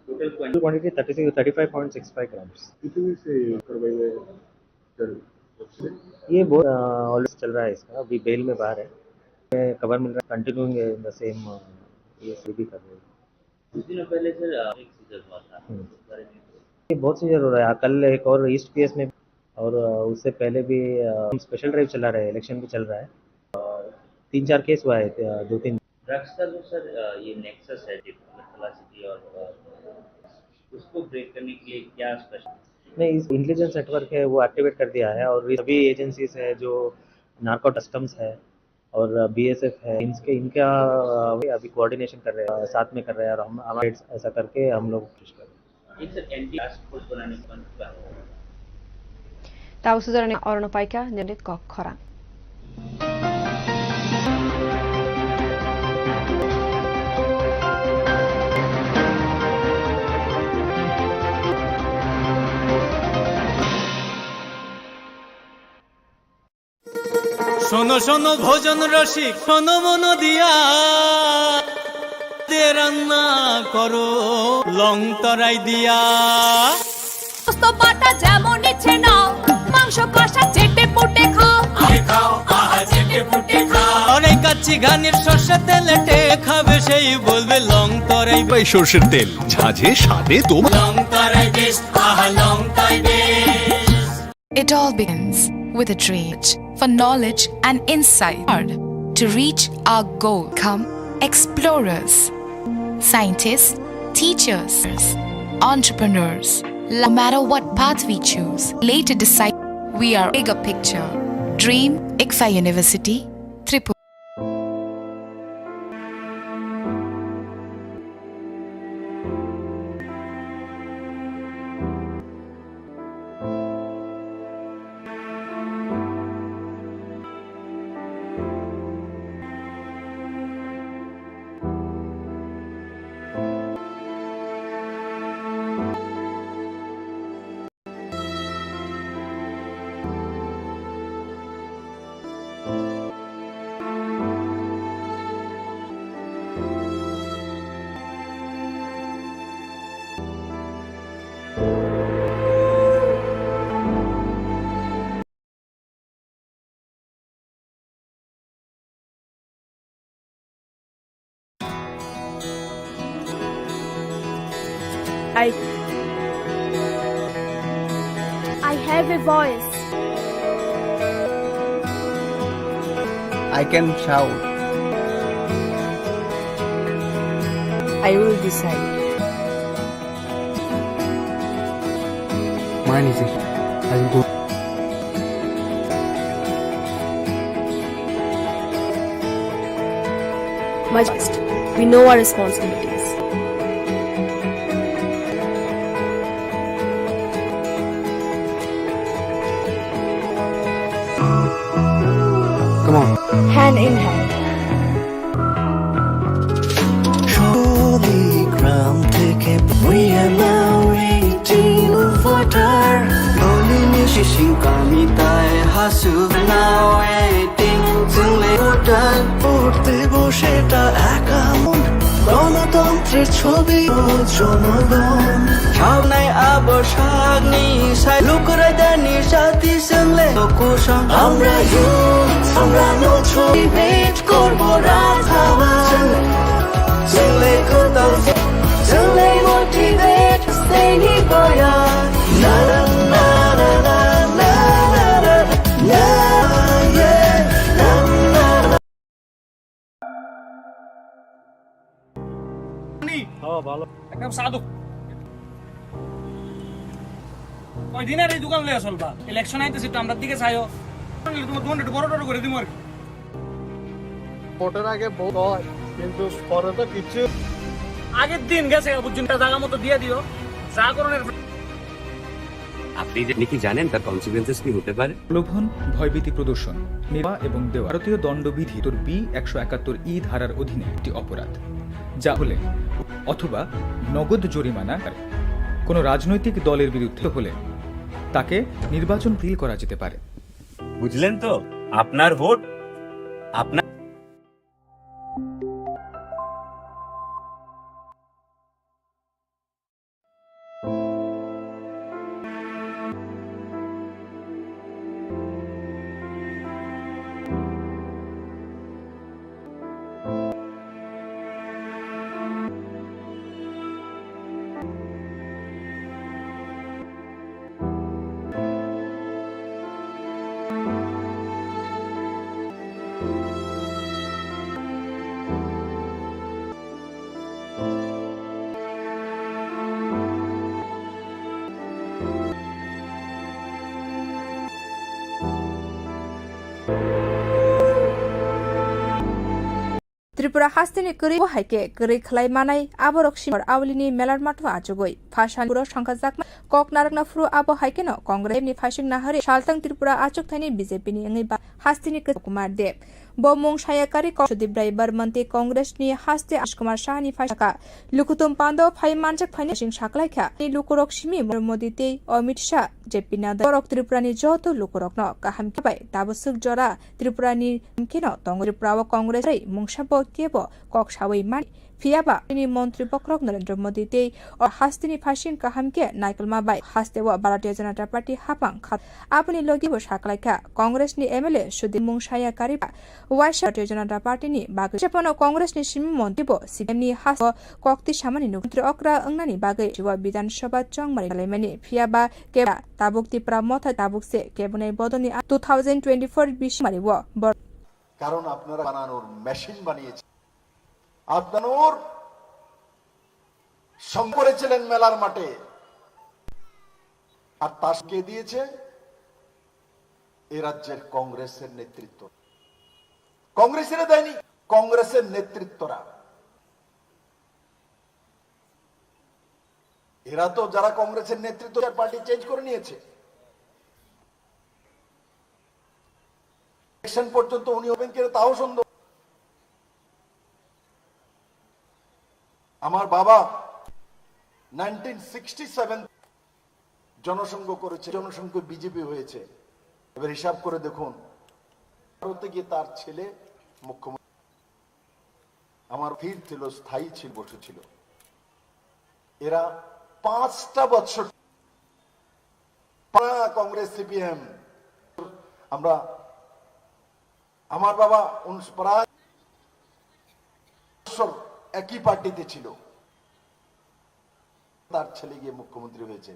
टोटल क्वांटिटी 35.65 ग्राम्स ये बहुत ऑलरेडी चल रहा है इसका अभी बेल में बाहर है कवर मिल रहा है कंटिन्यूइंग इन द सेम ये भी कर रहे हैं कुछ दिनों पहले सर एक सीजन हुआ था ये बहुत सीजन हो रहा है कल एक और ईस्ट पीएस में और उससे पहले भी स्पेशल ड्राइव चला रहा है इलेक्शन भी चल रहा है 3-4 केस हुआ है 2-3 ड्रग्स का जो सर ये नेक्सस है सिटी और उसको ब्रेक करने के लिए क्या स्पेशल नहीं इस इंटेलिजेंस नेटवर्क है वो एक्टिवेट कर दिया है और सभी एजेंसीज है जो नार्को कस्टम्स है और बीएसएफ है इनका अभी कोऑर्डिनेशन कर रहे हैं साथ में कर रहे हैं और हम हमारे ऐसा करके हम लोग कोशिश कर रहे हैं Tahu sudara ni Orno Paika Nendit Kok Khorang শোনো শোনো ভোজন রসিক শোনো মন দিয়া দে রান্না করো লং তরাই দিয়া তো পাটা যেমন ইচ্ছে নাও মাংস কষা চেটে পুটে খাও খাও আহা চেটে পুটে খাও অনেক কাচ্চি ঘানির সর্ষে তেলেটে খাবে সেই বলবে লং তরাই এই সর্ষের তেল ঝাঁঝে স্বাদে তোমার লং তরাই বেস্ট আহা লং তরাই best It all begins with a dream for knowledge and insight to reach our goal. Come explorers, scientists, teachers, entrepreneurs. No matter what path we choose, later decide we are bigger picture. Dream ICFA University, Tripura. I have a voice. I can shout. I will decide. Mine is it. I will go. Much best. We know our responsibilities. Come on. Hand in hand. গ্রাম থেকে বইয়ে নাও eighteen voter বলিনি শিশিং কামিতায় হাসু নাও eighteen চিনলে voter পড়তে বসেটা একা মন গণতন্ত্রের ছবি ও জনগণ সামনে আবসাগ নিশায় লুকরে দেনি সাথী সঙ্গে কুসং আমরা আমরা নছবি ভেট করবো রাধাবা Singly could Singly motivate Stingy boy Na na na na na na na na yeah na na na ভালো একদম সাধু ওই দিনের এই দোকান লইয়া চলবা ইলেকশন আইতেছে তো আমরা দিকে চাইও তোমার দোকানটা একটু বড় করে দিব আর কি ভোটের আগে ভোট হয় কিন্তু পরে তো কিছু আগের দিন গেছে বুঝছেন জায়গা মতো দিয়ে দিও যা করণের আপনি কি জানেন তার কনসিকুয়েন্সেস কি হতে পারে? প্রলোভন, ভয়ভীতি প্রদর্শন, নেওয়া এবং দেওয়া ভারতীয় দণ্ডবিধি তোর বি 171 ধারার অধীনে একটি অপরাধ, যা হলে অথবা নগদ জরিমানা করে কোনো রাজনৈতিক দলের বিরুদ্ধে হলে তাকে নির্বাচন বাতিল করা যেতে পারে। বুঝলেন তো, আপনার ভোট আপনার। त्रिपुरा हास्तिनि करी हाइके करी खलाई मानाय आबरक सिमर आवलिनि मेलार माथु आजुगै फाशान पुरो संखाजाक कक नारकना फ्रु आबो हाइके न कांग्रेसनि फासिं नाहरे सालतंग त्रिपुरा आचुक थाइनि बीजेपीनि अंगै बा हास्तिनि कुमार देव बमों सायाकारी सुदीप राय बर्मन्ते कांग्रेसनि हास्ते आशकुमार शाहनि फाशका लुकुतुम पांदो फाइ मानजक फाइनि सिं साकलाइखा नि लुकुरक सिमि मोदी ते अमित शाह जेपी नादा रक त्रिपुरानि जतो लुकुरक न काहाम केबाय दाबसुक जरा त्रिपुरानि केन तंग त्रिपुरा कांग्रेस रै मुंसाबो केबो कक सावै मान फियाबा नि मंत्री बक्रक नरेंद्र मोदी ते और हास्तिनि फासिं काहाम के नाइकलमा बाय हास्ते व भारतीय जनता पार्टी हापां खात आपनि लगिबो साकलाइखा कांग्रेसनि एमएलए सुदीप मुंसाया कारिबा वाइस भारतीय जनता पार्टीनि बागै सेपनो कांग्रेसनि सिमी मन्त्रीबो सिएमनि हास कक्ति सामानि नुमन्त्री अक्रा अंगनानि बागै जिवा विधानसभा चंगमारि लाइमानि फियाबा केबा ताबुक त्रिपुरा मथा ताबुकसे केबनै बदनि 2024 बिसमारि व কারণ আপনারা বানানোর মেশিন বানিয়েছেন আপনার সঙ্গ করেছিলেন মেলার মাঠে আর তাসকে দিয়েছে এই রাজ্যের কংগ্রেসের নেতৃত্ব কংগ্রেসের দেয়নি কংগ্রেসের নেতৃত্বরা এরা তো যারা কংগ্রেসের নেতৃত্ব পার্টি চেঞ্জ করে নিয়েছে ইলেকশন পর্যন্ত উনি হবেন কিনা তাও সন্দেহ আমার বাবা 1967 জনসংঘ করেছে জনসংঘ বিজেপি হয়েছে এবার হিসাব করে দেখুন ভারতে গিয়ে তার ছেলে মুখ্যমন্ত্রী আমার ভিড় ছিল স্থায়ী ছিল বসেছিল এরা 5টা বছর কংগ্রেস সিপিএম আমরা আমার বাবা প্রায় একই পার্টিতে ছিল তার ছেলে গিয়ে মুখ্যমন্ত্রী হয়েছে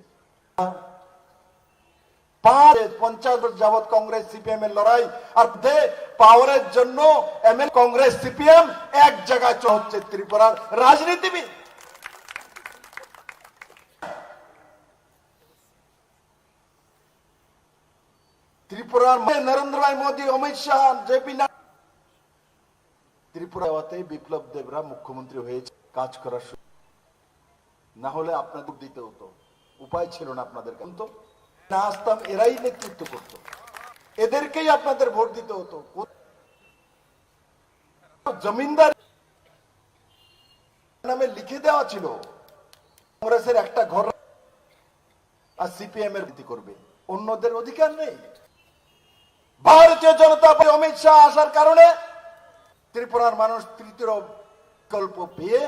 50 বছর যাবৎ কংগ্রেস সিপিএম এর লড়াই আর পাওয়ারের জন্য এমএল কংগ্রেস সিপিএম এক জায়গায় হচ্ছে ত্রিপুরার রাজনীতিবিদ ত্রিপুরার নরেন্দ্র ভাই মোদী অমিত শাহ জেপি নাড্ডা ত্রিপুরাতে বিপ্লব দেবরা মুখ্যমন্ত্রী হয়েছে কাজ করার না হলে আপনাদের দিতে হতো উপায় ছিল না আপনাদের কিন্তু না আসতাম এরাই নেতৃত্ব করতো এদেরকেই আপনাদের ভোট দিতে হতো জমিনদার নামে লিখে দেওয়া ছিল কংগ্রেসের একটা ঘর আর সিপিএম এর নীতি করবে অন্যদের অধিকার নেই ভারতীয় জনতা পার্টি অমিত শাহ আসার কারণে ত্রিপুরার মানুষ তৃতীয় বিকল্প পেয়ে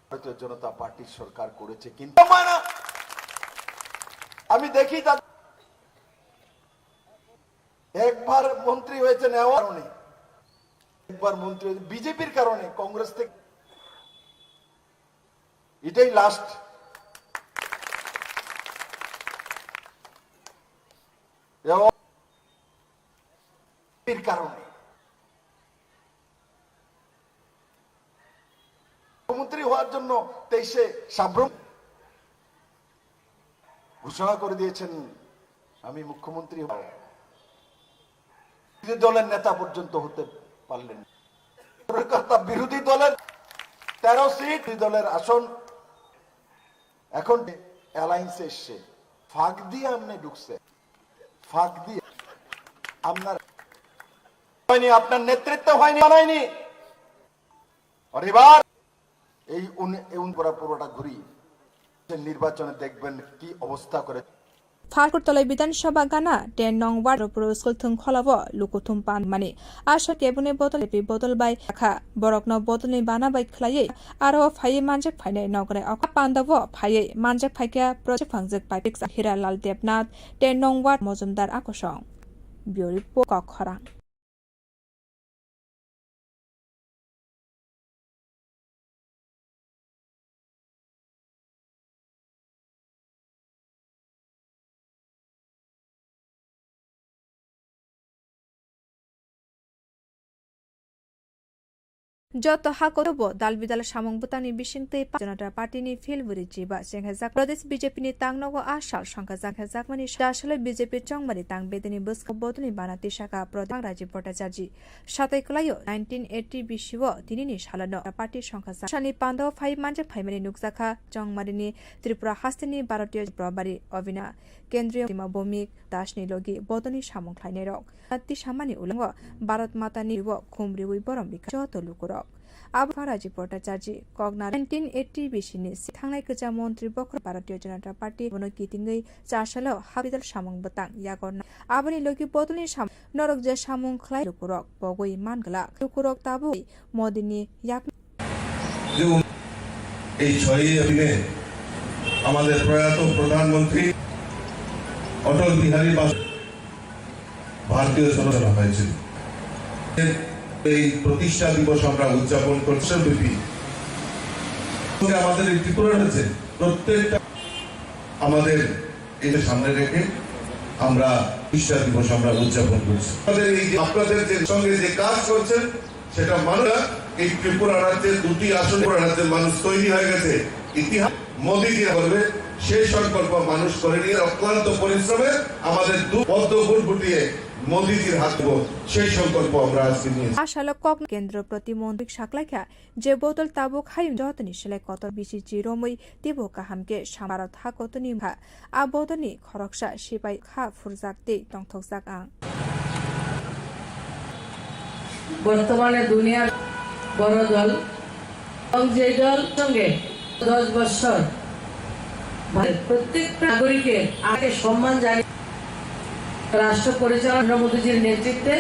ভারতীয় জনতা পার্টির সরকার করেছে কিন্তু আমি দেখি একবার মন্ত্রী হয়েছে নেওয়ার কারণে একবার মন্ত্রী হয়েছে বিজেপির কারণে কংগ্রেস থেকে এটাই লাস্ট কারণে মুখ্যমন্ত্রী হওয়ার জন্য 23 সাবরুম ঘোষণা করে দিয়েছেন আমি মুখ্যমন্ত্রী হব, বিরোধী দলের নেতা পর্যন্ত হতে পারলেন। বিরোধী দলের 13 সিট, বিরোধী দলের আসন এখন অ্যালায়েন্সে এসছে, ফাঁক দিয়ে আপনি ঢুকছে, ফাঁক দিয়ে আপনার হয়নি, আপনার নেতৃত্ব হয়নি, বানায়নি। আর এবার এই পুরোটা ঘুরি নির্বাচনে দেখবেন কি অবস্থা করে। ফারকুরতলাই বিধানসভা গানা 10 নং ওয়ার্ড স্কুল থুং খলাব লুকুথুম পান মানে আশা কেবনে বদল বাই রাখা বরকন বদলनि बाना बाय खलायै आरो फायै मानजक फायनाय नगरे अखा पान्दाव फायै मानजक फायका प्रजेक्ट फांजक पाइपिक्स हिरालाल देबनाथ 10 नं वार्ड मजुमदार आकसं बिउरि पकखरा। যত হাকতব দাল বিদাল সামং বুতানি বিশিংতে জনতা পার্টিनि फिलबुरि जिबा जेंहेजाक प्रदेश बीजेपीनि तांगनगो आसाल संखाजाक हेजाकमानि दासले बीजेपी चंगमारि तां बेदनि बस्क बदलनि बानाति शाखा प्रधान राजीव भट्टाचार्य सातैखलायो 1980 बिसिव तिनिनि सालानो पार्टी संखाजाक सानि पान्दाव फाइ मानजक फाइमानि नुकजाखा चंगमारिनि त्रिपुरा हास्तिनि भारतीय प्रभारी अविना केन्द्रीय सीमा भौमिक दासनि लगी बदलनि सामं ख्लायनाय रक ति सामानि उलंग भारत मातानि खुमरिउइ बरम बिखा जत लुकुरक आबु राजीव भट्टाचार्य कगना 1980 बिसिनि थांनाय गोजा मन्त्री बक्र भारतीय जनता पार्टी बनो कितिङै चासालो हाबिदल सामं बतां यागरना आबनि लगी बदलनि साम नरक जे सामं ख्लाय लुकुरक बगै मानगला लुकुरक ताबु मोदिनि याक এই 6 এপ্রিলে আমাদের প্রয়াত প্রধানমন্ত্রী অটল বিহারী বাজপেয়ী ভারতীয় জনতা হয়েছিল। এই প্রতিষ্ঠা দিবস আমরা উদযাপন করছি ব্যাপী আমাদের এই ত্রিপুরা রয়েছে প্রত্যেকটা আমাদের এই সামনে রেখে আমরা প্রতিষ্ঠা দিবস আমরা উদযাপন করছি। আমাদের এই যে আপনাদের যে সঙ্গে যে কাজ করছেন সেটা মানুষ এই ত্রিপুরা রাজ্যের 2টি আসন রাজ্যের মানুষ তৈরি হয়ে গেছে, ইতিহাস মোদীজি করবে সেই সংকল্প মানুষ করে নিয়ে অক্লান্ত পরিশ্রমে আমাদের পদ্ম ফুল ফুটিয়ে মোদীজির হাত দেব সেই সংকল্প আমরা আজকে নিয়েছি। আশালক কক কেন্দ্র প্রতিমন্ত্রী সাকলাইখা যে বোতল তাবুক হাই যতনি সেলাই কত বিসি জিরমই দেবো কাহামকে সামারত হা কতনি ভা আ বোতনি খরকসা সিপাই খা ফুরজাকতে টংথকজাক আং। বর্তমানে দুনিয়ার বড় দল এবং যে দল সঙ্গে 10 বছর প্রত্যেক নাগরিকের আগে সম্মান জানিয়ে রাষ্ট্র পরিচালনা মোদীজির নেতৃত্বে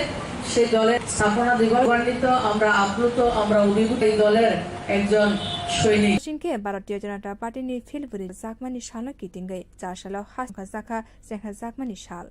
সেই দলের স্থাপনা দিবস আমরা আপ্লুত, আমরা অভিভূত এই দলের একজন সৈনিক। সিংকে ভারতীয় জনতা পার্টিनि फिलबुरि जाकमानि साल कितिङै चासाल हासखा जाखा जेंहा जाकमानि साल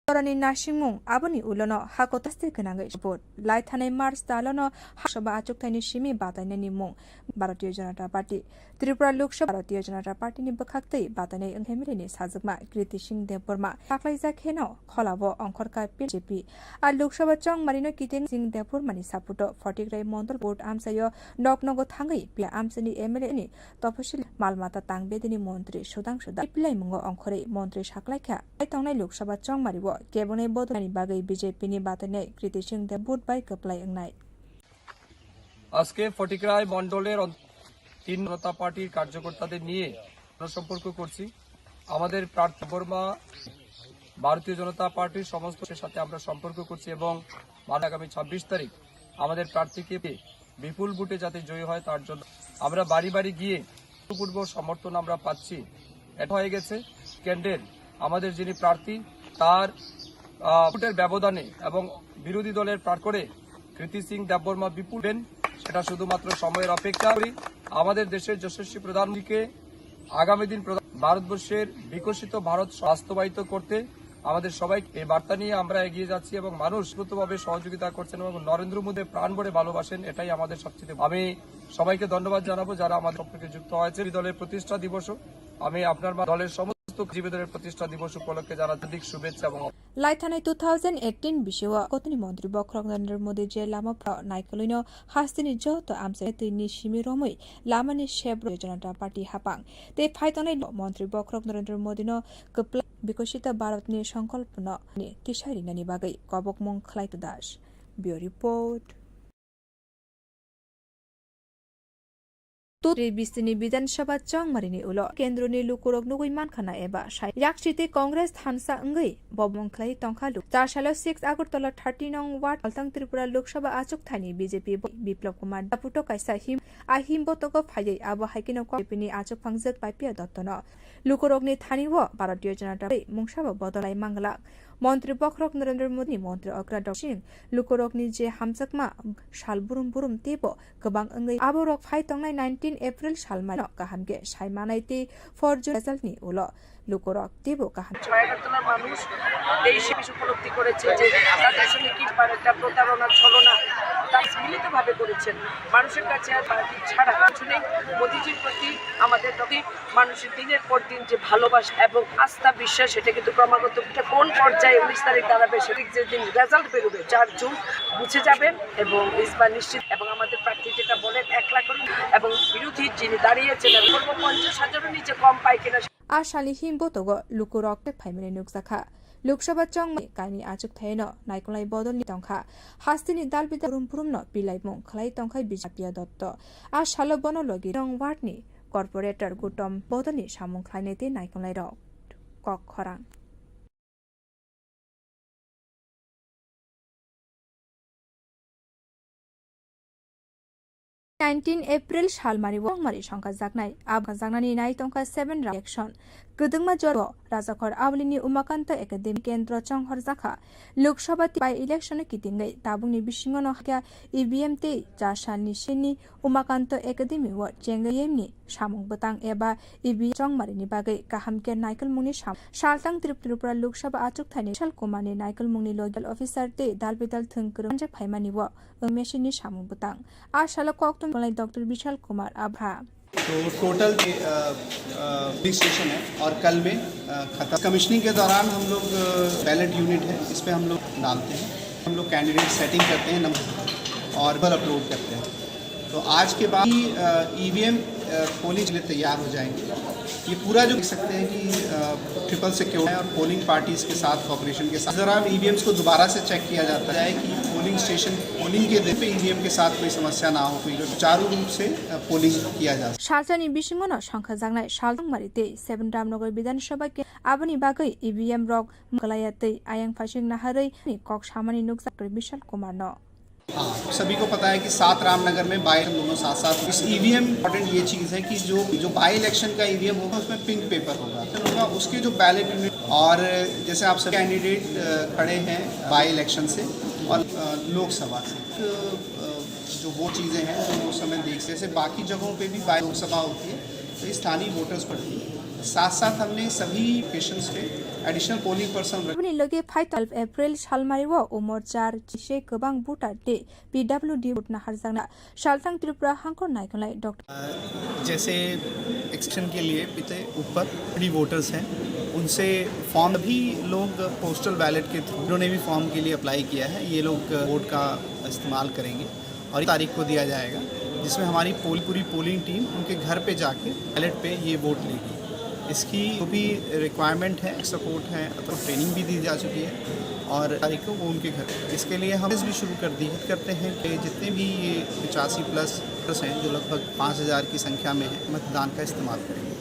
Torani Nashimung Aboni Ulono Hakotaste Kananga Sport Laithane Mars Dalono Hashaba Achuktaini Shimi Batanani Mung Bharatiya Janata Party Tripura Lok Sabha Bharatiya Janata Party ni Bakhaktei Batane Anghemini Sajakma Kriti Singh Deborma Taklaija Kheno Kholabo Angkorka BJP আর লোকসভা চং Marino কিতেং Singh দেপুর মানি সাপুটো ফটিগ্রাই Mondal board আমসাयो নকনগো থাঙ্গই পিয়া আমসনি MLA नि তপশিল মালমাতা তাংবেদিনি মন্ত্রী সুদাংশু পিলাই মুঙ্গো অংখরে মন্ত্রী সাকলাইখা আইতংনাই লোকসভা চং মারিবো কেবনে বদলানি বাগৈ BJP नि বাতানে কৃতি Singh দেবুট by কপ্লাইংনাই। আজকে ফটিগ্রাই মন্ডলের 3 জনতা পার্টির কার্যকর্তাদের নিয়ে সম্পর্ক করছি। আমাদের প্রার্থী বর্মা ভারতীয় জনতা পার্টির সমস্ত সাথে আমরা সম্পর্ক করছি এবং আগামী 26 তারিখ আমাদের প্রার্থীকে বিপুল ভোটে যাতে জয়ী হয় তার জন্য আমরা বাড়ি বাড়ি গিয়ে পূর্ব সমর্থন আমরা পাচ্ছি। এটা হয়ে গেছে কেন্দ্রের আমাদের যিনি প্রার্থী তার ভোটের ব্যবধানে এবং বিরোধী দলের প্রার্থী করে কৃতি সিং দেববর্মা বিপুল দেন, সেটা শুধুমাত্র সময়ের অপেক্ষা করি। আমাদের দেশের যশস্বী প্রধানমন্ত্রীকে আগামী দিন ভারতবর্ষের বিকশিত ভারত বাস্তবায়িত করতে আমাদের সবাইকে এই বার্তা নিয়ে আমরা এগিয়ে যাচ্ছি এবং মানুষ দ্রুতভাবে সহযোগিতা করছেন এবং নরেন্দ্র মোদী প্রাণ ভরে ভালোবাসেন, এটাই আমাদের সবচেয়ে। আমি সবাইকে ধন্যবাদ জানাবো যারা আমাদের সম্পর্কে যুক্ত হয়েছে। দলের প্রতিষ্ঠা দিবসও আমি আপনার দলের সমস্ত জীবী দলের প্রতিষ্ঠা দিবস উপলক্ষে যারা হার্দিক শুভেচ্ছা এবং लाइथानाय 2018 बिसेव गतनि मन्त्री बख्रक नरेन्द्र मोदी जे लामा नाइकलिनो हास्तिनि जत आमसे तिनि सिमि रमै लामानि शेब योजना पार्टी हापां ते फाइतनाय मन्त्री बख्रक नरेन्द्र मोदीनो कप्ला विकसित भारतनि संकल्पना नि तिसारिनानि बागै कबकमं खलाइक दास ब्युरो रिपोर्ट बिस्तिनि विधानसभा चंगमारिनि उलो केन्द्रनि लुकुरक नुगै मानखाना एबा याकसिते कांग्रेस थानसा अंगै बबमंखलाई तंखालु 4 साल 6 अगरतला 30 नং वार्ड अलतां त्रिपुरा लोकसभा आचुक थानि बीजेपी बिप्लव कुमार दापुटो कायसा हिम बतको फायै आबो हाइकिनो कपिनि आचुक फांजक पाइपिया दत्तन लुकुरकनि थानिवो भारतीय जनता मुंसाबो बदलाय मांगला मन्त्री बख्रक नरेन्द्र मोदी मन्त्री अग्रा डॉ सिंह लुकुरकनि जे हामसाकमा साल बुरुम बुरुम तेबो गोबां अंगै आबरक फाइतंनाय 19 एप्रिल सालमानो गाहामगे सायमानायते फरजु रेजाल्टनि उलो लुकुरक तेबो गाहाम ছয়গাতলার মানুষ দেশে বেশ উপলব্ধি করেছে যে তাদের সঙ্গে কি একটা প্রতারণা ছলনা তারা মিলিতভাবে করেছেন। মানুষের কাছে আর পার্টি ছাড়া কিছু নেই। মোদিজির প্রতি আমাদের প্রতি মানুষের দিনের পর দিন যে ভালোবাসা এবং আস্থা বিশ্বাস, সেটা কিন্তু ক্রমাগত কোন পর্যায়ে 19 তারিখ দাঁড়াবে সেদিক যেদিন রেজাল্ট বেরোবে 4 জুন বুঝে যাবেন এবং ইসবার নিশ্চিত। এবং আমাদের প্রার্থী যেটা বলেন 1 লাখ এবং বিরোধী যিনি দাঁড়িয়েছেন 50,000-এর নিচে কম পায় কিনা आशाली हिमबोतोगो लुकुरक फाइमेनि नुकसाखा लोकसभा चंगमाइ कानि आचुक थायनो नाइकलाई बदलनि तंखा हास्तिनि दालबिदा रुमपुरुमनो बिलाइमुं खलाई तंखाइ बिजापिया दत्त आ सालो बनलगि रं वार्डनि कर्पोरेटर गुटम बदलनि सामुं खलाइनेते नाइकलाई रक कक खरां 19 एप्रिल सालमारि वंगमारि संखा जागनाय आबगा जागनानि नाय तंखा 7 रिएक्शन गदंगमा जरो राजाखर आवलिनि उमाकान्त एकाडेमी केन्द्र चंहर जाखा लोकसभा बाय इलेक्शन कितिंगै ताबुंनि बिसिङनो हाक्या ईवीएम ते जासानि सिनि उमाकान्त एकाडेमी व चेंगयेमनि सामुं बतां एबा ईवी चंगमारिनि बागै गाहामके नाइकल मुंनि सालतां त्रिपुरा लोकसभा आचुक थानि सल कुमारनि नाइकल मुंनि लोकल अफिसार ते दालबिदाल थंकरम जे फाइमानि व मेसिननि सामुं बतां आ साल कक्तम डॉक्टर विशाल कुमार आभा। तो टोटल पुलिस स्टेशन है और कल में खत्म। कमिश्निंग के दौरान हम लोग बैलेट यूनिट है, इस पर हम लोग डालते हैं, हम लोग कैंडिडेट सेटिंग करते हैं नंबर और अपलोड करते हैं। तो आज के बाद ईवीएम पोलिंग के लिए तैयार हो जाएंगे। ये पूरा जो देख सकते हैं कि ट्रिपल सिक्योर है और पोलिंग पार्टीज के साथ कॉपरेशन के साथ जरा ईवीएम्स को दोबारा से चेक किया जाता है कि पोलिंग स्टेशन पोलिंग के दिन पे ईवीएम के साथ कोई समस्या ना हो, कोई सुचारू रूप से पोलिंग किया जा सके। सालजानि बिसिङनो संखा जागनाय सालदंमारिते 7 रामनगर विधानसभा के आबनि बागै ईवीएम रक गलायातै आयं फासिं नाहरै कक सामानि नुकसा विशाल कुमार न। हाँ, सभी को पता है कि 7 रामनगर में बाई दोनों साथ साथ। इस ईवीएम इम्पोर्टेंट ये चीज़ है कि जो बाई इलेक्शन का ईवीएम होगा उसमें पिंक पेपर होगा उसके जो बैलेट यूनिट और जैसे आप सब कैंडिडेट खड़े हैं बाई इलेक्शन से और लोकसभा से जो वो चीज़ें हैं जो उस समय देख जैसे बाकी जगहों पे भी बाई लोकसभा होती है तो स्थानीय वोटर्स पड़ती है। साथ साथ हमने सभी लोकेशंस पे एडिशनल पोलिंग पर्सन रखने लगे 5 एप्रिल सालमारि व उमर 4 जिसे गोबां भोटार दे पीडब्ल्यूडी वोट नाहार जाना सालतां त्रिपुरा हांकर नायकलाई डॉक्टर जैसे एक्शन के लिए पिछले ऊपर बड़ी वोटर्स हैं उनसे फॉर्म भी लोग पोस्टल बैलेट के थ्रू उन्होंने भी फॉर्म के लिए अप्लाई किया है। ये लोग वोट का इस्तेमाल करेंगे और तारीख को दिया जाएगा जिसमें हमारी पूरी पोलिंग टीम उनके घर पे जाके बैलेट पे ये वोट लेगी। इसकी जो भी रिक्वायरमेंट है सपोर्ट है तो ट्रेनिंग भी दी जा चुकी है और तारीख को वो उनके घर। इसके लिए हम भी शुरू करते हैं कि जितने भी ये 85+ हैं जो लगभग 5,000 की संख्या में है मतदान का इस्तेमाल करेंगे।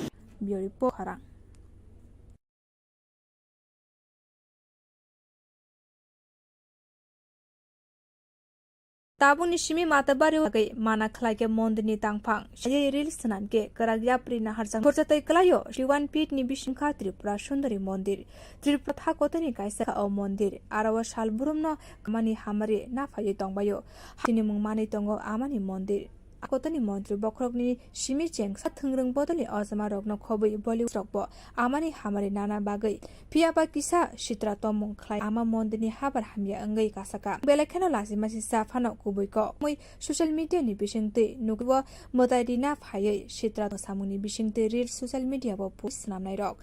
ताबुनि सिमी माताबारि गै माना खलाइके मन्दिरनि तांफां सायै रिल सनानके कराग्याप्रि नाहारजां खरजातै कलायो 31 फीट नि बिसिंखा त्रिपुरा सुन्दरी मन्दिर त्रिपुरा थाकोतनि कायसा औ मन्दिर आरावा सालबुरुमनो कमानि हामारि नाफायै तंबायो हानि मुंमानि तंगो आमानि मन्दिर Kotani Montri Bokrogni Shimi Cheng Satungrung Bodoli Ozama Rogno Kobi Bollywood Rockbo Amani Hamari Nana Bagai Piaba Kisa Shitra Tomong Klai Ama Mondini Habar Hamia Angai Kasaka Belekano Lazimasi Safano Kubuiko Moi social media ni Bishingte Nugwa Modadina Faye Shitra Samuni Bishingte real social media bo post namnai rok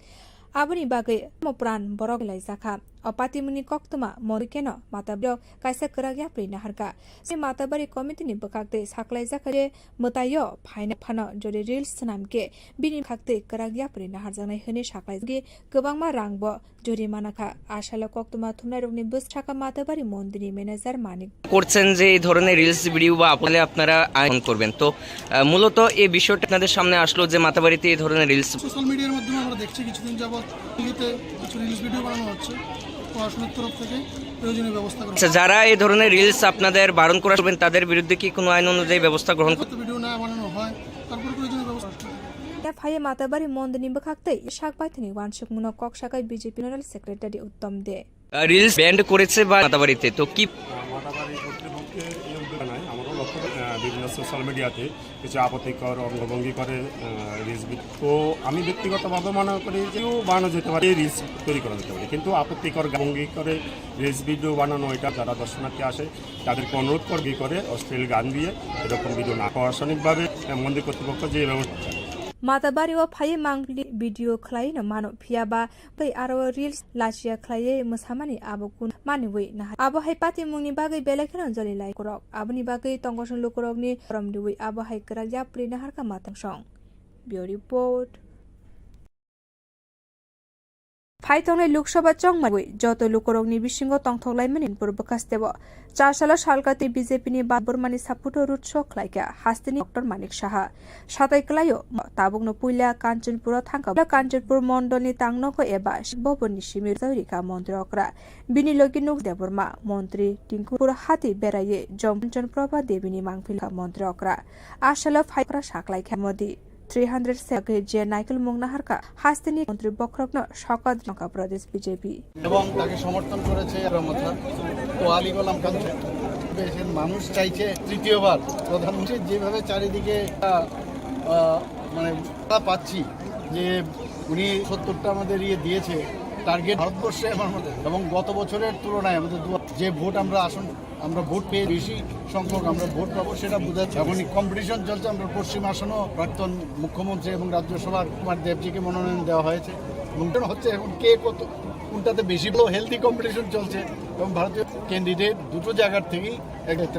Abuni Bagai Mopran Borog Laizaka Opatimuni Koktuma Morikeno Matabro Kaisa Karagya Prina Harka Se Matabari Committee ni Bakakte Saklaiza Kare Mutayo Paina Pano Jori Reels Sanamke Bini Kakte Karagya Prina Harzanai Hene Saklaizgi Gabangma Rangbo Jori Manaka Ashala Koktuma Tunarugni Bus Chaka Matabari Mondini Manager Manik করছেন যে এই ধরনের reels video বা আপলোডে আপনারা ion করবেন তো মূলত এই বিষয়টা আপনাদের সামনে আসলো যে মাতাবাড়িতে এই ধরনের রিলস সোশ্যাল মিডিয়ার মাধ্যমে আমরা দেখছি কিছুদিন যাবত টিভিতে কিছু রিলস ভিডিও বানানো হচ্ছে প্রশাসনের তরফ থেকে প্রয়োজনীয় ব্যবস্থা করা আচ্ছা যারা এই ধরনের রিলস আপনাদের বারণ করবেন তাদের বিরুদ্ধে কি কোনো আইন অনুযায়ী ব্যবস্থা গ্রহণ করতে ভিডিও না বানানো হয় তারপর প্রয়োজনীয় ব্যবস্থা Faye Matabari Mondini Bakakte Shakpaitini Wanshuk Muno Kok Shakai BJP General Secretary Uttam De reels band করেছে বা মাতাবাড়িতে তো কি মাতাবাড়ি কর্তৃপক্ষের এই উদ্যোগ নাই আমারও লক্ষ্য বিভিন্ন সোশ্যাল মিডিয়াতে কিছু আপত্তিকর অঙ্গভঙ্গি করে রিলস তো আমি ব্যক্তিগতভাবে মনে করি যেও বানানো যেতে পারে রিলস তৈরি করা যেতে পারে কিন্তু আপত্তিকর ভঙ্গি করে রিলস ভিডিও বানানো এটা যারা দর্শনার্থী আসে তাদেরকে অনুরোধ করে অশ্লীল গান দিয়ে এরকম ভিডিও না প্রশাসনিকভাবে মন্দির কর্তৃপক্ষ যে ব্যবস্থা Matabari wa Faye Mangli video Klai no Mano Piaba Pai Aro Reels Lachia Klaye Musamani Abukun Maniwi Na Abo Haipati Muni Bagai Belekran Joli Lai Korok Abuni Bagai Tongoson Lukorogni from the way Abo Haikaraja Prina Harka Matang Song Bio Report Phaitongni Loksabha Chongmai Joto Lukorogni Bishingo Tongtholaiman in Purbakastebo Charshala Shalkati BJP ni Baburmani Saputo Root Shock like Hastini Dr. Manik Shaha Shatai Klayo Tabugno Puila Kanchanpura Thanka Kanchanpur Mondoni Tangnoko Eba Boboni Shimir Zaurika Montrokra Bini Loginuk Deburma Montri Tinkupur Hati Beraye Jompchan Proba Devini Mangpila Montrokra Ashala Faikra Shak like Modi 300 সেকে যে নাইকেল মুংনাহারকা হাস্তিনি মন্ত্রী বক্রগ্ন শকত নকা প্রদেশ BJP এবং তাকে সমর্থন করেছে রমথা তো আলী গোলাম খান দেশের মানুষ চাইছে তৃতীয়বার প্রধানমন্ত্রী যেভাবে চারিদিকে মানে পাচ্ছি যে উনি 70টা আমাদের দিয়েছে টার্গেট ভারতবর্ষে এবং গত বছরের তুলনায় আমাদের যে ভোট আমরা ভোট পেয়ে বেশি সংখ্যক আমরা ভোট পাবো সেটা বোঝাচ্ছে এখন কম্পিটিশন চলছে আমরা পশ্চিম আসনও প্রাক্তন মুখ্যমন্ত্রী এবং রাজ্যসভার কুমার দেবজিকে মনোনয়ন দেওয়া হয়েছে এবং হচ্ছে এখন কে কত কোনটাতে বেশি হেলদি কম্পিটিশন চলছে এবং ভারতীয় ক্যান্ডিডেট দুটো জায়গার থেকেই একটা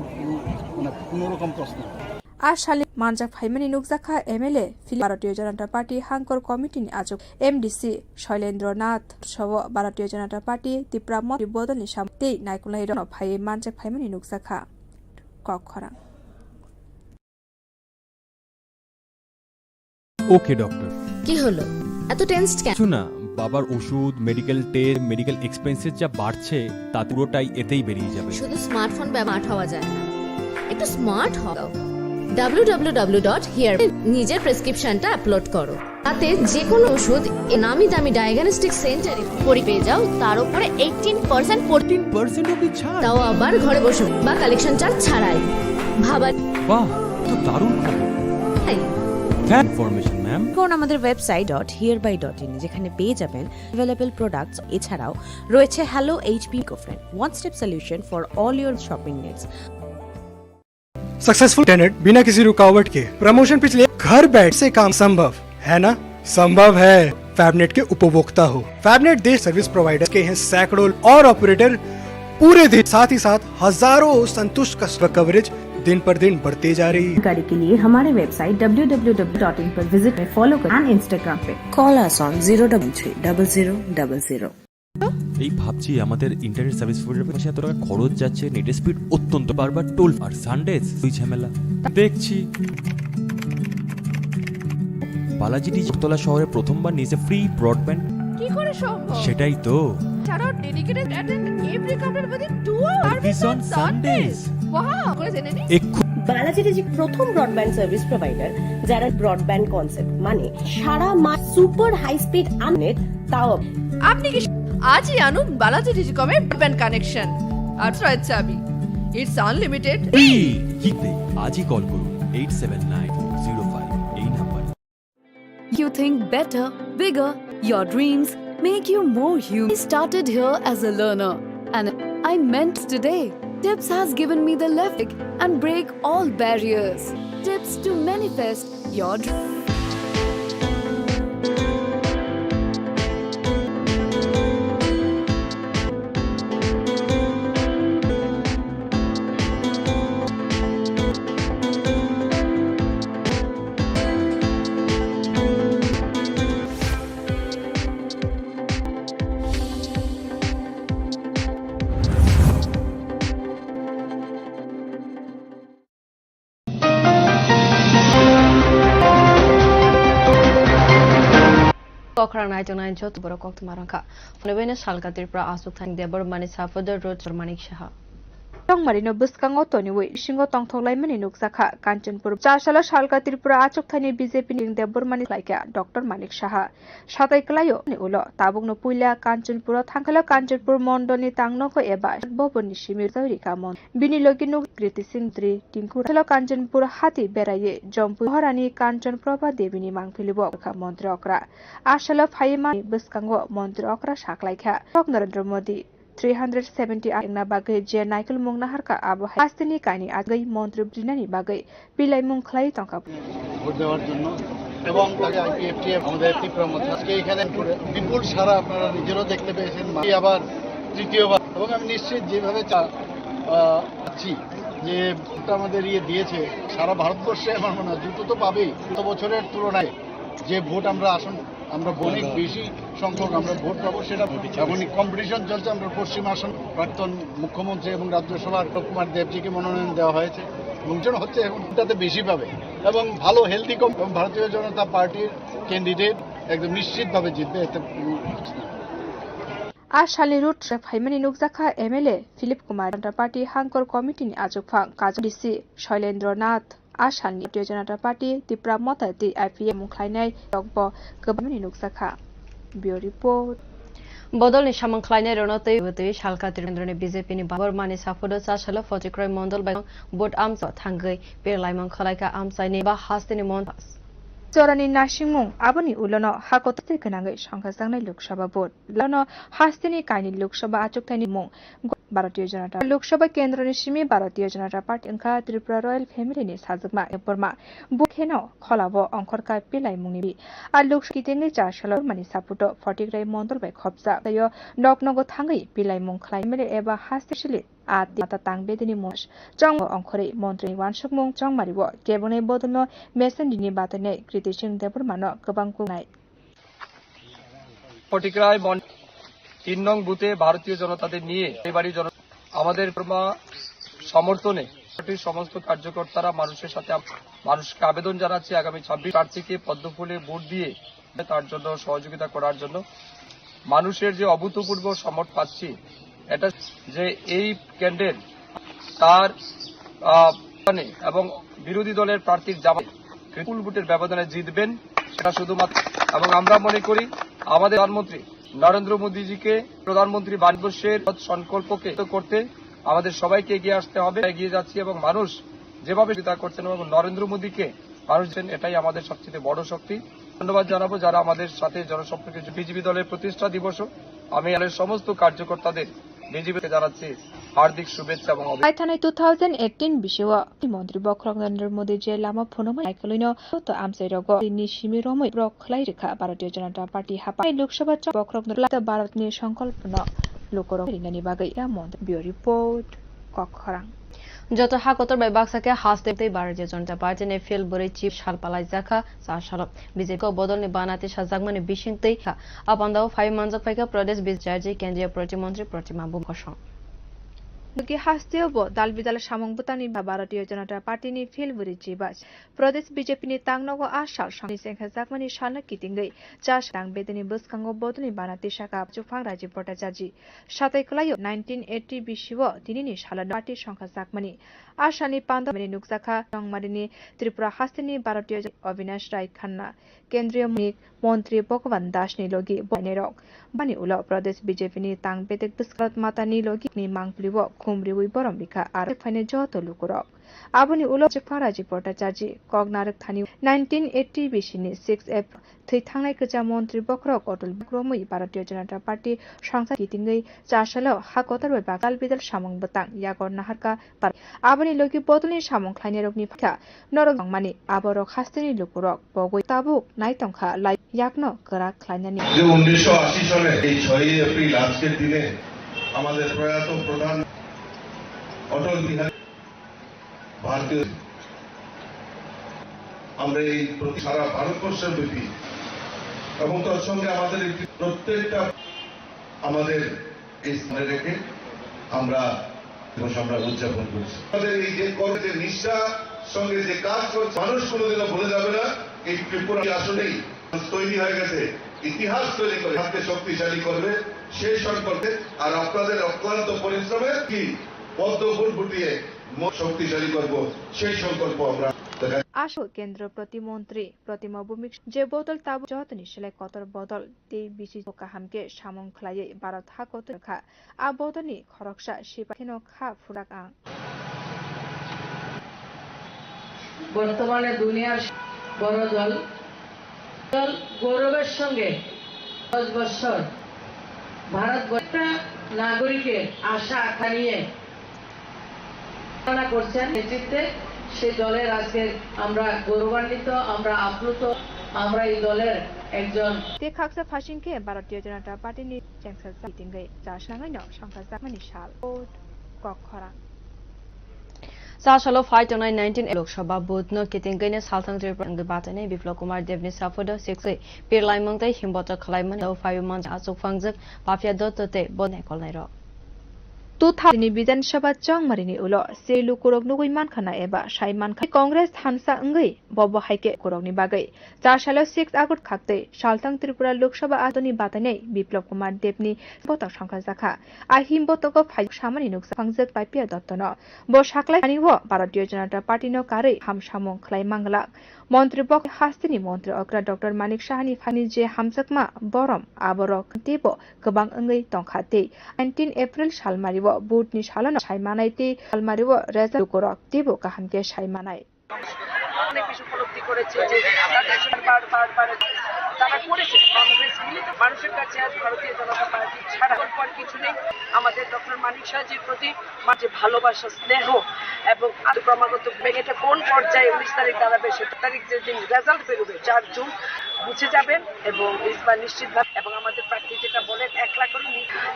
মানে কোনোরকম প্রশ্ন Ashali Manjak Faimani Nukzaka MLA Bharatiya Janata Party Hankor Committee ni Ajok MDC Shailendra Nath Shawa Bharatiya Janata Party Tipramot Bodoni Shamte Naikulai Rono Faye Manjak Faimani Nukzaka Kokhara ওকে ডক্টর কি হলো এত টেনসড কেন কিছু না বাবার ওষুধ medical test medical expenses যা বাড়ছে তা পুরোটাই এতেই বেরিয়ে যাবে শুধু স্মার্টফোন ব্যবহার হওয়া যায় না একটু স্মার্ট হও www.here নিজের প্রেসক্রিপশনটা আপলোড করো তাতে যে কোনো ওষুধ নামি দামি ডায়াগনস্টিক সেন্টারে পরি পেয়ে যাও তার উপরে 18% অবধি ছাড় তাও আবার ঘরে বসে বা কালেকশন চার্জ ছাড়াই ভাবা বাহ তো দারুণ খবর ইনফরমেশন ম্যাম কোন আমাদের ওয়েবসাইট .hereby.in যেখানে পেয়ে যাবেন अवेलेबल প্রোডাক্টস এছাড়াও রয়েছে hello HP Ecofriend one step solution for all your shopping needs successful tenant बिना किसी रुकावट के प्रमोशन पिछले घर बैठ से काम संभव है ना संभव है फैबनेट के उपभोक्ता हो फैबनेट देश सर्विस प्रोवाइडर के हैं सैकड़ों और ऑपरेटर पूरे दिन साथ ही साथ हजारों संतुष्ट कस्टमर कवरेज दिन पर दिन बढ़ते जा रही है जानकारी के लिए हमारे वेबसाइट www.in पर विजिट में फॉलो करें एंड इंस्टाग्राम पे कॉल अस ऑन 0330000 এই ভাবছি আমাদের ইন্টারনেট সার্ভিস প্রোভাইডারের কাছে এত টাকা খরচ যাচ্ছে নেট স্পিড অত্যন্ত বারবার টোল আর সানডেজ দুই ঝামেলা দেখছি বালাজি ডিজিটাল শহরে প্রথমবার নিচে ফ্রি ব্রডব্যান্ড কি করে সম্ভব সেটাই তো ছাড়াও dedicated attend every counter within 2 service on Sundays wow করে জেনে নি বালাজি ডিজি প্রথম ব্রডব্যান্ড সার্ভিস প্রোভাইডার যারা ব্রডব্যান্ড কনসেপ্ট মানে সারা মাস সুপার হাই স্পিড নেট তাও আপনি কি আজই আনুন বালাজি ডিজিকমের ব্রডব্যান্ড কানেকশন আর চাবি ইটস আনলিমিটেড কি আজই কল করুন 879005 এই number. You think better, bigger, your dreams make you more human. I started here as a learner and I meant today. Tips has given me the left and break all barriers. Tips to manifest your dreams. Kokhrang nai jong nai jot boro kok tumarangka. Phonebene salkatir pra asuk thang debor mani safoder road Manik Shaha. Tongmarino buskango toniwi singo tongtholai mani nukjaka Kanchanpur 4 sala salka Tripura achuk thani BJP ning Debormani laika Dr. Manik Shaha satai klayo ni ulo tabungno puila Kanchanpur thangkhala Kanchanpur mondolni tangnoko eba boboni simir zaurika mon bini loginu Kriti Singh Tri Tinku thalo Kanchanpur hati beraye jompu horani Kanchan Prabha Devini mangphilibo ka mantri okra ashala phaima buskango mantri okra saklaika Narendra Modi 370 engna bagai je Naikal mungna harka abo hastini kaini agai মন্ত্রী বৃনানি বাগৈ পিলাই মুং খলাই তংকা vote দেওয়ার জন্য এবং তাকে আইপিএফটিএফ আমাদের ত্রিপুরা মধ্যে আজকে এখানে বিপুল সারা আপনারা নিজেরাও দেখতে পেয়েছেন আবার তৃতীয়বার এবং আমি নিশ্চিত যেভাবে চাচ্ছি যে ভোটটা আমাদের দিয়েছে সারা ভারতবর্ষে আমার মনে হয় দ্রুত তো পাবেই গত বছরের তুলনায় যে ভোট আমরা অনেক বেশি সংখ্যক আমরা ভোট পাবো সেটা এখন কম্পিটিশন চলছে আমরা পশ্চিম আসন প্রাক্তন মুখ্যমন্ত্রী এবং রাজ্যসভার কুমার দেবজিকে মনোনয়ন দেওয়া হয়েছে এবং যেন হচ্ছে এখন তাতে বেশি পাবে এবং ভালো হেলদি এবং ভারতীয় জনতা পার্টির ক্যান্ডিডেট একদম নিশ্চিতভাবে জিতবে এতে Ashali Root Faimani Nukjaka MLA Philip Kumar Party Hankor Committee ni Ajukphang Kajudisi Shailendra Nath Ashani Bharatiya Janata Party Tripura Motati IPM Mukhlainai Dogbo Gobamani Nukjaka Bureau Report Bodolni samangkhlainai ronotei wetei salka Tirendroni BJP ni Debormani safodo chasalo Fotikrai Mondol bai bot amsa thangai Perlaimang khalaika amsaini ba hastini montas Jorani Nashimung Aboni Ulono Hakote Kanangai Shankasangna Lok Sabha Board Lono Hastini Kaini Lok Sabha Achuktani Mung Bharatiya Janata Lok Sabha Kendra Nishimi Bharatiya Janata Party Angka Tripura Royal Family ni Sajukma Eporma Bukheno Kholabo Angkorka Pilai Mungnibi Ar Lok Kitengni Charshalo Mani Saputo Fotigrai Mondol bai Khopsa Tayo Loknogo Thangai Pilai Mung Khlai Mele Eba Hastishili Ati Mata Tangbedini Mosh Jong Angkhore Montri Wansukmung Jongmaribo Kebone Bodolno Mesendini Batane Kriti Singh Debormano Gobang Kunai Fatikroy 3 নং বুথে ভারতীয় জনতাদের নিয়ে এবারই আমাদের সমর্থনে পার্টির সমস্ত কার্যকর্তারা মানুষের সাথে মানুষকে আবেদন জানাচ্ছি আগামী 26 প্রার্থীকে পদ্মফুলে ভোট দিয়ে তার জন্য সহযোগিতা করার জন্য মানুষের যে অভূতপূর্ব সমর্থন পাচ্ছি এটা যে এই ক্যান্ডিডেট তার এবং বিরোধী দলের প্রার্থীর জামাই বিপুল ভোটের ব্যবধানে জিতবেন সেটা শুধুমাত্র এবং আমরা মনে করি আমাদের প্রধানমন্ত্রী নরেন্দ্র মোদীজিকে প্রধানমন্ত্রী ভারতবর্ষের সংকল্পকে করতে আমাদের সবাইকে এগিয়ে আসতে হবে এগিয়ে যাচ্ছি এবং মানুষ যেভাবে সহযোগিতা করছেন এবং নরেন্দ্র মোদীকে মানুষ এটাই আমাদের সবচেয়ে বড় শক্তি ধন্যবাদ জানাবো যারা আমাদের সাথে জনসম্পর্কে বিজেপি দলের প্রতিষ্ঠা দিবস আমি আমাদের সমস্ত কার্যকর্তাদের বিজেপিকে জানাচ্ছি হার্দিক শুভেচ্ছা এবং Aithanai 2018 bishewa Mantri Bokrong Narendra Modi je lama phonoma Naikaloino to Amsairogo ni Shimiromoi Brokhlai Rekha Bharatiya Janata Party hapa Lok Sabha Bokrong Narendra Bharat ni Sankalpana Lokorong Rinani Bagai Mont Bureau Report Kokhrang যত হাকতর বাই বাক্সাকে হাসতে ভারতীয় Janata party নে fail বরে chief শালপালাই জাখা সাশালপ BJP বদলনি বানাতে সাজাগমানে বিশিংতে আপান্দাও 5 মানজক ফাইকা প্রদেশ বিজয়াজি কেন্দ্রীয় প্রতিমন্ত্রী প্রতিমা বুমকসং Duki Hastio Bo Dalbidal Shamongbutani Bharatiya Janata Party ni Philburi Jibas Pradesh BJP ni Tangnogo Ashal Shani Sengha Zakmani Shalna Kitingai Chash Tang Bedani Buskango Bodoni Banati Shaka Chufang Raji Potajaji Shatai Klayo 1980 Bishiwo Tinini Shala Party Shankha Zakmani Ashani Panda Mani Nukzaka Tongmarini Tripura Hastini Bharatiya Avinash Rai Khanna Kendriya Mantri Bhagwan Das ni Logi Bonerok Bani Ulo Pradesh BJP ni Tang Bedek Buskat Mata ni Logi ni Mangpliwo खुमरिउइ बरम बिखा आरो फाइने जत लुकुरक आबुनि उलो फाराजि भट्टाचार्य कगनारक थानि 1980 बिसिनि 6 April थै थांनाय गोजा मन्त्रि बख्रक अटल बिक्रमै भारतीय Janata party संसद गिटिङै चासलो हाकतर बागाल बिदल सामं बतां यागर नाहारका आबुनि लोगि बदलनि सामं खाइने रगनि फाखा नरक मानि आबरक हास्तिनि लुकुरक बगै ताबुक नाइतंखा लाई याकनो करा खाइनानि 1980 সালে এই 6 এপ্রিল আজকের দিনে আমাদের প্রয়াত প্রধান অটল বিহারী ভারতীয় আমরা এই সারা ভারতবর্ষের ব্যাপী এবং তার সঙ্গে আমাদের প্রত্যেকটা আমাদের এই স্থানে রেখে আমরা উদযাপন করছি আমাদের এই যে কর্মে নিষ্ঠা সঙ্গে যে কাজ করছে মানুষ কোনোদিনও ভুলে যাবে না এই ত্রিপুরা আসলেই তৈরি হয়ে গেছে ইতিহাস তৈরি করে হাতে শক্তিশালী করবে সেই সম্পর্কে আর আপনাদের অক্লান্ত পরিশ্রমে কি পদ্ম ফুল ফুটিয়ে শক্তিশালী করব সেই সংকল্প আমরা आशु केन्द्र प्रतिमन्त्री प्रतिमा भूमिक जे बोतल ताबु जतनि सिलाइ कतर बदल ते बिसि काहामके सामं खलायै भारत हाकत खा आ बदलनि खरकसा सिपाखिनो खा फुराक आं বর্তমানে দুনিয়ার বড় দল গৌরবের সঙ্গে 10 বছর ভারতবর্ষের নাগরিকের আশা আকাঙ্ক্ষা নিয়ে করছেন নেতৃত্বে সেই দলের আজকে আমরা গৌরবান্বিত আমরা আপ্লুত আমরা এই দলের একজন ते खाक्सा फासिंके भारतीय जनता पार्टीनि जेंगसा मिटिंगै जासनाङैनो संखा जाकमानि साल कखरा चासलो फाइट 19 लोकसभा बुथनो कितिंगैने सालथां त्रिपुरा बातने बिप्लब कुमार देवनि साफोदो 6 पिरलाइमंगै हिमबत खलाइमन फाइमन आचुफांजक पाफिया दत्तते बने कलनाइरो 2000 विधानसभा चंगमारिनि उलो सेलु कुरक नुगै मानखाना एबा साइमानखा कांग्रेस थानसा अंगै बब हाइके कुरकनि बागै चासलो 6 आगत खाक्तै सालथां त्रिपुरा लोकसभा आदनि बातनै बिप्लब कुमार देवनि बतक संखा जाखा आ हिमबतक फाइ सामानि नुक्सा फांजक पाइपिया दत्तन ब साकलाइ हानिव भारतीय जनता पार्टीनो कारै हामसामं खलाइ मांगला मन्त्री बक हास्तिनि मन्त्री अग्रा डाक्टर मानिक साहानि फानि जे हामसकमा बरम आबरक तेबो गोबां अंगै तंखाते 19 एप्रिल सालमारिव बुटनि सालन साइमानाइते सालमारिव रेजा करक तेबो काहामके साइमानाइ অনেক কিছু উপলব্ধি করেছে যে বারবার তারা করেছে কংগ্রেস মিলিত মানুষের কাছে আজ ভারতীয় জনতা পার্টি ছাড়া পর কিছু নেই আমাদের ডক্টর মানিক সাহাজির প্রতি যে ভালোবাসা স্নেহ এবং ক্রমাগত এটা কোন পর্যায়ে 19 তারিখ দাঁড়াবে 7 তারিখ যেদিন রেজাল্ট বেরোবে 4 জুন বুঝে যাবেন এবং ইসবার নিশ্চিতভাবে এবং আমাদের প্রার্থী যেটা বলেন 1 লাখ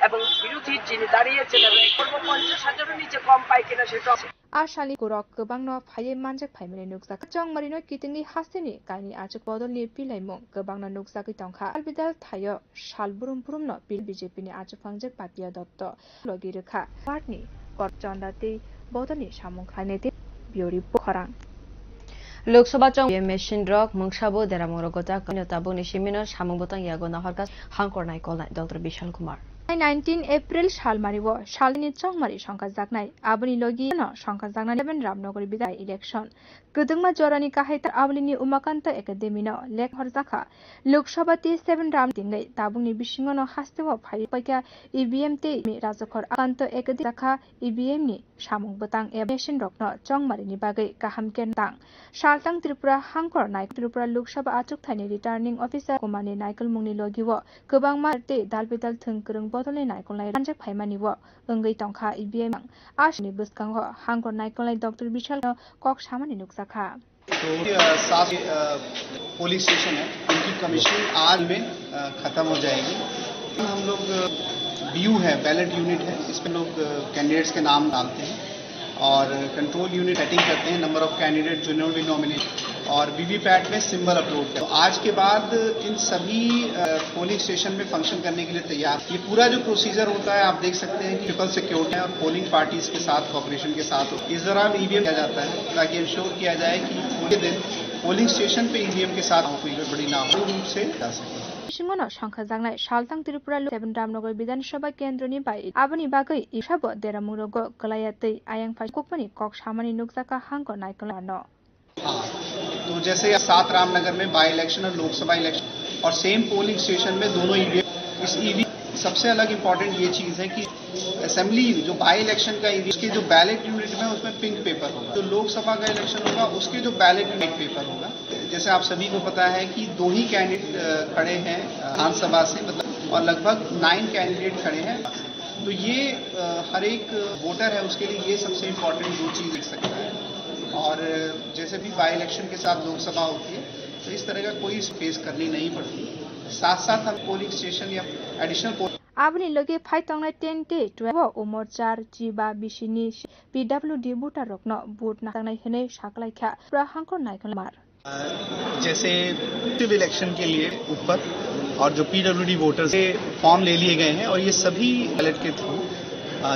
এবং বিরোধী যিনি দাঁড়িয়েছেন এবং 50,000-এর নিচে কম পায় কিনা সেটা आशाली कुरक गोबांनो फाये मानजक फाइमेनि नुकसाक चंगमारिनो कितिंनि हास्तिनि काइनि आचक बदलनि पिलाइमो गोबांनो नुकसाकै तंखा अलबिदाल थायो साल बुरुमनो पिल बीजेपीनि आचफांजक पापिया दत्त लगी रेखा पार्टनि करचन्दाते बदलनि सामं खानेते बियोरि पोखरां लोकसभा चंग मेसिन रक मंगसाबो देरामरगता कन्यताबोनि सिमिनो सामंबतां यागो नाहरका हांकरनाय कलनाय डॉक्टर विशाल कुमार 19 एप्रिल सालमारिव सालनि चंगमारि संखा जागनाय आबनि लगिनो संखा जागनाय 11 रामनगरी बिदाय इलेक्शन गदंमा जरानि काहायता आबलिनि उमाकान्त एकाडेमिनो लेखहर जाखा लोकसभा 7 राम दिंगै ताबुंनि बिसिङनो हास्तेव फाइ पैका ईवीएम ते राजखर आकान्त एकाडे जाखा ईवीएम नि सामं बतां एबेशन रकनो चंगमारिनि बागै काहामकेन तां सालतां त्रिपुरा हांकर नाय त्रिपुरा लोकसभा आचुक थाइनि रिटार्निं अफिसार कुमारनि नायकल मुंनि लगिव गोबां मारते दालबिदाल थोंगरं बदलनि नायकलनाय रानजक फाइमानिव अंगै तंखा ईवीएम आशनि बसकांग हांकर नायकलनाय डॉक्टर विशाल कक सामानि नुकसाखा तो 7 पुलिस स्टेशन है उनकी कमीशनिंग आज में खत्म हो जाएगी हम लोग बीयू है बैलेट यूनिट है इसमें लोग कैंडिडेट्स के नाम डालते हैं और कंट्रोल यूनिट सेटिंग करते हैं नंबर ऑफ कैंडिडेट जिन्होंने भी नॉमिनेट और वीवीपैट में सिंबल अपलोड कर आज के बाद इन सभी पोलिंग स्टेशन में फंक्शन करने के लिए तैयार ये पूरा जो प्रोसीजर होता है आप देख सकते हैं कि ट्रिपल सिक्योरिटी है और पोलिंग पार्टीज के साथ कॉपरेशन के साथ इस दौरान ईवीएम किया जाता है ताकि इंश्योर किया जाए कि पूरे दिन पोलिंग स्टेशन पे ईवीएम के साथ कोई गड़बड़ी ना हो रूप से जा सके सिंगनो संखा जागनाय सालतां त्रिपुरा 7 रामनगर विधानसभा केन्द्रनि बाय आबनि बागै इसाबो देरामुरगो गलायातै आयांग फाइ कोकमनि कक सामानि नुकसाका हांको नायकलानो तो जैसे 7 रामनगर में बाई इलेक्शन और लोकसभा इलेक्शन और सेम पोलिंग स्टेशन में दोनों ईवीएम इस ईवीएम सबसे अलग इम्पोर्टेंट ये चीज़ है कि असेंबली जो बाई इलेक्शन का उसके जो बैलेट यूनिट में उसमें पिंक पेपर होगा। जो लोकसभा का इलेक्शन होगा उसके जो बैलेट यूनिट पेपर होगा। जैसे आप सभी को पता है कि 2 ही कैंडिडेट खड़े हैं विधानसभा से, मतलब और लगभग 9 कैंडिडेट खड़े हैं। तो ये हर एक वोटर है उसके लिए ये सबसे इम्पोर्टेंट 2 चीज़ देख सकता है। और जैसे भी बाई इलेक्शन के साथ लोकसभा होती है तो इस तरह का कोई स्पेस करनी नहीं पड़ती। साथ साथ हम पोलिंग स्टेशन या एडिशनल आबनि लगे फाइतंनाय 10 डे 12 उमरचार जिबा बिसिनि पीडब्ल्यूडी भोटार रखनो भोट नांनाय हने साखलायखा प्रा हांकर नायखन मार। जैसे इलेक्शन के लिए ऊपर और जो पीडब्ल्यूडी वोटर्स के फॉर्म ले लिए गए हैं और ये सभी बैलेट के थ्रू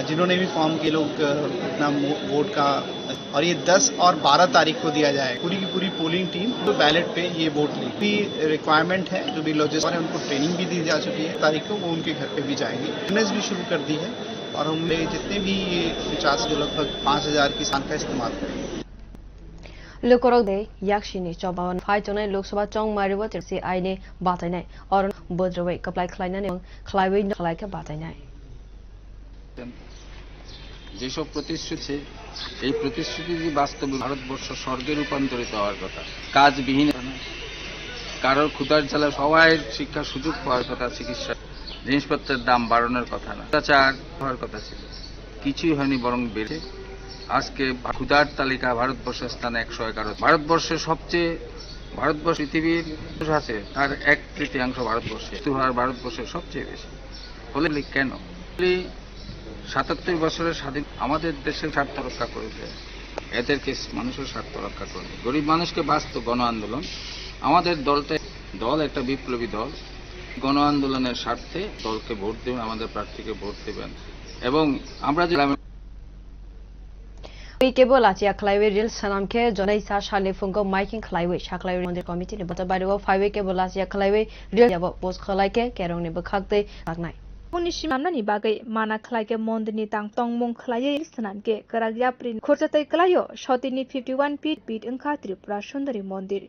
जिन्होंने भी फॉर्म के लोग अपना वोट का, और ये 10 और 12 तारीख को दिया जाए। पूरी की पूरी पोलिंग टीम तो बैलेट पे ये वोट लेगी। रिक्वायरमेंट है जो भी लॉजिस्टिक है उनको ट्रेनिंग भी दी जा चुकी है। तारीख को वो उनके घर पे भी जाएंगे। फिटनेस भी शुरू कर दी है और हमने जितने भी ये 50 जो लगभग 5000 किसान का इस्तेमाल करेंगे। लोकरगदे याक्षिनि चौबावन फाइटनाय लोकसभा चौंग मारिबो तिरसि आइने बातायनाय और बोद्रवै कप्लाय खलायनानै खलायबै खलायका बातायनाय। যেসব প্রতিশ্রুতি এই প্রতিশ্রুতি বাস্তবে ভারতবর্ষ স্বর্গে রূপান্তরিত হওয়ার কথা, কাজবিহীন কারোর ক্ষুধার জ্বালা সবাই শিক্ষার সুযোগ পাওয়ার কথা, চিকিৎসা জিনিসপত্রের দাম বাড়ানোর কথা না, অত্যাচার হওয়ার কথা ছিল, কিছুই হয়নি বরং বেড়ে আজকে ক্ষুধার তালিকা ভারতবর্ষের স্থানে 111। ভারতবর্ষের সবচেয়ে পৃথিবীর আছে তার 1/3 ভারতবর্ষে, ভারতবর্ষের সবচেয়ে বেশি হলে কেন 77 বছরের স্বাধীন আমাদের দেশের স্বার্থ রক্ষা করেছে, এদেরকে মানুষের স্বার্থ রক্ষা করে গরিব মানুষকে বাঁচত গণ আন্দোলন। আমাদের দল একটা বিপ্লবী দল, গণ আন্দোলনের স্বার্থে দলকে ভোট দেবেন, আমাদের প্রার্থীকে ভোট দেবেন। এবং আমরা যে केबल आचिया खलाइवे रिल सनामखे जनै सा शाले फुंगो माइकिंग खलाइवे शाखलाइवे मन्दिर कमिटी ने बता बारिव फाइवे केबल आचिया खलाइवे रिल याबो पोस्ट खलाइके केरंग ने बखागते लागनाय पुनिसि मामनानि बागै माना खलाइके मन्दिरनि तां तंगमंग खलाइये सनामके करागिया प्रिन खरजातै खलायो सतिनि 51 फीट अंखा त्रिपुरा सुन्दरी मन्दिर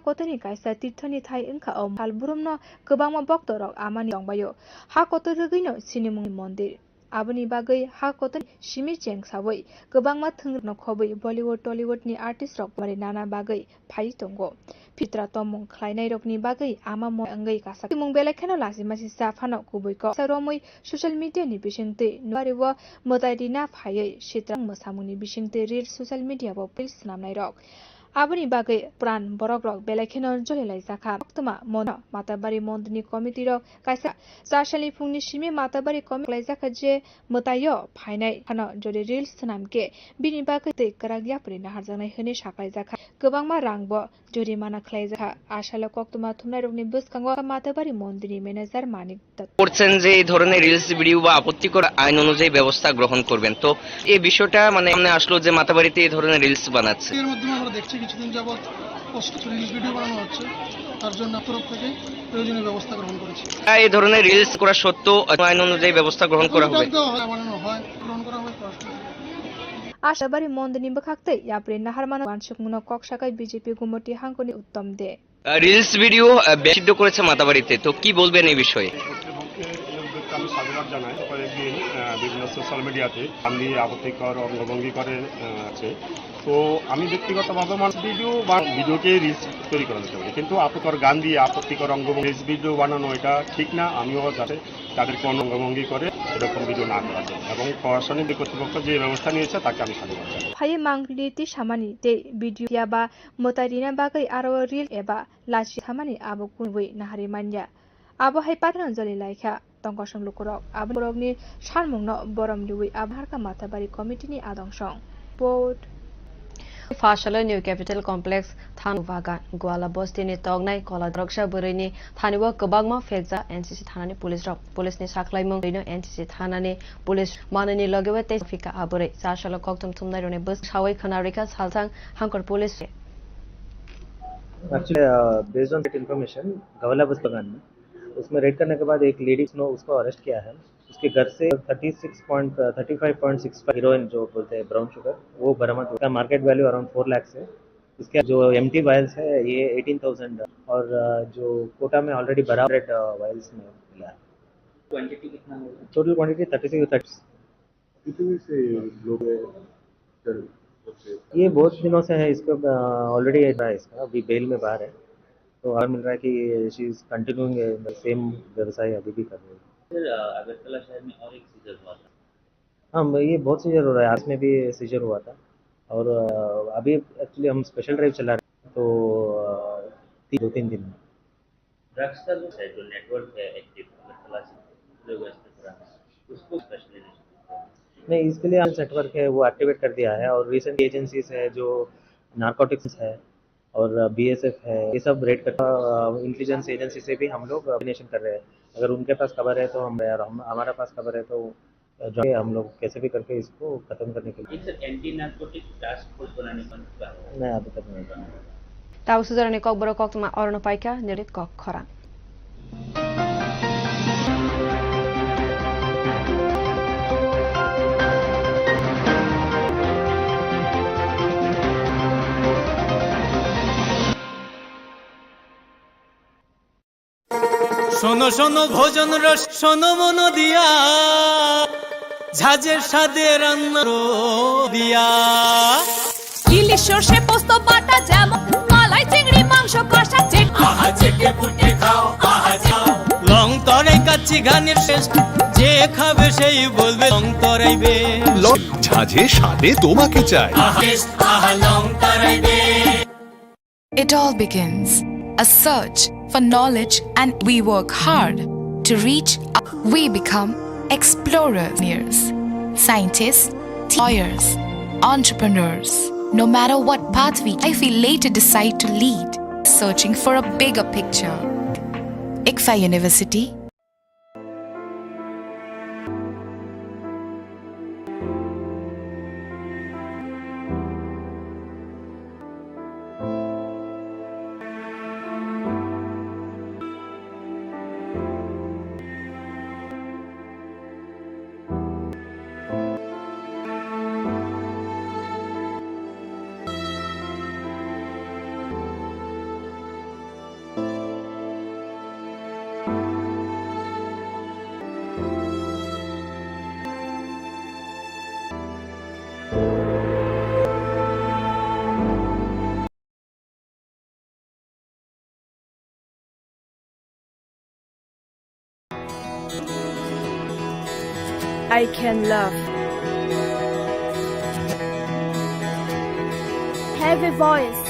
कोतनि कायसा तीर्थनि थाइ अंखा अम हालबुरुमनो गोबांमा भक्तरक आमानि दंबायो हा कोत रगैनो सिनिमुंनि मन्दिर आबनि बागै हा कोतन सिमि चेंग सावै गोबांमा थंग्रनो खबै बलिउड टलिउडनि आर्टिस्ट रक मारे नाना बागै फाइ दंगो फित्रा तमंग खलायनाय रकनि बागै आमा म अंगै कासा मुं बेलेखेनो लाजिमासि साफानो कुबैको सरमै सोशल मीडिया नि बिसिंते नवारिव मताइदिना फायै सित्रं मोसामुनि बिसिंते रिल सोशल मीडिया बो पिल्स नामनाय रक आबनि बागै प्राण बरक रक बेलेखेनो जलिलाय जाखा भक्तमा मन माताबारी मन्दिरनि कमिटि रक कायसा साशालि फुंनि सिमे माताबारी कमिटि लायजाखा जे मतायो फाइनाय खान जरि रिल्स नामके बिनि बागै तै करागिया परि नाहारजानाय होने साखलाय जाखा गोबांमा रांब जरिमाना खलाय जाखा आशाला कक्तमा थुमनाय रकनि बसखांग माताबारी मन्दिरनि मैनेजार मानिक दत्त করছেন যে এই ধরনের রিলস ভিডিও বা আপত্তিকর আইন অনুযায়ী ব্যবস্থা গ্রহণ করবেন। তো এই বিষয়টা মানে সামনে আসলো যে মাতাবাড়িতে এই ধরনের রিলস বানাচ্ছে, এর মাধ্যমে আমরা দেখছি কিছুদিন যাবত পোস্ট রিলস ভিডিও বানানো হচ্ছে, তার জন্য তরফ থেকে প্রয়োজনীয় ব্যবস্থা গ্রহণ করেছি। এই ধরনের রিলস করা সত্ত্বেও আইন অনুযায়ী ব্যবস্থা গ্রহণ করা হবে, বানানো হয়, গ্রহণ করা হবে। आशाबारी मन्दिरनि बखागतै याप्रे नाहारमान वानसुकमुनो कक्साकाय बीजेपी गुमटी हांकनि उत्तम दे রিলস ভিডিও নিষিদ্ধ করেছে মাতাবাড়িতে, তো কি বলবেন এই বিষয়ে? আমি সাধুবাদ জানাই। কয়েকদিন বিভিন্ন সোশ্যাল মিডিয়াতে গান্ধী আপত্তিকর অঙ্গভঙ্গি করে আছে। তো আমি ব্যক্তিগতভাবে ভিডিওকে রিলস তৈরি করা যেতে পারে, কিন্তু আপত্তিকর গান্ধী আপত্তিকর অঙ্গভঙ্গি রিলস ভিডিও বানানো এটা ঠিক না। আমিও যাতে তাদের কোন অঙ্গভঙ্গি করে এরকম ভিডিও না করা যায়, এবং প্রশাসনিক কর্তৃপক্ষ যে ব্যবস্থা নিয়েছে তাকে আমি সাধুবাদ জানাই। फाइ मांगलिति सामानि ते भिडियो याबा मोतारिना बागै आरो रिल एबा लासि सामानि आबो कुनवै नाहारि मान्या आबो हाय पाथन जलि लायखा तंगसं लुकुरक आबो रगनि सानमुंनो बरम लिवै आबहारका माताबारि कमिटिनि आदंसं बोर्ड फाशल न्यू कैपिटल कॉम्प्लेक्स थान वागान ग्वाला बस्तीनि तगनाय कला रक्षा बरैनि थानिबो गोबांमा फेकजा एनसीसी थानानि पुलिसनि साखलायमं दैनो एनसीसी थानानि पुलिस माननि लगेबा तेफिका आबरै साशल कक्तम थुमनाय रने बस सावै खनारिका सालथां हांकर police actually based on that information गवला बस बगान में उसमें रेड करने के बाद एक लेडीज ने उसको अरेस्ट किया है। उसके घर से 35.65 हीरोइन जो बोलते हैं ब्राउन शुगर वो बरामद हुआ। मार्केट वैल्यू अराउंड 4 लाख है। इसके जो एम्प्टी वायल्स है ये 18,000 और जो कोटा में ऑलरेडी बराबर वायल्स में मिला है। क्वांटिटी कितना होगा? टोटल क्वांटिटी 36 ये बहुत दिनों से है, इसको ऑलरेडी है, इसका अभी बेल में बाहर है, तो और मिल रहा है कि शी इज कंटिन्यूइंग सेम व्यवसाय अभी भी कर रही है। अगरतला शहर में और एक सीजर हुआ था। हाँ, ये बहुत सीजर हो रहा है, आज में भी सीजर हुआ था। और अभी एक्चुअली हम स्पेशल ड्राइव चला रहे हैं, तो 2-3 दिन में ड्रग्स का जो नेटवर्क है एक्टिव अगरतला से उसको स्पेशली नहीं, इसके लिए नेटवर्क है वो एक्टिवेट कर दिया है, और रिसेंट एजेंसीज है जो नारकोटिक्स है और BSF है, ये सब रेड कर इंटेलिजेंस एजेंसी से भी हम लोग कोऑर्डिनेशन कर रहे हैं। अगर उनके पास खबर है तो हमारा पास खबर है तो जो हम लोग कैसे भी करके इसको खत्म करने के लिए एंटी नार्कोटिक टास्क फोर्स बनाने का नहीं, अभी तक नहीं बना। Tahu suzarane kok boro kok ma orno paika nyerit kok khorang. শোনো শোনো ভোজন রস শোনো মন দিয়া ঝাঁঝের স্বাদে রান্নার দিয়া ইলিশ সর্ষে পোস্ত বাটা যেমন মালাই চিংড়ি মাংস কষা আহা চেকে ফুটে খাও আহা যাও লং তরাই কাচ্চি গানের শেষ যে খাবে সেই বলবে লং তরাইবে ঝাঁঝে স্বাদে তোমাকে চাই আহা long তরাইবে। It all begins a search for knowledge, and we work hard to reach. We become explorers, scientists, lawyers, entrepreneurs. No matter what path we later decide to lead, searching for a bigger picture. ICFA University. I can love. Have a voice.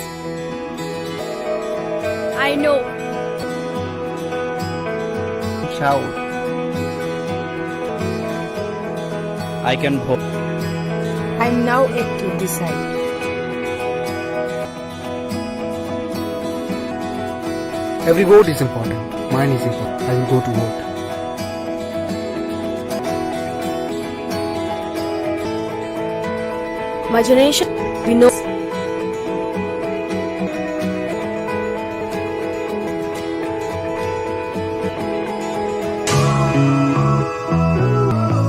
I know. Shout. I can hope. I'm now yet to decide. Every vote is important. Mine is important. I will go to vote. My generation, we know.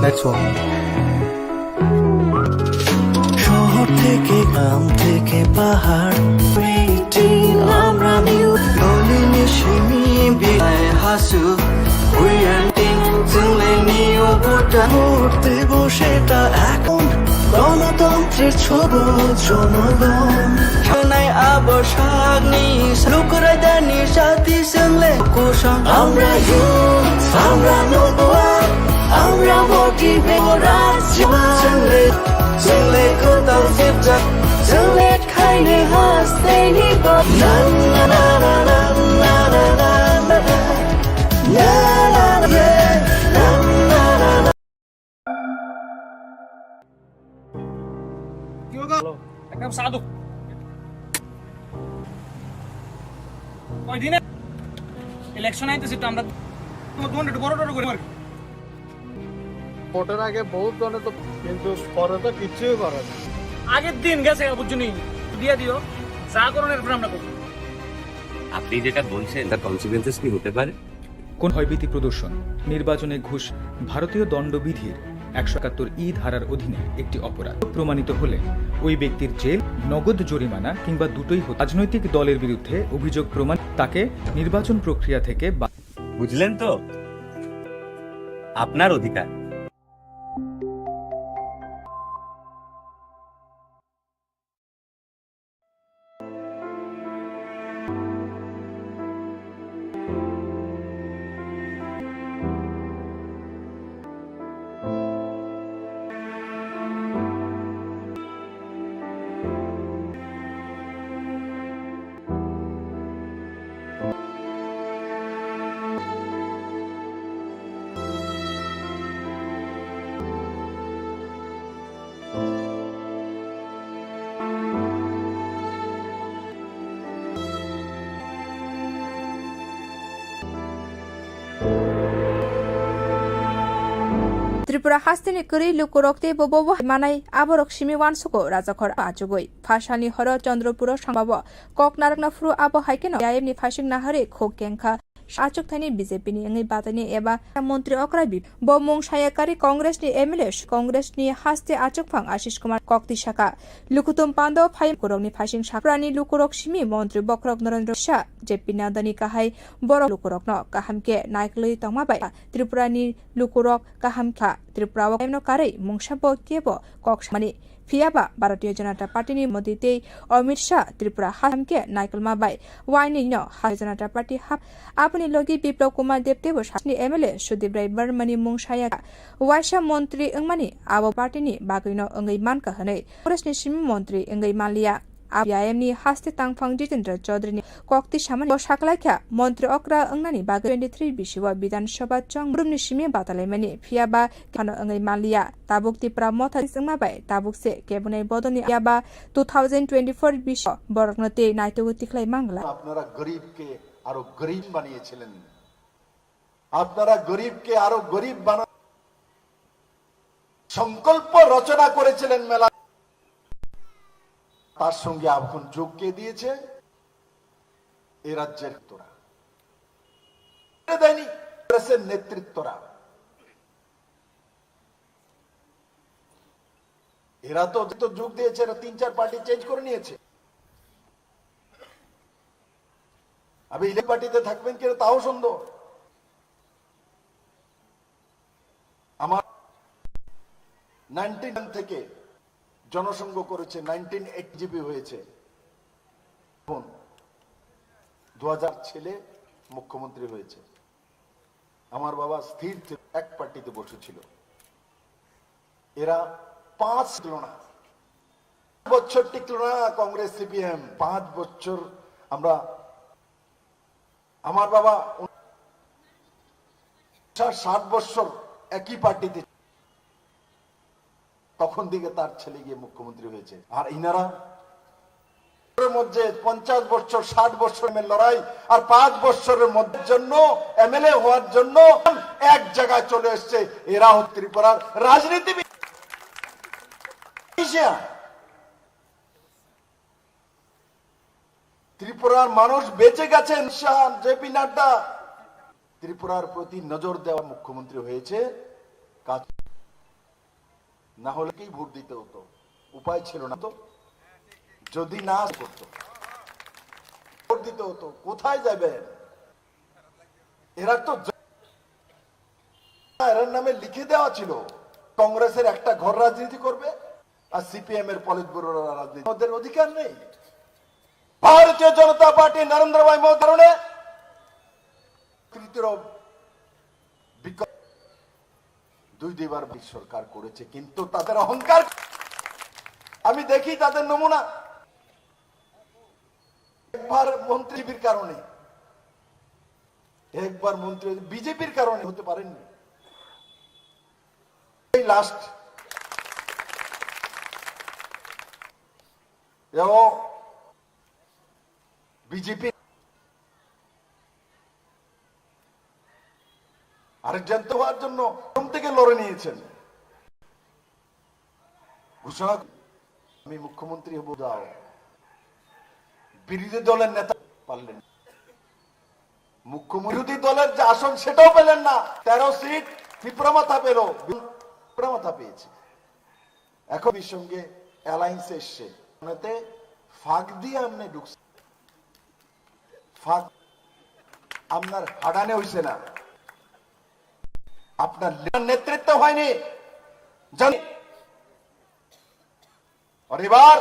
That's all. শহর থেকে গ্রাম থেকে পাহাড় আমরা গলি মিশে বিয়ে হাসু পড়তে বসেটা এখন গণতন্ত্রের ছোট জনগণ নাই আবসাগ নিস লুকরাদানি সাথী সঙ্গে কোশাং আমরা ইউথ আমরা নবুয়া আমরা মোটিভেট সঙ্গে সঙ্গে কোথাও ফিরজা সঙ্গে খাইনে হাসতে নিব না না না না না না না না না একদম সাধু ওই দিনে ইলেকশন আইতেছে তো আমরা তোমার একটু বড় করে ভোটের আগে বহুত দলে তো, কিন্তু পরে তো কিছুই করে না। আগের দিন গেছে বুঝছনি দিয়ে দিও যা করণের পর আমরা করব। আপনি যেটা বলছেন তার কনসিকুয়েন্সেস কি হতে পারে? কোন ভয়ভীতি প্রদর্শন, নির্বাচনে ঘুষ ভারতীয় দণ্ডবিধির 171 ধারার অধীনে একটি অপরাধ প্রমাণিত হলে ওই ব্যক্তির জেল, নগদ জরিমানা কিংবা দুটোই রাজনৈতিক দলের বিরুদ্ধে অভিযোগ প্রমাণ তাকে নির্বাচন প্রক্রিয়া থেকে বুঝলেন তো? আপনার অধিকার। त्रिपुरा हास्तिनि करी लुकुरक्ते बबो मानाय आबरक सिमी वानसुको राजाखर आजुगै फाशानि हर चंद्रपुर संबाब ककनारकना फ्रु आबो हाइकेन यायमनि फाशिं नाहरे खोकेंखा आचुक थानी बीजेपी नि अंगै बातनि एबा मंत्री अक्रा बि बमुं सायाकारी कांग्रेस नि एमएलए कांग्रेस नि हास्ते आचुकफां आशिष कुमार कक्ति शाखा लुकुतुम पांडव फाइ कुरंनि फाशिं साप्रानि लुकुरक सिमी मंत्री बक्रक नरेंद्र शाह जेपी नादानि काहाय बर लुकुरकनो काहामके नायकलै तंमाबाय त्रिपुरानि लुकुरक काहामखा त्रिपुरा एमनो कारै मुंसाबो केबो कक्समानि फियाबा भारतीय जनता पार्टी नि मदिते अमित शाह त्रिपुरा हामके नायकलमा बाय वाइनि न भारतीय जनता पार्टी हाप आपनि लगी विप्लव कुमार देवदेव शासनी एमएलए सुदीप राय बर्मनी मुंसाया वाइसा मंत्री अंगमानि आबो पार्टी नि बागैनो अंगै मानका हनै कांग्रेसनि सिमी मंत्री अंगै मालिया आईएमनि हास्ते तांफां जितेन्द्र चौधरी कक्ति सामान्य साकलाख्या मंत्री अक्रा अंगनानि बागै 23 बिसिव विधानसभा चंग्रुमनि सिमी बातालायमानि फियाबा खानो अंगै मालिया ताबुक तिप्रा मथा सिंमाबाय ताबुकसे केबनै बदनि याबा 2024 बिस बरकनते नाइतगु तिखलाई मांगला আপনারা গরিবকে আরো গরিব বানিয়েছিলেন আপনারা গরিবকে আরো গরিব বানা সংকল্প রচনা করেছিলেন মেলা তার সঙ্গে এখন যোগ কে দিয়েছে এই রাজ্যের তোরা দেয়নি কংগ্রেসের নেতৃত্বরা এরা তো যোগ দিয়েছে এরা 3-4 পার্টি চেঞ্জ করে নিয়েছে আবে ইলেক পার্টিতে থাকবেন কিনা তাও সন্দেহ আমার 19 থেকে জনসংঘ করেছে 19 জিবি হয়েছে 2000 ছেলে মুখ্যমন্ত্রী হয়েছে আমার বাবা স্থির এক পার্টিতে বসেছিল এরা 5 বছর টিকলো না কংগ্রেস সিপিএম 5 বছর আমরা আমার বাবা 60 বছর একই পার্টিতে তখন দিকে তার ছেলে গিয়ে মুখ্যমন্ত্রী হয়েছে আর ইনারা মধ্যে 50 বছর 60 বছরের লড়াই আর 5 বছরের মধ্যে জন্য এমএলএ হওয়ার জন্য এক জায়গায় চলে এসেছে এরা ত্রিপুরার রাজনীতিবিদ ত্রিপুরার মানুষ বেঁচে গেছেন জেপি নাড্ডা ত্রিপুরার প্রতি নজর দেওয়া মুখ্যমন্ত্রী হয়েছে কাজ না হলে কি ভোট দিতে হতো উপায় ছিল না তো যদি না করতো ভোট দিতে হতো কোথায় যাবেন এরা তো এর নামে লিখে দেওয়া ছিল কংগ্রেসের একটা ঘর রাজনীতি করবে আর সিপিএম এর পলিট ব্যুরোর রাজনীতি ওদের অধিকার নেই ভারতীয় জনতা পার্টি নরেন্দ্র ভাই মোদীর কারণে তৃতীয় দুইবার সরকার করেছে কিন্তু তাদের অহংকার আমি দেখি তাদের নমুনা একবার মন্ত্রীর কারণে একবার মন্ত্রী বিজেপির কারণে হতে পারেননি এই লাস্ট বিজেপি আরেকজন তো হওয়ার জন্য থেকে লড়ে নিয়েছেন ঘোষণা আমি মুখ্যমন্ত্রী হব দাও বিরোধী দলের নেতা পারলেন মুখ্যমন্ত্রী দলের যে আসন সেটাও পেলেন না 13 সিট ত্রিপুরা মাথা পেল ত্রিপুরা মাথা পেয়েছে এখন এর সঙ্গে অ্যালায়েন্স এসছে ওনাতে ফাঁক দিয়ে আমনে ঢুকছে ফাঁক আপনার হাডানে হইছে না আপনার নেতৃত্ব হয়নি জানি আর এবার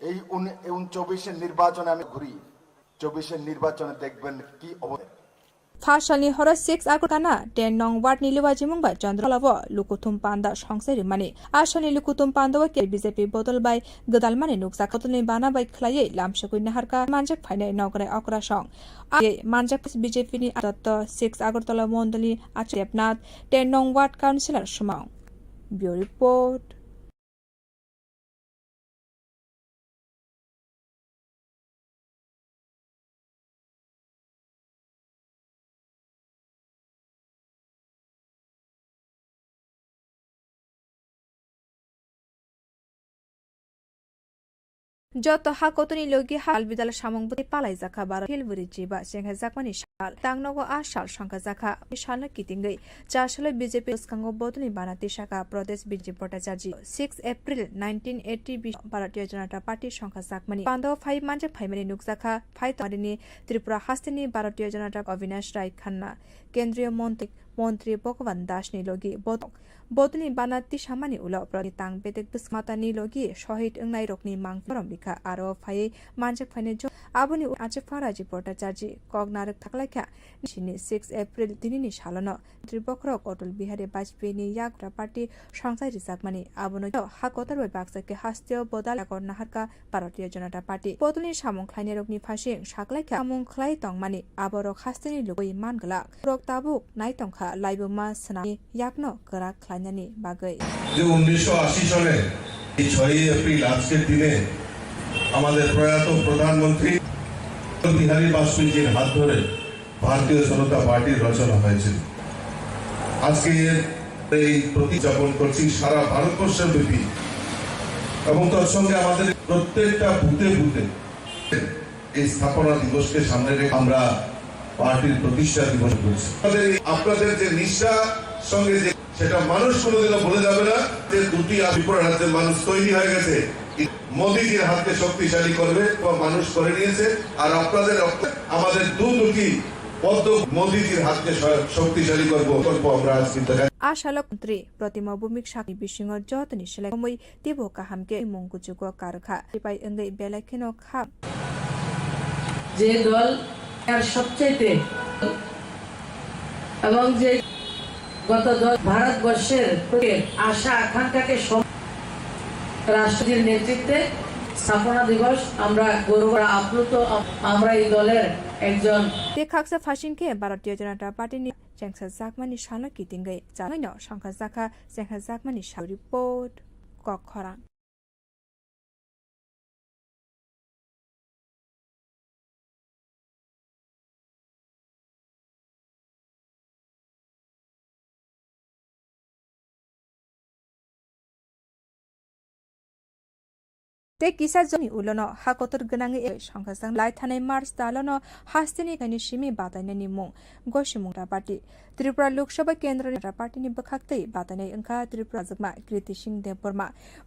এই 24 নির্বাচনে আমি ঘুরি 24 নির্বাচনে দেখবেন কি অবস্থা फाशालनि हर 6 आगरकाना 10 नং वार्ड निलुवाजी मुंबा चंद्रलाव लुकुथुम पांदा संसारि माने आशनि लुकुथुम पांदाव के बीजेपी बदल बाय गदाल माने नुकसा खतनि बाना बाय खलायै लामसकुइ नाहारका मानजक फाइनाय नगरे अकरा सं आय मानजक बीजेपी नि दत्त 6 आगरतला मण्डली आचेपनाथ 10 नং वार्ड काउन्सिलर समाव ब्युरो रिपोर्ट যত হাকতনি লগি হাল বিদাল সামংবতি পালাই জাখা বার হিলবুরি জিবা চেংহা জাকমানি সাল তাংনগো आ साल সংখ্যা জাখা সালনা কিতিংগৈ 4 সালে বিজেপি স্কাঙ্গ বদনি বানাতি শাখা প্রদেশ বিজেপি ভট্টাচার্য 6 এপ্রিল 1980 ভারতীয় জনতা পার্টি সংখ্যা জাকমানি পান্ডব 5 মানজে ফাইমানি নুকজাখা ফাইতারিনি ত্রিপুরা হাস্তিনি ভারতীয় জনতা অবিনাশ রায় খান্না কেন্দ্রীয় মন্ত্রী ভগবান দাস নিলগি বদনি বানাতি সামানি উলা প্রতিতাং বেতেক বিস্মাতানি লগি শহীদ अंगनाय रकनि मांग फरम बिखा आरो फायै मानजक फायने जो आबुनि आचे फाराजी भट्टाचार्य कगनारक थाखलायखा निसिनि 6 एप्रिल दिननि सालनो त्रिबक्रक अटल बिहारी वाजपेयीनि याग्रा पार्टी संसाय रिजाकमानि आबुनो हाकतर बाक्साके हास्तिय बदाल नाहारका भारतीय जनता पार्टी बदलनि सामंख्लायनि रकनि फासिं साखलायखा सामंख्लाय तंमानि आबरक हास्तिनि लुबै मानगला रक ताबुक नायतंखा लाइबमा सनानि याकनो करा ख्लायनानि बागै যে 1980 সালে 6 এপ্রিল আজকের দিনে আমাদের প্রয়াত প্রধানমন্ত্রী বিহারী বাজপেয়ীর হাত ধরে ভারতীয় জনতা পার্টির রচনা হয়েছিল। আজকে এই প্রতিযাপন করছি সারা ভারতবর্ষের ব্যাপী এবং তার সঙ্গে আমাদের প্রত্যেকটা বুথে বুথে এই স্থাপনা দিবসকে সামনে রেখে আমরা পার্টির প্রতিষ্ঠা দিবস করছি। আপনাদের যে নিষ্ঠা সঙ্গে যে সেটা মানুষ কোনোদিনও ভুলে যাবে না যে দুটি ত্রিপুরা রাজ্যের মানুষ তৈরি হয়ে গেছে মোদীজির হাতকে শক্তিশালী করবে মানুষ করে নিয়েছে আর আপনাদের আমাদের দুটি পদ্ম মোদীজির হাতকে শক্তিশালী করবো আমরা আজ চিন্তা आशालक मन्त्री प्रतिमा भूमिक साखि बिसिङ जतनि सेलाय तेबो काहामके मंगुजुगो कारखा पाइ अंगै बेलाखेनो खा যে দল এর সবচেয়ে এবং যে গত ভারতবর্ষের আশা আকাঙ্ক্ষাকে রাষ্ট্রপতির নেতৃত্বে স্থাপনা দিবস আমরা গৌরব আপ্লুত আমরা এই দলের একজন देखाक्सा फासिंके भारतीय जनता पार्टीनि जेंसा जाकमानि साला कितिंगै जानायनो संखा जाखा जेंहा जाकमानि सा रिपोर्ट कखरा ते किसा जनि उलनो हाकतर गनाङै संखाजों लाइथानाय मार्च दालनो हास्तिनि गानि सिमी बादायनायनि मुं गसिमुंटा पार्टी त्रिपुरा लोकसभा केन्द्रनि पार्टीनि बखाक्तै बादायनाय अंका त्रिपुरा जमा कृति सिंह देवबर्मा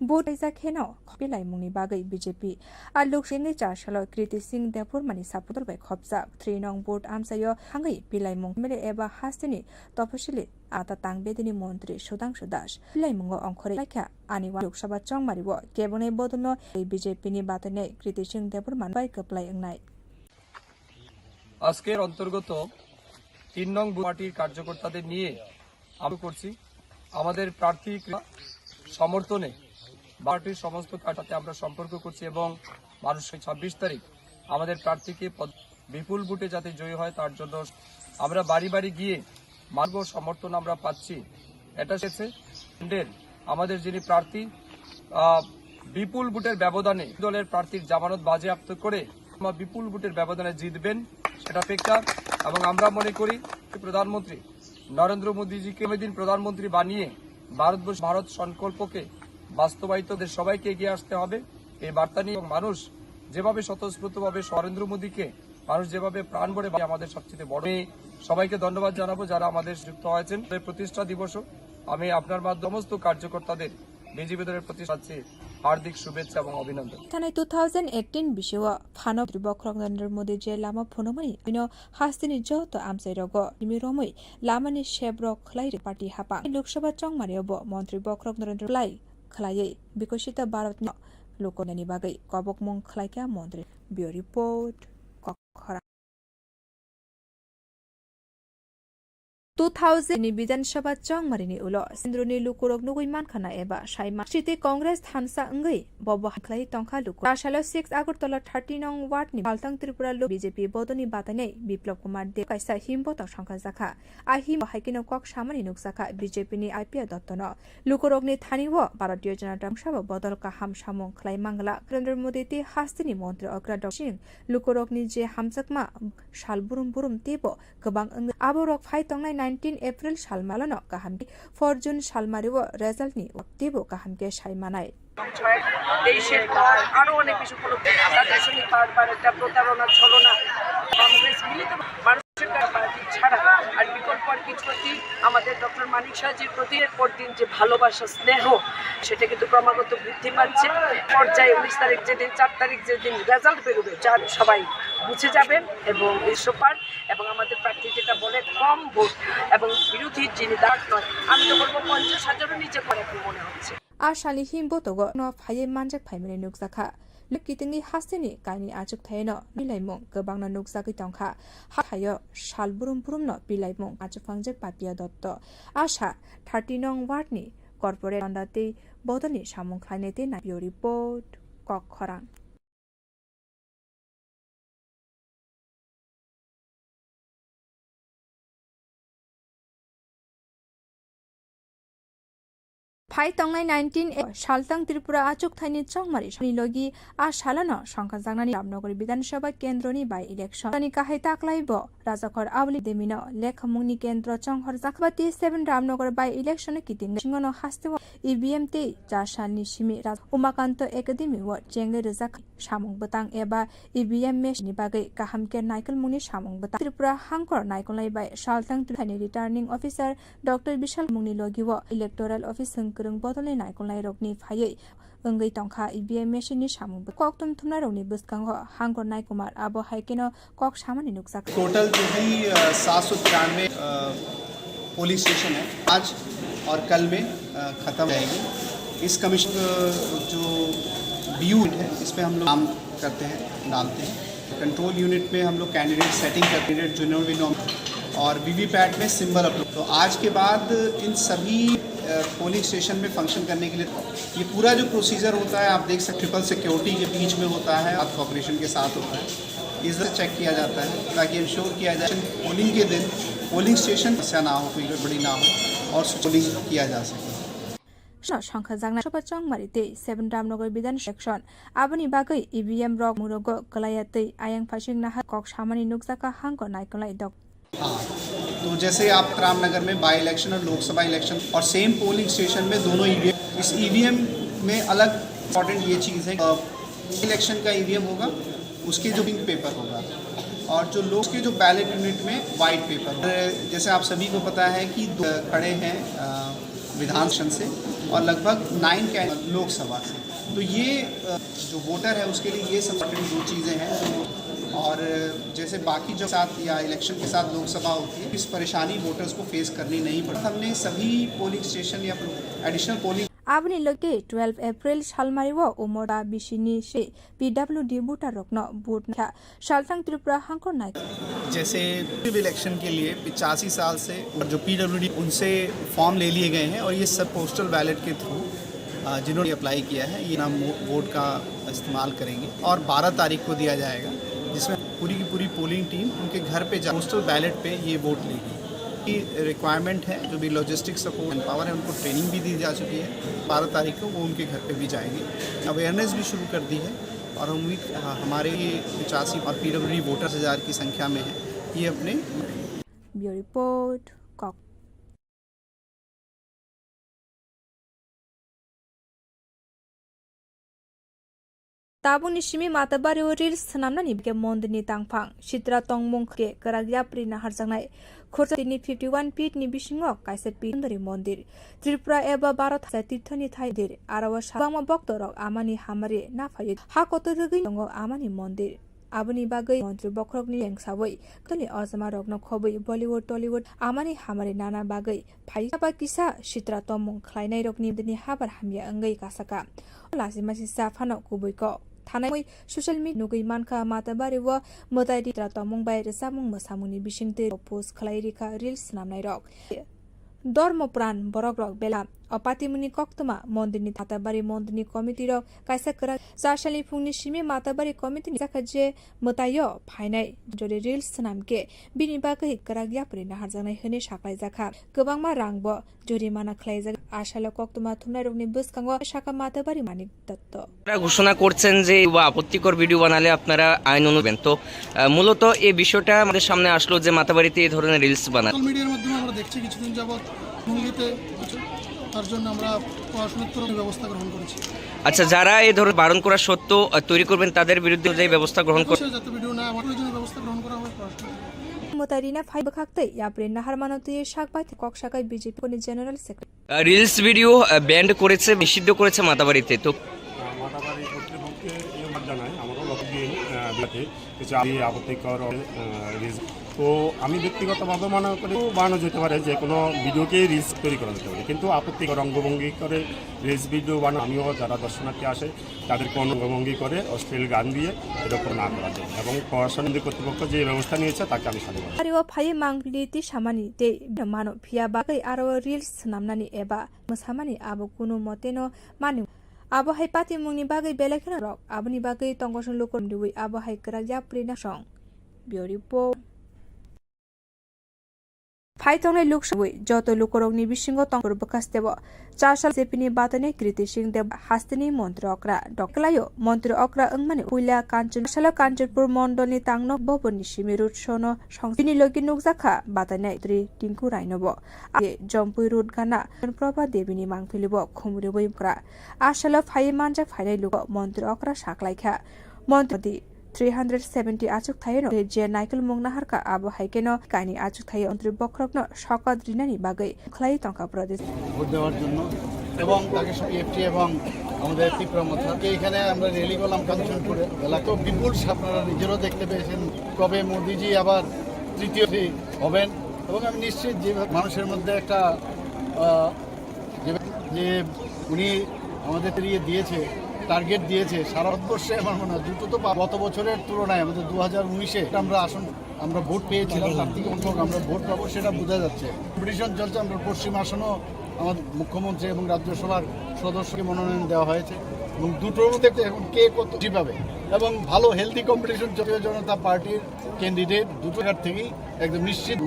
बुध जाखेनो खपिलाय मुंनि बागै बीजेपी आ लोकसभानि चारसाल कृति सिंह देवबर्मानि सापुतर बाय खबजा 3 नং बोर्ड आमसायो हांगै बिलाय मुं मेले एबा हास्तिनि तपसिलि आता तांगबेदिनि मन्त्री सुधांशु दास बिलाय मुंगो अंखरै लाखा आनिवा लोकसभा चंमारिबो केबनै बदनो बीजेपीनि बादायनाय कृति सिंह देवबर्मा बाय कपलाय अंगनाय আজকের অন্তর্গত 3 নং পার্টির কার্যকর্তাদের নিয়ে আমরা করছি আমাদের প্রার্থী সমর্থনে পার্টির সমস্ত কার্যকর্তার সাথে আমরা সম্পর্ক করছি এবং মানুষের 26 তারিখ আমাদের প্রার্থীকে বিপুল ভোটে যাতে জয়ী হয় তার জন্য আমরা বাড়ি বাড়ি গিয়ে মানব সমর্থন আমরা পাচ্ছি এটা হচ্ছে আমাদের যিনি প্রার্থী বিপুল ভোটের ব্যবধানে দলের প্রার্থীর জামানত বাজেয়াপ্ত করে বিপুল ভোটের ব্যবধানে জিতবেন সেটা অপেক্ষা এবং আমরা মনে করি প্রধানমন্ত্রী নরেন্দ্র মোদীজিকে দিন প্রধানমন্ত্রী বানিয়ে ভারত সংকল্পকে বাস্তবায়িত সবাইকে এগিয়ে আসতে হবে এই বার্তা নিয়ে মানুষ যেভাবে স্বতঃস্ফূর্তভাবে নরেন্দ্র মোদীকে মানুষ যেভাবে প্রাণ ভরে আমাদের সবচেয়ে বড় সবাইকে ধন্যবাদ জানাবো যারা আমাদের যুক্ত হয়েছেন প্রতিষ্ঠা দিবসও আমি আপনার মাধ্যমে সমস্ত কার্যকর্তাদের বিজেপি দলের প্রতিষ্ঠা हार्दिक शुभेच्छा এবং অভিনন্দন थानाय 2018 बिसेवा फानब त्रिबक्रक नरेन्द्र मोदी जे लामा फोनमनि बिनो हास्तिनि जत आमसाय रग निमि रमै लामानि शेब्रक खलाय पार्टी हापा लोकसभा चंगमारियाबो मन्त्री बक्रक नरेन्द्र लाई खलायै विकसित भारतनि लोकनानि बागै कबक मं खलायका मन्त्री बियो रिपोर्ट कखरा 2000 नि विधानसभा चंगमारिनि उलो सिन्द्रुनि लुकुरक नुगै मानखाना एबा साइमा सिटी कांग्रेस थानसा अंगै बब हाखलाय टंखा लुकु आशालो 6 आगरतला 30 नং वार्ड नि बालतां त्रिपुरा लो बीजेपी बदनि बातानै बिप्लव कुमार देव कायसा हिमबत संखा जाखा आहिम हाइकिनो कक सामानि नुकसाखा बीजेपी नि आईपी दत्तन लुकुरकनि थानिव भारतीय जनता पार्टी बदल का हाम सामं खलाय मांगला नरेन्द्र मोदी ति हास्तिनि मन्त्री अग्रा दक्षिण लुकुरकनि जे हामसाकमा साल बुरुम बुरुम तेबो गोबां आबरक फाय तंनाय 19 एप्रिल सालमालनो काहामके 4 जुन सालमारिव रिजल्टनि तेबो काहामके सायमानाय দেশের পর আরো অনেক কিছু উপলব্ধি তাদের সঙ্গে বারবার একটা প্রতারণা ছলনা কংগ্রেস মিলিত মানুষের পার্টি ছাড়া আর বিকল্প আর কিছু প্রতি আমাদের ডক্টর মানিক সাহাজির প্রতি পর দিন যে ভালোবাসা স্নেহ সেটা কিন্তু ক্রমাগত বৃদ্ধি পাচ্ছে পর্যায়ে 19 তারিখ যেদিন 4 তারিখ যেদিন রেজাল্ট বেরোবে যার সবাই বুঝে যাবেন এবং ইসোপার এবং আমাদের প্রার্থী যেটা বলে কম ভোট এবং বিরোধী যিনি দাঁড় নয় আমি তো বলবো 50,000-এর নিচে করে মনে হচ্ছে आशानि हिमबोतोगो न फाये मानजक फाइमने नुकसाखा लुकितिंनि हास्तेनि काइनि आजुक थायनो बिलाइमं गोबांनो नुकसाखै तंखा हायो सालबुरुम बुरुमनो बिलाइमं आजुफांजक पापिया दत्त आशा 30 नং वार्डनि कर्पोरेट अंदाते बदलनि सामुं खायनेते ना बियो रिपोर्ट कक खरां फाइ तंगनाय 19 सालतां त्रिपुरा आचुक थाइनि चंगमारि सनिलगि आ सालानो संखा जांनानि रामनगर विधानसभा केन्द्रनि बाय इलेक्शन नि काहाय ताकलाइबो राजाखर आवली देमिनो लेखमुंनि केन्द्र चंहर जाखबा 7 रामनगर बाय इलेक्शन कितिं सिंगनो हास्ते ईवीएम ते जासालनि सिमि राज उमाकान्त एकाडेमी व चेंगे रजाक सामुं बतां एबा ईवीएम मेशनि बागै काहामके नाइकल मुनि सामुं बतां त्रिपुरा हांकर नाइकलाइ बाय सालतां त्रिपुरानि रिटार्निंग अफिसार डॉक्टर विशाल मुंनि लगिव इलेक्टोरल ऑफिस रंग बदलनि नाइकलनाय रगनि फायै अंगै तंखा ईवीएम मेशिननि सामुं कक्तम थुमना रगनि बुसकांग हांगर नायकुमार आबो हाइकेनो कक सामानि नुकसा टोटल जो भी 793 पोलिंग स्टेशन है आज और कल में ख़त्म जाएगी। इस कमीशन जो BU है इसमें हम लोग काम करते हैं डालते हैं। कंट्रोल यूनिट में हम लोग कैंडिडेट सेटिंग कैंडिडेट जो और वीवीपैट में सिंबल अपलोड। तो आज के बाद इन सभी पोलिंग स्टेशन में फंक्शन करने के लिए ये पूरा जो प्रोसीजर होता है आप देख सकते ट्रिपल सिक्योरिटी के बीच में होता है आप कॉपरेशन के साथ होता है इधर चेक किया जाता है ताकि इंश्योर किया जाए पोलिंग के दिन पोलिंग स्टेशन समस्या ना हो कोई गड़बड़ी ना हो और पोलिंग किया जा सके। সংখ্যা জাংনা সভা চংমারিতে 7 রামনগর বিধান সেকশন আবনি বাগৈ ईवीएम रग मुरग गलायातै आयांग फासिं नाहा कक सामानि नुकसाका हांको नाइकलाइ दक। हाँ, तो जैसे आप रामनगर में बाई इलेक्शन और लोकसभा इलेक्शन और सेम पोलिंग स्टेशन में दोनों ईवीएम इस ईवीएम में अलग इम्पॉर्टेंट ये चीज़ है इलेक्शन का ईवीएम होगा उसके जो पिंक पेपर होगा और जो लोग के जो बैलेट यूनिट में वाइट पेपर। जैसे आप सभी को पता है कि दो खड़े हैं विधानसभा से और लगभग 9 लोकसभा से तो ये जो वोटर है उसके लिए ये सब दो चीज़ें हैं जो और जैसे बाकी जो साथ या इलेक्शन के साथ लोकसभा होती है इस परेशानी वोटर्स को फेस करनी नहीं पड़ती। हमने सभी पोलिंग स्टेशन या एडिशनल पोलिंग आबनि लगे 12 एप्रिल सालमारिव उमरा बिसिनि से पीडब्ल्यूडी वोटर रखना वोट था सालतां त्रिपुरा हांको नाय जैसे इलेक्शन के लिए 85 साल से जो पीडब्ल्यूडी उनसे फॉर्म ले लिए गए हैं और ये सब पोस्टल बैलेट के थ्रू जिन्होंने अप्लाई किया है ये नाम वोट का इस्तेमाल करेंगे और 12 तारीख को दिया जाएगा जिसमें पूरी की पूरी पोलिंग टीम उनके घर पे पोस्टल बैलेट पे ये वोट लेगी। ये रिक्वायरमेंट है जो भी लॉजिस्टिक्स सपोर्ट एंड पावर है उनको ट्रेनिंग भी दी जा चुकी है 12 तारीख को वो उनके घर पे भी जाएंगे। अवेयरनेस भी शुरू कर दी है और उम्मीद हमारे ये 85 और पीडब्ल्यूडी वोटर्स 1000 की संख्या में है ये अपने ब्यूरो रिपोर्ट ताबुनि सिमी माताबारि रिल्स नामनानि के मंदिरनि तांफां चित्रा तंगमुं के कराग्याप्रि नाहार जांनाय खरसानि 51 फीट नि बिसिङाव कायसे पिन्दरि मंदिर त्रिपुरा एबा भारत तीर्थनि थाइदिर आरावा साबांमा भक्तरक आमानि हामारि नाफायो हा कतरगै दङ आमानि मंदिर आबनि बागै मन्त्री बखरकनि लेंसावै तले अजमा रगन खबै बलिउड टलिउड आमानि हामारि नाना बागै फाइसाबा किसा चित्रा तंगमुं ख्लायनाय रगनि दिनि हाबार हामिया अंगै कासाका लासिमासि साफानो कुबैको थानाय सोशल मीडिया नुगै मानखा माताबारि व मोदाइरि तमंग बायरे सामुं मोसामुनि बिसिंते पोस्ट खलाइरिखा रिल्स नामनाय रक धर्मपुराण बरक रक बेला अपातिमुनि कक्तमा मन्दिरनि माताबारि मन्दिरनि कमिटि र कायसा करा साशालि फुंनि सिमे माताबारि कमिटिनि जाखाजे मोतायो फाइनाय जरे रिल्स नामके बिनि बागै कराग्याप्रि नाहार जानाय होने साख्लाय जाखा गोबांमा रांबो जरिमाना ख्लायजा आशाला कक्तमा थुमनाय रगनि बुसकांग शाखा माताबारि मानिक दत्त ঘোষণা করছেন যে আপত্তিকর ভিডিও বানালে আপনারা আইন অনুবেন তো মূলত এই বিষয়টা আমাদের সামনে আসলো যে মাতাবাড়িতে এই ধরনের রিলস বানায় সোশ্যাল মিডিয়ার মাধ্যমে আমরা দেখছি কিছুদিন যাবত মুঙ্গিতে তার জন্য আমরা পড়াশোনার ব্যবস্থা গ্রহণ করেছি। আচ্ছা, যারা এই ধরনের বারণ করা সত্ত্বেও তৈরি করবেন তাদের বিরুদ্ধে যে ব্যবস্থা গ্রহণ করবে, যাতে ভিডিও না আমার জন্য ব্যবস্থা গ্রহণ করা হবে পড়াশোনা। মোতারিনা ফাইব খাকতেই ইয়াপ্রে নাহার মানতীয় শাকবাই ককশাকায় বিজেপি কোনি general secretary reels video band করেছে, নিষিদ্ধ করেছে মাতাবাড়িতে। তো মাতাবাড়ি কর্তৃপক্ষকে ধন্যবাদ জানাই। আমারও লকডিন কিছু আপত্তিকর তো আমি ব্যক্তিগতভাবে মনে করি বানানো যেতে পারে, যে কোনো ভিডিওকে রিলস তৈরি করা যেতে পারে, কিন্তু আপত্তিকর অঙ্গভঙ্গি করে রিলস ভিডিও বানানো, আমিও যারা দর্শনার্থী আসে তাদেরকে অঙ্গভঙ্গি করে অশ্লীল গান দিয়ে এরকম না করা যায়, এবং প্রশাসন কর্তৃপক্ষ যে ব্যবস্থা নিয়েছে তাকে আমি সাধুবাদ। আরিও ফাই মাংলিতি সামানি তে মানো ফিয়া বাগै আরো রিলস নামনানি এবা মোসামানি আবো কোনো মতেनो मानि आबो हाय पाति मुंगनि बागै बेलेखना रक आबोनि बागै तंगसन लोकन दुइ आबो हाय करा याप्रिना सं बिउरिपो फाइथंनाय लोकसबै जत लोकरंनि बिसिंग तंगर बकास्तेब 4 साल जेपिनि बातने कृति सिंह देव हास्तिनि मन्त्र अक्रा डकलायो मन्त्र अक्रा अंगमाने उइला काञ्चन साल काञ्चनपुर मण्डलनि तांनो बबनि सिमिरुट सोनो संसिनि लगि नुकजाखा बातने त्रि टिंकु राइनबो आगे जम्पुइ रुट गाना प्रभा देवीनि मांगफिलिबो खुमरि बैमक्रा आसाल फाइ मानजा फाइनाय लुग मन्त्र अक्रा साखलाइखा मन्त्र 370 आचुक थाइनो जे नाइकेल मुंगनाहारका आबो हाइकेनो कानि आचुक थाइ अन्तरि बक्रक्न सकत रिनानि बागै खलाई टंका प्रदेश ভোট দেওয়ার জন্য, এবং তাকে এফটি এবং আমাদের তীব্রমথাকে এখানে আমরা র্যালি করলাম কাঞ্চনপুরে এলাকা। বিপুল আপনারা নিজেরও দেখতে পেয়েছেন কবে মোদিজি আবার তৃতীয় হবেন, এবং আমি নিশ্চিত যে মানুষের মধ্যে একটা যে উনি আমাদের দিয়েছে টার্গেট দিয়েছে সারা ভারতবর্ষে, আমার মনে হয় দ্রুত তো গত বছরের তুলনায় আমাদের 2019-এ আমরা ভোট পেয়েছিলাম, তার থেকে অন্তত আমরা ভোট পাবো সেটা বোঝা যাচ্ছে। কম্পিটিশন চলছে, আমরা পশ্চিম আসনও আমাদের মুখ্যমন্ত্রী এবং রাজ্যসভার সদস্যকে মনোনয়ন দেওয়া হয়েছে, এবং দুটোর মধ্যে এখন কে কত পাবে, এবং ভালো হেলদি কম্পিটিশন জাতীয় জনতা পার্টির ক্যান্ডিডেট দুটো ঘাট থেকেই একদম নিশ্চিত,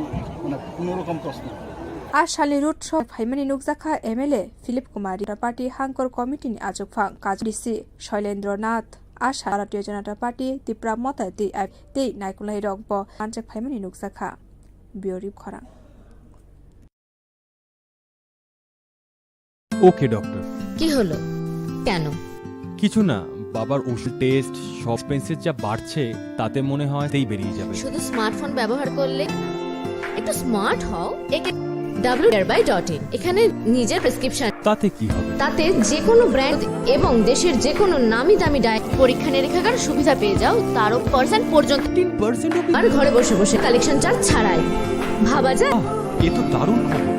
মানে কোনোরকম প্রশ্ন। आशाली रुट स फाइमानि नुकजाखा एमएलए फिलिप कुमारी पार्टी हांकर कमिटिनि आजुफां काजरिसि शैलेन्द्रनाथ आशा भारतीय जनता पार्टी तिप्रा मत ते नाइकुलाई रगब आंचक फाइमानि नुकजाखा बिउरिप खरा। ওকে ডক্টর, কি হলো? কেন? কিছু না, বাবার ওষুধ টেস্ট সব পেন্সের যা বাড়ছে তাতে মনে হয় তাই বেরিয়ে যাবে। শুধু স্মার্টফোন ব্যবহার করলে একটু স্মার্ট হও। www.in এখানে নিজের প্রেসক্রিপশন, তাতে কি হবে? তাতে যে কোনো ব্র্যান্ড এবং দেশের যে কোনো নামি দামি পরীক্ষা নিরীক্ষার সুবিধা পেয়ে যাও, তারও % পর্যন্ত 3% আর ঘরে বসে বসে কালেকশন চার্জ ছাড়াই। ভাবা যায়? এ তো দারুণ খবর।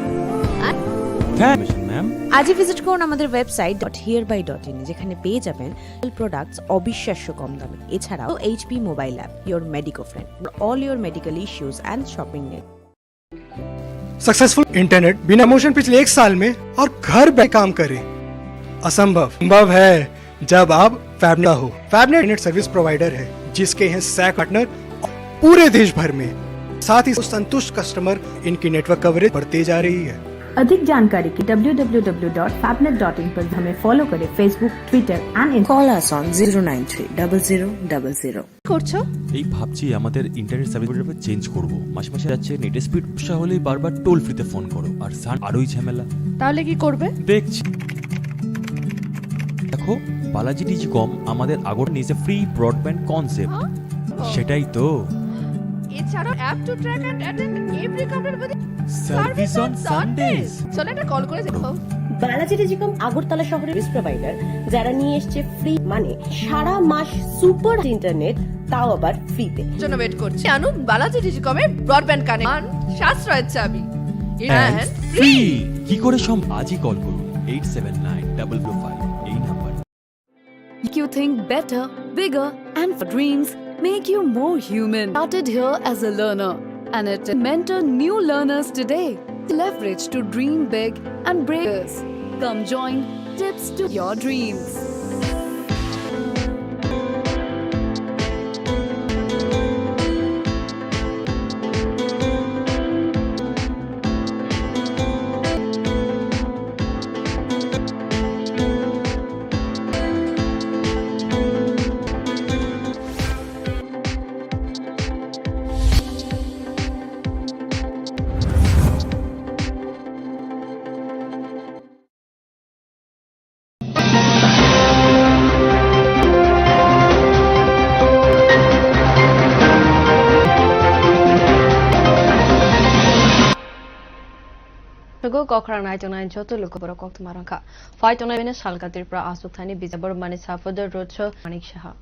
ম্যাম, আজই ভিজিট করুন আমাদের ওয়েবসাইট .hereby.in যেখানে পেয়ে যাবেন প্রোডাক্টস অবিশ্বাস্য কম দামে, এছাড়াও HP mobile app your medico friend all your medical issues and shopping net. Successful internet बिना मोशन पिछले 1 साल में और घर बैठे काम करे, असंभव संभव है जब आप फैबनेट हो। फैबनेट इंटरनेट सर्विस प्रोवाइडर है जिसके हैं सैकड़ों पार्टनर पूरे देश भर में, साथ ही संतुष्ट कस्टमर इनकी नेटवर्क कवरेज बढ़ती जा रही है। अधिक जानकारी की www.fabnet.in पर हमें फॉलो करें Facebook, Twitter and call us on 093000000। করছো? এই ভাবছি আমাদের ইন্টারনেট সার্ভিস চেঞ্জ করব। মাসে মাসে যাচ্ছে নেট স্পিড সমস্যা হলেই বারবার টোল ফ্রিতে ফোন করো, আর সান আরোই ঝামেলা। তাহলে কি করবে? দেখছি। দেখো, বালাজি ডিজিকম আমাদের আগর নিয়েছে ফ্রি ব্রডব্যান্ড কনসেপ্ট, সেটাই তো। এছাড়াও app to track and attend every complete service on Sundays. চলো একটা কল করে দেখো। বালাজি টেলিকম আগরতলা শহরের সার্ভিস প্রোভাইডার, যারা নিয়ে এসেছে ফ্রি মানে সারা মাস সুপার ইন্টারনেট, তাও আবার ফ্রিতে। জন্য ওয়েট করছি। জানো বালাজি টেলিকমের ব্রডব্যান্ড কানেকশন সাশ্রয়ের চাবি এন্ড ফ্রি। কি করে আজই কল করুন 879055 এই number. You think better, bigger, and for dreams make you more human. Started here as a learner, and it mentor new learners today. Leverage to dream big and breakers. Come join Tips to Your Dreams. Gokra Night on Nine Joto Lukabara Kokmaranka. Fight on Evene Salka Tripura Asukani Bizabur Manisa for the Roadshow Manik Shaha.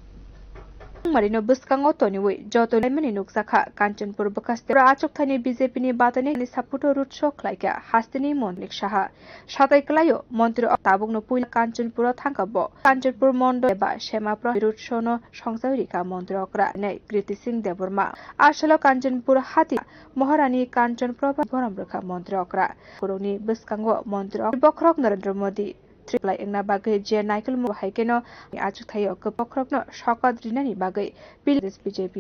Marino Buskango Toniwi, Joto Lemani Nuksaka, Kanchanpur Bukaste, Achokani BJP Batani, Saputo Root Shock like a Hastini Monlik Shaha, Shatai Klayo, Montero Tabugno Pui, Kanchanpur Tankabo, Kanchanpur Mondo, Shema Pro, Rutshono, Shongsarika, Montrokra, Ne, Kriti Singh Deburma, Ashalo Kanchanpur Hati, Moharani Kanchan Proba, Borambraka, Montrokra, Kuruni Buskango, Montro, Bokrok Narendra Modi. Triple Egna Bagay, Jen Michael Mohakeno, Achutayo, Pokrokno, Shokad Rinani Bagay, Bill this BJP.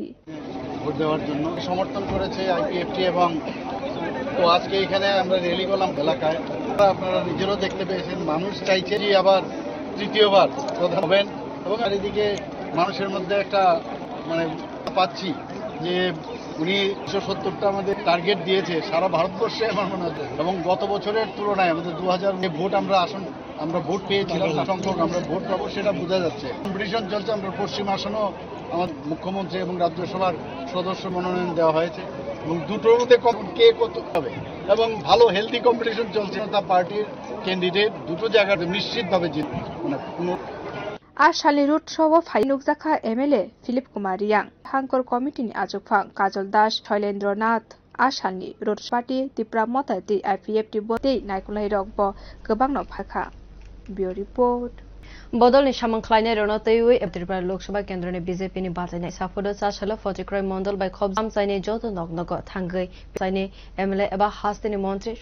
Vote দেওয়ার জন্য সমর্থন করেছে IPFT এবং তো আজকে এখানে আমরা rally করলাম এলাকায় আপনারা নিজেরাও দেখতে পেয়েছেন মানুষ চাইছে যে আবার তৃতীয়বার প্রধান হবেন এবং চারিদিকে মানুষের মধ্যে একটা মানে পাচ্ছি যে উনি 170টা আমাদের টার্গেট দিয়েছে সারা ভারতবর্ষে আমার মনে হচ্ছে এবং গত বছরের তুলনায় আমাদের 2000 ভোট আমরা ভোট পেয়েছিলাম সংখ্যক আমরা ভোট পাবো সেটা বোঝা যাচ্ছে কম্পিটিশন চলছে আমরা পশ্চিম আসনও আমার মুখ্যমন্ত্রী এবং রাজ্যসভার সদস্য মনোনয়ন দেওয়া হয়েছে এবং দুটোর মধ্যে কে কত হবে এবং ভালো হেলদি কম্পিটিশন চলছে তা পার্টির ক্যান্ডিডেট দুটো জায়গাতে নিশ্চিতভাবে জিতবে মানে Ashali Root Show Fainukzaka MLA Philip Kumar Yang, Hankor Committee Ajokfang, Kajol Dash, Shoilendra Nath, Ashani, Root Party, Tipra Mota, the IPFT Bote, Nikolai Rogbo, Gabang of Haka. Bureau Report. বদল নিশামং খাইনে রণতৈউই Tripura Lok Sabha কেন্দ্রনে BJP নি বাজাইনে সাফোদো চাশালো ফজিক্রয় Mondal by খবজাম চাইনে যত নগনগ থাঙ্গৈ চাইনে MLA এবা হাস্তিনি মন্ত্রী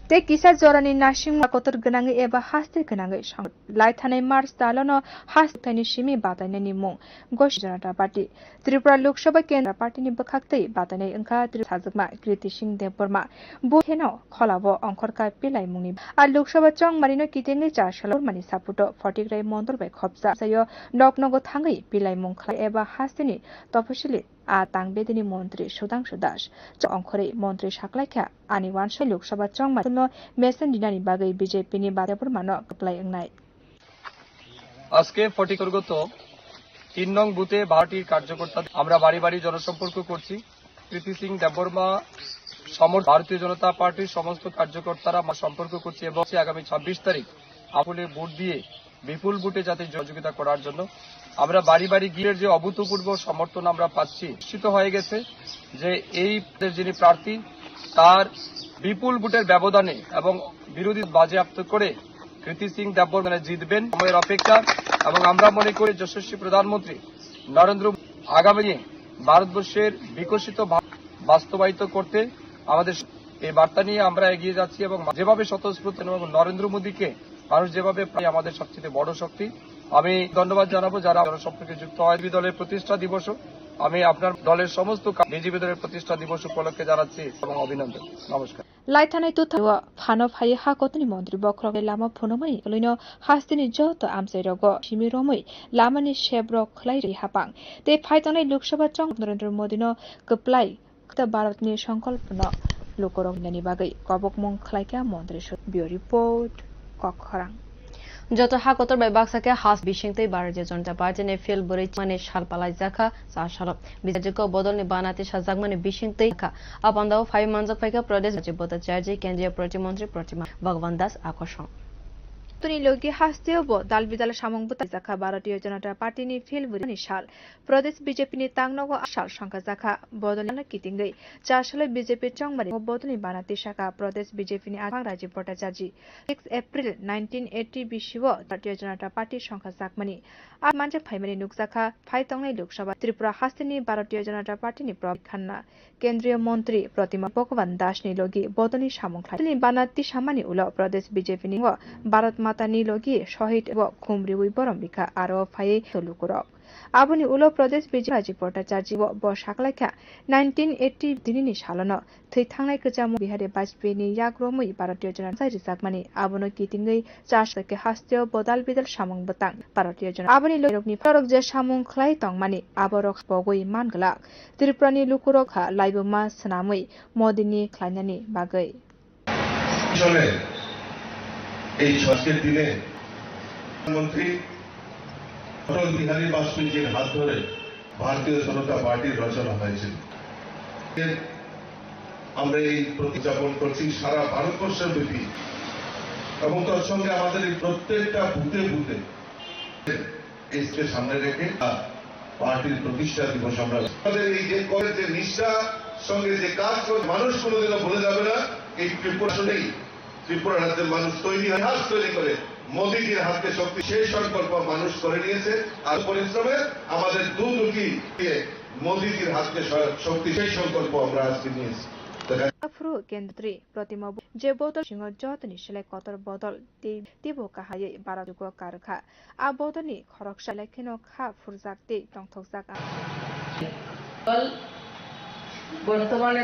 Te kisa jorani nashing makotor ganangi eba haste ganangi sang laithane March dalono hastani shimi batane ni mong Gosh Janata Party Tripura Lok Sabha Kendra Party ni bakhaktei batane engka Sajma Kriti Singh Deburma Buheno Kholabo Angkorka Pilai Mungni a Lok Sabha Chong Marino Kitenge Chashalor Mani Saputo 40 Gray Mondol by Khopsa Sayo Noknogo Thangai Pilai Mongkla eba hastini topashili a Tangbedini Montri Sudang Sudash Angkore Montri Shaklaika Aniwan Shai Lok Sabha Chong Marino Mesan Dinani Bagai BJP ni Badapur Mano apply ngai আজকে ফটিকরগত 3 নং বুথে পার্টির কার্যকর্তা আমরা বাড়ি বাড়ি জনসম্পর্ক করছি কৃতি সিং দেববর্মা সমর্থ ভারতীয় জনতা পার্টির সমস্ত কার্যকর্তারা সম্পর্ক করছি এবং আগামী 26 তারিখ আপলে ভোট দিয়ে বিপুল ভোটে যাতে সহযোগিতা করার জন্য আমরা বাড়ি বাড়ি গিয়ে যে অভূতপূর্ব সমর্থন আমরা পাচ্ছি নিশ্চিত হয়ে গেছে যে এই যিনি প্রার্থী তার বিপুল ভোটের ব্যবধানে এবং বিরোধী বাজেয়াপ্ত করে কৃতি সিং দেববর্মা জিতবেন সময়ের অপেক্ষা এবং আমরা মনে করি যশস্বী প্রধানমন্ত্রী নরেন্দ্র আগামী ভারতবর্ষের বিকশিত বাস্তবায়িত করতে আমাদের এই বার্তা নিয়ে আমরা এগিয়ে যাচ্ছি এবং যেভাবে স্বতঃস্ফূর্ত এবং নরেন্দ্র মোদীকে মানুষ যেভাবে আমাদের সবচেয়ে বড় শক্তি আমি ধন্যবাদ জানাবো যারা জনসম্পর্কে যুক্ত হয় দলের প্রতিষ্ঠা দিবস আমি আপনার দলের সমস্ত বিজেপি দলের প্রতিষ্ঠা দিবস উপলক্ষে জানাচ্ছি এবং অভিনন্দন নমস্কার Laithanai tuthawa phano phai hakotni mantri bokrog lama phonamai loino hastini joto amsairogo shimiromai lamani shebro khlai ri hapang te phaitanai loksabha chong Narendra Modi no kaplai ta bharatni sankalpna lokorog nani bagai kobok mong khlaika mantri Bureau Report Kokharang যত হাকতর বাইবাকসাকে হাস বিশিংতেই ভারতীয় Janata party নে fail বরে মানে শালপালাই জাখা সাশাল BJP বদল নে বানাতে সাজাগ মানে বিশিংতেই খা আপান্দাও ফাই মানজক ফাইকা প্রদেশ রাজ্যবতা চার্জি কেন্দ্রীয় প্রতিমন্ত্রী প্রতিমা ভগবান দাস আকর্ষণ Tuni logi hasteo bo dal bidal samong buta zakha Bharatiya Janata Party ni fil buri shal Pradesh BJP ni tangnogo shal shangka zakha bodolana kitingai chashale BJP chongmari bodoni banati shaka Pradesh BJP ni Aghang Rajiv Bhattacharya 6 April 1980 bishiwo Bharatiya Janata Party shangka zakmani a manje phaimani nukzakha phaitongnai Lok Sabha Tripura hastini Bharatiya Janata Party ni Prabhat Khanna Kendriya Montri Pratima Bhagwan Das ni logi bodoni samong khlai banati samani ulo Pradesh BJP ni Bharat Matani logi Shahid ebo Khumri ui borambika aro phai tolukurok aboni ulo Pradesh BJP Rajiv Bhattacharya bo shaklaika 1980 dinini salono thei thangnai kchamu Bihari Bajpayee ni yagromui Bharatiya Janata Party sakmani abono kitingai chash ke hasteo bodal bidal samong batang Bharatiya Janata aboni lorokni farok je samong khlai tongmani aborok bogoi manglak Tripurani lukurok ha laiboma snamui Modini khlainani bagai চলে এই ছটের দিনে প্রধানমন্ত্রী অটল বিহারী বাজপেয়ীজির হাত ধরে ভারতীয় জনতা পার্টির রচনা হয়েছিল আমরা এই প্রতিযাপন করছি সারা ভারতবর্ষের ব্যাপী, এবং তার সঙ্গে আমাদের এই প্রত্যেকটা বুথে বুথে এসকে সামনে রেখে পার্টির প্রতিষ্ঠা দিবস আমরা আমাদের এই যে করে যে নিষ্ঠার সঙ্গে যে কাজ করে মানুষ কোনোদিনও ভুলে যাবে না। এই ত্রিপুরা রাজ্যের মানুষ ইতিহাস তৈরি করে মোদীজির হাতে শক্তি, সেই সংকল্প মানুষ করে নিয়েছে। আর পরিশ্রমে আমাদের দুটি মোদীজির হাতে শক্তি, সেই সংকল্প আমরা আজকে নিয়েছি। afro kendri protima je botol singo jot ni sele kotor botol tibo kahaye baradugo karkha a botoni khorok sele kheno kha furjakte tongthokjak দল বর্তমানে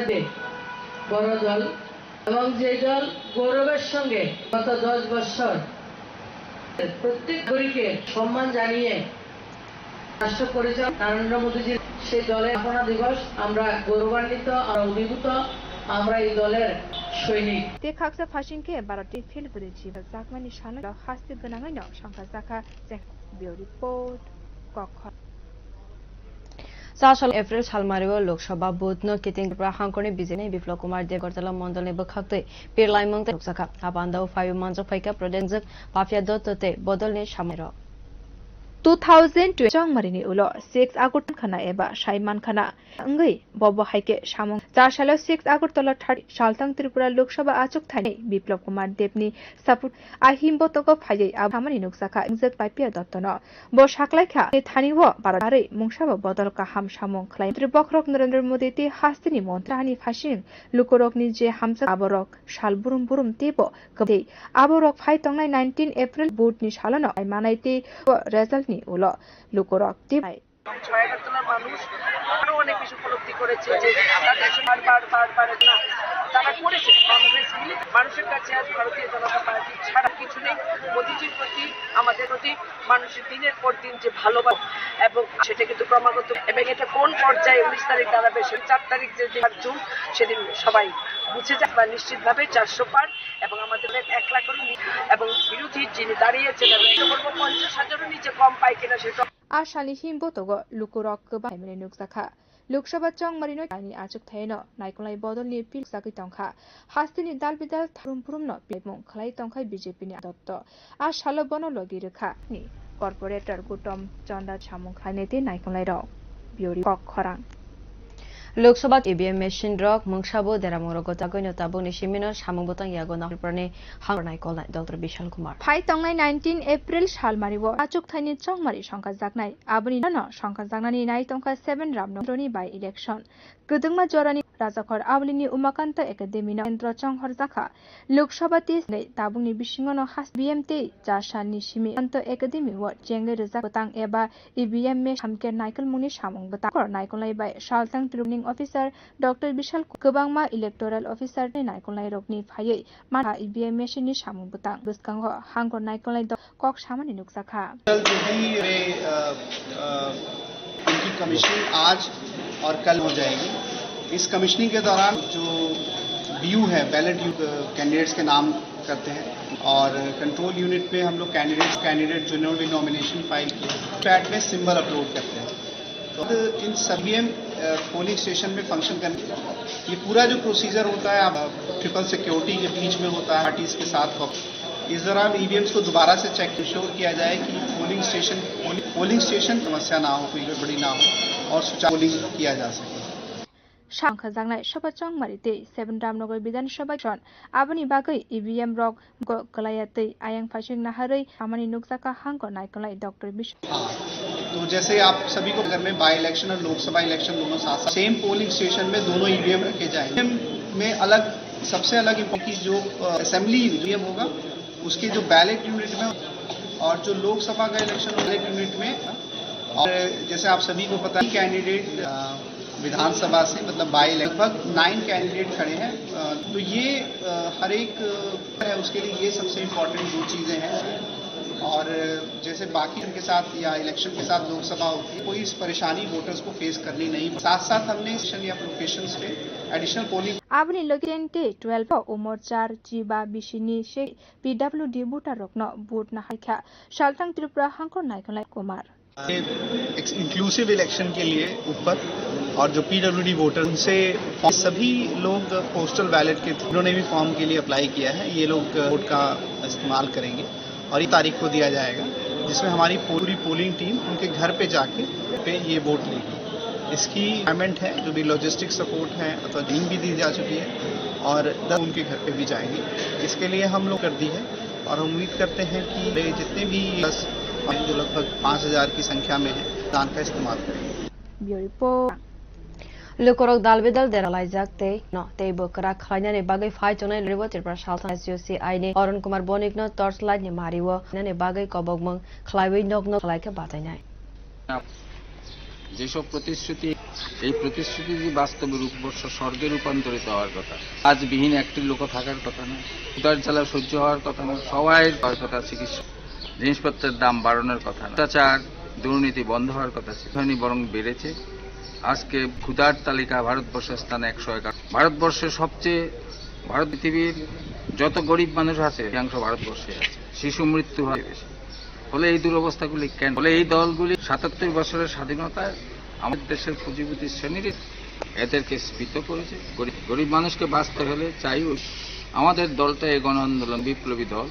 বড় দল এবং যে দল গৌরবের সঙ্গে গত 10 বছর প্রত্যেক নাগরিককে সম্মান জানিয়ে রাষ্ট্র পরিচালক নরেন্দ্র মোদীজির সেই দলের স্থাপনা দিবস আমরা গৌরবান্বিত আর অভিভূত। আমরা এই দলের সৈনিক te khaksa phasingke barati fil buri jiba jakmani shana hasti ganangai no sangka jaka je bio report kokha साल एप्रिल सालमारिव लोकसभा बुधनो कितिंग हांकरनि बिजेनि बिप्लव कुमार देव गरतला मण्डलनि बखाक्ते पिरलाइ मंगते लोकसभा आबान्दाव फायु मानजक फाइका प्रदेशक पाफिया दत्तते बदलनि सामेर 2020 jongmarini ulo 6 agustin khana eba shaiman khana ngai bobo haike samung 4 salo 6 agustin 30 saltang tripura lok sabha achuk thani biplop kumar devni support ahim botoko phaiei abhamani nuksakha injak paipia dottono bo saklaikha thani wo barare mungsaba bodol ka ham samung khlai tribokrok narendra modi ti hastini montrani phasing lukorokni je hamsa aborok salburum burum tebo kbe aborok phai tongnai 19 april budni salano manaiti result উলো লুকরক টিপাই ছয়গাতলার মানুষ আরো অনেক কিছু উপলব্ধি করেছে যে বারবার না তারা করেছে কংগ্রেস মিলে মানুষের কাছে আজ ভারতীয় জনতা পার্টি ছাড়া কিছু নেই। মোদীজির প্রতি আমাদের প্রতি মানুষের দিনের পর দিন যে ভালোবাসা এবং সেটা কিন্তু ক্রমাগত, এবং এটা কোন পর্যায়ে 19 তারিখ দাঁড়াবে সে 4 তারিখ যে জুন সেদিন সবাই বুঝে যায় বা নিশ্চিতভাবে 400 পার এবং আমাদের 1 লাখ এবং বিরোধী যিনি দাঁড়িয়েছেন এবং 50,000-এর নিচে কম পায় কিনা সেটা आशानि हिमबोतगो लुकुरक गोबां मेने नुकसाखा लोकसभा चंगमारिनो आनि आचुक थायनो नायकलाय बदलनि पिलसाखै तंखा हास्तिनि दालबिदाल थारुमपुरुमनो पेमु खलाय तंखाय बीजेपीनि दत्त आ सालो बनो लगिरखा नि कॉर्पोरेटर गुटम चंदा छामुं खायनेति नायकलाय राव बियोरि कक खरां लोकसभा ईवीएम मेशिन रक मंगसाबो देरामरो गतागैनो ताबुनि सिमिनो सामुबतन यागो नाहरप्रने हांगनाय कलाय डॉक्टर विशाल कुमार फाइ तंगनाय 19 एप्रिल सालमारिबो आचुक थायनि चंगमारि संका जागनाय आबनि न संका जागनानि नाय तंका 7 रामनगरनि बाय इलेक्शन गदंमा जरानि राजाखर आवलिनि उमाकान्त एकाडेमी केन्द्र चंहर जाखा लोकसभा तिसनै ताबुनि बिसिङनो हास बीएमटी जासानि सिमि अन्त एकाडेमी व जेंगे रजा बतां एबा ईवीएम मे सामके नायकल मुनि सामुं बतां नायकलनाय बाय सालतां ट्रिब्युनिंग ऑफिसर डॉक्टर विशाल गोबांमा इलेक्टोरल ऑफिसर नि नायकलनाय रकनि फायै माथा ईवीएम मेसिननि सामुं बतां गोसकांग हांगर नायकलनाय कक सामानि नुकसाखा इनकी कमीशनिंग आज और कल हो जाएगी। इस कमीशनिंग के दौरान जो बीयू है बैलेट कैंडिडेट्स के नाम करते हैं और कंट्रोल यूनिट में हम लोग कैंडिडेट जिन्होंने भी नॉमिनेशन फाइल किया चैट में सिंबल अपलोड करते हैं। तो इन सभी पोलिंग स्टेशन में फंक्शन करने ये पूरा जो प्रोसीजर होता है ट्रिपल सिक्योरिटी के बीच में होता है पार्टीज के साथ। इस दौरान ईवीएम्स को दोबारा से चेक इंश्योर किया जाए कि पोलिंग स्टेशन समस्या ना हो, कोई गड़बड़ी ना हो और सुचारू पोलिंग किया जा सके। सांखा जांगनाय सभा चंगमारिते 7 रामनगर विधानसभा सन आबनि बागै ईवीएम रक गलायातै आयांग फासिंग नाहरै खामानि नुकसाखा हांको नायकलाय डॉक्टर विशाल। तो जैसे आप सभी को घर में बाय इलेक्शन और लोकसभा इलेक्शन दोनों साथ सेम पोलिंग स्टेशन में दोनों ईवीएम रखे जाएंगे। में अलग सबसे अलग की जो असेंबली ईवीएम होगा उसके जो बैलेट यूनिट में और जो लोकसभा का इलेक्शन बैलेट यूनिट में। और जैसे आप सभी को पता है कैंडिडेट विधानसभा से मतलब बाय लगभग 9 कैंडिडेट खड़े हैं। तो ये हर एक है उसके लिए ये सबसे इम्पोर्टेंट 2 चीज़ें हैं। और जैसे बाकी के साथ या इलेक्शन के साथ लोकसभा होती है कोई इस परेशानी वोटर्स को फेस करनी नहीं। साथ साथ हमने स्टेशन या लोकेशंस पे एडिशनल पोलिंग आबनि लोकेन्टे 12 उमर 4 जीबा बिसिनि से पीडब्ल्यूडी बुटा रक्न बुट नाहाइखा सालतां त्रिपुरा हांको नायकलाय कुमार इंक्लूसिव इलेक्शन के लिए ऊपर, और जो पीडब्ल्यूडी वोटर उनसे सभी लोग पोस्टल बैलेट के उन्होंने भी फॉर्म के लिए अप्लाई किया है, ये लोग वोट का इस्तेमाल करेंगे और ये तारीख को दिया जाएगा, जिसमें हमारी पूरी पोलिंग टीम उनके घर पे जाके ये वोट लेगी। इसकी रिक्वायरमेंट है, जो भी लॉजिस्टिक सपोर्ट है अथवा टीम भी दी जा चुकी है और उनके घर पे भी जाएंगे। इसके लिए हम लोग कर दी है और हम उम्मीद करते हैं कि जितने भी जो लगभग 5000 की संख्या में है दान का इस्तेमाल करेंगे। Lukorok dalbidal deralaizakte no teibo kara khlainani bagai phaitone lewo tirpra shaltan SUC aine Arun Kumar Bonikno torchlight ni mariwo nane bagai kobogmong khlaiwi nokno khlaike batainai যেসব প্রতিশ্রুতি এই প্রতিশ্রুতি যে বাস্তবে রূপবর্ষ স্বর্গে রূপান্তরিত হওয়ার কথা, আজ বিহীন একটি লোক থাকার কথা না, উদার জ্বালা সহ্য হওয়ার কথা না, সবাই কথা, চিকিৎসা জিনিসপত্রের দাম বাড়ানোর কথা না, অত্যাচার দুর্নীতি বন্ধ হওয়ার কথা ছিল, বরং বেড়েছে। আজকে ক্ষুধার তালিকা ভারতবর্ষের স্থানে 111। ভারতবর্ষের সবচেয়ে পৃথিবীর যত গরিব মানুষ আছে অধিকাংশ ভারতবর্ষে আছে, শিশু মৃত্যু হয় বেশি। ফলে এই দুরবস্থাগুলি কেন? ফলে এই দলগুলি 77 বছরের স্বাধীনতায় আমাদের দেশের পুঁজিপতি শ্রেণীর এদেরকে স্ফীত করেছে। গরিব মানুষকে বাঁচতে হলে চাই আমাদের দলটা এই গণ আন্দোলন বিপ্লবী দল,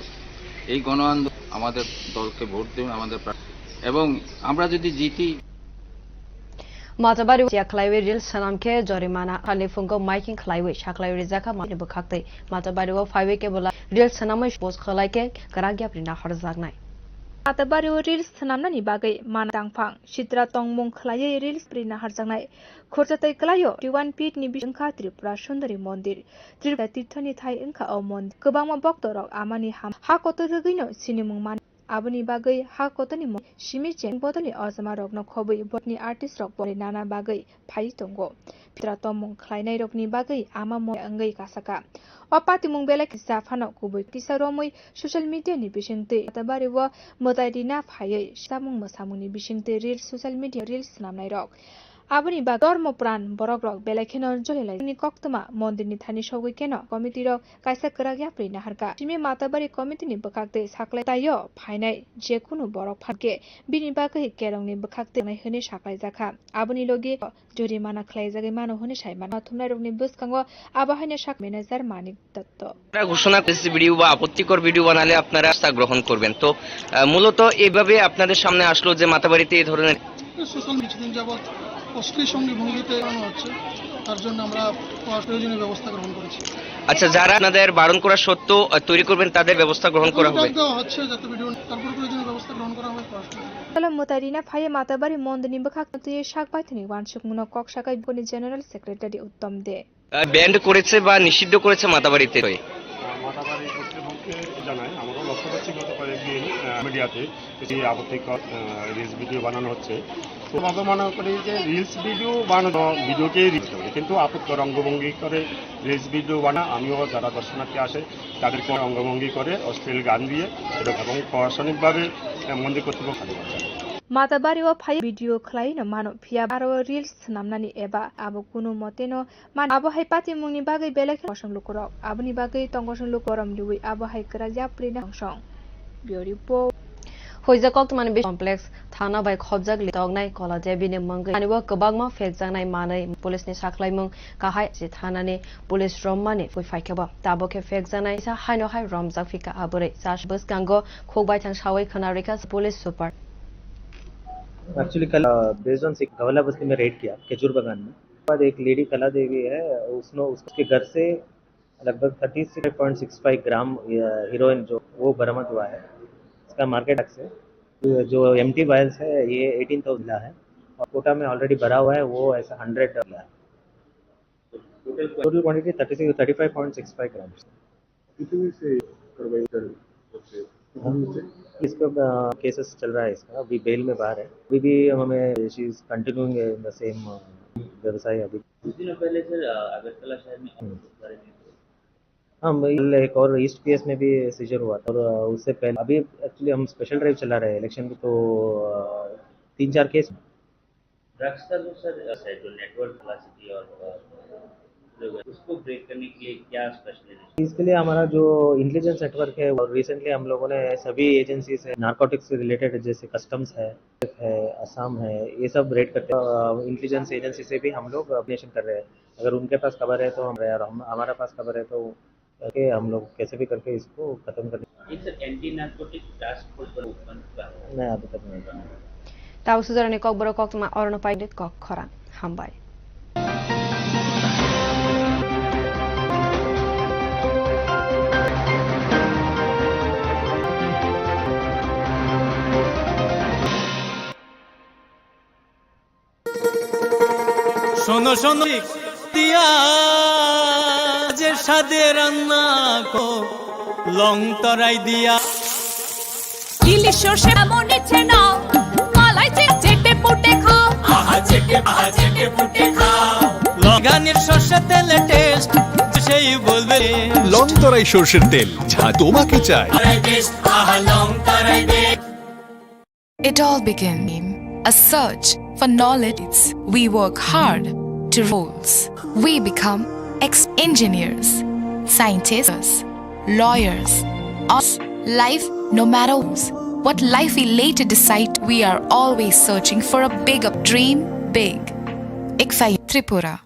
এই গণ আন্দোলন আমাদের দলকে ভোট দেবেন আমাদের এবং আমরা যদি জিতি Matabari Yaklaiwi Real Sanamke Jorimana Khalifungo Miking Klaiwi Shaklai Rizaka Mani Bukakte Matabari wa 5 ke bola Real Sanamai Post Khalaike Karagya Prina Harzagnai Matabari Real Sanamnani bagai Manadangphang Shitra Tongmung Khlai Real Prina Harzagnai Khorchatai Klayo 21 Pit ni Bishangka Tripura Sundari Mondir Tripura Tirthani Thai Inka o Mondir Kobangma Boktorok Amani Ham Hakoto Rugino Sinimung Man Abuni bagai ha kotoni mo shimi cheng bodoli ozama rokno khobui botni artist rok bori nana bagai phai tongo pitra tomung khlainai rokni bagai ama mo angai kasaka opati mung bele kisa phano kubui kisa romoi social media ni bishingte tabari wa modaidina phai samung mosamuni bishingte real social media reels namnai rok Abuni ba dormo pran borok rok belekhen jolelai ni koktoma mondir ni thani sogoi keno committee rok kaisa kragya prina harka simi matabari committee ni bakakte saklai tayo phainai je kunu borok phatke bini bagai kerong ni bakakte nai hene saklai jakha abuni logi jorimana khlai jagai mano hone saimana thumnai rok ni buskango abahine sak manager Manik Dotto আপনারা ঘোষণা করেছে video বা আপত্তিকর video বানালে আপনারা তা গ্রহণ করবেন। তো মূলত এইভাবে আপনাদের সামনে আসলো যে মাতাবাড়িতে এই ধরনের সোশ্যাল মিডিয়া যাবত অশ্লীল সঙ্গী ভঙ্গিতে বানানো হচ্ছে, তার জন্য আমরা প্রয়োজনীয় ব্যবস্থা গ্রহণ করেছি। আচ্ছা, যারা আপনাদের বারণ করা সত্ত্বেও তৈরি করবেন তাদের ব্যবস্থা গ্রহণ করা হবে হচ্ছে, যাতে ভিডিও তারপর প্রয়োজনীয় ব্যবস্থা গ্রহণ করা হবে। Salam Mutarina Phaya Matabari Mondani Bakakti Shak Paitani Wanshuk Muno Kok Shakai Boni General Secretary Uttam De band করেছে বা নিষিদ্ধ করেছে মাতাবাড়িতে মাতাবাড়ি কর্তৃপক্ষকে জানাই, আমরাও লক্ষ্য করছি গত কয়েকদিন মিডিয়াতে কিছু আপত্তিকর রিলস ভিডিও বানানো হচ্ছে। তো আমরা মনে করি যে রিলস ভিডিও বানানো ভিডিওকেই রিলস করে, কিন্তু আপত্তিকর অঙ্গভঙ্গি করে রিলস ভিডিও বানা, আমিও যারা দর্শনার্থী আসে তাদেরকে অঙ্গভঙ্গি করে অশ্লীল গান দিয়ে এবং প্রশাসনিকভাবে মন্দির কর্তৃপক্ষ Matabari wa phai video khlai no mano phia baro reels namnani eba abo kunu moteno man abo hai pati mungni bagai belek kosong lukorok abuni bagai tongkosong lukoram lui abo hai kraja prina song bioripo Hoijakok mani be complex thana bai khobjak litognai kola jebine mangai ani wa kabagma fekjangnai manai police ni saklaimung kahai je thana ni police rommani foi faikaba taboke fekjanai sa haino hai romjak fika abore sash bus gango khogbai thang sawai khana reka police super actually कल based on गवला बस्ती में raid किया केचूर बागान में। बाद एक lady कला देवी है, उसके घर से लगभग 36.65 ग्राम हीरोइन जो वो बरामद हुआ है। इसका मार्केट टैक्स है, जो एम्प्टी वायल्स है ये 18,000 है और कोटा में ऑलरेडी भरा हुआ है वो ऐसा 100 है। टोटल क्वांटिटी 35.65 ग्राम। इसका केसेस चल रहा है, इसका अभी बेल में बाहर है। अभी भी हमें she is continuing in the same व्यवसाय। अभी कुछ दिनों पहले सर अगरतला शहर में हाँ एक और ईस्ट पीएस में भी सीजर हुआ था और उससे पहले अभी एक्चुअली हम स्पेशल ड्राइव चला रहे हैं इलेक्शन की, तो 3-4 केस ड्रग्स का जो सर जो नेटवर्क सिटी और उसको ब्रेक करने के लिए क्या स्पेशल इसके लिए हमारा जो इंटेलिजेंस नेटवर्क है और रिसेंटली हम लोगों ने सभी एजेंसी से नारकोटिक्स से रिलेटेड जैसे कस्टम्स है असम है, ये सब रेड करते हैं। इंटेलिजेंस एजेंसी से भी हम लोग अपडेशन कर रहे हैं। अगर उनके पास खबर है तो हम हमारे पास खबर है तो करके हम लोग कैसे भी करके इसको खत्म कर एंटी नारकोटिक टास्क फोर्स नहीं अभी तक नहीं बना। Tahu sudara ni kok boro kok ma orno paidit kok khorang hambai. শোনো শোনো দিয়া যে সাদে রান্না কো লং তরাই দিয়া ইলিশ সর্ষে এমন ইচ্ছে নাও মালাই চেটে পুটে খাও আহা চেটে ফুটে খাও গানের সর্ষে তেলে টেস্ট সেই বলবে লং তরাই সর্ষের তেল যা তোমাকে চাই। আহা লং তরাই দে। It all began a search for knowledge. We work hard to roles. We become ex-engineers, scientists, lawyers. Us, life, no matter what life we later decide, we are always searching for a bigger dream, big. Ikfai Tripura.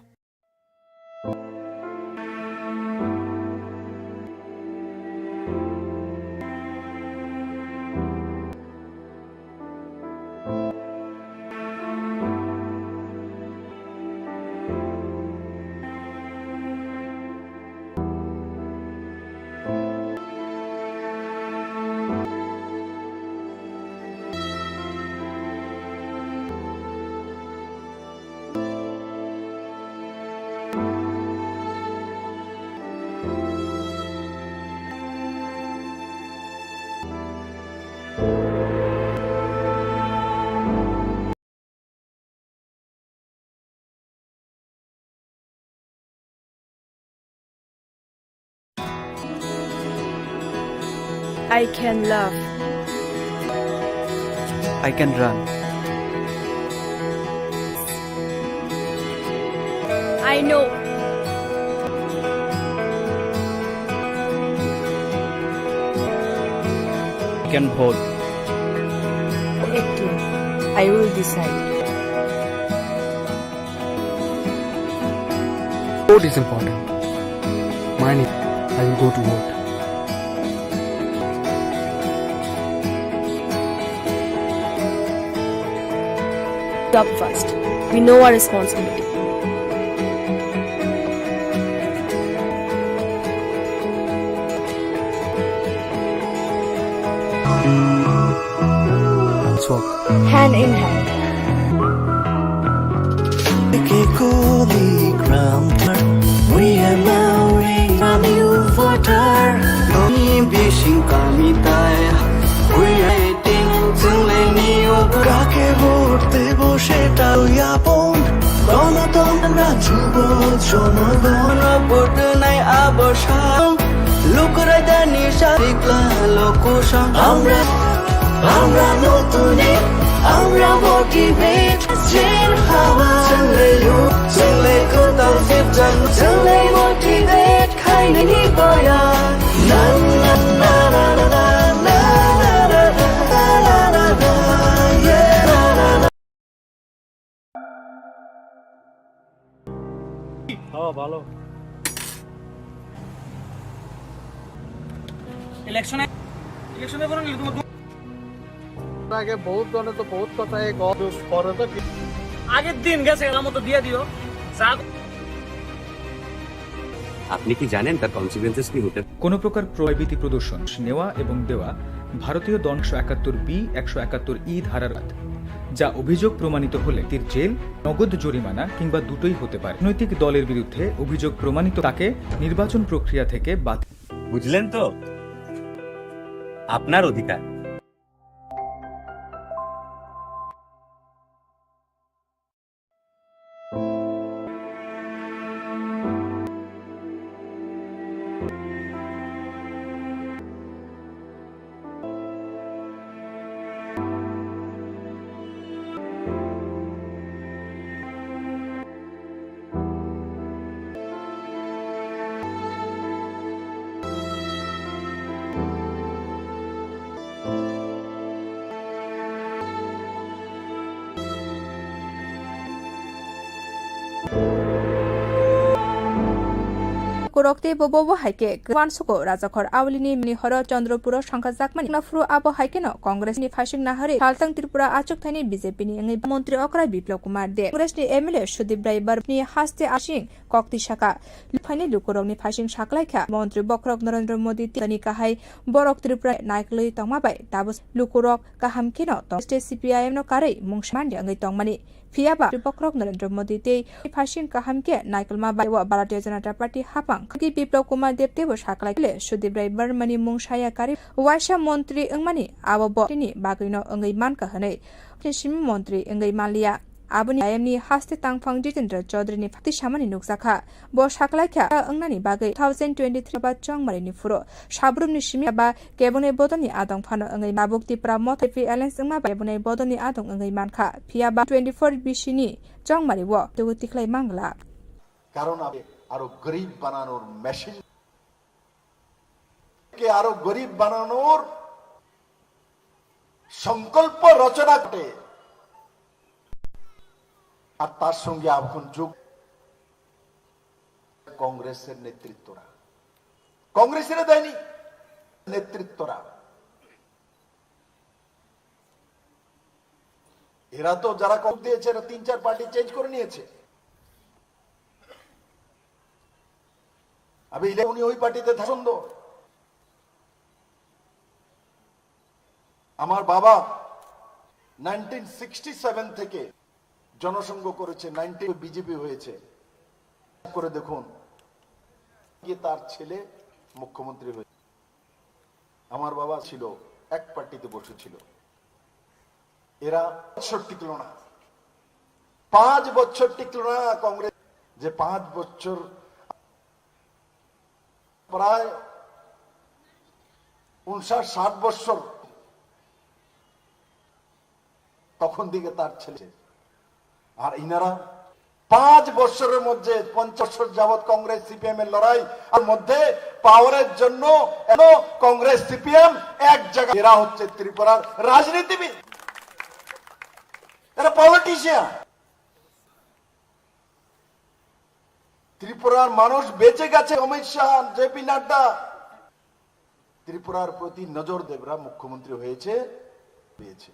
I can love. I can run. I know. I can hold. I will decide. Vote is important. Mine is I will go to vote. Up first. We know our responsibility. Let's walk. Hand in hand. We are now from you voter. Bishing kami taya. We are waiting till any of কাকে vote দেব সেটাও আপন গণতন্ত্র যুব জনগণ vote নাই আবসান লোকরা জানি সারিকলা লোকসং আমরা নতুন আমরা মোটিভেট জেন হাওয়া চলে কোথাও ফিরতাম চলে মোটিভেট খাইনি বয়া না না না না না ভালো ইলেকশনে আগে বহুত গণে তো বহুত কথা এই পরে তো আগের দিন গেছে এর মতো দিয়ে দিও আপনি কি জানেন তার কনসিকুয়েন্সেস কি হতে কোনো প্রকার প্রভাবিতি প্রদর্শন নেওয়া এবং দেওয়া ভারতীয় দণ্ড 171 171 ধারার যা অভিযোগ প্রমাণিত হলে তির জেল নগদ জরিমানা কিংবা দুটোই হতে পারে রাজনৈতিক দলের বিরুদ্ধে অভিযোগ প্রমাণিত তাকে নির্বাচন প্রক্রিয়া থেকে বাতিল বুঝলেন তো আপনার অধিকার lukurokte bobo haike gwansuko rajakhor awlini mini horo chandropuro sangkajak nafru abo haike no congress ni phashing nahare saltang tripura achuk thani bjp ni ngai মন্ত্রী অকরাই বিপ্লব কুমার দে কংগ্রেস নি এমএলএ সুদীপ রাইবার নি হাসতে আসিং কক্তি শাখা ফাইনে লুকুরক নি ফাইসিং সাকলাইখা মন্ত্রী বক্রক নরেন্দ্র মোদি তিনি কাহাই বরক ত্রিপুরা নাইকলই তংমাবাই দাবস লুকুরক কাহাম কিনো তো স্টেট সিপিআইএম নো কারে মুংসমান দিয়াঙ্গै তংমানি ফিয়াবা বক্রক নরেন্দ্র মোদি তে ফাইসিং কাহাম কে নাইকলমা বাইwa ভারতীয় জনতা পার্টি হাপাং কি বিপ্লব কুমার দেব দেব সাকলাইলে সুদীপ রাইবার মানি মুংসায়া কারি ওয়াইসা মন্ত্রী ওংমানি আবব তিনি বাগৈনো ওংগै মানকা হनै Kishimi Montri Engai Malia Abuni Ayamni Haste Tangfang Jitendra Chaudhary ni Fakti Shamani Nuksakha Bo Shaklaikha Angnani Bagai 2023 ba Chongmari ni Furo Shabrum ni Shimi ba Kebune Bodoni Adong Phano Engai Mabukti Pramot Fi Alliance Engma ba Kebune Bodoni Adong Engai Mankha Phia ba 24 Bishini Chongmari wo Tugutikhlai Mangla কারণ আরো গরিব বানানোর machine কে আরো গরিব বানানোর সংকল্প রচনা করে আর তার সঙ্গে এখন যোগ কংগ্রেসের নেতৃত্বরা কংগ্রেসের দেয়নি নেতৃত্বরা এরা তো যারা কম দিয়েছে এরা 3-4 পার্টি চেঞ্জ করে নিয়েছে আমি উনি ওই পার্টিতে পছন্দ আমার বাবা 1967 থেকে জনসংঘ করেছে 90 বিজেপি হয়েছে করে দেখুন তার ছেলে মুখ্যমন্ত্রী হয়েছে আমার বাবা ছিল এক পার্টিতে বসেছিল এরা 5 টিকলো না 5 বছর টিকলো না কংগ্রেস যে 5 বছর প্রায় 59-60 বছর তখন দিকে তার ছেলে আর ইনারা 5 বছরের মধ্যে 50 বছর যাবত কংগ্রেস সিপিএম এর লড়াই আর মধ্যে পাওয়ারের জন্য কংগ্রেস সিপিএম এক জায়গায় এরা হচ্ছে ত্রিপুরার রাজনীতিবিদ এরা পলিটিশিয়ান ত্রিপুরার মানুষ বেঁচে গেছে অমিত শাহ জেপি নাড্ডা ত্রিপুরার প্রতি নজর দেবরা মুখ্যমন্ত্রী হয়েছে পেয়েছে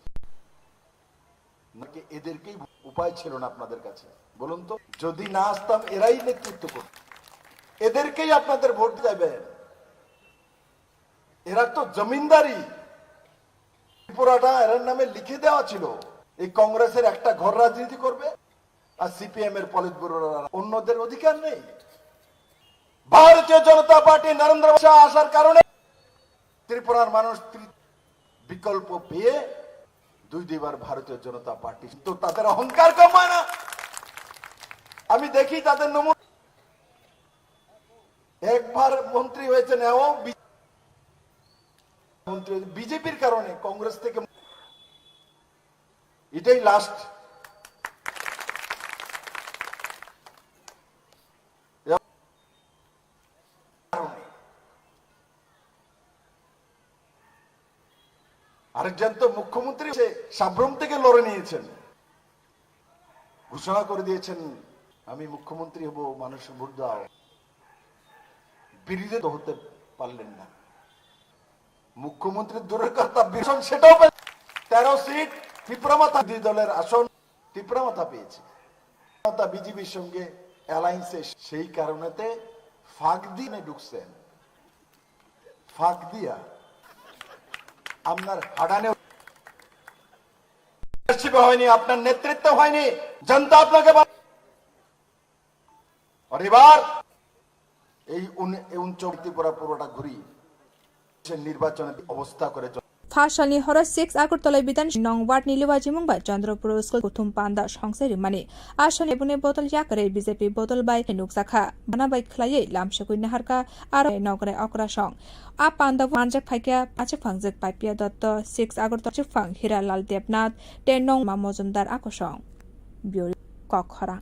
নাকি এদেরকেই উপায় ছিল না আপনাদের কাছে বলুন তো যদি না আসতাম এরাই নেতৃত্ব করত এদেরকেই আপনাদের ভোট দেবেন এরা তো জমিনদারি ত্রিপুরাটা এর নামে লিখে দেওয়া ছিল এই কংগ্রেসের একটা ঘর রাজনীতি করবে আর সিপিএম এর পলিট ব্যুরোর অন্যদের অধিকার নেই ভারতীয় জনতা পার্টি নরেন্দ্র মোদী আসার কারণে ত্রিপুরার মানুষ বিকল্প পেয়ে দুইবার ভারতীয় জনতা পার্টি তো তাদের অহংকার কমায় না আমি দেখি তাদের নমুনা একবার মন্ত্রী হয়েছে নেও মন্ত্রী বিজেপির কারণে কংগ্রেস থেকে এটাই লাস্ট আরেকজন তো মুখ্যমন্ত্রী সাব্রম থেকে লড়ে নিয়েছেন ঘোষণা করে দিয়েছেন আমি মুখ্যমন্ত্রী হব মানুষ ভোট দাও বিরোধী তো হতে পারলেন না মুখ্যমন্ত্রীর দূরের কথা ভীষণ সেটাও 13 সিট ত্রিপুরামাথা দলের আসন ত্রিপুরামাথা পেয়েছে বিজেপির সঙ্গে অ্যালায়েন্সে সেই কারণেতে ফাঁক দিয়ে ঢুকছেন ফাঁক দিয়া আপনার হাডানে হয়নি আপনার নেতৃত্ব হয়নি জনতা আপনাকে আর এবার এই 39 ত্রিপুরা পুরোটা ঘুরি নির্বাচনের অবস্থা করে ফাশালনি হরা 6 আগরতলা বিধান নং ওয়ার্ড নিলুবাজি মুংবাই চন্দ্রপুর স্কুল কুথুম পান্ডা সংসারি মানি আসলে বুনে বোতল ইয়াকরে বিজেপি বোতল বাই নুকসাখা বানাবাই খলাयै লামশকুই নাহারকা আর নগরে অকরা সং আ পান্ডা মানজাক ফাইকা আচে ফাংজাক পাইপিয়া দত্ত 6 আগরতলা চিফাং হীরালাল দেবনাথ 10 নং মা Majumdar আকসং বিউরি কখরা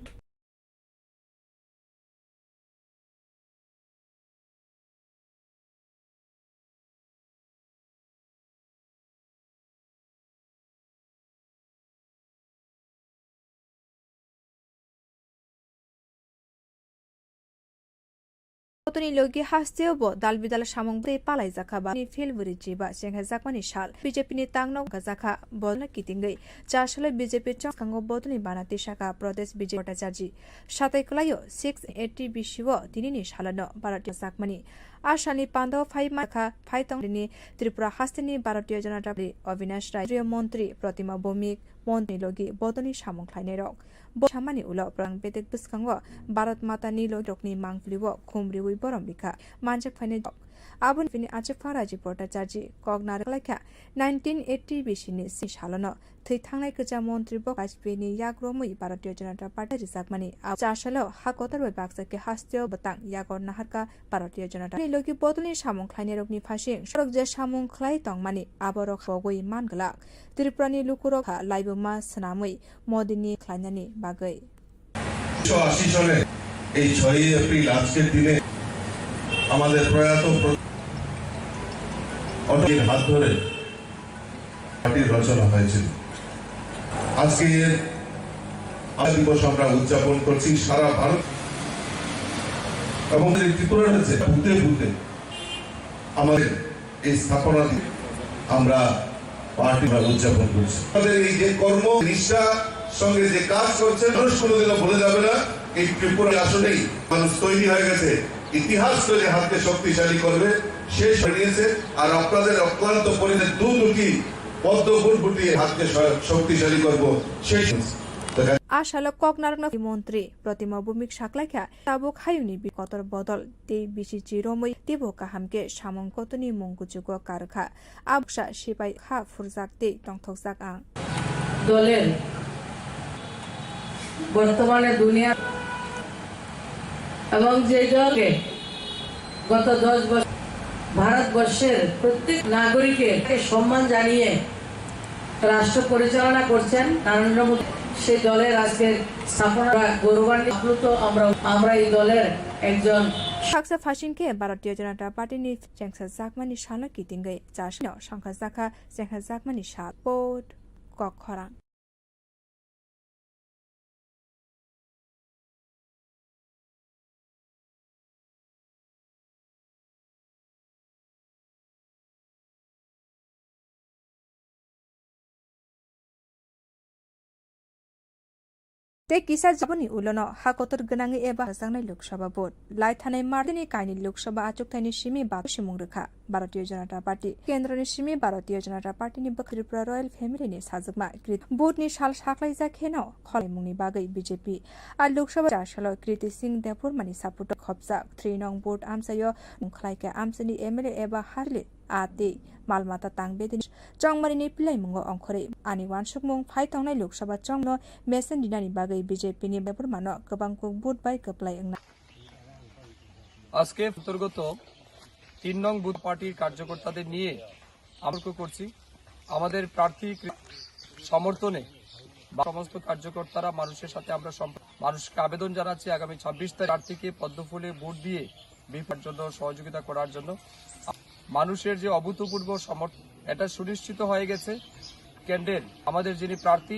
Tony Logi Hasteo, Dalvidal Shamong Bay Palai Zakaba, Filbury Jiba, Shanghai Zakmani Shal, BJP Tangno Gazaka, Bolna Kitingai, Chashale BJP Chango Botani Banati Shaka, Protest BJP Tajaji, Shatai Kulayo, 680 Bishivo, Tinini Shalano, Barati Zakmani, Ashani Pando, 5 Maka, Python, Tripura Hastini, Barati Janata, Avinash Rai, Montri, Protima Bomik, Monti Logi, Botani Shamong Klainerok. Chamani ulo prang betek buskango Bharat Mata ni lo rokni mangfliwo khumri wi borom bika manjak phane abun fini ache faraji porta charji kognar lakha 1980 bishini si shalano thei thangnai kaja montri bo kajpeni yagromui Bharatiya Janata Party rizakmani chashalo hakotar we baksa ke hastyo batang yagor naharka Bharatiya Janata ni logi bodoni samong khlaine rokni phasing sorok je samong khlai tongmani aborok bogoi manglak Tripurani lukurok laibuma sanamui modini khlainani bagai 1980 সালে এই 6 April আজকের দিনে আমাদের প্রয়াত অটলের হাত ধরে পার্টির রচনা হয়েছিল আজকে দিবস আমরা উদযাপন করছি সারা ভারত এবং ত্রিপুরা হচ্ছে ভূতে ভূতে আমাদের এই স্থাপনা আমরা পার্টি উদযাপন করছি আমাদের এই যে কর্ম নিষ্ঠা সঙ্গে যে কাজ করছে মানুষ কোনোদিনও ভুলে যাবে না এই ত্রিপুরা আসলেই মানুষ তৈরি হয়ে গেছে ইতিহাস তৈরি হাতকে শক্তিশালী করবে শেষ হয়ে গিয়েছে আর আপনাদের অক্লান্ত পরিশ্রমের দুর্নীতি পদ্ম ফুটফুটিয়ে হাতকে শক্তিশালী করব শেষ Ashalok Koknarna Montri, Protima Bumik Shaklaka, Tabuk Hayuni Bikotor Bodol, De Bishichi Romoi, Tiboka Hamke, Shamon Kotoni Munguchugo Karaka, Absha Shibai Ha Furzak De, Tongtokzak Ang. দলের বর্তমানে দুনিয়া এবং যে দলকে গত 10 বছর ভারতবর্ষের প্রত্যেক নাগরিককে সম্মান জানিয়ে রাষ্ট্র পরিচালনা করছেন নরেন্দ্র মোদী সেই দলের আজকের স্থাপনা গৌরবান্বিত আপ্লুত আমরা এই দলের একজন Saksa Fashinke, Bharatiya Janata Party ni Jengsa Zakmani Shala Kitingai, Jashno, Shankar Zaka, Jengsa Zakmani Shal, Bod, Kokhoran. Te kisa jaboni ulono hakotor ganangi eba hasangnai Lok Sabha vote lai thanai mardini kaini Lok Sabha achuk thaini simi ba simung rekha Bharatiya Janata Party kendrani simi Bharatiya Janata Party ni Tripura Royal Family ni sajukma krit vote ni sal saklai ja kheno kholai mungni bagai BJP a Lok Sabha salo Kriti Singh Depur mani saputo khopsa 3 nong vote amsayo mungkhlai ka amsani MLA eba harle ate malmata tangbedin chongmarini pilai mungo ongkhore ani wansukmung phai tongnai Lok Sabha chongno mesen dinani bagai BJP ni Depur mano gobang kuk vote bai kaplai engna আজকে অন্তর্গত 3 নং booth পার্টির কার্যকর্তাদের নিয়ে আলোচনা করছি আমাদের প্রার্থী সমর্থনে সমস্ত কার্যকর্তারা মানুষের সাথে আমরা মানুষকে আবেদন জানাচ্ছি আগামী 26 তারিখ প্রার্থীকে পদ্মফুলে ভোট দিয়ে বিজয়ের জন্য সহযোগিতা করার জন্য মানুষের যে অভূতপূর্ব সমর্থন এটা সুনিশ্চিত হয়ে গেছে কেন্দ্রের আমাদের যিনি প্রার্থী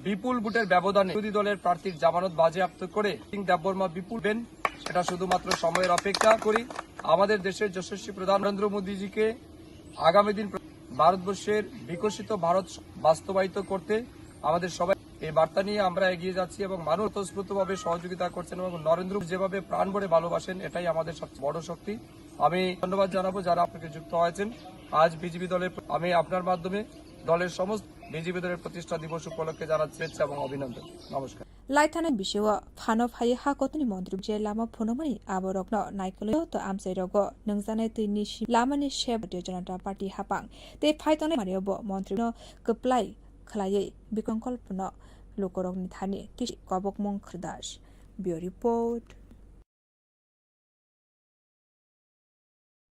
বিপুল ভোটের ব্যবধানে বিরোধী দলের প্রার্থীর জামানত বাজেয়াপ্ত করে সিং দেববর্মা বিপুল বেন সেটা শুধুমাত্র সময়ের অপেক্ষা করি আমাদের দেশের যশস্বী প্রধান নরেন্দ্র মোদীজিকে আগামী দিন ভারতবর্ষের বিকশিত ভারত বাস্তবায়িত করতে আমাদের সবাই এই বার্তা নিয়ে আমরা এগিয়ে যাচ্ছি এবং মানুষ স্বতঃস্ফূর্তভাবে সহযোগিতা করছেন এবং নরেন্দ্র যেভাবে প্রাণ ভরে ভালোবাসেন এটাই আমাদের সবচেয়ে বড় শক্তি আমি ধন্যবাদ জানাবো যারা আপনাকে যুক্ত হয়েছেন আজ বিজেপি দলের আমি আপনার মাধ্যমে দলের সমস্ত বিজেপি দলের প্রতিষ্ঠা দিবস উপলক্ষে জানাচ্ছি শুভেচ্ছা এবং অভিনন্দন নমস্কার লাইথানা বিষয় ফানো ফাই হাকতনি মন্ত্রী যে লামা ফোনমনি আবরকন নাইকল তো আমসাই রগ নংজানাই তৈনি লামানি শেব Bharatiya Janata Party হাপাং তে ফাইতনে মারিয়ব মন্ত্রী কপ্লাই খলাयै বিকল্পন লোকরকনি থানি তিস কবক মং খদাস বিও রিপোর্ট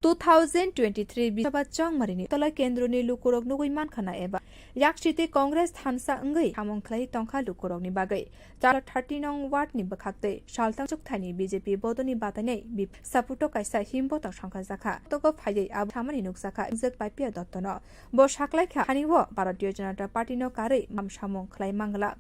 2023 बिसबा चंगमारिनि तला केन्द्रनि लुकुरक नुगै मानखाना एबा याकसिते कांग्रेस थानसा अंगै हामंख्लाय टंखा लुकुरकनि बागै 30 नং वार्डनि बखाक्तै सालतां जुक्थानि बीजेपी बदनि बातानै सापुटो कायसा हिमबो तं संखा जाखा तको फायै आब थामानि नुकसाखा जक पाइपिया दत्तन बो साखलायखा हानिवो Bharatiya Janata Party no कारै माम सामंख्लाय मांगला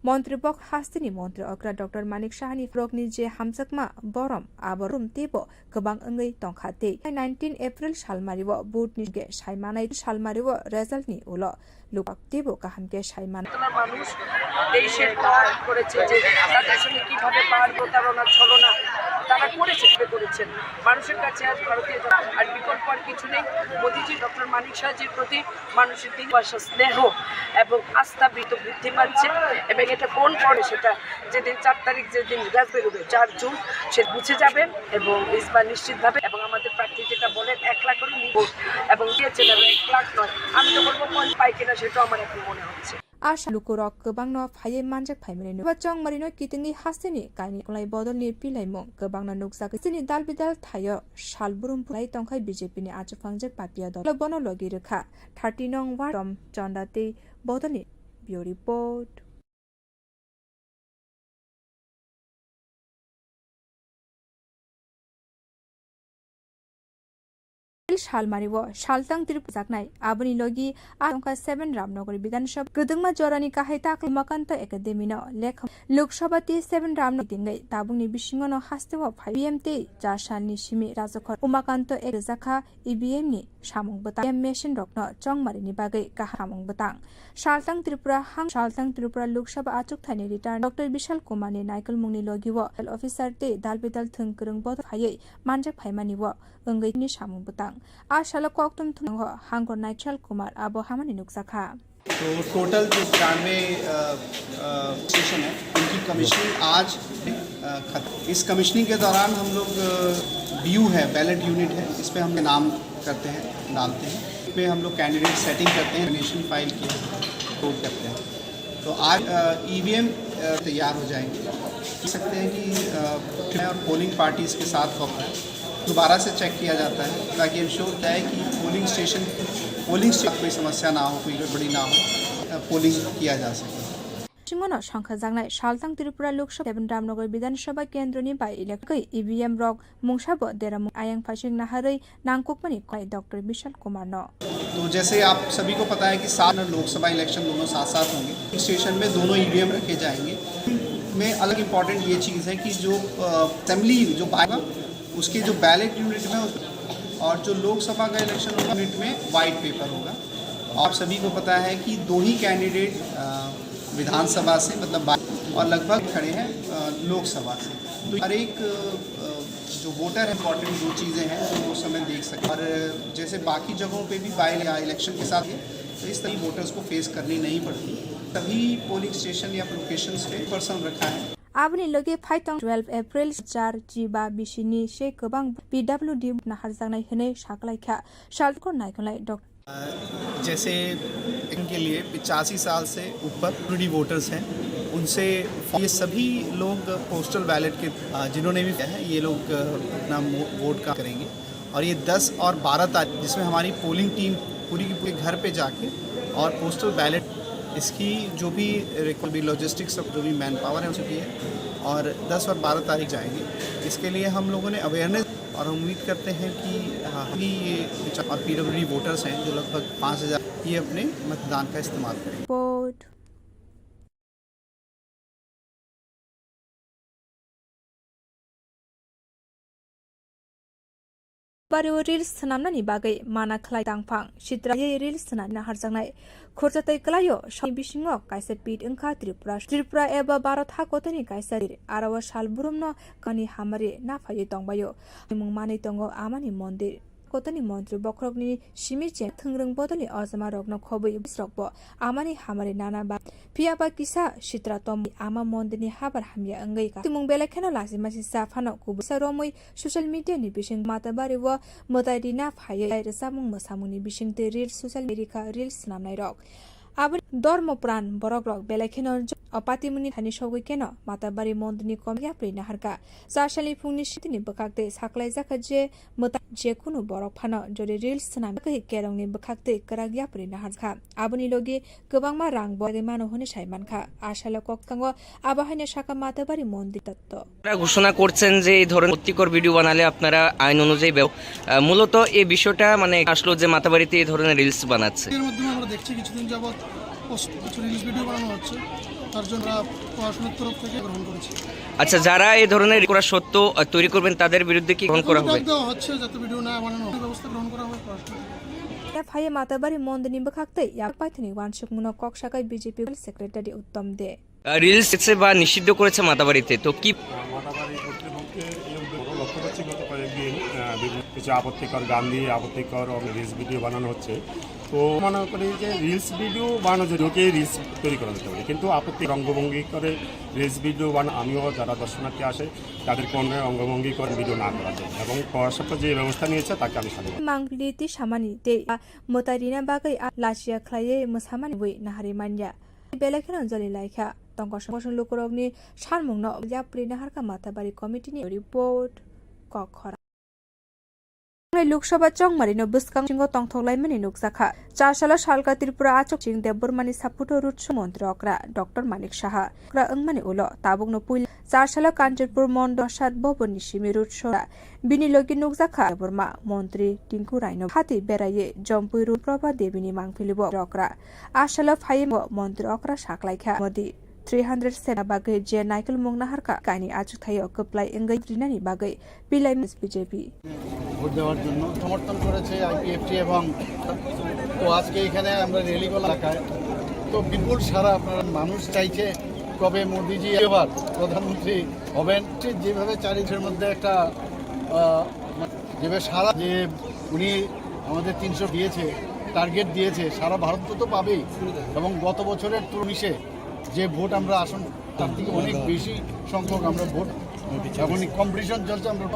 মন্ত্রীবক হাস্তিনি মন্ত্রী অগ্রা ডক্টর মানিক সাহাनि फ्रगनि जे हामजाकमा बरम आबरुम तेबो गोबां ओंगै तंखाते 19 एप्रिल सालमारिव बुटनि गे सायमानाय सालमारिव रेजाल्टनि उल लुकाक तेबो काहामके सायमान মানুষ দেশের কাজ করেছে যে তাদের সঙ্গে কিভাবে পার প্রতারণা ছলনা তারা করেছেন মানুষের কাছে আজ ভারতীয় আর বিকল্প আর কিছু নেই মোদিজি ডক্টর মানিক সাহাজির প্রতি মানুষের দিনবাসা স্নেহ এবং আস্থা বৃদ্ধি পাচ্ছে এবং এটা কোন পরে সেটা যেদিন 4 তারিখ যেদিন রেজাল্ট বেরোবে 4 জুন সে বুঝে যাবেন এবং ইসবার নিশ্চিতভাবে এবং আমাদের প্রার্থী যেটা বলেন 1 লাখ করে নিব এবং দিয়েছেন 1 লাখ নয় আমি তো বলবো কোন পাই কিনা সেটা আমার এখন মনে হচ্ছে आशा लुकुरक गोबां न फाये मानजक फाइमेनो बचंग मरिनो कितिंनि हास्तिनि काइनि क्लाइ बदलनि पिलाइमो गोबां न नुकसाक सिनि दालबिदाल थायो सालबुरुम फुलाइ तंखाइ बीजेपीनि आचुफांजक पापिया दल बनो लगी रेखा 30 नং वारम चंदाते बदलनि बियो रिपोर्ट सालमारिव सालतां त्रिपुरा जाकनाय आबनि लगी आंका 7 रामनगर विधानसभा गदंगमा जरानि काहाय ताक मकान्त एकाडेमिनो लेख लोकसभा ति 7 रामनगर दिंगै ताबुंनि बिसिङनो हास्तेव बीएमटी जासानि सिमि राजखर उमाकान्त एक जाखा ईवीएम नि सामुं बता मेसिन रक्न चंगमारिनि बागै काहा सामुं बतां सालतां त्रिपुरा लोकसभा आचुक थानि रिटार्न डॉक्टर विशाल कुमारनि नायकल मुंनि लगिव अफिसार ते दालबिदाल थंकरं बद फायै मानजक फायमानिव ओंगैनि सामुं बतां आशाला कक्तम थुंग हांगर नाइचल कुमार आबो हामानि नुकसाखा तो टोटल जो 93 स्टेशन है उनकी कमिश्निंग आज इस कमिश्निंग के दौरान हम लोग BU है बैलेट यूनिट है इस पे हम नाम करते हैं डालते हैं इस पे हम लोग कैंडिडेट सेटिंग करते हैं नोमिनेशन फाइल किया वोट करते हैं तो आज EVM तैयार हो जाएंगे देख सकते हैं कि और पोलिंग पार्टीज़ के साथ होता है दोबारा से चेक किया जाता है ताकि इंश्योर किया है कि पोलिंग स्टेशन कोई समस्या ना हो कोई गड़बड़ी ना हो पोलिंग किया जा सके सिंगनो संख्या जांगनाय सालतां त्रिपुरा लोकसभा 7 रामनगर विधानसभा केन्द्रनि बाय इलेक्टकै EVM रक मुंसाबो देराम आयांग फासिंग नाहारै नांगकुकमनि कय डॉक्टर विशाल कुमार न तो जैसे आप सभी को पता है कि 7 लोकसभा इलेक्शन दोनों साथ-साथ होंगे स्टेशन में दोनों EVM रखे जाएंगे में अलग इम्पोर्टेंट ये चीज़ है कि जो असेंबली जो आएगा उसके जो बैलेट यूनिट में और जो लोकसभा का इलेक्शन यूनिट में वाइट पेपर होगा आप सभी को पता है कि 2 ही कैंडिडेट विधानसभा से मतलब और लगभग खड़े हैं लोकसभा से तो हर एक जो वोटर है इम्पॉर्टेंट 2 चीज़ें हैं जो वो समय देख सकते और जैसे बाकी जगहों पे भी बाई इलेक्शन के साथ तो इस तरह वोटर्स को फेस करनी नहीं पड़ती तभी पोलिंग स्टेशन या लोकेशंस पे पर्सन रखा है आबनि लगे 12 एप्रिल 4 जिबा बिसिनि से गोबां PWD नाहार जानाय हने साकलायखा सालको नायखलाय डॉक्टर जैसे इनके लिए 85 साल से ऊपर ऑलरेडी वोटर्स हैं उनसे ये सभी लोग पोस्टल बैलेट के जिन्होंने भी किया है ये लोग अपना वोट का करेंगे और ये 10 और 12 तारीख जिसमें हमारी पोलिंग टीम पूरी की पूरी घर पे जाके और पोस्टल बैलेट इसकी जो भी लॉजिस्टिक्स जो भी मैन पावर है उसकी है और 10 और 12 तारीख जाएंगे इसके लिए हम लोगों ने अवेयरनेस और हम उम्मीद करते हैं कि अभी ये और PWD वोटर्स हैं जो लगभग 5000 ये अपने मतदान का इस्तेमाल करेंगे बारिव रिल्स सनामनानि बागै माना खलाय दांफां सिद्रायै रिल्स सनानि नाहारजांनाय खरजातै कलायो सनि बिसिङाव कायसा पिट ओंखा त्रिपुरा एबा भारत हाकतनि कायसा आराव सालबुरुमनो कनि हामारि नाफायै दंबायो मुं मानै दंगो आमानि मन्दिर कोतनि मन्त्री बख्रगनि सिमिचे थंग्रं बदलि अजमा रगनो खबै बिस्रगबो आमानि हामारि नाना बा पियाबा किसा सित्रा तम आमा मन्दिरनि हाबार हामिया अंगै का तिमुं बेलेखेनो लासि मासि साफानो कुबसा रमै सोशल मीडिया नि बिसिं माताबारि व मदाइदिना फायै रेसामुं मोसामुनि बिसिं ते रिल्स सोशल मीडिया रिल्स नामनाय रग आबो धर्म प्राण बरग रग बेलेखेनो अपातिमुनि थानि सगै केनो माताबारि मन्दिरनि कमिया प्रेना हारका साशालि फुंनि सितिनि बखाकते साखलाय जाखा जे मता जेकुनु बरग फानो जरे रिल्स नाम कै केरंनि बखाकते करागिया प्रेना हारका आबनि लगे गोबांमा रां बगे मानो होने साइमानखा आशाला कक्तांग आबाहायने शाखा माताबारि मन्दिर तत्त्व আপনারা ঘোষণা করছেন যে এই ধরনের ক্ষতিকর ভিডিও বানালে আপনারা আইন অনুযায়ী মূলত এই বিষয়টা মানে আসলো যে মাতাবাড়িতে এই ধরনের রিলস বানাচ্ছে এর মাধ্যমে আমরা দেখছি কিছুদিন যাবত কিছু রিলস ভিডিও বানানো হচ্ছে তার জন্য আমরা প্রশাসনের তরফ থেকে গ্রহণ করেছি। আচ্ছা, যারা এই ধরনের করা সত্য তৈরি করবেন তাদের বিরুদ্ধে কি গ্রহণ করা হবে? ডাক দেওয়া হচ্ছে যাতে ভিডিও না বানানো ব্যবস্থা গ্রহণ করা হবে প্রশাসন থেকে। फाइ माताबारी मन्दनी बखाक्तै या पाइथनि वानसुक मुनो कक शाखाय बीजेपी सेक्रेटारी उत्तम दे রিলস বা নিষিদ্ধ করেছে মাতাবাড়িতে, তো কি মাতাবাড়ি কর্তৃপক্ষের এই উদ্যোগ লক্ষ্য করছি গত কয়েকদিন কিছু আপত্তিকর গান দিয়ে আপত্তিকর রিলস ভিডিও বানানো হচ্ছে। তো মনে করি যে রিলস ভিডিও বানানো যোগ্যকে রিলস তৈরি করা যেতে পারে, কিন্তু আপত্তি অঙ্গভঙ্গি করে রিলস ভিডিও বানানো আমিও যারা দর্শনার্থী আসে তাদেরকে অন্য অঙ্গভঙ্গি করে ভিডিও না করা যায়, এবং প্রশাসন যে ব্যবস্থা নিয়েছে তাকে আমি সাধু मांगलिति सामानि ते मोतारिना बागै लासिया ख्लायै मोसामानि बै नाहारि मान्या बेलेखेन अञ्जलि लाइखा तंगसं लोकरगनि सारमुंनो याप्रि नाहारका माताबारि कमिटिनि रिपोर्ट कखरा लोकसभा चंगमारिनो बुस्कां सिंह तंगथलाइमानि नुकजाखा 4 साल सालका त्रिपुरा आचक सिंह देवबर्मानि सापुटो रुटसु मन्त्री अक्रा डॉक्टर मानिक साहा क्रा अंगमानि उलो ताबुगनो पुइल 4 साल कांचनपुर मंडल सात भवननि सिमी रुटसोरा बिनि लगे नुकजाखा देवबर्मा मन्त्री टिंकु रायनो हाति बेराये जम्पुइ रुट प्रभा देवीनि मांगफिलिबो अक्रा 8 साल फाइम मन्त्री अक्रा साखलाइखा मोदी 300 सेना बागै जे नाइकेल मुंगना हारका कानि आचु थायो कप्लाई एंगै रिनानि बागै पिलाई बीजेपी ভোট দেওয়ার জন্য সমর্থন করেছে আইপিএফটি। এবং তো আজকে এখানে আমরা রেলিগোলা এলাকায় তো বিপুল সারা আপনারা মানুষ চাইছে কবে মোদিজি এবার প্রধানমন্ত্রী হবেন। যেভাবে চারিদিকের মধ্যে একটা যেভাবে সারা যে উনি আমাদের 300 দিয়েছে টার্গেট দিয়েছে, সারা ভারত তো পাবেই, এবং গত বছরের তুলনায় যে ভোট আমরা আসন তার থেকে অনেক বেশি সংখ্যক আমরা ভোট, এখন কম্পিটিশন চলছে। আমরা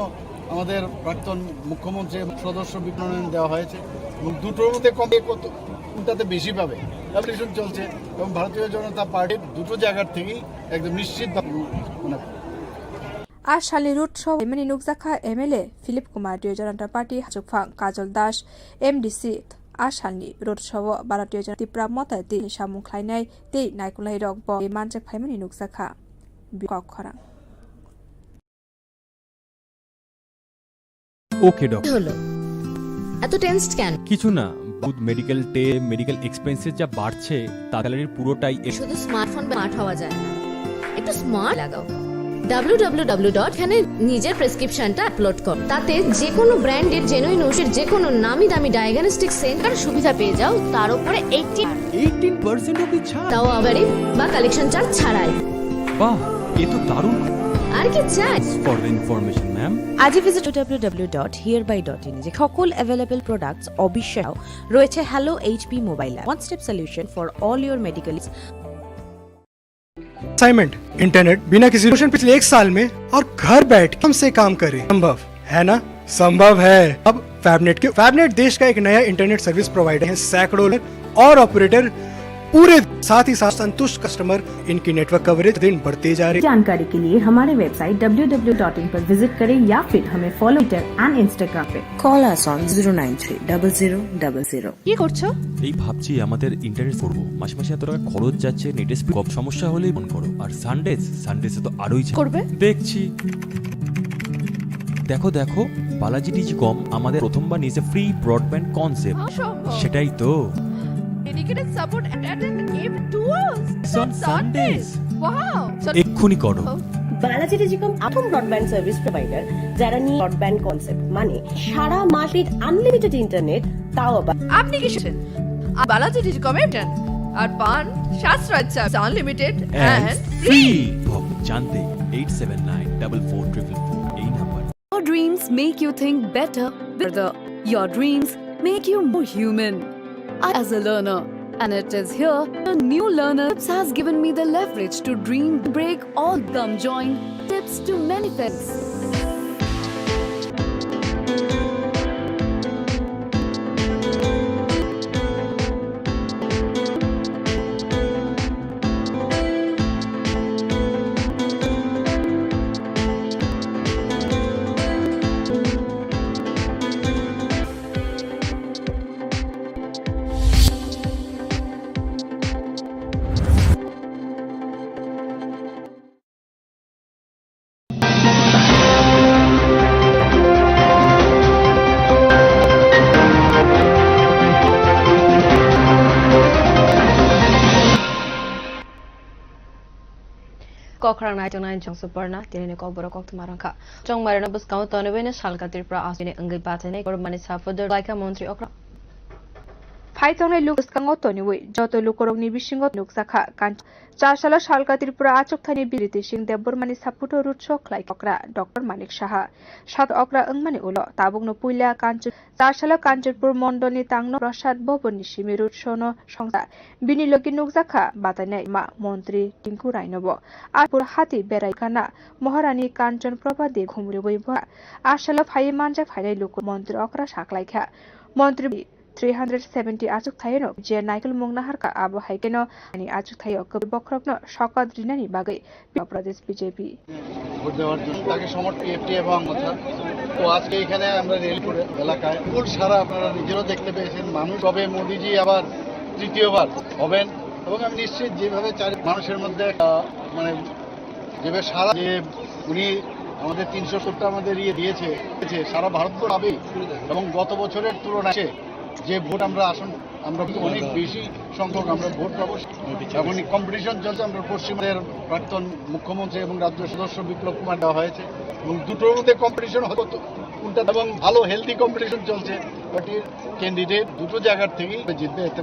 আমাদের প্রাক্তন মুখ্যমন্ত্রী সদস্য বিপ্লবন দেওয়া হয়েছে এবং দুটোর মধ্যে কমে কোনটাতে বেশি পাবে কম্পিটিশন চলছে, এবং ভারতীয় জনতা পার্টির দুটো জায়গার থেকেই একদম নিশ্চিত आशाली रुट शो एमनि नुकजाखा MLA Philip Kumar Janata Party हाजुकफां काजल दास एमडीसी आशालनि रुट शो भारतीय जनता त्रिपुरा मतायति सामुं ख्लायनाय ते नायकुलाई रगब मानजक फाइमानि नुकजाखा बिखरा ওকে ডক্টর হলো এত টেনসড কেন? কিছু না, মেডিকেল এক্সপেন্সেস যা বাড়ছে তাদের পুরোটাই শুধু স্মার্টফোন স্মার্ট হওয়া যায় না, একটু স্মার্ট লাগাও। www. এখানে নিজের প্রেসক্রিপশনটা আপলোড কর, তাতে যে কোনো ব্র্যান্ডের জেনুইন ওষুধের যে কোনো নামি দামি ডায়াগনস্টিক সেন্টার সুবিধা পেয়ে যাও, তার উপরে 18% অবধি ছাড়, তাও আবারই বা কালেকশন চার্জ ছাড়াই। বাহ, এ তো দারুণ। আর কি চাই? ফর ইনফরমেশন ম্যাম আজই ভিজিট www.hereby.in যে সকল অ্যাভেলেবল প্রোডাক্টস অবিশ্বাস রয়েছে hello HP mobile app, one step solution for all your medical assignment internet बिना किसी ट्यूशन पिछले 1 साल में और घर बैठ हम से काम करे, संभव है ना? संभव है। अब फैबनेट देश का एक नया इंटरनेट सर्विस प्रोवाइडर है, सैकड़ों और ऑपरेटर पूरे साथ ही साथ संतुष्ट कस्टमर, इनकी नेटवर्क कवरेज दिन बढ़ते जा रही। जानकारी के लिए हमारे वेबसाइट www.in पर विजिट करें या फिर हमें फॉलो ट्विटर एंड इंस्टाग्राम पे। Call us on 0930000। কি করছো? এই ভাবছি আমাদের ইন্টারনেট করব, মাসে মাসে এত টাকা খরচ যাচ্ছে, নেট স্পিড কম, সমস্যা হলেই ফোন করো। আর সানডেসে তো আরোই করবে দেখছি। দেখো বালাজি ডিজিকম আমাদের প্রথমবার নিয়েছে ফ্রি ব্রডব্যান্ড কনসেপ্ট, সেটাই তো Dedicated support and give to us on Sundays. Wow! এক্ষুনি করো। বালাজি টেলিকম প্রথম ব্রডব্যান্ড সার্ভিস প্রোভাইডার যারা নিয়ে ব্রডব্যান্ড কনসেপ্ট মানে সারা মাসের আনলিমিটেড ইন্টারনেট, তাও আবার আপনি কি শুনছেন? বালাজি টেলিকমের আর পান সাশ্রয় চার্জ আনলিমিটেড এন্ড ফ্রি। জানতে 87944444 এই number. Your dreams make you think better. Your dreams make you more human. As a learner, and it is here a new learner has given me the leverage to dream, break all. Come join tips to manifest. Kokrang Night Nine Jong Superna, Tini Kobra Koktumaranka. Jong Marina Buscount on a Venus, Halkatirpa, Asini, Ungi Patane, or Manisa for the like a Montri Okra. ফাইতংনাই লুকসকাঙ্গতনি ওই যত লুকরংনি বিসিঙ্গত লুকসাখা কান 4 সাল সালকা Tripura আচকথানি বিরিতি Singh দেববর্মানি সাপুটো roots খ্লাই অকরা doctor Manik Saha 7 অকরা अंगमानि उलो ताबुकनो पुइला कांचु 4 साल कांचुरपुर मण्डलनि तांनो प्रसाद भवननि सिमि रुटसनो संसा बिनि लगे नुकजाखा बातायनाय मा मन्त्री टिंकु रायनबो आपुर हाति बेरायखाना महारानी कांचन प्रभा दे घुमरिबोय बा 8 साल फाइ मानजा फाइनाय लुक मन्त्री अकरा साखलायखा मन्त्री 370 आचुक थायनो जे नाइकेल मुंगनाहारका आबो हाइकेनो अनि आचुक थायो कबि बख्रकनो शकत रिनानि बागै प्रदेश বিজেপি ভোট দেওয়ার জন্য তাকে সমর্থন এফটি এবং তো আজকে এখানে আমরা রেলপুর এলাকায় ফুল সারা আপনারা নিজেরাও দেখতে পেয়েছেন মানুষ কবে মোদিজি আবার তৃতীয়বার হবেন এবং আমি নিশ্চিত যেভাবে মানুষের মধ্যে মানে যেভাবে সারা যে উনি আমাদের 370টা আমাদের দিয়েছে সারা ভারতবর্ষ হবে এবং গত বছরের তুলনায় যে ভোট আমরা আমরা অনেক বেশি সংখ্যক আমরা ভোট পাবো এবং কম্পিটিশন চলছে আমরা পশ্চিমবঙ্গের প্রাক্তন মুখ্যমন্ত্রী এবং রাজ্য সদস্য বিপ্লব কুমার দেওয়া হয়েছে এবং দুটোর মধ্যে কম্পিটিশন হতো কোনটা এবং ভালো হেলদি কম্পিটিশন চলছে পার্টির ক্যান্ডিডেট দুটো জায়গার থেকেই জিতবে এতে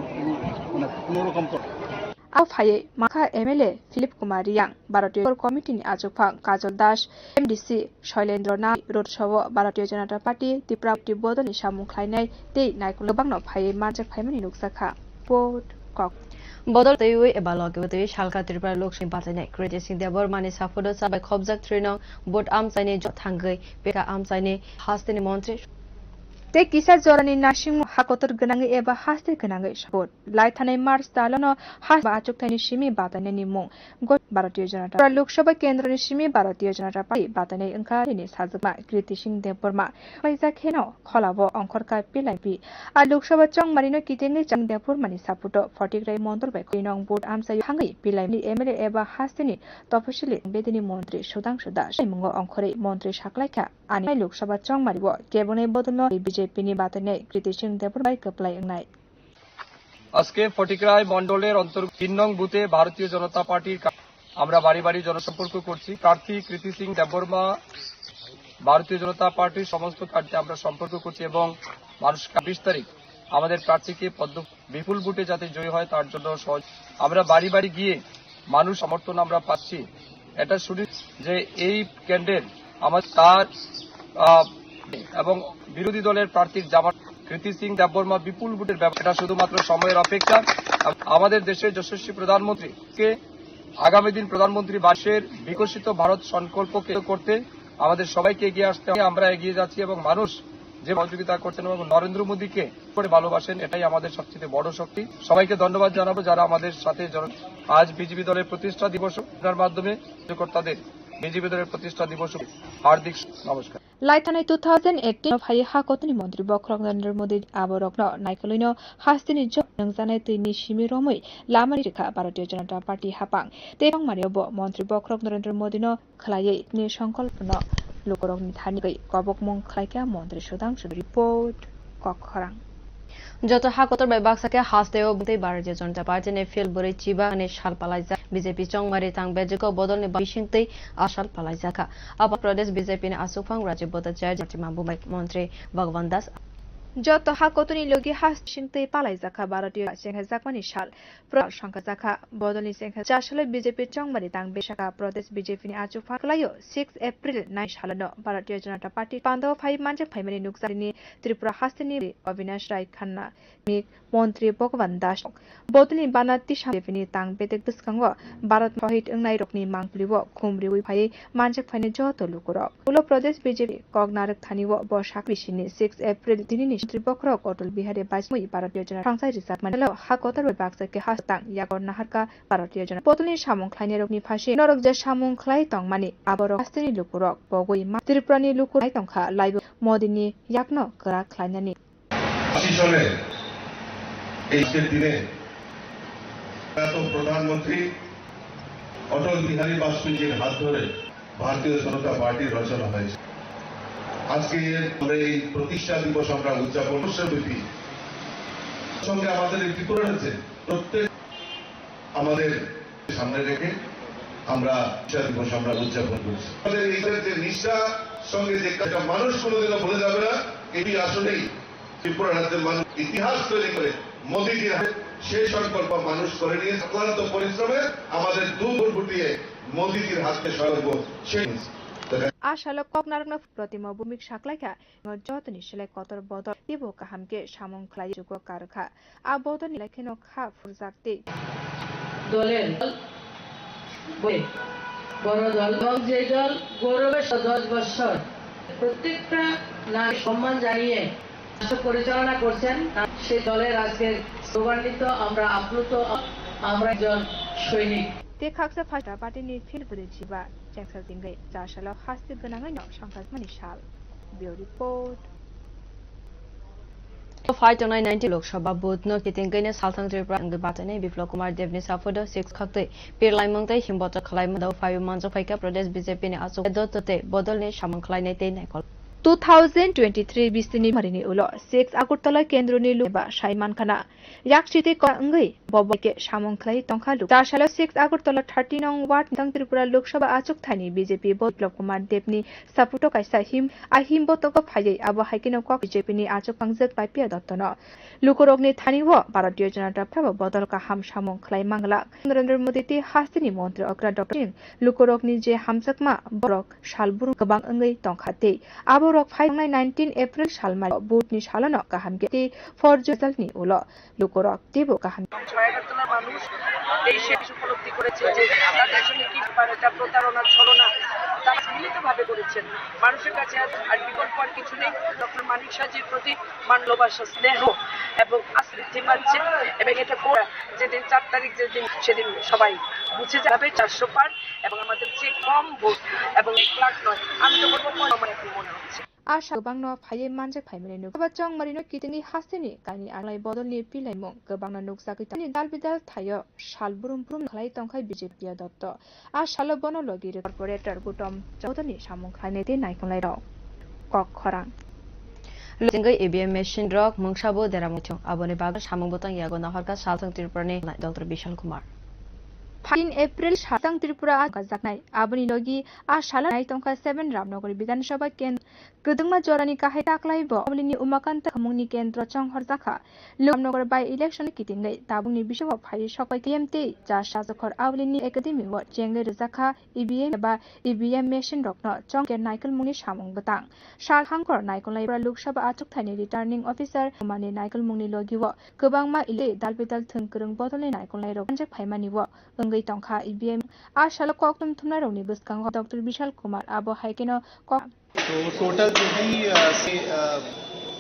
মানে কোনোরকম আও ফাইয়ে মাখা এমএলএ ফিলিপ কুমার রিয়াং ভারতীয় কমিটিনি আচুকফাং কাজল দাস এমডিসি শৈলেন্দ্র না রোডসহ ভারতীয় জনতা পার্টি ত্রিপুরাটি বদনি সামুখলাইনাই তেই নাইকুল বাংনো ফাইয়ে মানজাক ফাইমানি নুকসাখা পোর্ট কক বদল তৈরি এবার লগে তৈরি সালকা ত্রিপুরা লোকসভা বাজানাই ক্রেডিট সিং দেবর মানে সাফদ সাবাই খবজাক থ্রিনং ভোট আমসাইনে থাঙ্গৈ বেকা আমসাইনে হাস্তেনি মন্ত্রী ते किसा जरानि नासिंग हाकोतर गनांगै एबा हास्ते गनांगै सपोर्ट लाइथानै मार्च दालनो हास बाचुकथानि सिमि बातायनायनि मुं गत भारतीय जनता लोकसभा केन्द्रनि सिमि भारतीय जनता पार्टी बातायनाय ओंखारनि साजमा कृति सिंह देबबर्मा मैजाखेनो खलाबो अंखरका पिलाइपि आ लोकसभा चंगमारिनो कितेंगै चंग देबबर्मानि सापुटो फटिग्राय मण्डल बाय खैनং बोर्ड आमसाय हांगै पिलाइनि एमएलए एबा हास्तेनि तपसिलि बेदिनि मन्त्री सुदांशु दास मंग अंखरै मन्त्री साखलायखा आनि लोकसभा चंगमारिबो केबनै बदलनो বিজেপিনি বাতায়নাই কৃতি সিং দেববর্মাই কপ্লাই এংনাই আজকে ফটিকরায় মণ্ডলের অন্তর্গত 3 নং বুথে ভারতীয় জনতা পার্টির আমরা বাড়ি বাড়ি জনসম্পর্ক করছি প্রার্থী কৃতি সিং দেববর্মা ভারতীয় জনতা পার্টির সমস্ত কার্যে আমরা সম্পর্ক করছি এবং মানুষকে 20 তারিখ আমাদের প্রার্থীকে বিপুল ভোটে যাতে জয়ী হয় তার জন্য আমরা বাড়ি বাড়ি গিয়ে মানুষ সমর্থন আমরা পাচ্ছি এটা শুনি যে এই ক্যান্ডিডেট আমার তার এবং বিরোধী দলের প্রার্থীর জামাত কৃতি সিং দেববর্মা বিপুল ভোটের এটা শুধুমাত্র সময়ের অপেক্ষা আমাদের দেশের যশস্বী প্রধানমন্ত্রীকে আগামী দিন প্রধানমন্ত্রী বাসের বিকশিত ভারত সংকল্পকে করতে আমাদের সবাইকে এগিয়ে আসতে হবে আমরা এগিয়ে যাচ্ছি এবং মানুষ যে সহযোগিতা করছেন এবং নরেন্দ্র মোদীকে করে ভালোবাসেন এটাই আমাদের সবচেয়ে বড় শক্তি সবাইকে ধন্যবাদ জানাবো যারা আমাদের সাথে আজ বিজেপি দলের প্রতিষ্ঠা দিবসের মাধ্যমে কার্যকর্তাদের বিজেপি দলের প্রতিষ্ঠা দিবস হার্দিক নমস্কার লাইথানাই 2018 ফাই হাকতনি মন্ত্রী বক্রক নরেন্দ্র মোদী আবরক নাইকলইনো হাস্তিনি জ नंजानाय तैनि सिमि रमै लामानि रेखा भारतीय जनता पार्टी हापां तेबां मारियाबो मन्त्री बक्रक नरेंद्र मोदीनो खलायै नि संकल्पनो लोकरकनि थानिगै गबक मुं खलायका मन्त्री सुदांशु रिपोर्ट कखरां যত হাকতর বাই বাক্সাকে হাসতেও বুতে ভারতীয় জনতা পার্টি নে ফেল বরে চিবা নে শাল পালাইজা বিজেপি চংমারি তাং বেজক বদলনে বিশিংতেই আশাল পালাইজাকা আবা প্রদেশ বিজেপি নে আসুফাং রাজ্য বদ চার্জ মামবুমাই মন্ত্রী ভগবান দাস যত হাকতনি লগি হাসিংতেই পালাইজাকা ভারতীয় সেংখা জাকমানি শাল প্র সংখ্যা জাকা বদলনি সেংখা চাশলে বিজেপি চংমারি তাং বেশাকা প্রদেশ বিজেপি নে আচুফা কলাयो 6 এপ্রিল 9 সালনো ভারতীয় জনতা পার্টি পান্দাও ফাই মানজা ফাইমানি নুকসারিনি ত্রিপুরা হাস্তিনি অবিনাশ রায় খান্না মিক মন্ত্রী ভগবান দাস বদলনি বানাতি বিজেপিনি তাং বেতেক দুসকাঙ্গ ভারত সহিত ওংনাই রকনি মাংপুলিবো খুমরিউই ফাই মানজা ফাইনে যত লুকুর উলো প্রদেশ বিজেপি কগনারক থানিও বসাক বিশিনি 6 এপ্রিল দিনিনি ত্রিবক্রক অটল বিহারে বাজমুই ভারতীয় জনতা সংসাই রিসার্চ মানেল হাকতর বাক্সাকে হাস্তাং ইয়াগর নাহারকা ভারতীয় জনতা বদলনি সামং খাইনে রকনি ফাঁসি নরক যে সামং খাই তংমানি আবরক হাস্তিনি লুকুরক বগই মা ত্রিপুরানি লুকুরাই তংখা লাইব মদিনি ইয়াকন করা খাইনানি চলে এই দিনে প্রধানমন্ত্রী অটল বিহারী বাজপেয়ীর হাত ধরে ভারতীয় জনতা পার্টির রচনা হয়েছে আজকে আমরা এই প্রতিষ্ঠা দিবস আমরা উদযাপন বর্ষব্যাপী সঙ্গে আমাদের ত্রিপুরা রয়েছে প্রত্যেক আমাদের সামনে রেখে আমরা শিক্ষা দিবস আমরা উদযাপন করছি। আমাদের এই যে নিষ্ঠা সঙ্গে যে একটা মানুষ কোনোদিনও ভুলে যাবে না, এটি আসলেই ত্রিপুরা রাজ্যের মানুষ ইতিহাস তৈরি করে মোদীজির সেই সংকল্প মানুষ করে নিয়ে অক্লান্ত পরিশ্রমে আমাদের দুপুর ফুটিয়ে মোদীজির হাতে সর্ব সেই आशालो ककनारनो प्रतिमा भूमिक साक्लाइका जतनि सिलाइ कतर बदल तिबो काहामके सामं खलाइ जुगो कारखा आ बदनि लाइखेनो खा फुरजाकते দলের বড় দল এবং যে দল গৌরবে 10 বছর প্রত্যেকটা নারী সম্মান জানিয়ে পরিচালনা করছেন, সেই দলের আজকে গৌরবান্বিত আমরা আপ্লুত, আমরা একজন সৈনিক। ते खाक्सा फाटा पार्टीनि फिलबुरि जिबा जेंसा जिंगै जाशाला हास्ति गोनाङै न संखाजमानि साल ब्युरो रिपोर्ट 5/19 लोकसभा बुथ नो कितिंगैनो सालथां त्रिपुरा अंग बातनै बिप्लब कुमार देवनि साफोदो 6 खक्तै पिरलाइ मंगतै हिमबत खलाइ मदौ फायु मानजो फाइका प्रदेश बीजेपी नि आसु दतते बदलनि सामं खलाइनै तै नायकल 2023 बिस्तिनि मरिनि उलो 6 आगरतला केन्द्रनि लुबा साइमान खाना याकसिते कंगै बबके सामंखलाई तंखालु जाशाला 6 आगरतला 30 नং वार्ड तंग त्रिपुरा लोकसभा आचुक थानि बीजेपी बिप्लब कुमार देवनि सापुटो काइसा हिम बतको फायै अब हाइकिनो कक बीजेपी नि आचुक पंगजक पाइपिया दत्तन लुकरगनि थानि व भारतीय जनता पार्टी बदल का हाम सामंखलाई मांगला नरेंद्र मोदी ति हास्तिनि मन्त्री अग्रा डॉक्टर सिंह लुकरगनि जे हामसकमा बरक सालबुरु गोबां अंगै तंखाते आबो रक 19 एप्रिल सालमा बुथनि सालन काहामके फरजलनि उलो लुकरक देबो काहाम ছয়গাতলা মানুষ দেশে উপলব্ধি করেছে যে রাজনৈতিক কি একটা প্রতারণার ছলনা তারা মিলিতভাবে করেছেন। মানুষের কাছে আর বিকল্প আর কিছু নেই। ডক্টর মানিক সাহাজির প্রতি ভালোবাসা, স্নেহ এবং আস্থা পাচ্ছে এবং এটা যেদিন 4 তারিখ যেদিন সেদিন সবাই বুঝে যাবে 400 পার এবং আমাদের চেয়ে কম ভোট এবং 1 লাখ নয়, আমি তো বলবো আমার এখন মনে হচ্ছে आशा गोबांनो फायै मानजक फाइमेले नुबा चंग मरिनो कितिनि हास्तिनि कानि आलाइ बदलनि पिलाइमो गोबांनो नुकसाकितानि दालबिदाल थायो सालबुरुम खलाइ तंखाइ बीजेपी दत्त आ सालो बनो लगिरे कर्पोरेटर गुटम चौधरी सामं खाइनेते नाइखलाइ राव कक खरां लजिंगै एबिएम मेसिन रक मंगसाबो देरामथ्यं आबोनि बाग सामं बतंग यागो नहरका सालथं त्रिपुरानि डॉक्टर विशाल कुमार 5 एप्रिल सातंग त्रिपुरा गजाकनाय आबोनि लगी आ साला नाइतंका 7 रामनगरी विधानसभा केन्द्र गदंमा जरानि काहे ताकलाइबो अबलिनि उमाकान्त खमुंनि केन्द्र चंहर जाखा रामनगर बाय इलेक्शन कितिंगै ताबुंनि बिषय फाइ सकै केएमते जा साजखर अबलिनि एकाडेमी व जेंगे रजाखा ईवीएम एबा ईवीएम मेसिन रक्न चंके नाइकल मुनि सामं बतां साल हांकर नाइकलनाय लोकसभा आचुक थानि रिटार्निंग अफिसार माने नाइकल मुनि लगी व गोबांमा इले दालबेदाल थंकरं बदलनि नाइकलनाय रंजक फाइमानि व अंगै तंखा ईवीएम आ साल कक्तम थुमना रौनि बसकांग डॉक्टर विशाल कुमार आबो हाइकेनो तो टोटल जो भी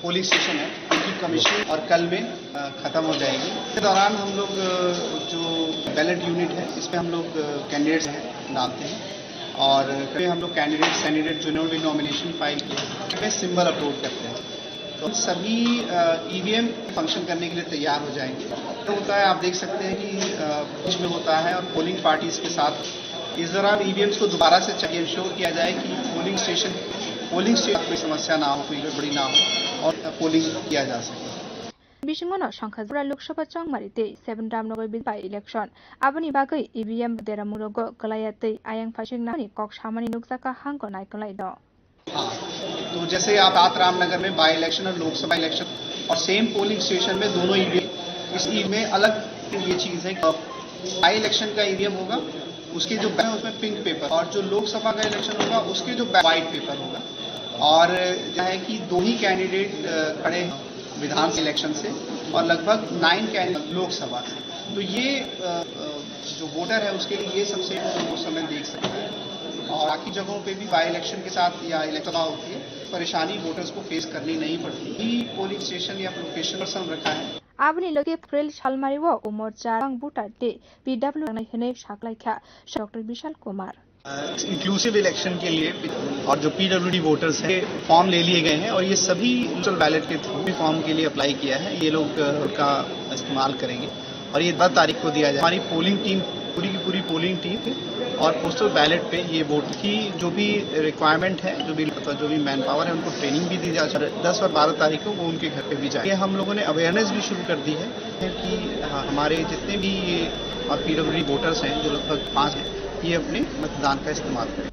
पोलिंग स्टेशन है उनकी कमीशन और कल में ख़त्म हो जाएगी। इसके दौरान हम लोग जो बैलेट यूनिट है इसमें हम लोग कैंडिडेट्स डालते हैं और हम लोग कैंडिडेट जिन्होंने भी नॉमिनेशन फाइल किया उसमें सिंबल अपलोड करते हैं। तो सभी ईवीएम फंक्शन करने के लिए तैयार हो जाएंगे। तो होता है आप देख सकते हैं कि कुछ में होता है और पोलिंग पार्टीज के साथ इस दौरान ईवीएम्स को दोबारा से चाहिए इंश्योर किया जाए कि पोलिंग स्टेशन कोई समस्या ना हो, कोई गड़बड़ी ना हो और पोलिंग किया जा सके। बिसिङनो संखाजरा लोकसभा चंगमारिते 7 रामनगर बिलबाय इलेक्शन आबनि बागै ईवीएम देरामुरगो गलायातै आयांग फासिंगनानि कक सामानि नुकसाका हांको नाइकलाइ द तो जैसे आप रामनगर में बाय इलेक्शन और लोकसभा इलेक्शन और सेम पोलिंग स्टेशन में दोनों ईवीएम, इस में अलग ये चीज है कि बाय इलेक्शन का ईवीएम होगा उसके जो बैग उसमें पिंक पेपर और जो लोकसभा का इलेक्शन होगा उसके जो व्हाइट पेपर होगा और क्या है कि 2 ही कैंडिडेट खड़े विधानसभा इलेक्शन से और लगभग 9 कैंडिडेट लोकसभा से। तो ये जो वोटर है उसके लिए ये सबसे उस समय देख सकते हैं और बाकी जगहों पे भी बाई इलेक्शन के साथ या इलेक्शन होती है परेशानी वोटर्स को फेस करनी नहीं पड़ती। पोलिंग स्टेशन या लोकेशन पर सब रखा है आबनि लगे एप्रिल सालमारि व उमर चारंग बुटाटे पीडब्ल्यू हने साकलाइखा doctor Vishal Kumar inclusive election के लिए और जो पीडब्ल्यूडी वोटर्स हैं फॉर्म ले लिए गए हैं और ये सभी पोस्टल बैलेट के थ्रू फॉर्म के लिए अप्लाई किया है। ये लोग उनका इस्तेमाल करेंगे और ये 10 तारीख को दिया जाए। हमारी पोलिंग टीम पूरी की पूरी पोलिंग टीम और पोस्टल बैलेट पे ये वोट की जो भी रिक्वायरमेंट है जो भी मैन पावर है उनको ट्रेनिंग भी दी जा रही है। 10 और 12 तारीख को वो उनके घर पे भी जाए। हम लोगों ने अवेयरनेस भी शुरू कर दी है कि हमारे जितने भी और पीडब्ल्यूडी वोटर्स हैं जो लगभग 5 हैं ये अपने मतदान का इस्तेमाल करें।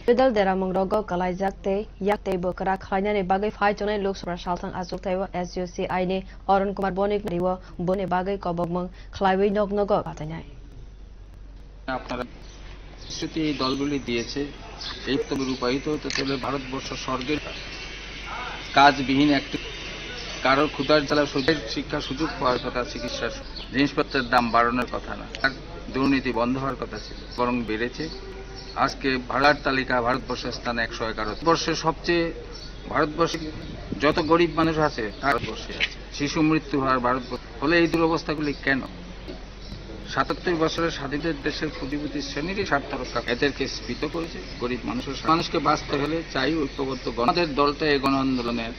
Pedal dera mongrogo kalai jakte yakte bokara khlainani bagai phai chonai lok sabha salsang asuk thaiwa SUC aine Arun Kumar Bonik riwa bone bagai kobogmong khlaiwi nognogo batanai আপনারা প্রতিশ্রুতি এই দলগুলি দিয়েছে এই তবে রূপায়িত হতে চলে ভারতবর্ষ স্বর্গের কাজবিহীন একটি কারোর ক্ষুধার জ্বালা শিক্ষার সুযোগ পাওয়ার কথা, চিকিৎসার জিনিসপত্রের দাম বাড়ানোর কথা না, দুর্নীতি বন্ধ হওয়ার কথা ছিল, বরং বেড়েছে। আজকে ভাড়ার তালিকা ভারতবর্ষের স্থানে 111। বর্ষের সবচেয়ে ভারতবর্ষে যত গরিব মানুষ আছে ভারতবর্ষে আছে, শিশু মৃত্যু হার ভারতবর্ষ হলে এই দুরবস্থাগুলি কেন? ৭৭ বছরের স্বাধীনতার দেশের প্রতিপত্তি শ্রেণীরই স্বার্থ রক্ষা এদেরকে স্ফীত করেছে। গরিব মানুষকে বাঁচতে হলে চাই ঐক্যবদ্ধ আমাদের দলটা এই গণ আন্দোলনের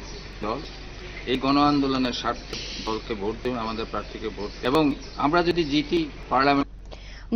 দল, এই গণ আন্দোলনের স্বার্থে দলকে ভোট দেবেন, আমাদের প্রার্থীকে ভোট, এবং আমরা যদি জিতি parliament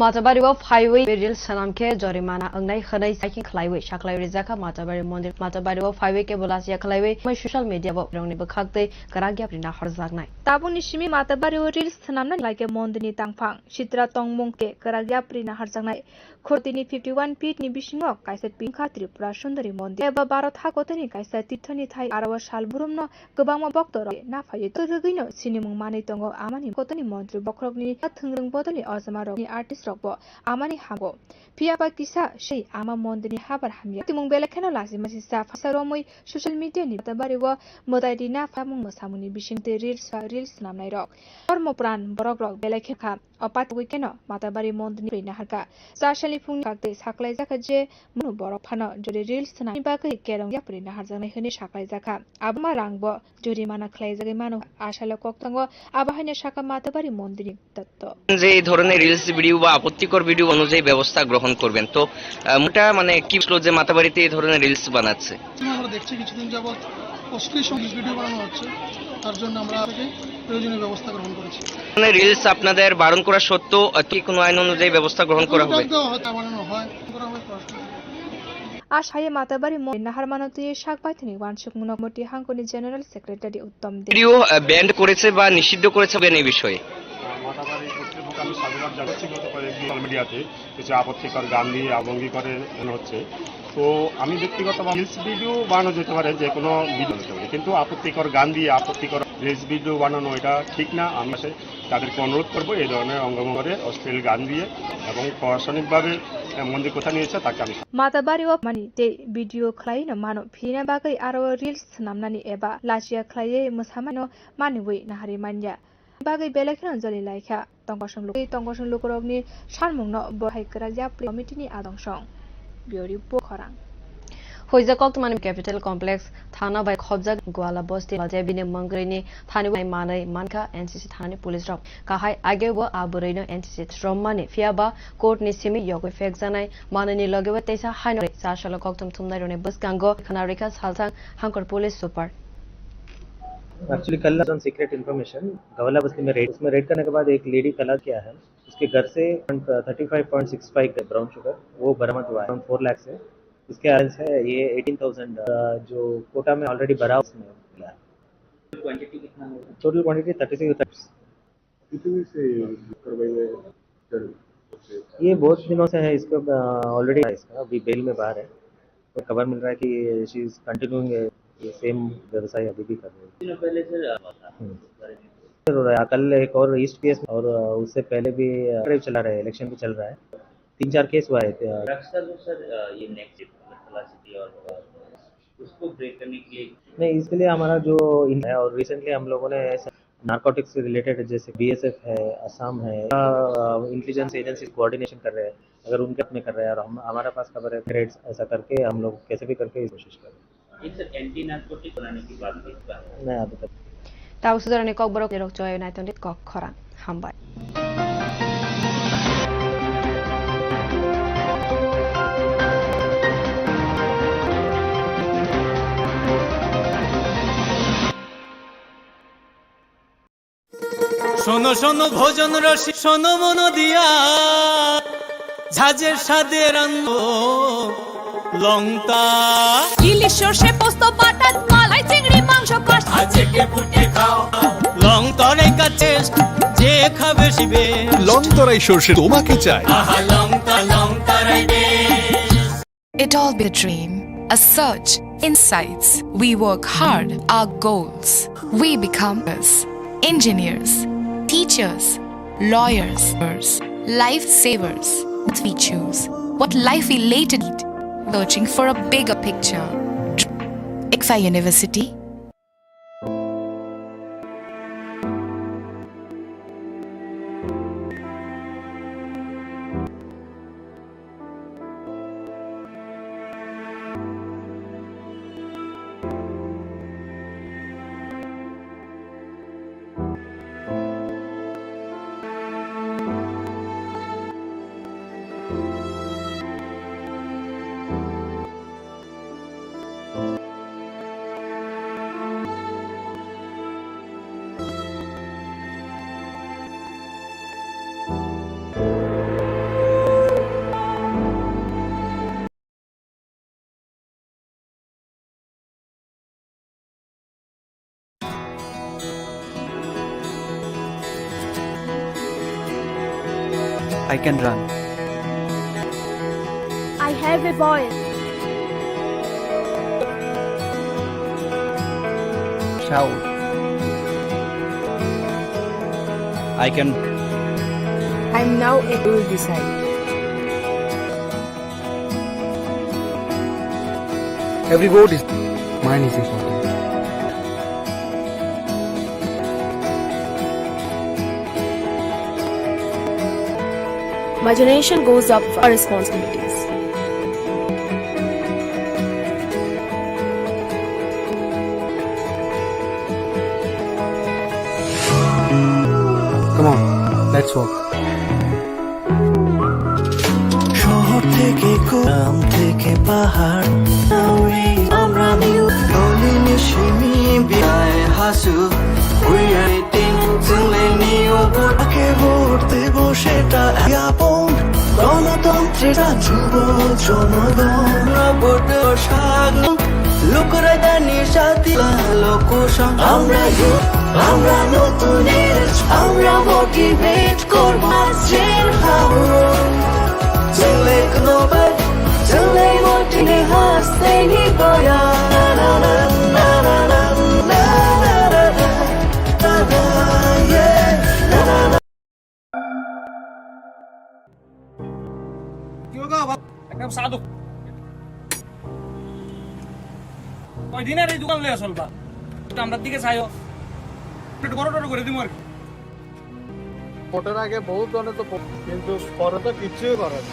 Matabari wa highway real sanam ke jorimana angnai khanai saking khlaiwe shaklai rizaka Matabari mondir Matabari wa highway ke bolas ya khlaiwe mai social media bo rongni bakhakte karagya prina harzagnai tabuni shimi Matabari wa real sanamna like mondini tangphang Chitra tongmong ke karagya prina harzagnai khotini 51 feet ni bisingo kaisa pingkha Tripura Sundari mondir eba Bharat hakotani kaisa tithoni thai arawa salburumno gobangma boktor na phaye to rugino sinimung mani tongo amani kotani mondir bokrogni thungrung bodoli azmarok ni artist rokbo amani habo piaba kisa sei ama mondini habar hamya timung belekheno lasi masi sa fasaromoi social media ni Matabari wa modai na famung mosamuni bisingte reels namnai rok ormo pran borok rok belekha apat weekeno Matabari mondini rina harka sashali phung kakte saklai jaka je munu borok phano jori reels na bakai kerong ya prina harjanai hene saklai jaka abma rangbo jori mana khlai jagai manu ashalo koktango abahane shaka Matabari mondini tatto যে এই ধরনের reels video বা আপত্তিকর video অনুযায়ী ব্যবস্থা গ্রহণ করবেন। তো মোটা মানে কি বললো যে মাতাবাড়িতে এই ধরনের রিলস বানাচ্ছে? আমরা দেখছি কিছুদিন যাবৎ অশ্লীল সঙ্গীত ভিডিও বানানো হচ্ছে, তার জন্য আমরা প্রয়োজনীয় ব্যবস্থা গ্রহণ করেছি। মানে রিলস আপনাদের বারণ করা সত্ত্বেও কি কোনো আইন অনুযায়ী ব্যবস্থা গ্রহণ করা হবে? বানানো হয় Ashaya Matabari mo naharmanoti shakpaitini wansuk munamoti hankoni general secretary uttom de video band করেছে বা নিষিদ্ধ করেছে এই বিষয়ে মাতাবাড়ি কর্তৃপক্ষ আমি সাধুবাদ জানাচ্ছি। গত কয়েকদিন সোশ্যাল মিডিয়াতে কিছু আপত্তিকর গান দিয়ে আবঙ্গি করে হচ্ছে। তো আমি ব্যক্তিগতভাবে রিলস ভিডিও বানানো যেতে পারে, যে কোনো ভিডিও হতে পারে, কিন্তু আপত্তিকর গান দিয়ে আপত্তিকর রিলস ভিডিও বানানো এটা ঠিক না। আমি তাদেরকে অনুরোধ করবো এই ধরনের অঙ্গম করে অশ্লীল গান দিয়ে এবং প্রশাসনিকভাবে মন্দির কোথা নিয়েছে তাকে আমি Matabari wa mani te video khlai na mano phina bagai aro reels namnani eba lachia khlaye musamano maniwi na hari manya bagai belekhan jali laikha tongkosong lukorogni salmungno bohai karagya committee ni adongsong biori pokhorang Hoiza Koktumani Capital Complex Thana by Khobjak Gwala Bosti Jebine Mangrini Thani by Manai Manka NCC Thani Police Rock Kahai Agewa Aburino NCC Tromani Fiaba Court ni Simi Yogo Fexanai Manani Logewa Tesa Hanoi Sashala Koktum Tumnarone Buskango Kanarika Saltang Hankor Police Super actually कल on secret information गवाला बस्ती में red, उसमें red करने के बाद एक lady फैला किया है, उसके घर से 35.65 ब्राउन शुगर वो बरामद हुआ है 4 लाख से। इसके आंस है ये 18,000 जो कोटा में ऑलरेडी भरा उसमें मिला है। क्वांटिटी कितना है? Total quantity 36। ये बहुत दिनों से है, इसको ऑलरेडी इसका अभी बेल में बाहर है, तो खबर मिल रहा है कि शी इज कंटिन्यूइंग ये सेम व्यवसाय अभी भी कर रहे हैं। पहले से कल एक और ईस्ट केस और उससे पहले भी चला रहा है, इलेक्शन भी चल रहा है, 3-4 केस हुआ है। सर ये नेक्स्ट और उसको ब्रेक करने के लिए नहीं, इसके लिए हमारा जो है और रिसेंटली हम लोगों ने नारकोटिक्स से रिलेटेड जैसे BSF है, असम है, इंटेलिजेंस एजेंसी कोऑर्डिनेशन कर रहे हैं, अगर उनके अपने कर रहे हैं और हम हमारे पास खबर है रेड्स ऐसा करके हम लोग कैसे भी करके कोशिश कर रहे हैं। सर एंटी नारकोटिक बनाने की बात नहीं अभी तक Tausudane Kokborok Dirok Joy United Kok Khorang Hambai শোনো শোনো ভোজন রসি শোনো মন দিয়া ঝাঁঝের স্বাদে রান্না লঙ্কা ইলিশ সর্ষে পোস্ত বাটা মালাই চিংড়ি মাংস কষা আজকে ফুটে খাও লং তরে কাছে যে লেখা বেশি বেশ লংতরাই সর্ষে তোমাকে চাই আহা লংতরাই বেশ It all be a dream, a search, insights. We work hard, our goals. We become engineers, teachers, lawyers, lifesavers. What we choose, what life we later need, searching for a bigger picture. ICFA University. I can run. I have a voice. Shout. I can. I'm now able to decide. Every vote is mine is important. My generation goes up for our responsibilities. Come on, let's walk. শহর থেকে গ্রাম থেকে পাহাড় আমরা গলি মিশিমি বিদায় হাসু তাকে vote দেব সেটা আপন গণতন্ত্রের যুব জনগণ ভোট সাগর লোকরা জানি সাথী লোক আমরা নতুনের আমরা মোটিভেট করব আজের হাওয়া চলে গ্লোবাল চলে মোটিনে হাসতে নিবয়া না না না না না না সাধু ওই দিনের এই দোকান লইয়া চলবা আমরা দিকে চাইও একটু বড় করে দিব আর ভোটের আগে বহুত জনে তো কিন্তু পরে তো কিছুই করে না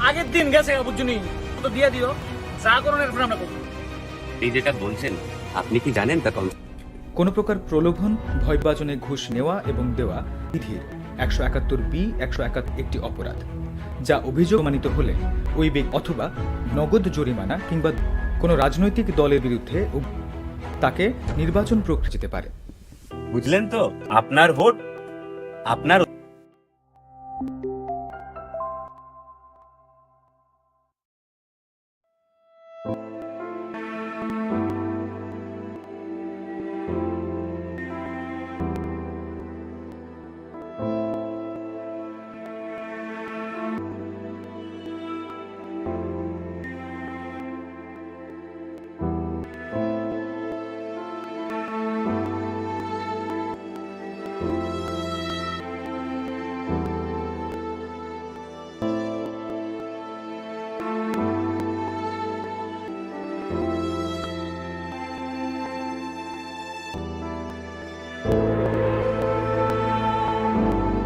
আগের দিন গেছে বুঝুনি তো দিয়ে দিও যা করণের উপর আমরা করব এই যেটা বলছেন আপনি কি জানেন তা কোনো প্রকার প্রলোভন ভয়বাচনে ঘুষ নেওয়া এবং দেওয়া বিধির 171B 171 একটি অপরাধ যা অভিযোগ প্রমাণিত হলে ওই ব্যক্তি অথবা নগদ জরিমানা কিংবা কোনো রাজনৈতিক দলের বিরুদ্ধে তাকে নির্বাচন প্রক্রিয়া যেতে পারে। বুঝলেন তো আপনার ভোট আপনার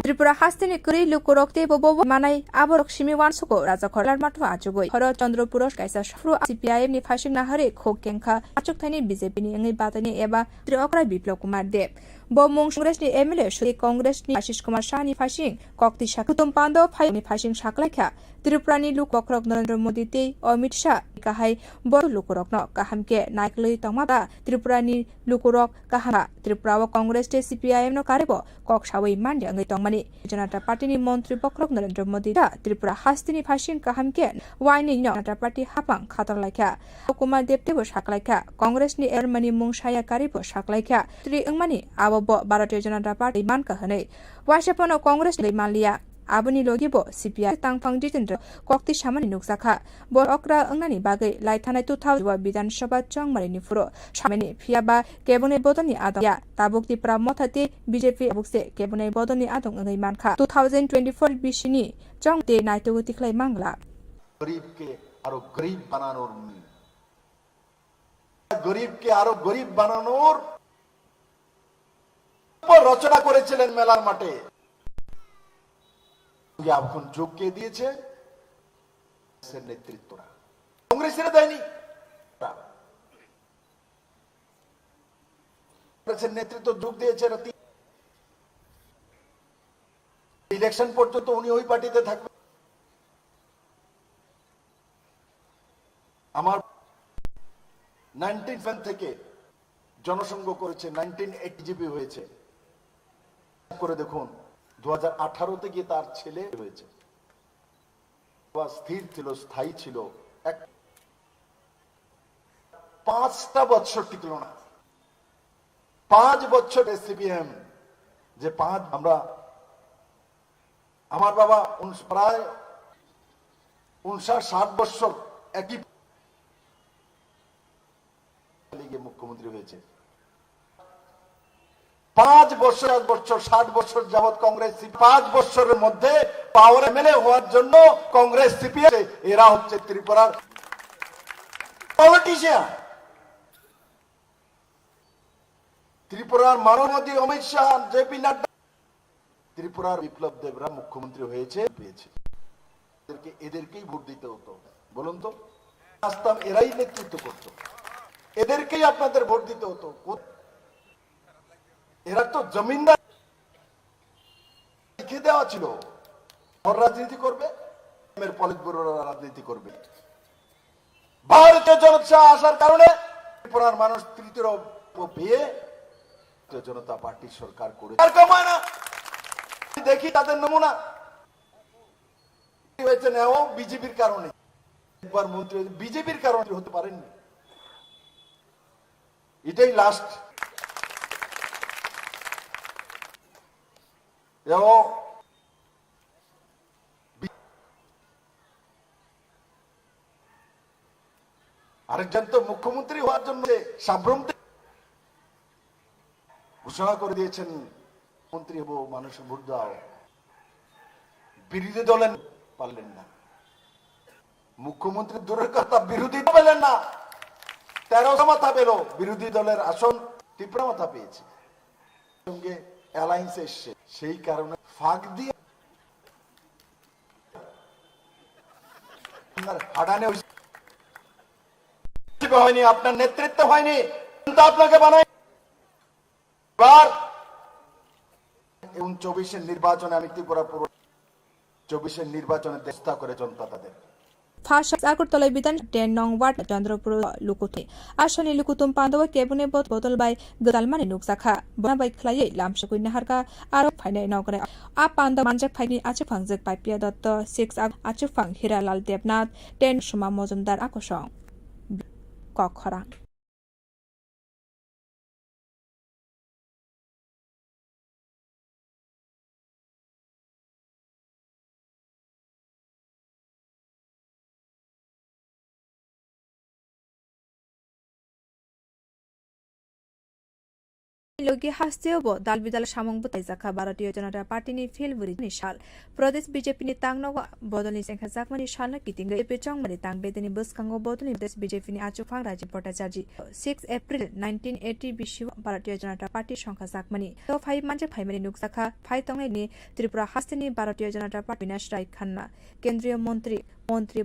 ত্রিপুরা হাস্তেনি করি লুকুরক্তে ববো মানাই আবরক সিমি ওয়ানসুকো রাজা খরলার মাঠু আচুগই হর চন্দ্রপুর কাইসা সফরু সিপিআইএম নি ফাইসিং নাহারে খোক কেংখা আচুক থাইনি বিজেপি নি এঙ্গি বাতানি এবা ত্রিঅকরা বিপ্লব কুমার দেব বমুং কংগ্রেস নি এমএলএ সুরি কংগ্রেস নি আশিস কুমার শাহ নি ফাইসিং কক্তি শাকুতম পান্ডব ফাইনি ফাইসিং সাকলাইখা ত্রিপুরা নি লুক বক্রক নরেন্দ্র মোদি তে Amit Shah kahai bor lukurok no kaham ke naikloi tongmaba Tripurani lukurok kahama Tripura Congress te CPIM no karebo kok sawai mandi angai tongmani Janata Party ni Montri Bokrok Narendra Modi da Tripura hastini phashin kaham ke waini no Janata Party hapang khatar laikha Kumar Depte bo saklaikha Congress ni Ermani Mungsaya karebo saklaikha Tri Engmani abo bo Bharatiya Janata Party man kahanai Washapono Congress ni Malia Abuni logibo CPI tangphang jitendra kokti samani nuksakha bor okra angnani bagai laithanai 2000 Bidhan Sabha changmari ni furo samani phiaba kebune bodoni adya tabukti pramothate BJP abukse kebune bodoni adong angai mankha 2024 bishini changte naituguti khlai mangla গরিবকে আরো গরিব বানানোর গরিবকে আরো গরিব বানানোর রচনা করেছিলেন মেলার মাঠে এখন যোগ কে দিয়েছে নেতৃত্বরা কংগ্রেসের দেয়নি কংগ্রেসের নেতৃত্ব যোগ দিয়েছে ইলেকশন পর্যন্ত উনি ওই পার্টিতে থাকবেন আমার 19 থেকে জনসংঘ করেছে 1980 জিবি হয়েছে করে দেখুন 2018 তে গিয়ে তার ছেলে হয়েছে স্থির ছিল স্থায়ী ছিল 5টা বছর টিকল না 5 বছর সিপিএম যে 5 আমরা আমার বাবা প্রায় 59-60 বছর একই মুখ্যমন্ত্রী হয়েছে 5 বছর 60 বছর যাবৎ কংগ্রেস 5 বছরের মধ্যে পাওয়ার এমএলএ হওয়ার জন্য কংগ্রেস সিপিএম এরা হচ্ছে ত্রিপুরার পলিটিশিয়ান ত্রিপুরার মাননীয় অমিত শাহ জেপি নাড্ডা ত্রিপুরার বিপ্লব দেবরা মুখ্যমন্ত্রী হয়েছে পেয়েছে এদেরকেই ভোট দিতে হতো বলুন তো আসতাম এরাই নেতৃত্ব করতো এদেরকেই আপনাদের ভোট দিতে হতো এরা তো জমিনদার লিখে দেওয়া ছিল রাজনীতি করবে পলিট ব্যুরোর রাজনীতি করবে ভারতীয় জনতা আসার কারণে ত্রিপুরার মানুষ তৃতীয় পেয়ে জনতা পার্টির সরকার করে আর কমায় না দেখি তাদের নমুনা হয়েছে নেও বিজেপির কারণে একবার মন্ত্রী বিজেপির কারণে হতে পারেননি এটাই লাস্ট আরেকজন তো মুখ্যমন্ত্রী হওয়ার জন্য সাম্প্রম ঘোষণা করে দিয়েছেন মন্ত্রী হবো মানুষের ভোট দাও বিরোধী দলের পারলেন না মুখ্যমন্ত্রী দূরের কথা বিরোধী পেলেন না 13 মাথা পেল বিরোধী দলের আসন ত্রিপুরা মাথা পেয়েছে সঙ্গে অ্যালায়েন্স এসছে সেই কারণে ফাঁক দিয়ে হাডানে হয়নি আপনার নেতৃত্ব হয়নি আপনাকে বানাই এবার 24 নির্বাচনে আমি ত্রিপুরা পুরো 24 নির্বাচনে চেষ্টা করে জনতা তাদের Fasha Akurtala Bidan 10 Nong Wat Chandrapur Lukuti. Ashani Lukutum Pandava Kebune both bottle by Gadalmani Nuksaka, Bona by Clay, Lamshakui Naharka, Arab Pine Nogre. Up on the Manjak Pine Achapang Zek by Pia. 6 Achapang Hiralal Debnat 10 Shuma Mozumdar Akoshong Kokhorang. Logi Hasteo, Dalbidal Shamong Butazaka, Bharatiya Janata Party ni Filburi Nishal, Pradesh BJP ni Tangno, Bodonis and Kazakmani Shalna Kiting, Pechong Maritang Bedini Buskango Bodoni, this BJP ni Achufang Raji Potajaji, 6 April 1980 Bishu, Bharatiya Janata Party Shankazakmani, so 5 Manja Pimani Nuksaka, Python Tripura Hastini, Bharatiya Janata Party Nashrai Khanna, Kendriya Montri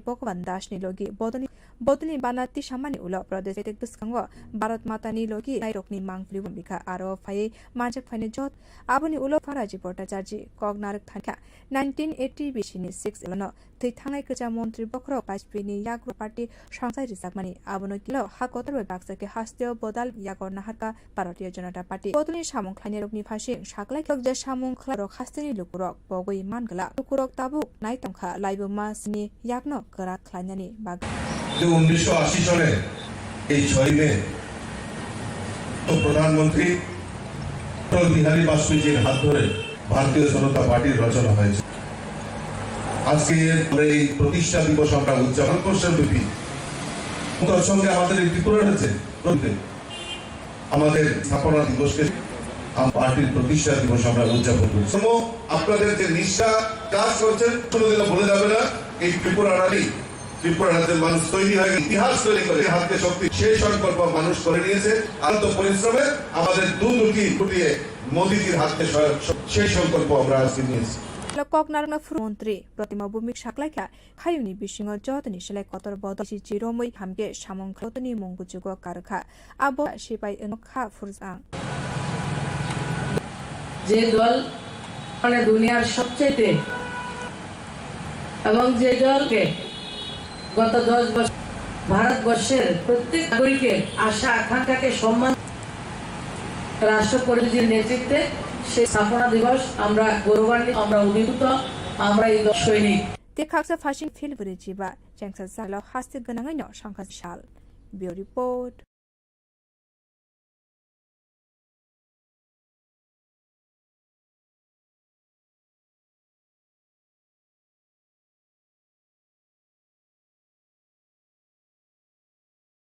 Bhagwan Dash ni Logi, Bodoni बदलनि बाना तिसामानि उल प्रदेश एतेक दुस्कांग भारत मातानि लोकी नाइरकनि मांगफ्लि बिखा आरो फाये माजक फाइने जत आबनि उल फराजि भट्टाचार्य कगनारक थांखा 1980 बिसिनि 6 Elon थै थांनाय गोजा मन्त्रि बख्र वाजपेयीनि याग्र party संसाय रिजाकमानि आबनो kilo हाकतर बाक्साके हास्ते बदाल यागर नाहाका भारतीय Janata party बदलनि सामुंख्लानि रकनि फासि साकलाय कगजा सामुंख्ला रक हास्तेनि लुकुरक बगै मानगला लुकुरक ताबुक नायतंखा लाइबो मासनि यागनो करा ख्लायनानि बाग 1980 সালে এই 6 মে তো প্রধানমন্ত্রী অটল বিহারী বাজপেয়ীর হাত ধরে ভারতীয় জনতা পার্টির রচনা হয়েছে আজকে এই প্রতিষ্ঠা দিবস আমরা উদযাপন করছেন বিপি তার সঙ্গে আমাদের এই ত্রিপুরা আছে আমাদের স্থাপনা দিবসকে পার্টির প্রতিষ্ঠা দিবস আমরা উদযাপন করছি আপনাদের যে নিষ্ঠা কাজ করছেন কোনোদিন ভুলে যাবে না এই ত্রিপুরা রাজ্যের মানুষ তৈরি হয়ে ইতিহাস তৈরি করে হাতে শক্তি সেই সংকল্প মানুষ করে নিয়েছে আন্ত পরিশ্রমে আমাদের দুটি ফুটিয়ে মোদীজির হাতে সেই সংকল্প আমরা আজকে নিয়েছি कगनारना मन्त्री प्रतिमा भूमिक साकलाइका खायुनि बिसिङ जतनि सेलाय कतर बदसि जिरोमै हामगे सामंख्लतनि मंगुजुग कारखा आबो सिपाइ अनखा फुरजां যে দল মানে দুনিয়ার সবচেয়ে এবং যে দলকে গত 10 বছর ভারতবর্ষের প্রত্যেক নাগরিকের আশা আকাঙ্ক্ষাকে সম্মান রাষ্ট্রপতির নেতৃত্বে সেই স্থাপনা দিবস আমরা গৌরবান্বিত আমরা অভিভূত আমরা এই সৈনিক देखाक्सा फासिन फिल बुरिजिबा जेंसा जालो हास्ति गनाङैनो संखा साल बियो रिपोर्ट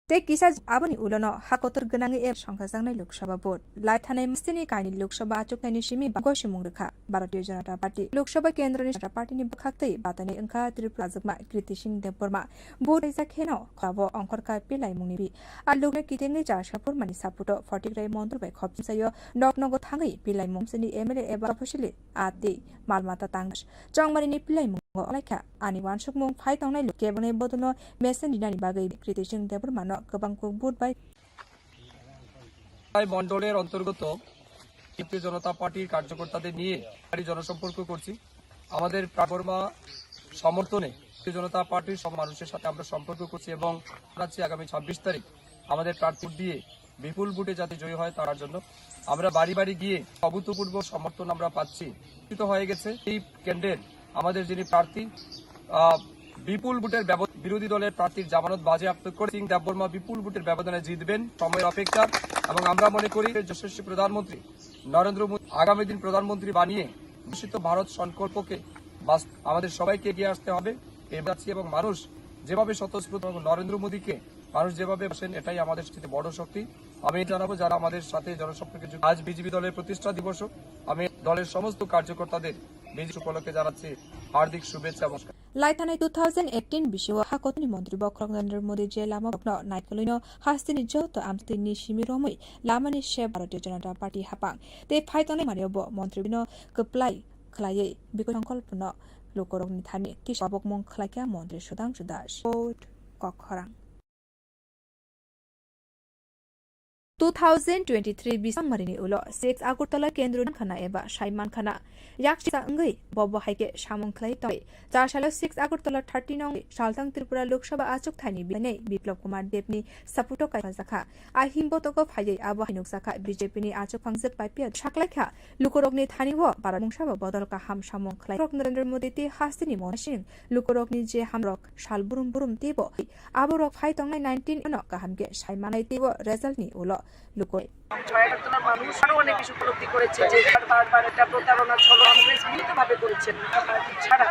ते किसा आबनि उलनो हाकतर गनाङै एप संखाजांनाय लोकसभा भोट लाइ थानाय मस्तिनि कानि लोकसभा आचुकनायनि सिमी बागोसि मुंगरखा भारतीय जनता पार्टी लोकसभा केन्द्रनि जनता पार्टीनि बखाक्तै बातानि अंखा त्रिपुरा जगमा कृति सिंह देवबर्मा भोट जाखेनो खाबो अंखरका पिलाइ मुंगनिबि आलुगने कितेंनि जासापुर मानि सापुटो फटिग्राय मन्त्रबाय खपसायो नगनगो थाङै पिलाइ मुंगसनि एमएलए एबा फसिलि आति मालमाता तांगस चंगमारिनि पिलाइ मुंगो अलाइखा आनि वानसुक मुंग फाइ थांनाय केबने बदनो मेसेन दिनानि बागै कृति सिंह देवबर्मा মন্ডলের অন্তর্গত ভারতীয় জনতা পার্টির কার্যকর্তাদের নিয়ে জনসম্পর্ক করছি আমাদের প্রার্থনা সমর্থনে ভারতীয় জনতা পার্টির সব মানুষের সাথে আমরা সম্পর্ক করছি এবং আগামী 26 তারিখ আমাদের প্রার্থী দিয়ে বিপুল ভোটে যাতে জয়ী হয় তার জন্য আমরা বাড়ি বাড়ি গিয়ে অভূতপূর্ব সমর্থন আমরা পাচ্ছি হয়ে গেছে এই কেন্দ্রের আমাদের যিনি প্রার্থী বিপুল ভোটের বিরোধী দলের প্রার্থীর জামানত বাজেয়াপ্ত করে সিং দেববর্মা বিপুল ভোটের ব্যবধানে জিতবেন সময়ের অপেক্ষা এবং আমরা মনে করি যশস্বী প্রধানমন্ত্রী নরেন্দ্র মোদী আগামী দিন প্রধানমন্ত্রী বানিয়ে ঘোষিত ভারত সংকল্পকে আমাদের সবাইকে এগিয়ে আসতে হবে এবং মানুষ যেভাবে স্বতঃস্ফূর্ত নরেন্দ্র মোদীকে মানুষ যেভাবে বসেন এটাই আমাদের সাথে বড় শক্তি আমি জানাবো যারা আমাদের সাথে জনসম্পর্কে আজ বিজেপি দলের প্রতিষ্ঠা দিবস আমি দলের সমস্ত কার্যকর্তাদের বিজেপি উপলক্ষে জানাচ্ছি হার্দিক শুভেচ্ছা নমস্কার लाइथाने 2018 बिसिव हाकतनि मन्त्री बख्र नरेन्द्र मोदी जे लामा बक्न नाइकलिनो हास्तिनि जत आमस्तिनि सिमिरमै लामानि से भारतीय जनता पार्टी हापां ते फाइतने मारियब मन्त्री बिनो कप्लाइ खलायै बिको संकल्पन लोकरगनि थानि तिसबक मं खलाइका मन्त्री सुदांशु दास कखरां 2023 बिसंमरिनि उलो 6 आगरतला केन्द्र खाना एबा साइमान खाना याक्सिसा अंगै बब्ब हाइके सामंख्लाइ तय 4 साल 6 आगरतला 30 नং सालथां त्रिपुरा लोकसभा आचुक थानि बिनै बिप्लब कुमार देवनि सापुटो कायजाखा आहिमबतको फायै आबो हिनुकसाखा बीजेपीनि आचुक फांजक पाइपिया साकलाइखा लुकरगनि थानिवो बारामुंसाबा बदलका हाम सामंख्लाइ नरेन्द्र मोदी ति हास्तिनि मसिं लुकरगनि जे हामरक साल बुरुम बुरुम तेबो आबो रक फाइ तंनाय 19 अन काहामगे साइमानाय तेबो रिजल्टनि उलो লুকোয় ছয়টার মানুষ আরো অনেক কিছু উপলব্ধি করেছে যে বারবার একটা প্রতারণা ছল কংগ্রেস মিলিতভাবে করেছেন ছাড়া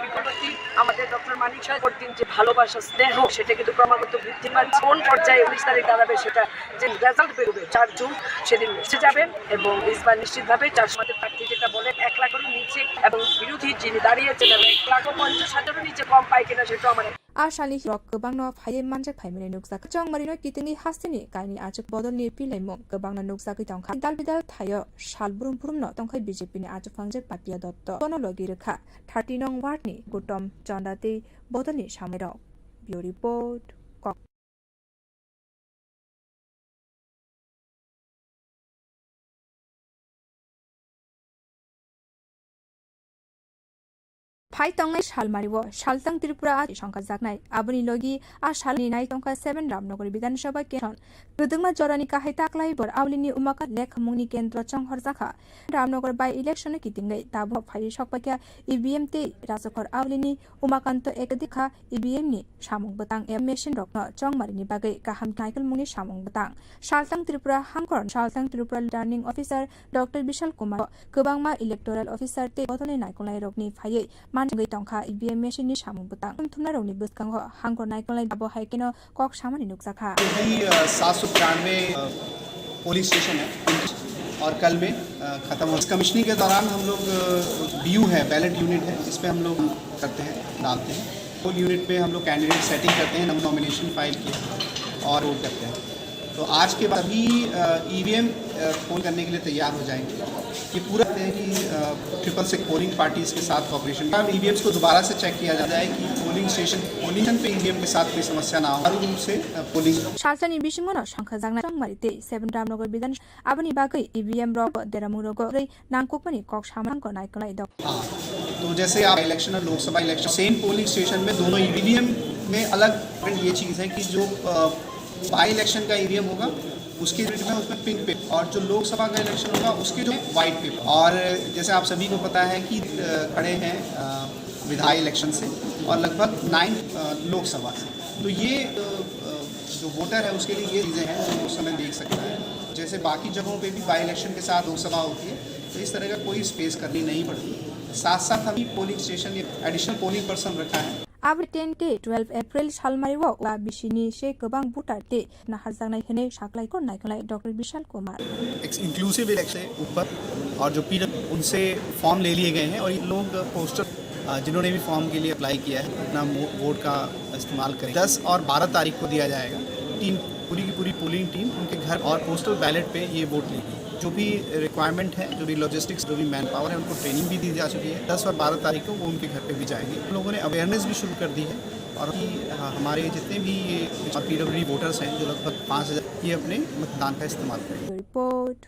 বিকল্পটি আমাদের ডক্টর মানিক সাহেব দিন যে ভালোবাসা স্নেহ সেটা কিন্তু ক্রমাগত বৃদ্ধি পাচ্ছে কোন পর্যায়ে 19 তারিখ দাঁড়াবে সেটা যে রেজাল্ট বেরোবে 4 জুন সেদিন এসে যাবেন এবং ইসবার নিশ্চিতভাবে 4 মাসের প্রার্থী যেটা বলেন 1 লাখের নিচে এবং বিরোধী যিনি দাঁড়িয়েছেন 1,50,000 নিচে কম পায় কিনা সেটা আমার आशाली रक गोबांनो फाये मानजक फाइमेने नुकसाक चंगमारिनो कितिंनि हास्तिनि काइनि आचुक बदलनि पिलाइमो गोबांनो नुकसाकै तंखा दाल बिदाल थायो साल बुरुम बुरुमनो तंखै बीजेपीनि आचुक फांजक पापिया दत्त कोनो लगी रेखा 30 नং वार्डनि गुटम चन्दाते बदलनि सामेर बियो report kok Phai tongai shalmaribo shaltang Tripura ati songka jaknai aboni logi a shalni nai tongka 7 Ramnagar Bidhan Sabha Keson gudungma jorani kahai taklai bor awlini umaka lekhamungni kendra chonghor jakha Ramnagar by election kitingai tabo phai sokpakya EVM te rajakor awlini umakanto ekadikha EVM ni samung batang machine rokno chongmarini bagai kaham naikal mungni samung batang shaltang Tripura hangkor shaltang Tripura returning officer Dr. Bishal Kumar kubangma electoral officer te botone naikolai rokni phai Mangai tongkha EVM machine ni samung batang thumna roni buskango hangko naikolai abo haikeno kok samani nukjakha 793 polling station है और कल में खत्म हो commissioning के दौरान हम लोग BU है बैलेट यूनिट है इस पे हम लोग करते हैं डालते हैं पोल यूनिट पे हम लोग कैंडिडेट सेटिंग करते हैं नॉमिनेशन फाइल किए और वोट करते हैं तो आज के बाद भी EVM पोल करने के लिए तैयार हो जाएंगे ये पूरा है कि 666 पोलिंग पार्टीज के साथ कॉपरेशन EVMs को दोबारा से चेक किया जाता है कि पोलिंग स्टेशन पे EVM के साथ कोई समस्या ना हो हर रूप से polling Shaltani bisingono sangkha jangna chongmarite 7 Ramnagar Bidhan aboni bagai EVM rok deramurogo rei nangkokmani kok samangko naikolai dok तो जैसे आप इलेक्शन और Lok Sabha election same polling station में दोनों EVM में अलग ये चीज़ है कि जो बाई इलेक्शन का EVM होगा उसके में उसमें पिंक पेपर और जो लोकसभा का इलेक्शन होगा उसके जो वाइट पेपर और जैसे आप सभी को पता है कि खड़े हैं विधायी इलेक्शन से और लगभग 9 लोकसभा से तो ये जो वोटर है उसके लिए ये चीज़ें हैं जो उस समय देख सकता है जैसे बाकी जगहों पे भी बाई इलेक्शन के साथ लोकसभा होती है तो इस तरह का कोई स्पेस करनी नहीं पड़ती साथ साथ अभी polling station additional polling person रखा है Abri 10 te 12 April salmariwo wa bisini she gobang butar te na harjangnai hene saklai ko naikolai Dr. Bishal Kumar inclusive election ऊपर और जो पीरियड उनसे फॉर्म ले लिए गए हैं और ये लोग पोस्टर जिन्होंने भी फॉर्म के लिए अप्लाई किया है अपना वोट का इस्तेमाल करें 10 और 12 तारीख को दिया जाएगा टीम पूरी की पूरी पोलिंग टीम उनके घर और पोस्टल बैलेट पे ये वोट लेगी जो भी रिक्वायरमेंट है जो भी लॉजिस्टिक्स जो भी मैन पावर है उनको ट्रेनिंग भी दी जा चुकी है 10 और 12 तारीख को वो उनके घर पे भी जाएंगे हम लोगों ने अवेयरनेस भी शुरू कर दी है और हमारे जितने भी ये PWD वोटर्स हैं जो लगभग 5000 ये अपने मतदान का इस्तेमाल करेंगे report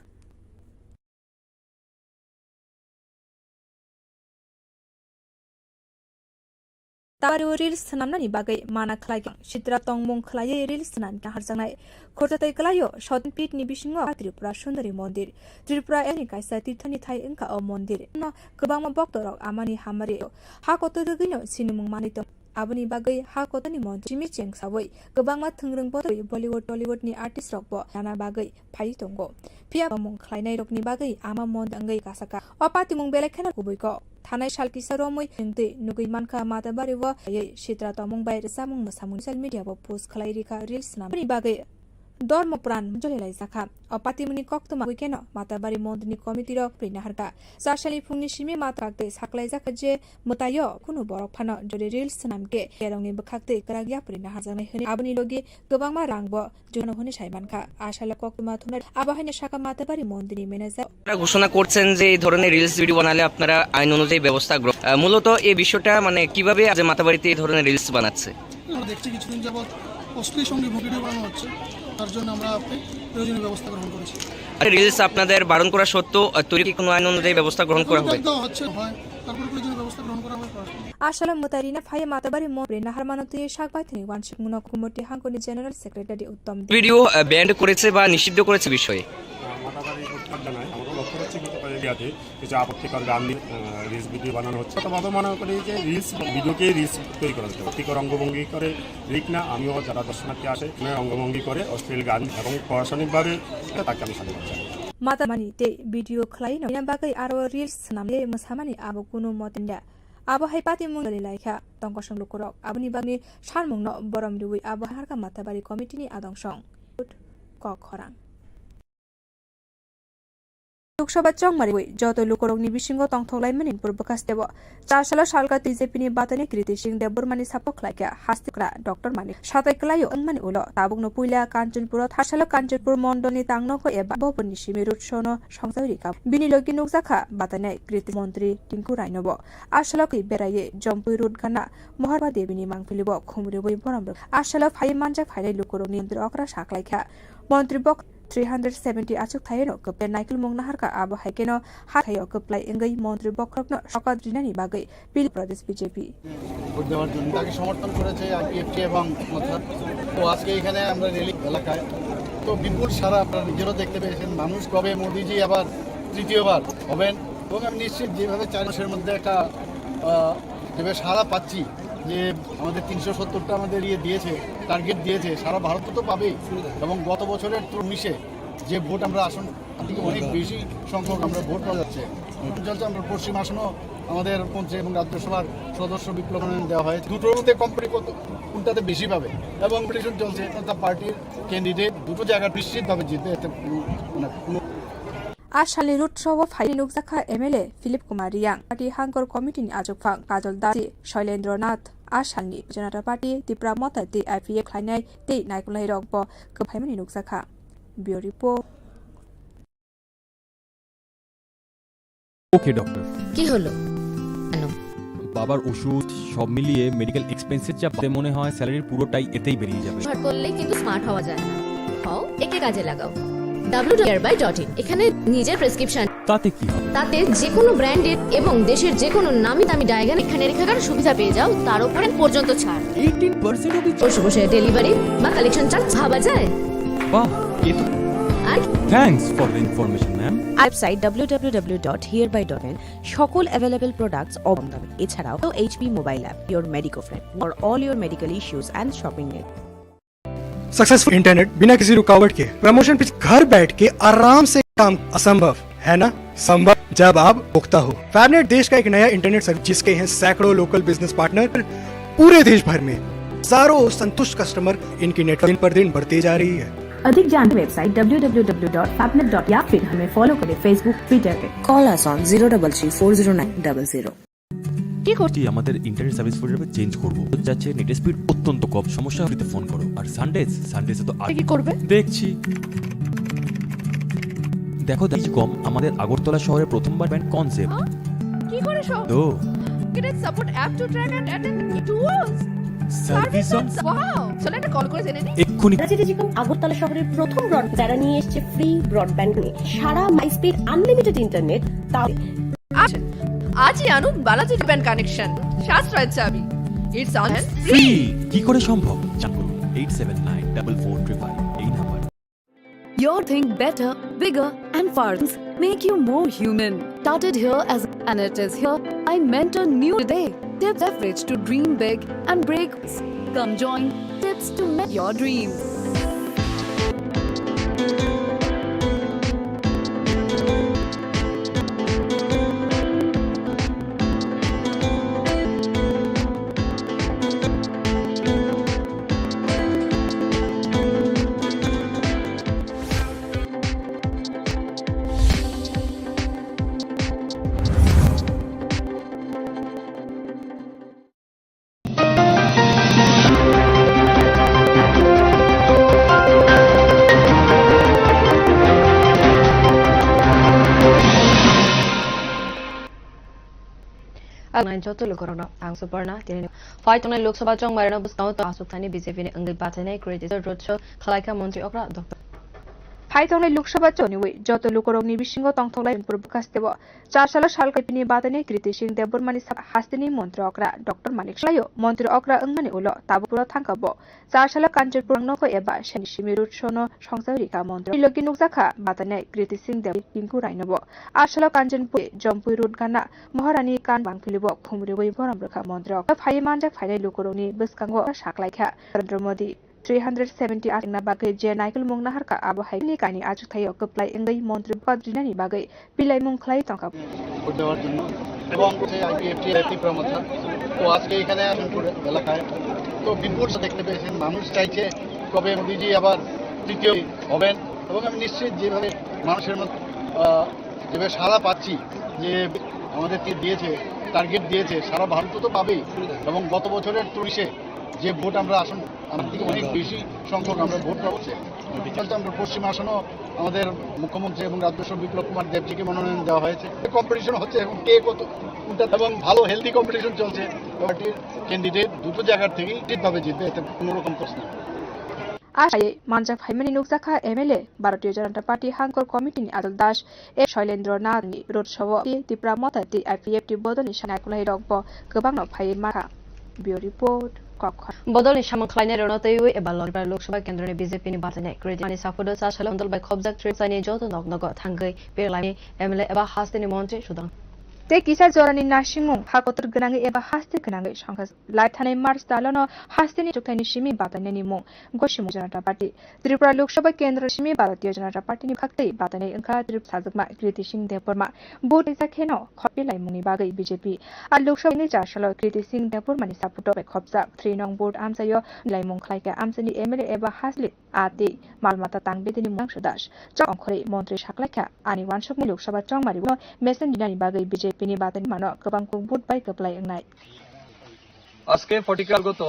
Tawari reels sanamnani bagai mana khlai Chitra tongmung khlai reels sanan ka harjangnai khortatai klayo shotin pit ni bisingo Tripura Sundari Mondir Tripura eni kaisa tirthani thai engka o mondir no gobangma boktorok amani hamari ha koto dugino sinumung manito aboni bagai ha kotoni mondir Jimmy Cheng sawai gobangma thungrung bodoi Bollywood Tollywood ni artist rokbo nana bagai phai tongo pia mung khlainai rokni bagai ama mondangai kasaka opati mung belekhana kuboiko Thanai Shalkisa Romoi Hingte Nugui Manka Matabari wa Shitra Tomung by Samung Masamun social media post Kalairika Reels Namani Bagai Dormo Pran Jolai Saka Opatimuni Koktoma Wikeno Matabari Mondini Committee of Prinaharka Sashali Punishimi Matrakte Saklai Zakaje Mutayo Kunu Borok Pano Joli Reels Namke Keroni Bakakte Karagya Prinahazani Abani Logi Gobama Rangbo Jono Huni Shaimanka Ashala Koktuma Tunar Abahine Shaka Matabari Mondini Menaza ঘোষণা করছেন যে এই ধরনের reels video বানালে আপনারা আইন অনুযায়ী ব্যবস্থা গ্রহণ মূলত এই বিষয়টা মানে কিভাবে আজ মাতাবাড়িতে এই ধরনের রিলস বানাচ্ছে আমরা দেখছি কিছুদিন যাবৎ অশ্লীল সঙ্গে ভিডিও বানানো হচ্ছে তার জন্য আমরা প্রয়োজনীয় ব্যবস্থা গ্রহণ করেছি রিলস আপনাদের বারণ করা সত্ত্বেও তৈরি কি কোনো আইন অনুযায়ী ব্যবস্থা গ্রহণ করা হবে হচ্ছে হয় তারপর প্রয়োজনীয় ব্যবস্থা গ্রহণ করা হবে Ashala Mutarina Faya Matabari Mobre Naharmanoti Shakbatini Wanshikmuno Kumoti Hankoni General Secretary Uttam video band করেছে বা নিষিদ্ধ করেছে বিষয়ে মাতাবাড়ি উত্তর জানায় আমরা লক্ষ্য করছি কিন্তু এরিয়াতে কিছু আপত্তিকর গান রিলস ভিডিও বানানো হচ্ছে তো মনে করি যে রিলস ভিডিওকে রিলস তৈরি করা হচ্ছে আপত্তিকর অঙ্গভঙ্গি করে রিক না আমিও যারা দর্শনার্থী আসে অঙ্গভঙ্গি করে অশ্লীল গান এবং প্রশাসনিকভাবে তাকে আমি সাধু করছি Matamani te video klai no bagai aro reels namle musamani abo kuno motinda abo haipati mungli laika tongkosong lukurok abuni bangni sharmungno borom duwi abo harka matabari committee ni adongsong kok khorang Lok Sabha चंगमारी जत लुकरंगनि बिसिंगो तंथंलायमनि पूर्वकास्तेब 4 साल सालका बिजेपिनि बातने कृति Singh देबबरमानि सापखलायका हास्तिकरा doctor Manik साताइकलायो अंगमानि उल ताबुकनो पुइला कांचनपुर 4 साल कांचनपुर मंडलनि तांगनको एबा बबनि सिमि रुटसनो संसारिका बिनि लगी नुकजाखा बातने कृति मंत्री टिंकु रायनब 8 साल कै बेराये Jampui root गाना महरबा देबिनि मांगफिलिब खुमरिबoi बरम 8 साल फाइ मानजा फाइले लुकरंगनि मन्त्री अक्रा साखलायखा मन्त्री बक 370 आचुक थायनो कपे नाइकल मुंगनाहारका आबो हाइकेनो हाथायो कपलाय एंगै मंत्री बक्रकनो सकाद्रिनानि बागै बिल प्रदेश বিজেপি ভোট দেওয়ার জন্য তাকে সমর্থন করেছে আইপিএফটি এবং মতলব তো আজকে এখানে আমরা রেলি এলাকায় তো বিপুল সারা আপনারা নিজেরাও দেখতে পেয়েছেন মানুষ কবে মোদিজি আবার তৃতীয়বার হবেন এবং আমি নিশ্চিত যেভাবে 4 মাসের মধ্যে একটা যেভাবে সারা পাচ্ছি যে আমাদের 370টা আমাদের দিয়েছে টার্গেট দিয়েছে সারা ভারত তো পাবেই এবং গত বছরের 19-এ যে ভোট আমরা আসন থেকে অনেক বেশি সংখ্যক আমরা ভোট পাওয়া যাচ্ছে চলছে আমরা পশ্চিম আসনও আমাদের মন্ত্রী এবং রাজ্যসভার সদস্য বিপ্লব দেওয়া হয় দুটোর মধ্যে কোনটাতে বেশি পাবে এবং কম্পিটিশন চলছে তা পার্টির ক্যান্ডিডেট দুটো জায়গা নিশ্চিতভাবে জিতবে এতে आशालनि रुटसव फाइलि नुकजाखा एमएलए फिलिप कुमार रियां पार्टी हांकर कमिटिनि आजोगफां काजल दासी शैलेन्द्रनाथ आशालनि जनता पार्टी तिप्रा मताति आईपीएफ खायनाय ते नायकुलाय रगब गफायमनि नुकजाखा बियो रिपोर्ट ওকে ডক্টর কি হলো কেন বাবার ওষুধ সব মিলিয়ে মেডিকেল এক্সপেন্সের যা বাড়ে মনে হয় স্যালারির পুরোটাই এতেই বেরিয়ে যাবে স্মার্ট করলে কিন্তু স্মার্ট হওয়া যায় না হও একে কাজে লাগাও www.hereby.in এখানে নিজের প্রেসক্রিপশন তাতে কি হবে তাতে যে কোনো ব্র্যান্ডের এবং দেশের যে কোনো নামি দামি ডায়াগ্রাম এখানে রেখার সুবিধা পেয়ে যাও তার উপরে পর্যন্ত ছাড় 18% অবধি বসে বসে ডেলিভারি বা কালেকশন চার্জ ভাবা যায় বাহ এ তো আর thanks for the information ma'am website www.hereby.in সকল अवेलेबल প্রোডাক্টস কম দামে এছাড়াও HP mobile app your medico friend for all your medical issues and shopping need successful internet बिना किसी रुकावट के प्रमोशन पिच घर बैठ के आराम से काम असंभव है ना संभव जब आप पुख्ता हो फैबनेट देश का एक नया इंटरनेट सर्विस जिसके हैं सैकड़ों लोकल बिजनेस पार्टनर पूरे देश भर में हजारों संतुष्ट कस्टमर इनकी नेटवर्क दिन पर दिन बढ़ती जा रही है अधिक जानकारी वेबसाइट www.fabnet.in या फिर हमें फॉलो करें फेसबुक ट्विटर पे कॉल अस ऑन 03340900 কি করছি আমাদের ইন্টারনেট সার্ভিস প্রোভাইডার চেঞ্জ করব যাচ্ছে নেট স্পিড অত্যন্ত কম সমস্যা হলে ফোন করো আর সানডেজে তো কি করবে দেখছি দেখো কম আমাদের আগরতলা শহরে প্রথমবার ব্যান্ড কনসেপ্ট কি করে সব তো get support app to track and attend tools service on wow চলো একটা কল করে জেনে নিই এক্ষুনি টেলিকম আগরতলা শহরের প্রথম ব্রডব্যান্ড যারা নিয়ে এসেছে ফ্রি ব্রডব্যান্ড নিয়ে সারা মাই স্পিড আনলিমিটেড ইন্টারনেট তাও আজই আনুন বালাজি ব্যান্ড কানেকশন সাশ্রয় চাবি ইটস অন ফ্রি কি করে সম্ভব জানুন 879445 এই number Your think better, bigger, and far make you more human. Started here and it is here. I mentor new today. Tips leverage to dream big and break. Come join Tips to make your dreams. Joto Lukorona, Ang Suparna, Fight on Loksaba Chong Marino Bustao, Asukani, BJP, and the Batane, Created Roadshow, Kalaka Monty Okra, Doctor. फाइटंगले लोकसभा चनिवे जत लुकरंगनि बिसिंगो तंथंलाय पूर्वकास्तेब 4 साल सालकैपिनि बातने कृति सिंह देबबरमानि हास्तिनि मन्त्री अक्रा doctor Manik सालायो मन्त्री अक्रा अंगमानि उल ताबुपुर थांकाबो 4 साल कांचनपुर नखो एबा सेनिसिमि रुटसनो संसारिका मन्त्री लगी नुकजाखा बातने कृति सिंह देब टिंकु रायनब 8 साल कांचनपुर जम्पुइ रुट गाना महरानि कान बांगफिलिब खुमरिबoi बरम रखा मन्त्री अक्रा फाइ मानजा फाइनाय लुकरंगनि बसकांगो साखलायखा Narendra Modi 378 na bagai je naikal mung naharka abo haini kani ajuk thayo kplai engai মন্ত্রী পদরিনানি bagai pilai mung khlai tangka vote দেওয়ার জন্য এবং আইপিএফটি তিপ্রা মতলব তো আজকে এখানে আসনপুর এলাকায় তো বিপুল দেখতে পেয়েছেন মানুষ চাইছে কবে মোদিজি আবার তৃতীয় হবেন এবং আমি নিশ্চিত যেভাবে মানুষের মধ্যে যেভাবে সাড়া পাচ্ছি যে আমাদেরকে দিয়েছে, টার্গেট দিয়েছে, সারা ভারত তো পাবেই। এবং গত বছরের 30-এ যে ভোট আমরা আসন, আমার থেকে অনেক বেশি সংখ্যক আমরা ভোট পাবো। আমরা পশ্চিম আসনও আমাদের মুখ্যমন্ত্রী এবং রাজ্য বিপ্লব কুমার দেবজিকে মনোনয়ন দেওয়া হয়েছে। কম্পিটিশন হচ্ছে এখন কে কত এবং ভালো হেলদি কম্পিটিশন চলছে। পার্টির ক্যান্ডিডেট দুটো জায়গার থেকেই ঠিকভাবে জিতবে, এতে কোনো রকম প্রশ্ন নেই। आशाये मानजा फाइमानी नुकजाखा एमएलए भारतीय जनता पार्टी हांकर कमिटिनि आदल दास ए शैलेन्द्र नाथनि रोड शो तिप्रा मता टी आईपीएफटी बदलनि सानायखलाय रगब गोबां फाइ माखा बिउ रिपोर्ट बदलनि सामंख्लायनाय रणतयु एबा लरबार लोकसभा केन्द्रनि बीजेपीनि बाथायनाय क्रेडिटनि साफोदो सासल ओनदल बाय खबजाक ट्रिपसानि जत नगनग थांगै पेरलानि एमएलए एबा हास्तिनि मन्त्रि सुदां ते किसा जरानि नासिंगुं हाकतर गोनाङै एबा हास्ति गोनाङै संघ लाइथानाय मार्च दालन हास्तिनि जुक्तायनि सिमी बातायनायनि मुं गसिमु जनता पार्टी त्रिपुरा लोकसभा केन्द्र सिमी भारतीय जनता पार्टीनि फाक्तै बातायनाय ओंखा त्रिप साजकमा कृति सिंह देवबर्मा बोट जाखेनो खपिलाय मुंनि बागै बीजेपी आ लोकसभानि जासल कृति सिंह देवबर्मानि सापुट बाय खबजा 3 नं बोट आमसायो लाइमुं खलायका आमसानि एमएलए एबा हास्लि आते मालमाता तांबेदिनि मुंसु दास च अंखरै मन्त्रि साकलायका आनि वानसकनि लोकसभा चंमारि मेसेन दिनानि बागै बीजेपीनि बातायनि मानो गोबां बुट बाय गबलाय ओंनाय আজকে ফটিকালগত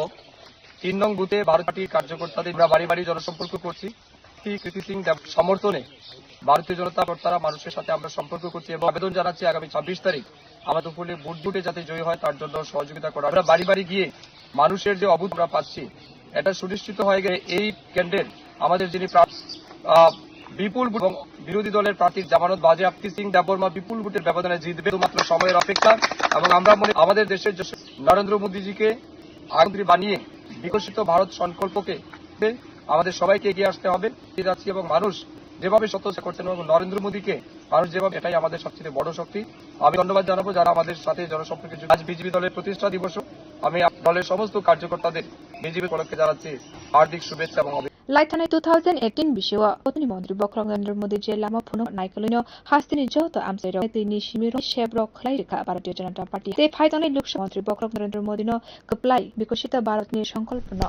3 নং বুথে ভারত পার্টির কার্যকর্তাদের আমরা বাড়ি বাড়ি জনসম্পর্ক করছি। কৃতি সিং দেব সমর্থনে ভারতীয় জনতা কর্তারা মানুষের সাথে আমরা সম্পর্ক করছি এবং আবেদন জানাচ্ছি আগামী 26 তারিখ আমাদের ফুলে বুটে যাতে জয়ী হয় তার জন্য সহযোগিতা করা। আমরা বাড়ি বাড়ি গিয়ে মানুষের যে অভূত আমরা পাচ্ছি এটা সুনিশ্চিত হয়ে গেলে এই কেন্দ্রের আমাদের যিনি বিপুল এবং বিরোধী দলের প্রার্থীর জামানত বাজেয়াপ্তি সিং দেববর্মা বিপুল ভোটের ব্যবধানে জিতবে। মাত্র সময়ের অপেক্ষা এবং আমরা আমাদের দেশের নরেন্দ্র মোদীজিকে আগ্রহী বানিয়ে বিকশিত ভারত সংকল্পকে আমাদের সবাইকে এগিয়ে আসতে হবে যাচ্ছি এবং মানুষ যেভাবে সত্যতা করছেন এবং নরেন্দ্র মোদীকে মানুষ যেভাবে, এটাই আমাদের সবচেয়ে বড় শক্তি। আমি ধন্যবাদ জানাবো যারা আমাদের সাথে জনসম্পর্কে। আজ বিজেপি দলের প্রতিষ্ঠা দিবস, আমি দলের সমস্ত কার্যকর্তাদের বিজেপি পক্ষে জানাচ্ছি হার্দিক শুভেচ্ছা এবং लाइथानाय 2018 बिषय प्रधानमन्त्री मन्त्री बक्रम नरेन्द्र मोदी जे लामा फुनो नाइकलिनो हास्तिनि जत आमसेर तिनि सिमिरो शेब्र खलाइरेखा भारतीय जनता पार्टी ते फाइदानाय लोकसभा मन्त्री बक्रम नरेन्द्र मोदीनो गप्लाय विकसित भारतनि संकल्पनो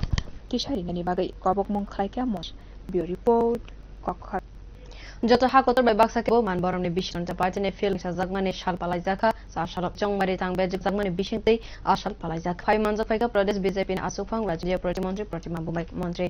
तिसारिनानि बागै कबक मुं खलाइका मस बिउ रिपोर्ट कखर जत हाकतर बाक्सा केबो मानबरमनि बिशनता पार्टीनि फिल्म साजागमानि साल पालाइजाखा सासाल चंगमारि तांबे जागमानि बिसिंतै आसाल पालाइजाखा फाइ मानजाफाइका प्रदेश बीजेपीनि आसुफां राज्य प्रतिमन्त्री प्रतिमा बुमाइ मन्त्री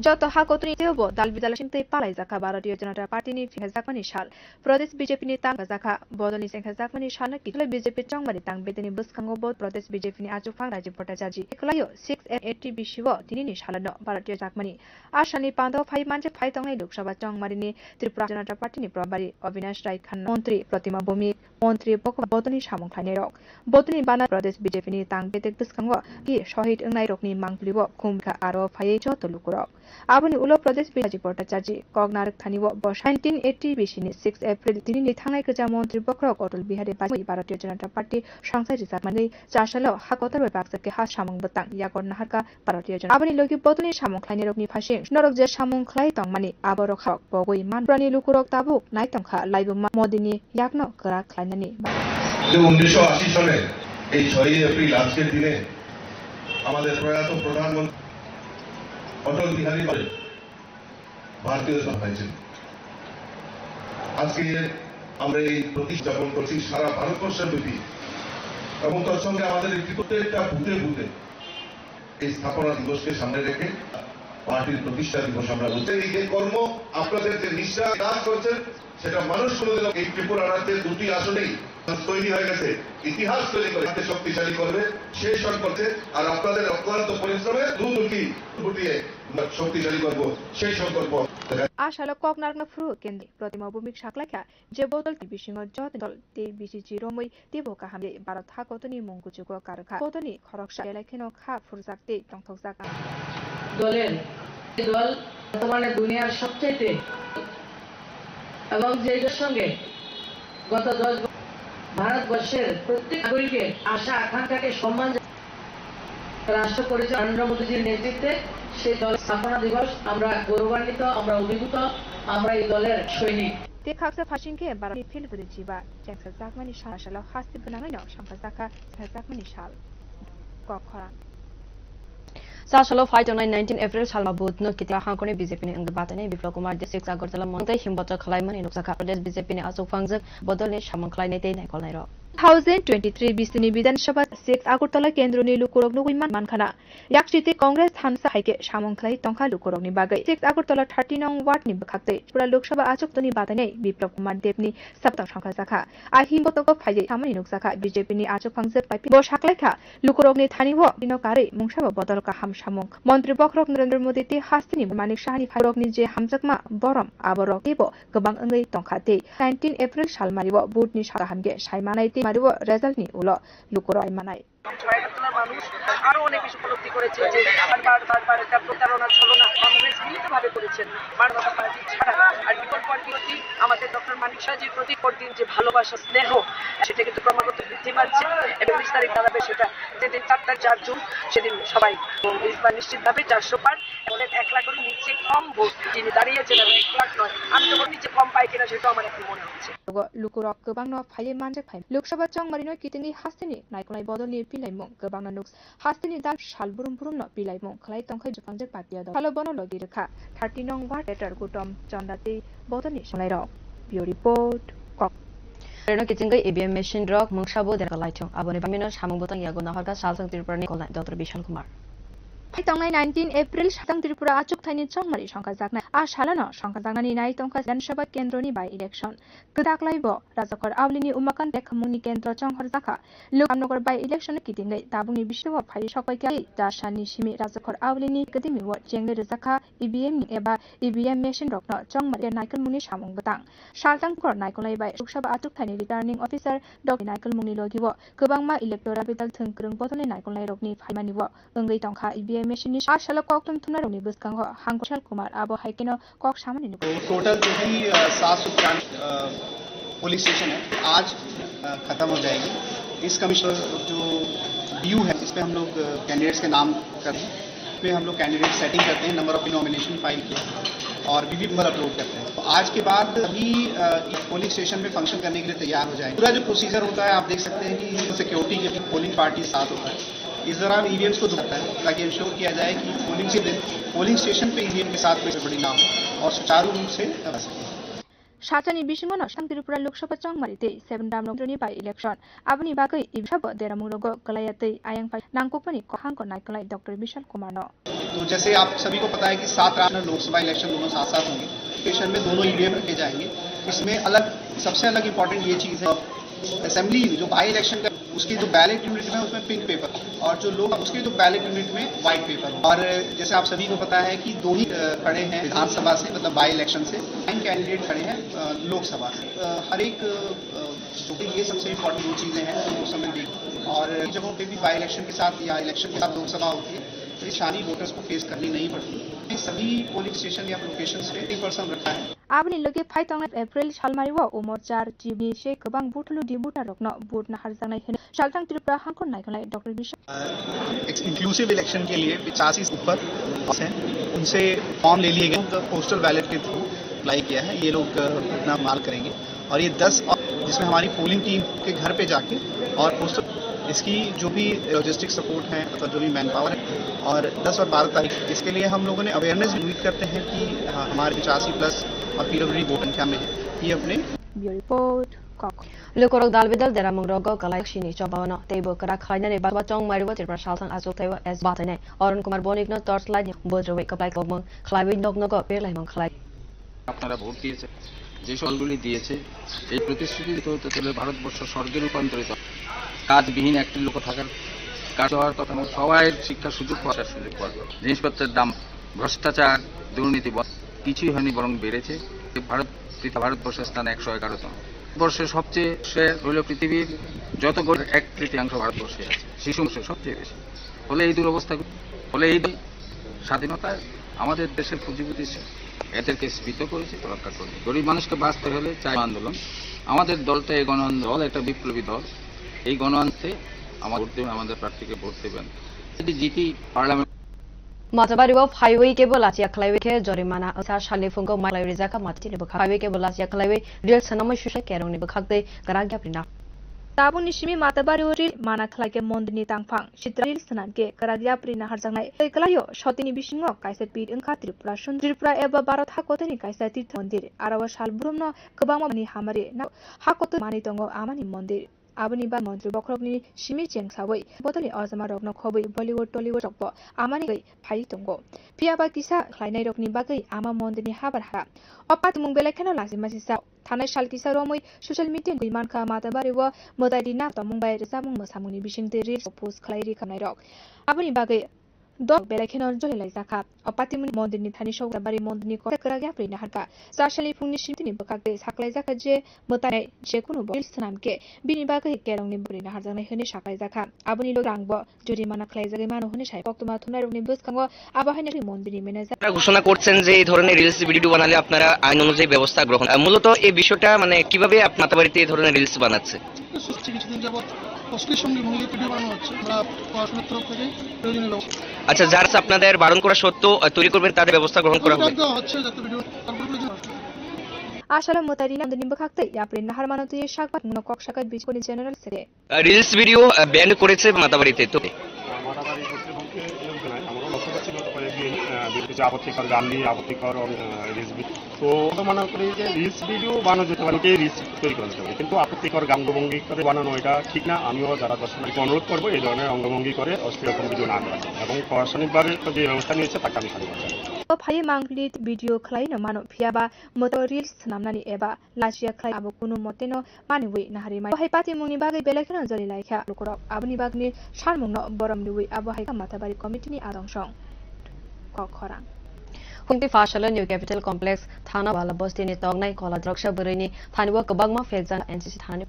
जत हाकतनि तेवबो दाल बिदाल सिंतै पालाइजाखा भारतीय जनता पार्टीनि फिंगाजाकमानि साल प्रदेश बीजेपीनि तांगाजाखा बदलनि सेंखाजाकमानि सालना किखलाय बीजेपी चंगमारि तांबेदिनि बसखांगो प्रदेश बीजेपीनि आजुफां राज्य पटाजाजी एकलायो 680 बिसिव दिनिनि सालनो भारतीय जाकमानि आसामनि पान्दो फाइ मानसे फाइ तंगनाय लोकसभा चंगमारिनि त्रिपुरा जनता पार्टीनि प्रभारी अविनाश राय खन्ना मन्त्री प्रतिमा भूमि मन्त्री बदलनि सामंख्लायनाय रक बदलनि बाना प्रदेश बीजेपीनि तांबेदेक बसखांगो कि शहीद ओंनाय रकनि मांगलिबो खुमखा आरो फाइ जत लुकुरक आबुनि उलो प्रदेश बिराजी पटाचार्जी कगनारक थानिव 1980 बिसिनि 6 एप्रिल दिननि थांनाय गोजा मन्त्री बक्रक अटल बिहारी वाजपेयी भारतीय जनता पार्टी संसद रिजार्भमानि जासालो हाकतर बाक्साके हा सामं बतां यागर नाहारका भारतीय जनता आबुनि लोगि बदलनि सामंख्लायनाय रकनि फासे नरक जे सामंख्लाय तंमानि आबरक हक बगै मानप्रानि लुकुरक ताबुक नायतंखा लाइबमा मोदीनि याकनो करा खालायनानि 1980 সালে এই 6 এপ্রিল আজকের দিনে আমাদের প্রয়াত প্রধানমন্ত্রী অটল বিহারী বাজপেয়ী ভারতীয় জনতা পার্টি আজকে আমরা এই প্রতিষ্ঠাপন করছি সারা ভারতবর্ষের ব্যাপী এবং তার সঙ্গে আমাদের প্রত্যেকটা বুথে বুথে এই স্থাপনা দিবসকে সামনে রেখে পার্টির প্রতিষ্ঠা দিবস আমরা বলছি। এই যে কর্ম আপনাদের যে নিষ্ঠা কাজ করছেন সেটা মানুষ কোনোদিন এই ত্রিপুরা রাজ্যের 2টি আসনেই তৈরি হয়ে গেছে, ইতিহাস তৈরি করে শক্তিশালী করবে সেই সংকল্পে আর আপনাদের অক্লান্ত পরিশ্রমে দুটি ফুটিয়ে শক্তিশালী করব সেই সংকল্প आशाल कगनारक फ्रु केन्द्र प्रतिमा भूमिक साकलाखा जे बोतल बिसिङ जत दल ते बिसिजि रोमै तेबो काहामले भारत हाकतनि मंगुजुगो कारखा कतनि खरकसा एलाखेनो खा फुरजाकते तंथकजाका দলের দল বর্তমানে দুনিয়ার সবচেয়ে এবং যেটার সঙ্গে গত 10 ভারতবর্ষের প্রত্যেক নাগরিকের আশা আকাঙ্ক্ষাকে সম্মান রাষ্ট্র পরিচালক নরেন্দ্র মোদীজির নেতৃত্বে সেই দলের স্থাপনা দিবস আমরা গৌরবান্বিত, আমরা অভিভূত, আমরা এই দলের সৈনিক। ते खाक्सा फासिंके बारानि फिल्ड बुदि जिबा जेंसा जाकमानि सालासालाव हास्ति गोनाङैनो संखाजाखा जाकमानि साल कखरा सासलो फाइट 19 एप्रिल सालमा बुधनो किता हांकोने बीजेपी ने अंग बातने विप्लव कुमार डिस्ट्रिक्ट आगरतला मंगते हिमबत खलाइमनि नुकसाखा प्रदेश बीजेपी ने आसुक फांगजक बदलने सामंखलाइने ते नायखलाइरो 2023 बिस्तिनी विधानसभा 6 आगरतला केन्द्रनि लुकुरगनो विमान मानखाना याकसिते कांग्रेस हानसा हाइके सामंखलाइ तंखा लुकुरगनि बागै 6 आगरतला 30 नং वार्डनि बखाक्ते पुरा लोकसभा आचुक्तनि बातने विप्लव कुमार देवनि सप्ताह संखा जाखा आहिमबतको फाइजे सामनि नुकसाखा बीजेपीनि आचुक फांगजक पाइपि बो साखलाइखा लुकुरगनि थानिवो दिनो कारे मुंसाबा बदलका हाम सामुं मन्त्री बखरक नरेन्द्र मोदी ते हास्तिनि मानिक शाहनि फारकनि जे हामजकमा बरम आबरक तेबो गोबां अंगै तंखाते 19 एप्रिल सालमारिवो बुधनि सारा हामगे साइमानाइते मारिवो रेजाल्टनि उलो लुकुरय मानाय মানুষ আরো অনেক কিছু উপলব্ধি করেছে যে বারবার একটা প্রতারণা ছলনা কংগ্রেস মিলিতভাবে করেছেন মানবতা পার্টি ছাড়া আর বিকল্প পার্টি আমাদের ডক্টর মানিক সাহাজির প্রতি পরদিন যে ভালোবাসা স্নেহ সেটা কিন্তু ক্রমাগত বৃদ্ধি পাচ্ছে এবং বিস্তারিত দাঁড়াবে সেটা যেদিন 4 জুন সেদিন সবাই ইসবা নিশ্চিতভাবে 400 পার এবং 1 লাখের নিচে কম ভোট তিনি দাঁড়িয়েছেন এবং 1 লাখ নয় আমি তো নিচে কম পাই কিনা সেটা আমার এখন মনে হচ্ছে लुकुरक गोबां न फाइले मानजक फाइ लोकसभा चंगमारिनो कितिनि हास्तिनि नायखलाइ बदलनि पिलाइमुं गोबां न नुक्स हास्तिनि दाल सालबुरुम बुरुम न पिलाइमुं खलाइ तंखाइ जुफांजक पार्टिया द फालो बनो लगी रेखा 30 नং वार्ड लेटर गुटम चंदाते बदलनि सलाइरो बियो रिपोर्ट कक रेनो किचिंगै ईवीएम मेशिन रक मुंगसाबो देरखलाइथों आबोनि बामिनो सामुं बतंग यागो नाहरका सालसंग त्रिपुरानि कलनाय डॉक्टर विशाल कुमार तंगनाय 19 एप्रिल सातंग त्रिपुरा आचुक थाइनि चंगमारि संखा जागनाय आ सालानो संखा जागनानि नाय तंखा विधानसभा केन्द्रनि बाय इलेक्शन गदाखलाइबो राजाखर आवलिनि उमाकान रेखामुनि केन्द्र चंहर जाखा लुकामनगर बाय इलेक्शन कितिंगै दाबुनि बिशव फाइ सकाइकाय दासानि सिमि राजाखर आवलिनि कदिमि व जेंगे रजाखा ईवीएम एबा ईवीएम मेशिन रकनो चंगमारि नायकल मुनि सामुं बतां सालतांखर नायकलाइ बाय लोकसभा आचुक थाइनि रिटार्निं अफिसार डॉ नायकल मुनि लगिवो गोबांमा इलेक्टोरा बिदाल थंक्रं बदलनि नायकलाइ रकनि फाइमानिवो अंगै तंखा ईवीएम मेशिननि आशाला ककटन थुनारनि बसकांगो हांगोशाल कुमार आबो हाइकेनो कक सामने टोटल जो भी 700 पुलिस स्टेशन है आज खत्म हो जाएगी। इस कमिश्नर जो डीयू है इस पे हम लोग कैंडिडेट्स के नाम करते हैं, इसमें हम लोग कैंडिडेट सेटिंग करते हैं, नंबर ऑफ नॉमिनेशन फाइल किया और बीबी नंबर अपलोड करते हैं। तो आज के बाद अभी पोलिंग स्टेशन में फंक्शन करने के लिए तैयार हो जाएंगे। पूरा जो प्रोसीजर होता है आप देख सकते हैं कि सिक्योरिटी के पोलिंग पार्टी साथ होता है। इस दौरान ईवीएम्स को दुखता है ताकि इंश्योर किया जाए कि पोलिंग के दिन पोलिंग स्टेशन पे ईवीएम के साथ कोई गड़बड़ी ना हो और सुचारू रूप से कर सके। सातनि बिसिङन सांग त्रिपुरा लोकसभा चंगमारिते 7 दाम नंगनि बाय इलेक्शन आबनि बागै इबसाब देरामुलगो गलायतै आयांगफाइ नांगकोपनि कहांको नायकलाइ डॉक्टर विशाल कुमार न। तो जैसे आप सभी को पता है कि 7 राज्य लोकसभा इलेक्शन दोनों साथ साथ होंगे। स्टेशन में दोनों ईवीएम रखे जाएंगे। इसमें सबसे अलग इंपॉर्टेंट ये चीज है असेंबली जो बाई इलेक्शन का उसकी जो बैलेट यूनिट में उसमें पिंक पेपर और जो लोग उसके जो बैलेट यूनिट में व्हाइट पेपर और जैसे आप सभी को पता है कि 2 ही खड़े हैं विधानसभा से मतलब बाई इलेक्शन से 9 कैंडिडेट खड़े हैं लोकसभा से। हर एक ये सबसे इम्पोर्टेंट 2 चीजें हैं जो उस समय देख और जगहों पे भी बाई इलेक्शन के साथ या इलेक्शन के साथ लोकसभा होती है तो शानी वोटर्स को फेस करनी नहीं पड़ती। सभी पोलिंग स्टेशन या लोकेशन पे 1% रखा है। आबनि लगे फाइतंग एप्रिल सालमारिव उमर 4 जीबी से गोबां बुथलु दिबुटा रखनो बुट नहार जानाय होनो सालतांग त्रिपुरा हांको नायकलाइ डॉक्टर विशाल इंक्लूसिव इलेक्शन के लिए 85 से ऊपर हैं उनसे फॉर्म ले लिए गए पोस्टल बैलेट के थ्रू अप्लाई किया है। ये लोग अपना माल करेंगे और ये 10 जिसमें हमारी पोलिंग टीम के घर पे जाके और पोस्टल इसकी जो भी लॉजिस्टिक सपोर्ट है मतलब जो भी मैन पावर है और 10 और 12 तारीख इसके लिए हम लोगों ने अवेयरनेस उम्मीद करते हैं कि हमारे 85+ और पीडब्ल्यूडी वोट संख्या में है ये अपने रिपोर्ट लुकुरक दालबिदल देरामुंगरगो कलायक्षिनी चबावनो तेबो करा खाइनाने बाबा चंग मारिबो त्रिपुरा सालसंग आजो थैव एस बाथाइने अरुण कुमार बनिकनो टर्च लाइट बोजरवे कप्लाई कबमं खलाइबि नगनगो पेरलाइमं खलाइ আপনারা ভোট দিয়েছে যে দলগুলি দিয়েছে এই প্রতিশ্রুতি হতে চলে ভারতবর্ষ স্বর্গে রূপান্তরিত কাজবিহীন একটি লোক থাকার কাজ হওয়ার কথা না সবাই শিক্ষা সুযোগ পাওয়ার সুযোগ পাবে জিনিসপত্রের দাম ভ্রষ্টাচার দুর্নীতি কিছুই হয়নি বরং বেড়েছে ভারতবর্ষের স্থান 111তম ভারতবর্ষের সবচেয়ে হলো পৃথিবীর যত গরিব 1/3 ভারতবর্ষে আছে শিশু সবচেয়ে বেশি ফলে এই দুরবস্থা ফলে এই স্বাধীনতায় আমাদের দেশের পুঁজিপতি এদেরকে স্ফীত করেছে রক্ষা করবে গরিব মানুষকে বাঁচতে হলে চাই আন্দোলন আমাদের দলটা এই গণ দল একটা বিপ্লবী দল এই গণ আন্দোলনে আমাদের প্রার্থীকে ভোট দেবেন যদি জিতি পার্লামেন্ট माताबारिव फाइवे केबल आचिया खलाइवे के जरिमाना असा शालि फुंगो माइलाइ रिजाका माति ने बखा फाइवे केबल आचिया खलाइवे रियल सनम Suse केरंनि बखाते गराग्या प्रिना Tabuni shimi mata bari uri mana khlaike mondini tangphang sitril sanamke karagya prina harjangnai kelayo shotini bisingo kaisa pit engkha Tripura sun Tripura eba Bharat hakotani kaisa tirth mondir arawa salbrumno kwbangma ni hamari na hakot mani tongo amani mondir aboni ba mantri bokrokni simi chengsabai botoli azama rokno khobai Bollywood Tollywood rokbo amani gai phai tongo piaba kisa khlainai rokni bagai ama mondini habar ha opat mung belekhena lazima sisa थानाय सालकिसा रमै social media गइमानखा माताबारि व मोदाइदिना तमुंबाय रेसामुं मोसामुंनि बिसिंते reels post खलाइरि खानाय रक आबनि बागै दग बेलेखेन जलिलाय जाखा अपातिमुनि मन्दिरनि थानि सौगाबारि मन्दिरनि कथा कराग्या प्रिना हारका सासलि फुंनि सिमतिनि बखागदे साखलाय जाखा जे मोतानाय जेकुनु रिल्स नामके बिनि बागै केरंनि बुरिना हारजानाय होने साखलाय जाखा आबनि लोरांब जुरिमाना खलाय जागै मानो होने साय पक्तमा थुनाय रगनि बसखांग आबाहायनि मन्दिरनि ম্যানেজার ঘোষণা করছেন যে এই ধরনের রিলস ভিডিও বানালে আপনারা আইন অনুযায়ী ব্যবস্থা গ্রহণ মূলত এই বিষয়টা মানে কিভাবে মাতাবাড়িতে এই ধরনের রিলস বানাচ্ছে কিছুদিন যাবত অশ্লীল সঙ্গে ভঙ্গি ভিডিও বানানো হচ্ছে আমরা পড়াশোনার তরফ থেকে প্রয়োজনীয় ব্যবস্থা আচ্ছা যারা আপনাদের বারণ করা সত্ত্বেও তৈরি করবেন তাদের ব্যবস্থা গ্রহণ করা হবে হচ্ছে যাতে ভিডিও आशाला मोतारी मन्दिरनि बखागते याप्रिन नाहार मानते शाकबात नकक शाकात बिजकोनि जनरल सेरे রিলস ভিডিও ব্যান করেছে মাতাবাড়িতে তো মাতাবাড়ি কর্তৃপক্ষকে এরকম জানাই আমরা লক্ষ্য করছি গত কয়েকদিন কিছু আপত্তিকর গান দিয়ে আপত্তিকর রিলস তো মনে করি যে রিলস ভিডিও বানানো যেতে পারে রিলস তৈরি করা যেতে পারে কিন্তু আপত্তিকর গাঙ্গভঙ্গি করে বানানো এটা ঠিক না আমিও যারা দর্শককে অনুরোধ করবো এই ধরনের অঙ্গভঙ্গি করে অশ্লীল ভিডিও না করা এবং প্রশাসনিকভাবে যে ব্যবস্থা নিয়েছে তাকে আমি সাধুবাদ জানাই फाइ मांगलित भिडियो खलाइन मानो फियाबा मोतो रिल्स नामनानि एबा लाजिया खलाइ आबो कुनु मतेनो मानिवै नाहारि माइ हाइ पाति मुंनि बागै बेलेखन जलि लाइखा लुकरक आबनि बागनि सारमुंनो बरमनिवै आबो हाइ माथाबारि कमिटिनि आदंसं खखरा हुंति फाशला न्यू कैपिटल कॉम्प्लेक्स थाना वाला बस्तीनि तगनाय कला द्रक्षा बरैनि थानिवा गोबांमा फेकजान एनसीसी थानानि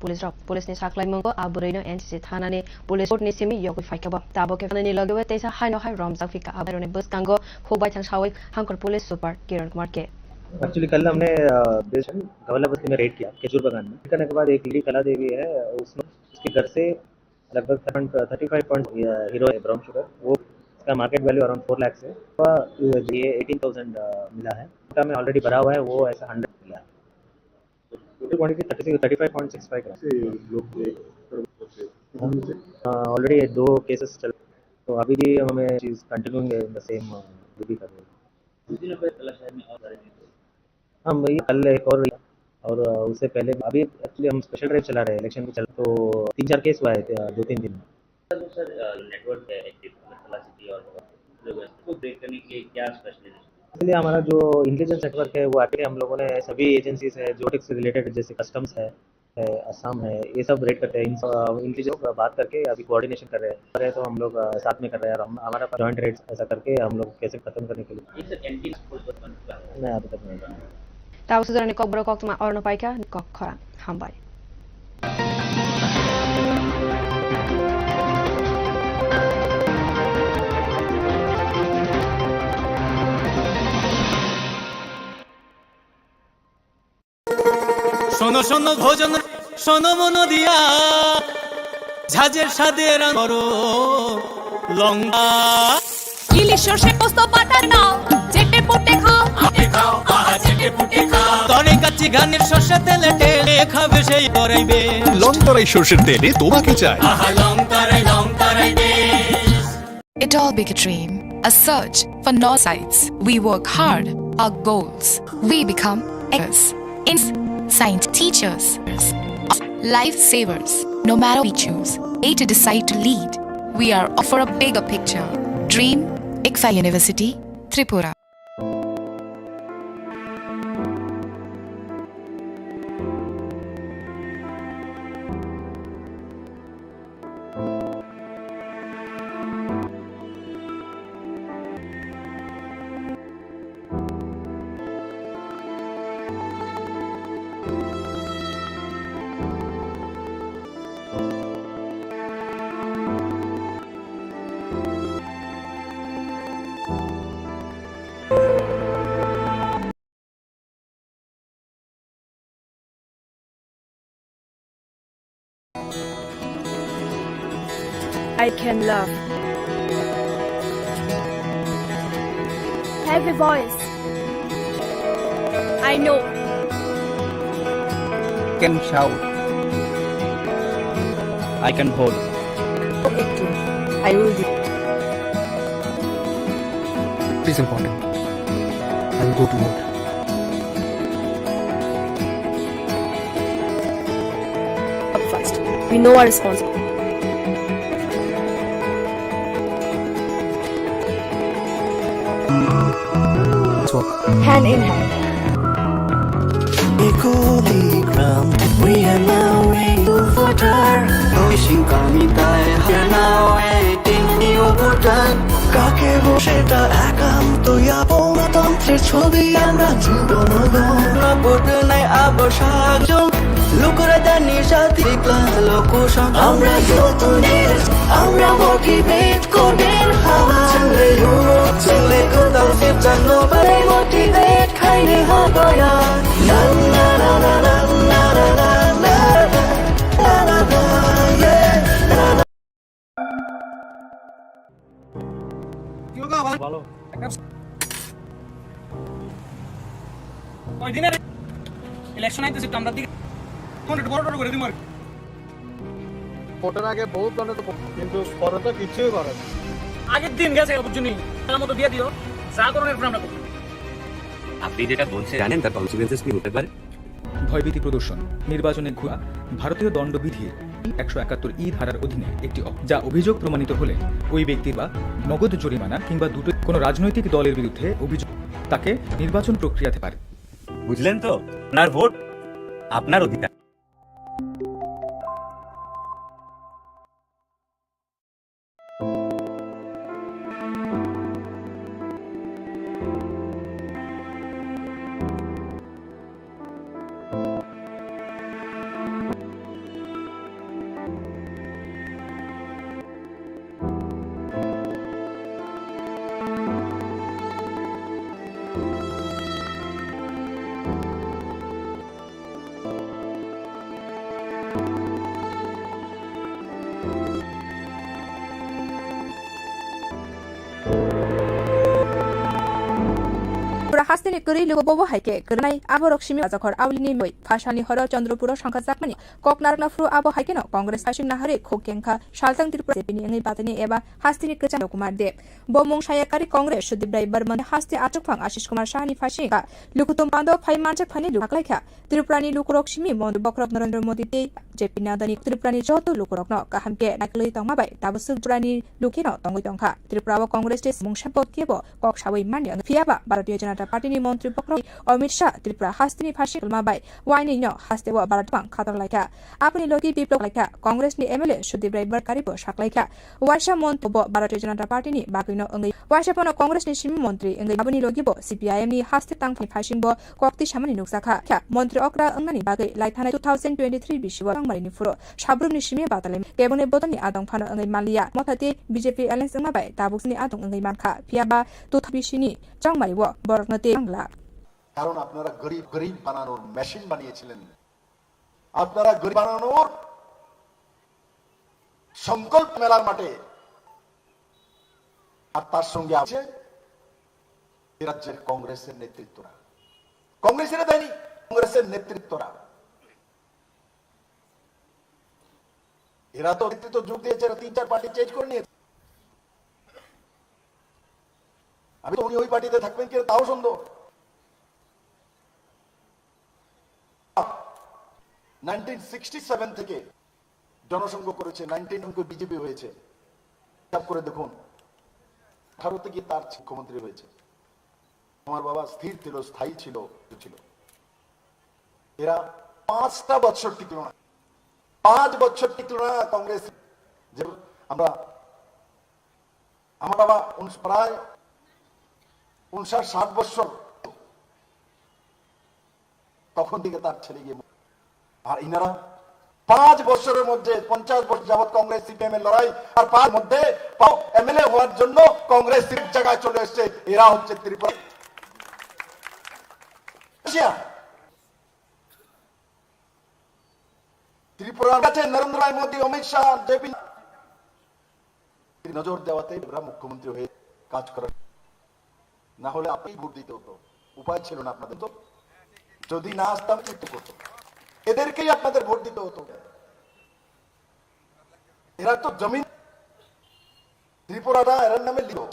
पुलिसनि साख्लाइमंगो आबुरैनो एनसीसी थानानि पुलिस कोर्टनि सिमि यगै फाइकाबा ताबो केफानि लगेवे तेसा हाइनो हाइ रमजाक फिका आबरने बसकांगो होबाय थां सावै हांकर पुलिस सुपर किरण कुमार के एक्चुअली कल हमने गवला बस्ती में रेड किया केजूर बागान में करने के बाद एक लेडी कला देवी है उसमें उसके घर से लगभग 35 पॉइंट हीरो ब्राउन शुगर वो का मार्केट वैल्यू अराउंड 4 लाख से ये 18,000 मिला है उसका में ऑलरेडी भरा हुआ है वो ऐसा 100 मिला टोटल क्वांटिटी 35.65 ग्राम ऑलरेडी 2 केसेस चल तो अभी भी हमें चीज continuing in the same duty कर रहे हैं हम वही कल एक और उससे पहले अभी एक्चुअली हम स्पेशल ड्राइव चला रहे हैं इलेक्शन भी चल तो 3-4 केस हुआ है 2-3 दिन में सर नेटवर्क है एक्टिव सिटी और को ब्रेक करने के लिए क्या स्पेशलाइजेशन इसलिए हमारा जो इंटेलिजेंस नेटवर्क है वो आके हम लोगों ने सभी एजेंसीज है जो टेक्स से रिलेटेड जैसे कस्टम्स है असम है ये सब रेड करते हैं इनकी जो बात करके अभी कोऑर्डिनेशन कर रहे हैं तो हम लोग साथ में कर रहे हैं और हमारा जॉइंट रेड ऐसा करके हम लोग कैसे खत्म करने के लिए नहीं अभी तक नहीं ताउसुजरनि कब्र कक्तमा अर्न पाइका कखरा हामबाय শোনো শোনো ভোজন শোনো মন দিয়া ঝাঁঝের স্বাদের করো লঙ্কা ইলিশ সর্ষে পোস্ত বাটা নাও চেটে পুটে খাও চেটে পুটে খাও তরে কাচ্চি গানের সর্ষে তেলে টেলে খাবে সেই করাইবে লংতরাই সর্ষের তেলে তোমাকে চাই লংতরাই দে It all be a dream, a search for north sides. We work hard, our goals. We become experts, science teachers, lifesavers. No matter we choose, A to decide to lead. We are offer a bigger picture. Dream, ICFA University, Tripura. I can love. Have a voice. I know. Can shout. I can hold. I will do. It is important. I will go to vote. First, we know our responsibility. Let's work. Hand in hand. We are now ready to voter. Wishing kami tayo now waiting new voter. কাকে বসেটা একান্ত আপনতন্ত্রের ছবি আমরা জীবন vote নাই আবশ্যক লোকরা দানি সাথে লোকসং আমরা নতুনের আমরা মোটিভেট করবেন হাওয়া চলে চলে কোথাও সে জানো বারে মোটিভেট খাইলে হবে না না না না না না না না ভালো ওই দিনের ইলেকশন আইতেছে তো আমরা দিকে কোন বড় বড় করে দিমু ভোটের আগে বহুত মানে তো কিন্তু পরে তো কিছুই করে না। আগের দিন গেছে বুঝুনি তার মতো দিয়ে দিও যা করুন এরপর আমরা করব। আপনি যেটা বলছেন জানেন তার কনসিকুয়েন্সেস কি হতে পারে? ভয়ভীতি প্রদর্শন, নির্বাচনে ঘুয়া, ভারতীয় দণ্ডবিধির 171 ধারার অধীনে একটি যা অভিযোগ প্রমাণিত হলে ওই ব্যক্তির বা নগদ জরিমানা কিংবা দুটো কোনো রাজনৈতিক দলের বিরুদ্ধে অভিযোগ তাকে নির্বাচন প্রক্রিয়াতে পারে। বুঝলেন তো? আপনার ভোট আপনার অধিকার। Hastini kuri lugo bobo haike kurnai abo rokshimi rajakhor awlini moi phashani horo chandropuro সংখ্যা জাকমানি koknarna fru abo haike no congress phashing nahare khokengkha shaltang tripura jepini engai batani eba hastini kechan kumar de bomung sayakari congress sudip rai barman hasti achukphang ashish kumar shahani phashing ka lukutum pando phai manchak phani lukaklaikha tripurani lukurokshimi mondu bokrok narendra modi te jepini adani tripurani joto lukurokno kahamke naklei tongmabai tabusuk tripurani lukino tongoi tongkha tripura congress te mungshapot kebo kok sawai mani phiaba bharatiya janata পার্টিনি মন্ত্রী বক্রক অমিত শাহ ত্রিপুরা হাস্তিনি ফাঁসি কলমাবাই ওয়াইনি ন হাস্তে ও বারাটবাং খাতর লাইকা আপনি লগি বিপ্লব Laika কংগ্রেসনি MLA Sudip রাইবার Karib সাকলাইকা ওয়াইশা মন্তব্য ভারতীয় জনতা পার্টিনি বাকিনো অঙ্গই ওয়াইশাপন কংগ্রেসনি সিমি মন্ত্রী অঙ্গই আবনি লগিব CPIM নি হাস্তে তাংফনি ফাঁসিব কক্তি সামানি নুকসাখা মন্ত্রী অকরা অঙ্গনি বাগৈ লাইথানাই 2023 বিশিব রংমারিনি ফুরো সাবরুমনি সিমি বাতালে কেবনে বদনি আদং ফানো অঙ্গই মালিয়া মথাতে বিজেপি এলায়েন্স অঙ্গাবাই তাবুকসনি আদং অঙ্গই মানখা ফিয়াবা 2020 চাংমারিব বরকনতে বাংলা। কারণ আপনারা গরিব গরিব বানানোর মেশিন বানিয়েছিলেন, আপনারা গরিব বানানোর সংকল্প মেলার মাঠে, আর তার সঙ্গে আছে রাজ্যের কংগ্রেসের নেতৃত্বরা, কংগ্রেসের দেয়নি, কংগ্রেসের নেতৃত্বরা, এরা তো নেতৃত্ব যোগ দিয়েছে, 3-4 পার্টি চেঞ্জ করে নিয়েছে। আমি তো উনি ওই পার্টিতে থাকবেন কিনা তাও সন্দেহ। 1967 থেকে জনসংঘ করেছে, 19 বিজেপি হয়েছে, হিসাব করে দেখুন 18 থেকে তার মুখ্যমন্ত্রী হয়েছে। আমার বাবা স্থির ছিল, স্থায়ী ছিল। এরা 5টা বছর টিকল না, 5 বছর টিকল না কংগ্রেস। যে আমরা আমার বাবা প্রায় 59-60 বছর তখন থেকে তার ছেলে গিয়ে, আর ইনারা 5 বছরের মধ্যে 50 বছর যাবৎ কংগ্রেস সিপিএম এর লড়াই, আর 5 মধ্যে এমএলএ হওয়ার জন্য কংগ্রেস জায়গায় চলে এসেছে। এরা হচ্ছে ত্রিপুরা ত্রিপুরার কাছে নরেন্দ্র মোদী, অমিত শাহ, জেপি নজর দেওয়াতে এরা মুখ্যমন্ত্রী হয়ে কাজ করার, না হলে আপনি ভোট দিতে হতো, উপায় ছিল না আপনাদের। তো যদি না আসতাম মৃত্যু করতো, এদেরকেই আপনাদের ভোট দিতে হতো। এরা তো জমিন ত্রিপুরাটা এর নামে লিখো,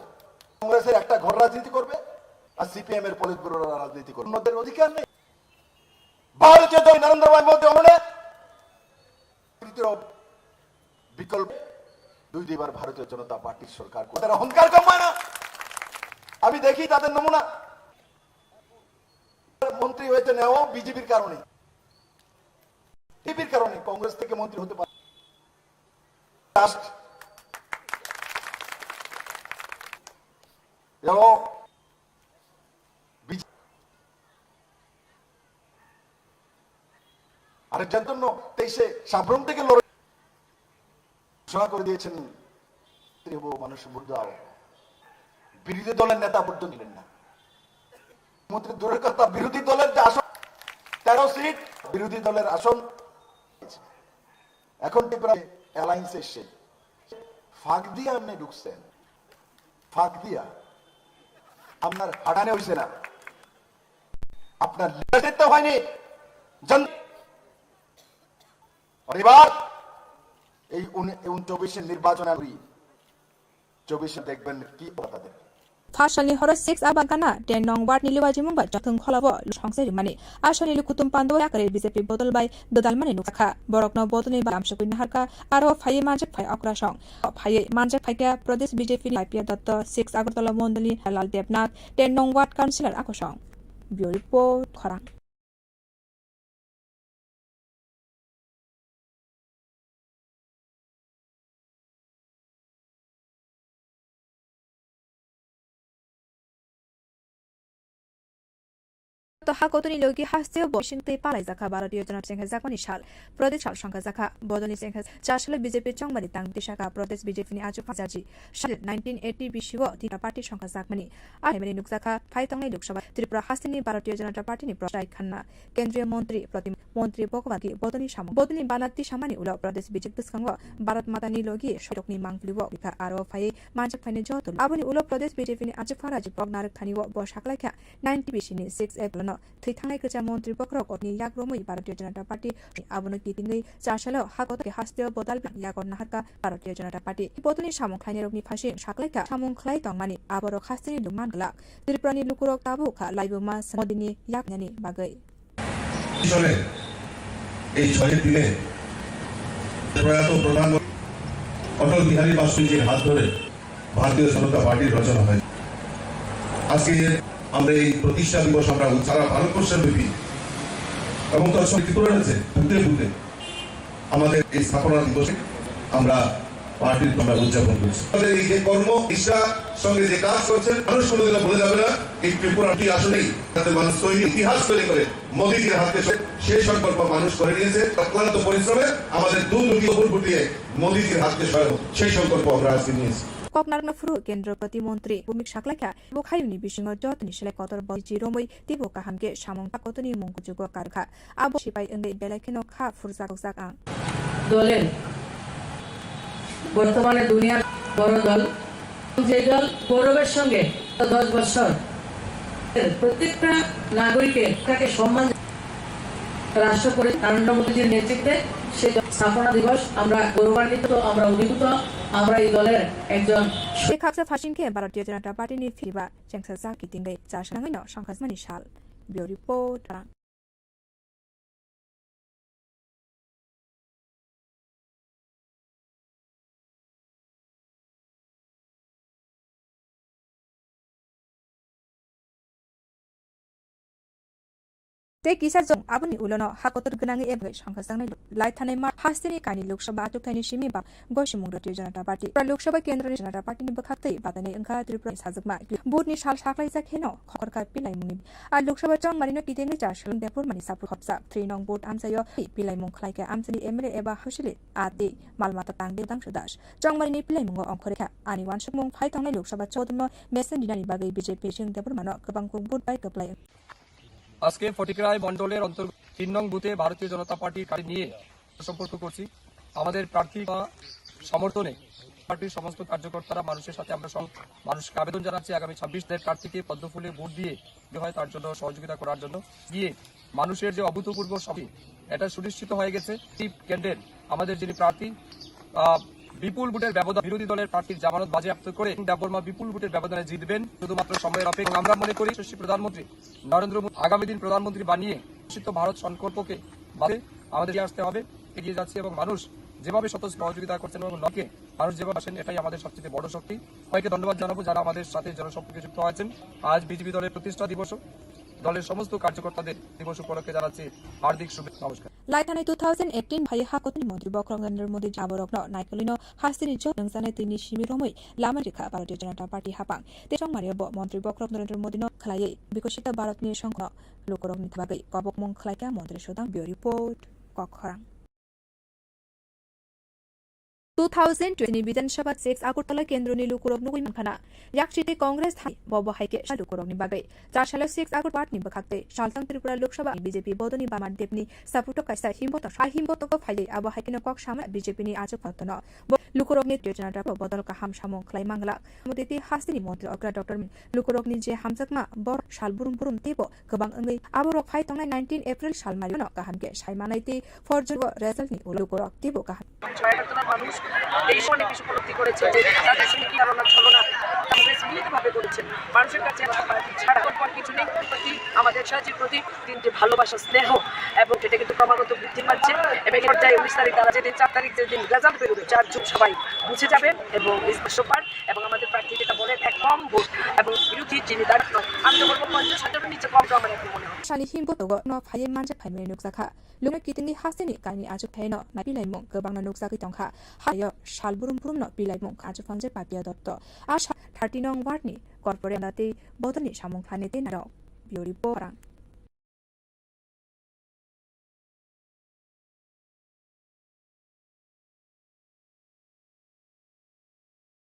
কংগ্রেসের একটা ঘর রাজনীতি করবে আর সিপিএম এর পলিট ব্যুরোর রাজনীতি করবে, অন্যদের অধিকার নেই। ভারতীয় দল নরেন্দ্র ভাই মোদী অমনে তৃতীয় বিকল্প দুইবার ভারতীয় জনতা পার্টির সরকার তাদের অহংকার কমায় না। আমি দেখি তাদের নমুনা, মন্ত্রী হয়েছে নেওয়া বিজেপির কারণে, বিজেপির কারণে কংগ্রেস থেকে মন্ত্রী হতে পারে। আরেকটার জন্য 23-এ সাবরুম থেকে লড়াই ঘোষণা করে দিয়েছেন মানুষ বুঝাও, বিরোধী দলের নেতা পর্যন্ত নিলেন না। মন্ত্রী দূরের কথা, বিরোধী দলের যে আসন 13 সিট বিরোধী দলের আসন, এখন ত্রিপুরা অ্যালায়েন্স এসে ফাঁক দিয়ে আপনি ঢুকছেন, ফাঁক দিয়া আপনার হাঁটানে হয়েছে না, আপনার লিডারশিপ হয়নি। এবার এই 24-এর নির্বাচনে 24-এ দেখবেন কি তাদের ফাশালनि हर 6 आबागाना 10 नং वार्ड निलुवाजि मुंबा जथुं खलाबो संसारि माने आसनि लुकुतुम पान्दो याकरे बीजेपी बदल बाय ददाल माने नुखा बरकनो बदलनि बामसकुइ नाहारका आरो फाये मानजक फाय अक्रासं फाये मानजक फायका प्रदेश बीजेपी लाइपिया दत्त 6 अगरतला मंडली लाल देवनाथ 10 नং वार्ड काउन्सिलर आकसं ब्युरो रिपोर्ट खरां। हाकोतनि लोगी हास्ते बसिंगते पालाय जाखा भारतीय जनता संघ जाखनि साल प्रदेश साल संघ जाखा बदलनि संघ चासले बीजेपी चंगमारि तांग दिशाका प्रदेश बीजेपी नि आजु फाजाजी 1980 बिसिव तिना पार्टी संघ जाखमनि आइमनि नुकजाखा फाइतंगै लोकसभा त्रिपुरा हास्तिनि भारतीय जनता पार्टी नि प्रसाय खन्ना केन्द्रीय मंत्री प्रतिम मंत्री बकवाकी बदलनि साम बदलनि बानाति सामानि उला प्रदेश बीजेपी संघ भारत मातानि लोगी सडकनि मांगलिव बिखा आरो फाइ मानजक फाइने जतुल आबनि उला प्रदेश बीजेपी नि आजु फाराजी पगनारक थानिव बसाखलायखा 90 बिसिनि 6 एप्रिल थैथांनाय गोजा मंत्री बक्रक अग्नि याग्रमै भारतीय जनता पार्टी आबनो कितिङै चासले हाकोतके हास्ते बदल यागन नाहारका भारतीय जनता पार्टी बदलनि सामंख्लायनि रोगनि फासे साखलायखा सामंख्लाय तंमानि आबरो खास्तिनि लुमान गला त्रिपुरानि लुकुरक ताबुखा लाइबमा मोदिनि यागनानि बागै চলে এই 6 দিনে প্রয়াত প্রধানমন্ত্রী অটল বিহারী বাজপেয়ীর হাত ধরে ভারতীয় জনতা পার্টির রচনা হয়। আজকে আমরা এই প্রতিষ্ঠা দিবস আমরা সারা ভারতবর্ষের ব্যাপী এবং তার সঙ্গে ত্রিপুরা রয়েছে ভূতে ভূতে আমাদের এই স্থাপনা দিবসে আমরা পার্টির আমরা উদযাপন করছি। আমাদের এই যে কর্ম নিষ্ঠার সঙ্গে যে কাজ করছেন মানুষ কোনোদিনও ভুলে যাবে না। এই ত্রিপুরাটি আসলেই তাদের মানুষ তৈরি ইতিহাস তৈরি করে মোদীজির হাতে সেই সংকল্প মানুষ করে নিয়েছে। অক্লান্ত পরিশ্রমে আমাদের দুর্নীতি উপর ফুটিয়ে মোদীজির হাতে সেই সংকল্প আমরা আজকে নিয়েছি। ककनारना फुरु केन्द्र प्रतिमन्त्री भूमिक साखलाखा बखायुनि बिसिङ जतनि सेले कतर बजि रोमै तिबो काहामके सामं पाकतनि मंगुजुग कारखा आबो सिपाइ अंगे बेलाखेनो खा फुरजा गजाक आं দলের বর্তমানে দুনিয়ার বড় দল, যে দল গৌরবের সঙ্গে 10 বছর প্রত্যেকটা নাগরিকের তাকে সম্মান রাষ্ট্রপতি নরেন্দ্র মোদীজির নেতৃত্বে সেই স্থাপনা দিবস আমরা গৌরবান্বিত, আমরা অভিভূত। আমরা এই দলের একজন শেখাকসা ফাশিংকে भारतीय जनता पार्टी नि फिबा जेंसा जाकी तिंगै चासनाङैनो संखाजमानि साल ब्युरो रिपोर्ट ते किसा जं आबुनि उलनो हाकोतर गनाङै एबगै संखाजनाङै लाइथानै मा हास्तिनि कानि लोकसभा आटुकथाइनि सिमिबा गसिमुं भारतीय जनता पार्टी लोकसभा केन्द्रनि जनता पार्टीनि बखातै बादानै ओंखा त्रिपुरा साजगमा बुधनि साल साख्लाय जाखेनो खखरका पिलाइमुंनि आ लोकसभा चं मारिनो कितेङै चासलुं देपुर मानि सापु खपसा 3 नং बुथ आमसायो पिलाइमुं खलायका आमसानि एमएलए एबा हौसले आते मालमाता तांदे दांसुदास चं मारिनि पिलाइमुंगो अंखरेखा आनि वानसुमुं फाइथांनाय लोकसभा चौदमो मेसन दिनानि बागै बीजेपी सिं देपुर मानो गोबां बुथ बाय गप्लाय আজকে ফটিকরায় মন্ডলের অন্তর্গত 3 নং বুথে ভারতীয় জনতা পার্টির কার্ড নিয়ে সম্পর্ক করছি। আমাদের প্রার্থী সমর্থনে পার্টির সমস্ত কার্যকর্তারা মানুষের সাথে আমরা মানুষকে আবেদন জানাচ্ছি আগামী 26 প্রার্থীকে পদ্মফুলে ভোট দিয়ে হয় তার জন্য সহযোগিতা করার জন্য গিয়ে মানুষের যে অভূতপূর্ব সবই এটা সুনিশ্চিত হয়ে গেছে। এই কেন্দ্রের আমাদের যিনি প্রার্থী বিপুল ভোটের ব্যবধান বিরোধী দলের প্রার্থীর জামানত বাজেয়াপ্ত করে দেববর্মা বিপুল ভোটের ব্যবধানে জিতবেন শুধুমাত্র সময়ের অপেক্ষা। আমরা মনে করি যশস্বী প্রধানমন্ত্রী নরেন্দ্র মোদী আগামী দিন প্রধানমন্ত্রী বানিয়ে ভারত সংকল্পকে বাদে আমাদের আসতে হবে, এগিয়ে যাচ্ছে এবং মানুষ যেভাবে স্বতঃস্ফূর্ত সহযোগিতা করছেন এবং লক্ষ্যে মানুষ যেভাবে আসেন এটাই আমাদের সবচেয়ে বড় শক্তি। সবাইকে ধন্যবাদ জানাবো যারা আমাদের সাথে জনসম্পর্কে যুক্ত হয়েছেন। আজ বিজেপি দলের প্রতিষ্ঠা দিবস, দলের সমস্ত কার্যকর্তাদের দিবস উপলক্ষে জানাচ্ছি হার্দিক শুভেচ্ছা, নমস্কার। लाइथानाय 2018 भाइ हाकतनि मन्त्री बक्र नरेन्द्र मोदी जाबरकनो नाइकलिनो हास्तिनि जो नंसाने तिनि शिमिरमै लामा रेखा भारतीय जनता पार्टी हापां तेजं मारियाब मन्त्री बक्र नरेन्द्र मोदीनो खलायै विकसित भारतनि संघ लोकरगनि बागै कबक मं खलायका मन्त्री सोदां बियो रिपोर्ट कखरां 2020 विधानसभा 6 आगरतला केन्द्रनि लुकुरगनि मानखाना याकसिते कांग्रेस थाइ बब हाइके लुकुरगनि बागै 4 साल 6 आगर पार्टनि बखाक्ते सालतां त्रिपुरा लोकसभा बीजेपी बदनि बामान देवनि सापुट कायसा हिम्बतको फाइले अब हाइकेनो कक सामा बीजेपीनि आजो फतन लुकुरगनि योजना बदल का हाम सामं खलाय मांगला मोदिति हास्तिनि मन्त्री अग्रा डॉक्टर लुकुरगनि जे हामजाकमा बर साल बुरुम तेबो गोबां अंगै आबरो फाइ तंनाय 19 एप्रिल साल मारिनो काहामके साइमानाइते फरजग रेजल्टनि लुकुरग तेबो काहाम মানুষ দেশ অনেক কিছু উপলব্ধি করেছে যে তাদের সঙ্গে কি ধারণা ছলনা কংগ্রেস মিলিতভাবে করেছেন। মানুষের কাছে ছাড়া কিছু নেই, প্রতি আমাদের সাহায্যের প্রতি তিনটি ভালোবাসা, স্নেহ এবং সেটা কিন্তু ক্রমাগত বৃদ্ধি পাচ্ছে এবং পর্যায়ে 19 তারিখ তারা যেদিন 4 তারিখ যেদিন রেজাল্ট বেরোবে 4 জুন সবাই বুঝে যাবেন এবং স্পষ্টপার এবং আমাদের প্রার্থী যেটা বলেন এক কম ভোট এবং বিরোধী যিনি দাঁড়ানো আমি তো বলবো 50,000-এর নিচে কম আমার এখন মনে হয়। सानि हिम्बतको न फाइ मानजा फाइमे नुकसाखा लुंग कितिनि हास्तिनि कानि आजु फाइनो ना बिलाइमु गोबांना नुकसाखै तंखा हायो साल बुरुम न बिलाइमु आजु फांजे पापिया दत्त आ 30 नং वार्डनि कर्पोरेट नाते बदनि सामुं फानेते नारो बियोरि पोरां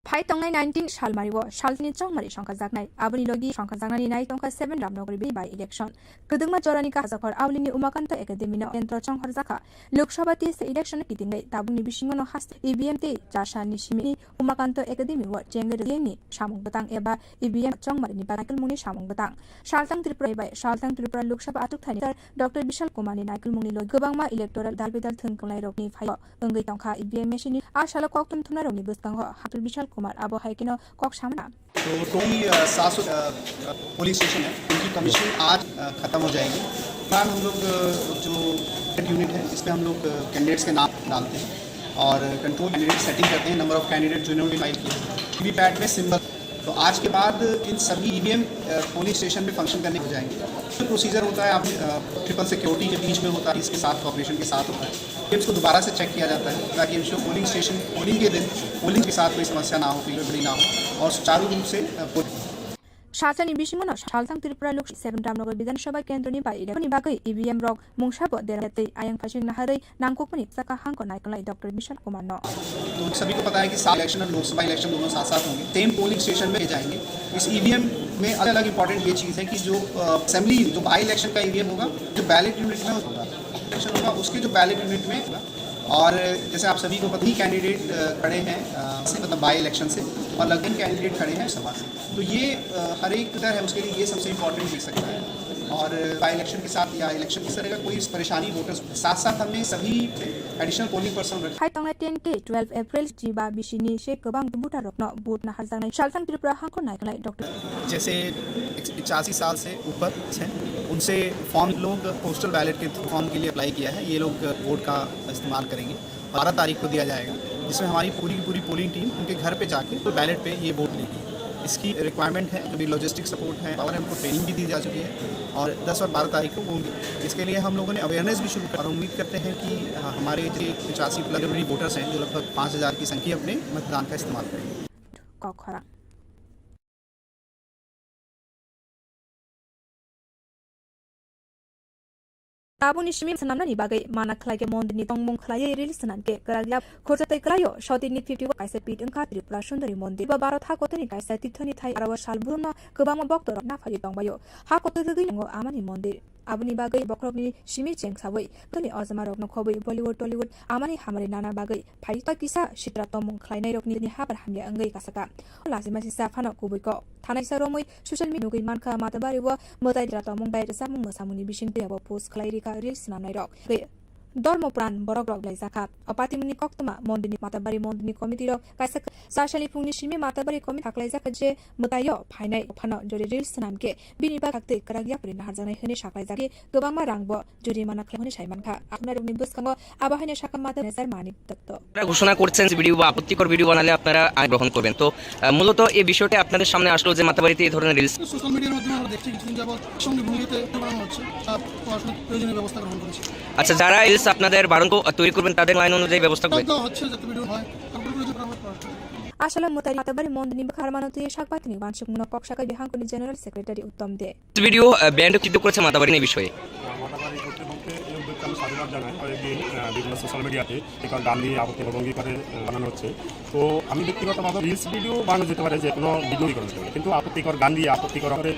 फाइ तंनाय 19 साल मारिव सालनि चंगमारि संखा जागनाय आबनि लगी संखा जागनानि नाय तंखा 7 रामनगरी बे बाय इलेक्शन गदंगमा जरानि का जाखर आवलिनि उमाकान्त एकाडेमिनो केन्द्र चंखर जाखा लोकसभा 30 इलेक्शन किदिनै दाबुनि बिसिङनो हास ईवीएम ते जासानि सिमिनि उमाकान्त एकाडेमि व चेंगर रेनि सामुं बतां एबा ईवीएम चंगमारिनि बानाकल मुनि सामुं बतां सालतां त्रिपुरा बाय सालतां त्रिपुरा लोकसभा आतुकथानि डॉक्टर विशाल कुमारनि नायकल मुनि लग गोबांमा इलेक्टोरल दालबेदाल थंखलाय रगनि फाइ अंगै तंखा ईवीएम मेसिननि आ साल कक्तम थुना रगनि बस्तांग हातुल विशाल कुमार अब हाइकिनो कक सामना तो टोटल 700 पुलिस स्टेशन है, उनकी कमीशन आज खत्म हो जाएगी। फिलहाल हम लोग जो यूनिट है इसमें हम लोग कैंडिडेट्स के नाम डालते हैं और कंट्रोल कैंडिडेट सेटिंग करते हैं, नंबर ऑफ कैंडिडेट जो इन्होंने फाइल किया वीवीपैट में सिंबल। तो आज के बाद इन सभी ईवीएम पोलिंग स्टेशन में फंक्शन करने हो जाएंगे। जो प्रोसीजर होता है आप ट्रिपल सिक्योरिटी के बीच में होता है, इसके साथ कॉपरेशन के साथ होता है, फिर उसको दोबारा से चेक किया जाता है ताकि इंश्योर पोलिंग स्टेशन पोलिंग के दिन पोलिंग के साथ कोई समस्या ना हो, कोई गड़बड़ी ना हो और सुचारू रूप से सालतानि बिसिङनो सालतां त्रिपुरा लोक 7 रामनगर विधानसभा केन्द्रनि बाय इलेक्शननि बागै ईवीएम रग मुंसाबो देरते आयं फासिं नाहरै नांगकोकनि साका हांको नायकलाय डॉक्टर विशाल कुमार न। तो सभी को पता है कि साल इलेक्शन और लोकसभा इलेक्शन दोनों साथ साथ होंगे, सेम पोलिंग स्टेशन में जाएंगे। इस ईवीएम में अलग अलग इंपॉर्टेंट ये चीज़ है कि जो असेंबली जो बाई इलेक्शन का ईवीएम होगा जो बैलेट यूनिट में होगा इलेक्शन होगा उसके जो बैलेट यूनिट में होगा और जैसे आप सभी को पता ही कैंडिडेट खड़े हैं मतलब बाई इलेक्शन से और लगभग कैंडिडेट खड़े हैं सभा से, तो ये हर एक इधर है उसके लिए ये सबसे इम्पोर्टेंट दिख सकता है। और बाई इलेक्शन के साथ या इलेक्शन इस तरह का कोई परेशानी वोटर्स साथ साथ हमने सभी एडिशनल पोलिंग पर्सन रखे। 10 के 12 अप्रैल जीबा बिसिनी से गोबां बुटा रखना बूट ना हरजानाय सालतां त्रिपुरा हांको नायकलाय डॉक्टर जैसे 85 साल से ऊपर हैं उनसे फॉर्म लोग पोस्टल बैलेट के फॉर्म के लिए अप्लाई किया है, ये लोग वोट का इस्तेमाल करेंगे। 12 तारीख को दिया जाएगा जिसमें हमारी पूरी पोलिंग टीम उनके घर पे जाके तो बैलेट पे ये वोट लेगी। इसकी रिक्वायरमेंट है, जो भी लॉजिस्टिक सपोर्ट है और हमको ट्रेनिंग भी दी जा चुकी है और 10 और 12 तारीख को होंगी। इसके लिए हम लोगों ने अवेयरनेस भी शुरू कर और उम्मीद करते हैं कि हमारे जो 85+ वोटर्स हैं जो लगभग 5000 की संख्या अपने मतदान का इस्तेमाल करेंगे। ताबुनि सिमिम सनामनानि बागै माना खलायके मन्दिरनि तंमुं खलायै रिलिज सनानके कराग्ला खोजतै करायो सौदिनि 51 कायसा पीठ अंका त्रिपुरा सुन्दरी मन्दिर बा 12 हाकोतनि कायसा तीर्थनि थाइ आराव सालबुरुमनो गोबां भक्तर नाफारि दंबायो हाकोतगै नंगो आमानि मन्दिर आबुनि बागै बखरगनि सिमि चेंगसावै तनि अजमा रगनो खबै बलिउड टलिउड आमानि हामारि नाना बागै फाइता किसा सित्रा तंमुं खलायनाय रगनि हाबार हामले अंगै कासाका लाजिमा सिसा फानो कुबैको थानायसा रमै सोशल मिडिया मानखा माताबारि व मोदाइद्रा तंमुं बायरे सामुं मोसामुनि बिसिं देयाव पोस्ट खलायरिका रिल्स नामनाय रग ধর্মপ্রাণ বরগ্রগ লাইজাখা অপাতিমুনি কক্তমা মন্দিনি মাতাবাড়ি মন্দিনি কমিটির কাইসা সাশালি ফুংনি সিমি মাতাবাড়ি কমি থাকলাইজাখা যে মতায় ফাইনাই ফানো জরি রিলস নামকে বিনিবা কাকতে কারাगिया পরি নাহাरजानाय होने साख्लायजाखि गोबांमा रांब जुरिमाना खालामनो सायमानखा আপনার উনি বসকাঙ্গ আবাহনে শাখা মাতা নেজার মানিক দত্ত ঘোষণা করছেন যে ভিডিও বা আপত্তিকর ভিডিও বানালে আপনারা আইন গ্রহণ করবেন। তো মূলত এই বিষয়টা আপনাদের সামনে আসলো যে মাতাবাড়িতে এই ধরনের রিলস সোশ্যাল মিডিয়ার মাধ্যমে আমরা দেখছি কিছুদিন যাবত সঙ্গে ভূমিতে বানানো হচ্ছে আসলে প্রয়োজনীয় ব্যবস্থা গ্রহণ করেছি। আচ্ছা, যারা রিলস আপনাদের বারণ তৈরি করবেন তাদের আইন অনুযায়ী ব্যবস্থা করবেন হচ্ছে যাতে ভিডিও হয় আসলে মোতারি মাতাবাড়ি মন্দিনি খারমানতে শাকপাতিনি বানসুকমুন পক্ষাকা বিহাঙ্কনি জেনারেল সেক্রেটারি উত্তম দে ভিডিও ব্যান্ড কৃত করেছে মাতাবাড়ি এই বিষয়ে মাতাবাড়ি কর্তৃপক্ষকে এই উদ্যোগকে আমি সাধুবাদ জানাই। অনেকদিন বিভিন্ন সোশ্যাল মিডিয়াতে এখন গান দিয়ে আপত্তি ভঙ্গি করে বানানো হচ্ছে। তো আমি ব্যক্তিগতভাবে রিলস ভিডিও বানানো যেতে পারে, যে কোনো ভিডিও করা যেতে পারে, কিন্তু আপত্তিকর গান দিয়ে আপত্তিকর করে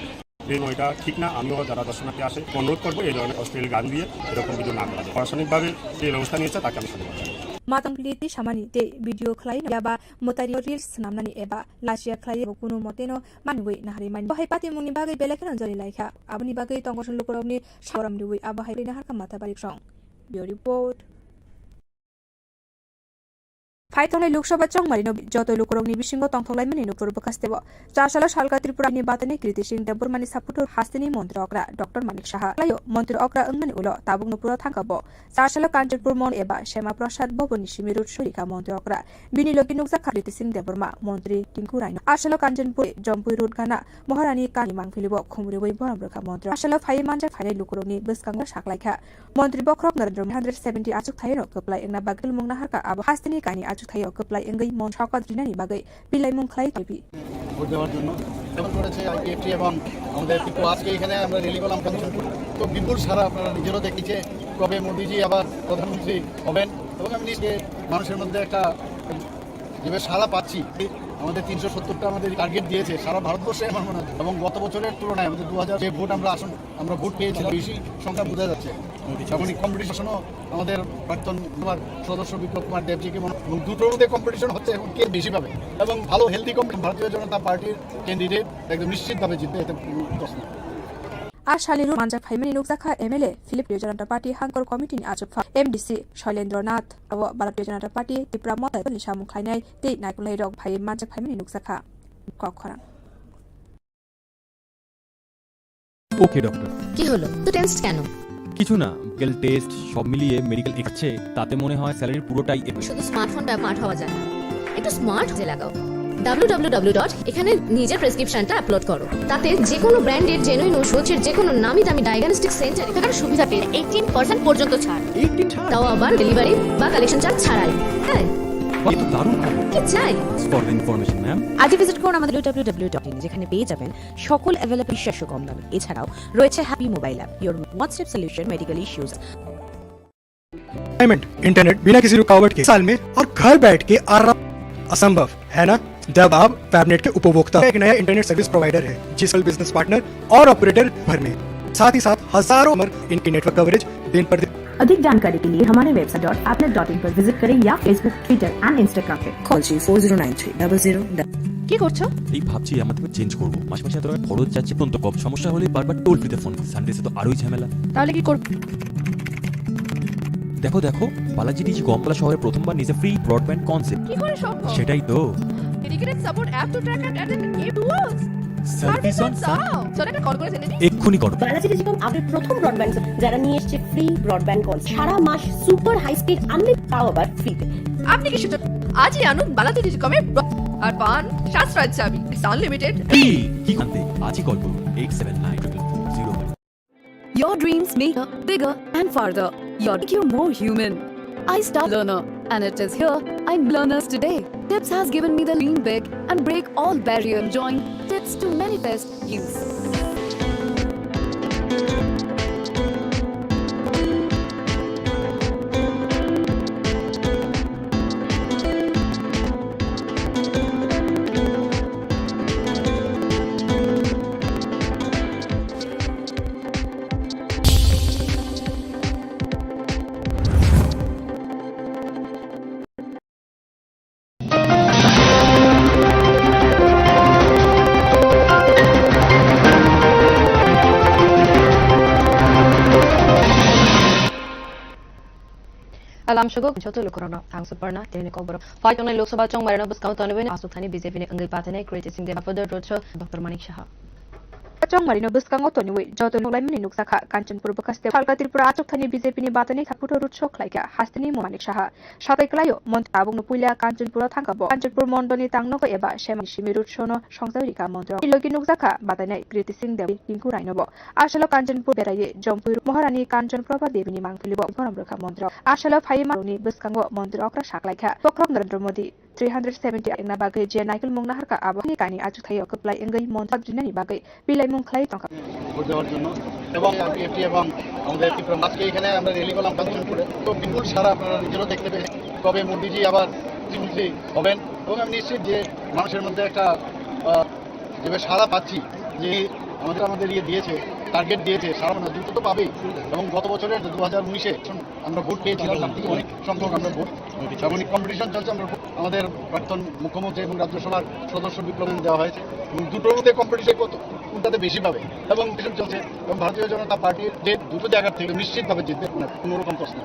ওইটা ঠিক না। আমিও যারা দর্শনার্থী আসে অনুরোধ করবো এই ধরনের অশ্লীল গান দিয়ে এরকম ভিডিও না করা যায়। প্রশাসনিকভাবে যে ব্যবস্থা নিয়েছে তাকে আমি সাধুবাদ জানাই। মাতংপ্লিতি সামানি তে ভিডিও খ্লাই याबा मोतारि रिल्स नामनानि एबा लासिया ख्लाई कुनु मतेनो मानवै नाहारि मान बहाय पाति मुनि बागै बेलेखन जरि लाइखा आबनि बागै तंगसन लोकरमनि सावराम दुवै आबहाय नाहारका माथाबारि सं बियो रिपोर्ट फाइथंनाय लोकसभा चंगमारिनो जत लोकरंगनि बिसिंग तंथंलायमानि नुपुर बकास्तेब 4 साल सालका त्रिपुरा निर्वाचननि कृति सिंह देबबरमानि सापुट हास्तिनि मन्त्री अग्रा डॉक्टर मानिक साहा लायो मन्त्री अग्रा अंगमानि उलो ताबुक नुपुर थांकाबो 4 साल कांचनपुर मन एबा श्यामा प्रसाद भवननि सिमिरुट सुरिका मन्त्री अग्रा बिनि लोकि नुकजा कृति सिंह देबबरमा मन्त्री टिंकु रायनो आसल कांचनपुर जम्पुइ रोड गाना महारानी कानि मांगफिलिबो खुमरिबै बरमरखा मन्त्री आसल फाइ मानजा फाइनाय लोकरंनि बसकांग साखलायखा मन्त्री बख्रक नरेन्द्र 170 आचुक थायनो कप्लाय एंगना बागल मुंगना हारका आबो हास्तिनि कानि थायो कप्लाई एंगै मन साका दिनानि बागै बिলাই मुंखলাই টিভি ভোট দেওয়ার জন্য যেমন করেছে আইপিএফটি এবং আমাদের কিন্তু আজকে এখানে আমরা র্যালি করলাম কাঞ্চনপুর। তো বিপুল সারা আপনারা নিজেরও দেখেছে কবে মোদিজি আবার প্রধানমন্ত্রী হবেন, এবং আমি নিজে মানুষের মধ্যে একটা যেভাবে সারা পাচ্ছি। আমাদের 370টা আমাদের টার্গেট দিয়েছে সারা ভারতবর্ষে আমার মনে হয়, এবং গত বছরের তুলনায় আমাদের 2000 যে ভোট আমরা ভোট পেয়েছিলাম বেশি সংখ্যা বোঝা যাচ্ছে। এবং কম্পিটিশনও আমাদের প্রাক্তন সদস্য বিপ্লব কুমার দেবজিকে এবং দুটোর মধ্যে কম্পিটিশন হচ্ছে এবং কে বেশি পাবে, এবং ভালো হেলদি কম্পিটিশন ভারতীয় জনতা পার্টির ক্যান্ডিডেট একদম নিশ্চিতভাবে জিতবে, এতে প্রশ্ন। आशालिरु मानजा फाइमानि नुकजाखा एमएलए फिलिप जनता पार्टी हांकर कमिटिनि आचुफा एमडीसी शैलेन्द्रनाथ अब भारतीय जनता पार्टी त्रिपुरा मतायनि सामुखायनाय ते नायकुलाई रग फाइ मानजा फाइमानि नुकजाखा कखरा। ওকে ডক্টর, কি হলো তো টেনসড কেন? কিছু না, মেডিকেল টেস্ট সব মিলিয়ে মেডিকেল এক্সছে, তাতে মনে হয় স্যালারির পুরোটাই এবে। শুধু স্মার্টফোন ব্যবহার হওয়া যায় না, একটু স্মার্ট হয়ে লাগাও। www. এখানে নিজের প্রেসক্রিপশনটা আপলোড করো, তাতে যে কোনো ব্র্যান্ডের জেনুইন ওষুধের যে কোনো নামি দামি ডায়াগনস্টিক সেন্টার এখানে সুবিধা পেয়ে 18% পর্যন্ত ছাড়, তাও আবার ডেলিভারি বা কালেকশন চার্জ ছাড়াই। হ্যাঁ, এটা দারুণ খবর। কি চাই ফর ইনফরমেশন ম্যাম, আজই ভিজিট করুন আমাদের www.in, যেখানে পেয়ে যাবেন সকল অ্যাভেলেবল বিশ্বাস্য কম দামে। এছাড়াও রয়েছে happy mobile app, your one step solution medical issues. Payment internet बिना किसी रुकावट के साल में और घर बैठ के आराम असंभव है ना। जब आप फैबनेट के उपभोक्ता एक नया इंटरनेट सर्विस प्रोवाइडर है जिसका बिजनेस पार्टनर और ऑपरेटर भर में, साथ ही साथ हजारों इनकी नेटवर्क कवरेज दिन पर दिन। अधिक जानकारी के लिए हमारे वेबसाइट .appnet.in पर विजिट करें या फेसबुक, ट्विटर एंड इंस्टाग्राम पे कॉल 409300। কি করছো? এই ভাবছি আমাদের চেঞ্জ করব, মাসে মাসে এত টাকা খরচ যাচ্ছে, অত্যন্ত কম সমস্যা হলে বারবার টোল ফ্রিতে ফোন, সানডেসে তো আরোই ঝামেলা। তাহলে কি করব? দেখো দেখো, বালাজি ডিজি কমপ্লা শহরে প্রথমবার নিজে ফ্রি ব্রডব্যান্ড কনসেপ্ট। কি করে সম্ভব? সেটাই তো, dedicated support app to track and a tools service on sound. চলো একটা কল করে জেনে নিই। এক্ষুনি করো। বালাজি টেলিকম আপনি প্রথম ব্রডব্যান্ড যারা নিয়ে এসেছে ফ্রি ব্রডব্যান্ড কল, সারা মাস সুপার হাই স্পিড আনলিমিটেড তাও আবার ফ্রিতে। আপনি কি সুযোগ আজই আনুন বালাজি টেলিকমে আর পান শাস্ত্রাজ চাবি, ইটস আনলিমিটেড। কি জানতে আজই কল করুন 879440। Your dreams make you bigger and farther. Make you more human. I start learner, and it is here I'm learners today. Tips has given me the lean big and break all barrier. Join Tips to manifest use. Alam syukur joto lukurana ang suparna tene kobro. Fight online Lok Sabha chong marina buskang tanwin asuk thani BJP ne angai patane create sing de further roadshow Dr. Manik Shah. Chong marino buskango toniwe joto nuklai mani nuksakha Kanchanpur bakaste Khalka Tripura achuk thani BJP ni batani khaputo roadshow khlaika hastini Manik Shah. Satai klayo mont abung no puila Kanchanpur thangkabo Kanchanpur mondoni tangno ko eba shema shimi roadshow no songsaurika montra. Ilogi nuksakha batani create sing de pinku rainobo. Ashalo Kanchanpur beraye Jompur Maharani Kanchanprabha Devini mangpilibo forum rakha montra. Ashalo phai maroni buskango montra okra saklaika. Pokrok Narendra Modi 370 engna bagai je naikul mungna harka abo ni kani achuk thayo keplai engai montra jinani bagai pilai মুখলাই টাকা দেওয়ার জন্য এবং BAP এবং আমাদের ত্রিপুরা আজকে এখানে আমরা rally করলাম কাঞ্চনপুরে তো বিপুল সারা আপনারা নিজেরও দেখতে পেয়েছেন কবে মোদিজি আবার প্রধানমন্ত্রী হবেন এবং আমি নিশ্চিত যে মানুষের মধ্যে একটা যেভাবে সারা পাচ্ছি যে আমাদের ইয়ে দিয়েছে টার্গেট দিয়েছে সারা মানে দ্রুত তো পাবেই এবং গত বছরের 2019-এ আমরা ভোট পেয়েছিলাম তার থেকে অনেক সংখ্যক আমরা ভোট এবং কম্পিটিশন চলছে আমরা আমাদের প্রাক্তন মুখ্যমন্ত্রী এবং রাজ্যসভার সদস্য বিপ্লব দেওয়া হয়েছে এবং দুটোর মধ্যে কম্পিটিশন কোনটাতে বেশি পাবে এবং কম্পিটিশন চলছে এবং ভারতীয় জনতা পার্টির যে দুটো জায়গা থেকে নিশ্চিতভাবে জিতবে কোনো রকম প্রশ্ন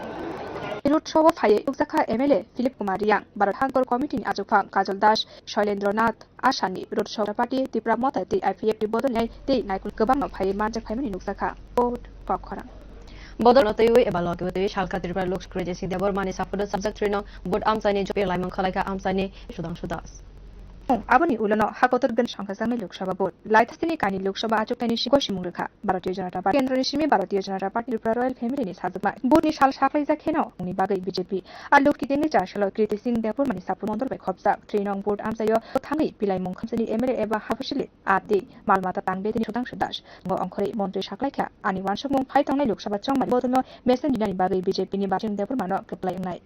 রোডশো ফাইয়ে উকজাখা এমএলএ ফিলিপ কুমার রিয়াং ভারত হাঙ্কর কমিটিনি আজুফাং কাজল দাস শৈলেন্দ্রনাথ আসানি রোডশো পার্টি ত্রিপুরা মতাতি আইপিএফটি বদলাই তে নাইকুল গোবাং ফাইয়ে মানজাক ফাইমানি নুকজাখা কোড কখরা বদলতেই এবার লগেই শালকা ত্রিপুরা লোক ক্রেজেসি দেবর মানে সাপোর্ট সাবজেক্ট ট্রেন বোর্ড আমসানি জপে লাইমন খলাইকা আমসানি Sudhanshu Das aboni ulano hakotor gan সংখ্যাসামে লোকসভা ভোট লাইথাসিনি কানি লোকসভা আচুকানি শিকোশি মুংরেখা ভারতীয় জনতা পার্টি কেন্দ্রনি সিমি ভারতীয় Janata party Tripura royal family নি সাজমা ভোটনি সাল সাকলাইজা খেনাও উনি বাগৈ বিজেপি আর লোক কিতেনি চাশাল কৃতি সিং দেপুর মানে সাপোর্ট মন্ত্র বে খবসা ট্রেনং ভোট আমসায় থাঙ্গি পিলাই মুংখামসানি এমএলএ এবা হাফিসিলি আতি মালমাতা তাংবে তিনি সুধাংশু দাস অংখরে মন্ত্রী সাকলাইখা আনি ওয়ানসমুং ফাই থাংনাই লোকসভা চংমাই বদনো মেসেন দিনানি বাগৈ বিজেপি নি বাচিং দেপুর মানো কেপ্লাই নাই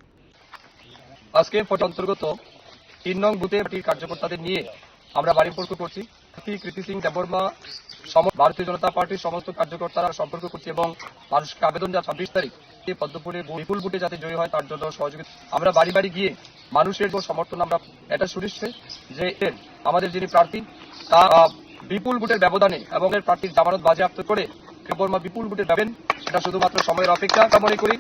আজকে ফটো অন্তর্গত 3 নং বুথে পার্টির কার্যকর্তাদের নিয়ে আমরা বাড়িপর্ক করছি কৃতি সিং দেববর্মা ভারতীয় জনতা পার্টির সমস্ত কার্যকর্তারা সম্পর্ক করছি এবং মানুষকে আবেদন যা 26 তারিখ পদ্মপুরে বিপুল ভোটে যাতে জয়ী হয় তার জন্য সহযোগিতা আমরা বাড়ি বাড়ি গিয়ে মানুষের সমর্থন আমরা এটা সুনিশ্চিত যে আমাদের যিনি প্রার্থী তা বিপুল ভোটের ব্যবধানে এবং এর প্রার্থীর জামানত বাজেয়াপ্ত করে দেববর্মা বিপুল ভোটে যাবেন সেটা শুধুমাত্র সময়ের অপেক্ষা কামনা করি।